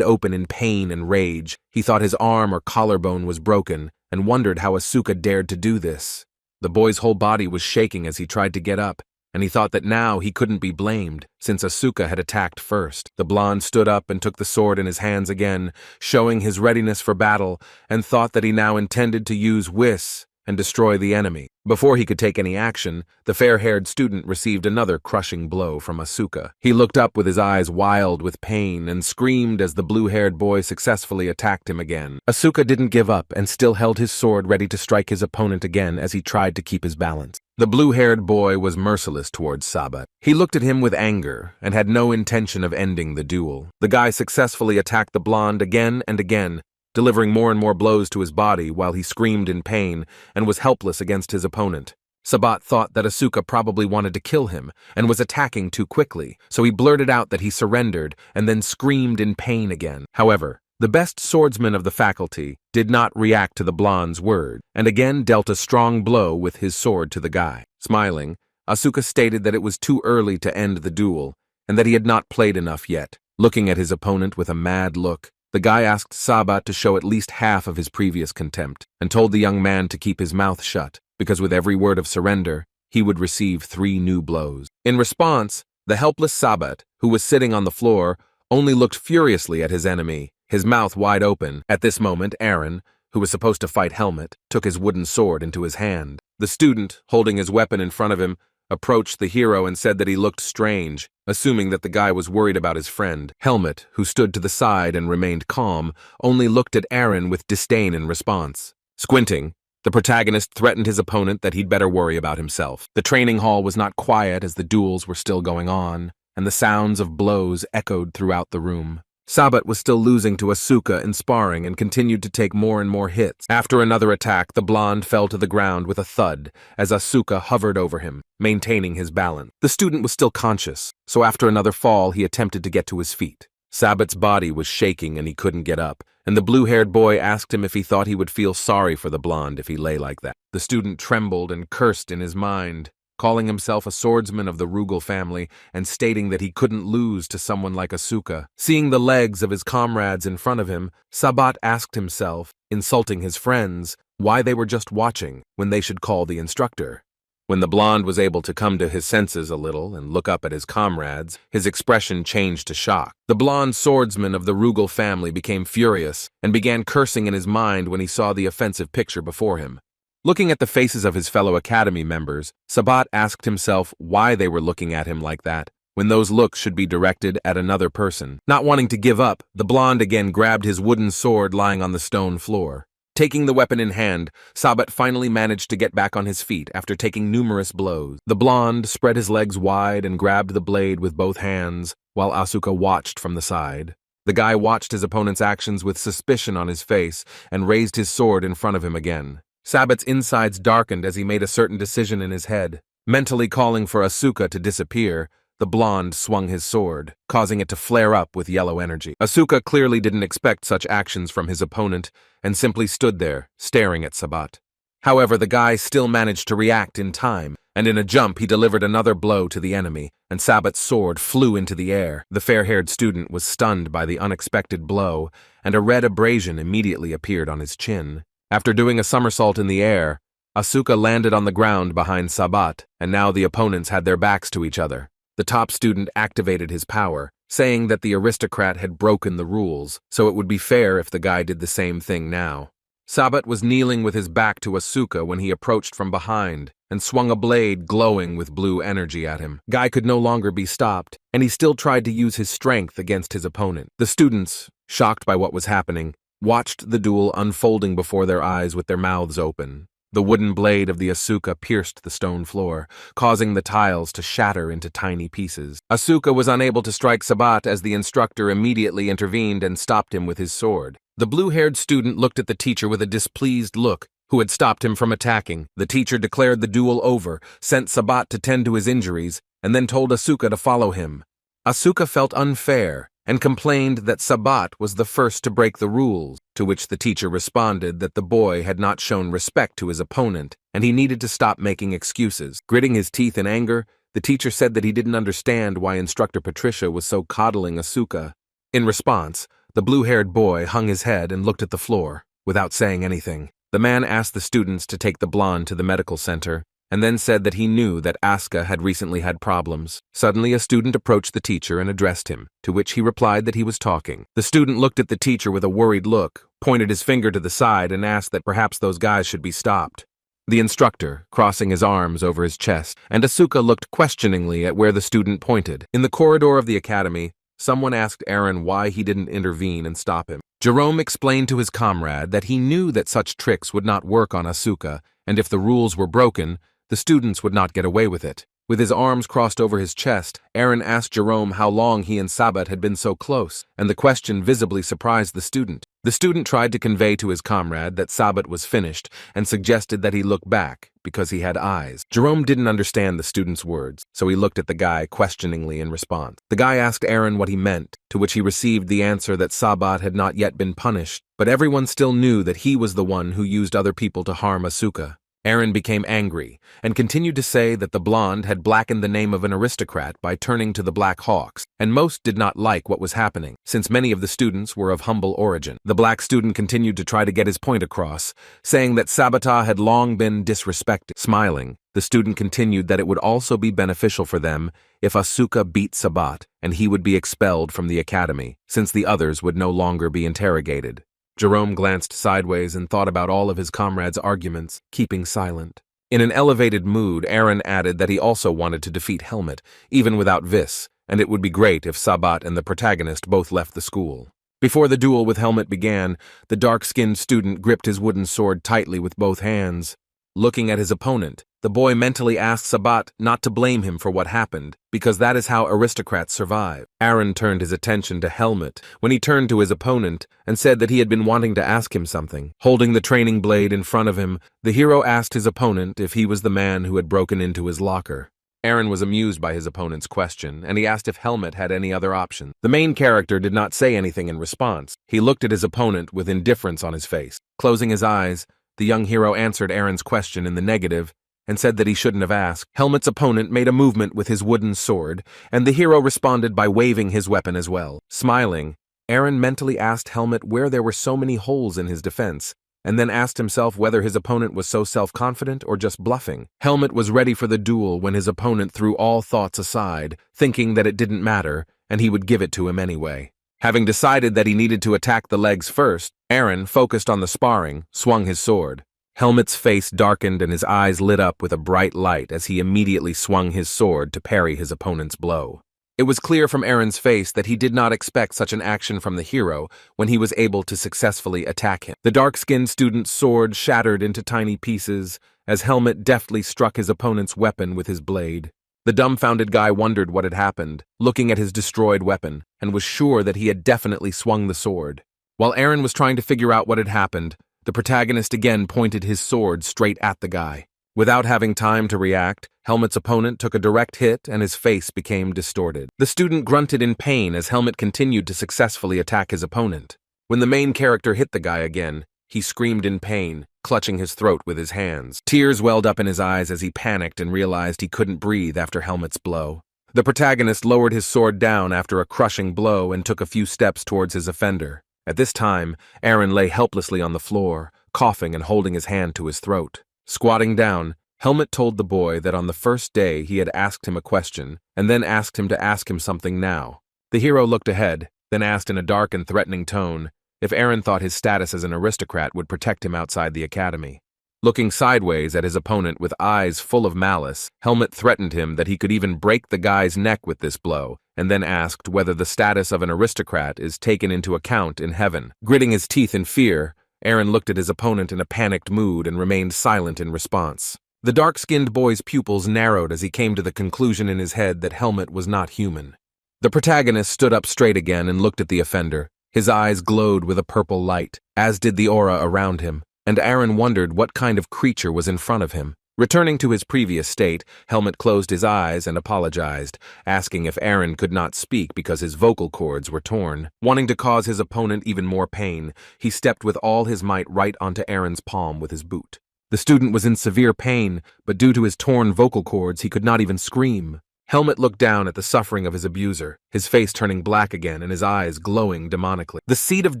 open in pain and rage. He thought his arm or collarbone was broken and wondered how Asuka dared to do this. The boy's whole body was shaking as he tried to get up, and he thought that now he couldn't be blamed, since Asuka had attacked first. The blonde stood up and took the sword in his hands again, showing his readiness for battle, and thought that he now intended to use Whis and destroy the enemy. Before he could take any action, the fair-haired student received another crushing blow from Asuka. He looked up with his eyes wild with pain and screamed as the blue-haired boy successfully attacked him again. Asuka didn't give up and still held his sword ready to strike his opponent again as he tried to keep his balance. The blue-haired boy was merciless towards Sabat. He looked at him with anger and had no intention of ending the duel. The guy successfully attacked the blonde again and again, delivering more and more blows to his body while he screamed in pain and was helpless against his opponent. Sabat thought that Asuka probably wanted to kill him and was attacking too quickly, so he blurted out that he surrendered and then screamed in pain again. However, the best swordsman of the faculty did not react to the blonde's word and again dealt a strong blow with his sword to the guy. Smiling, Asuka stated that it was too early to end the duel and that he had not played enough yet. Looking at his opponent with a mad look, the guy asked Sabat to show at least half of his previous contempt and told the young man to keep his mouth shut, because with every word of surrender, he would receive 3 new blows. In response, the helpless Sabat, who was sitting on the floor, only looked furiously at his enemy, his mouth wide open. At this moment, Aaron, who was supposed to fight Helmet, took his wooden sword into his hand. The student, holding his weapon in front of him, approached the hero and said that he looked strange, assuming that the guy was worried about his friend. Helmet, who stood to the side and remained calm, only looked at Aaron with disdain in response. Squinting, the protagonist threatened his opponent that he'd better worry about himself. The training hall was not quiet as the duels were still going on, and the sounds of blows echoed throughout the room. Sabat was still losing to Asuka in sparring and continued to take more and more hits. After another attack, the blonde fell to the ground with a thud as Asuka hovered over him, maintaining his balance. The student was still conscious, so after another fall, he attempted to get to his feet. Sabat's body was shaking and he couldn't get up, and the blue-haired boy asked him if he thought he would feel sorry for the blonde if he lay like that. The student trembled and cursed in his mind, calling himself a swordsman of the Rugal family and stating that he couldn't lose to someone like Asuka. Seeing the legs of his comrades in front of him, Sabat asked himself, insulting his friends, why they were just watching when they should call the instructor. When the blonde was able to come to his senses a little and look up at his comrades, his expression changed to shock. The blonde swordsman of the Rugal family became furious and began cursing in his mind when he saw the offensive picture before him. Looking at the faces of his fellow academy members, Sabat asked himself why they were looking at him like that, when those looks should be directed at another person. Not wanting to give up, the blonde again grabbed his wooden sword lying on the stone floor. Taking the weapon in hand, Sabat finally managed to get back on his feet after taking numerous blows. The blonde spread his legs wide and grabbed the blade with both hands, while Asuka watched from the side. The guy watched his opponent's actions with suspicion on his face and raised his sword in front of him again. Sabat's insides darkened as he made a certain decision in his head. Mentally calling for Asuka to disappear, the blonde swung his sword, causing it to flare up with yellow energy. Asuka clearly didn't expect such actions from his opponent and simply stood there, staring at Sabat. However, the guy still managed to react in time, and in a jump he delivered another blow to the enemy, and Sabat's sword flew into the air. The fair-haired student was stunned by the unexpected blow, and a red abrasion immediately appeared on his chin. After doing a somersault in the air, Asuka landed on the ground behind Sabat, and now the opponents had their backs to each other. The top student activated his power, saying that the aristocrat had broken the rules, so it would be fair if the guy did the same thing now. Sabat was kneeling with his back to Asuka when he approached from behind and swung a blade glowing with blue energy at him. Guy could no longer be stopped, and he still tried to use his strength against his opponent. The students, shocked by what was happening, watched the duel unfolding before their eyes with their mouths open. The wooden blade of the Asuka pierced the stone floor, causing the tiles to shatter into tiny pieces. Asuka was unable to strike Sabat as the instructor immediately intervened and stopped him with his sword. The blue-haired student looked at the teacher with a displeased look, who had stopped him from attacking. The teacher declared the duel over, sent Sabat to tend to his injuries, and then told Asuka to follow him. Asuka felt unfair and complained that Sabat was the first to break the rules, to which the teacher responded that the boy had not shown respect to his opponent, and he needed to stop making excuses. Gritting his teeth in anger, the teacher said that he didn't understand why Instructor Patricia was so coddling Asuka. In response, the blue-haired boy hung his head and looked at the floor, without saying anything. The man asked the students to take the blonde to the medical center, and then said that he knew that Asuka had recently had problems. Suddenly, a student approached the teacher and addressed him, to which he replied that he was talking. The student looked at the teacher with a worried look, pointed his finger to the side, and asked that perhaps those guys should be stopped. The instructor, crossing his arms over his chest, and Asuka looked questioningly at where the student pointed. In the corridor of the academy, someone asked Eren why he didn't intervene and stop him. Jerome explained to his comrade that he knew that such tricks would not work on Asuka, and if the rules were broken, the students would not get away with it. With his arms crossed over his chest, Eren asked Jerome how long he and Sabat had been so close, and the question visibly surprised the student. The student tried to convey to his comrade that Sabat was finished and suggested that he look back because he had eyes. Jerome didn't understand the student's words, so he looked at the guy questioningly in response. The guy asked Eren what he meant, to which he received the answer that Sabat had not yet been punished, but everyone still knew that he was the one who used other people to harm Asuka. Eren became angry and continued to say that the blonde had blackened the name of an aristocrat by turning to the Black Hawks, and most did not like what was happening, since many of the students were of humble origin. The black student continued to try to get his point across, saying that Sabata had long been disrespected. Smiling, the student continued that it would also be beneficial for them if Asuka beat Sabat, and he would be expelled from the academy, since the others would no longer be interrogated. Jerome glanced sideways and thought about all of his comrades' arguments, keeping silent. In an elevated mood, Eren added that he also wanted to defeat Helmet, even without Vis, and it would be great if Sabat and the protagonist both left the school. Before the duel with Helmet began, the dark-skinned student gripped his wooden sword tightly with both hands. Looking at his opponent, the boy mentally asked Sabat not to blame him for what happened, because that is how aristocrats survive. Eren turned his attention to Helmet when he turned to his opponent and said that he had been wanting to ask him something. Holding the training blade in front of him, the hero asked his opponent if he was the man who had broken into his locker. Eren was amused by his opponent's question, and he asked if Helmet had any other option. The main character did not say anything in response. He looked at his opponent with indifference on his face. Closing his eyes, the young hero answered Eren's question in the negative and said that he shouldn't have asked. Helmet's opponent made a movement with his wooden sword, and the hero responded by waving his weapon as well. Smiling, Eren mentally asked Helmet where there were so many holes in his defense, and then asked himself whether his opponent was so self-confident or just bluffing. Helmet was ready for the duel when his opponent threw all thoughts aside, thinking that it didn't matter, and he would give it to him anyway. Having decided that he needed to attack the legs first, Eren, focused on the sparring, swung his sword. Helmet's face darkened and his eyes lit up with a bright light as he immediately swung his sword to parry his opponent's blow. It was clear from Eren's face that he did not expect such an action from the hero when he was able to successfully attack him. The dark-skinned student's sword shattered into tiny pieces as Helmet deftly struck his opponent's weapon with his blade. The dumbfounded guy wondered what had happened, looking at his destroyed weapon, and was sure that he had definitely swung the sword. While Eren was trying to figure out what had happened, the protagonist again pointed his sword straight at the guy. Without having time to react, Helmet's opponent took a direct hit and his face became distorted. The student grunted in pain as Helmet continued to successfully attack his opponent. When the main character hit the guy again, he screamed in pain, clutching his throat with his hands. Tears welled up in his eyes as he panicked and realized he couldn't breathe after Helmet's blow. The protagonist lowered his sword down after a crushing blow and took a few steps towards his offender. At this time, Eren lay helplessly on the floor, coughing and holding his hand to his throat. Squatting down, Helmet told the boy that on the first day he had asked him a question, and then asked him to ask him something now. The hero looked ahead, then asked in a dark and threatening tone if Eren thought his status as an aristocrat would protect him outside the academy. Looking sideways at his opponent with eyes full of malice, Helmet threatened him that he could even break the guy's neck with this blow, and then asked whether the status of an aristocrat is taken into account in heaven. Gritting his teeth in fear, Eren looked at his opponent in a panicked mood and remained silent in response. The dark-skinned boy's pupils narrowed as he came to the conclusion in his head that Helmet was not human. The protagonist stood up straight again and looked at the offender. His eyes glowed with a purple light, as did the aura around him, and Eren wondered what kind of creature was in front of him. Returning to his previous state, Helmet closed his eyes and apologized, asking if Eren could not speak because his vocal cords were torn. Wanting to cause his opponent even more pain, he stepped with all his might right onto Eren's palm with his boot. The student was in severe pain, but due to his torn vocal cords, he could not even scream. Helmet looked down at the suffering of his abuser, his face turning black again and his eyes glowing demonically. The seed of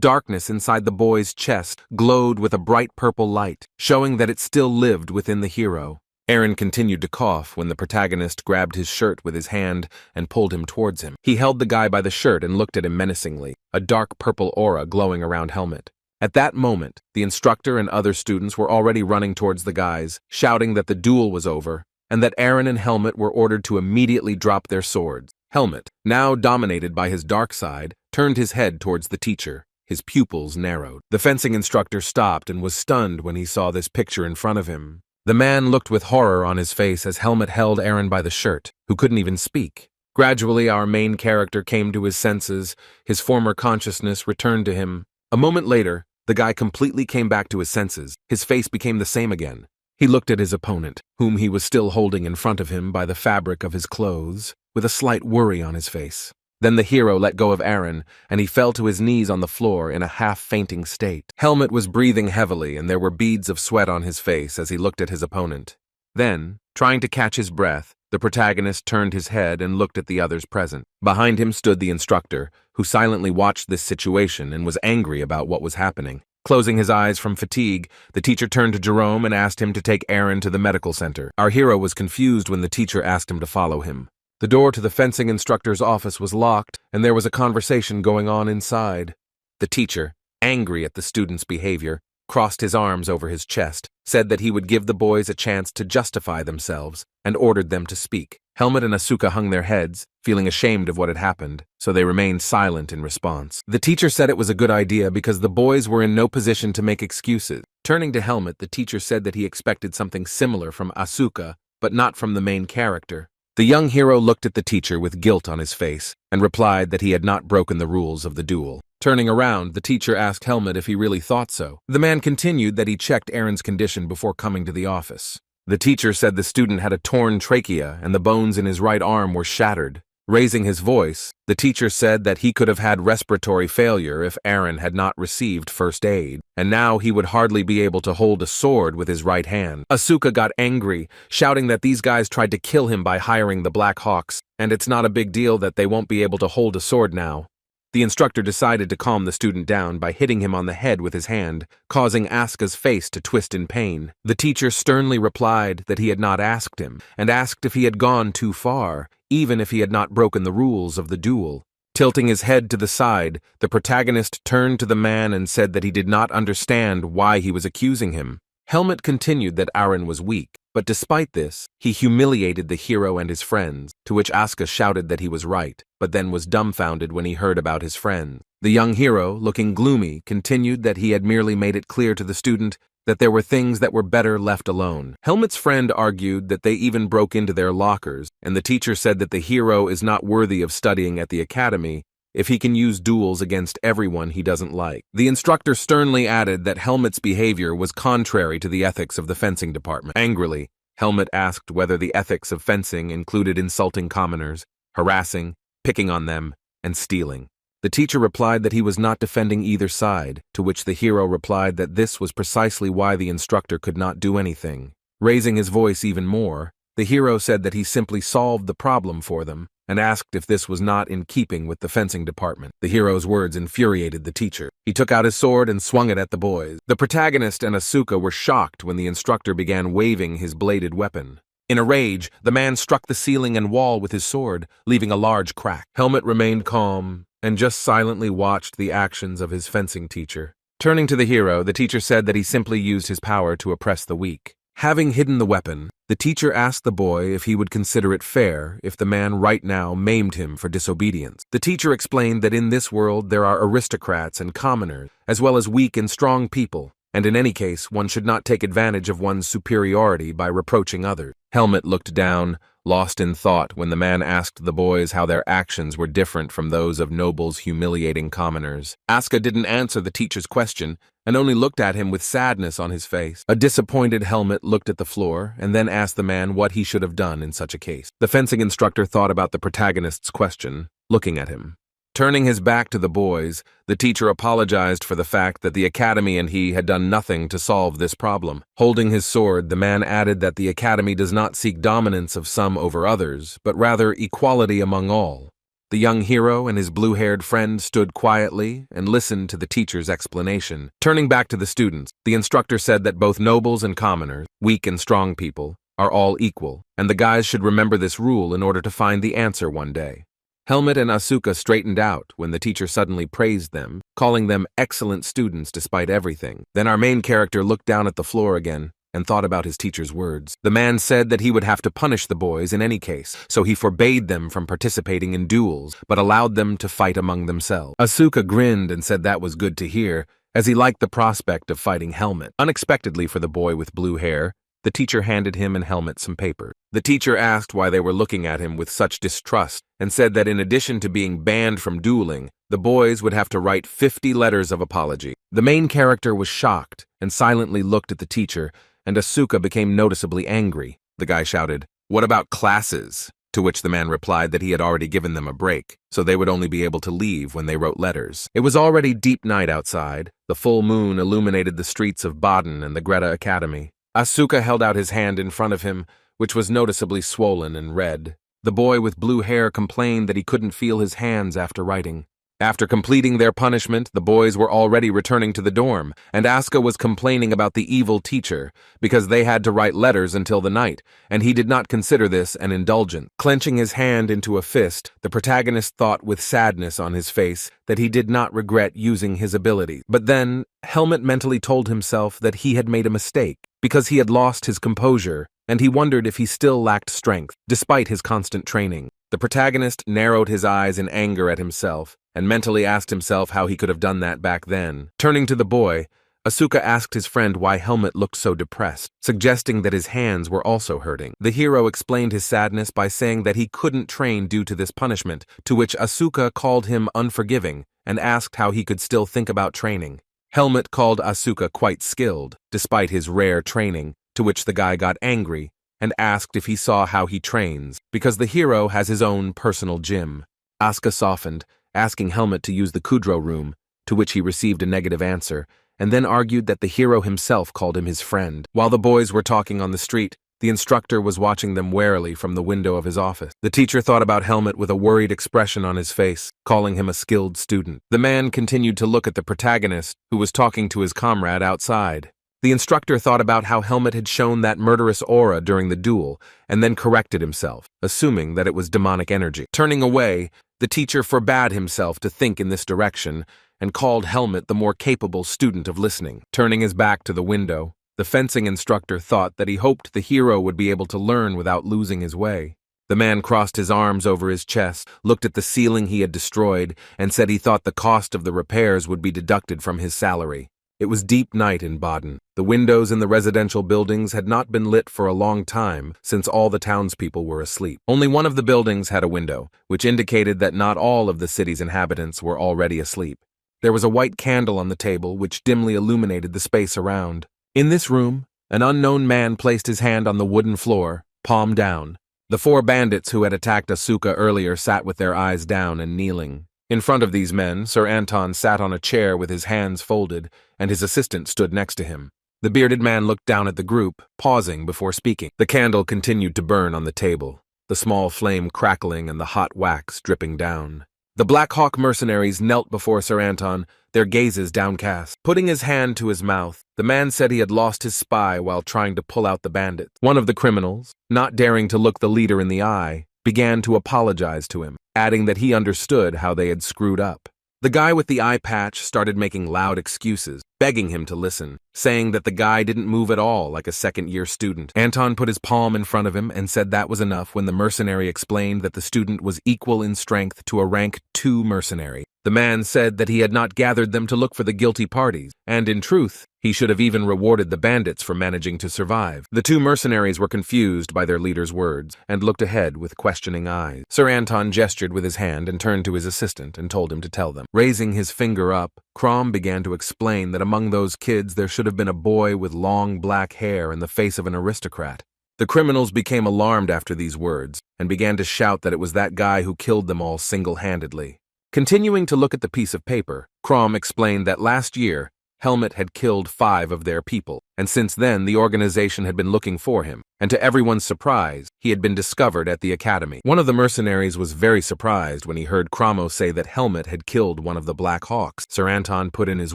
darkness inside the boy's chest glowed with a bright purple light, showing that it still lived within the hero. Aaron continued to cough when the protagonist grabbed his shirt with his hand and pulled him towards him. He held the guy by the shirt and looked at him menacingly, a dark purple aura glowing around Helmet. At that moment, the instructor and other students were already running towards the guys, shouting that the duel was over, and that Aaron and Helmet were ordered to immediately drop their swords. Helmet, now dominated by his dark side, turned his head towards the teacher. His pupils narrowed. The fencing instructor stopped and was stunned when he saw this picture in front of him. The man looked with horror on his face as Helmet held Aaron by the shirt, who couldn't even speak. Gradually, our main character came to his senses. His former consciousness returned to him. A moment later, the guy completely came back to his senses. His face became the same again. He looked at his opponent, whom he was still holding in front of him by the fabric of his clothes, with a slight worry on his face. Then the hero let go of Aaron, and he fell to his knees on the floor in a half-fainting state. Helmet was breathing heavily, and there were beads of sweat on his face as he looked at his opponent. Then, trying to catch his breath, the protagonist turned his head and looked at the others present. Behind him stood the instructor, who silently watched this situation and was angry about what was happening. Closing his eyes from fatigue, the teacher turned to Jerome and asked him to take Aaron to the medical center. Our hero was confused when the teacher asked him to follow him. The door to the fencing instructor's office was locked, and there was a conversation going on inside. The teacher, angry at the student's behavior, crossed his arms over his chest, said that he would give the boys a chance to justify themselves, and ordered them to speak. Helmet and Asuka hung their heads, feeling ashamed of what had happened, so they remained silent in response. The teacher said it was a good idea because the boys were in no position to make excuses. Turning to Helmet, the teacher said that he expected something similar from Asuka, but not from the main character. The young hero looked at the teacher with guilt on his face and replied that he had not broken the rules of the duel. Turning around, the teacher asked Helmet if he really thought so. The man continued that he checked Aaron's condition before coming to the office. The teacher said the student had a torn trachea and the bones in his right arm were shattered. Raising his voice, the teacher said that he could have had respiratory failure if Aaron had not received first aid, and now he would hardly be able to hold a sword with his right hand. Asuka got angry, shouting that these guys tried to kill him by hiring the Black Hawks, and it's not a big deal that they won't be able to hold a sword now. The instructor decided to calm the student down by hitting him on the head with his hand, causing Asuka's face to twist in pain. The teacher sternly replied that he had not asked him, and asked if he had gone too far, even if he had not broken the rules of the duel. Tilting his head to the side, the protagonist turned to the man and said that he did not understand why he was accusing him. Helmet continued that Aaron was weak, but despite this, he humiliated the hero and his friends, to which Asuka shouted that he was right, but then was dumbfounded when he heard about his friends. The young hero, looking gloomy, continued that he had merely made it clear to the student that there were things that were better left alone. Helmet's friend argued that they even broke into their lockers, and the teacher said that the hero is not worthy of studying at the academy if he can use duels against everyone he doesn't like. The instructor sternly added that Helmet's behavior was contrary to the ethics of the fencing department. Angrily, Helmet asked whether the ethics of fencing included insulting commoners, harassing, picking on them, and stealing. The teacher replied that he was not defending either side, to which the hero replied that this was precisely why the instructor could not do anything. Raising his voice even more, the hero said that he simply solved the problem for them, and asked if this was not in keeping with the fencing department. The hero's words infuriated the teacher. He took out his sword and swung it at the boys. The protagonist and Asuka were shocked when the instructor began waving his bladed weapon. In a rage, the man struck the ceiling and wall with his sword, leaving a large crack. Helmet remained calm and just silently watched the actions of his fencing teacher. Turning to the hero, the teacher said that he simply used his power to oppress the weak. Having hidden the weapon, the teacher asked the boy if he would consider it fair if the man right now maimed him for disobedience. The teacher explained that in this world there are aristocrats and commoners, as well as weak and strong people, and in any case one should not take advantage of one's superiority by reproaching others. Helmet looked down, lost in thought when the man asked the boys how their actions were different from those of nobles humiliating commoners. Asuka didn't answer the teacher's question, and only looked at him with sadness on his face. A disappointed Helmet looked at the floor and then asked the man what he should have done in such a case. The fencing instructor thought about the protagonist's question, looking at him. Turning his back to the boys, the teacher apologized for the fact that the academy and he had done nothing to solve this problem. Holding his sword, the man added that the academy does not seek dominance of some over others, but rather equality among all. The young hero and his blue-haired friend stood quietly and listened to the teacher's explanation. Turning back to the students, the instructor said that both nobles and commoners, weak and strong people, are all equal, and the guys should remember this rule in order to find the answer one day. Helmet and Asuka straightened out when the teacher suddenly praised them, calling them excellent students despite everything. Then our main character looked down at the floor again and thought about his teacher's words. The man said that he would have to punish the boys in any case, so he forbade them from participating in duels, but allowed them to fight among themselves. Asuka grinned and said that was good to hear, as he liked the prospect of fighting Helmet. Unexpectedly for the boy with blue hair, the teacher handed him and Helmet some paper. The teacher asked why they were looking at him with such distrust and said that in addition to being banned from dueling, the boys would have to write 50 letters of apology. The main character was shocked and silently looked at the teacher, and Asuka became noticeably angry. The guy shouted, "What about classes?" To which the man replied that he had already given them a break, so they would only be able to leave when they wrote letters. It was already deep night outside. The full moon illuminated the streets of Baden and the Greta Academy. Asuka held out his hand in front of him, which was noticeably swollen and red. The boy with blue hair complained that he couldn't feel his hands after writing. After completing their punishment, the boys were already returning to the dorm, and Asuka was complaining about the evil teacher, because they had to write letters until the night, and he did not consider this an indulgence. Clenching his hand into a fist, the protagonist thought with sadness on his face that he did not regret using his ability. But then, Helmet mentally told himself that he had made a mistake, because he had lost his composure, and he wondered if he still lacked strength, despite his constant training. The protagonist narrowed his eyes in anger at himself, and mentally asked himself how he could have done that back then. Turning to the boy, Asuka asked his friend why Helmet looked so depressed, suggesting that his hands were also hurting. The hero explained his sadness by saying that he couldn't train due to this punishment, to which Asuka called him unforgiving and asked how he could still think about training. Helmet called Asuka quite skilled, despite his rare training, to which the guy got angry and asked if he saw how he trains, because the hero has his own personal gym. Asuka softened, asking Helmet to use the Kudro room, to which he received a negative answer, and then argued that the hero himself called him his friend. While the boys were talking on the street, the instructor was watching them warily from the window of his office. The teacher thought about Helmet with a worried expression on his face, calling him a skilled student. The man continued to look at the protagonist, who was talking to his comrade outside. The instructor thought about how Helmet had shown that murderous aura during the duel, and then corrected himself, assuming that it was demonic energy. Turning away, the teacher forbade himself to think in this direction, and called Helmet the more capable student of listening. Turning his back to the window, the fencing instructor thought that he hoped the hero would be able to learn without losing his way. The man crossed his arms over his chest, looked at the ceiling he had destroyed, and said he thought the cost of the repairs would be deducted from his salary. It was deep night in Baden. The windows in the residential buildings had not been lit for a long time since all the townspeople were asleep. Only one of the buildings had a window, which indicated that not all of the city's inhabitants were already asleep. There was a white candle on the table which dimly illuminated the space around. In this room, an unknown man placed his hand on the wooden floor, palm down. The 4 bandits who had attacked Asuka earlier sat with their eyes down and kneeling. In front of these men, Sir Anton sat on a chair with his hands folded, and his assistant stood next to him. The bearded man looked down at the group, pausing before speaking. The candle continued to burn on the table, the small flame crackling and the hot wax dripping down. The Black Hawk mercenaries knelt before Sir Anton, their gazes downcast. Putting his hand to his mouth, the man said he had lost his spy while trying to pull out the bandits. One of the criminals, not daring to look the leader in the eye, began to apologize to him, adding that he understood how they had screwed up. The guy with the eye patch started making loud excuses, begging him to listen, saying that the guy didn't move at all like a second-year student. Anton put his palm in front of him and said that was enough when the mercenary explained that the student was equal in strength to a rank 2 mercenary. The man said that he had not gathered them to look for the guilty parties, and in truth, he should have even rewarded the bandits for managing to survive. The 2 mercenaries were confused by their leader's words and looked ahead with questioning eyes. Sir Anton gestured with his hand and turned to his assistant and told him to tell them. Raising his finger up, Crom began to explain that among those kids there should have been a boy with long black hair and the face of an aristocrat. The criminals became alarmed after these words and began to shout that it was that guy who killed them all single-handedly. Continuing to look at the piece of paper, Crom explained that last year, Helmet had killed 5 of their people, and since then the organization had been looking for him, and to everyone's surprise, he had been discovered at the academy. One of the mercenaries was very surprised when he heard Cromo say that Helmet had killed one of the Black Hawks. Sir Anton put in his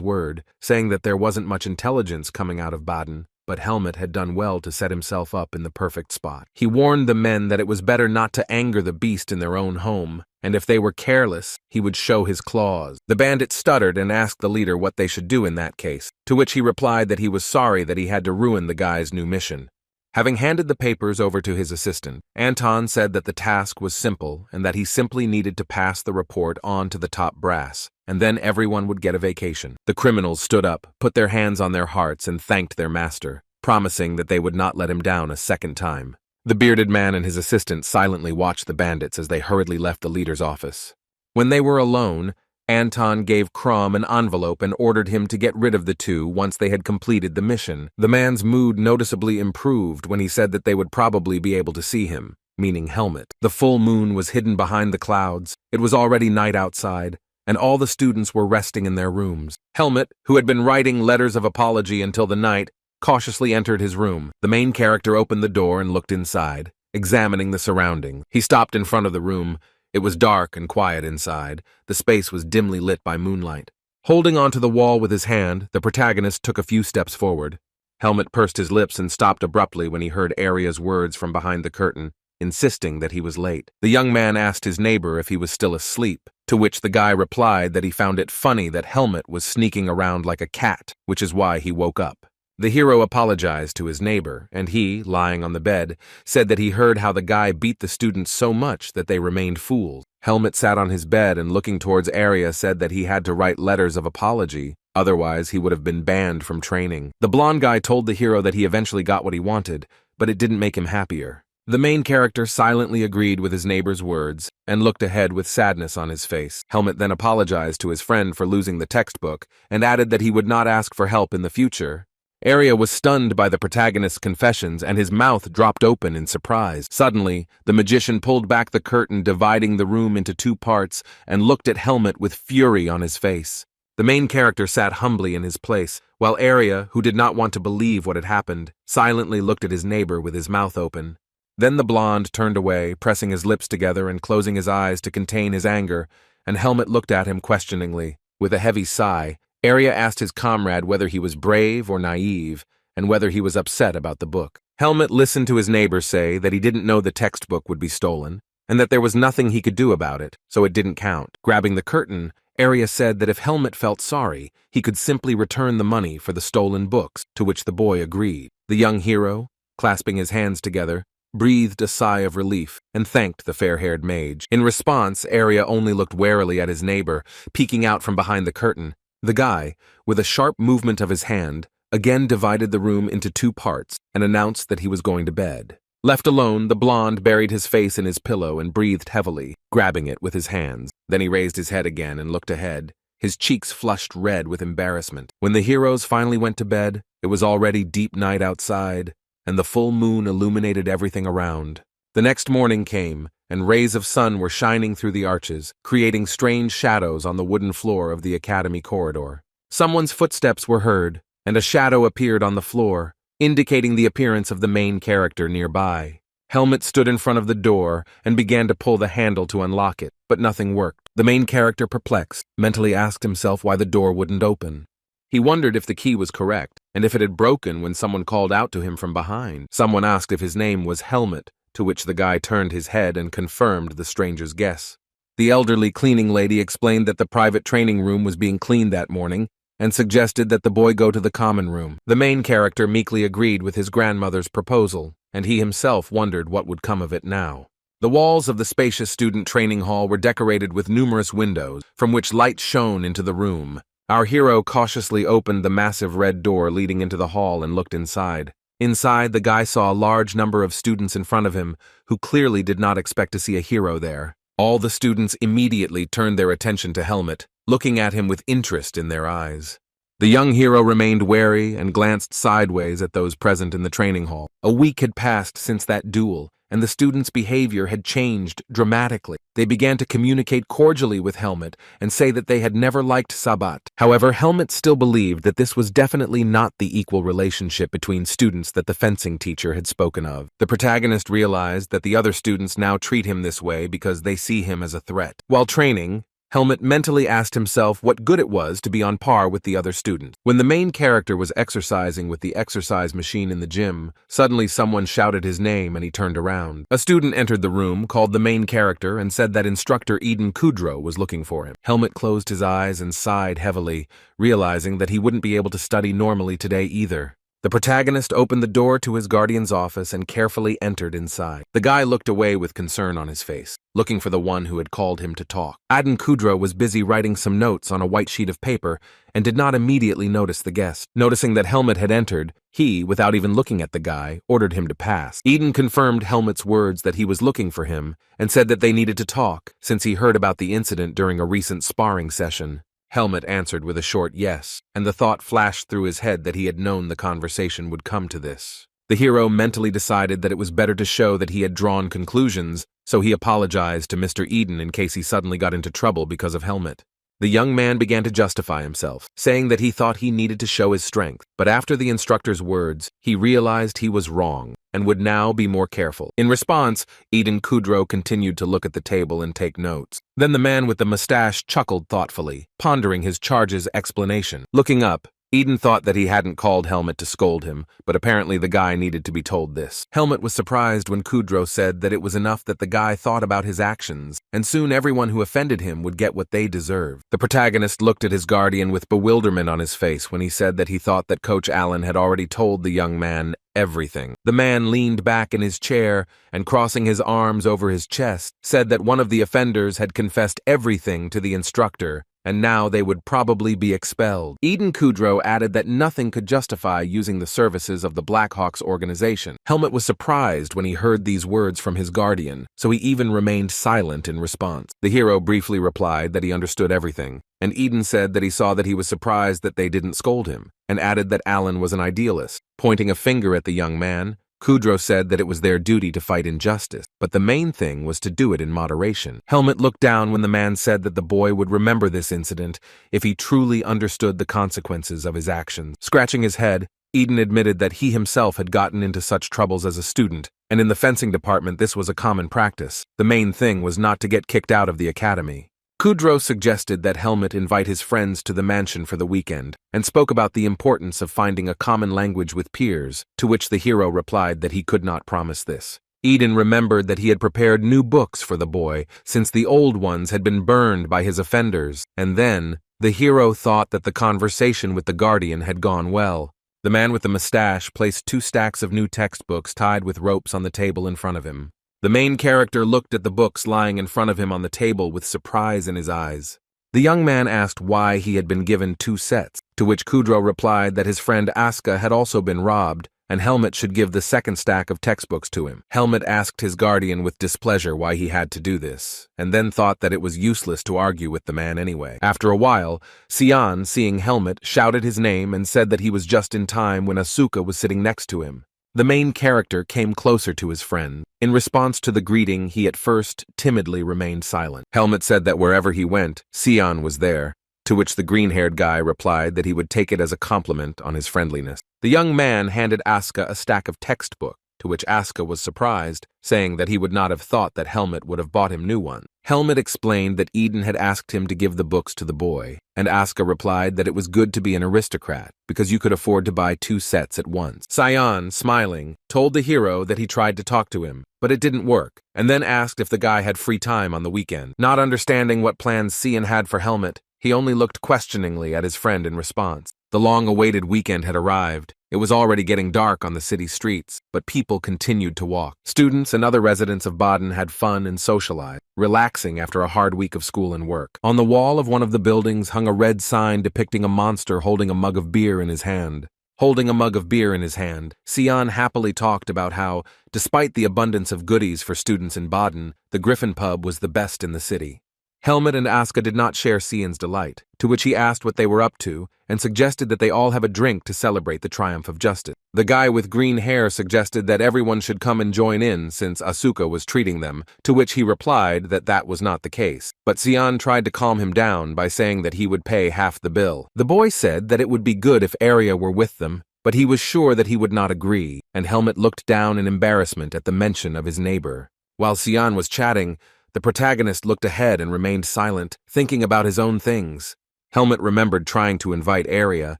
word, saying that there wasn't much intelligence coming out of Baden, but Helmet had done well to set himself up in the perfect spot. He warned the men that it was better not to anger the beast in their own home, and if they were careless, he would show his claws. The bandit stuttered and asked the leader what they should do in that case, to which he replied that he was sorry that he had to ruin the guy's new mission. Having handed the papers over to his assistant, Anton said that the task was simple and that he simply needed to pass the report on to the top brass, and then everyone would get a vacation. The criminals stood up, put their hands on their hearts, and thanked their master, promising that they would not let him down a second time. The bearded man and his assistant silently watched the bandits as they hurriedly left the leader's office. When they were alone, Anton gave Crom an envelope and ordered him to get rid of the two once they had completed the mission. The man's mood noticeably improved when he said that they would probably be able to see him, meaning Helmet. The full moon was hidden behind the clouds, it was already night outside, and all the students were resting in their rooms. Helmet, who had been writing letters of apology until the night, cautiously entered his room. The main character opened the door and looked inside, examining the surroundings. He stopped in front of the room. It was dark and quiet inside. The space was dimly lit by moonlight. Holding onto the wall with his hand, the protagonist took a few steps forward. Helmet pursed his lips and stopped abruptly when he heard Arya's words from behind the curtain, insisting that he was late. The young man asked his neighbor if he was still asleep, to which the guy replied that he found it funny that Helmet was sneaking around like a cat, which is why he woke up. The hero apologized to his neighbor, and he, lying on the bed, said that he heard how the guy beat the students so much that they remained fools. Helmet sat on his bed and looking towards Arya said that he had to write letters of apology, otherwise he would have been banned from training. The blonde guy told the hero that he eventually got what he wanted, but it didn't make him happier. The main character silently agreed with his neighbor's words and looked ahead with sadness on his face. Helmet then apologized to his friend for losing the textbook and added that he would not ask for help in the future. Arya was stunned by the protagonist's confessions and his mouth dropped open in surprise. Suddenly, the magician pulled back the curtain, dividing the room into two parts, and looked at Helmet with fury on his face. The main character sat humbly in his place, while Arya, who did not want to believe what had happened, silently looked at his neighbor with his mouth open. Then the blonde turned away, pressing his lips together and closing his eyes to contain his anger, and Helmet looked at him questioningly. With a heavy sigh, Arya asked his comrade whether he was brave or naive, and whether he was upset about the book. Helmet listened to his neighbor say that he didn't know the textbook would be stolen, and that there was nothing he could do about it, so it didn't count. Grabbing the curtain, Arya said that if Helmet felt sorry, he could simply return the money for the stolen books, to which the boy agreed. The young hero, clasping his hands together, breathed a sigh of relief and thanked the fair-haired mage. In response, Arya only looked warily at his neighbor, peeking out from behind the curtain. The guy, with a sharp movement of his hand, again divided the room into two parts and announced that he was going to bed. Left alone, the blonde buried his face in his pillow and breathed heavily, grabbing it with his hands. Then he raised his head again and looked ahead, his cheeks flushed red with embarrassment. When the heroes finally went to bed, it was already deep night outside, and the full moon illuminated everything around. The next morning came, and rays of sun were shining through the arches, creating strange shadows on the wooden floor of the academy corridor. Someone's footsteps were heard, and a shadow appeared on the floor, indicating the appearance of the main character nearby. Helmet stood in front of the door and began to pull the handle to unlock it, but nothing worked. The main character, perplexed, mentally asked himself why the door wouldn't open. He wondered if the key was correct, and if it had broken when someone called out to him from behind. Someone asked if his name was Helmet, to which the guy turned his head and confirmed the stranger's guess. The elderly cleaning lady explained that the private training room was being cleaned that morning and suggested that the boy go to the common room. The main character meekly agreed with his grandmother's proposal, and he himself wondered what would come of it now. The walls of the spacious student training hall were decorated with numerous windows, from which light shone into the room. Our hero cautiously opened the massive red door leading into the hall and looked inside. Inside, the guy saw a large number of students in front of him, who clearly did not expect to see a hero there. All the students immediately turned their attention to Helmet, looking at him with interest in their eyes. The young hero remained wary and glanced sideways at those present in the training hall. A week had passed since that duel, and the students' behavior had changed dramatically. They began to communicate cordially with Helmet and say that they had never liked Sabat. However, Helmet still believed that this was definitely not the equal relationship between students that the fencing teacher had spoken of. The protagonist realized that the other students now treat him this way because they see him as a threat. While training, Helmet mentally asked himself what good it was to be on par with the other students. When the main character was exercising with the exercise machine in the gym, suddenly someone shouted his name and he turned around. A student entered the room, called the main character, and said that instructor Eden Kudrow was looking for him. Helmet closed his eyes and sighed heavily, realizing that he wouldn't be able to study normally today either. The protagonist opened the door to his guardian's office and carefully entered inside. The guy looked away with concern on his face, looking for the one who had called him to talk. Eden Kudrow was busy writing some notes on a white sheet of paper and did not immediately notice the guest. Noticing that Helmet had entered, he, without even looking at the guy, ordered him to pass. Eden confirmed Helmet's words that he was looking for him and said that they needed to talk, since he heard about the incident during a recent sparring session. Helmet answered with a short yes, and the thought flashed through his head that he had known the conversation would come to this. The hero mentally decided that it was better to show that he had drawn conclusions, so he apologized to Mr. Eden in case he suddenly got into trouble because of Helmet. The young man began to justify himself, saying that he thought he needed to show his strength, but after the instructor's words, he realized he was wrong and would now be more careful. In response, Eden Kudrow continued to look at the table and take notes. Then the man with the mustache chuckled thoughtfully, pondering his charge's explanation. Looking up, Eden thought that he hadn't called Helmet to scold him, but apparently the guy needed to be told this. Helmet was surprised when Kudrow said that it was enough that the guy thought about his actions, and soon everyone who offended him would get what they deserved. The protagonist looked at his guardian with bewilderment on his face when he said that he thought that Coach Allen had already told the young man everything. The man leaned back in his chair and, crossing his arms over his chest, said that one of the offenders had confessed everything to the instructor, and now they would probably be expelled. Eden Kudrow added that nothing could justify using the services of the Blackhawks organization. Helmet was surprised when he heard these words from his guardian, so he even remained silent in response. The hero briefly replied that he understood everything, and Eden said that he saw that he was surprised that they didn't scold him, and added that Allen was an idealist. Pointing a finger at the young man, Kudrow said that it was their duty to fight injustice, but the main thing was to do it in moderation. Helmet looked down when the man said that the boy would remember this incident if he truly understood the consequences of his actions. Scratching his head, Eden admitted that he himself had gotten into such troubles as a student, and in the fencing department this was a common practice. The main thing was not to get kicked out of the academy. Kudrow suggested that Helmet invite his friends to the mansion for the weekend, and spoke about the importance of finding a common language with peers, to which the hero replied that he could not promise this. Eden remembered that he had prepared new books for the boy, since the old ones had been burned by his offenders, and then, the hero thought that the conversation with the guardian had gone well. The man with the mustache placed 2 stacks of new textbooks tied with ropes on the table in front of him. The main character looked at the books lying in front of him on the table with surprise in his eyes. The young man asked why he had been given 2 sets, to which Kudrow replied that his friend Aska had also been robbed, and Helmet should give the second stack of textbooks to him. Helmet asked his guardian with displeasure why he had to do this, and then thought that it was useless to argue with the man anyway. After a while, Sion, seeing Helmet, shouted his name and said that he was just in time when Asuka was sitting next to him. The main character came closer to his friend. In response to the greeting, he at first timidly remained silent. Helmet said that wherever he went, Sion was there, to which the green-haired guy replied that he would take it as a compliment on his friendliness. The young man handed Asuka a stack of textbooks, to which Asuka was surprised, saying that he would not have thought that Helmet would have bought him new ones. Helmet explained that Eden had asked him to give the books to the boy, and Asuka replied that it was good to be an aristocrat, because you could afford to buy 2 sets at once. Sion, smiling, told the hero that he tried to talk to him, but it didn't work, and then asked if the guy had free time on the weekend. Not understanding what plans Sion had for Helmet, he only looked questioningly at his friend in response. The long-awaited weekend had arrived. It was already getting dark on the city streets, but people continued to walk. Students and other residents of Baden had fun and socialized, relaxing after a hard week of school and work. On the wall of one of the buildings hung a red sign depicting a monster holding a mug of beer in his hand. Holding a mug of beer in his hand, Sion happily talked about how, despite the abundance of goodies for students in Baden, the Griffin pub was the best in the city. Helmet and Asuka did not share Sion's delight, to which he asked what they were up to and suggested that they all have a drink to celebrate the triumph of justice. The guy with green hair suggested that everyone should come and join in since Asuka was treating them, to which he replied that that was not the case. But Sion tried to calm him down by saying that he would pay half the bill. The boy said that it would be good if Arya were with them, but he was sure that he would not agree, and Helmet looked down in embarrassment at the mention of his neighbor. While Sion was chatting, The protagonist looked ahead and remained silent, thinking about his own things. Helmet remembered trying to invite Arya,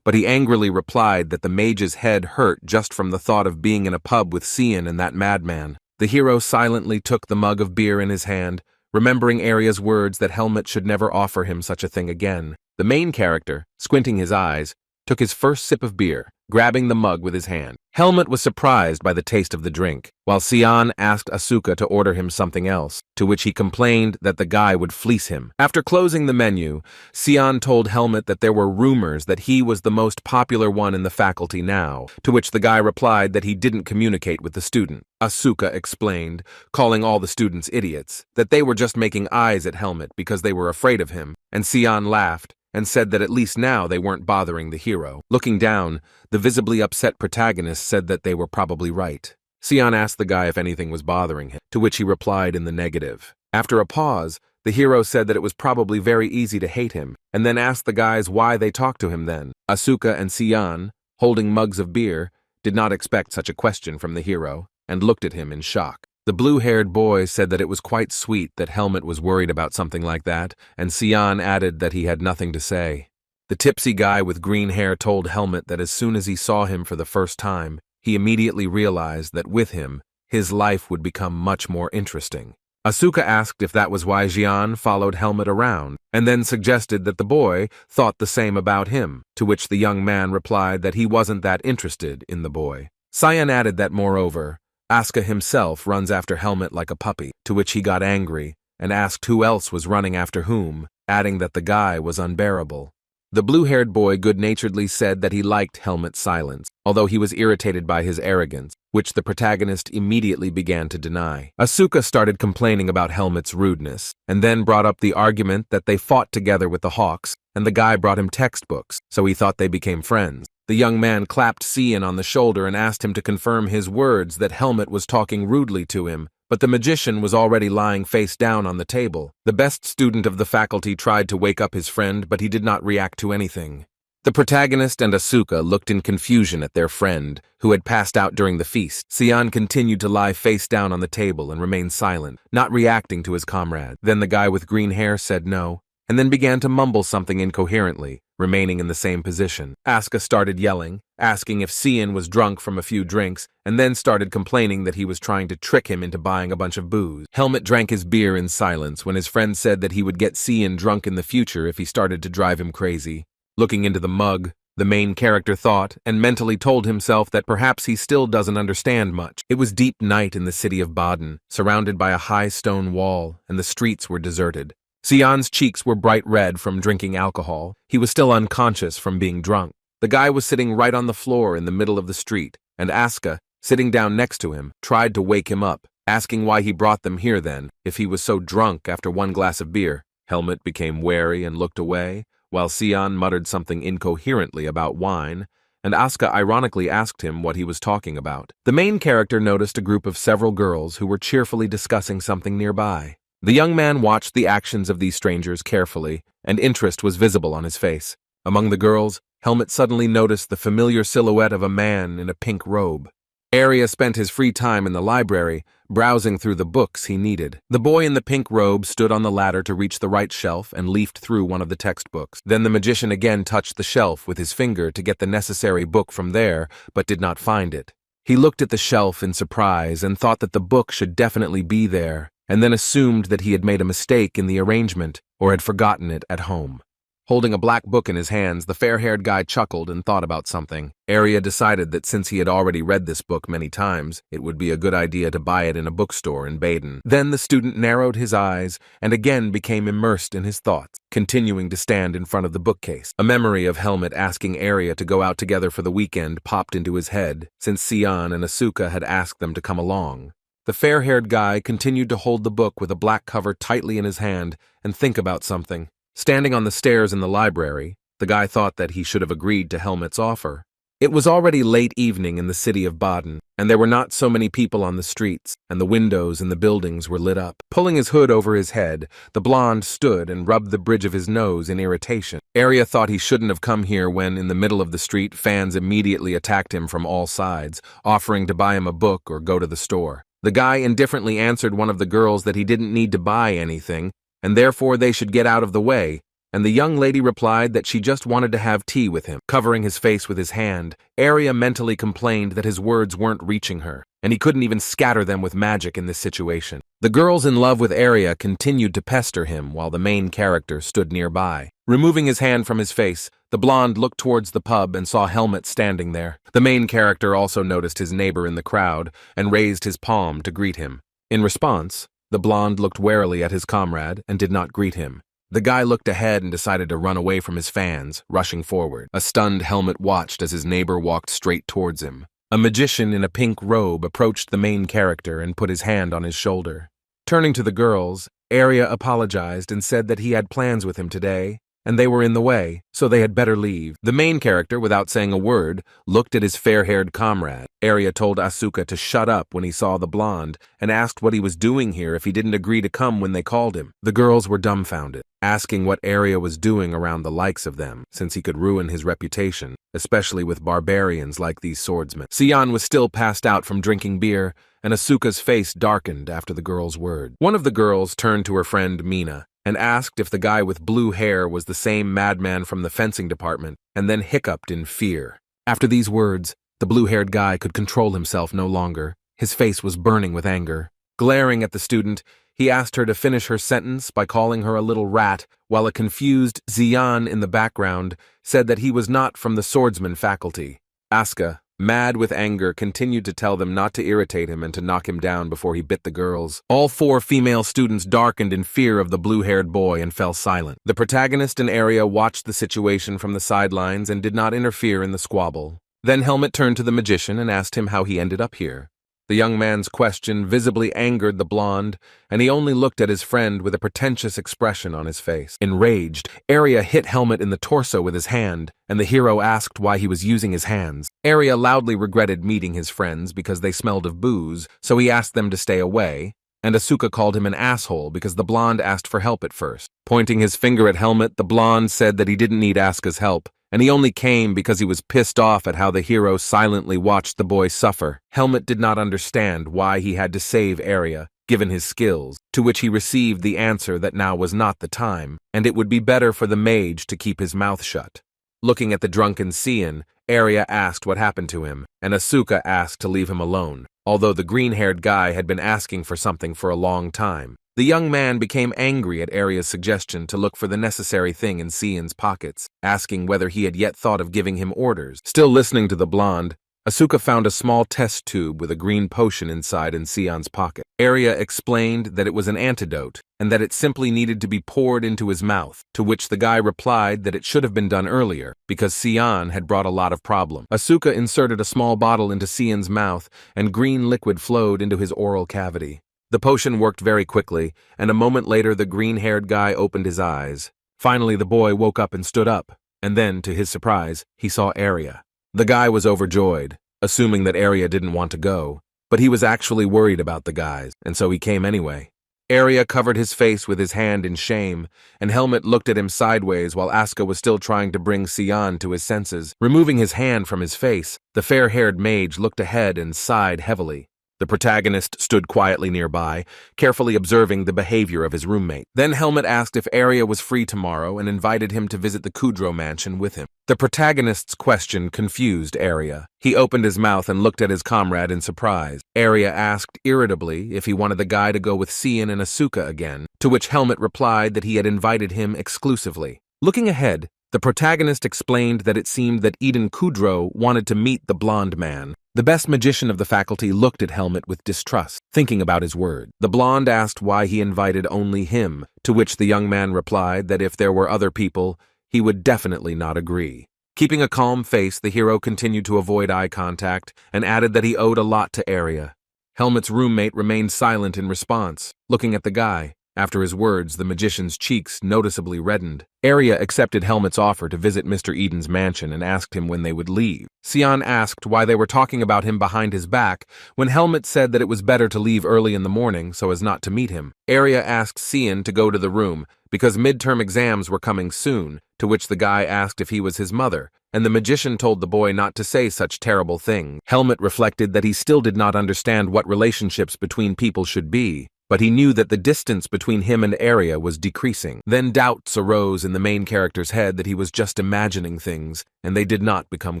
but he angrily replied that the mage's head hurt just from the thought of being in a pub with Cian and that madman. The hero silently took the mug of beer in his hand, remembering Arya's words that Helmet should never offer him such a thing again. The main character, squinting his eyes, took his first sip of beer, grabbing the mug with his hand. Helmet was surprised by the taste of the drink, while Cian asked Asuka to order him something else, to which he complained that the guy would fleece him. After closing the menu, Cian told Helmet that there were rumors that he was the most popular one in the faculty now, to which the guy replied that he didn't communicate with the student. Asuka explained, calling all the students idiots, that they were just making eyes at Helmet because they were afraid of him, and Cian laughed and said that at least now they weren't bothering the hero. Looking down, the visibly upset protagonist said that they were probably right. Cian asked the guy if anything was bothering him, to which he replied in the negative. After a pause, the hero said that it was probably very easy to hate him, and then asked the guys why they talked to him then. Asuka and Cian, holding mugs of beer, did not expect such a question from the hero, and looked at him in shock. The blue-haired boy said that it was quite sweet that Helmet was worried about something like that, and Cian added that he had nothing to say. The tipsy guy with green hair told Helmet that as soon as he saw him for the first time, he immediately realized that with him, his life would become much more interesting. Asuka asked if that was why Jian followed Helmet around, and then suggested that the boy thought the same about him, to which the young man replied that he wasn't that interested in the boy. Cian added that, moreover, Asuka himself runs after Helmet like a puppy, to which he got angry and asked who else was running after whom, adding that the guy was unbearable. The blue-haired boy good-naturedly said that he liked Helmet's silence, although he was irritated by his arrogance, which the protagonist immediately began to deny. Asuka started complaining about Helmet's rudeness, and then brought up the argument that they fought together with the Hawks, and the guy brought him textbooks, so he thought they became friends. The young man clapped Cian on the shoulder and asked him to confirm his words that Helmet was talking rudely to him, but the magician was already lying face down on the table. The best student of the faculty tried to wake up his friend, but he did not react to anything. The protagonist and Asuka looked in confusion at their friend, who had passed out during the feast. Cian continued to lie face down on the table and remain silent, not reacting to his comrade. Then the guy with green hair said no, and then began to mumble something incoherently, remaining in the same position. Asuka started yelling, asking if Cian was drunk from a few drinks, and then started complaining that he was trying to trick him into buying a bunch of booze. Helmet drank his beer in silence when his friend said that he would get Cian drunk in the future if he started to drive him crazy. Looking into the mug, the main character thought and mentally told himself that perhaps he still doesn't understand much. It was deep night in the city of Baden, surrounded by a high stone wall, and the streets were deserted. Cian's cheeks were bright red from drinking alcohol. He was still unconscious from being drunk. The guy was sitting right on the floor in the middle of the street, and Asuka, sitting down next to him, tried to wake him up, asking why he brought them here then, if he was so drunk after one glass of beer. Helmet became wary and looked away, while Cian muttered something incoherently about wine, and Asuka ironically asked him what he was talking about. The main character noticed a group of several girls who were cheerfully discussing something nearby. The young man watched the actions of these strangers carefully, and interest was visible on his face. Among the girls, Helmet suddenly noticed the familiar silhouette of a man in a pink robe. Arya spent his free time in the library, browsing through the books he needed. The boy in the pink robe stood on the ladder to reach the right shelf and leafed through one of the textbooks. Then the magician again touched the shelf with his finger to get the necessary book from there, but did not find it. He looked at the shelf in surprise and thought that the book should definitely be there, and then assumed that he had made a mistake in the arrangement or had forgotten it at home. Holding a black book in his hands, the fair-haired guy chuckled and thought about something. Arya decided that since he had already read this book many times, it would be a good idea to buy it in a bookstore in Baden. Then the student narrowed his eyes and again became immersed in his thoughts, continuing to stand in front of the bookcase. A memory of Helmet asking Arya to go out together for the weekend popped into his head, since Cian and Asuka had asked them to come along. The fair-haired guy continued to hold the book with a black cover tightly in his hand and think about something. Standing on the stairs in the library, the guy thought that he should have agreed to Helmet's offer. It was already late evening in the city of Baden, and there were not so many people on the streets, and the windows in the buildings were lit up. Pulling his hood over his head, the blonde stood and rubbed the bridge of his nose in irritation. Arya thought he shouldn't have come here when, in the middle of the street, fans immediately attacked him from all sides, offering to buy him a book or go to the store. The guy indifferently answered one of the girls that he didn't need to buy anything, and therefore they should get out of the way, and the young lady replied that she just wanted to have tea with him. Covering his face with his hand, Arya mentally complained that his words weren't reaching her, and he couldn't even scatter them with magic in this situation. The girls in love with Arya continued to pester him while the main character stood nearby. Removing his hand from his face, the blonde looked towards the pub and saw Helmut standing there. The main character also noticed his neighbor in the crowd and raised his palm to greet him. In response, the blonde looked warily at his comrade and did not greet him. The guy looked ahead and decided to run away from his fans, rushing forward. A stunned Helmut watched as his neighbor walked straight towards him. A magician in a pink robe approached the main character and put his hand on his shoulder. Turning to the girls, Arya apologized and said that he had plans with him today, and they were in the way, so they had better leave. The main character, without saying a word, looked at his fair-haired comrade. Arya told Asuka to shut up when he saw the blonde and asked what he was doing here if he didn't agree to come when they called him. The girls were dumbfounded, asking what Arya was doing around the likes of them, since he could ruin his reputation, especially with barbarians like these swordsmen. Sion was still passed out from drinking beer, and Asuka's face darkened after the girl's word. One of the girls turned to her friend Mina and asked if the guy with blue hair was the same madman from the fencing department, and then hiccuped in fear. After these words, the blue-haired guy could control himself no longer. His face was burning with anger. Glaring at the student, he asked her to finish her sentence by calling her a little rat, while a confused Xian in the background said that he was not from the swordsman faculty. Asuka, mad with anger, continued to tell them not to irritate him and to knock him down before he bit the girls. All 4 female students darkened in fear of the blue-haired boy and fell silent. The protagonist and Arya watched the situation from the sidelines and did not interfere in the squabble. Then Helmut turned to the magician and asked him how he ended up here. The young man's question visibly angered the blonde, and he only looked at his friend with a pretentious expression on his face. Enraged, Arya hit Helmut in the torso with his hand, and the hero asked why he was using his hands. Arya loudly regretted meeting his friends because they smelled of booze, so he asked them to stay away, and Asuka called him an asshole because the blonde asked for help at first. Pointing his finger at Helmut, the blonde said that he didn't need Asuka's help, and he only came because he was pissed off at how the hero silently watched the boy suffer. Helmut did not understand why he had to save Arya, given his skills, to which he received the answer that now was not the time, and it would be better for the mage to keep his mouth shut. Looking at the drunken Xian, Arya asked what happened to him, and Asuka asked to leave him alone, although the green-haired guy had been asking for something for a long time. The young man became angry at Arya's suggestion to look for the necessary thing in Xian's pockets, asking whether he had yet thought of giving him orders. Still listening to the blonde, Asuka found a small test tube with a green potion inside in Xian's pocket. Arya explained that it was an antidote, and that it simply needed to be poured into his mouth, to which the guy replied that it should have been done earlier, because Xian had brought a lot of problem. Asuka inserted a small bottle into Xian's mouth, and green liquid flowed into his oral cavity. The potion worked very quickly, and a moment later the green-haired guy opened his eyes. Finally the boy woke up and stood up, and then, to his surprise, he saw Arya. The guy was overjoyed, assuming that Arya didn't want to go, but he was actually worried about the guys, and so he came anyway. Arya covered his face with his hand in shame, and Helmut looked at him sideways while Asuka was still trying to bring Xian to his senses. Removing his hand from his face, the fair-haired mage looked ahead and sighed heavily. The protagonist stood quietly nearby, carefully observing the behavior of his roommate. Then Helmut asked if Arya was free tomorrow and invited him to visit the Kudrow mansion with him. The protagonist's question confused Arya. He opened his mouth and looked at his comrade in surprise. Arya asked irritably if he wanted the guy to go with Xian and Asuka again, to which Helmut replied that he had invited him exclusively. Looking ahead, the protagonist explained that it seemed that Eden Kudrow wanted to meet the blonde man. The best magician of the faculty looked at Helmut with distrust, thinking about his word. The blonde asked why he invited only him, to which the young man replied that if there were other people, he would definitely not agree. Keeping a calm face, the hero continued to avoid eye contact and added that he owed a lot to Arya. Helmut's roommate remained silent in response, looking at the guy. After his words, the magician's cheeks noticeably reddened. Arya accepted Helmut's offer to visit Mr. Eden's mansion and asked him when they would leave. Xian asked why they were talking about him behind his back when Helmut said that it was better to leave early in the morning so as not to meet him. Arya asked Xian to go to the room because midterm exams were coming soon, to which the guy asked if he was his mother, and the magician told the boy not to say such terrible things. Helmut reflected that he still did not understand what relationships between people should be, but he knew that the distance between him and Arya was decreasing. Then doubts arose in the main character's head that he was just imagining things, and they did not become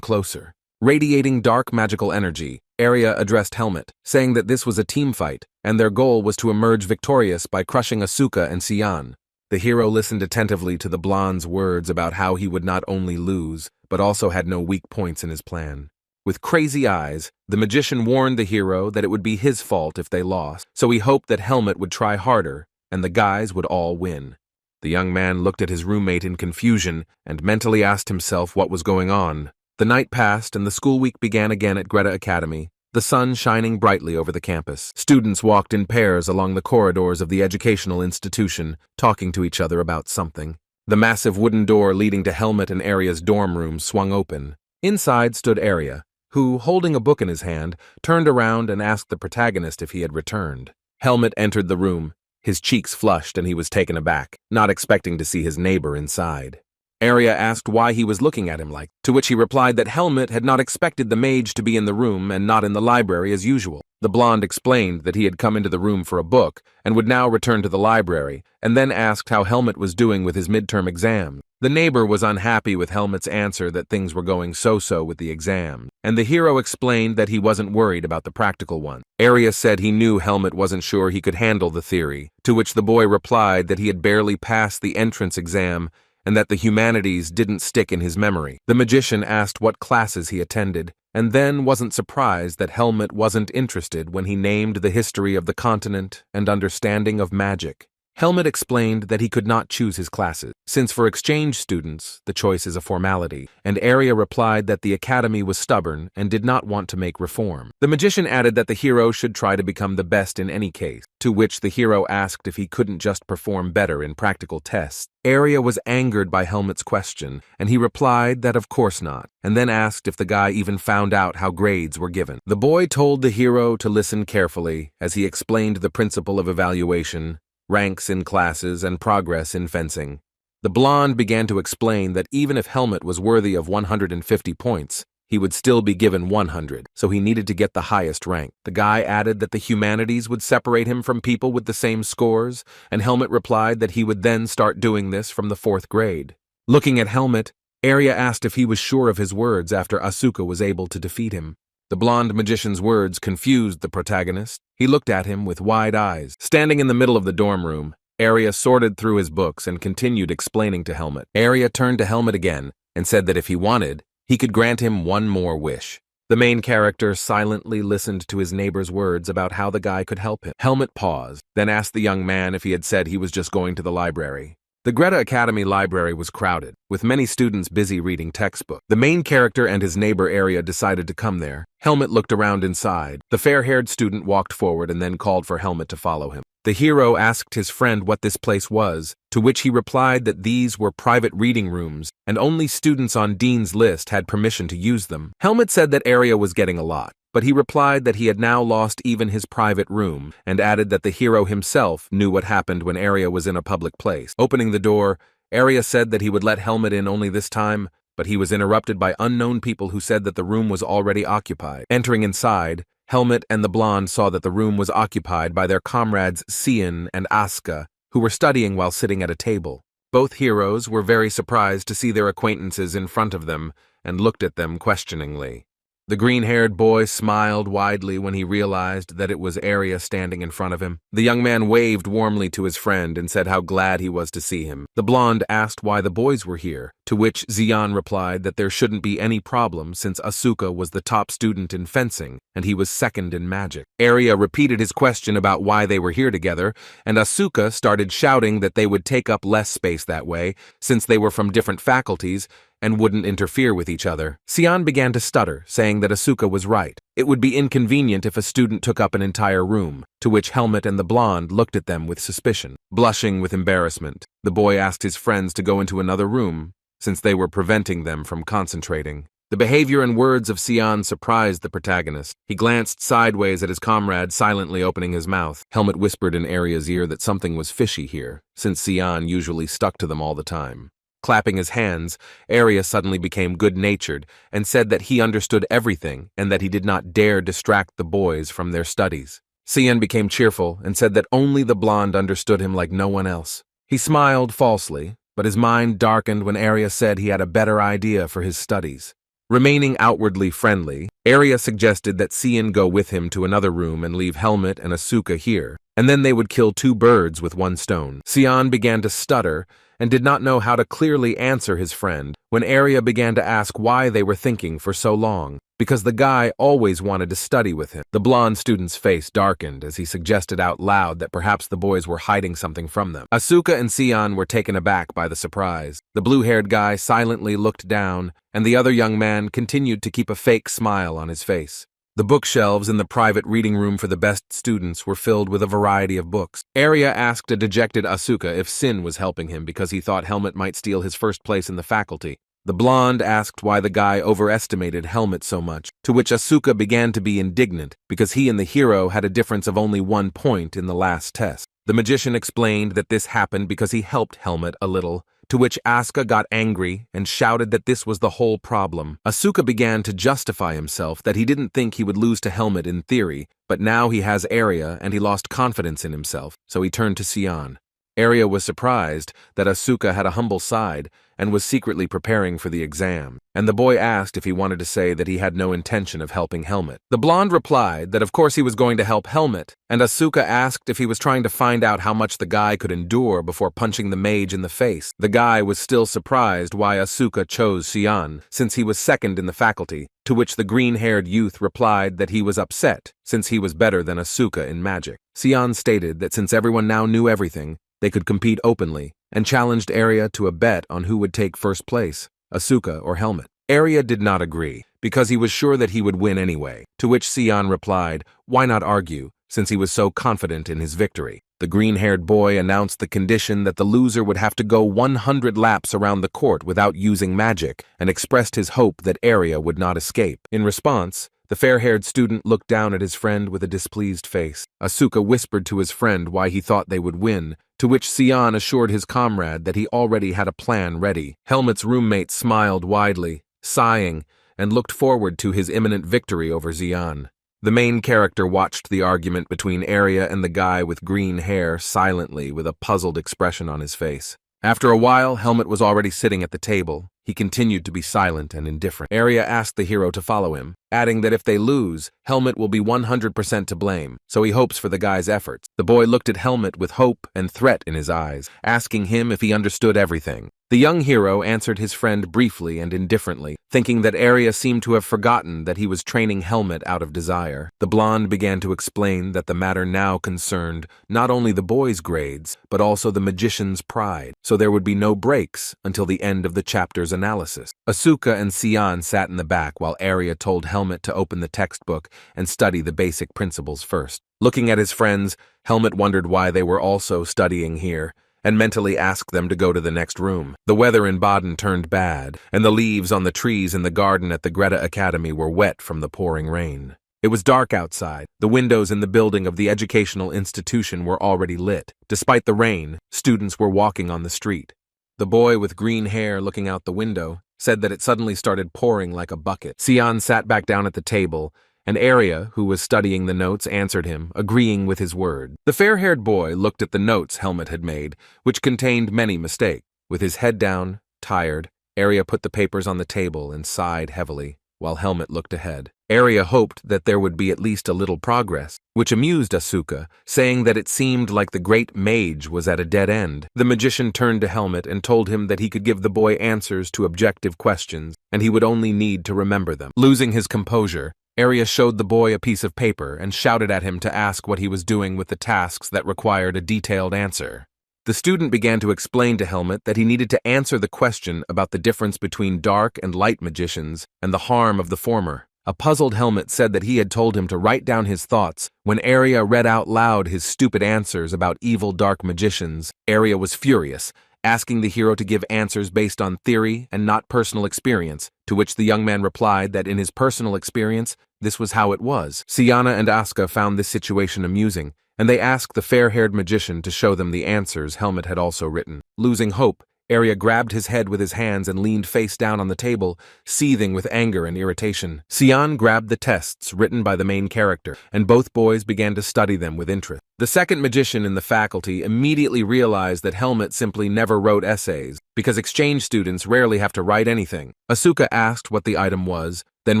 closer. Radiating dark magical energy, Arya addressed Helmut, saying that this was a team fight, and their goal was to emerge victorious by crushing Asuka and Xian. The hero listened attentively to the blonde's words about how he would not only lose, but also had no weak points in his plan. With crazy eyes, the magician warned the hero that it would be his fault if they lost, so he hoped that Helmut would try harder, and the guys would all win. The young man looked at his roommate in confusion and mentally asked himself what was going on. The night passed and the school week began again at Greta Academy, the sun shining brightly over the campus. Students walked in pairs along the corridors of the educational institution, talking to each other about something. The massive wooden door leading to Helmut and Arya's dorm room swung open. Inside stood Arya, who, holding a book in his hand, turned around and asked the protagonist if he had returned. Helmut entered the room. His cheeks flushed and he was taken aback, not expecting to see his neighbor inside. Arya asked why he was looking at him like, to which he replied that Helmut had not expected the mage to be in the room and not in the library as usual. The blonde explained that he had come into the room for a book and would now return to the library, and then asked how Helmut was doing with his midterm exam. The neighbor was unhappy with Helmut's answer that things were going so-so with the exam, and the hero explained that he wasn't worried about the practical one. Arya said he knew Helmut wasn't sure he could handle the theory, to which the boy replied that he had barely passed the entrance exam and that the humanities didn't stick in his memory. The magician asked what classes he attended, and then wasn't surprised that Helmut wasn't interested when he named the history of the continent and understanding of magic. Helmut explained that he could not choose his classes, since for exchange students, the choice is a formality, and Arya replied that the academy was stubborn and did not want to make reform. The magician added that the hero should try to become the best in any case, to which the hero asked if he couldn't just perform better in practical tests. Arya was angered by Helmut's question, and he replied that of course not, and then asked if the guy even found out how grades were given. The boy told the hero to listen carefully as he explained the principle of evaluation, ranks in classes, and progress in fencing. The blonde began to explain that even if Helmut was worthy of 150 points, he would still be given 100, so he needed to get the highest rank. The guy added that the humanities would separate him from people with the same scores, and Helmut replied that he would then start doing this from the 4th grade. Looking at Helmut, Arya asked if he was sure of his words after Asuka was able to defeat him. The blonde magician's words confused the protagonist. He looked at him with wide eyes. Standing in the middle of the dorm room, Arya sorted through his books and continued explaining to Helmut. Arya turned to Helmut again and said that if he wanted, he could grant him one more wish. The main character silently listened to his neighbor's words about how the guy could help him. Helmut paused, then asked the young man if he had said he was just going to the library. The Greta Academy library was crowded, with many students busy reading textbooks. The main character and his neighbor Arya decided to come there. Helmut looked around inside. The fair-haired student walked forward and then called for Helmut to follow him. The hero asked his friend what this place was, to which he replied that these were private reading rooms, and only students on Dean's list had permission to use them. Helmut said that Arya was getting a lot, but he replied that he had now lost even his private room, and added that the hero himself knew what happened when Arya was in a public place. Opening the door, Arya said that he would let Helmut in only this time, but he was interrupted by unknown people who said that the room was already occupied. Entering inside, Helmut and the blonde saw that the room was occupied by their comrades Xian and Asuka, who were studying while sitting at a table. Both heroes were very surprised to see their acquaintances in front of them and looked at them questioningly. The green-haired boy smiled widely when he realized that it was Arya standing in front of him. The young man waved warmly to his friend and said how glad he was to see him. The blonde asked why the boys were here, to which Xian replied that there shouldn't be any problem since Asuka was the top student in fencing and he was second in magic. Arya repeated his question about why they were here together, and Asuka started shouting that they would take up less space that way since they were from different faculties and wouldn't interfere with each other. Xian began to stutter, saying that Asuka was right. It would be inconvenient if a student took up an entire room, to which Helmut and the blonde looked at them with suspicion. Blushing with embarrassment, the boy asked his friends to go into another room, since they were preventing them from concentrating. The behavior and words of Xian surprised the protagonist. He glanced sideways at his comrade, silently opening his mouth. Helmut whispered in Arya's ear that something was fishy here, since Xian usually stuck to them all the time. Clapping his hands, Arya suddenly became good-natured and said that he understood everything and that he did not dare distract the boys from their studies. Sion became cheerful and said that only the blonde understood him like no one else. He smiled falsely, but his mind darkened when Arya said he had a better idea for his studies. Remaining outwardly friendly, Arya suggested that Sion go with him to another room and leave Helmut and Asuka here, and then they would kill two birds with one stone. Sion began to stutter and did not know how to clearly answer his friend when Arya began to ask why they were thinking for so long, because the guy always wanted to study with him. The blonde student's face darkened as he suggested out loud that perhaps the boys were hiding something from them. Asuka and Sion were taken aback by the surprise. The blue-haired guy silently looked down, and the other young man continued to keep a fake smile on his face. The bookshelves in the private reading room for the best students were filled with a variety of books. Arya asked a dejected Asuka if Sin was helping him because he thought Helmut might steal his first place in the faculty. The blonde asked why the guy overestimated Helmut so much, to which Asuka began to be indignant because he and the hero had a difference of only 1 point in the last test. The magician explained that this happened because he helped Helmut a little, to which Asuka got angry and shouted that this was the whole problem. Asuka began to justify himself that he didn't think he would lose to Helmut in theory, but now he has Arya and he lost confidence in himself, so he turned to Sion. Arya was surprised that Asuka had a humble side and was secretly preparing for the exam, and the boy asked if he wanted to say that he had no intention of helping Helmut. The blonde replied that of course he was going to help Helmut, and Asuka asked if he was trying to find out how much the guy could endure before punching the mage in the face. The guy was still surprised why Asuka chose Sion, since he was second in the faculty, to which the green-haired youth replied that he was upset, since he was better than Asuka in magic. Sion stated that since everyone now knew everything, they could compete openly, and challenged Arya to a bet on who would take first place, Asuka or Helmut. Arya did not agree, because he was sure that he would win anyway, to which Sion replied, why not argue, since he was so confident in his victory. The green-haired boy announced the condition that the loser would have to go 100 laps around the court without using magic, and expressed his hope that Arya would not escape. In response, the fair-haired student looked down at his friend with a displeased face. Asuka whispered to his friend why he thought they would win, to which Sion assured his comrade that he already had a plan ready. Helmut's roommate smiled widely, sighing, and looked forward to his imminent victory over Sion. The main character watched the argument between Arya and the guy with green hair silently with a puzzled expression on his face. After a while, Helmut was already sitting at the table. He continued to be silent and indifferent. Arya asked the hero to follow him, adding that if they lose, Helmut will be 100% to blame, so he hopes for the guy's efforts. The boy looked at Helmut with hope and threat in his eyes, asking him if he understood everything. The young hero answered his friend briefly and indifferently, thinking that Arya seemed to have forgotten that he was training Helmut out of desire. The blonde began to explain that the matter now concerned not only the boy's grades, but also the magician's pride, so there would be no breaks until the end of the chapter's analysis. Asuka and Sion sat in the back while Arya told Helmut to open the textbook and study the basic principles first. Looking at his friends, Helmut wondered why they were also studying here, and mentally asked them to go to the next room. The weather in Baden turned bad, and the leaves on the trees in the garden at the Greta Academy were wet from the pouring rain. It was dark outside. The windows in the building of the educational institution were already lit. Despite the rain, students were walking on the street. The boy with green hair looking out the window said that it suddenly started pouring like a bucket. Sion sat back down at the table, and Arya, who was studying the notes, answered him, agreeing with his word. The fair-haired boy looked at the notes Helmut had made, which contained many mistakes. With his head down, tired, Arya put the papers on the table and sighed heavily, while Helmut looked ahead. Arya hoped that there would be at least a little progress, which amused Asuka, saying that it seemed like the great mage was at a dead end. The magician turned to Helmut and told him that he could give the boy answers to objective questions, and he would only need to remember them. Losing his composure, Arya showed the boy a piece of paper and shouted at him to ask what he was doing with the tasks that required a detailed answer. The student began to explain to Helmut that he needed to answer the question about the difference between dark and light magicians and the harm of the former. A puzzled Helmut said that he had told him to write down his thoughts. When Arya read out loud his stupid answers about evil dark magicians, Arya was furious, asking the hero to give answers based on theory and not personal experience, to which the young man replied that in his personal experience, this was how it was. Siana and Asuka found this situation amusing, and they asked the fair-haired magician to show them the answers Helmut had also written. Losing hope, Arya grabbed his head with his hands and leaned face down on the table, seething with anger and irritation. Sion grabbed the tests written by the main character, and both boys began to study them with interest. The second magician in the faculty immediately realized that Helmut simply never wrote essays, because exchange students rarely have to write anything. Asuka asked what the item was, then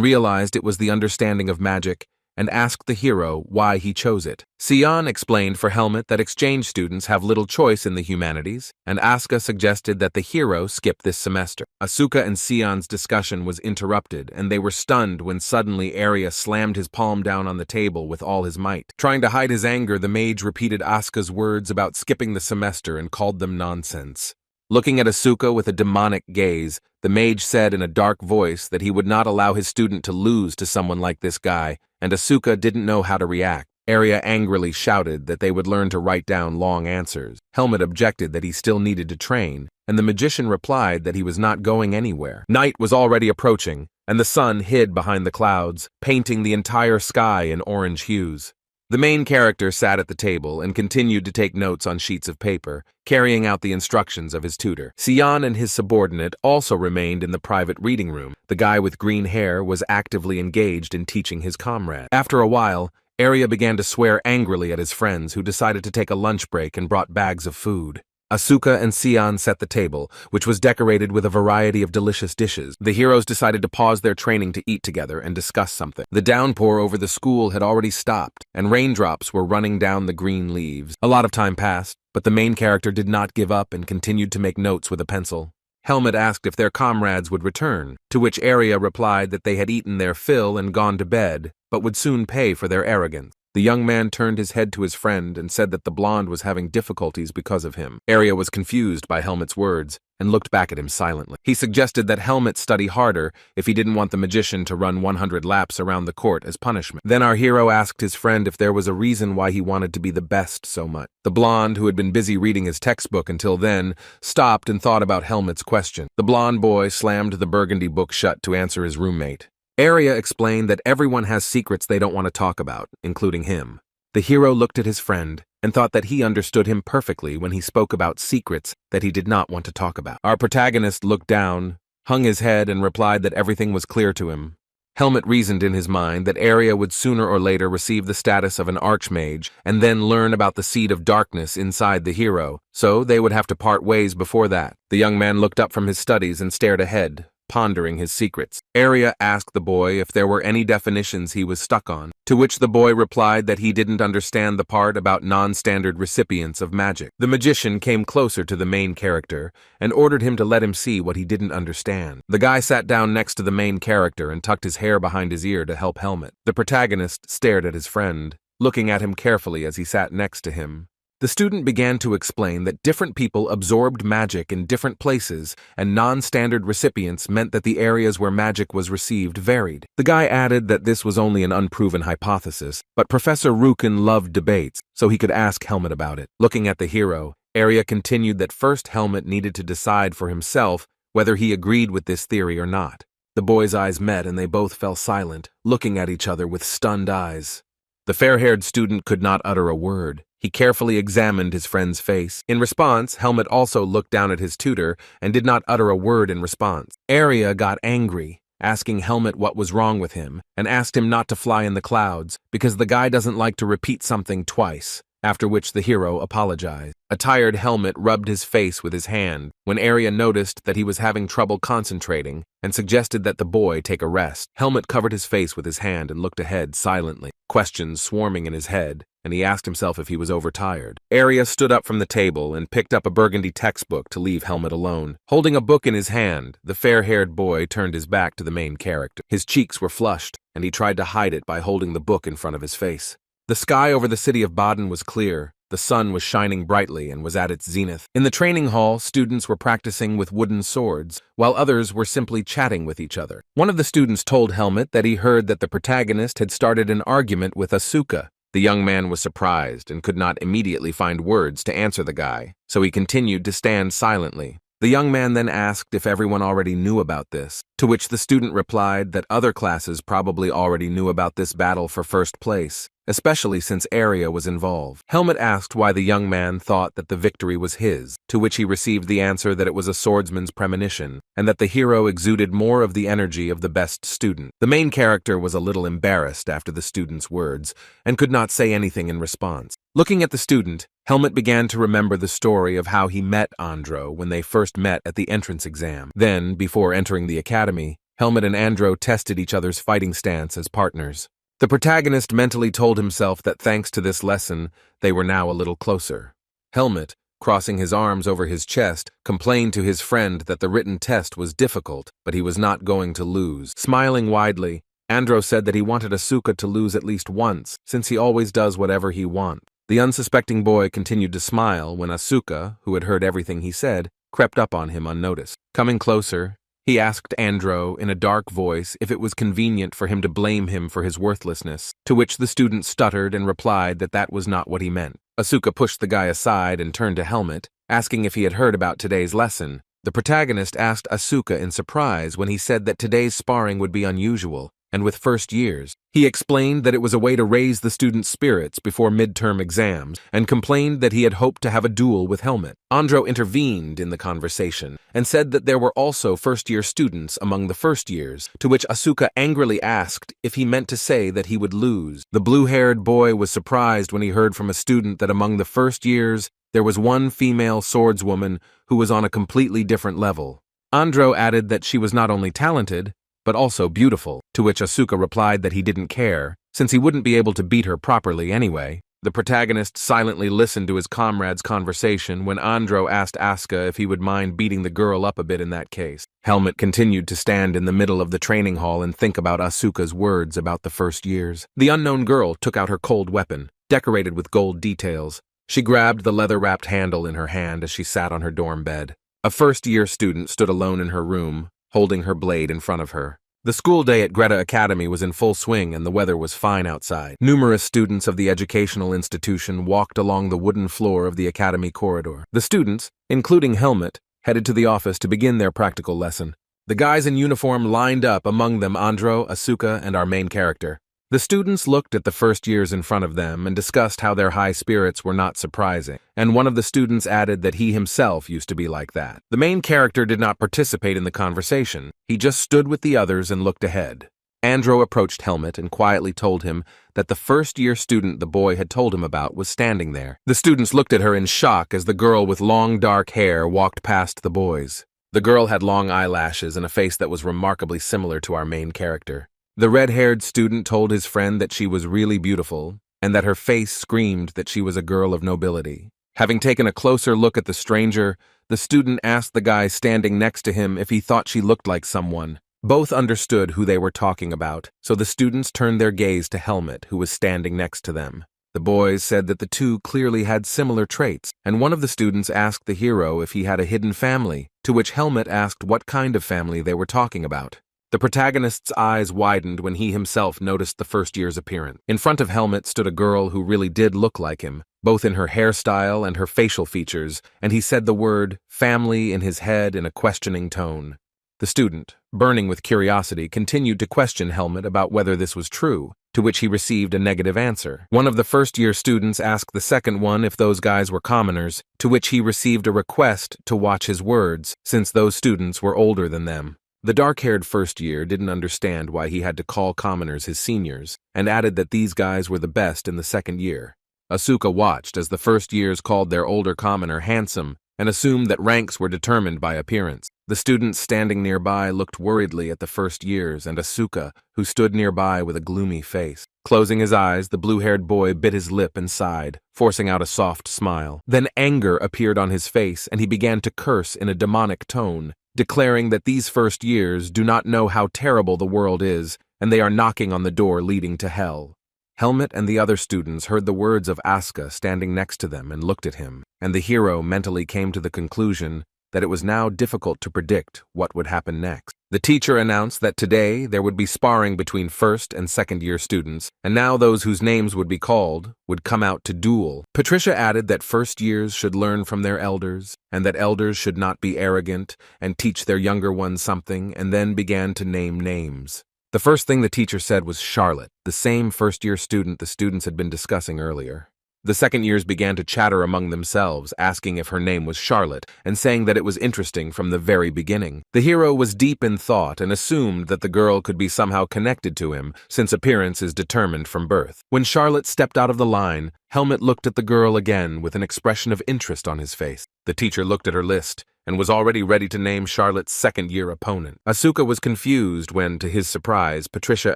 realized it was the understanding of magic, and asked the hero why he chose it. Sion explained for Helmut that exchange students have little choice in the humanities, and Asuka suggested that the hero skip this semester. Asuka and Sion's discussion was interrupted, and they were stunned when suddenly Arya slammed his palm down on the table with all his might. Trying to hide his anger, the mage repeated Asuka's words about skipping the semester and called them nonsense. Looking at Asuka with a demonic gaze, the mage said in a dark voice that he would not allow his student to lose to someone like this guy, and Asuka didn't know how to react. Arya angrily shouted that they would learn to write down long answers. Helmut objected that he still needed to train, and the magician replied that he was not going anywhere. Night was already approaching, and the sun hid behind the clouds, painting the entire sky in orange hues. The main character sat at the table and continued to take notes on sheets of paper, carrying out the instructions of his tutor. Sion and his subordinate also remained in the private reading room. The guy with green hair was actively engaged in teaching his comrade. After a while, Arya began to swear angrily at his friends, who decided to take a lunch break and brought bags of food. Asuka and Sion set the table, which was decorated with a variety of delicious dishes. The heroes decided to pause their training to eat together and discuss something. The downpour over the school had already stopped, and raindrops were running down the green leaves. A lot of time passed, but the main character did not give up and continued to make notes with a pencil. Helmut asked if their comrades would return, to which Arya replied that they had eaten their fill and gone to bed, but would soon pay for their arrogance. The young man turned his head to his friend and said that the blonde was having difficulties because of him. Arya was confused by Helmut's words and looked back at him silently. He suggested that Helmut study harder if he didn't want the magician to run 100 laps around the court as punishment. Then our hero asked his friend if there was a reason why he wanted to be the best so much. The blonde, who had been busy reading his textbook until then, stopped and thought about Helmut's question. The blonde boy slammed the burgundy book shut to answer his roommate. Arya explained that everyone has secrets they don't want to talk about, including him. The hero looked at his friend and thought that he understood him perfectly when he spoke about secrets that he did not want to talk about. Our protagonist looked down, hung his head, and replied that everything was clear to him. Helmut reasoned in his mind that Arya would sooner or later receive the status of an archmage and then learn about the seed of darkness inside the hero, so they would have to part ways before that. The young man looked up from his studies and stared ahead, pondering his secrets. Arya asked the boy if there were any definitions he was stuck on, to which the boy replied that he didn't understand the part about non-standard recipients of magic. The magician came closer to the main character and ordered him to let him see what he didn't understand. The guy sat down next to the main character and tucked his hair behind his ear to help Helmut. The protagonist stared at his friend, looking at him carefully as he sat next to him. The student began to explain that different people absorbed magic in different places, and non-standard recipients meant that the areas where magic was received varied. The guy added that this was only an unproven hypothesis, but Professor Rukin loved debates, so he could ask Helmut about it. Looking at the hero, Arya continued that first Helmut needed to decide for himself whether he agreed with this theory or not. The boys' eyes met and they both fell silent, looking at each other with stunned eyes. The fair-haired student could not utter a word. He carefully examined his friend's face. In response, Helmut also looked down at his tutor and did not utter a word in response. Arya got angry, asking Helmut what was wrong with him, and asked him not to fly in the clouds, because the guy doesn't like to repeat something twice, after which the hero apologized. A tired Helmut rubbed his face with his hand when Arya noticed that he was having trouble concentrating and suggested that the boy take a rest. Helmut covered his face with his hand and looked ahead silently, questions swarming in his head, and he asked himself if he was overtired. Arya stood up from the table and picked up a burgundy textbook to leave Helmut alone. Holding a book in his hand, the fair-haired boy turned his back to the main character. His cheeks were flushed, and he tried to hide it by holding the book in front of his face. The sky over the city of Baden was clear. The sun was shining brightly and was at its zenith. In the training hall, students were practicing with wooden swords, while others were simply chatting with each other. One of the students told Helmut that he heard that the protagonist had started an argument with Asuka. The young man was surprised and could not immediately find words to answer the guy, so he continued to stand silently. The young man then asked if everyone already knew about this, to which the student replied that other classes probably already knew about this battle for first place, especially since Arya was involved. Helmet asked why the young man thought that the victory was his, to which he received the answer that it was a swordsman's premonition, and that the hero exuded more of the energy of the best student. The main character was a little embarrassed after the student's words, and could not say anything in response. Looking at the student, Helmet began to remember the story of how he met Andro when they first met at the entrance exam. Then, before entering the academy, Helmet and Andro tested each other's fighting stance as partners. The protagonist mentally told himself that thanks to this lesson, they were now a little closer. Helmet, crossing his arms over his chest, complained to his friend that the written test was difficult, but he was not going to lose. Smiling widely, Andro said that he wanted Asuka to lose at least once, since he always does whatever he wants. The unsuspecting boy continued to smile when Asuka, who had heard everything he said, crept up on him unnoticed. Coming closer, he asked Andro in a dark voice if it was convenient for him to blame him for his worthlessness, to which the student stuttered and replied that that was not what he meant. Asuka pushed the guy aside and turned to Helmet, asking if he had heard about today's lesson. The protagonist asked Asuka in surprise when he said that today's sparring would be unusual, and with first years. He explained that it was a way to raise the students' spirits before midterm exams, and complained that he had hoped to have a duel with Helmet. Andro intervened in the conversation, and said that there were also first-year students among the first years, to which Asuka angrily asked if he meant to say that he would lose. The blue-haired boy was surprised when he heard from a student that among the first years, there was one female swordswoman who was on a completely different level. Andro added that she was not only talented, but also beautiful, to which Asuka replied that he didn't care, since he wouldn't be able to beat her properly anyway. The protagonist silently listened to his comrade's conversation when Andro asked Asuka if he would mind beating the girl up a bit in that case. Helmet continued to stand in the middle of the training hall and think about Asuka's words about the first years. The unknown girl took out her cold weapon, decorated with gold details. She grabbed the leather-wrapped handle in her hand as she sat on her dorm bed. A first-year student stood alone in her room, holding her blade in front of her. The school day at Greta Academy was in full swing and the weather was fine outside. Numerous students of the educational institution walked along the wooden floor of the academy corridor. The students, including Helmet, headed to the office to begin their practical lesson. The guys in uniform lined up, among them Andro, Asuka, and our main character. The students looked at the first years in front of them and discussed how their high spirits were not surprising, and one of the students added that he himself used to be like that. The main character did not participate in the conversation. He just stood with the others and looked ahead. Andro approached Helmet and quietly told him that the first-year student the boy had told him about was standing there. The students looked at her in shock as the girl with long dark hair walked past the boys. The girl had long eyelashes and a face that was remarkably similar to our main character. The red-haired student told his friend that she was really beautiful, and that her face screamed that she was a girl of nobility. Having taken a closer look at the stranger, the student asked the guy standing next to him if he thought she looked like someone. Both understood who they were talking about, so the students turned their gaze to Helmet, who was standing next to them. The boys said that the two clearly had similar traits, and one of the students asked the hero if he had a hidden family, to which Helmet asked what kind of family they were talking about. The protagonist's eyes widened when he himself noticed the first year's appearance. In front of Helmet stood a girl who really did look like him, both in her hairstyle and her facial features, and he said the word family in his head in a questioning tone. The student, burning with curiosity, continued to question Helmet about whether this was true, to which he received a negative answer. One of the first-year students asked the second one if those guys were commoners, to which he received a request to watch his words, since those students were older than them. The dark-haired first year didn't understand why he had to call commoners his seniors, and added that these guys were the best in the second year. Asuka watched as the first years called their older commoner handsome, and assumed that ranks were determined by appearance. The students standing nearby looked worriedly at the first years and Asuka, who stood nearby with a gloomy face. Closing his eyes, the blue-haired boy bit his lip and sighed, forcing out a soft smile. Then anger appeared on his face, and he began to curse in a demonic tone, declaring that these first years do not know how terrible the world is, and they are knocking on the door leading to hell. Helmet and the other students heard the words of Asuka standing next to them and looked at him, and the hero mentally came to the conclusion that it was now difficult to predict what would happen next. The teacher announced that today there would be sparring between first and second-year students, and now those whose names would be called would come out to duel. Patricia added that first years should learn from their elders, and that elders should not be arrogant and teach their younger ones something, and then began to name names. The first thing the teacher said was Charlotte, the same first-year student the students had been discussing earlier. The second years began to chatter among themselves, asking if her name was Charlotte, and saying that it was interesting from the very beginning. The hero was deep in thought and assumed that the girl could be somehow connected to him, since appearance is determined from birth. When Charlotte stepped out of the line, Helmet looked at the girl again with an expression of interest on his face. The teacher looked at her list and was already ready to name Charlotte's second-year opponent. Asuka was confused when, to his surprise, Patricia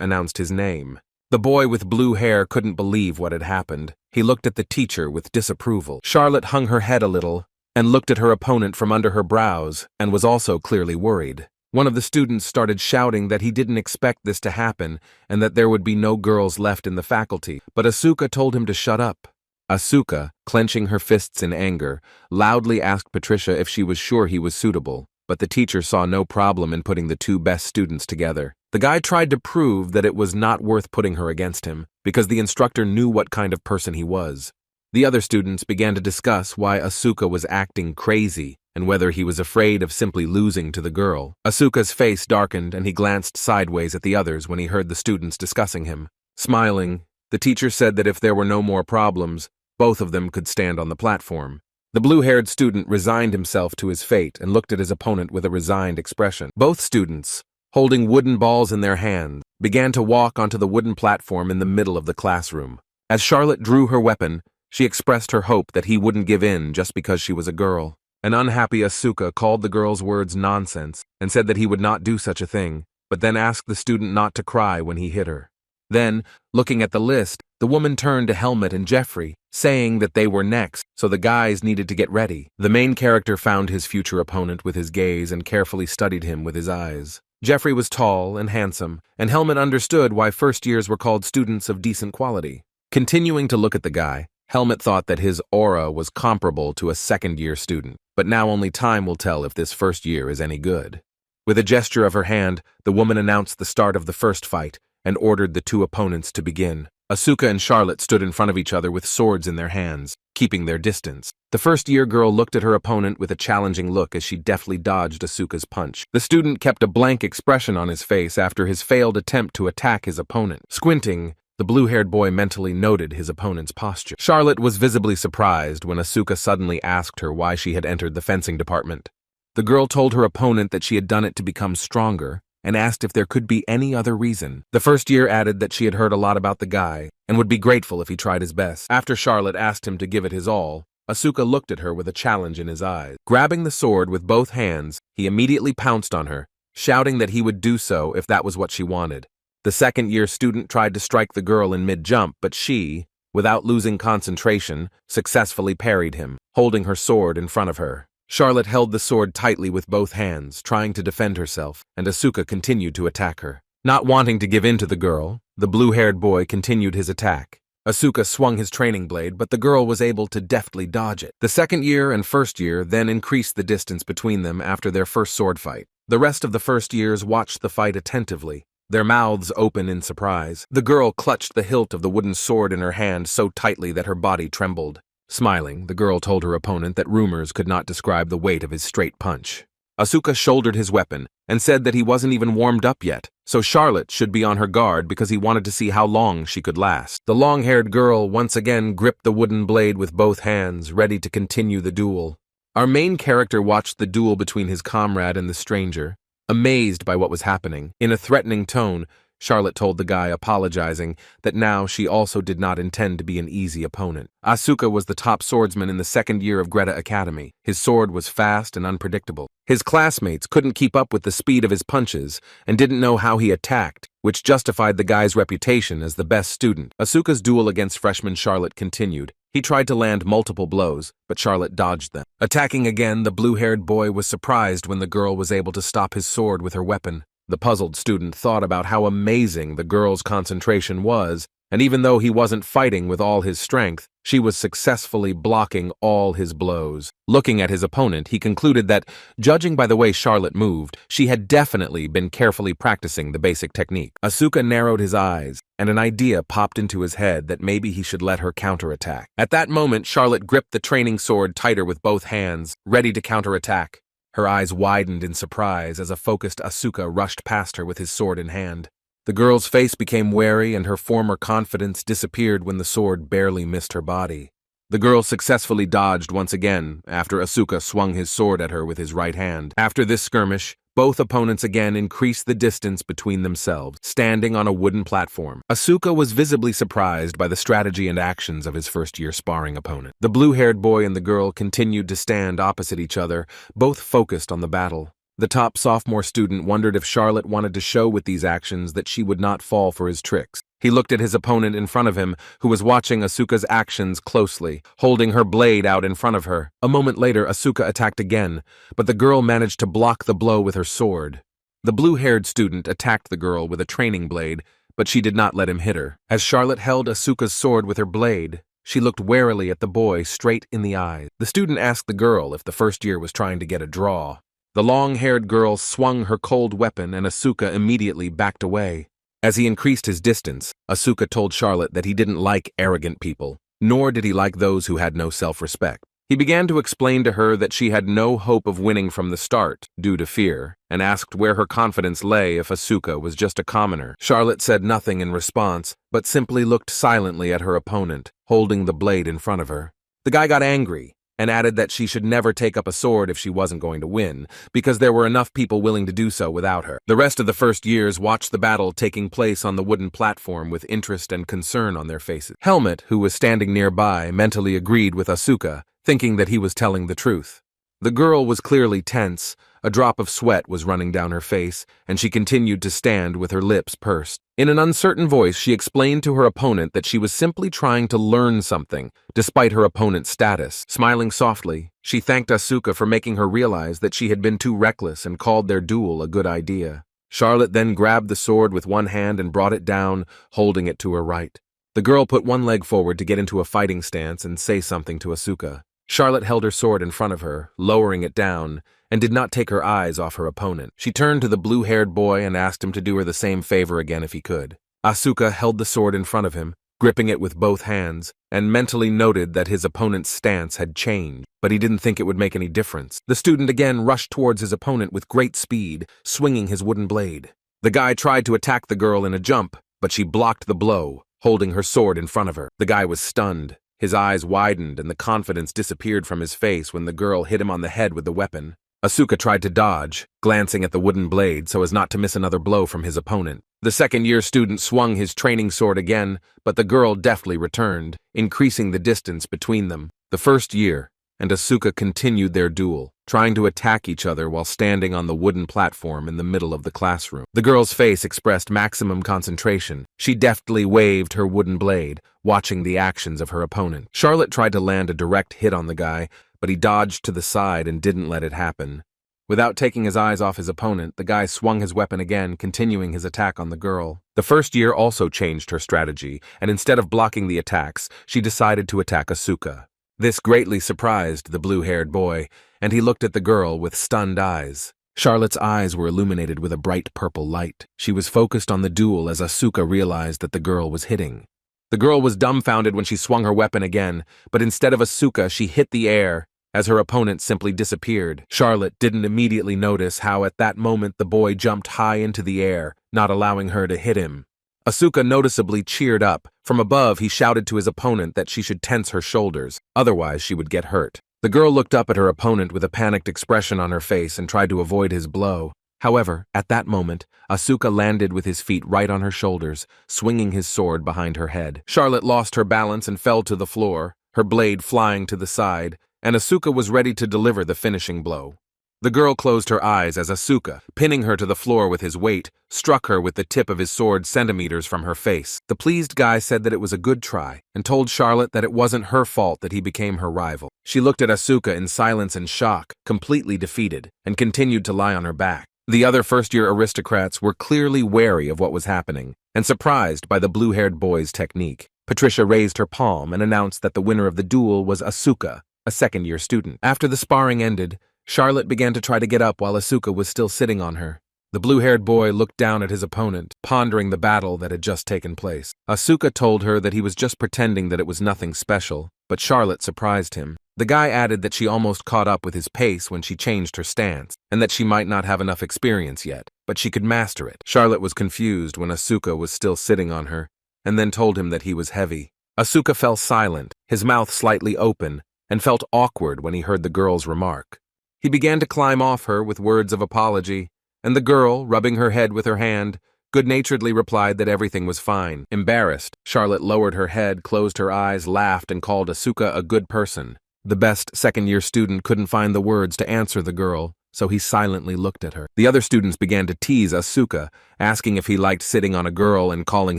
announced his name. The boy with blue hair couldn't believe what had happened. He looked at the teacher with disapproval. Charlotte hung her head a little and looked at her opponent from under her brows and was also clearly worried. One of the students started shouting that he didn't expect this to happen and that there would be no girls left in the faculty, but Asuka told him to shut up. Asuka, clenching her fists in anger, loudly asked Patricia if she was sure he was suitable, but the teacher saw no problem in putting the two best students together. The guy tried to prove that it was not worth putting her against him, because the instructor knew what kind of person he was. The other students began to discuss why Asuka was acting crazy and whether he was afraid of simply losing to the girl. Asuka's face darkened and he glanced sideways at the others when he heard the students discussing him. Smiling, the teacher said that if there were no more problems, both of them could stand on the platform. The blue-haired student resigned himself to his fate and looked at his opponent with a resigned expression. Both students, holding wooden balls in their hands, began to walk onto the wooden platform in the middle of the classroom. As Charlotte drew her weapon, she expressed her hope that he wouldn't give in just because she was a girl. An unhappy Asuka called the girl's words nonsense and said that he would not do such a thing, but then asked the student not to cry when he hit her. Then, looking at the list, the woman turned to Helmet and Jeffrey, saying that they were next, so the guys needed to get ready. The main character found his future opponent with his gaze and carefully studied him with his eyes. Jeffrey was tall and handsome, and Helmet understood why first years were called students of decent quality. Continuing to look at the guy, Helmet thought that his aura was comparable to a second-year student, but now only time will tell if this first year is any good. With a gesture of her hand, the woman announced the start of the first fight and ordered the two opponents to begin. Asuka and Charlotte stood in front of each other with swords in their hands, keeping their distance. The first-year girl looked at her opponent with a challenging look as she deftly dodged Asuka's punch. The student kept a blank expression on his face after his failed attempt to attack his opponent. Squinting, the blue-haired boy mentally noted his opponent's posture. Charlotte was visibly surprised when Asuka suddenly asked her why she had entered the fencing department. The girl told her opponent that she had done it to become stronger, and asked if there could be any other reason. The first year added that she had heard a lot about the guy, and would be grateful if he tried his best. After Charlotte asked him to give it his all, Asuka looked at her with a challenge in his eyes. Grabbing the sword with both hands, he immediately pounced on her, shouting that he would do so if that was what she wanted. The second-year student tried to strike the girl in mid-jump, but she, without losing concentration, successfully parried him, holding her sword in front of her. Charlotte held the sword tightly with both hands, trying to defend herself, and Asuka continued to attack her. Not wanting to give in to the girl, the blue-haired boy continued his attack. Asuka swung his training blade, but the girl was able to deftly dodge it. The second year and first year then increased the distance between them after their first sword fight. The rest of the first years watched the fight attentively, their mouths open in surprise. The girl clutched the hilt of the wooden sword in her hand so tightly that her body trembled. Smiling, the girl told her opponent that rumors could not describe the weight of his straight punch. Asuka shouldered his weapon and said that he wasn't even warmed up yet, so Charlotte should be on her guard because he wanted to see how long she could last. The long-haired girl once again gripped the wooden blade with both hands, ready to continue the duel. Our main character watched the duel between his comrade and the stranger, amazed by what was happening. In a threatening tone, Charlotte told the guy, apologizing, that now she also did not intend to be an easy opponent. Asuka was the top swordsman in the second year of Greta Academy. His sword was fast and unpredictable. His classmates couldn't keep up with the speed of his punches and didn't know how he attacked, which justified the guy's reputation as the best student. Asuka's duel against freshman Charlotte continued. He tried to land multiple blows, but Charlotte dodged them. Attacking again, the blue-haired boy was surprised when the girl was able to stop his sword with her weapon. The puzzled student thought about how amazing the girl's concentration was, and even though he wasn't fighting with all his strength, she was successfully blocking all his blows. Looking at his opponent, he concluded that, judging by the way Charlotte moved, she had definitely been carefully practicing the basic technique. Asuka narrowed his eyes, and an idea popped into his head that maybe he should let her counterattack. At that moment, Charlotte gripped the training sword tighter with both hands, ready to counterattack. Her eyes widened in surprise as a focused Asuka rushed past her with his sword in hand. The girl's face became wary and her former confidence disappeared when the sword barely missed her body. The girl successfully dodged once again after Asuka swung his sword at her with his right hand. After this skirmish, both opponents again increased the distance between themselves, standing on a wooden platform. Asuka was visibly surprised by the strategy and actions of his first-year sparring opponent. The blue-haired boy and the girl continued to stand opposite each other, both focused on the battle. The top sophomore student wondered if Charlotte wanted to show with these actions that she would not fall for his tricks. He looked at his opponent in front of him, who was watching Asuka's actions closely, holding her blade out in front of her. A moment later, Asuka attacked again, but the girl managed to block the blow with her sword. The blue-haired student attacked the girl with a training blade, but she did not let him hit her. As Charlotte held Asuka's sword with her blade, she looked warily at the boy straight in the eyes. The student asked the girl if the first year was trying to get a draw. The long-haired girl swung her cold weapon and Asuka immediately backed away. As he increased his distance, Asuka told Charlotte that he didn't like arrogant people, nor did he like those who had no self-respect. He began to explain to her that she had no hope of winning from the start, due to fear, and asked where her confidence lay if Asuka was just a commoner. Charlotte said nothing in response, but simply looked silently at her opponent, holding the blade in front of her. The guy got angry, and added that she should never take up a sword if she wasn't going to win, because there were enough people willing to do so without her. The rest of the first years watched the battle taking place on the wooden platform with interest and concern on their faces. Helmet, who was standing nearby, mentally agreed with Asuka, thinking that he was telling the truth. The girl was clearly tense, a drop of sweat was running down her face, and she continued to stand with her lips pursed. In an uncertain voice, she explained to her opponent that she was simply trying to learn something, despite her opponent's status. Smiling softly, she thanked Asuka for making her realize that she had been too reckless and called their duel a good idea. Charlotte then grabbed the sword with one hand and brought it down, holding it to her right. The girl put one leg forward to get into a fighting stance and say something to Asuka. Charlotte held her sword in front of her, lowering it down, and did not take her eyes off her opponent. She turned to the blue-haired boy and asked him to do her the same favor again if he could. Asuka held the sword in front of him, gripping it with both hands, and mentally noted that his opponent's stance had changed, but he didn't think it would make any difference. The student again rushed towards his opponent with great speed, swinging his wooden blade. The guy tried to attack the girl in a jump, but she blocked the blow, holding her sword in front of her. The guy was stunned. His eyes widened and the confidence disappeared from his face when the girl hit him on the head with the weapon. Asuka tried to dodge, glancing at the wooden blade so as not to miss another blow from his opponent. The second-year student swung his training sword again, but the girl deftly returned, increasing the distance between them. The first year, and Asuka continued their duel, trying to attack each other while standing on the wooden platform in the middle of the classroom. The girl's face expressed maximum concentration. She deftly waved her wooden blade, watching the actions of her opponent. Charlotte tried to land a direct hit on the guy, but he dodged to the side and didn't let it happen. Without taking his eyes off his opponent, the guy swung his weapon again, continuing his attack on the girl. The first year also changed her strategy, and instead of blocking the attacks, she decided to attack Asuka. This greatly surprised the blue-haired boy, and he looked at the girl with stunned eyes. Charlotte's eyes were illuminated with a bright purple light. She was focused on the duel as Asuka realized that the girl was hitting. The girl was dumbfounded when she swung her weapon again, but instead of Asuka, she hit the air, as her opponent simply disappeared. Charlotte didn't immediately notice how at that moment the boy jumped high into the air, not allowing her to hit him. Asuka noticeably cheered up. From above, he shouted to his opponent that she should tense her shoulders, otherwise she would get hurt. The girl looked up at her opponent with a panicked expression on her face and tried to avoid his blow. However, at that moment, Asuka landed with his feet right on her shoulders, swinging his sword behind her head. Charlotte lost her balance and fell to the floor, her blade flying to the side, and Asuka was ready to deliver the finishing blow. The girl closed her eyes as Asuka, pinning her to the floor with his weight, struck her with the tip of his sword centimeters from her face. The pleased guy said that it was a good try, and told Charlotte that it wasn't her fault that he became her rival. She looked at Asuka in silence and shock, completely defeated, and continued to lie on her back. The other first-year aristocrats were clearly wary of what was happening, and surprised by the blue-haired boy's technique. Patricia raised her palm and announced that the winner of the duel was Asuka, a second-year student. After the sparring ended, Charlotte began to try to get up while Asuka was still sitting on her. The blue-haired boy looked down at his opponent, pondering the battle that had just taken place. Asuka told her that he was just pretending that it was nothing special, but Charlotte surprised him. The guy added that she almost caught up with his pace when she changed her stance, and that she might not have enough experience yet. but she could master it. Charlotte was confused when Asuka was still sitting on her, and then told him that he was heavy. Asuka fell silent, his mouth slightly open, and felt awkward when he heard the girl's remark. He began to climb off her with words of apology, and the girl, rubbing her head with her hand, good-naturedly replied that everything was fine. Embarrassed, Charlotte lowered her head, closed her eyes, laughed, and called Asuka a good person. The best second-year student couldn't find the words to answer the girl, so he silently looked at her. The other students began to tease Asuka, asking if he liked sitting on a girl and calling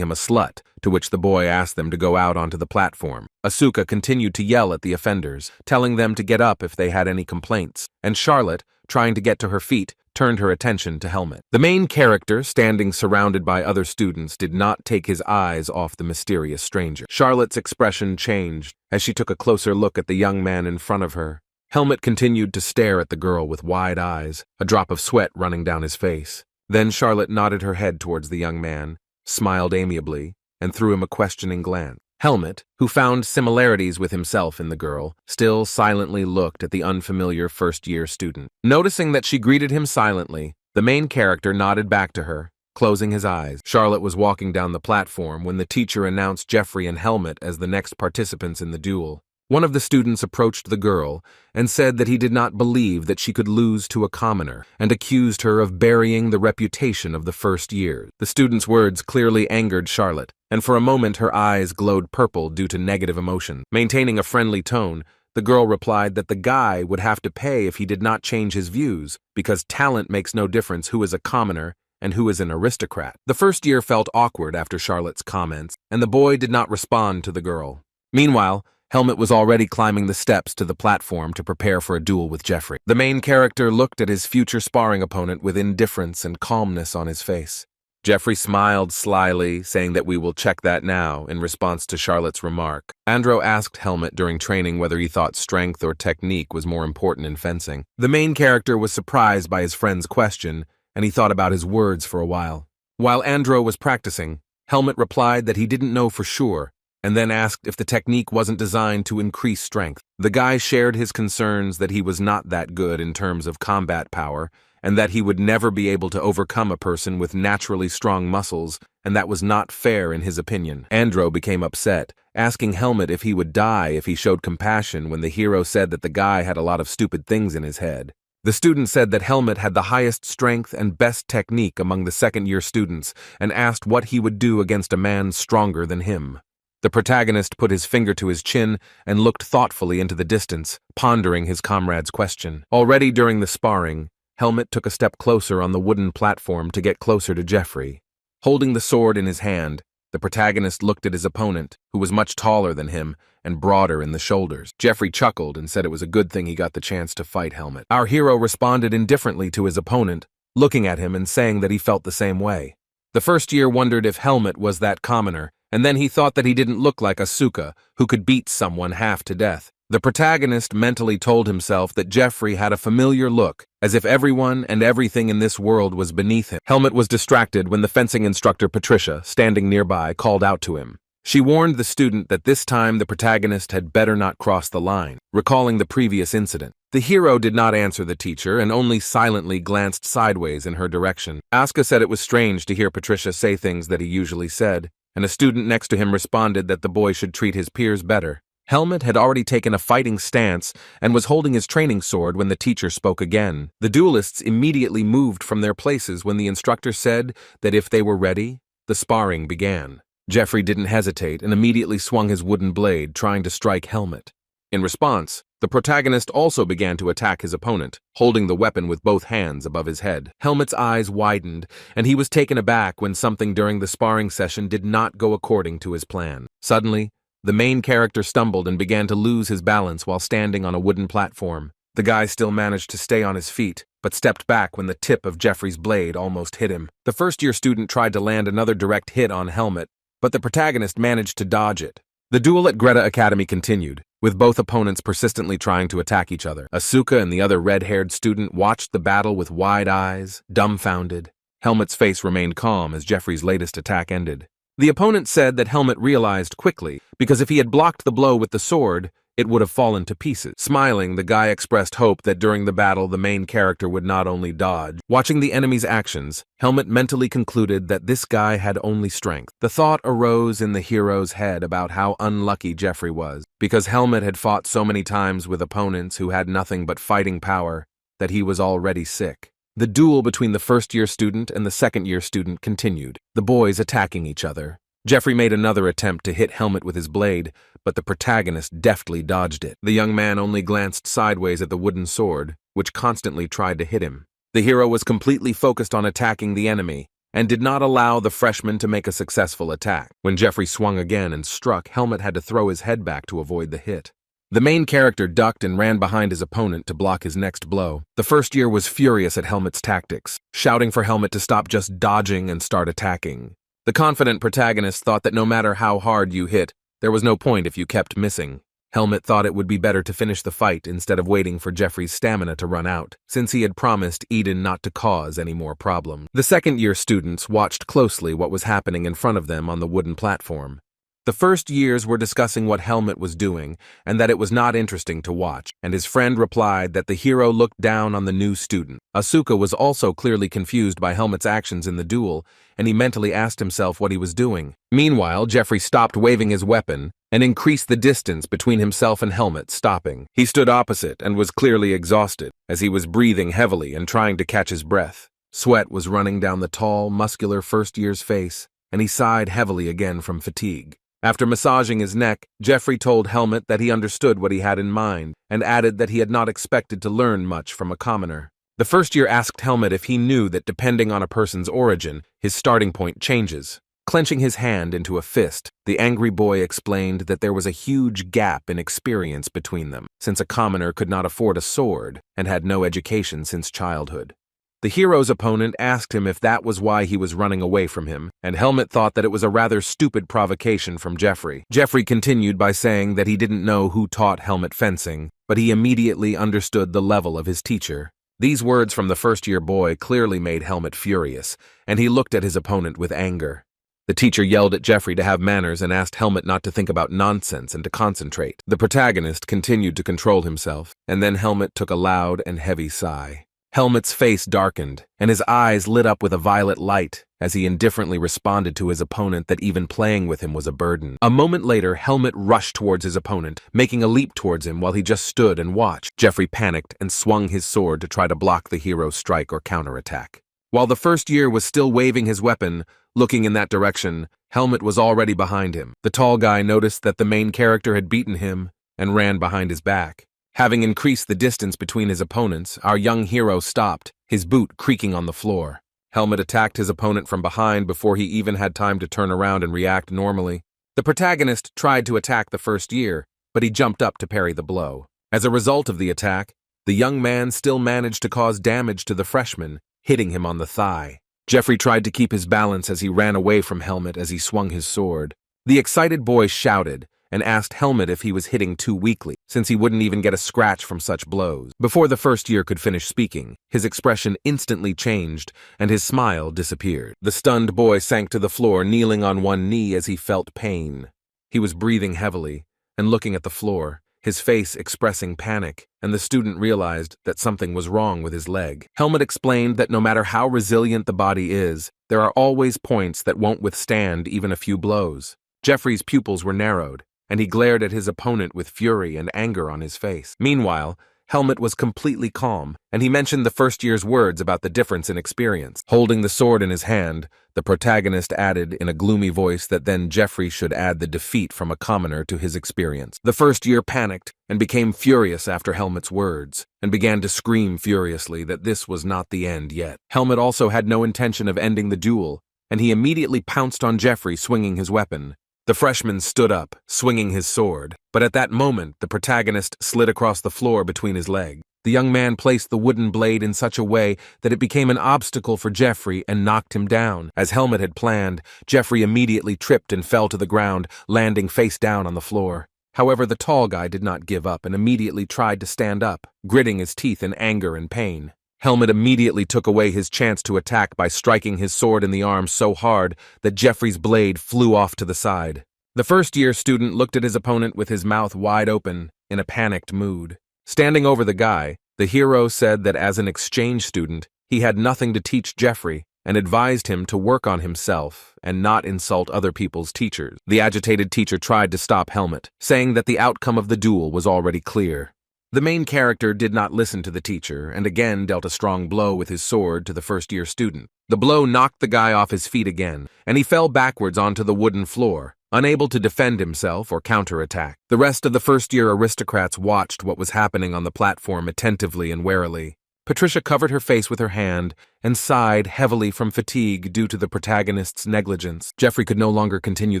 him a slut, to which the boy asked them to go out onto the platform. Asuka continued to yell at the offenders, telling them to get up if they had any complaints, and Charlotte, trying to get to her feet, turned her attention to Helmet. The main character, standing surrounded by other students, did not take his eyes off the mysterious stranger. Charlotte's expression changed as she took a closer look at the young man in front of her. Helmet continued to stare at the girl with wide eyes, a drop of sweat running down his face. Then Charlotte nodded her head towards the young man, smiled amiably, and threw him a questioning glance. Helmet, who found similarities with himself in the girl, still silently looked at the unfamiliar first-year student. Noticing that she greeted him silently, the main character nodded back to her, closing his eyes. Charlotte was walking down the platform when the teacher announced Jeffrey and Helmet as the next participants in the duel. One of the students approached the girl and said that he did not believe that she could lose to a commoner, and accused her of burying the reputation of the first year. The student's words clearly angered Charlotte, and for a moment her eyes glowed purple due to negative emotion. Maintaining a friendly tone, the girl replied that the guy would have to pay if he did not change his views, because talent makes no difference who is a commoner and who is an aristocrat. The first year felt awkward after Charlotte's comments, and the boy did not respond to the girl. Meanwhile, Helmet was already climbing the steps to the platform to prepare for a duel with Jeffrey. The main character looked at his future sparring opponent with indifference and calmness on his face. Jeffrey smiled slyly, saying that we will check that now, in response to Charlotte's remark. Andro asked Helmet during training whether he thought strength or technique was more important in fencing. The main character was surprised by his friend's question, and he thought about his words for a while. While Andro was practicing, Helmet replied that he didn't know for sure, and then asked if the technique wasn't designed to increase strength. The guy shared his concerns that he was not that good in terms of combat power, and that he would never be able to overcome a person with naturally strong muscles, and that was not fair in his opinion. Andro became upset, asking Helmet if he would die if he showed compassion when the hero said that the guy had a lot of stupid things in his head. The student said that Helmet had the highest strength and best technique among the second-year students, and asked what he would do against a man stronger than him. The protagonist put his finger to his chin and looked thoughtfully into the distance, pondering his comrade's question. Already during the sparring, Helmet took a step closer on the wooden platform to get closer to Jeffrey. Holding the sword in his hand, the protagonist looked at his opponent, who was much taller than him and broader in the shoulders. Jeffrey chuckled and said it was a good thing he got the chance to fight Helmet. Our hero responded indifferently to his opponent, looking at him and saying that he felt the same way. The first year wondered if Helmet was that commoner, and then he thought that he didn't look like Asuka, who could beat someone half to death. The protagonist mentally told himself that Jeffrey had a familiar look, as if everyone and everything in this world was beneath him. Helmet was distracted when the fencing instructor Patricia, standing nearby, called out to him. She warned the student that this time the protagonist had better not cross the line, recalling the previous incident. The hero did not answer the teacher and only silently glanced sideways in her direction. Asuka said it was strange to hear Patricia say things that he usually said, and a student next to him responded that the boy should treat his peers better. Helmet had already taken a fighting stance and was holding his training sword when the teacher spoke again. The duelists immediately moved from their places when the instructor said that if they were ready, the sparring began. Jeffrey didn't hesitate and immediately swung his wooden blade, trying to strike Helmet. In response, the protagonist also began to attack his opponent, holding the weapon with both hands above his head. Helmet's eyes widened, and he was taken aback when something during the sparring session did not go according to his plan. Suddenly, the main character stumbled and began to lose his balance while standing on a wooden platform. The guy still managed to stay on his feet, but stepped back when the tip of Jeffrey's blade almost hit him. The first-year student tried to land another direct hit on Helmet, but the protagonist managed to dodge it. The duel at Greta Academy continued, with both opponents persistently trying to attack each other. Asuka and the other red-haired student watched the battle with wide eyes, dumbfounded. Helmet's face remained calm as Jeffrey's latest attack ended. The opponent said that Helmet realized quickly, because if he had blocked the blow with the sword, it would have fallen to pieces. Smiling, the guy expressed hope that during the battle the main character would not only dodge. Watching the enemy's actions, Helmet mentally concluded that this guy had only strength. The thought arose in the hero's head about how unlucky Jeffrey was, because Helmet had fought so many times with opponents who had nothing but fighting power that he was already sick. The duel between the first-year student and the second-year student continued, the boys attacking each other. Jeffrey made another attempt to hit Helmet with his blade, but the protagonist deftly dodged it. The young man only glanced sideways at the wooden sword, which constantly tried to hit him. The hero was completely focused on attacking the enemy, and did not allow the freshman to make a successful attack. When Jeffrey swung again and struck, Helmet had to throw his head back to avoid the hit. The main character ducked and ran behind his opponent to block his next blow. The first year was furious at Helmet's tactics, shouting for Helmet to stop just dodging and start attacking. The confident protagonist thought that no matter how hard you hit, there was no point if you kept missing. Helmet thought it would be better to finish the fight instead of waiting for Jeffrey's stamina to run out, since he had promised Eden not to cause any more problems. The second-year students watched closely what was happening in front of them on the wooden platform. The first years were discussing what Helmet was doing and that it was not interesting to watch, and his friend replied that the hero looked down on the new student. Asuka was also clearly confused by Helmet's actions in the duel, and he mentally asked himself what he was doing. Meanwhile, Jeffrey stopped waving his weapon and increased the distance between himself and Helmet, stopping. He stood opposite and was clearly exhausted, as he was breathing heavily and trying to catch his breath. Sweat was running down the tall, muscular first-year's face, and he sighed heavily again from fatigue. After massaging his neck, Jeffrey told Helmet that he understood what he had in mind, and added that he had not expected to learn much from a commoner. The first year asked Helmet if he knew that depending on a person's origin, his starting point changes. Clenching his hand into a fist, the angry boy explained that there was a huge gap in experience between them, since a commoner could not afford a sword and had no education since childhood. The hero's opponent asked him if that was why he was running away from him, and Helmet thought that it was a rather stupid provocation from Jeffrey. Jeffrey continued by saying that he didn't know who taught Helmet fencing, but he immediately understood the level of his teacher. These words from the first-year boy clearly made Helmet furious, and he looked at his opponent with anger. The teacher yelled at Jeffrey to have manners and asked Helmet not to think about nonsense and to concentrate. The protagonist continued to control himself, and then Helmet took a loud and heavy sigh. Helmet's face darkened, and his eyes lit up with a violet light as he indifferently responded to his opponent that even playing with him was a burden. A moment later, Helmet rushed towards his opponent, making a leap towards him while he just stood and watched. Jeffrey panicked and swung his sword to try to block the hero's strike or counterattack. While the first year was still waving his weapon, looking in that direction, Helmet was already behind him. The tall guy noticed that the main character had beaten him and ran behind his back. Having increased the distance between his opponents, our young hero stopped, his boot creaking on the floor. Helmet attacked his opponent from behind before he even had time to turn around and react normally. The protagonist tried to attack the first year, but he jumped up to parry the blow. As a result of the attack, the young man still managed to cause damage to the freshman, hitting him on the thigh. Jeffrey tried to keep his balance as he ran away from Helmet as he swung his sword. The excited boy shouted and asked Helmet if he was hitting too weakly, since he wouldn't even get a scratch from such blows. Before the first year could finish speaking, his expression instantly changed, and his smile disappeared. The stunned boy sank to the floor, kneeling on one knee as he felt pain. He was breathing heavily and looking at the floor, his face expressing panic, and the student realized that something was wrong with his leg. Helmet explained that no matter how resilient the body is, there are always points that won't withstand even a few blows. Jeffrey's pupils were narrowed, and he glared at his opponent with fury and anger on his face. Meanwhile, Helmet was completely calm, and he mentioned the first year's words about the difference in experience. Holding the sword in his hand, the protagonist added in a gloomy voice that then Jeffrey should add the defeat from a commoner to his experience. The first year panicked and became furious after Helmet's words, and began to scream furiously that this was not the end yet. Helmet also had no intention of ending the duel, and he immediately pounced on Jeffrey, swinging his weapon. The freshman stood up, swinging his sword, but at that moment the protagonist slid across the floor between his legs. The young man placed the wooden blade in such a way that it became an obstacle for Jeffrey and knocked him down. As Helmet had planned, Jeffrey immediately tripped and fell to the ground, landing face down on the floor. However, the tall guy did not give up and immediately tried to stand up, gritting his teeth in anger and pain. Helmet immediately took away his chance to attack by striking his sword in the arm so hard that Jeffrey's blade flew off to the side. The first-year student looked at his opponent with his mouth wide open, in a panicked mood. Standing over the guy, the hero said that as an exchange student, he had nothing to teach Jeffrey and advised him to work on himself and not insult other people's teachers. The agitated teacher tried to stop Helmet, saying that the outcome of the duel was already clear. The main character did not listen to the teacher and again dealt a strong blow with his sword to the first-year student. The blow knocked the guy off his feet again, and he fell backwards onto the wooden floor, unable to defend himself or counterattack. The rest of the first-year aristocrats watched what was happening on the platform attentively and warily. Patricia covered her face with her hand and sighed heavily from fatigue due to the protagonist's negligence. Jeffrey could no longer continue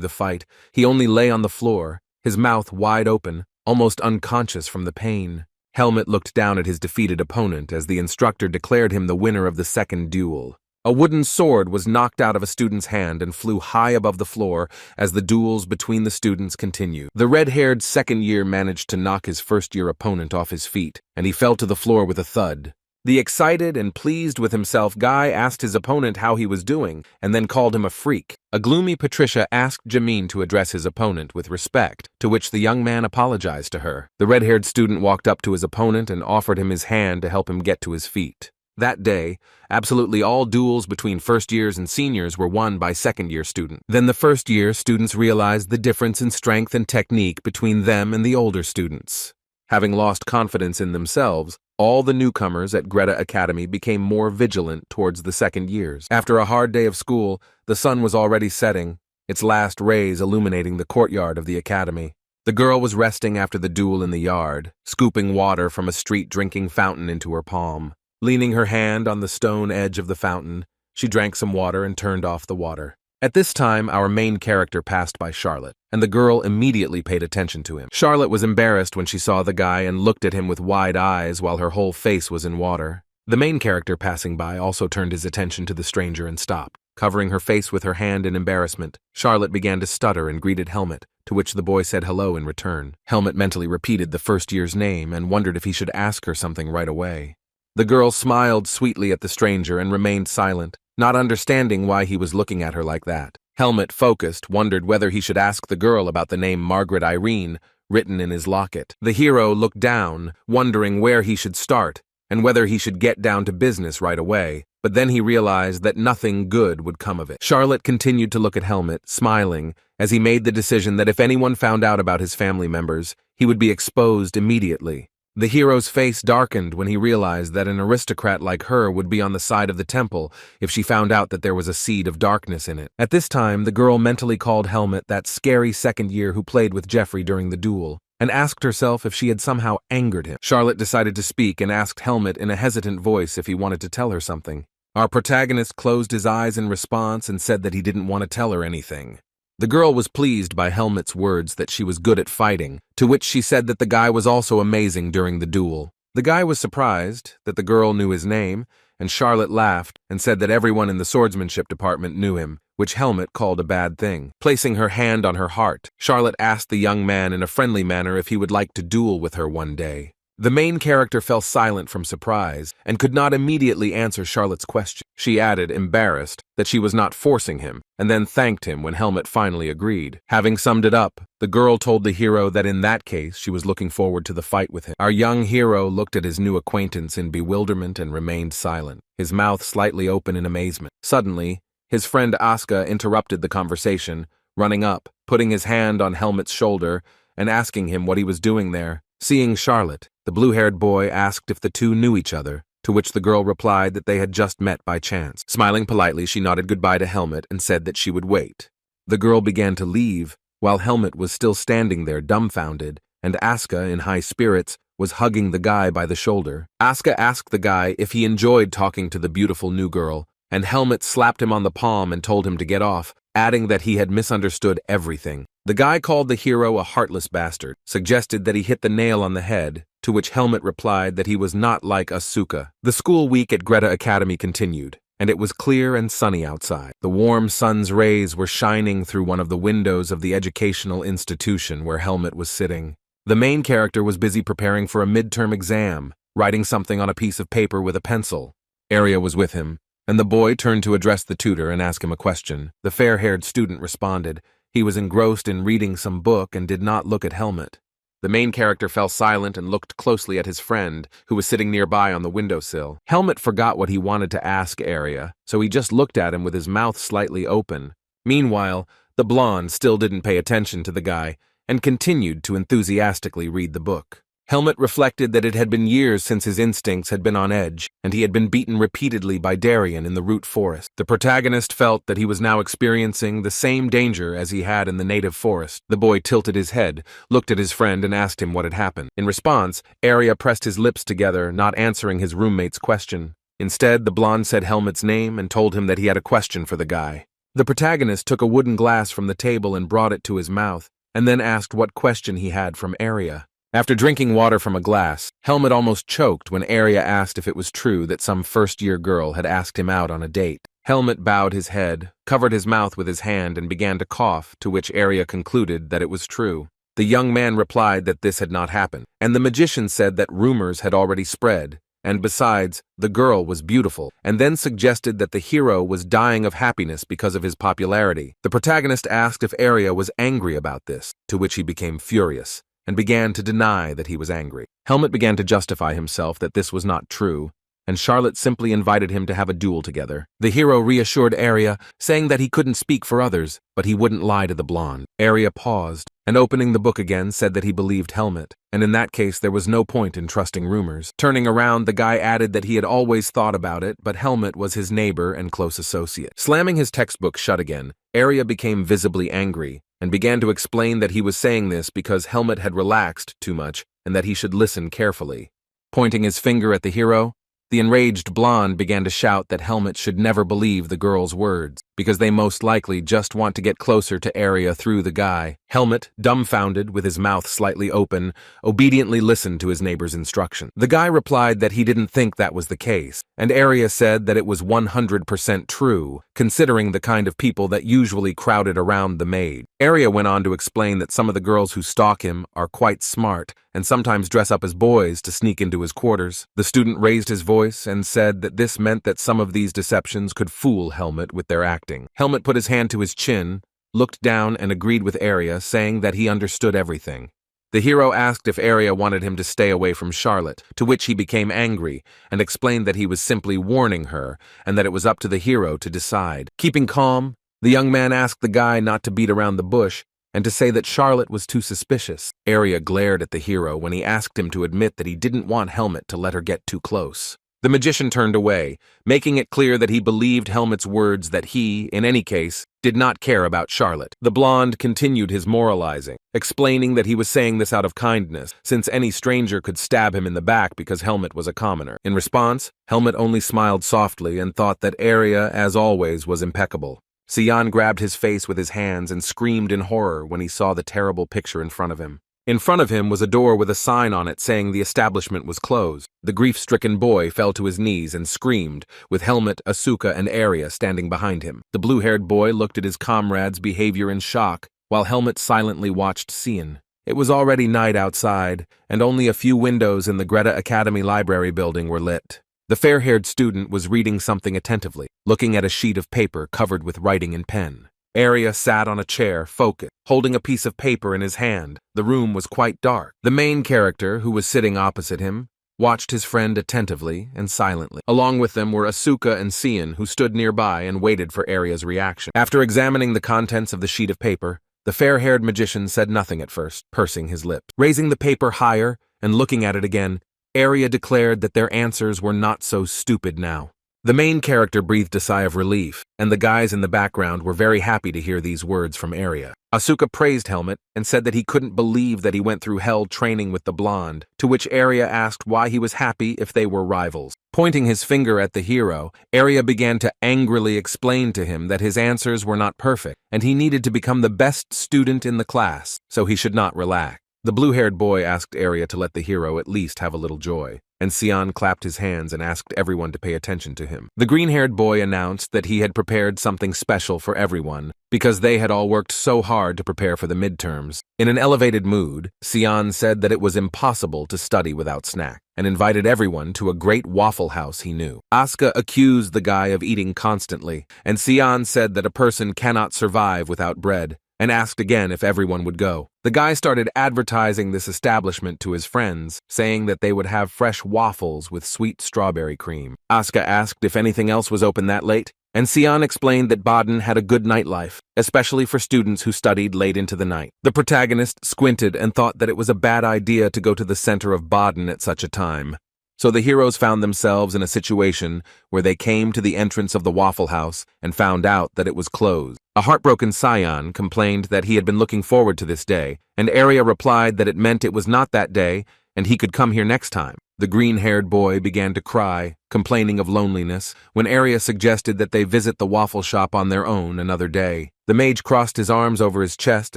the fight. He only lay on the floor, his mouth wide open, almost unconscious from the pain. Helmet looked down at his defeated opponent as the instructor declared him the winner of the second duel. A wooden sword was knocked out of a student's hand and flew high above the floor as the duels between the students continued. The red-haired second year managed to knock his first-year opponent off his feet, and he fell to the floor with a thud. The excited and pleased with himself guy asked his opponent how he was doing and then called him a freak. A gloomy Patricia asked Jameen to address his opponent with respect, to which the young man apologized to her. The red-haired student walked up to his opponent and offered him his hand to help him get to his feet. That day, absolutely all duels between first years and seniors were won by second-year students. Then the first-year students realized the difference in strength and technique between them and the older students. Having lost confidence in themselves, all the newcomers at Greta Academy became more vigilant towards the second years. After a hard day of school, the sun was already setting, its last rays illuminating the courtyard of the academy. The girl was resting after the duel in the yard, scooping water from a street drinking fountain into her palm. Leaning her hand on the stone edge of the fountain, she drank some water and turned off the water. At this time, our main character passed by Charlotte, and the girl immediately paid attention to him. Charlotte was embarrassed when she saw the guy and looked at him with wide eyes while her whole face was in water. The main character passing by also turned his attention to the stranger and stopped. Covering her face with her hand in embarrassment, Charlotte began to stutter and greeted Helmet, to which the boy said hello in return. Helmet mentally repeated the first year's name and wondered if he should ask her something right away. The girl smiled sweetly at the stranger and remained silent, not understanding why he was looking at her like that. Helmet, focused, wondered whether he should ask the girl about the name Margaret Irene, written in his locket. The hero looked down, wondering where he should start, and whether he should get down to business right away, but then he realized that nothing good would come of it. Charlotte continued to look at Helmet, smiling, as he made the decision that if anyone found out about his family members, he would be exposed immediately. The hero's face darkened when he realized that an aristocrat like her would be on the side of the temple if she found out that there was a seed of darkness in it. At this time, the girl mentally called Helmet that scary second year who played with Jeffrey during the duel, and asked herself if she had somehow angered him. Charlotte decided to speak and asked Helmet in a hesitant voice if he wanted to tell her something. Our protagonist closed his eyes in response and said that he didn't want to tell her anything. The girl was pleased by Helmet's words that she was good at fighting, to which she said that the guy was also amazing during the duel. The guy was surprised that the girl knew his name, and Charlotte laughed and said that everyone in the swordsmanship department knew him, which Helmet called a bad thing. Placing her hand on her heart, Charlotte asked the young man in a friendly manner if he would like to duel with her one day. The main character fell silent from surprise and could not immediately answer Charlotte's question. She added, embarrassed, that she was not forcing him, and then thanked him when Helmet finally agreed. Having summed it up, the girl told the hero that in that case she was looking forward to the fight with him. Our young hero looked at his new acquaintance in bewilderment and remained silent, his mouth slightly open in amazement. Suddenly, his friend Asuka interrupted the conversation, running up, putting his hand on Helmet's shoulder, and asking him what he was doing there. Seeing Charlotte, the blue-haired boy asked if the two knew each other, to which the girl replied that they had just met by chance. Smiling politely, she nodded goodbye to Helmet and said that she would wait. The girl began to leave, while Helmet was still standing there dumbfounded, and Asuka, in high spirits, was hugging the guy by the shoulder. Asuka asked the guy if he enjoyed talking to the beautiful new girl, and Helmet slapped him on the palm and told him to get off, adding that he had misunderstood everything. The guy called the hero a heartless bastard, suggested that he hit the nail on the head, to which Helmet replied that he was not like Asuka. The school week at Greta Academy continued, and it was clear and sunny outside. The warm sun's rays were shining through one of the windows of the educational institution where Helmet was sitting. The main character was busy preparing for a midterm exam, writing something on a piece of paper with a pencil. Arya was with him, and the boy turned to address the tutor and ask him a question. The fair-haired student responded. He was engrossed in reading some book and did not look at Helmet. The main character fell silent and looked closely at his friend, who was sitting nearby on the windowsill. Helmut forgot what he wanted to ask Arya, so he just looked at him with his mouth slightly open. Meanwhile, the blonde still didn't pay attention to the guy and continued to enthusiastically read the book. Helmut reflected that it had been years since his instincts had been on edge, and he had been beaten repeatedly by Darien in the root forest. The protagonist felt that he was now experiencing the same danger as he had in the native forest. The boy tilted his head, looked at his friend, and asked him what had happened. In response, Arya pressed his lips together, not answering his roommate's question. Instead, the blonde said Helmut's name and told him that he had a question for the guy. The protagonist took a wooden glass from the table and brought it to his mouth, and then asked what question he had from Arya. After drinking water from a glass, Helmut almost choked when Arya asked if it was true that some first-year girl had asked him out on a date. Helmut bowed his head, covered his mouth with his hand, and began to cough, to which Arya concluded that it was true. The young man replied that this had not happened, and the magician said that rumors had already spread, and besides, the girl was beautiful, and then suggested that the hero was dying of happiness because of his popularity. The protagonist asked if Arya was angry about this, to which he became furious, and began to deny that he was angry. Helmut began to justify himself that this was not true, and Charlotte simply invited him to have a duel together. The hero reassured Arya, saying that he couldn't speak for others, but he wouldn't lie to the blonde. Arya paused, and opening the book again said that he believed Helmut, and in that case there was no point in trusting rumors. Turning around, the guy added that he had always thought about it, but Helmut was his neighbor and close associate. Slamming his textbook shut again, Arya became visibly angry, and began to explain that he was saying this because Helmut had relaxed too much and that he should listen carefully. Pointing his finger at the hero, the enraged blonde began to shout that Helmut should never believe the girl's words, because they most likely just want to get closer to Arya through the guy. Helmut, dumbfounded, with his mouth slightly open, obediently listened to his neighbor's instruction. The guy replied that he didn't think that was the case, and Arya said that it was 100% true, considering the kind of people that usually crowded around the maid. Arya went on to explain that some of the girls who stalk him are quite smart, and sometimes dress up as boys to sneak into his quarters. The student raised his voice and said that this meant that some of these deceptions could fool Helmut with their acting. Helmut put his hand to his chin, looked down, and agreed with Arya, saying that he understood everything. The hero asked if Arya wanted him to stay away from Charlotte, to which he became angry and explained that he was simply warning her and that it was up to the hero to decide. Keeping calm, the young man asked the guy not to beat around the bush and to say that Charlotte was too suspicious. Arya glared at the hero when he asked him to admit that he didn't want Helmut to let her get too close. The magician turned away, making it clear that he believed Helmut's words that he, in any case, did not care about Charlotte. The blonde continued his moralizing, explaining that he was saying this out of kindness, since any stranger could stab him in the back because Helmut was a commoner. In response, Helmut only smiled softly and thought that Arya, as always, was impeccable. Sion grabbed his face with his hands and screamed in horror when he saw the terrible picture in front of him. In front of him was a door with a sign on it saying the establishment was closed. The grief-stricken boy fell to his knees and screamed, with Helmut, Asuka, and Arya standing behind him. The blue-haired boy looked at his comrade's behavior in shock, while Helmut silently watched Sion. It was already night outside, and only a few windows in the Greta Academy library building were lit. The fair-haired student was reading something attentively, looking at a sheet of paper covered with writing in pen. Arya sat on a chair, focused, holding a piece of paper in his hand. The room was quite dark. The main character, who was sitting opposite him, watched his friend attentively and silently. Along with them were Asuka and Sion, who stood nearby and waited for Arya's reaction. After examining the contents of the sheet of paper, the fair-haired magician said nothing at first, pursing his lips. Raising the paper higher and looking at it again, Arya declared that their answers were not so stupid now. The main character breathed a sigh of relief, and the guys in the background were very happy to hear these words from Arya. Asuka praised Helmut and said that he couldn't believe that he went through hell training with the blonde, to which Arya asked why he was happy if they were rivals. Pointing his finger at the hero, Arya began to angrily explain to him that his answers were not perfect, and he needed to become the best student in the class, so he should not relax. The blue-haired boy asked Arya to let the hero at least have a little joy, and Sion clapped his hands and asked everyone to pay attention to him. The green-haired boy announced that he had prepared something special for everyone, because they had all worked so hard to prepare for the midterms. In an elevated mood, Sion said that it was impossible to study without snack, and invited everyone to a great waffle house he knew. Asuka accused the guy of eating constantly, and Sion said that a person cannot survive without bread, and asked again if everyone would go. The guy started advertising this establishment to his friends, saying that they would have fresh waffles with sweet strawberry cream. Asuka asked if anything else was open that late, and Sion explained that Baden had a good nightlife, especially for students who studied late into the night. The protagonist squinted and thought that it was a bad idea to go to the center of Baden at such a time. So the heroes found themselves in a situation where they came to the entrance of the Waffle House and found out that it was closed. A heartbroken Sion complained that he had been looking forward to this day, and Arya replied that it meant it was not that day and he could come here next time. The green-haired boy began to cry, complaining of loneliness, when Arya suggested that they visit the waffle shop on their own another day. The mage crossed his arms over his chest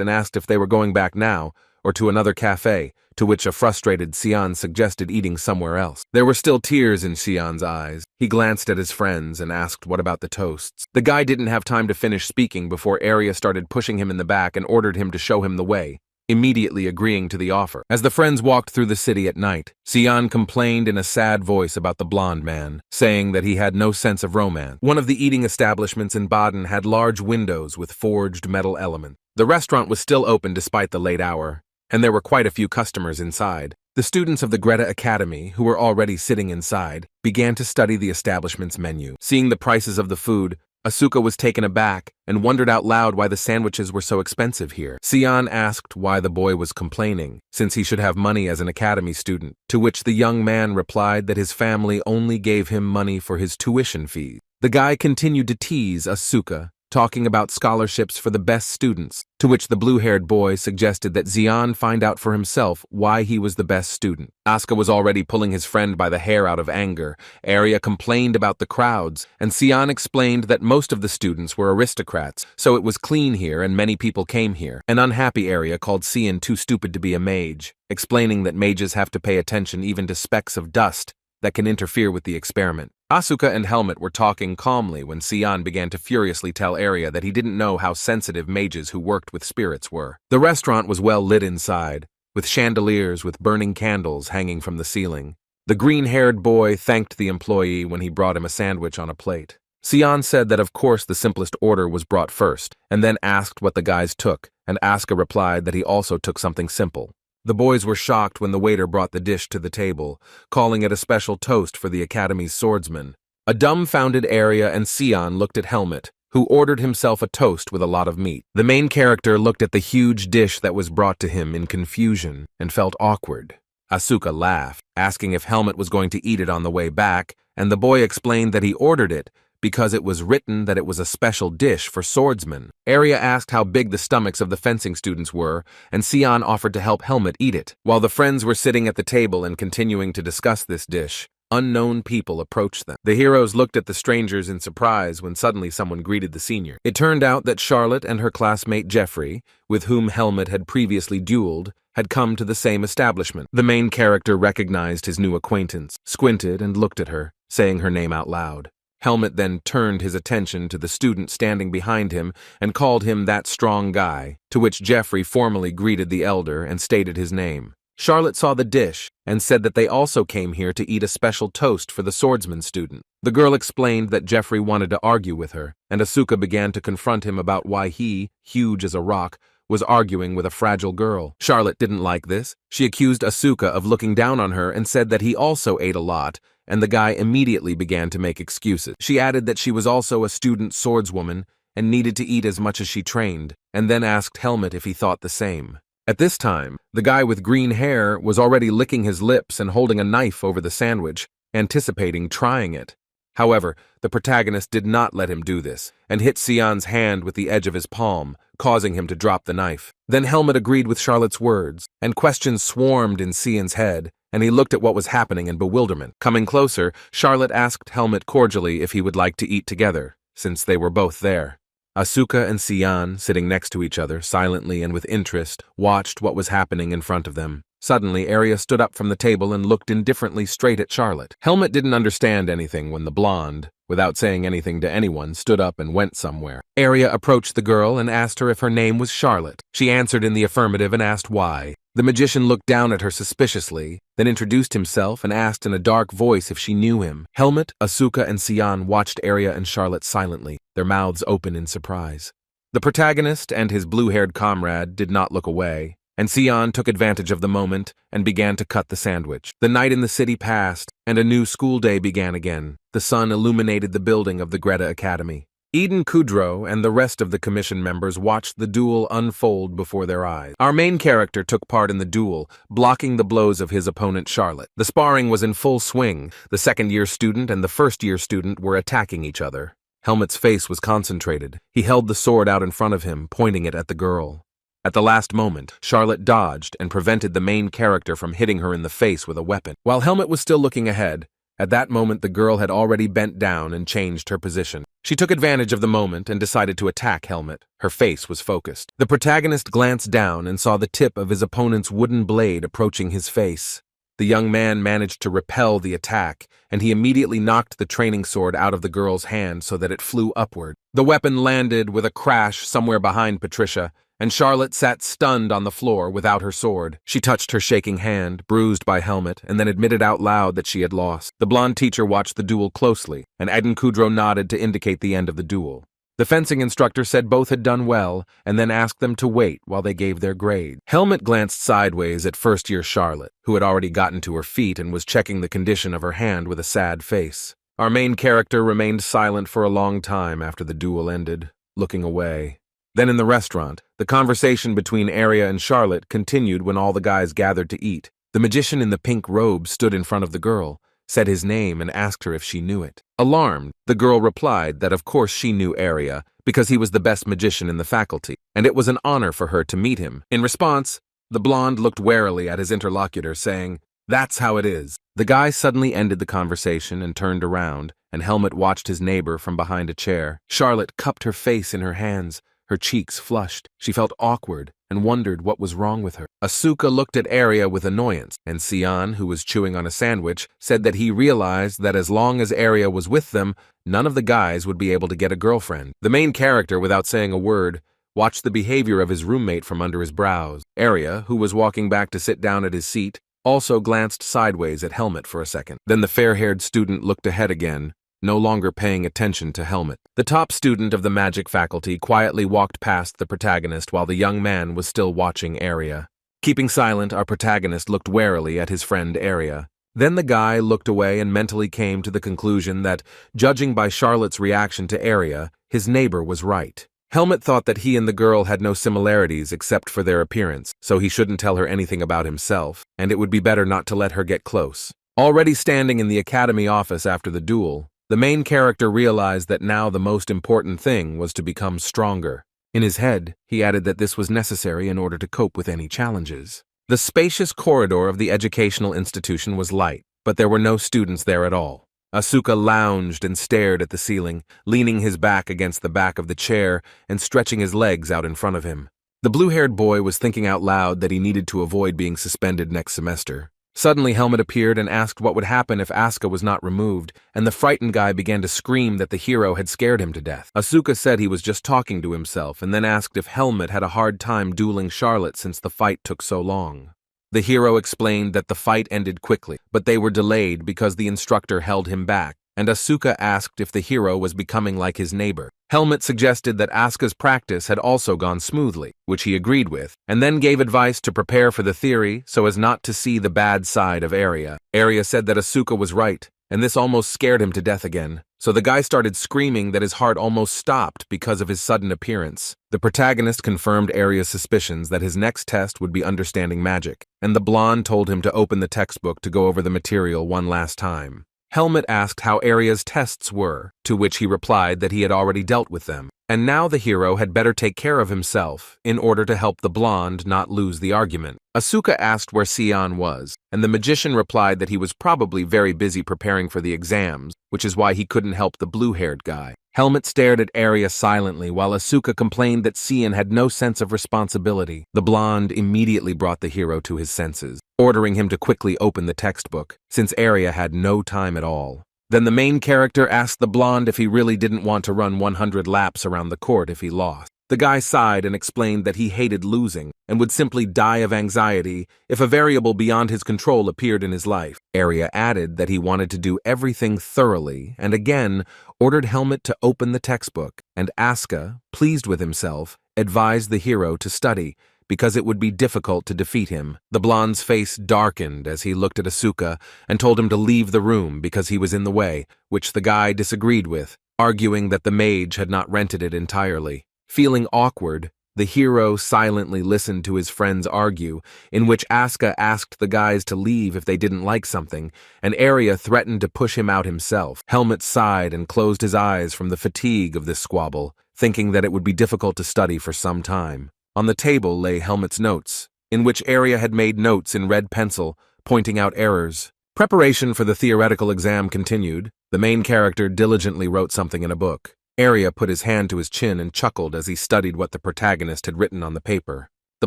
and asked if they were going back now, or to another cafe, to which a frustrated Sion suggested eating somewhere else. There were still tears in Sion's eyes. He glanced at his friends and asked what about the toasts. The guy didn't have time to finish speaking before Arya started pushing him in the back and ordered him to show him the way, immediately agreeing to the offer. As the friends walked through the city at night, Sion complained in a sad voice about the blonde man, saying that he had no sense of romance. One of the eating establishments in Baden had large windows with forged metal elements. The restaurant was still open despite the late hour, and there were quite a few customers inside. The students of the Greta Academy, who were already sitting inside, began to study the establishment's menu. Seeing the prices of the food, Asuka was taken aback and wondered out loud why the sandwiches were so expensive here. Sion asked why the boy was complaining, since he should have money as an academy student, to which the young man replied that his family only gave him money for his tuition fees. The guy continued to tease Asuka, talking about scholarships for the best students, to which the blue-haired boy suggested that Xian find out for himself why he was the best student. Asuka was already pulling his friend by the hair out of anger. Arya complained about the crowds, and Xian explained that most of the students were aristocrats, so it was clean here and many people came here. An unhappy Arya called Xian too stupid to be a mage, explaining that mages have to pay attention even to specks of dust that can interfere with the experiment. Asuka and Helmet were talking calmly when Xian began to furiously tell Arya that he didn't know how sensitive mages who worked with spirits were. The restaurant was well lit inside, with chandeliers with burning candles hanging from the ceiling. The green-haired boy thanked the employee when he brought him a sandwich on a plate. Xian said that of course the simplest order was brought first, and then asked what the guys took, and Asuka replied that he also took something simple. The boys were shocked when the waiter brought the dish to the table, calling it a special toast for the Academy's swordsman. A dumbfounded Arya and Xian looked at Helmet, who ordered himself a toast with a lot of meat. The main character looked at the huge dish that was brought to him in confusion and felt awkward. Asuka laughed, asking if Helmet was going to eat it on the way back, and the boy explained that he ordered it because it was written that it was a special dish for swordsmen. Arya asked how big the stomachs of the fencing students were, and Xian offered to help Helmet eat it. While the friends were sitting at the table and continuing to discuss this dish, unknown people approached them. The heroes looked at the strangers in surprise when suddenly someone greeted the senior. It turned out that Charlotte and her classmate Jeffrey, with whom Helmet had previously dueled, had come to the same establishment. The main character recognized his new acquaintance, squinted and looked at her, saying her name out loud. Helmet then turned his attention to the student standing behind him and called him that strong guy, to which Jeffrey formally greeted the elder and stated his name. Charlotte saw the dish and said that they also came here to eat a special toast for the swordsman student. The girl explained that Jeffrey wanted to argue with her, and Asuka began to confront him about why he, huge as a rock, was arguing with a fragile girl. Charlotte didn't like this. She accused Asuka of looking down on her and said that he also ate a lot, and the guy immediately began to make excuses. She added that she was also a student swordswoman and needed to eat as much as she trained, and then asked Helmet if he thought the same. At this time, the guy with green hair was already licking his lips and holding a knife over the sandwich, anticipating trying it. However, the protagonist did not let him do this, and hit Xian's hand with the edge of his palm, causing him to drop the knife. Then Helmet agreed with Charlotte's words, and questions swarmed in Xian's head, and he looked at what was happening in bewilderment. Coming closer, Charlotte asked Helmet cordially if he would like to eat together, since they were both there. Asuka and Xian, sitting next to each other, silently and with interest, watched what was happening in front of them. Suddenly, Arya stood up from the table and looked indifferently straight at Charlotte. Helmet didn't understand anything when the blonde, without saying anything to anyone, stood up and went somewhere. Arya approached the girl and asked her if her name was Charlotte. She answered in the affirmative and asked why. The magician looked down at her suspiciously, then introduced himself and asked in a dark voice if she knew him. Helmet, Asuka, and Xian watched Arya and Charlotte silently, their mouths open in surprise. The protagonist and his blue-haired comrade did not look away, and Sion took advantage of the moment and began to cut the sandwich. The night in the city passed, and a new school day began again. The sun illuminated the building of the Greta Academy. Eden Kudrow and the rest of the commission members watched the duel unfold before their eyes. Our main character took part in the duel, blocking the blows of his opponent Charlotte. The sparring was in full swing. The second-year student and the first-year student were attacking each other. Helmet's face was concentrated. He held the sword out in front of him, pointing it at the girl. At the last moment, Charlotte dodged and prevented the main character from hitting her in the face with a weapon. While Helmet was still looking ahead, at that moment the girl had already bent down and changed her position. She took advantage of the moment and decided to attack Helmet. Her face was focused. The protagonist glanced down and saw the tip of his opponent's wooden blade approaching his face. The young man managed to repel the attack, and he immediately knocked the training sword out of the girl's hand so that it flew upward. The weapon landed with a crash somewhere behind Patricia, and Charlotte sat stunned on the floor without her sword. She touched her shaking hand, bruised by Helmet, and then admitted out loud that she had lost. The blonde teacher watched the duel closely, and Eden Kudrow nodded to indicate the end of the duel. The fencing instructor said both had done well, and then asked them to wait while they gave their grade. Helmet glanced sideways at first-year Charlotte, who had already gotten to her feet and was checking the condition of her hand with a sad face. Our main character remained silent for a long time after the duel ended, looking away. Then in the restaurant, the conversation between Arya and Charlotte continued when all the guys gathered to eat. The magician in the pink robe stood in front of the girl, said his name and asked her if she knew it. Alarmed, the girl replied that of course she knew Arya, because he was the best magician in the faculty, and it was an honor for her to meet him. In response, the blonde looked warily at his interlocutor, saying, "That's how it is." The guy suddenly ended the conversation and turned around, and Helmet watched his neighbor from behind a chair. Charlotte cupped her face in her hands. Her cheeks flushed. She felt awkward and wondered what was wrong with her. Asuka looked at Arya with annoyance, and Sion, who was chewing on a sandwich, said that he realized that as long as Arya was with them, none of the guys would be able to get a girlfriend. The main character, without saying a word, watched the behavior of his roommate from under his brows. Arya, who was walking back to sit down at his seat, also glanced sideways at Helmet for a second. Then the fair-haired student looked ahead again, no longer paying attention to Helmet. The top student of the magic faculty quietly walked past the protagonist while the young man was still watching Arya. Keeping silent, our protagonist looked warily at his friend Arya. Then the guy looked away and mentally came to the conclusion that, judging by Charlotte's reaction to Arya, his neighbor was right. Helmet thought that he and the girl had no similarities except for their appearance, so he shouldn't tell her anything about himself, and it would be better not to let her get close. Already standing in the academy office after the duel, the main character realized that now the most important thing was to become stronger. In his head, he added that this was necessary in order to cope with any challenges. The spacious corridor of the educational institution was light, but there were no students there at all. Asuka lounged and stared at the ceiling, leaning his back against the back of the chair and stretching his legs out in front of him. The blue-haired boy was thinking out loud that he needed to avoid being suspended next semester. Suddenly, Helmet appeared and asked what would happen if Asuka was not removed, and the frightened guy began to scream that the hero had scared him to death. Asuka said he was just talking to himself, and then asked if Helmet had a hard time dueling Charlotte since the fight took so long. The hero explained that the fight ended quickly, but they were delayed because the instructor held him back, and Asuka asked if the hero was becoming like his neighbor. Helmet suggested that Asuka's practice had also gone smoothly, which he agreed with, and then gave advice to prepare for the theory so as not to see the bad side of Arya. Arya said that Asuka was right, and this almost scared him to death again, so the guy started screaming that his heart almost stopped because of his sudden appearance. The protagonist confirmed Arya's suspicions that his next test would be understanding magic, and the blonde told him to open the textbook to go over the material one last time. Helmet asked how Arya's tests were, to which he replied that he had already dealt with them, and now the hero had better take care of himself in order to help the blonde not lose the argument. Asuka asked where Sion was, and the magician replied that he was probably very busy preparing for the exams, which is why he couldn't help the blue-haired guy. Helmet stared at Arya silently while Asuka complained that Sion had no sense of responsibility. The blonde immediately brought the hero to his senses, ordering him to quickly open the textbook, since Arya had no time at all. Then the main character asked the blonde if he really didn't want to run 100 laps around the court if he lost. The guy sighed and explained that he hated losing and would simply die of anxiety if a variable beyond his control appeared in his life. Arya added that he wanted to do everything thoroughly and again ordered Helmut to open the textbook, and Asuka, pleased with himself, advised the hero to study because it would be difficult to defeat him. The blonde's face darkened as he looked at Asuka and told him to leave the room because he was in the way, which the guy disagreed with, arguing that the mage had not rented it entirely. Feeling awkward, the hero silently listened to his friends argue, in which Asuka asked the guys to leave if they didn't like something, and Arya threatened to push him out himself. Helmut sighed and closed his eyes from the fatigue of this squabble, thinking that it would be difficult to study for some time. On the table lay Helmut's notes, in which Arya had made notes in red pencil, pointing out errors. Preparation for the theoretical exam continued. The main character diligently wrote something in a book. Arya put his hand to his chin and chuckled as he studied what the protagonist had written on the paper. The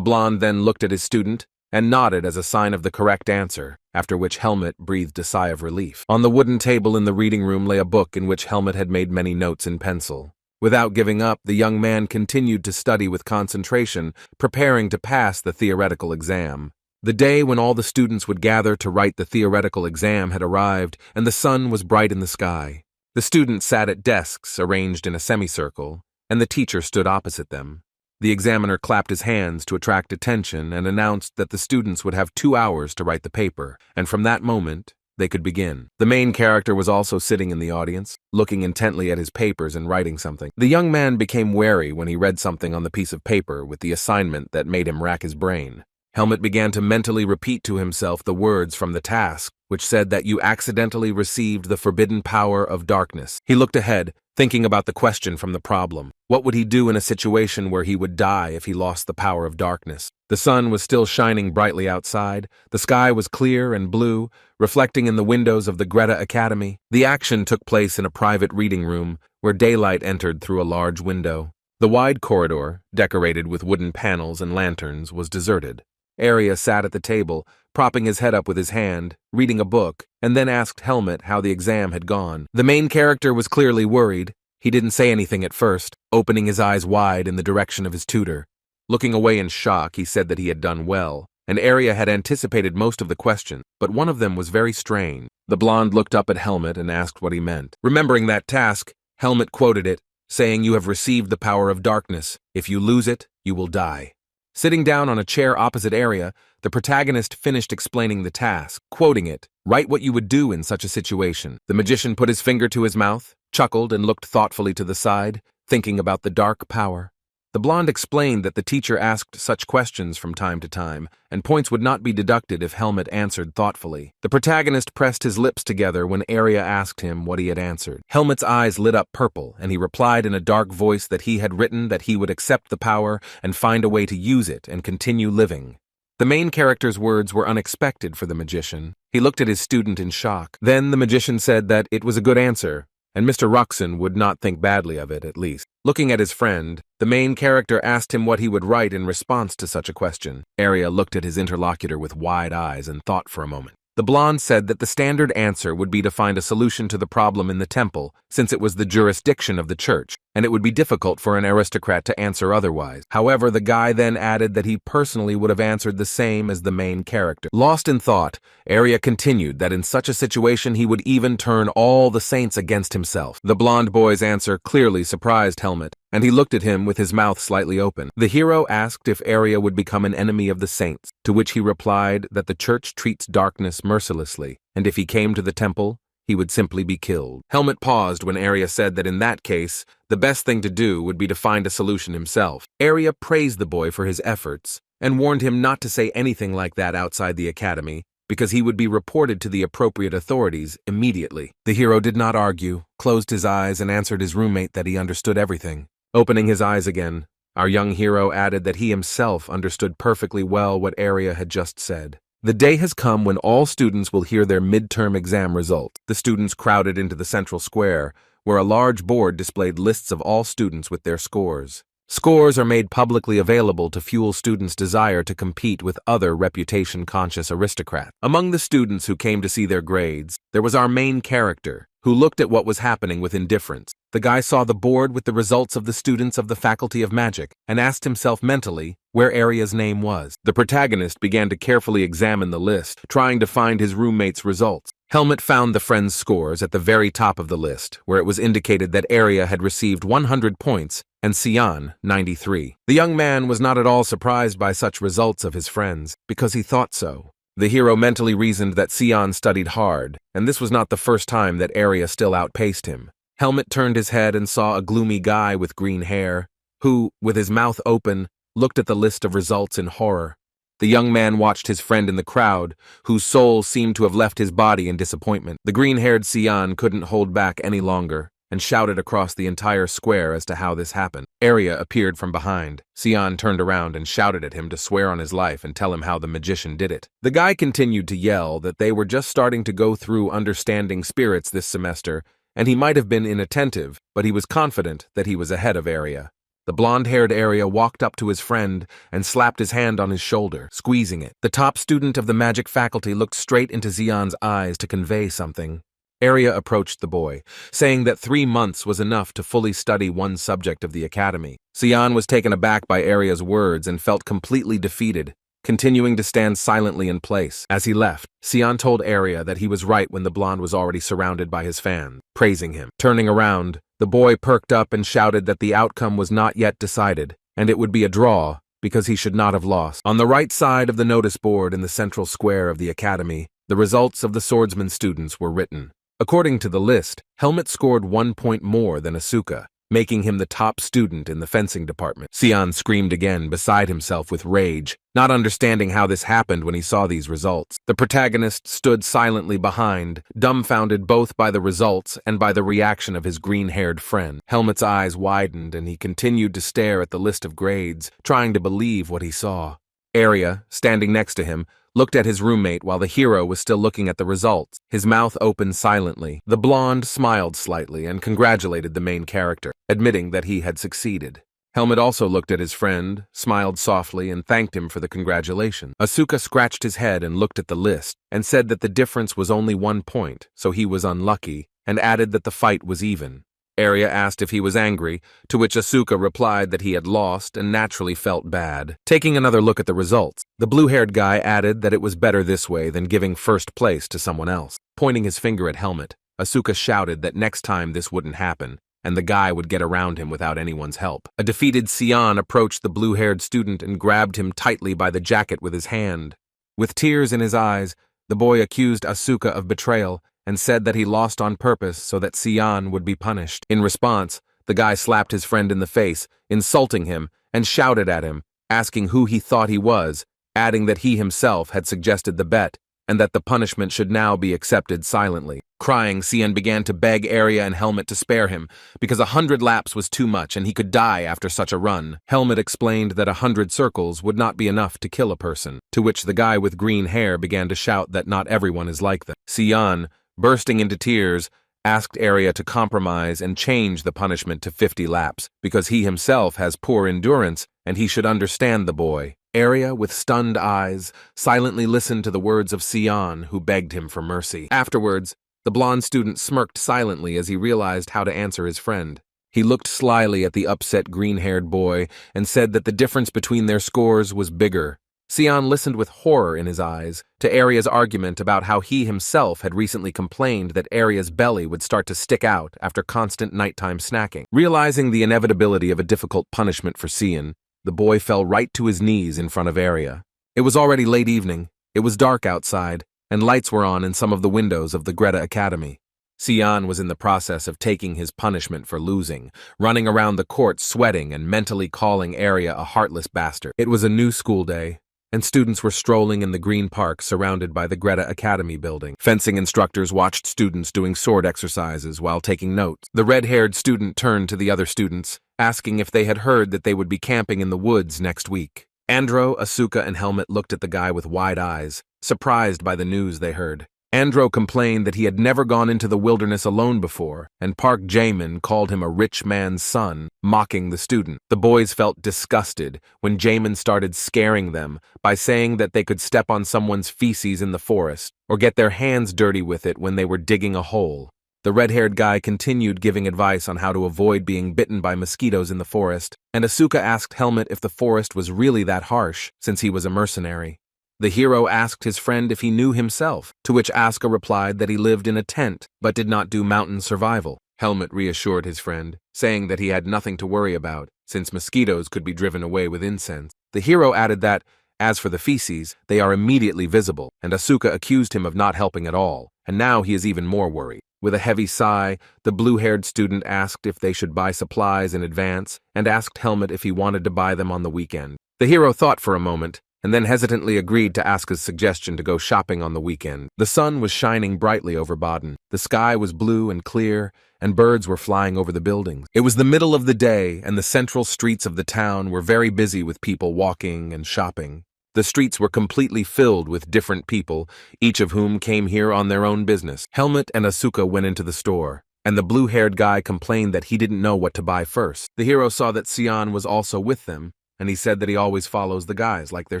blonde then looked at his student and nodded as a sign of the correct answer, after which Helmut breathed a sigh of relief. On the wooden table in the reading room lay a book in which Helmut had made many notes in pencil. Without giving up, the young man continued to study with concentration, preparing to pass the theoretical exam. The day when all the students would gather to write the theoretical exam had arrived, and the sun was bright in the sky. The students sat at desks arranged in a semicircle, and the teacher stood opposite them. The examiner clapped his hands to attract attention and announced that the students would have 2 hours to write the paper, and from that moment, they could begin. The main character was also sitting in the audience, looking intently at his papers and writing something. The young man became wary when he read something on the piece of paper with the assignment that made him rack his brain. Helmut began to mentally repeat to himself the words from the task, which said that you accidentally received the forbidden power of darkness. He looked ahead, thinking about the question from the problem. What would he do in a situation where he would die if he lost the power of darkness? The sun was still shining brightly outside. The sky was clear and blue, reflecting in the windows of the Greta Academy. The action took place in a private reading room, where daylight entered through a large window. The wide corridor, decorated with wooden panels and lanterns, was deserted. Arya sat at the table, propping his head up with his hand, reading a book, and then asked Helmut how the exam had gone. The main character was clearly worried. He didn't say anything at first, opening his eyes wide in the direction of his tutor. Looking away in shock, he said that he had done well, and Arya had anticipated most of the questions, but one of them was very strange. The blonde looked up at Helmut and asked what he meant. Remembering that task, Helmut quoted it, saying, "You have received the power of darkness. If you lose it, you will die." Sitting down on a chair opposite Arya, the protagonist finished explaining the task, quoting it, "Write what you would do in such a situation." The magician put his finger to his mouth, chuckled, and looked thoughtfully to the side, thinking about the dark power. The blonde explained that the teacher asked such questions from time to time, and points would not be deducted if Helmut answered thoughtfully. The protagonist pressed his lips together when Arya asked him what he had answered. Helmut's eyes lit up purple, and he replied in a dark voice that he had written that he would accept the power and find a way to use it and continue living. The main character's words were unexpected for the magician. He looked at his student in shock. Then the magician said that it was a good answer, and Mr. Ruxin would not think badly of it, at least. Looking at his friend, the main character asked him what he would write in response to such a question. Arya looked at his interlocutor with wide eyes and thought for a moment. The blonde said that the standard answer would be to find a solution to the problem in the temple, since it was the jurisdiction of the church, and it would be difficult for an aristocrat to answer otherwise. However, the guy then added that he personally would have answered the same as the main character. Lost in thought, Arya continued that in such a situation he would even turn all the saints against himself. The blonde boy's answer clearly surprised Helmut, and he looked at him with his mouth slightly open. The hero asked if Arya would become an enemy of the saints, to which he replied that the church treats darkness mercilessly, and if he came to the temple, he would simply be killed. Helmut paused when Arya said that in that case, the best thing to do would be to find a solution himself. Arya praised the boy for his efforts, and warned him not to say anything like that outside the academy, because he would be reported to the appropriate authorities immediately. The hero did not argue, closed his eyes, and answered his roommate that he understood everything. Opening his eyes again, our young hero added that he himself understood perfectly well what Arya had just said. The day has come when all students will hear their midterm exam results. The students crowded into the central square, where a large board displayed lists of all students with their scores. Scores are made publicly available to fuel students' desire to compete with other reputation-conscious aristocrats. Among the students who came to see their grades, there was our main character. who looked at what was happening with indifference. The guy saw the board with the results of the students of the Faculty of Magic and asked himself mentally where Aria's name was. The protagonist began to carefully examine the list, trying to find his roommate's results. Helmet found the friend's scores at the very top of the list, where it was indicated that Aria had received 100 points and Sion 93. The young man was not at all surprised by such results of his friends, because he thought so. The hero mentally reasoned that Sion studied hard, and this was not the first time that Aria still outpaced him. Helmet turned his head and saw a gloomy guy with green hair, who, with his mouth open, looked at the list of results in horror. The young man watched his friend in the crowd, whose soul seemed to have left his body in disappointment. The green-haired Sion couldn't hold back any longer, and shouted across the entire square as to how this happened. Aria appeared from behind. Sion turned around and shouted at him to swear on his life and tell him how the magician did it. The guy continued to yell that they were just starting to go through understanding spirits this semester, and he might have been inattentive, but he was confident that he was ahead of Aria. The blonde-haired Aria walked up to his friend and slapped his hand on his shoulder, squeezing it. The top student of the magic faculty looked straight into Zion's eyes to convey something. Aria approached the boy, saying that 3 months was enough to fully study one subject of the academy. Sion was taken aback by Aria's words and felt completely defeated, continuing to stand silently in place. As he left, Sion told Aria that he was right when the blonde was already surrounded by his fans, praising him. Turning around, the boy perked up and shouted that the outcome was not yet decided, and it would be a draw because he should not have lost. On the right side of the notice board in the central square of the academy, the results of the swordsman students were written. According to the list, Helmet scored 1 point more than Asuka, making him the top student in the fencing department. Sion screamed again, beside himself with rage, not understanding how this happened when he saw these results. The protagonist stood silently behind, dumbfounded both by the results and by the reaction of his green-haired friend. Helmet's eyes widened and he continued to stare at the list of grades, trying to believe what he saw. Aria, standing next to him, looked at his roommate while the hero was still looking at the results, his mouth open silently. The blonde smiled slightly and congratulated the main character, admitting that he had succeeded. Helmet also looked at his friend, smiled softly, and thanked him for the congratulations. Asuka scratched his head and looked at the list, and said that the difference was only 1 point, so he was unlucky, and added that the fight was even. Aria asked if he was angry, to which Asuka replied that he had lost and naturally felt bad. Taking another look at the results, the blue-haired guy added that it was better this way than giving first place to someone else. Pointing his finger at Helmet, Asuka shouted that next time this wouldn't happen, and the guy would get around him without anyone's help. A defeated Sion approached the blue-haired student and grabbed him tightly by the jacket with his hand. With tears in his eyes, the boy accused Asuka of betrayal and said that he lost on purpose so that Sion would be punished. In response, the guy slapped his friend in the face, insulting him, and shouted at him, asking who he thought he was, adding that he himself had suggested the bet, and that the punishment should now be accepted silently. Crying, Sion began to beg Aria and Helmet to spare him, because 100 laps was too much and he could die after such a run. Helmet explained that 100 circles would not be enough to kill a person, to which the guy with green hair began to shout that not everyone is like that. Sion, bursting into tears, asked Aria to compromise and change the punishment to 50 laps, because he himself has poor endurance and he should understand the boy. Aria, with stunned eyes, silently listened to the words of Sion, who begged him for mercy. Afterwards, the blonde student smirked silently as he realized how to answer his friend. He looked slyly at the upset green-haired boy and said that the difference between their scores was bigger. Sion listened with horror in his eyes to Aria's argument about how he himself had recently complained that Aria's belly would start to stick out after constant nighttime snacking. Realizing the inevitability of a difficult punishment for Sion, the boy fell right to his knees in front of Aria. It was already late evening, it was dark outside, and lights were on in some of the windows of the Greta Academy. Sion was in the process of taking his punishment for losing, running around the court sweating and mentally calling Aria a heartless bastard. It was a new school day, and students were strolling in the green park surrounded by the Greta Academy building. Fencing instructors watched students doing sword exercises while taking notes. The red-haired student turned to the other students, asking if they had heard that they would be camping in the woods next week. Andro, Asuka, and Helmet looked at the guy with wide eyes, surprised by the news they heard. Andro complained that he had never gone into the wilderness alone before, and Park Jaemin called him a rich man's son, mocking the student. The boys felt disgusted when Jaemin started scaring them by saying that they could step on someone's feces in the forest or get their hands dirty with it when they were digging a hole. The red-haired guy continued giving advice on how to avoid being bitten by mosquitoes in the forest, and Asuka asked Helmet if the forest was really that harsh, since he was a mercenary. The hero asked his friend if he knew himself, to which Asuka replied that he lived in a tent, but did not do mountain survival. Helmet reassured his friend, saying that he had nothing to worry about, since mosquitoes could be driven away with incense. The hero added that, as for the feces, they are immediately visible, and Asuka accused him of not helping at all, and now he is even more worried. With a heavy sigh, the blue-haired student asked if they should buy supplies in advance, and asked Helmet if he wanted to buy them on the weekend. The hero thought for a moment, and then hesitantly agreed to Asuka's suggestion to go shopping on the weekend. The sun was shining brightly over Baden. The sky was blue and clear, and birds were flying over the buildings. It was the middle of the day, and the central streets of the town were very busy with people walking and shopping. The streets were completely filled with different people, each of whom came here on their own business. Helmet and Asuka went into the store, and the blue-haired guy complained that he didn't know what to buy first. The hero saw that Sion was also with them, and he said that he always follows the guys like their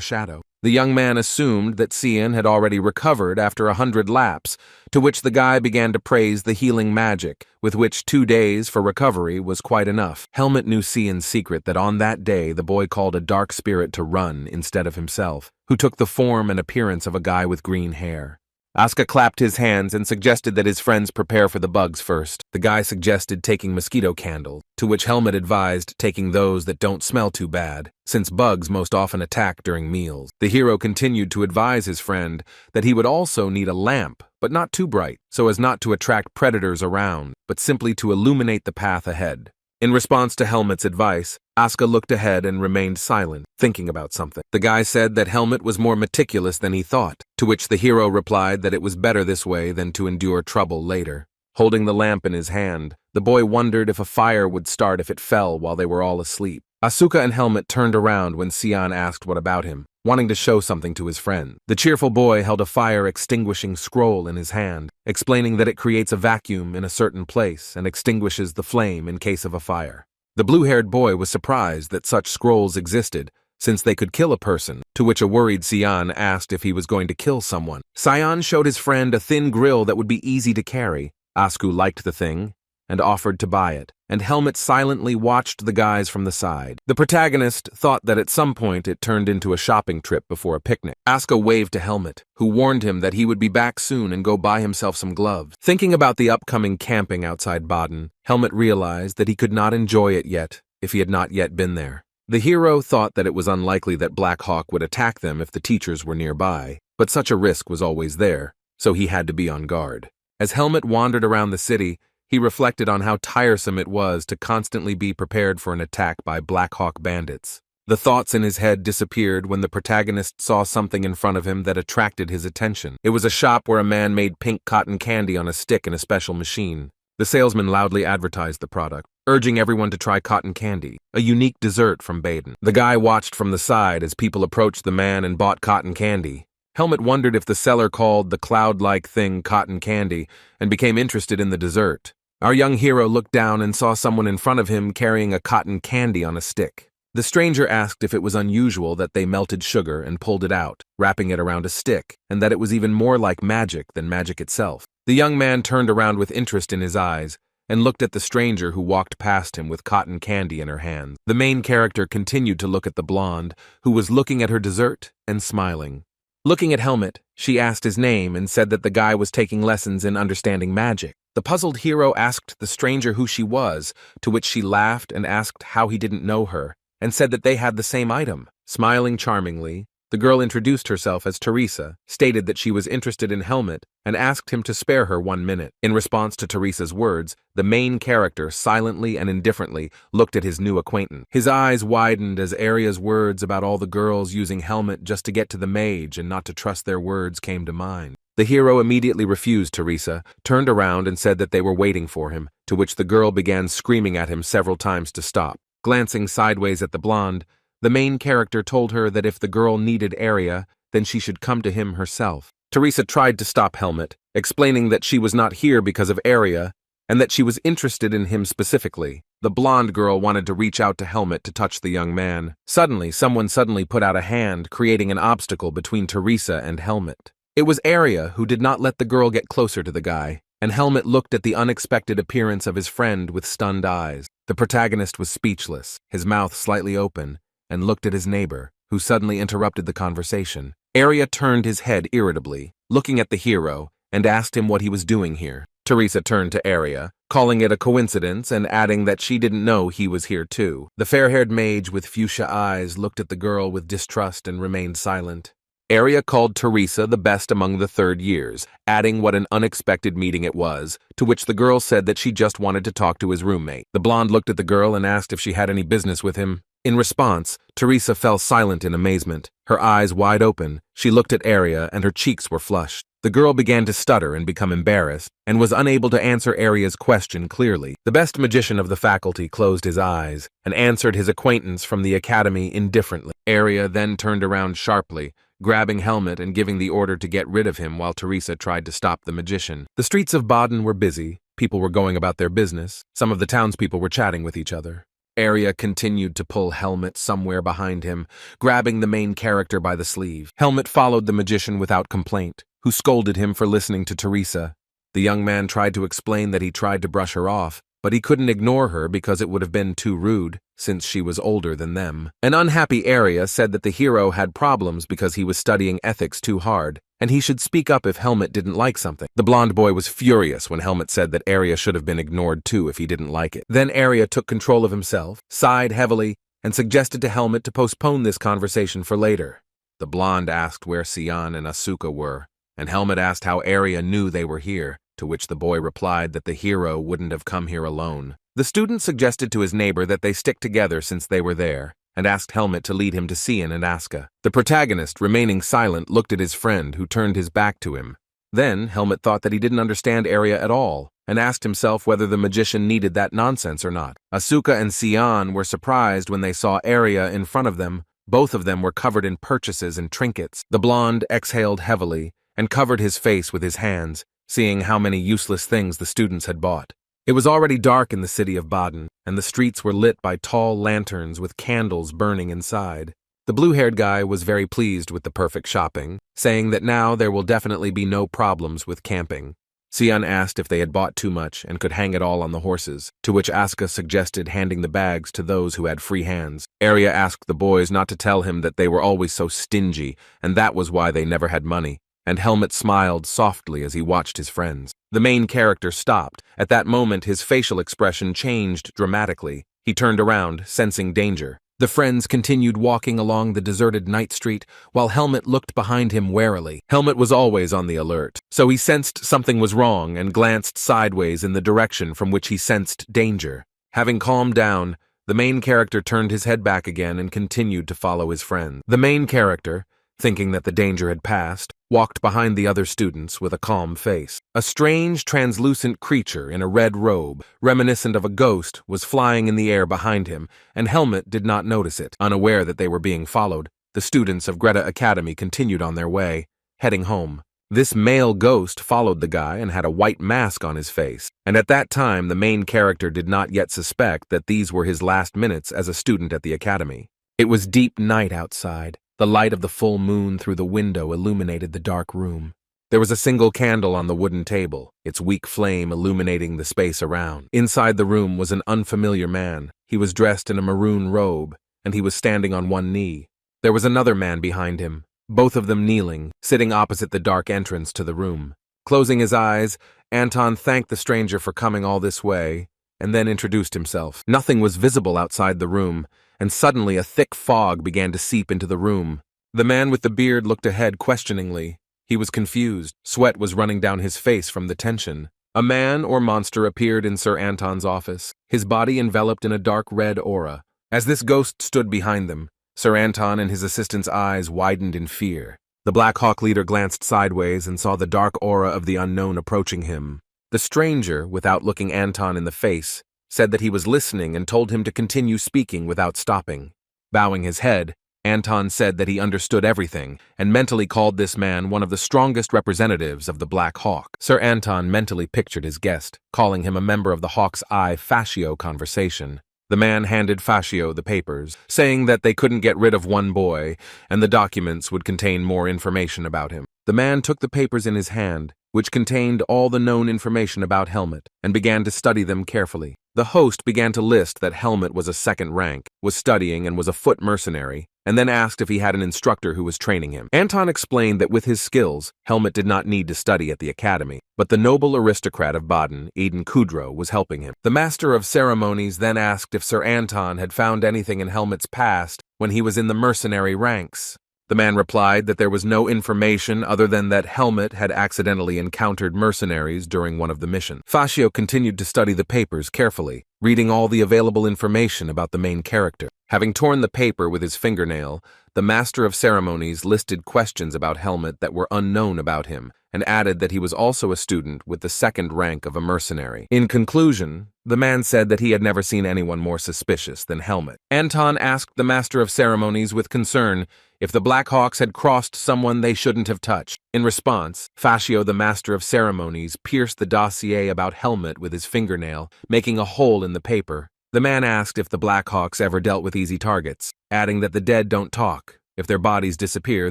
shadow. The young man assumed that Sion had already recovered after 100 laps, to which the guy began to praise the healing magic, with which 2 days for recovery was quite enough. Helmet knew Sion's secret that on that day the boy called a dark spirit to run instead of himself, who took the form and appearance of a guy with green hair. Asuka clapped his hands and suggested that his friends prepare for the bugs first. The guy suggested taking mosquito candles, to which Helmet advised taking those that don't smell too bad, since bugs most often attack during meals. The hero continued to advise his friend that he would also need a lamp, but not too bright, so as not to attract predators around, but simply to illuminate the path ahead. In response to Helmet's advice, Asuka looked ahead and remained silent, thinking about something. The guy said that Helmet was more meticulous than he thought, to which the hero replied that it was better this way than to endure trouble later. Holding the lamp in his hand, the boy wondered if a fire would start if it fell while they were all asleep. Asuka and Helmet turned around when Sion asked what about him, wanting to show something to his friend. The cheerful boy held a fire-extinguishing scroll in his hand, explaining that it creates a vacuum in a certain place and extinguishes the flame in case of a fire. The blue-haired boy was surprised that such scrolls existed, since they could kill a person, to which a worried Sion asked if he was going to kill someone. Sion showed his friend a thin grill that would be easy to carry. Asuka liked the thing and offered to buy it, and Helmet silently watched the guys from the side. The protagonist thought that at some point it turned into a shopping trip before a picnic. Asuka waved to Helmet, who warned him that he would be back soon and go buy himself some gloves. Thinking about the upcoming camping outside Baden, Helmet realized that he could not enjoy it yet if he had not yet been there. The hero thought that it was unlikely that Black Hawk would attack them if the teachers were nearby, but such a risk was always there, so he had to be on guard. As Helmet wandered around the city, he reflected on how tiresome it was to constantly be prepared for an attack by Black Hawk bandits. The thoughts in his head disappeared when the protagonist saw something in front of him that attracted his attention. It was a shop where a man made pink cotton candy on a stick in a special machine. The salesman loudly advertised the product, urging everyone to try cotton candy, a unique dessert from Baden. The guy watched from the side as people approached the man and bought cotton candy. Helmet wondered if the seller called the cloud-like thing cotton candy and became interested in the dessert. Our young hero looked down and saw someone in front of him carrying a cotton candy on a stick. The stranger asked if it was unusual that they melted sugar and pulled it out, wrapping it around a stick, and that it was even more like magic than magic itself. The young man turned around with interest in his eyes and looked at the stranger who walked past him with cotton candy in her hands. The main character continued to look at the blonde, who was looking at her dessert and smiling. Looking at Helmet, she asked his name and said that the guy was taking lessons in understanding magic. The puzzled hero asked the stranger who she was, to which she laughed and asked how he didn't know her, and said that they had the same item. Smiling charmingly, the girl introduced herself as Teresa, stated that she was interested in Helmet, and asked him to spare her 1 minute. In response to Teresa's words, the main character silently and indifferently looked at his new acquaintance. His eyes widened as Aria's words about all the girls using Helmet just to get to the mage and not to trust their words came to mind. The hero immediately refused Teresa, turned around and said that they were waiting for him, to which the girl began screaming at him several times to stop. Glancing sideways at the blonde, the main character told her that if the girl needed Aria, then she should come to him herself. Teresa tried to stop Helmet, explaining that she was not here because of Aria, and that she was interested in him specifically. The blonde girl wanted to reach out to Helmet to touch the young man. Someone suddenly put out a hand, creating an obstacle between Teresa and Helmet. It was Aria who did not let the girl get closer to the guy. and Helmet looked at the unexpected appearance of his friend with stunned eyes. The protagonist was speechless, his mouth slightly open, and looked at his neighbor, who suddenly interrupted the conversation. Arya turned his head irritably, looking at the hero, and asked him what he was doing here. Teresa turned to Arya, calling it a coincidence and adding that she didn't know he was here too. The fair-haired mage with fuchsia eyes looked at the girl with distrust and remained silent. Arya called Teresa the best among the third years, adding what an unexpected meeting it was, to which the girl said that she just wanted to talk to his roommate. The blonde looked at the girl and asked if she had any business with him. In response, Teresa fell silent in amazement. Her eyes wide open, she looked at Arya and her cheeks were flushed. The girl began to stutter and become embarrassed, and was unable to answer Arya's question clearly. The best magician of the faculty closed his eyes, and answered his acquaintance from the academy indifferently. Arya then turned around sharply, grabbing Helmet and giving the order to get rid of him while Teresa tried to stop the magician. The streets of Baden were busy, people were going about their business, some of the townspeople were chatting with each other. Arya continued to pull Helmet somewhere behind him, grabbing the main character by the sleeve. Helmet followed the magician without complaint, who scolded him for listening to Teresa. The young man tried to explain that he tried to brush her off, but he couldn't ignore her because it would have been too rude, since she was older than them. An unhappy Arya said that the hero had problems because he was studying ethics too hard, and he should speak up if Helmet didn't like something. The blonde boy was furious when Helmet said that Arya should have been ignored too if he didn't like it. Then Arya took control of himself, sighed heavily, and suggested to Helmet to postpone this conversation for later. The blonde asked where Sion and Asuka were, and Helmet asked how Arya knew they were here, to which the boy replied that the hero wouldn't have come here alone. The student suggested to his neighbor that they stick together since they were there, and asked Helmet to lead him to Sion and Asuka. The protagonist, remaining silent, looked at his friend, who turned his back to him. Then Helmet thought that he didn't understand Arya at all, and asked himself whether the magician needed that nonsense or not. Asuka and Sion were surprised when they saw Arya in front of them. Both of them were covered in purchases and trinkets. The blonde exhaled heavily and covered his face with his hands, seeing how many useless things the students had bought. It was already dark in the city of Baden, and the streets were lit by tall lanterns with candles burning inside. The blue-haired guy was very pleased with the perfect shopping, saying that now there will definitely be no problems with camping. Sion asked if they had bought too much and could hang it all on the horses, to which Asuka suggested handing the bags to those who had free hands. Arya asked the boys not to tell him that they were always so stingy, and that was why they never had money. And Helmet smiled softly as he watched his friends. The main character stopped. At that moment, his facial expression changed dramatically. He turned around, sensing danger. The friends continued walking along the deserted night street, while Helmet looked behind him warily. Helmet was always on the alert, so he sensed something was wrong and glanced sideways in the direction from which he sensed danger. Having calmed down, the main character turned his head back again and continued to follow his friends. The main character, thinking that the danger had passed, walked behind the other students with a calm face. A strange, translucent creature in a red robe, reminiscent of a ghost, was flying in the air behind him, and Helmet did not notice it. Unaware that they were being followed, the students of Greta Academy continued on their way, heading home. This male ghost followed the guy and had a white mask on his face, and at that time the main character did not yet suspect that these were his last minutes as a student at the academy. It was deep night outside. The light of the full moon through the window illuminated the dark room. There was a single candle on the wooden table, its weak flame illuminating the space around. Inside the room was an unfamiliar man. He was dressed in a maroon robe, and he was standing on one knee. There was another man behind him, both of them kneeling, sitting opposite the dark entrance to the room. Closing his eyes, Anton thanked the stranger for coming all this way, and then introduced himself. Nothing was visible outside the room, and suddenly a thick fog began to seep into the room. The man with the beard looked ahead questioningly. He was confused. Sweat was running down his face from the tension. A man or monster appeared in Sir Anton's office, his body enveloped in a dark red aura. As this ghost stood behind them, Sir Anton and his assistant's eyes widened in fear. The Black Hawk leader glanced sideways and saw the dark aura of the unknown approaching him. The stranger, without looking Anton in the face, said that he was listening and told him to continue speaking without stopping. Bowing his head, Anton said that he understood everything and mentally called this man one of the strongest representatives of the Black Hawk. Sir Anton mentally pictured his guest, calling him a member of the Hawk's Eye Fascio conversation. The man handed Fascio the papers, saying that they couldn't get rid of one boy, and the documents would contain more information about him. The man took the papers in his hand, which contained all the known information about Helmut, and began to study them carefully. The host began to list that Helmut was a second rank, was studying and was a foot mercenary, and then asked if he had an instructor who was training him. Anton explained that with his skills, Helmut did not need to study at the academy, but the noble aristocrat of Baden, Eden Kudrow, was helping him. The master of ceremonies then asked if Sir Anton had found anything in Helmut's past when he was in the mercenary ranks. The man replied that there was no information other than that Helmut had accidentally encountered mercenaries during one of the missions. Fascio continued to study the papers carefully, reading all the available information about the main character. Having torn the paper with his fingernail, the master of ceremonies listed questions about Helmut that were unknown about him, and added that he was also a student with the second rank of a mercenary. In conclusion, the man said that he had never seen anyone more suspicious than Helmut. Anton asked the master of ceremonies with concern if the Black Hawks had crossed someone they shouldn't have touched. In response, Fascio, the master of ceremonies, pierced the dossier about Helmut with his fingernail, making a hole in the paper. The man asked if the Black Hawks ever dealt with easy targets, adding that the dead don't talk. If their bodies disappear,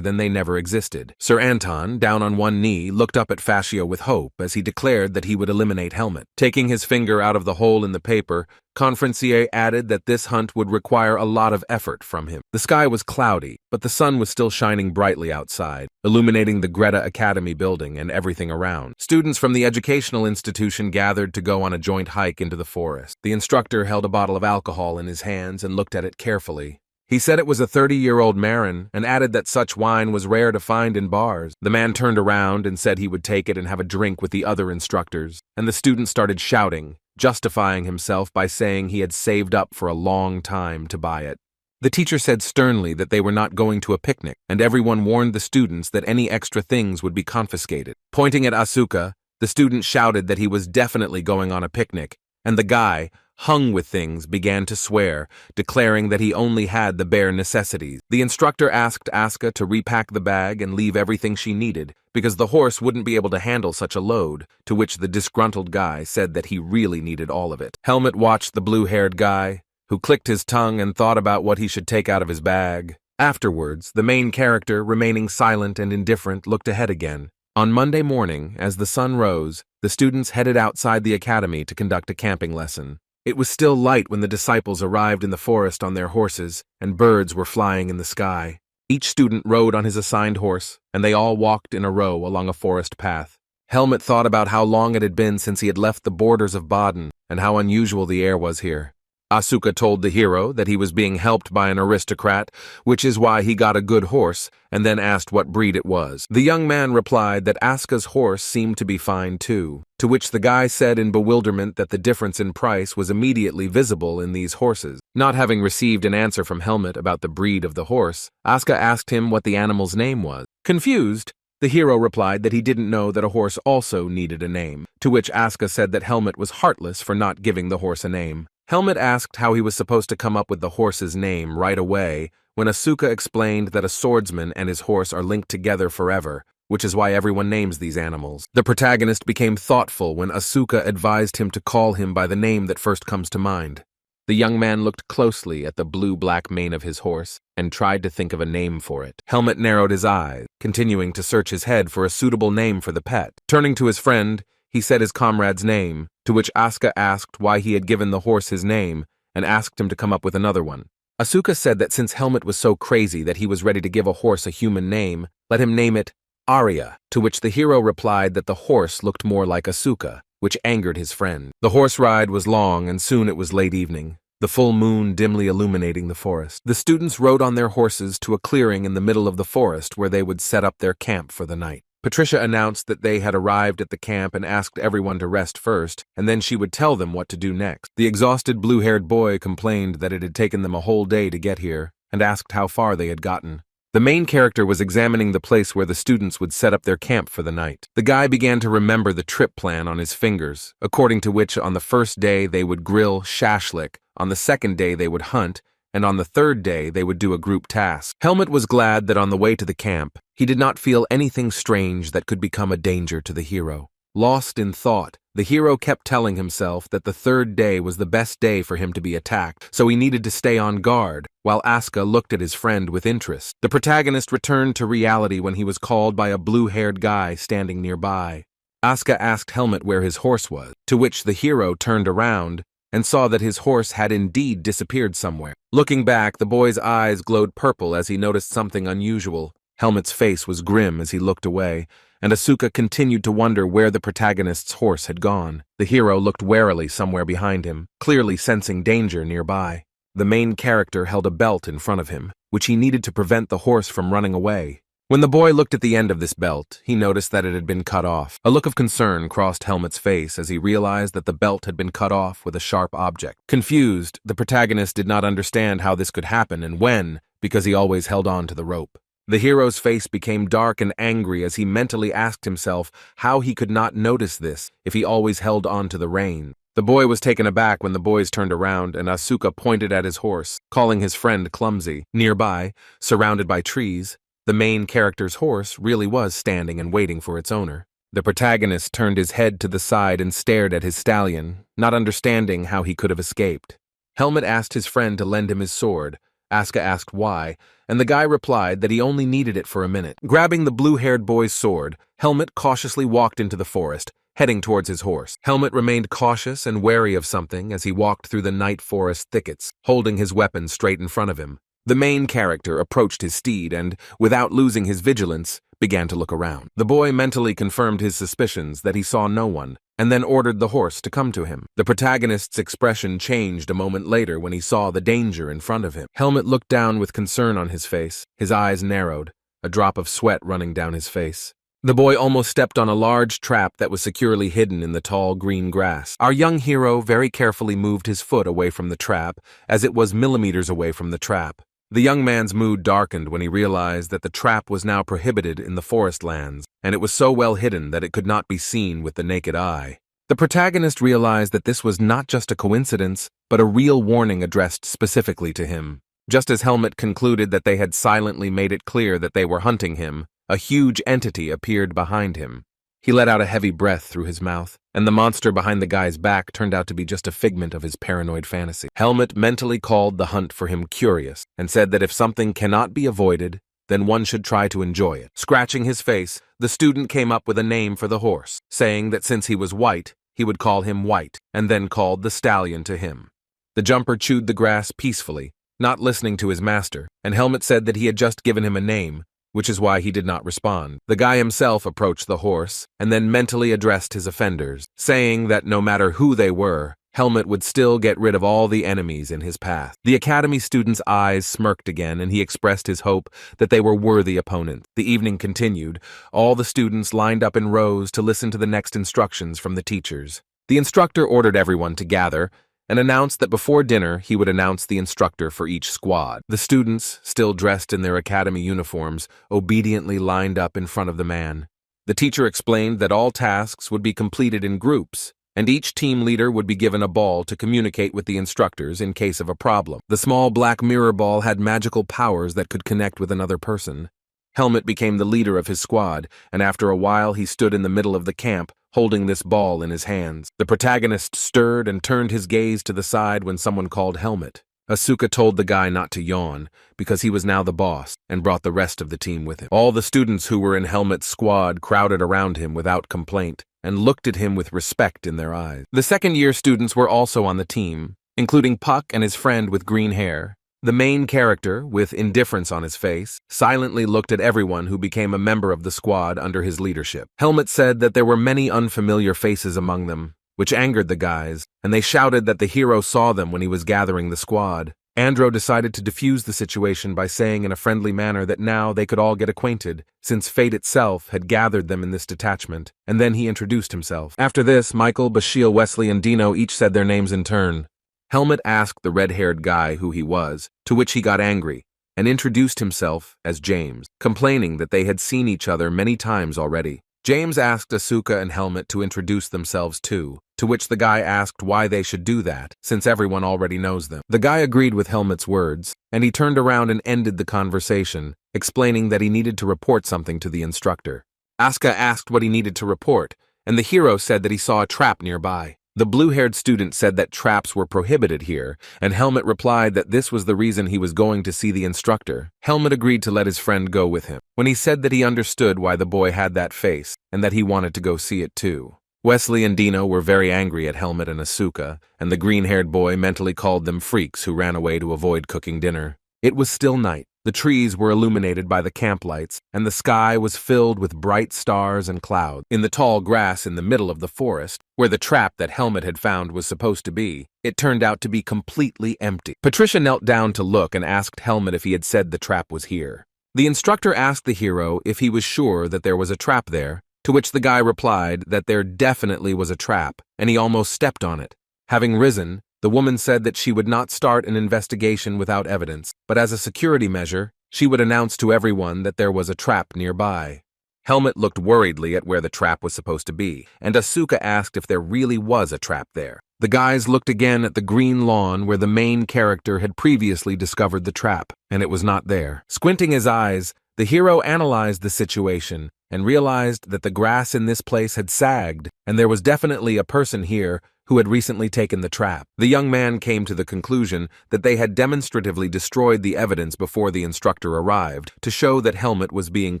then they never existed. Sir Anton, down on one knee, looked up at Fascio with hope as he declared that he would eliminate Helmut. Taking his finger out of the hole in the paper, Conferencier added that this hunt would require a lot of effort from him. The sky was cloudy, but the sun was still shining brightly outside, illuminating the Greta Academy building and everything around. Students from the educational institution gathered to go on a joint hike into the forest. The instructor held a bottle of alcohol in his hands and looked at it carefully. He said it was a 30-year-old Marin and added that such wine was rare to find in bars. The man turned around and said he would take it and have a drink with the other instructors, and the student started shouting, justifying himself by saying he had saved up for a long time to buy it. The teacher said sternly that they were not going to a picnic, and everyone warned the students that any extra things would be confiscated. Pointing at Asuka, the student shouted that he was definitely going on a picnic, and the guy, hung with things, began to swear, declaring that he only had the bare necessities. The instructor asked Asuka to repack the bag and leave everything she needed, because the horse wouldn't be able to handle such a load, to which the disgruntled guy said that he really needed all of it. Helmut watched the blue-haired guy, who clicked his tongue and thought about what he should take out of his bag. Afterwards, the main character, remaining silent and indifferent, looked ahead again. On Monday morning, as the sun rose, the students headed outside the academy to conduct a camping lesson. It was still light when the disciples arrived in the forest on their horses, and birds were flying in the sky. Each student rode on his assigned horse, and they all walked in a row along a forest path. Helmut thought about how long it had been since he had left the borders of Baden, and how unusual the air was here. Asuka told the hero that he was being helped by an aristocrat, which is why he got a good horse, and then asked what breed it was. The young man replied that Asuka's horse seemed to be fine too, to which the guy said in bewilderment that the difference in price was immediately visible in these horses. Not having received an answer from Helmut about the breed of the horse, Asuka asked him what the animal's name was. Confused, the hero replied that he didn't know that a horse also needed a name, to which Asuka said that Helmut was heartless for not giving the horse a name. Helmut asked how he was supposed to come up with the horse's name right away when Asuka explained that a swordsman and his horse are linked together forever, which is why everyone names these animals. The protagonist became thoughtful when Asuka advised him to call him by the name that first comes to mind. The young man looked closely at the blue-black mane of his horse and tried to think of a name for it. Helmut narrowed his eyes, continuing to search his head for a suitable name for the pet. Turning to his friend, he said his comrade's name, to which Asuka asked why he had given the horse his name and asked him to come up with another one. Asuka said that since Helmut was so crazy that he was ready to give a horse a human name, let him name it Arya, to which the hero replied that the horse looked more like Asuka, which angered his friend. The horse ride was long, and soon it was late evening, the full moon dimly illuminating the forest. The students rode on their horses to a clearing in the middle of the forest where they would set up their camp for the night. Patricia announced that they had arrived at the camp and asked everyone to rest first, and then she would tell them what to do next. The exhausted blue-haired boy complained that it had taken them a whole day to get here, and asked how far they had gotten. The main character was examining the place where the students would set up their camp for the night. The guy began to remember the trip plan on his fingers, according to which on the first day they would grill shashlik, on the second day they would hunt, and on the third day they would do a group task. Helmut was glad that on the way to the camp, he did not feel anything strange that could become a danger to the hero. Lost in thought, the hero kept telling himself that the third day was the best day for him to be attacked, so he needed to stay on guard, while Asuka looked at his friend with interest. The protagonist returned to reality when he was called by a blue-haired guy standing nearby. Asuka asked Helmet where his horse was, to which the hero turned around and saw that his horse had indeed disappeared somewhere. Looking back, the boy's eyes glowed purple as he noticed something unusual. Helmet's face was grim as he looked away, and Asuka continued to wonder where the protagonist's horse had gone. The hero looked warily somewhere behind him, clearly sensing danger nearby. The main character held a belt in front of him, which he needed to prevent the horse from running away. When the boy looked at the end of this belt, he noticed that it had been cut off. A look of concern crossed Helmet's face as he realized that the belt had been cut off with a sharp object. Confused, the protagonist did not understand how this could happen and when, because he always held on to the rope. The hero's face became dark and angry as he mentally asked himself how he could not notice this if he always held on to the rein. The boy was taken aback when the boys turned around and Asuka pointed at his horse, calling his friend clumsy. Nearby, surrounded by trees, the main character's horse really was standing and waiting for its owner. The protagonist turned his head to the side and stared at his stallion, not understanding how he could have escaped. Helmet asked his friend to lend him his sword. Asuka asked why, and the guy replied that he only needed it for a minute. Grabbing the blue-haired boy's sword, Helmet cautiously walked into the forest, heading towards his horse. Helmet remained cautious and wary of something as he walked through the night forest thickets, holding his weapon straight in front of him. The main character approached his steed and, without losing his vigilance, began to look around. The boy mentally confirmed his suspicions that he saw no one, and then ordered the horse to come to him. The protagonist's expression changed a moment later when he saw the danger in front of him. Helmet looked down with concern on his face. His eyes narrowed, a drop of sweat running down his face. The boy almost stepped on a large trap that was securely hidden in the tall green grass. Our young hero very carefully moved his foot away from the trap, as it was millimeters away from the trap. The young man's mood darkened when he realized that the trap was now prohibited in the forest lands, and it was so well hidden that it could not be seen with the naked eye. The protagonist realized that this was not just a coincidence, but a real warning addressed specifically to him. Just as Helmet concluded that they had silently made it clear that they were hunting him, a huge entity appeared behind him. He let out a heavy breath through his mouth, and the monster behind the guy's back turned out to be just a figment of his paranoid fantasy. Helmet mentally called the hunt for him curious, and said that if something cannot be avoided, then one should try to enjoy it. Scratching his face, the student came up with a name for the horse, saying that since he was white, he would call him White, and then called the stallion to him. The jumper chewed the grass peacefully, not listening to his master, and Helmet said that he had just given him a name, which is why he did not respond. The guy himself approached the horse and then mentally addressed his offenders, saying that no matter who they were, Helmet would still get rid of all the enemies in his path. The academy student's eyes smirked again and he expressed his hope that they were worthy opponents. The evening continued. All the students lined up in rows to listen to the next instructions from the teachers. The instructor ordered everyone to gather and announced that before dinner he would announce the instructor for each squad. The students, still dressed in their academy uniforms, obediently lined up in front of the man. The teacher explained that all tasks would be completed in groups, and each team leader would be given a ball to communicate with the instructors in case of a problem. The small black mirror ball had magical powers that could connect with another person. Helmet became the leader of his squad, and after a while he stood in the middle of the camp, holding this ball in his hands. The protagonist stirred and turned his gaze to the side when someone called Helmet. Asuka told the guy not to yawn, because he was now the boss, and brought the rest of the team with him. All the students who were in Helmet's squad crowded around him without complaint, and looked at him with respect in their eyes. The second-year students were also on the team, including Puck and his friend with green hair. The main character, with indifference on his face, silently looked at everyone who became a member of the squad under his leadership. Helmet said that there were many unfamiliar faces among them, which angered the guys, and they shouted that the hero saw them when he was gathering the squad. Andro decided to defuse the situation by saying in a friendly manner that now they could all get acquainted, since fate itself had gathered them in this detachment, and then he introduced himself. After this, Michael, Bashiel, Wesley, and Dino each said their names in turn. Helmet asked the red-haired guy who he was, to which he got angry, and introduced himself as James, complaining that they had seen each other many times already. James asked Asuka and Helmet to introduce themselves too, to which the guy asked why they should do that, since everyone already knows them. The guy agreed with Helmet's words, and he turned around and ended the conversation, explaining that he needed to report something to the instructor. Asuka asked what he needed to report, and the hero said that he saw a trap nearby. The blue-haired student said that traps were prohibited here, and Helmet replied that this was the reason he was going to see the instructor. Helmet agreed to let his friend go with him, when he said that he understood why the boy had that face, and that he wanted to go see it too. Wesley and Dino were very angry at Helmet and Asuka, and the green-haired boy mentally called them freaks who ran away to avoid cooking dinner. It was still night. The trees were illuminated by the camp lights, and the sky was filled with bright stars and clouds. In the tall grass in the middle of the forest, where the trap that Helmet had found was supposed to be, it turned out to be completely empty. Patricia knelt down to look and asked Helmet if he had said the trap was here. The instructor asked the hero if he was sure that there was a trap there, to which the guy replied that there definitely was a trap, and he almost stepped on it. Having risen, the woman said that she would not start an investigation without evidence, but as a security measure, she would announce to everyone that there was a trap nearby. Helmet looked worriedly at where the trap was supposed to be, and Asuka asked if there really was a trap there. The guys looked again at the green lawn where the main character had previously discovered the trap, and it was not there. Squinting his eyes, the hero analyzed the situation and realized that the grass in this place had sagged, and there was definitely a person here who had recently taken the trap. The young man came to the conclusion that they had demonstratively destroyed the evidence before the instructor arrived to show that Helmet was being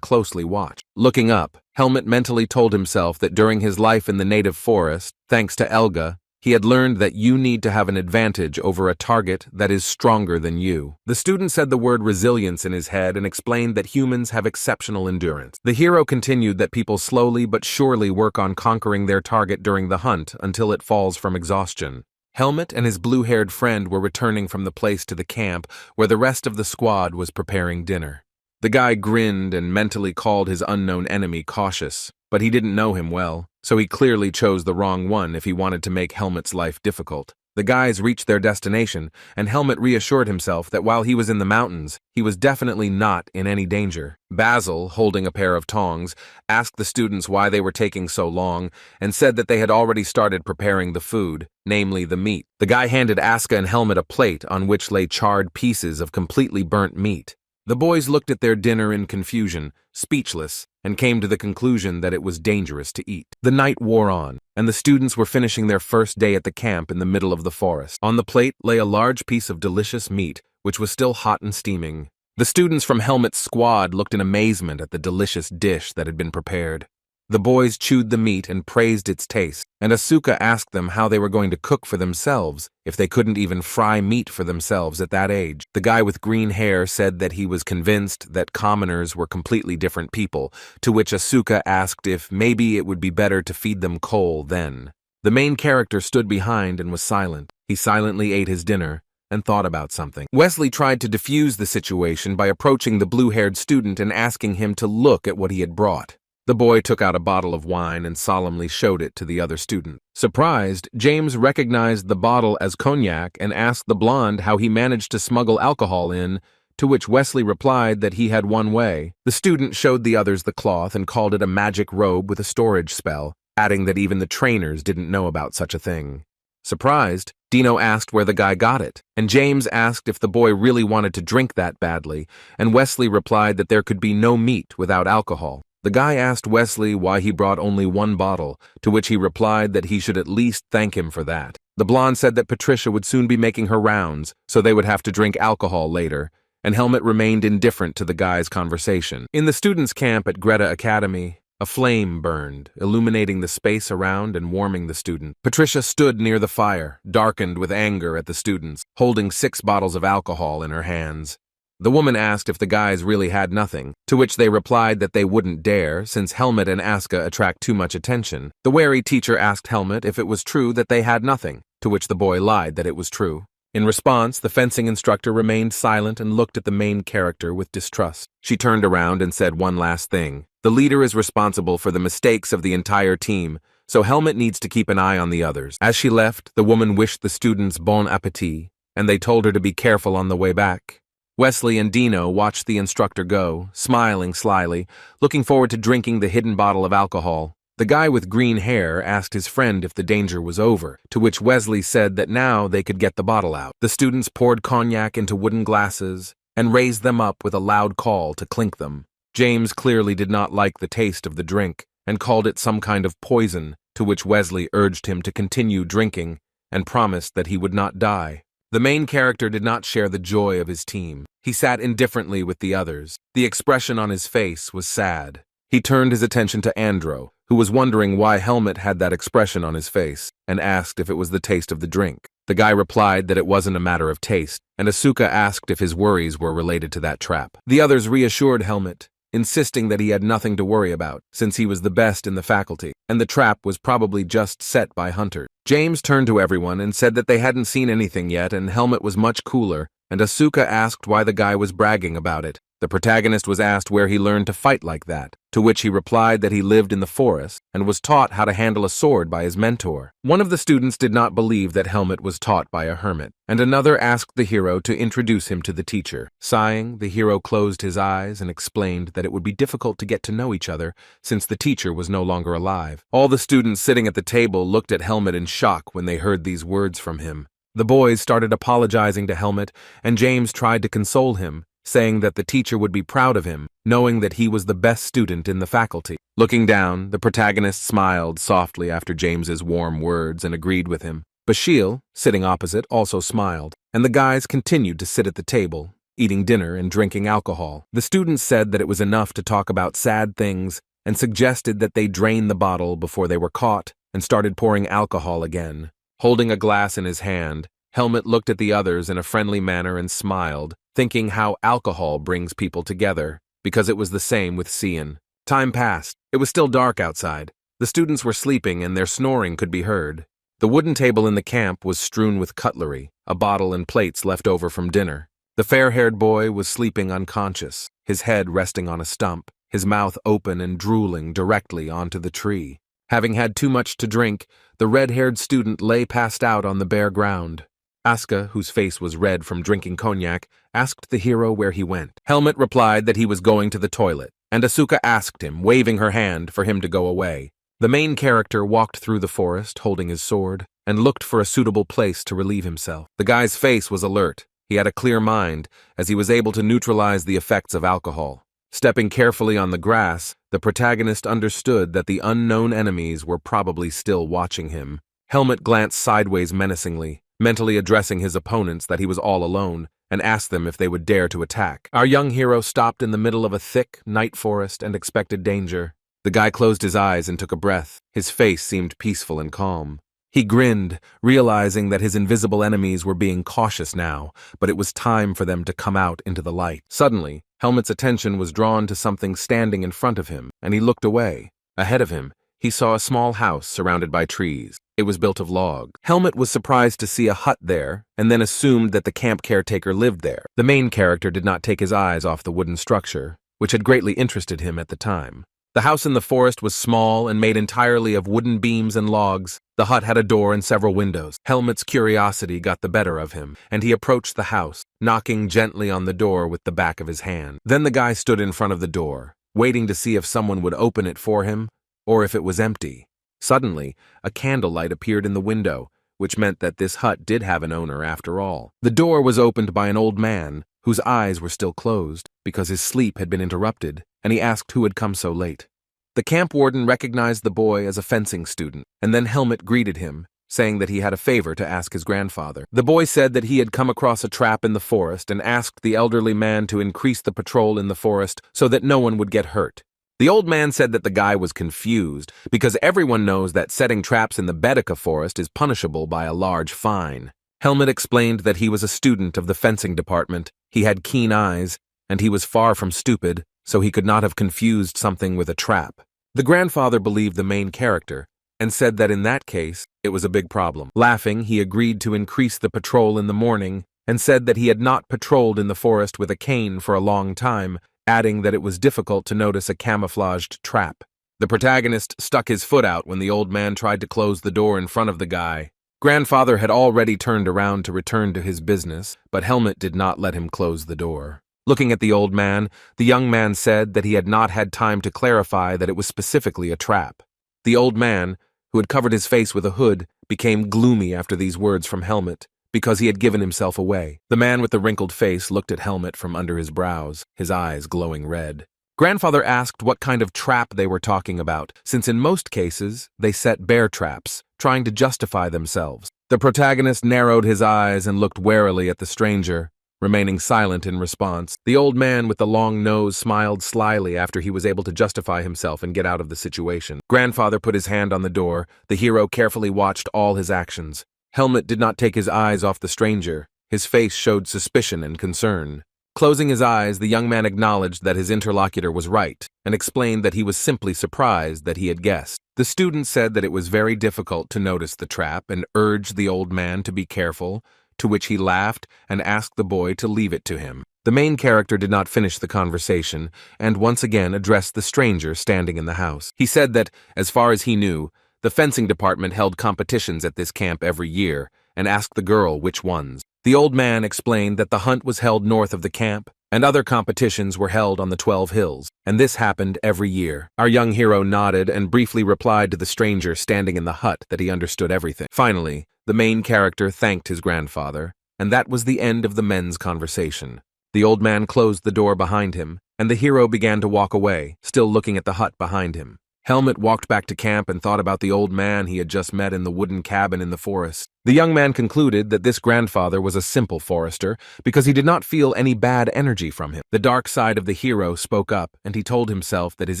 closely watched. Looking up, Helmet mentally told himself that during his life in the native forest, thanks to Elga, he had learned that you need to have an advantage over a target that is stronger than you. The student said the word resilience in his head and explained that humans have exceptional endurance. The hero continued that people slowly but surely work on conquering their target during the hunt until it falls from exhaustion. Helmet and his blue-haired friend were returning from the place to the camp where the rest of the squad was preparing dinner. The guy grinned and mentally called his unknown enemy cautious, but he didn't know him well, so he clearly chose the wrong one if he wanted to make Helmet's life difficult. The guys reached their destination, and Helmet reassured himself that while he was in the mountains, he was definitely not in any danger. Basil, holding a pair of tongs, asked the students why they were taking so long, and said that they had already started preparing the food, namely the meat. The guy handed Asuka and Helmet a plate on which lay charred pieces of completely burnt meat. The boys looked at their dinner in confusion, speechless, and came to the conclusion that it was dangerous to eat. The night wore on, and the students were finishing their first day at the camp in the middle of the forest. On the plate lay a large piece of delicious meat, which was still hot and steaming. The students from Helmet's squad looked in amazement at the delicious dish that had been prepared. The boys chewed the meat and praised its taste, and Asuka asked them how they were going to cook for themselves if they couldn't even fry meat for themselves at that age. The guy with green hair said that he was convinced that commoners were completely different people, to which Asuka asked if maybe it would be better to feed them coal then. The main character stood behind and was silent. He silently ate his dinner and thought about something. Wesley tried to defuse the situation by approaching the blue-haired student and asking him to look at what he had brought. The boy took out a bottle of wine and solemnly showed it to the other student. Surprised, James recognized the bottle as cognac and asked the blonde how he managed to smuggle alcohol in, to which Wesley replied that he had one way. The student showed the others the cloth and called it a magic robe with a storage spell, adding that even the trainers didn't know about such a thing. Surprised, Dino asked where the guy got it, and James asked if the boy really wanted to drink that badly, and Wesley replied that there could be no meat without alcohol. The guy asked Wesley why he brought only one bottle, to which he replied that he should at least thank him for that. The blonde said that Patricia would soon be making her rounds, so they would have to drink alcohol later, and Helmet remained indifferent to the guy's conversation. In the students' camp at Greta Academy, a flame burned, illuminating the space around and warming the student. Patricia stood near the fire, darkened with anger at the students, holding 6 bottles of alcohol in her hands. The woman asked if the guys really had nothing, to which they replied that they wouldn't dare, since Helmet and Asuka attract too much attention. The wary teacher asked Helmet if it was true that they had nothing, to which the boy lied that it was true. In response, the fencing instructor remained silent and looked at the main character with distrust. She turned around and said one last thing. The leader is responsible for the mistakes of the entire team, so Helmet needs to keep an eye on the others. As she left, the woman wished the students bon appétit, and they told her to be careful on the way back. Wesley and Dino watched the instructor go, smiling slyly, looking forward to drinking the hidden bottle of alcohol. The guy with green hair asked his friend if the danger was over, to which Wesley said that now they could get the bottle out. The students poured cognac into wooden glasses and raised them up with a loud call to clink them. James clearly did not like the taste of the drink, and called it some kind of poison, to which Wesley urged him to continue drinking and promised that he would not die. The main character did not share the joy of his team. He sat indifferently with the others. The expression on his face was sad. He turned his attention to Andro, who was wondering why Helmet had that expression on his face, and asked if it was the taste of the drink. The guy replied that it wasn't a matter of taste, and Asuka asked if his worries were related to that trap. The others reassured Helmet, insisting that he had nothing to worry about, since he was the best in the faculty, and the trap was probably just set by Hunter. James turned to everyone and said that they hadn't seen anything yet, and Helmet was much cooler, and Asuka asked why the guy was bragging about it. The protagonist was asked where he learned to fight like that, to which he replied that he lived in the forest and was taught how to handle a sword by his mentor. One of the students did not believe that Helmet was taught by a hermit, and another asked the hero to introduce him to the teacher. Sighing, the hero closed his eyes and explained that it would be difficult to get to know each other since the teacher was no longer alive. All the students sitting at the table looked at Helmet in shock when they heard these words from him. The boys started apologizing to Helmet, and James tried to console him, saying that the teacher would be proud of him, knowing that he was the best student in the faculty. Looking down, the protagonist smiled softly after James's warm words and agreed with him. Bashiel, sitting opposite, also smiled, and the guys continued to sit at the table, eating dinner and drinking alcohol. The students said that it was enough to talk about sad things and suggested that they drain the bottle before they were caught and started pouring alcohol again. Holding a glass in his hand, Helmet looked at the others in a friendly manner and smiled, thinking how alcohol brings people together, because it was the same with Cian. Time passed. It was still dark outside. The students were sleeping and their snoring could be heard. The wooden table in the camp was strewn with cutlery, a bottle and plates left over from dinner. The fair-haired boy was sleeping unconscious, his head resting on a stump, his mouth open and drooling directly onto the tree. Having had too much to drink, the red-haired student lay passed out on the bare ground. Asuka, whose face was red from drinking cognac, asked the hero where he went. Helmet replied that he was going to the toilet, and Asuka asked him, waving her hand, for him to go away. The main character walked through the forest, holding his sword, and looked for a suitable place to relieve himself. The guy's face was alert. He had a clear mind, as he was able to neutralize the effects of alcohol. Stepping carefully on the grass, the protagonist understood that the unknown enemies were probably still watching him. Helmet glanced sideways menacingly, mentally addressing his opponents that he was all alone, and asked them if they would dare to attack. Our young hero stopped in the middle of a thick night forest and expected danger. The guy closed his eyes and took a breath. His face seemed peaceful and calm. He grinned, realizing that his invisible enemies were being cautious now, but it was time for them to come out into the light. Suddenly, Helmet's attention was drawn to something standing in front of him, and he looked away. Ahead of him, he saw a small house surrounded by trees. It was built of logs. Helmet was surprised to see a hut there, and then assumed that the camp caretaker lived there. The main character did not take his eyes off the wooden structure, which had greatly interested him at the time. The house in the forest was small and made entirely of wooden beams and logs. The hut had a door and several windows. Helmet's curiosity got the better of him, and he approached the house, knocking gently on the door with the back of his hand. Then the guy stood in front of the door, waiting to see if someone would open it for him, or if it was empty. Suddenly, a candlelight appeared in the window, which meant that this hut did have an owner after all. The door was opened by an old man, whose eyes were still closed, because his sleep had been interrupted, and he asked who had come so late. The camp warden recognized the boy as a fencing student, and then Helmet greeted him, saying that he had a favor to ask his grandfather. The boy said that he had come across a trap in the forest and asked the elderly man to increase the patrol in the forest so that no one would get hurt. The old man said that the guy was confused because everyone knows that setting traps in the Baedeker forest is punishable by a large fine. Helmet explained that he was a student of the fencing department, he had keen eyes, and he was far from stupid, so he could not have confused something with a trap. The grandfather believed the main character and said that in that case, it was a big problem. Laughing, he agreed to increase the patrol in the morning and said that he had not patrolled in the forest with a cane for a long time, adding that it was difficult to notice a camouflaged trap. The protagonist stuck his foot out when the old man tried to close the door in front of the guy. Grandfather had already turned around to return to his business, but Helmet did not let him close the door. Looking at the old man, the young man said that he had not had time to clarify that it was specifically a trap. The old man, who had covered his face with a hood, became gloomy after these words from Helmet, because he had given himself away. The man with the wrinkled face looked at Helmet from under his brows, his eyes glowing red. Grandfather asked what kind of trap they were talking about, since in most cases, they set bear traps, trying to justify themselves. The protagonist narrowed his eyes and looked warily at the stranger, remaining silent in response. The old man with the long nose smiled slyly after he was able to justify himself and get out of the situation. Grandfather put his hand on the door. The hero carefully watched all his actions. Helmut did not take his eyes off the stranger. His face showed suspicion and concern. Closing his eyes, the young man acknowledged that his interlocutor was right and explained that he was simply surprised that he had guessed. The student said that it was very difficult to notice the trap and urged the old man to be careful, to which he laughed and asked the boy to leave it to him. The main character did not finish the conversation and once again addressed the stranger standing in the house. He said that, as far as he knew, the fencing department held competitions at this camp every year and asked the girl which ones. The old man explained that the hunt was held north of the camp, and other competitions were held on the 12 hills, and this happened every year. Our young hero nodded and briefly replied to the stranger standing in the hut that he understood everything. Finally, the main character thanked his grandfather, and that was the end of the men's conversation. The old man closed the door behind him, and the hero began to walk away, still looking at the hut behind him. Helmut walked back to camp and thought about the old man he had just met in the wooden cabin in the forest. The young man concluded that this grandfather was a simple forester because he did not feel any bad energy from him. The dark side of the hero spoke up, and he told himself that his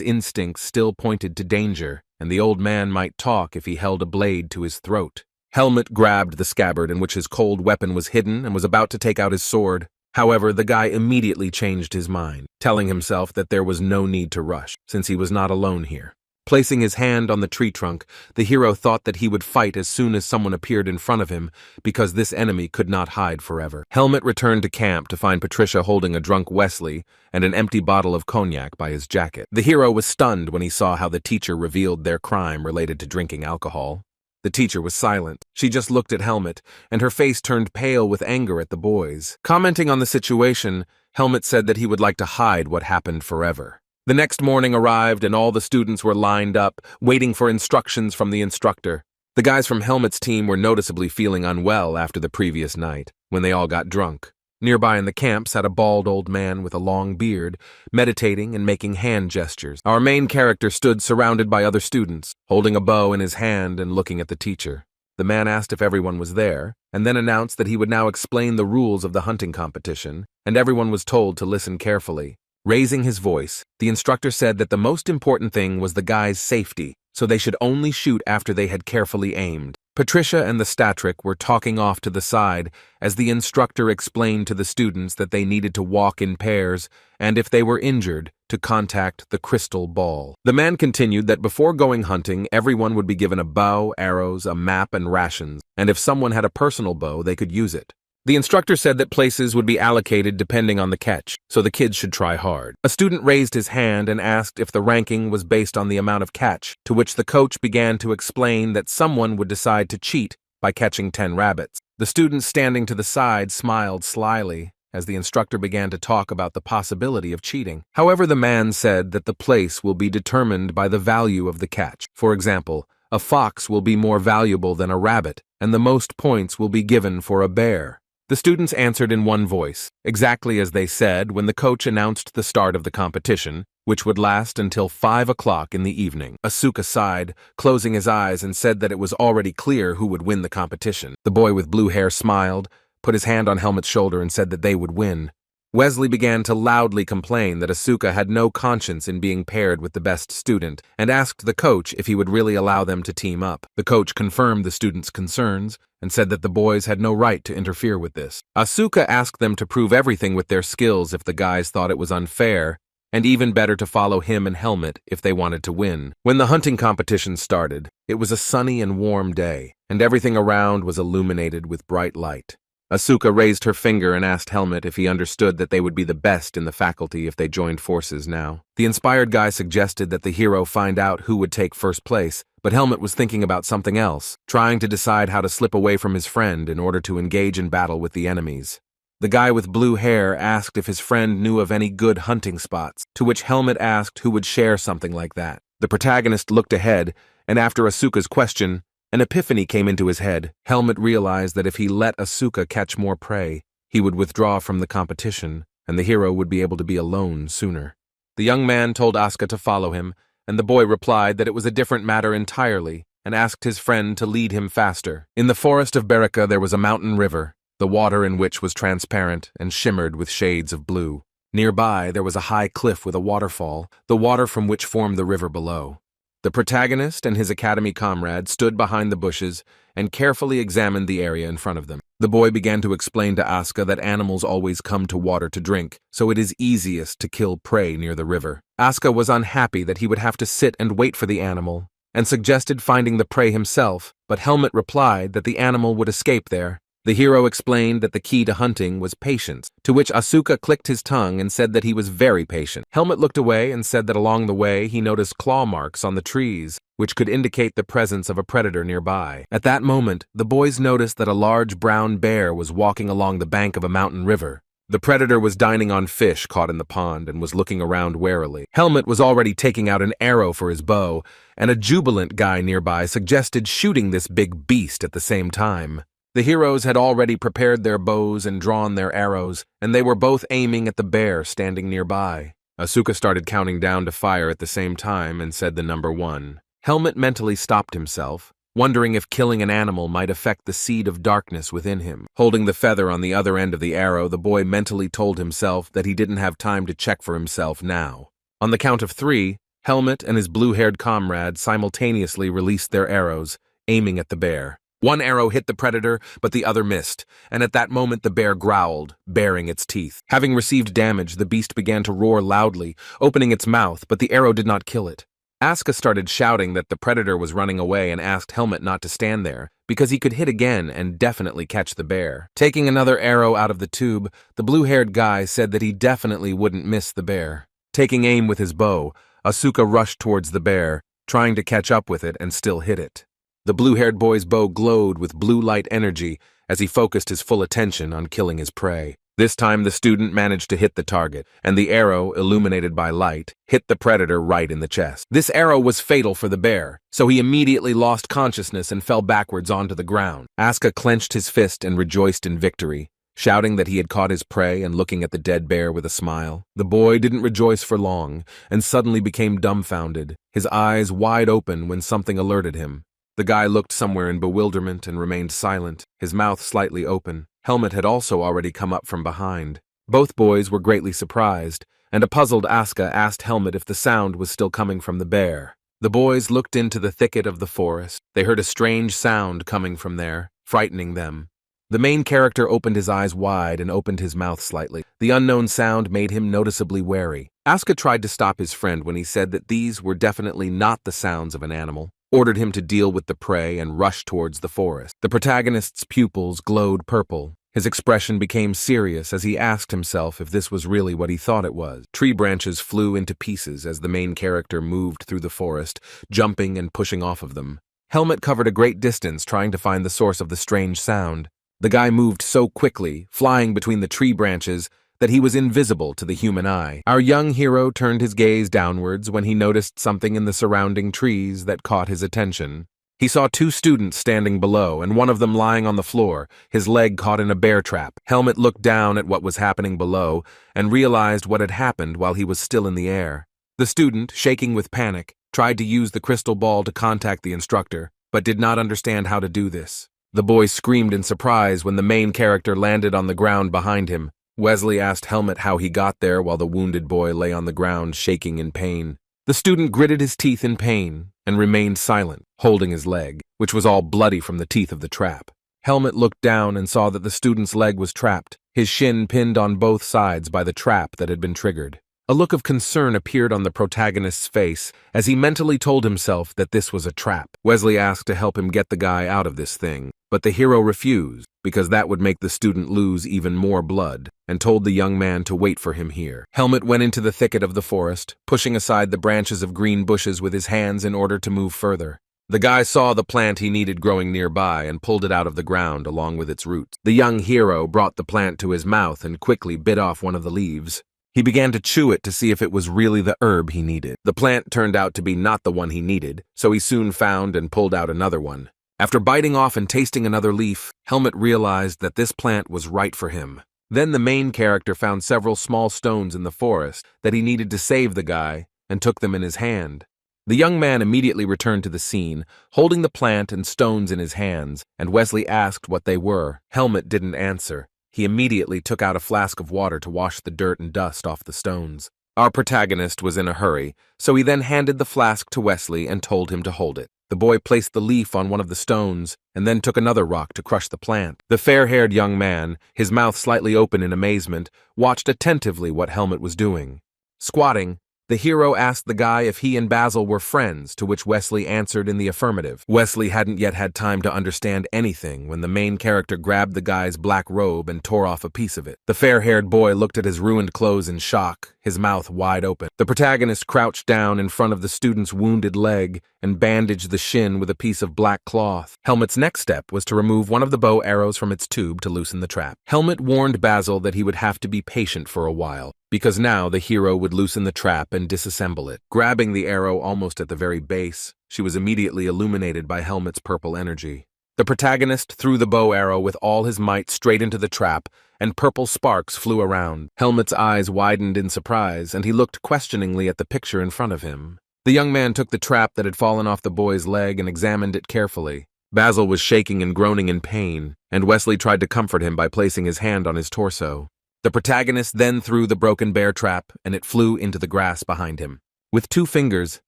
instincts still pointed to danger, and the old man might talk if he held a blade to his throat. Helmut grabbed the scabbard in which his cold weapon was hidden and was about to take out his sword. However, the guy immediately changed his mind, telling himself that there was no need to rush, since he was not alone here. Placing his hand on the tree trunk, the hero thought that he would fight as soon as someone appeared in front of him, because this enemy could not hide forever. Helmut returned to camp to find Patricia holding a drunk Wesley and an empty bottle of cognac by his jacket. The hero was stunned when he saw how the teacher revealed their crime related to drinking alcohol. The teacher was silent. She just looked at Helmut, and her face turned pale with anger at the boys. Commenting on the situation, Helmut said that he would like to hide what happened forever. The next morning arrived and all the students were lined up, waiting for instructions from the instructor. The guys from Helmut's team were noticeably feeling unwell after the previous night, when they all got drunk. Nearby in the camp sat a bald old man with a long beard, meditating and making hand gestures. Our main character stood surrounded by other students, holding a bow in his hand and looking at the teacher. The man asked if everyone was there, and then announced that he would now explain the rules of the hunting competition, and everyone was told to listen carefully. Raising his voice, the instructor said that the most important thing was the guy's safety, so they should only shoot after they had carefully aimed. Patricia and the statric were talking off to the side as the instructor explained to the students that they needed to walk in pairs and, if they were injured, to contact the crystal ball. The man continued that before going hunting, everyone would be given a bow, arrows, a map, and rations, and if someone had a personal bow, they could use it. The instructor said that places would be allocated depending on the catch, so the kids should try hard. A student raised his hand and asked if the ranking was based on the amount of catch, to which the coach began to explain that someone would decide to cheat by catching 10 rabbits. The student standing to the side smiled slyly as the instructor began to talk about the possibility of cheating. However, the man said that the place will be determined by the value of the catch. For example, a fox will be more valuable than a rabbit, and the most points will be given for a bear. The students answered in one voice, exactly as they said when the coach announced the start of the competition, which would last until 5 o'clock in the evening. Asuka sighed, closing his eyes, and said that it was already clear who would win the competition. The boy with blue hair smiled, put his hand on Helmut's shoulder, and said that they would win. Wesley began to loudly complain that Asuka had no conscience in being paired with the best student, and asked the coach if he would really allow them to team up. The coach confirmed the students' concerns, and said that the boys had no right to interfere with this. Asuka asked them to prove everything with their skills if the guys thought it was unfair, and even better to follow him and Helmut if they wanted to win. When the hunting competition started, it was a sunny and warm day, and everything around was illuminated with bright light. Asuka raised her finger and asked Helmut if he understood that they would be the best in the faculty if they joined forces now. The inspired guy suggested that the hero find out who would take first place, but Helmut was thinking about something else, trying to decide how to slip away from his friend in order to engage in battle with the enemies. The guy with blue hair asked if his friend knew of any good hunting spots, to which Helmut asked who would share something like that. The protagonist looked ahead, and after Asuka's question, an epiphany came into his head. Helmut realized that if he let Asuka catch more prey, he would withdraw from the competition, and the hero would be able to be alone sooner. The young man told Asuka to follow him, and the boy replied that it was a different matter entirely and asked his friend to lead him faster. In the forest of Berika there was a mountain river, the water in which was transparent and shimmered with shades of blue. Nearby there was a high cliff with a waterfall, the water from which formed the river below. The protagonist and his academy comrade stood behind the bushes and carefully examined the area in front of them. The boy began to explain to Asuka that animals always come to water to drink, so it is easiest to kill prey near the river. Asuka was unhappy that he would have to sit and wait for the animal, and suggested finding the prey himself, but Helmut replied that the animal would escape there. The hero explained that the key to hunting was patience, to which Asuka clicked his tongue and said that he was very patient. Helmut looked away and said that along the way he noticed claw marks on the trees, which could indicate the presence of a predator nearby. At that moment, the boys noticed that a large brown bear was walking along the bank of a mountain river. The predator was dining on fish caught in the pond and was looking around warily. Helmut was already taking out an arrow for his bow, and a jubilant guy nearby suggested shooting this big beast at the same time. The heroes had already prepared their bows and drawn their arrows, and they were both aiming at the bear standing nearby. Asuka started counting down to fire at the same time and said the number 1. Helmut mentally stopped himself, wondering if killing an animal might affect the seed of darkness within him. Holding the feather on the other end of the arrow, the boy mentally told himself that he didn't have time to check for himself now. On the count of 3, Helmut and his blue-haired comrade simultaneously released their arrows, aiming at the bear. One arrow hit the predator, but the other missed, and at that moment the bear growled, baring its teeth. Having received damage, the beast began to roar loudly, opening its mouth, but the arrow did not kill it. Asuka started shouting that the predator was running away and asked Helmut not to stand there, because he could hit again and definitely catch the bear. Taking another arrow out of the tube, the blue-haired guy said that he definitely wouldn't miss the bear. Taking aim with his bow, Asuka rushed towards the bear, trying to catch up with it and still hit it. The blue-haired boy's bow glowed with blue light energy as he focused his full attention on killing his prey. This time the student managed to hit the target, and the arrow, illuminated by light, hit the predator right in the chest. This arrow was fatal for the bear, so he immediately lost consciousness and fell backwards onto the ground. Asuka clenched his fist and rejoiced in victory, shouting that he had caught his prey and looking at the dead bear with a smile. The boy didn't rejoice for long, and suddenly became dumbfounded, his eyes wide open when something alerted him. The guy looked somewhere in bewilderment and remained silent, his mouth slightly open. Helmut had also already come up from behind. Both boys were greatly surprised, and a puzzled Asuka asked Helmut if the sound was still coming from the bear. The boys looked into the thicket of the forest. They heard a strange sound coming from there, frightening them. The main character opened his eyes wide and opened his mouth slightly. The unknown sound made him noticeably wary. Asuka tried to stop his friend when he said that these were definitely not the sounds of an animal, ordered him to deal with the prey and rush towards the forest. The protagonist's pupils glowed purple. His expression became serious as he asked himself if this was really what he thought it was. Tree branches flew into pieces as the main character moved through the forest, jumping and pushing off of them. Helmut covered a great distance trying to find the source of the strange sound. The guy moved so quickly, flying between the tree branches, that he was invisible to the human eye. Our young hero turned his gaze downwards when he noticed something in the surrounding trees that caught his attention. He saw 2 students standing below, and one of them lying on the floor, his leg caught in a bear trap. Helmut looked down at what was happening below and realized what had happened while he was still in the air. The student, shaking with panic, tried to use the crystal ball to contact the instructor, but did not understand how to do this. The boy screamed in surprise when the main character landed on the ground behind him. Wesley asked Helmut how he got there while the wounded boy lay on the ground shaking in pain. The student gritted his teeth in pain and remained silent, holding his leg, which was all bloody from the teeth of the trap. Helmut looked down and saw that the student's leg was trapped, his shin pinned on both sides by the trap that had been triggered. A look of concern appeared on the protagonist's face as he mentally told himself that this was a trap. Wesley asked to help him get the guy out of this thing, but the hero refused, because that would make the student lose even more blood, and told the young man to wait for him here. Helmut went into the thicket of the forest, pushing aside the branches of green bushes with his hands in order to move further. The guy saw the plant he needed growing nearby and pulled it out of the ground along with its roots. The young hero brought the plant to his mouth and quickly bit off one of the leaves. He began to chew it to see if it was really the herb he needed. The plant turned out to be not the one he needed, so he soon found and pulled out another one. After biting off and tasting another leaf, Helmut realized that this plant was right for him. Then the main character found several small stones in the forest that he needed to save the guy and took them in his hand. The young man immediately returned to the scene, holding the plant and stones in his hands, and Wesley asked what they were. Helmet didn't answer. He immediately took out a flask of water to wash the dirt and dust off the stones. Our protagonist was in a hurry, so he then handed the flask to Wesley and told him to hold it. The boy placed the leaf on one of the stones and then took another rock to crush the plant. The fair-haired young man, his mouth slightly open in amazement, watched attentively what Helmet was doing. Squatting, the hero asked the guy if he and Basil were friends, to which Wesley answered in the affirmative. Wesley hadn't yet had time to understand anything when the main character grabbed the guy's black robe and tore off a piece of it. The fair-haired boy looked at his ruined clothes in shock, his mouth wide open. The protagonist crouched down in front of the student's wounded leg and bandaged the shin with a piece of black cloth. Helmet's next step was to remove one of the bow arrows from its tube to loosen the trap. Helmet warned Basil that he would have to be patient for a while, because now the hero would loosen the trap and disassemble it. Grabbing the arrow almost at the very base, she was immediately illuminated by Helmet's purple energy. The protagonist threw the bow arrow with all his might straight into the trap, and purple sparks flew around. Helmet's eyes widened in surprise, and he looked questioningly at the picture in front of him. The young man took the trap that had fallen off the boy's leg and examined it carefully. Basil was shaking and groaning in pain, and Wesley tried to comfort him by placing his hand on his torso. The protagonist then threw the broken bear trap, and it flew into the grass behind him. With 2 fingers,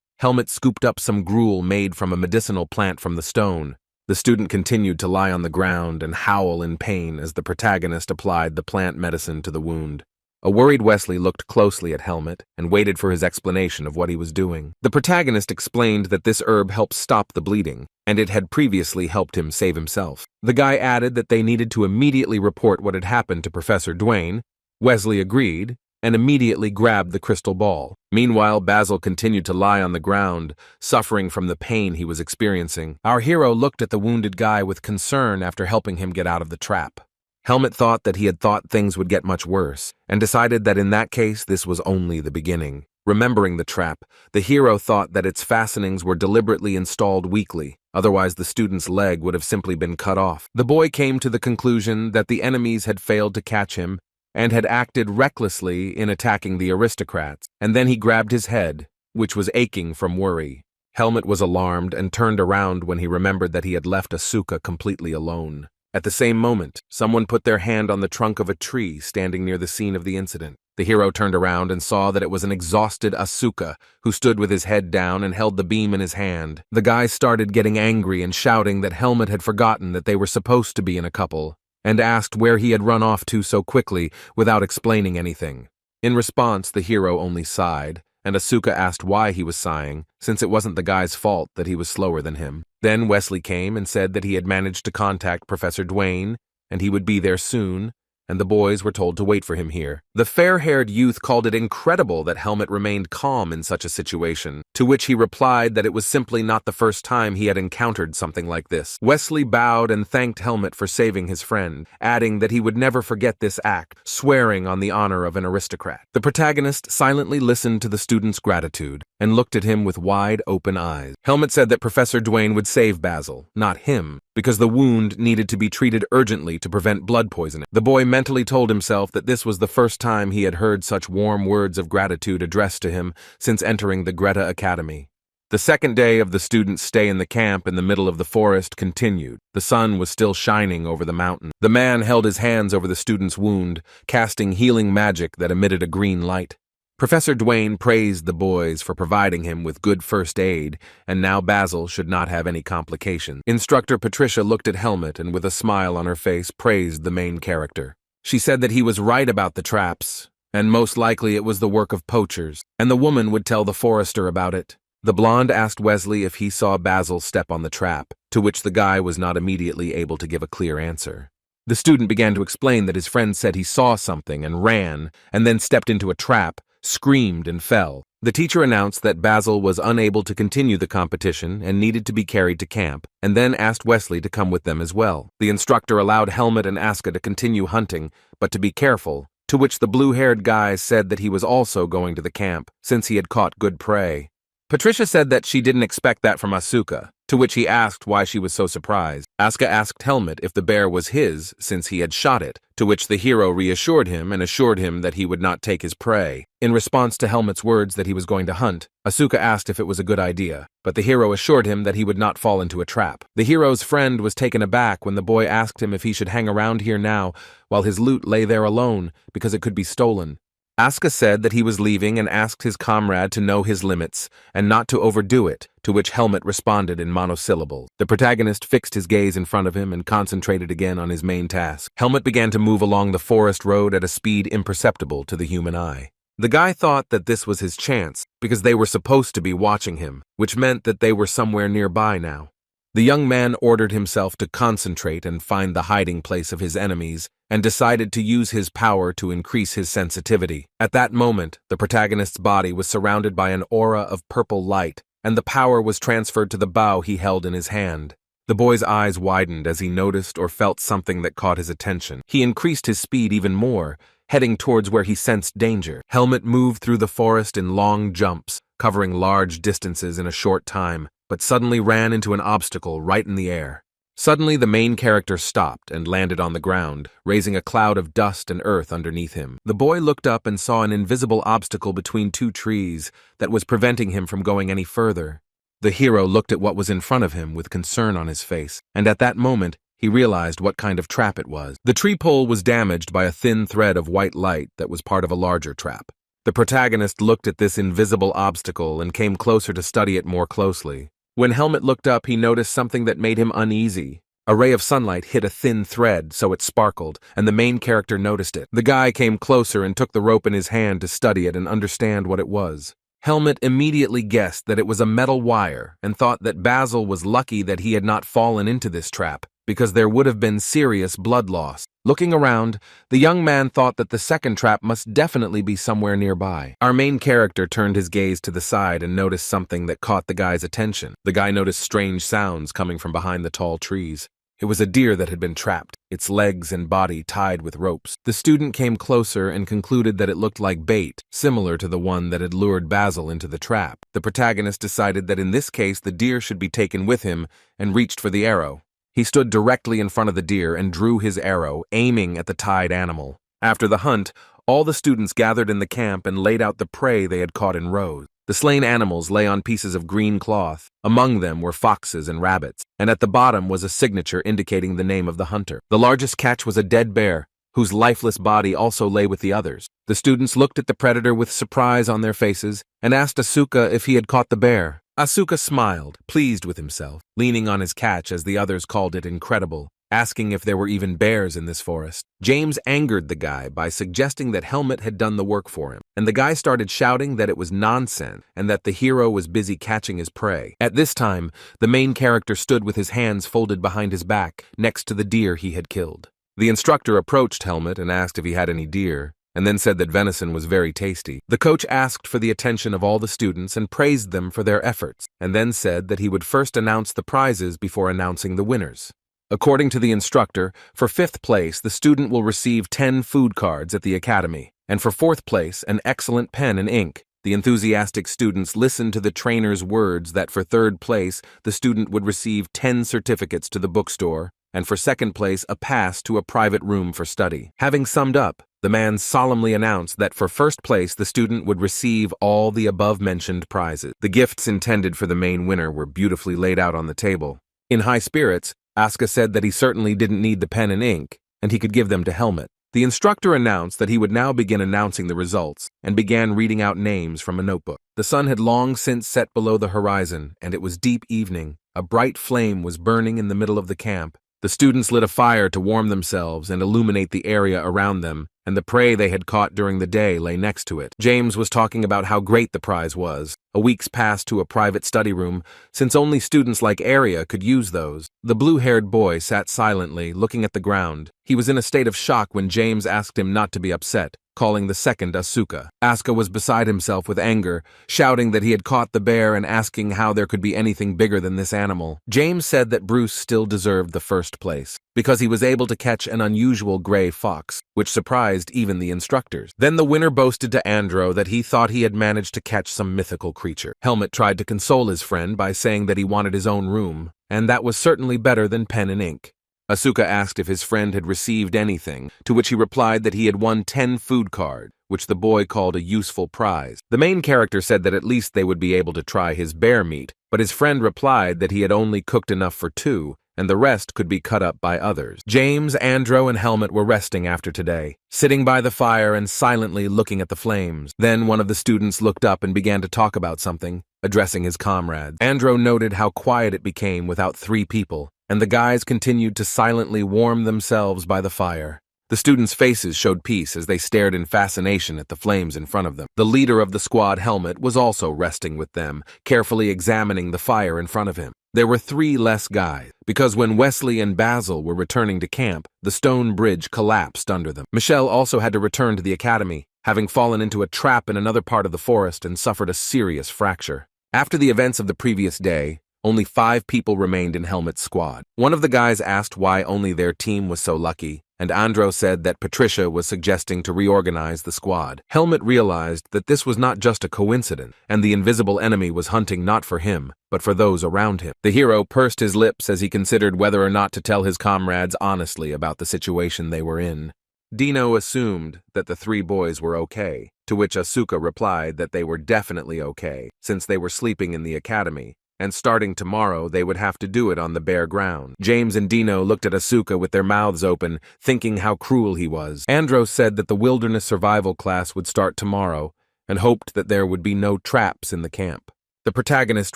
Helmet scooped up some gruel made from a medicinal plant from the stone. The student continued to lie on the ground and howl in pain as the protagonist applied the plant medicine to the wound. A worried Wesley looked closely at Helmet and waited for his explanation of what he was doing. The protagonist explained that this herb helps stop the bleeding, and it had previously helped him save himself. The guy added that they needed to immediately report what had happened to Professor Duane. Wesley agreed and immediately grabbed the crystal ball. Meanwhile, Basil continued to lie on the ground, suffering from the pain he was experiencing. Our hero looked at the wounded guy with concern after helping him get out of the trap. Helmet thought that he had thought things would get much worse, and decided that in that case this was only the beginning. Remembering the trap, the hero thought that its fastenings were deliberately installed weakly, otherwise the student's leg would have simply been cut off. The boy came to the conclusion that the enemies had failed to catch him and had acted recklessly in attacking the aristocrats, and then he grabbed his head, which was aching from worry. Helmet was alarmed and turned around when he remembered that he had left Asuka completely alone. At the same moment, someone put their hand on the trunk of a tree standing near the scene of the incident. The hero turned around and saw that it was an exhausted Asuka, who stood with his head down and held the beam in his hand. The guy started getting angry and shouting that Helmet had forgotten that they were supposed to be in a couple, and asked where he had run off to so quickly without explaining anything. In response, the hero only sighed, and Asuka asked why he was sighing, since it wasn't the guy's fault that he was slower than him. Then Wesley came and said that he had managed to contact Professor Duane, and he would be there soon, and the boys were told to wait for him here. The fair-haired youth called it incredible that Helmet remained calm in such a situation, to which he replied that it was simply not the first time he had encountered something like this. Wesley bowed and thanked Helmet for saving his friend, adding that he would never forget this act, swearing on the honor of an aristocrat. The protagonist silently listened to the student's gratitude and looked at him with wide open eyes. Helmet said that Professor Duane would save Basil, not him, because the wound needed to be treated urgently to prevent blood poisoning. The boy mentally told himself that this was the first time he had heard such warm words of gratitude addressed to him since entering the Greta Academy. The second day of the students' stay in the camp in the middle of the forest continued. The sun was still shining over the mountain. The man held his hands over the student's wound, casting healing magic that emitted a green light. Professor Duane praised the boys for providing him with good first aid, and now Basil should not have any complications. Instructor Patricia looked at Helmet and with a smile on her face praised the main character. She said that he was right about the traps, and most likely it was the work of poachers, and the woman would tell the forester about it. The blonde asked Wesley if he saw Basil step on the trap, to which the guy was not immediately able to give a clear answer. The student began to explain that his friend said he saw something and ran, and then stepped into a trap, screamed and fell. The teacher announced that Basil was unable to continue the competition and needed to be carried to camp, and then asked Wesley to come with them as well. The instructor allowed Helmet and Asuka to continue hunting, but to be careful, to which the blue-haired guy said that he was also going to the camp, since he had caught good prey. Patricia said that she didn't expect that from Asuka, to which he asked why she was so surprised. Asuka asked Helmet if the bear was his since he had shot it, to which the hero reassured him and assured him that he would not take his prey. In response to Helmet's words that he was going to hunt, Asuka asked if it was a good idea, but the hero assured him that he would not fall into a trap. The hero's friend was taken aback when the boy asked him if he should hang around here now while his loot lay there alone because it could be stolen. Asuka said that he was leaving and asked his comrade to know his limits and not to overdo it, to which Helmet responded in monosyllables. The protagonist fixed his gaze in front of him and concentrated again on his main task. Helmet began to move along the forest road at a speed imperceptible to the human eye. The guy thought that this was his chance because they were supposed to be watching him, which meant that they were somewhere nearby now. The young man ordered himself to concentrate and find the hiding place of his enemies, and decided to use his power to increase his sensitivity. At that moment, the protagonist's body was surrounded by an aura of purple light, and the power was transferred to the bow he held in his hand. The boy's eyes widened as he noticed or felt something that caught his attention. He increased his speed even more, heading towards where he sensed danger. Helmet moved through the forest in long jumps, covering large distances in a short time, but suddenly ran into an obstacle right in the air. Suddenly, the main character stopped and landed on the ground, raising a cloud of dust and earth underneath him. The boy looked up and saw an invisible obstacle between two trees that was preventing him from going any further. The hero looked at what was in front of him with concern on his face, and at that moment, he realized what kind of trap it was. The tree pole was damaged by a thin thread of white light that was part of a larger trap. The protagonist looked at this invisible obstacle and came closer to study it more closely. When Helmet looked up, he noticed something that made him uneasy. A ray of sunlight hit a thin thread, so it sparkled, and the main character noticed it. The guy came closer and took the rope in his hand to study it and understand what it was. Helmet immediately guessed that it was a metal wire and thought that Basil was lucky that he had not fallen into this trap, because there would have been serious blood loss. Looking around, the young man thought that the second trap must definitely be somewhere nearby. Our main character turned his gaze to the side and noticed something that caught the guy's attention. The guy noticed strange sounds coming from behind the tall trees. It was a deer that had been trapped, its legs and body tied with ropes. The student came closer and concluded that it looked like bait, similar to the one that had lured Basil into the trap. The protagonist decided that in this case the deer should be taken with him and reached for the arrow. He stood directly in front of the deer and drew his arrow, aiming at the tied animal. After the hunt, all the students gathered in the camp and laid out the prey they had caught in rows. The slain animals lay on pieces of green cloth. Among them were foxes and rabbits, and at the bottom was a signature indicating the name of the hunter. The largest catch was a dead bear, whose lifeless body also lay with the others. The students looked at the predator with surprise on their faces and asked Asuka if he had caught the bear. Asuka smiled, pleased with himself, leaning on his catch as the others called it incredible, asking if there were even bears in this forest. James angered the guy by suggesting that Helmet had done the work for him, and the guy started shouting that it was nonsense and that the hero was busy catching his prey. At this time, the main character stood with his hands folded behind his back, next to the deer he had killed. The instructor approached Helmet and asked if he had any deer, and then said that venison was very tasty. The coach asked for the attention of all the students and praised them for their efforts, and then said that he would first announce the prizes before announcing the winners. According to the instructor, for 5th place, the student will receive 10 food cards at the academy, and for 4th place, an excellent pen and ink. The enthusiastic students listened to the trainer's words that for 3rd place, the student would receive 10 certificates to the bookstore, and for 2nd place, a pass to a private room for study. Having summed up, the man solemnly announced that for 1st place, the student would receive all the above-mentioned prizes. The gifts intended for the main winner were beautifully laid out on the table. In high spirits, Asuka said that he certainly didn't need the pen and ink, and he could give them to Helmet. The instructor announced that he would now begin announcing the results, and began reading out names from a notebook. The sun had long since set below the horizon, and it was deep evening. A bright flame was burning in the middle of the camp. The students lit a fire to warm themselves and illuminate the area around them, and the prey they had caught during the day lay next to it. James was talking about how great the prize was, a week's pass to a private study room, since only students like Arya could use those. The blue-haired boy sat silently, looking at the ground. He was in a state of shock when James asked him not to be upset, calling the second Asuka. Asuka was beside himself with anger, shouting that he had caught the bear and asking how there could be anything bigger than this animal. James said that Bruce still deserved the 1st place, because he was able to catch an unusual gray fox, which surprised surprised even the instructors. Then the winner boasted to Andro that he thought he had managed to catch some mythical creature. Helmet tried to console his friend by saying that he wanted his own room, and that was certainly better than pen and ink. Asuka asked if his friend had received anything, to which he replied that he had won 10 food cards, which the boy called a useful prize. The main character said that at least they would be able to try his bear meat, but his friend replied that he had only cooked enough for 2, and the rest could be cut up by others. James, Andro, and Helmet were resting after today, sitting by the fire and silently looking at the flames. Then one of the students looked up and began to talk about something, addressing his comrades. Andro noted how quiet it became without 3 people, and the guys continued to silently warm themselves by the fire. The students' faces showed peace as they stared in fascination at the flames in front of them. The leader of the squad, Helmet, was also resting with them, carefully examining the fire in front of him. There were 3 less guys, because when Wesley and Basil were returning to camp, the stone bridge collapsed under them. Michelle also had to return to the academy, having fallen into a trap in another part of the forest and suffered a serious fracture. After the events of the previous day, only 5 people remained in Helmet's squad. One of the guys asked why only their team was so lucky, and Andro said that Patricia was suggesting to reorganize the squad. Helmet realized that this was not just a coincidence, and the invisible enemy was hunting not for him, but for those around him. The hero pursed his lips as he considered whether or not to tell his comrades honestly about the situation they were in. Dino assumed that the 3 boys were okay, to which Asuka replied that they were definitely okay, since they were sleeping in the academy, and starting tomorrow they would have to do it on the bare ground. James and Dino looked at Asuka with their mouths open, thinking how cruel he was. Andro said that the wilderness survival class would start tomorrow, and hoped that there would be no traps in the camp. The protagonist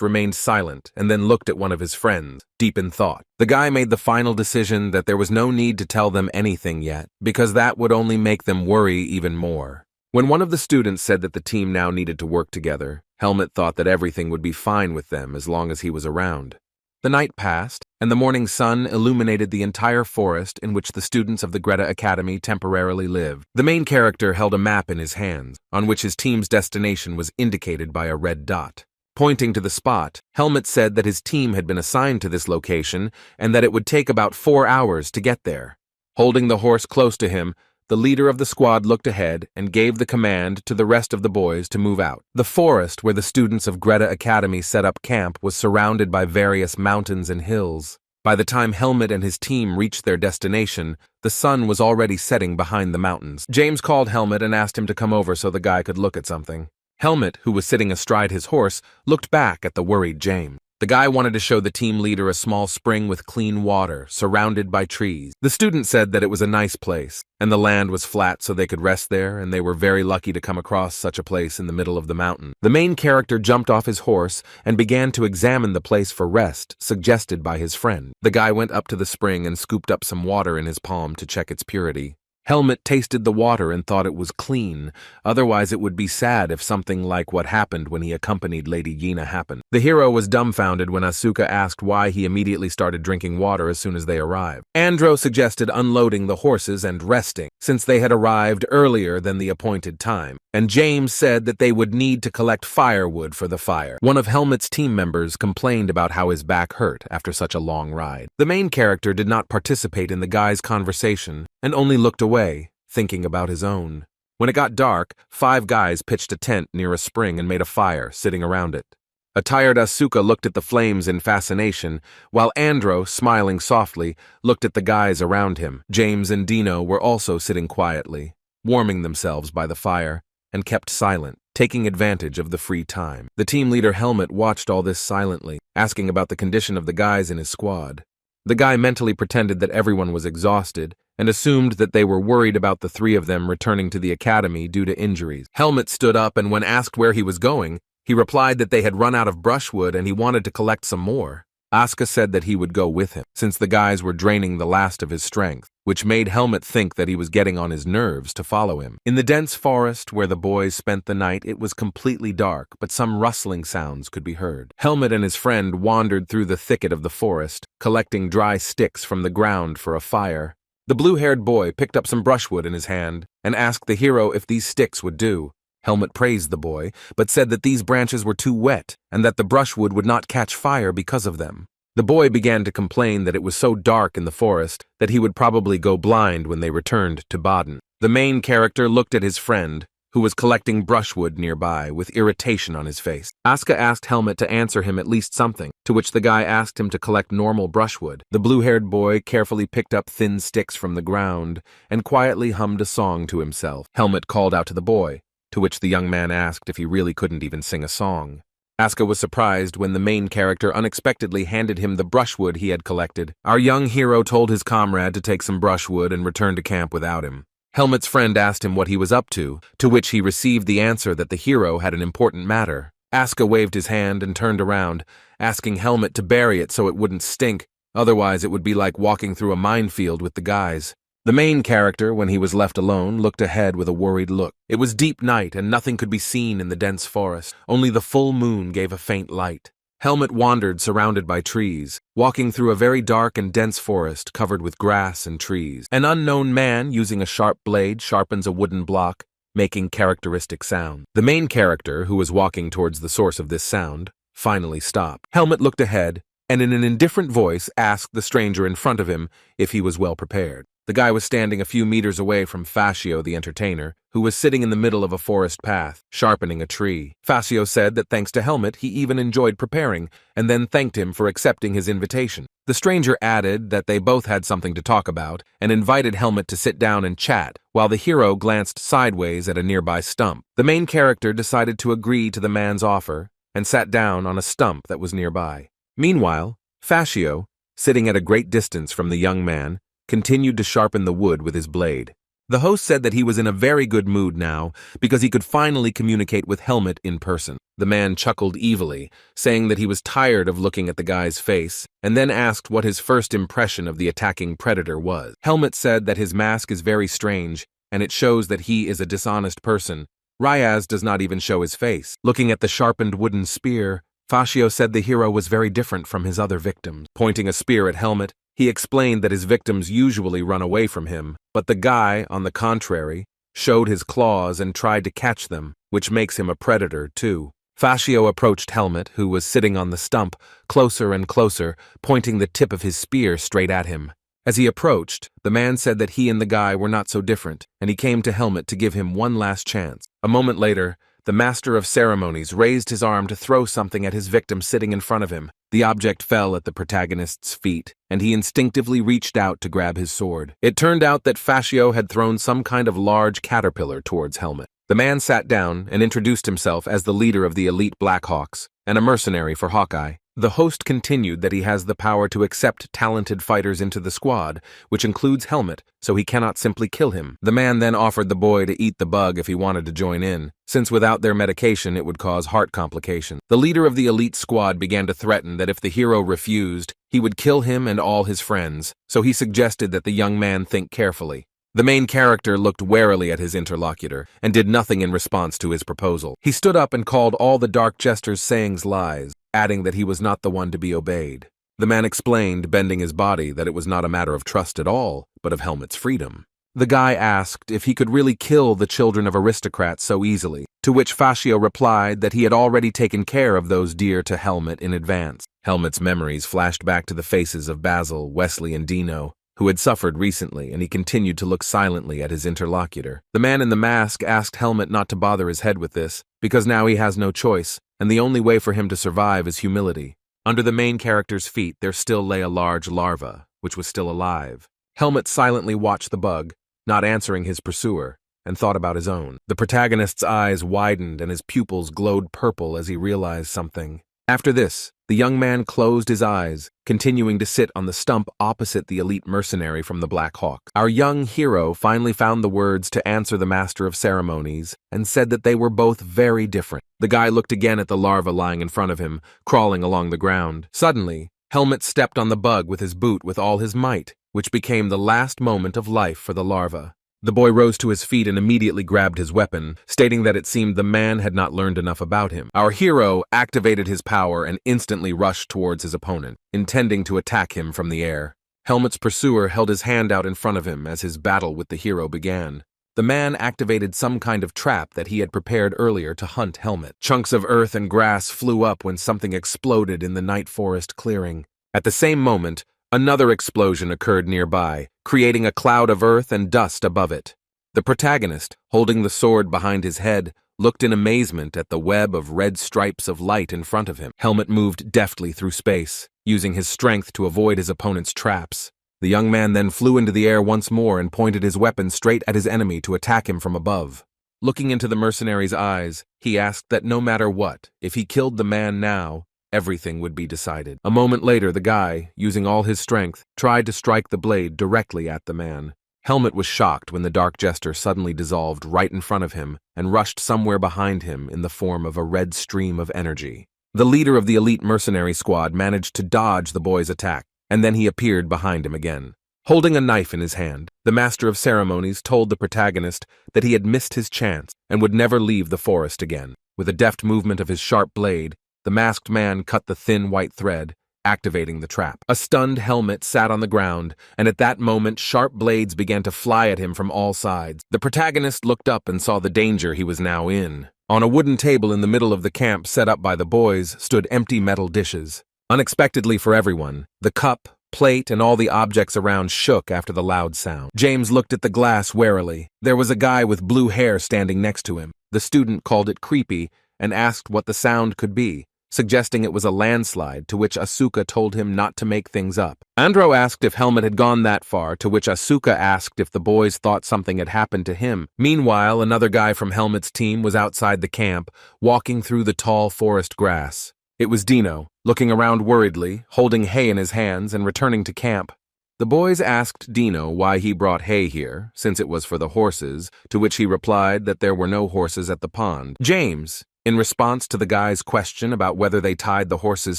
remained silent and then looked at one of his friends, deep in thought. The guy made the final decision that there was no need to tell them anything yet, because that would only make them worry even more. When one of the students said that the team now needed to work together, Helmet thought that everything would be fine with them as long as he was around. The night passed, and the morning sun illuminated the entire forest in which the students of the Greta Academy temporarily lived. The main character held a map in his hands, on which his team's destination was indicated by a red dot. Pointing to the spot, Helmet said that his team had been assigned to this location and that it would take about 4 hours to get there. Holding the horse close to him, the leader of the squad looked ahead and gave the command to the rest of the boys to move out. The forest where the students of Greta Academy set up camp was surrounded by various mountains and hills. By the time Helmet and his team reached their destination, the sun was already setting behind the mountains. James called Helmet and asked him to come over so the guy could look at something. Helmet, who was sitting astride his horse, looked back at the worried James. The guy wanted to show the team leader a small spring with clean water, surrounded by trees. The student said that it was a nice place, and the land was flat so they could rest there, and they were very lucky to come across such a place in the middle of the mountain. The main character jumped off his horse and began to examine the place for rest, suggested by his friend. The guy went up to the spring and scooped up some water in his palm to check its purity. Helmet tasted the water and thought it was clean, otherwise it would be sad if something like what happened when he accompanied Lady Yina happened. The hero was dumbfounded when Asuka asked why he immediately started drinking water as soon as they arrived. Andro suggested unloading the horses and resting, since they had arrived earlier than the appointed time, and James said that they would need to collect firewood for the fire. One of Helmet's team members complained about how his back hurt after such a long ride. The main character did not participate in the guy's conversation and only looked away, thinking about his own. When it got dark, 5 guys pitched a tent near a spring and made a fire, sitting around it. A tired Asuka looked at the flames in fascination, while Andro, smiling softly, looked at the guys around him. James and Dino were also sitting quietly, warming themselves by the fire, and kept silent, taking advantage of the free time. The team leader Helmet watched all this silently, asking about the condition of the guys in his squad. The guy mentally pretended that everyone was exhausted and assumed that they were worried about the 3 of them returning to the academy due to injuries. Helmet stood up, and when asked where he was going, he replied that they had run out of brushwood and he wanted to collect some more. Asuka said that he would go with him, since the guys were draining the last of his strength, which made Helmet think that he was getting on his nerves to follow him. In the dense forest where the boys spent the night, it was completely dark, but some rustling sounds could be heard. Helmet and his friend wandered through the thicket of the forest, collecting dry sticks from the ground for a fire. The blue-haired boy picked up some brushwood in his hand and asked the hero if these sticks would do. Helmet praised the boy, but said that these branches were too wet and that the brushwood would not catch fire because of them. The boy began to complain that it was so dark in the forest that he would probably go blind when they returned to Baden. The main character looked at his friend, who was collecting brushwood nearby, with irritation on his face. Asuka asked Helmet to answer him at least something, to which the guy asked him to collect normal brushwood. The blue-haired boy carefully picked up thin sticks from the ground and quietly hummed a song to himself. Helmet called out to the boy, to which the young man asked if he really couldn't even sing a song. Asuka was surprised when the main character unexpectedly handed him the brushwood he had collected. Our young hero told his comrade to take some brushwood and return to camp without him. Helmet's friend asked him what he was up to which he received the answer that the hero had an important matter. Asuka waved his hand and turned around, asking Helmet to bury it so it wouldn't stink, otherwise it would be like walking through a minefield with the guys. The main character, when he was left alone, looked ahead with a worried look. It was deep night and nothing could be seen in the dense forest. Only the full moon gave a faint light. Helmet wandered surrounded by trees, walking through a very dark and dense forest covered with grass and trees. An unknown man using a sharp blade sharpens a wooden block, making characteristic sound. The main character, who was walking towards the source of this sound, finally stopped. Helmet looked ahead and in an indifferent voice asked the stranger in front of him if he was well prepared. The guy was standing a few meters away from Fascio the entertainer, who was sitting in the middle of a forest path, sharpening a tree. Fascio said that thanks to Helmet he even enjoyed preparing, and then thanked him for accepting his invitation. The stranger added that they both had something to talk about, and invited Helmet to sit down and chat, while the hero glanced sideways at a nearby stump. The main character decided to agree to the man's offer, and sat down on a stump that was nearby. Meanwhile, Fascio, sitting at a great distance from the young man, continued to sharpen the wood with his blade. The host said that he was in a very good mood now because he could finally communicate with Helmet in person. The man chuckled evilly, saying that he was tired of looking at the guy's face, and then asked what his first impression of the attacking predator was. Helmet said that his mask is very strange, and it shows that he is a dishonest person. Ryaz does not even show his face. Looking at the sharpened wooden spear, Fascio said the hero was very different from his other victims. Pointing a spear at Helmet, he explained that his victims usually run away from him, but the guy, on the contrary, showed his claws and tried to catch them, which makes him a predator, too. Fascio approached Helmet, who was sitting on the stump, closer and closer, pointing the tip of his spear straight at him. As he approached, the man said that he and the guy were not so different, and he came to Helmet to give him one last chance. A moment later, the master of ceremonies raised his arm to throw something at his victim sitting in front of him. The object fell at the protagonist's feet, and he instinctively reached out to grab his sword. It turned out that Fascio had thrown some kind of large caterpillar towards Helmet. The man sat down and introduced himself as the leader of the elite Blackhawks, and a mercenary for Hawkeye. The host continued that he has the power to accept talented fighters into the squad, which includes Helmet, so he cannot simply kill him. The man then offered the boy to eat the bug if he wanted to join in, since without their medication it would cause heart complications. The leader of the elite squad began to threaten that if the hero refused, he would kill him and all his friends, so he suggested that the young man think carefully. The main character looked warily at his interlocutor, and did nothing in response to his proposal. He stood up and called all the Dark Jester's sayings lies, adding that he was not the one to be obeyed. The man explained, bending his body, that it was not a matter of trust at all, but of Helmet's freedom. The guy asked if he could really kill the children of aristocrats so easily, to which Fascio replied that he had already taken care of those dear to Helmet in advance. Helmet's memories flashed back to the faces of Basil, Wesley, and Dino, who had suffered recently, and he continued to look silently at his interlocutor. The man in the mask asked Helmet not to bother his head with this, because now he has no choice, and the only way for him to survive is humility. Under the main character's feet there still lay a large larva, which was still alive. Helmet silently watched the bug, not answering his pursuer, and thought about his own. The protagonist's eyes widened and his pupils glowed purple as he realized something. After this, the young man closed his eyes, continuing to sit on the stump opposite the elite mercenary from the Black Hawk. Our young hero finally found the words to answer the master of ceremonies and said that they were both very different. The guy looked again at the larva lying in front of him, crawling along the ground. Suddenly, Helmet stepped on the bug with his boot with all his might, which became the last moment of life for the larva. The boy rose to his feet and immediately grabbed his weapon, stating that it seemed the man had not learned enough about him. Our hero activated his power and instantly rushed towards his opponent, intending to attack him from the air. Helmet's pursuer held his hand out in front of him as his battle with the hero began. The man activated some kind of trap that he had prepared earlier to hunt Helmet. Chunks of earth and grass flew up when something exploded in the night forest clearing. At the same moment, another explosion occurred nearby, creating a cloud of earth and dust above it. The protagonist, holding the sword behind his head, looked in amazement at the web of red stripes of light in front of him. Helmet moved deftly through space, using his strength to avoid his opponent's traps. The young man then flew into the air once more and pointed his weapon straight at his enemy to attack him from above. Looking into the mercenary's eyes, he asked that no matter what, if he killed the man now, everything would be decided. A moment later, the guy, using all his strength, tried to strike the blade directly at the man. Helmet was shocked when the dark jester suddenly dissolved right in front of him and rushed somewhere behind him in the form of a red stream of energy. The leader of the elite mercenary squad managed to dodge the boy's attack, and then he appeared behind him again. Holding a knife in his hand, the master of ceremonies told the protagonist that he had missed his chance and would never leave the forest again. With a deft movement of his sharp blade, the masked man cut the thin white thread, activating the trap. A stunned Helmet sat on the ground, and at that moment sharp blades began to fly at him from all sides. The protagonist looked up and saw the danger he was now in. On a wooden table in the middle of the camp set up by the boys stood empty metal dishes. Unexpectedly for everyone, the cup, plate, and all the objects around shook after the loud sound. James looked at the glass warily. There was a guy with blue hair standing next to him. The student called it creepy and asked what the sound could be, suggesting it was a landslide, to which Asuka told him not to make things up. Andro asked if Helmet had gone that far, to which Asuka asked if the boys thought something had happened to him. Meanwhile, another guy from Helmet's team was outside the camp, walking through the tall forest grass. It was Dino, looking around worriedly, holding hay in his hands and returning to camp. The boys asked Dino why he brought hay here, since it was for the horses, to which he replied that there were no horses at the pond. James, in response to the guy's question about whether they tied the horses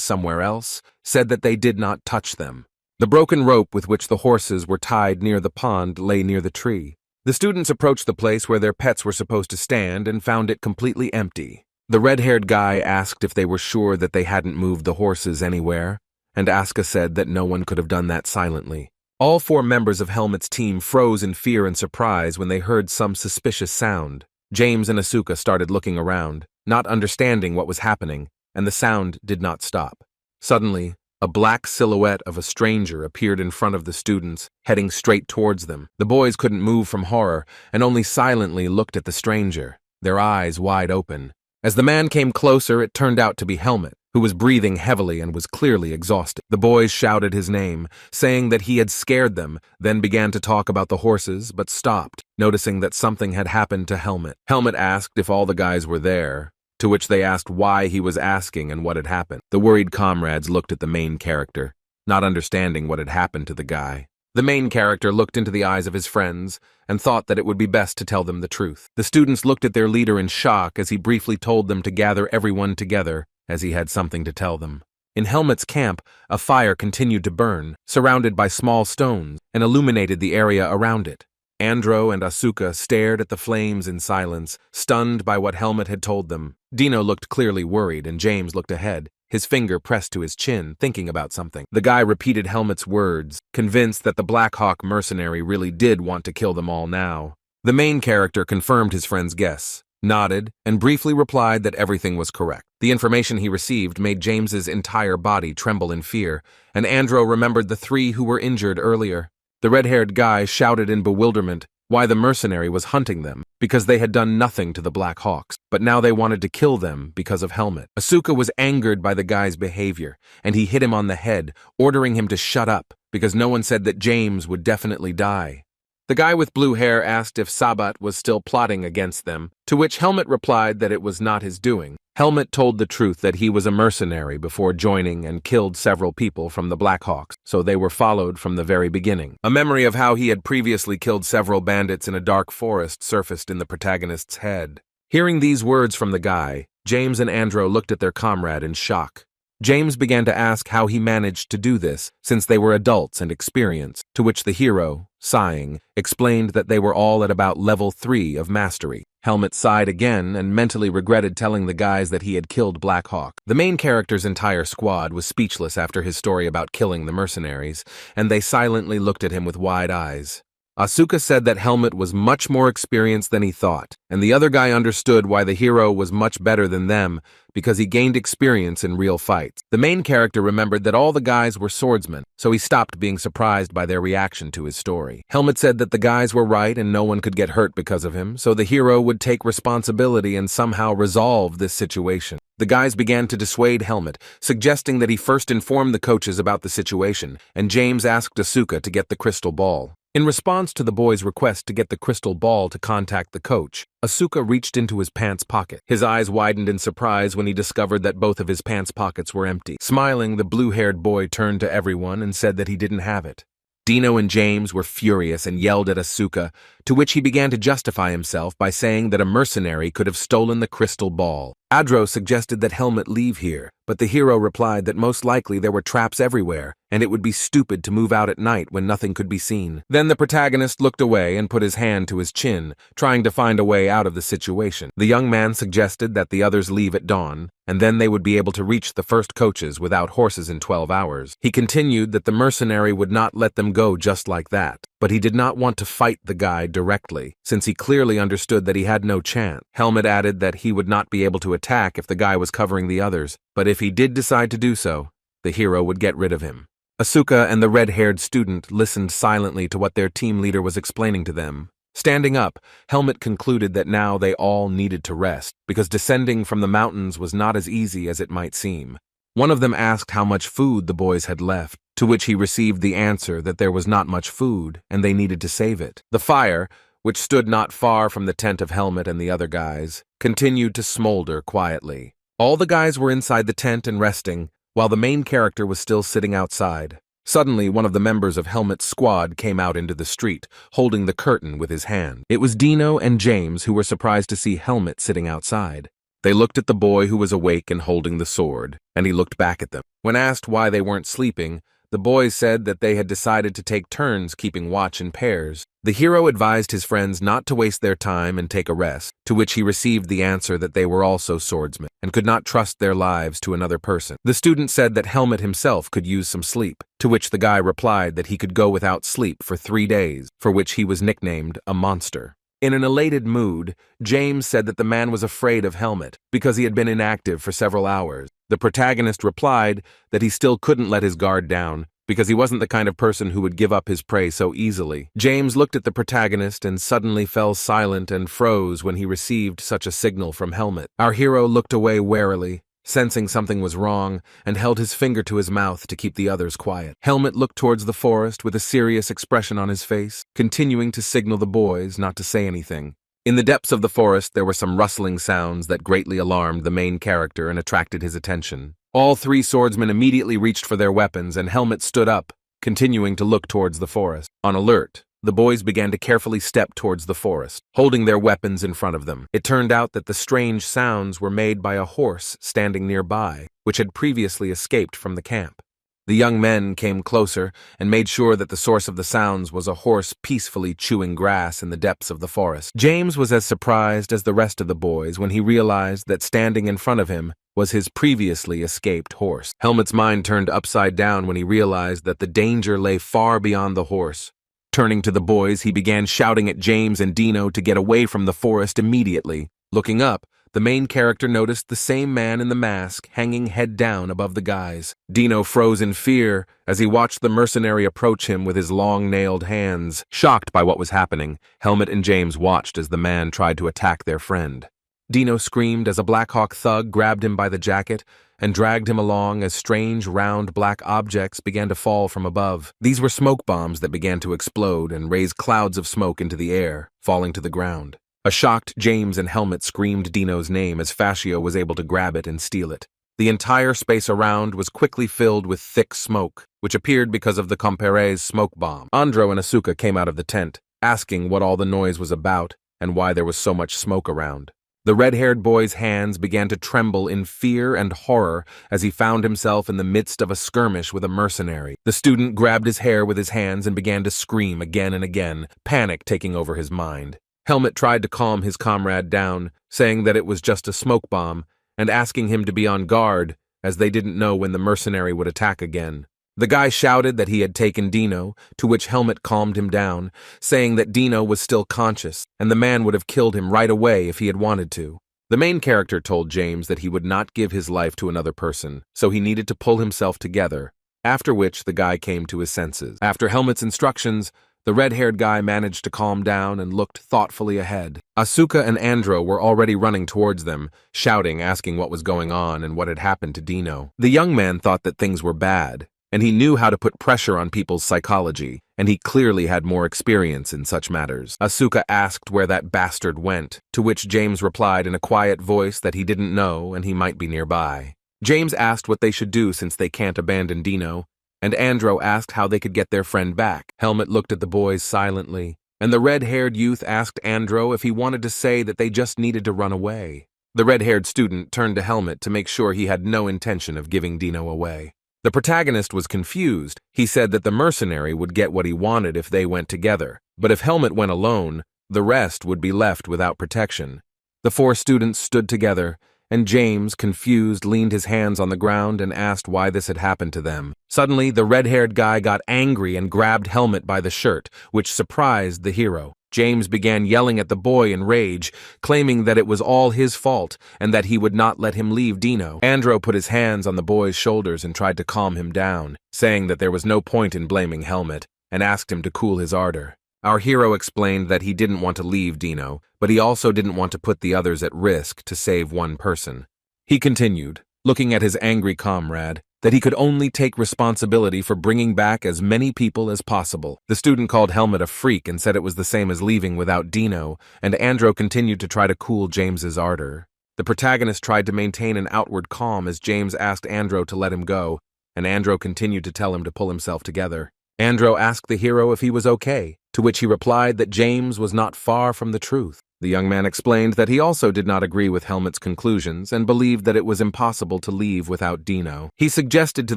somewhere else, said that they did not touch them. The broken rope with which the horses were tied near the pond lay near the tree. The students approached the place where their pets were supposed to stand and found it completely empty. The red-haired guy asked if they were sure that they hadn't moved the horses anywhere, and Asuka said that no one could have done that silently. All 4 members of Helmet's team froze in fear and surprise when they heard some suspicious sound. James and Asuka started looking around, not understanding what was happening, and the sound did not stop. Suddenly, a black silhouette of a stranger appeared in front of the students, heading straight towards them. The boys couldn't move from horror and only silently looked at the stranger, their eyes wide open. As the man came closer, it turned out to be Helmet, who was breathing heavily and was clearly exhausted. The boys shouted his name, saying that he had scared them, then began to talk about the horses, but stopped, noticing that something had happened to Helmet. Helmet asked if all the guys were there, to which they asked why he was asking and what had happened. The worried comrades looked at the main character, not understanding what had happened to the guy. The main character looked into the eyes of his friends and thought that it would be best to tell them the truth. The students looked at their leader in shock as he briefly told them to gather everyone together, as he had something to tell them. In Helmet's camp, a fire continued to burn, surrounded by small stones, and illuminated the area around it. Andro and Asuka stared at the flames in silence, stunned by what Helmet had told them. Dino looked clearly worried, and James looked ahead, his finger pressed to his chin, thinking about something. The guy repeated Helmet's words, convinced that the Black Hawk mercenary really did want to kill them all now. The main character confirmed his friend's guess, nodded, and briefly replied that everything was correct. The information he received made James's entire body tremble in fear, and Andro remembered the 3 who were injured earlier. The red-haired guy shouted in bewilderment why the mercenary was hunting them, because they had done nothing to the Black Hawks, but now they wanted to kill them because of Helmet. Asuka was angered by the guy's behavior, and he hit him on the head, ordering him to shut up, because no one said that James would definitely die. The guy with blue hair asked if Sabat was still plotting against them, to which Helmet replied that it was not his doing. Helmet told the truth that he was a mercenary before joining and killed several people from the Blackhawks, so they were followed from the very beginning. A memory of how he had previously killed several bandits in a dark forest surfaced in the protagonist's head. Hearing these words from the guy, James and Andro looked at their comrade in shock. James began to ask how he managed to do this, since they were adults and experienced, to which the hero, sighing, explained that they were all at about level 3 of mastery. Helmet sighed again and mentally regretted telling the guys that he had killed Black Hawk. The main character's entire squad was speechless after his story about killing the mercenaries, and they silently looked at him with wide eyes. Asuka said that Helmet was much more experienced than he thought, and the other guy understood why the hero was much better than them because he gained experience in real fights. The main character remembered that all the guys were swordsmen, so he stopped being surprised by their reaction to his story. Helmet said that the guys were right and no one could get hurt because of him, so the hero would take responsibility and somehow resolve this situation. The guys began to dissuade Helmet, suggesting that he first inform the coaches about the situation, and James asked Asuka to get the crystal ball. In response to the boy's request to get the crystal ball to contact the coach, Asuka reached into his pants pocket. His eyes widened in surprise when he discovered that both of his pants pockets were empty. Smiling, the blue-haired boy turned to everyone and said that he didn't have it. Dino and James were furious and yelled at Asuka, to which he began to justify himself by saying that a mercenary could have stolen the crystal ball. Adro suggested that Helmet leave here, but the hero replied that most likely there were traps everywhere, and it would be stupid to move out at night when nothing could be seen. Then the protagonist looked away and put his hand to his chin, trying to find a way out of the situation. The young man suggested that the others leave at dawn, and then they would be able to reach the first coaches without horses in 12 hours. He continued that the mercenary would not let them go just like that, but he did not want to fight the guy directly, since he clearly understood that he had no chance. Helmet added that he would not be able to attack if the guy was covering the others, but if he did decide to do so, the hero would get rid of him. Asuka and the red-haired student listened silently to what their team leader was explaining to them. Standing up, Helmet concluded that now they all needed to rest, because descending from the mountains was not as easy as it might seem. One of them asked how much food the boys had left, to which he received the answer that there was not much food, and they needed to save it. The fire, which stood not far from the tent of Helmet and the other guys, continued to smolder quietly. All the guys were inside the tent and resting, while the main character was still sitting outside. Suddenly, one of the members of Helmet's squad came out into the street, holding the curtain with his hand. It was Dino and James who were surprised to see Helmet sitting outside. They looked at the boy who was awake and holding the sword, and he looked back at them. When asked why they weren't sleeping, the boys said that they had decided to take turns keeping watch in pairs. The hero advised his friends not to waste their time and take a rest, to which he received the answer that they were also swordsmen and could not trust their lives to another person. The student said that Helmet himself could use some sleep, to which the guy replied that he could go without sleep for 3 days, for which he was nicknamed a monster. In an elated mood, James said that the man was afraid of Helmet because he had been inactive for several hours. The protagonist replied that he still couldn't let his guard down because he wasn't the kind of person who would give up his prey so easily. James looked at the protagonist and suddenly fell silent and froze when he received such a signal from Helmet. Our hero looked away warily, sensing something was wrong, and held his finger to his mouth to keep the others quiet. Helmet looked towards the forest with a serious expression on his face, continuing to signal the boys not to say anything. In the depths of the forest, there were some rustling sounds that greatly alarmed the main character and attracted his attention. All 3 swordsmen immediately reached for their weapons, and Helmet stood up, continuing to look towards the forest. On alert, the boys began to carefully step towards the forest, holding their weapons in front of them. It turned out that the strange sounds were made by a horse standing nearby, which had previously escaped from the camp. The young men came closer and made sure that the source of the sounds was a horse peacefully chewing grass in the depths of the forest. James was as surprised as the rest of the boys when he realized that standing in front of him was his previously escaped horse. Helmet's mind turned upside down when he realized that the danger lay far beyond the horse. Turning to the boys, he began shouting at James and Dino to get away from the forest immediately. Looking up, the main character noticed the same man in the mask hanging head down above the guys. Dino froze in fear as he watched the mercenary approach him with his long-nailed hands. Shocked by what was happening, Helmet and James watched as the man tried to attack their friend. Dino screamed as a Black Hawk thug grabbed him by the jacket and dragged him along as strange, round black objects began to fall from above. These were smoke bombs that began to explode and raise clouds of smoke into the air, falling to the ground. A shocked James and Helmet screamed Dino's name as Fascio was able to grab it and steal it. The entire space around was quickly filled with thick smoke, which appeared because of the Compere's smoke bomb. Andro and Asuka came out of the tent, asking what all the noise was about and why there was so much smoke around. The red-haired boy's hands began to tremble in fear and horror as he found himself in the midst of a skirmish with a mercenary. The student grabbed his hair with his hands and began to scream again and again, panic taking over his mind. Helmet tried to calm his comrade down, saying that it was just a smoke bomb, and asking him to be on guard, as they didn't know when the mercenary would attack again. The guy shouted that he had taken Dino, to which Helmet calmed him down, saying that Dino was still conscious, and the man would have killed him right away if he had wanted to. The main character told James that he would not give his life to another person, so he needed to pull himself together, after which the guy came to his senses. After Helmet's instructions, the red-haired guy managed to calm down and looked thoughtfully ahead. Asuka and Andro were already running towards them, shouting, asking what was going on and what had happened to Dino. The young man thought that things were bad, and he knew how to put pressure on people's psychology, and he clearly had more experience in such matters. Asuka asked where that bastard went, to which James replied in a quiet voice that he didn't know and he might be nearby. James asked what they should do since they can't abandon Dino, and Andro asked how they could get their friend back. Helmet looked at the boys silently, and the red-haired youth asked Andro if he wanted to say that they just needed to run away. The red-haired student turned to Helmet to make sure he had no intention of giving Dino away. The protagonist was confused. He said that the mercenary would get what he wanted if they went together, but if Helmet went alone, the rest would be left without protection. The four students stood together, and James, confused, leaned his hands on the ground and asked why this had happened to them. Suddenly, the red-haired guy got angry and grabbed Helmet by the shirt, which surprised the hero. James began yelling at the boy in rage, claiming that it was all his fault and that he would not let him leave Dino. Andro put his hands on the boy's shoulders and tried to calm him down, saying that there was no point in blaming Helmet, and asked him to cool his ardor. Our hero explained that he didn't want to leave Dino, but he also didn't want to put the others at risk to save one person. He continued, looking at his angry comrade, that he could only take responsibility for bringing back as many people as possible. The student called Helmet a freak and said it was the same as leaving without Dino, and Andro continued to try to cool James's ardor. The protagonist tried to maintain an outward calm as James asked Andro to let him go, and Andro continued to tell him to pull himself together. Andro asked the hero if he was okay, to which he replied that James was not far from the truth. The young man explained that he also did not agree with Helmet's conclusions and believed that it was impossible to leave without Dino. He suggested to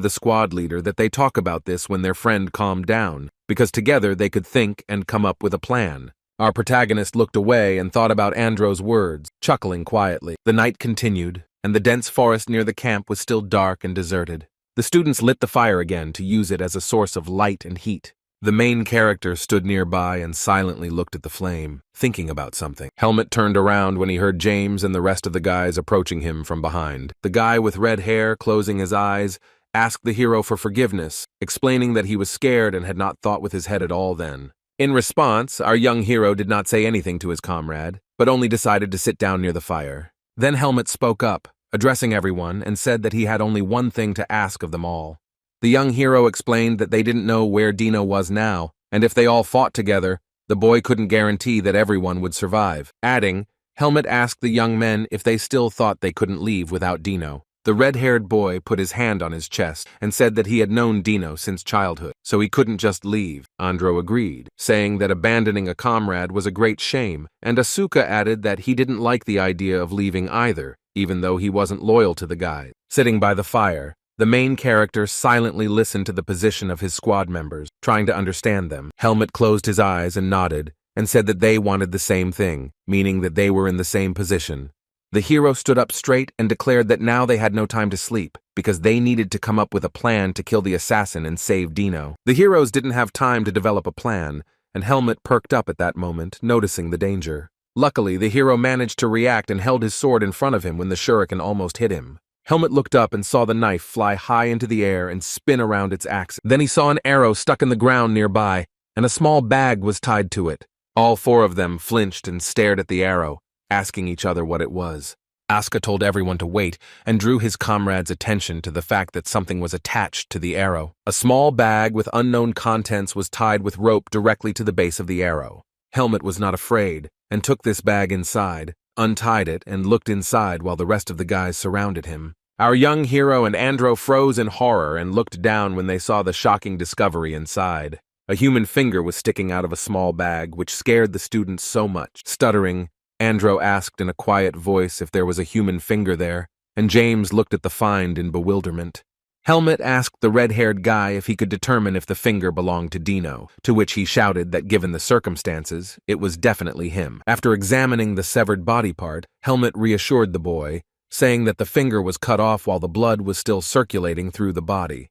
the squad leader that they talk about this when their friend calmed down, because together they could think and come up with a plan. Our protagonist looked away and thought about Andro's words, chuckling quietly. The night continued, and the dense forest near the camp was still dark and deserted. The students lit the fire again to use it as a source of light and heat. The main character stood nearby and silently looked at the flame, thinking about something. Helmet turned around when he heard James and the rest of the guys approaching him from behind. The guy with red hair, closing his eyes, asked the hero for forgiveness, explaining that he was scared and had not thought with his head at all then. In response, our young hero did not say anything to his comrade, but only decided to sit down near the fire. Then Helmet spoke up, addressing everyone, and said that he had only one thing to ask of them all. The young hero explained that they didn't know where Dino was now, and if they all fought together, the boy couldn't guarantee that everyone would survive. Adding, Helmet asked the young men if they still thought they couldn't leave without Dino. The red-haired boy put his hand on his chest and said that he had known Dino since childhood, so he couldn't just leave. Andro agreed, saying that abandoning a comrade was a great shame, and Asuka added that he didn't like the idea of leaving either, even though he wasn't loyal to the guy. Sitting by the fire, the main character silently listened to the position of his squad members, trying to understand them. Helmet closed his eyes and nodded, and said that they wanted the same thing, meaning that they were in the same position. The hero stood up straight and declared that now they had no time to sleep, because they needed to come up with a plan to kill the assassin and save Dino. The heroes didn't have time to develop a plan, and Helmet perked up at that moment, noticing the danger. Luckily, the hero managed to react and held his sword in front of him when the shuriken almost hit him. Helmet looked up and saw the knife fly high into the air and spin around its axis. Then he saw an arrow stuck in the ground nearby, and a small bag was tied to it. All four of them flinched and stared at the arrow, asking each other what it was. Asuka told everyone to wait and drew his comrade's attention to the fact that something was attached to the arrow. A small bag with unknown contents was tied with rope directly to the base of the arrow. Helmet was not afraid and took this bag inside, untied it, and looked inside while the rest of the guys surrounded him. Our young hero and Andro froze in horror and looked down when they saw the shocking discovery inside. A human finger was sticking out of a small bag, which scared the students so much. Stuttering, Andro asked in a quiet voice if there was a human finger there, and James looked at the find in bewilderment. Helmet asked the red-haired guy if he could determine if the finger belonged to Dino, to which he shouted that given the circumstances, it was definitely him. After examining the severed body part, Helmet reassured the boy, saying that the finger was cut off while the blood was still circulating through the body.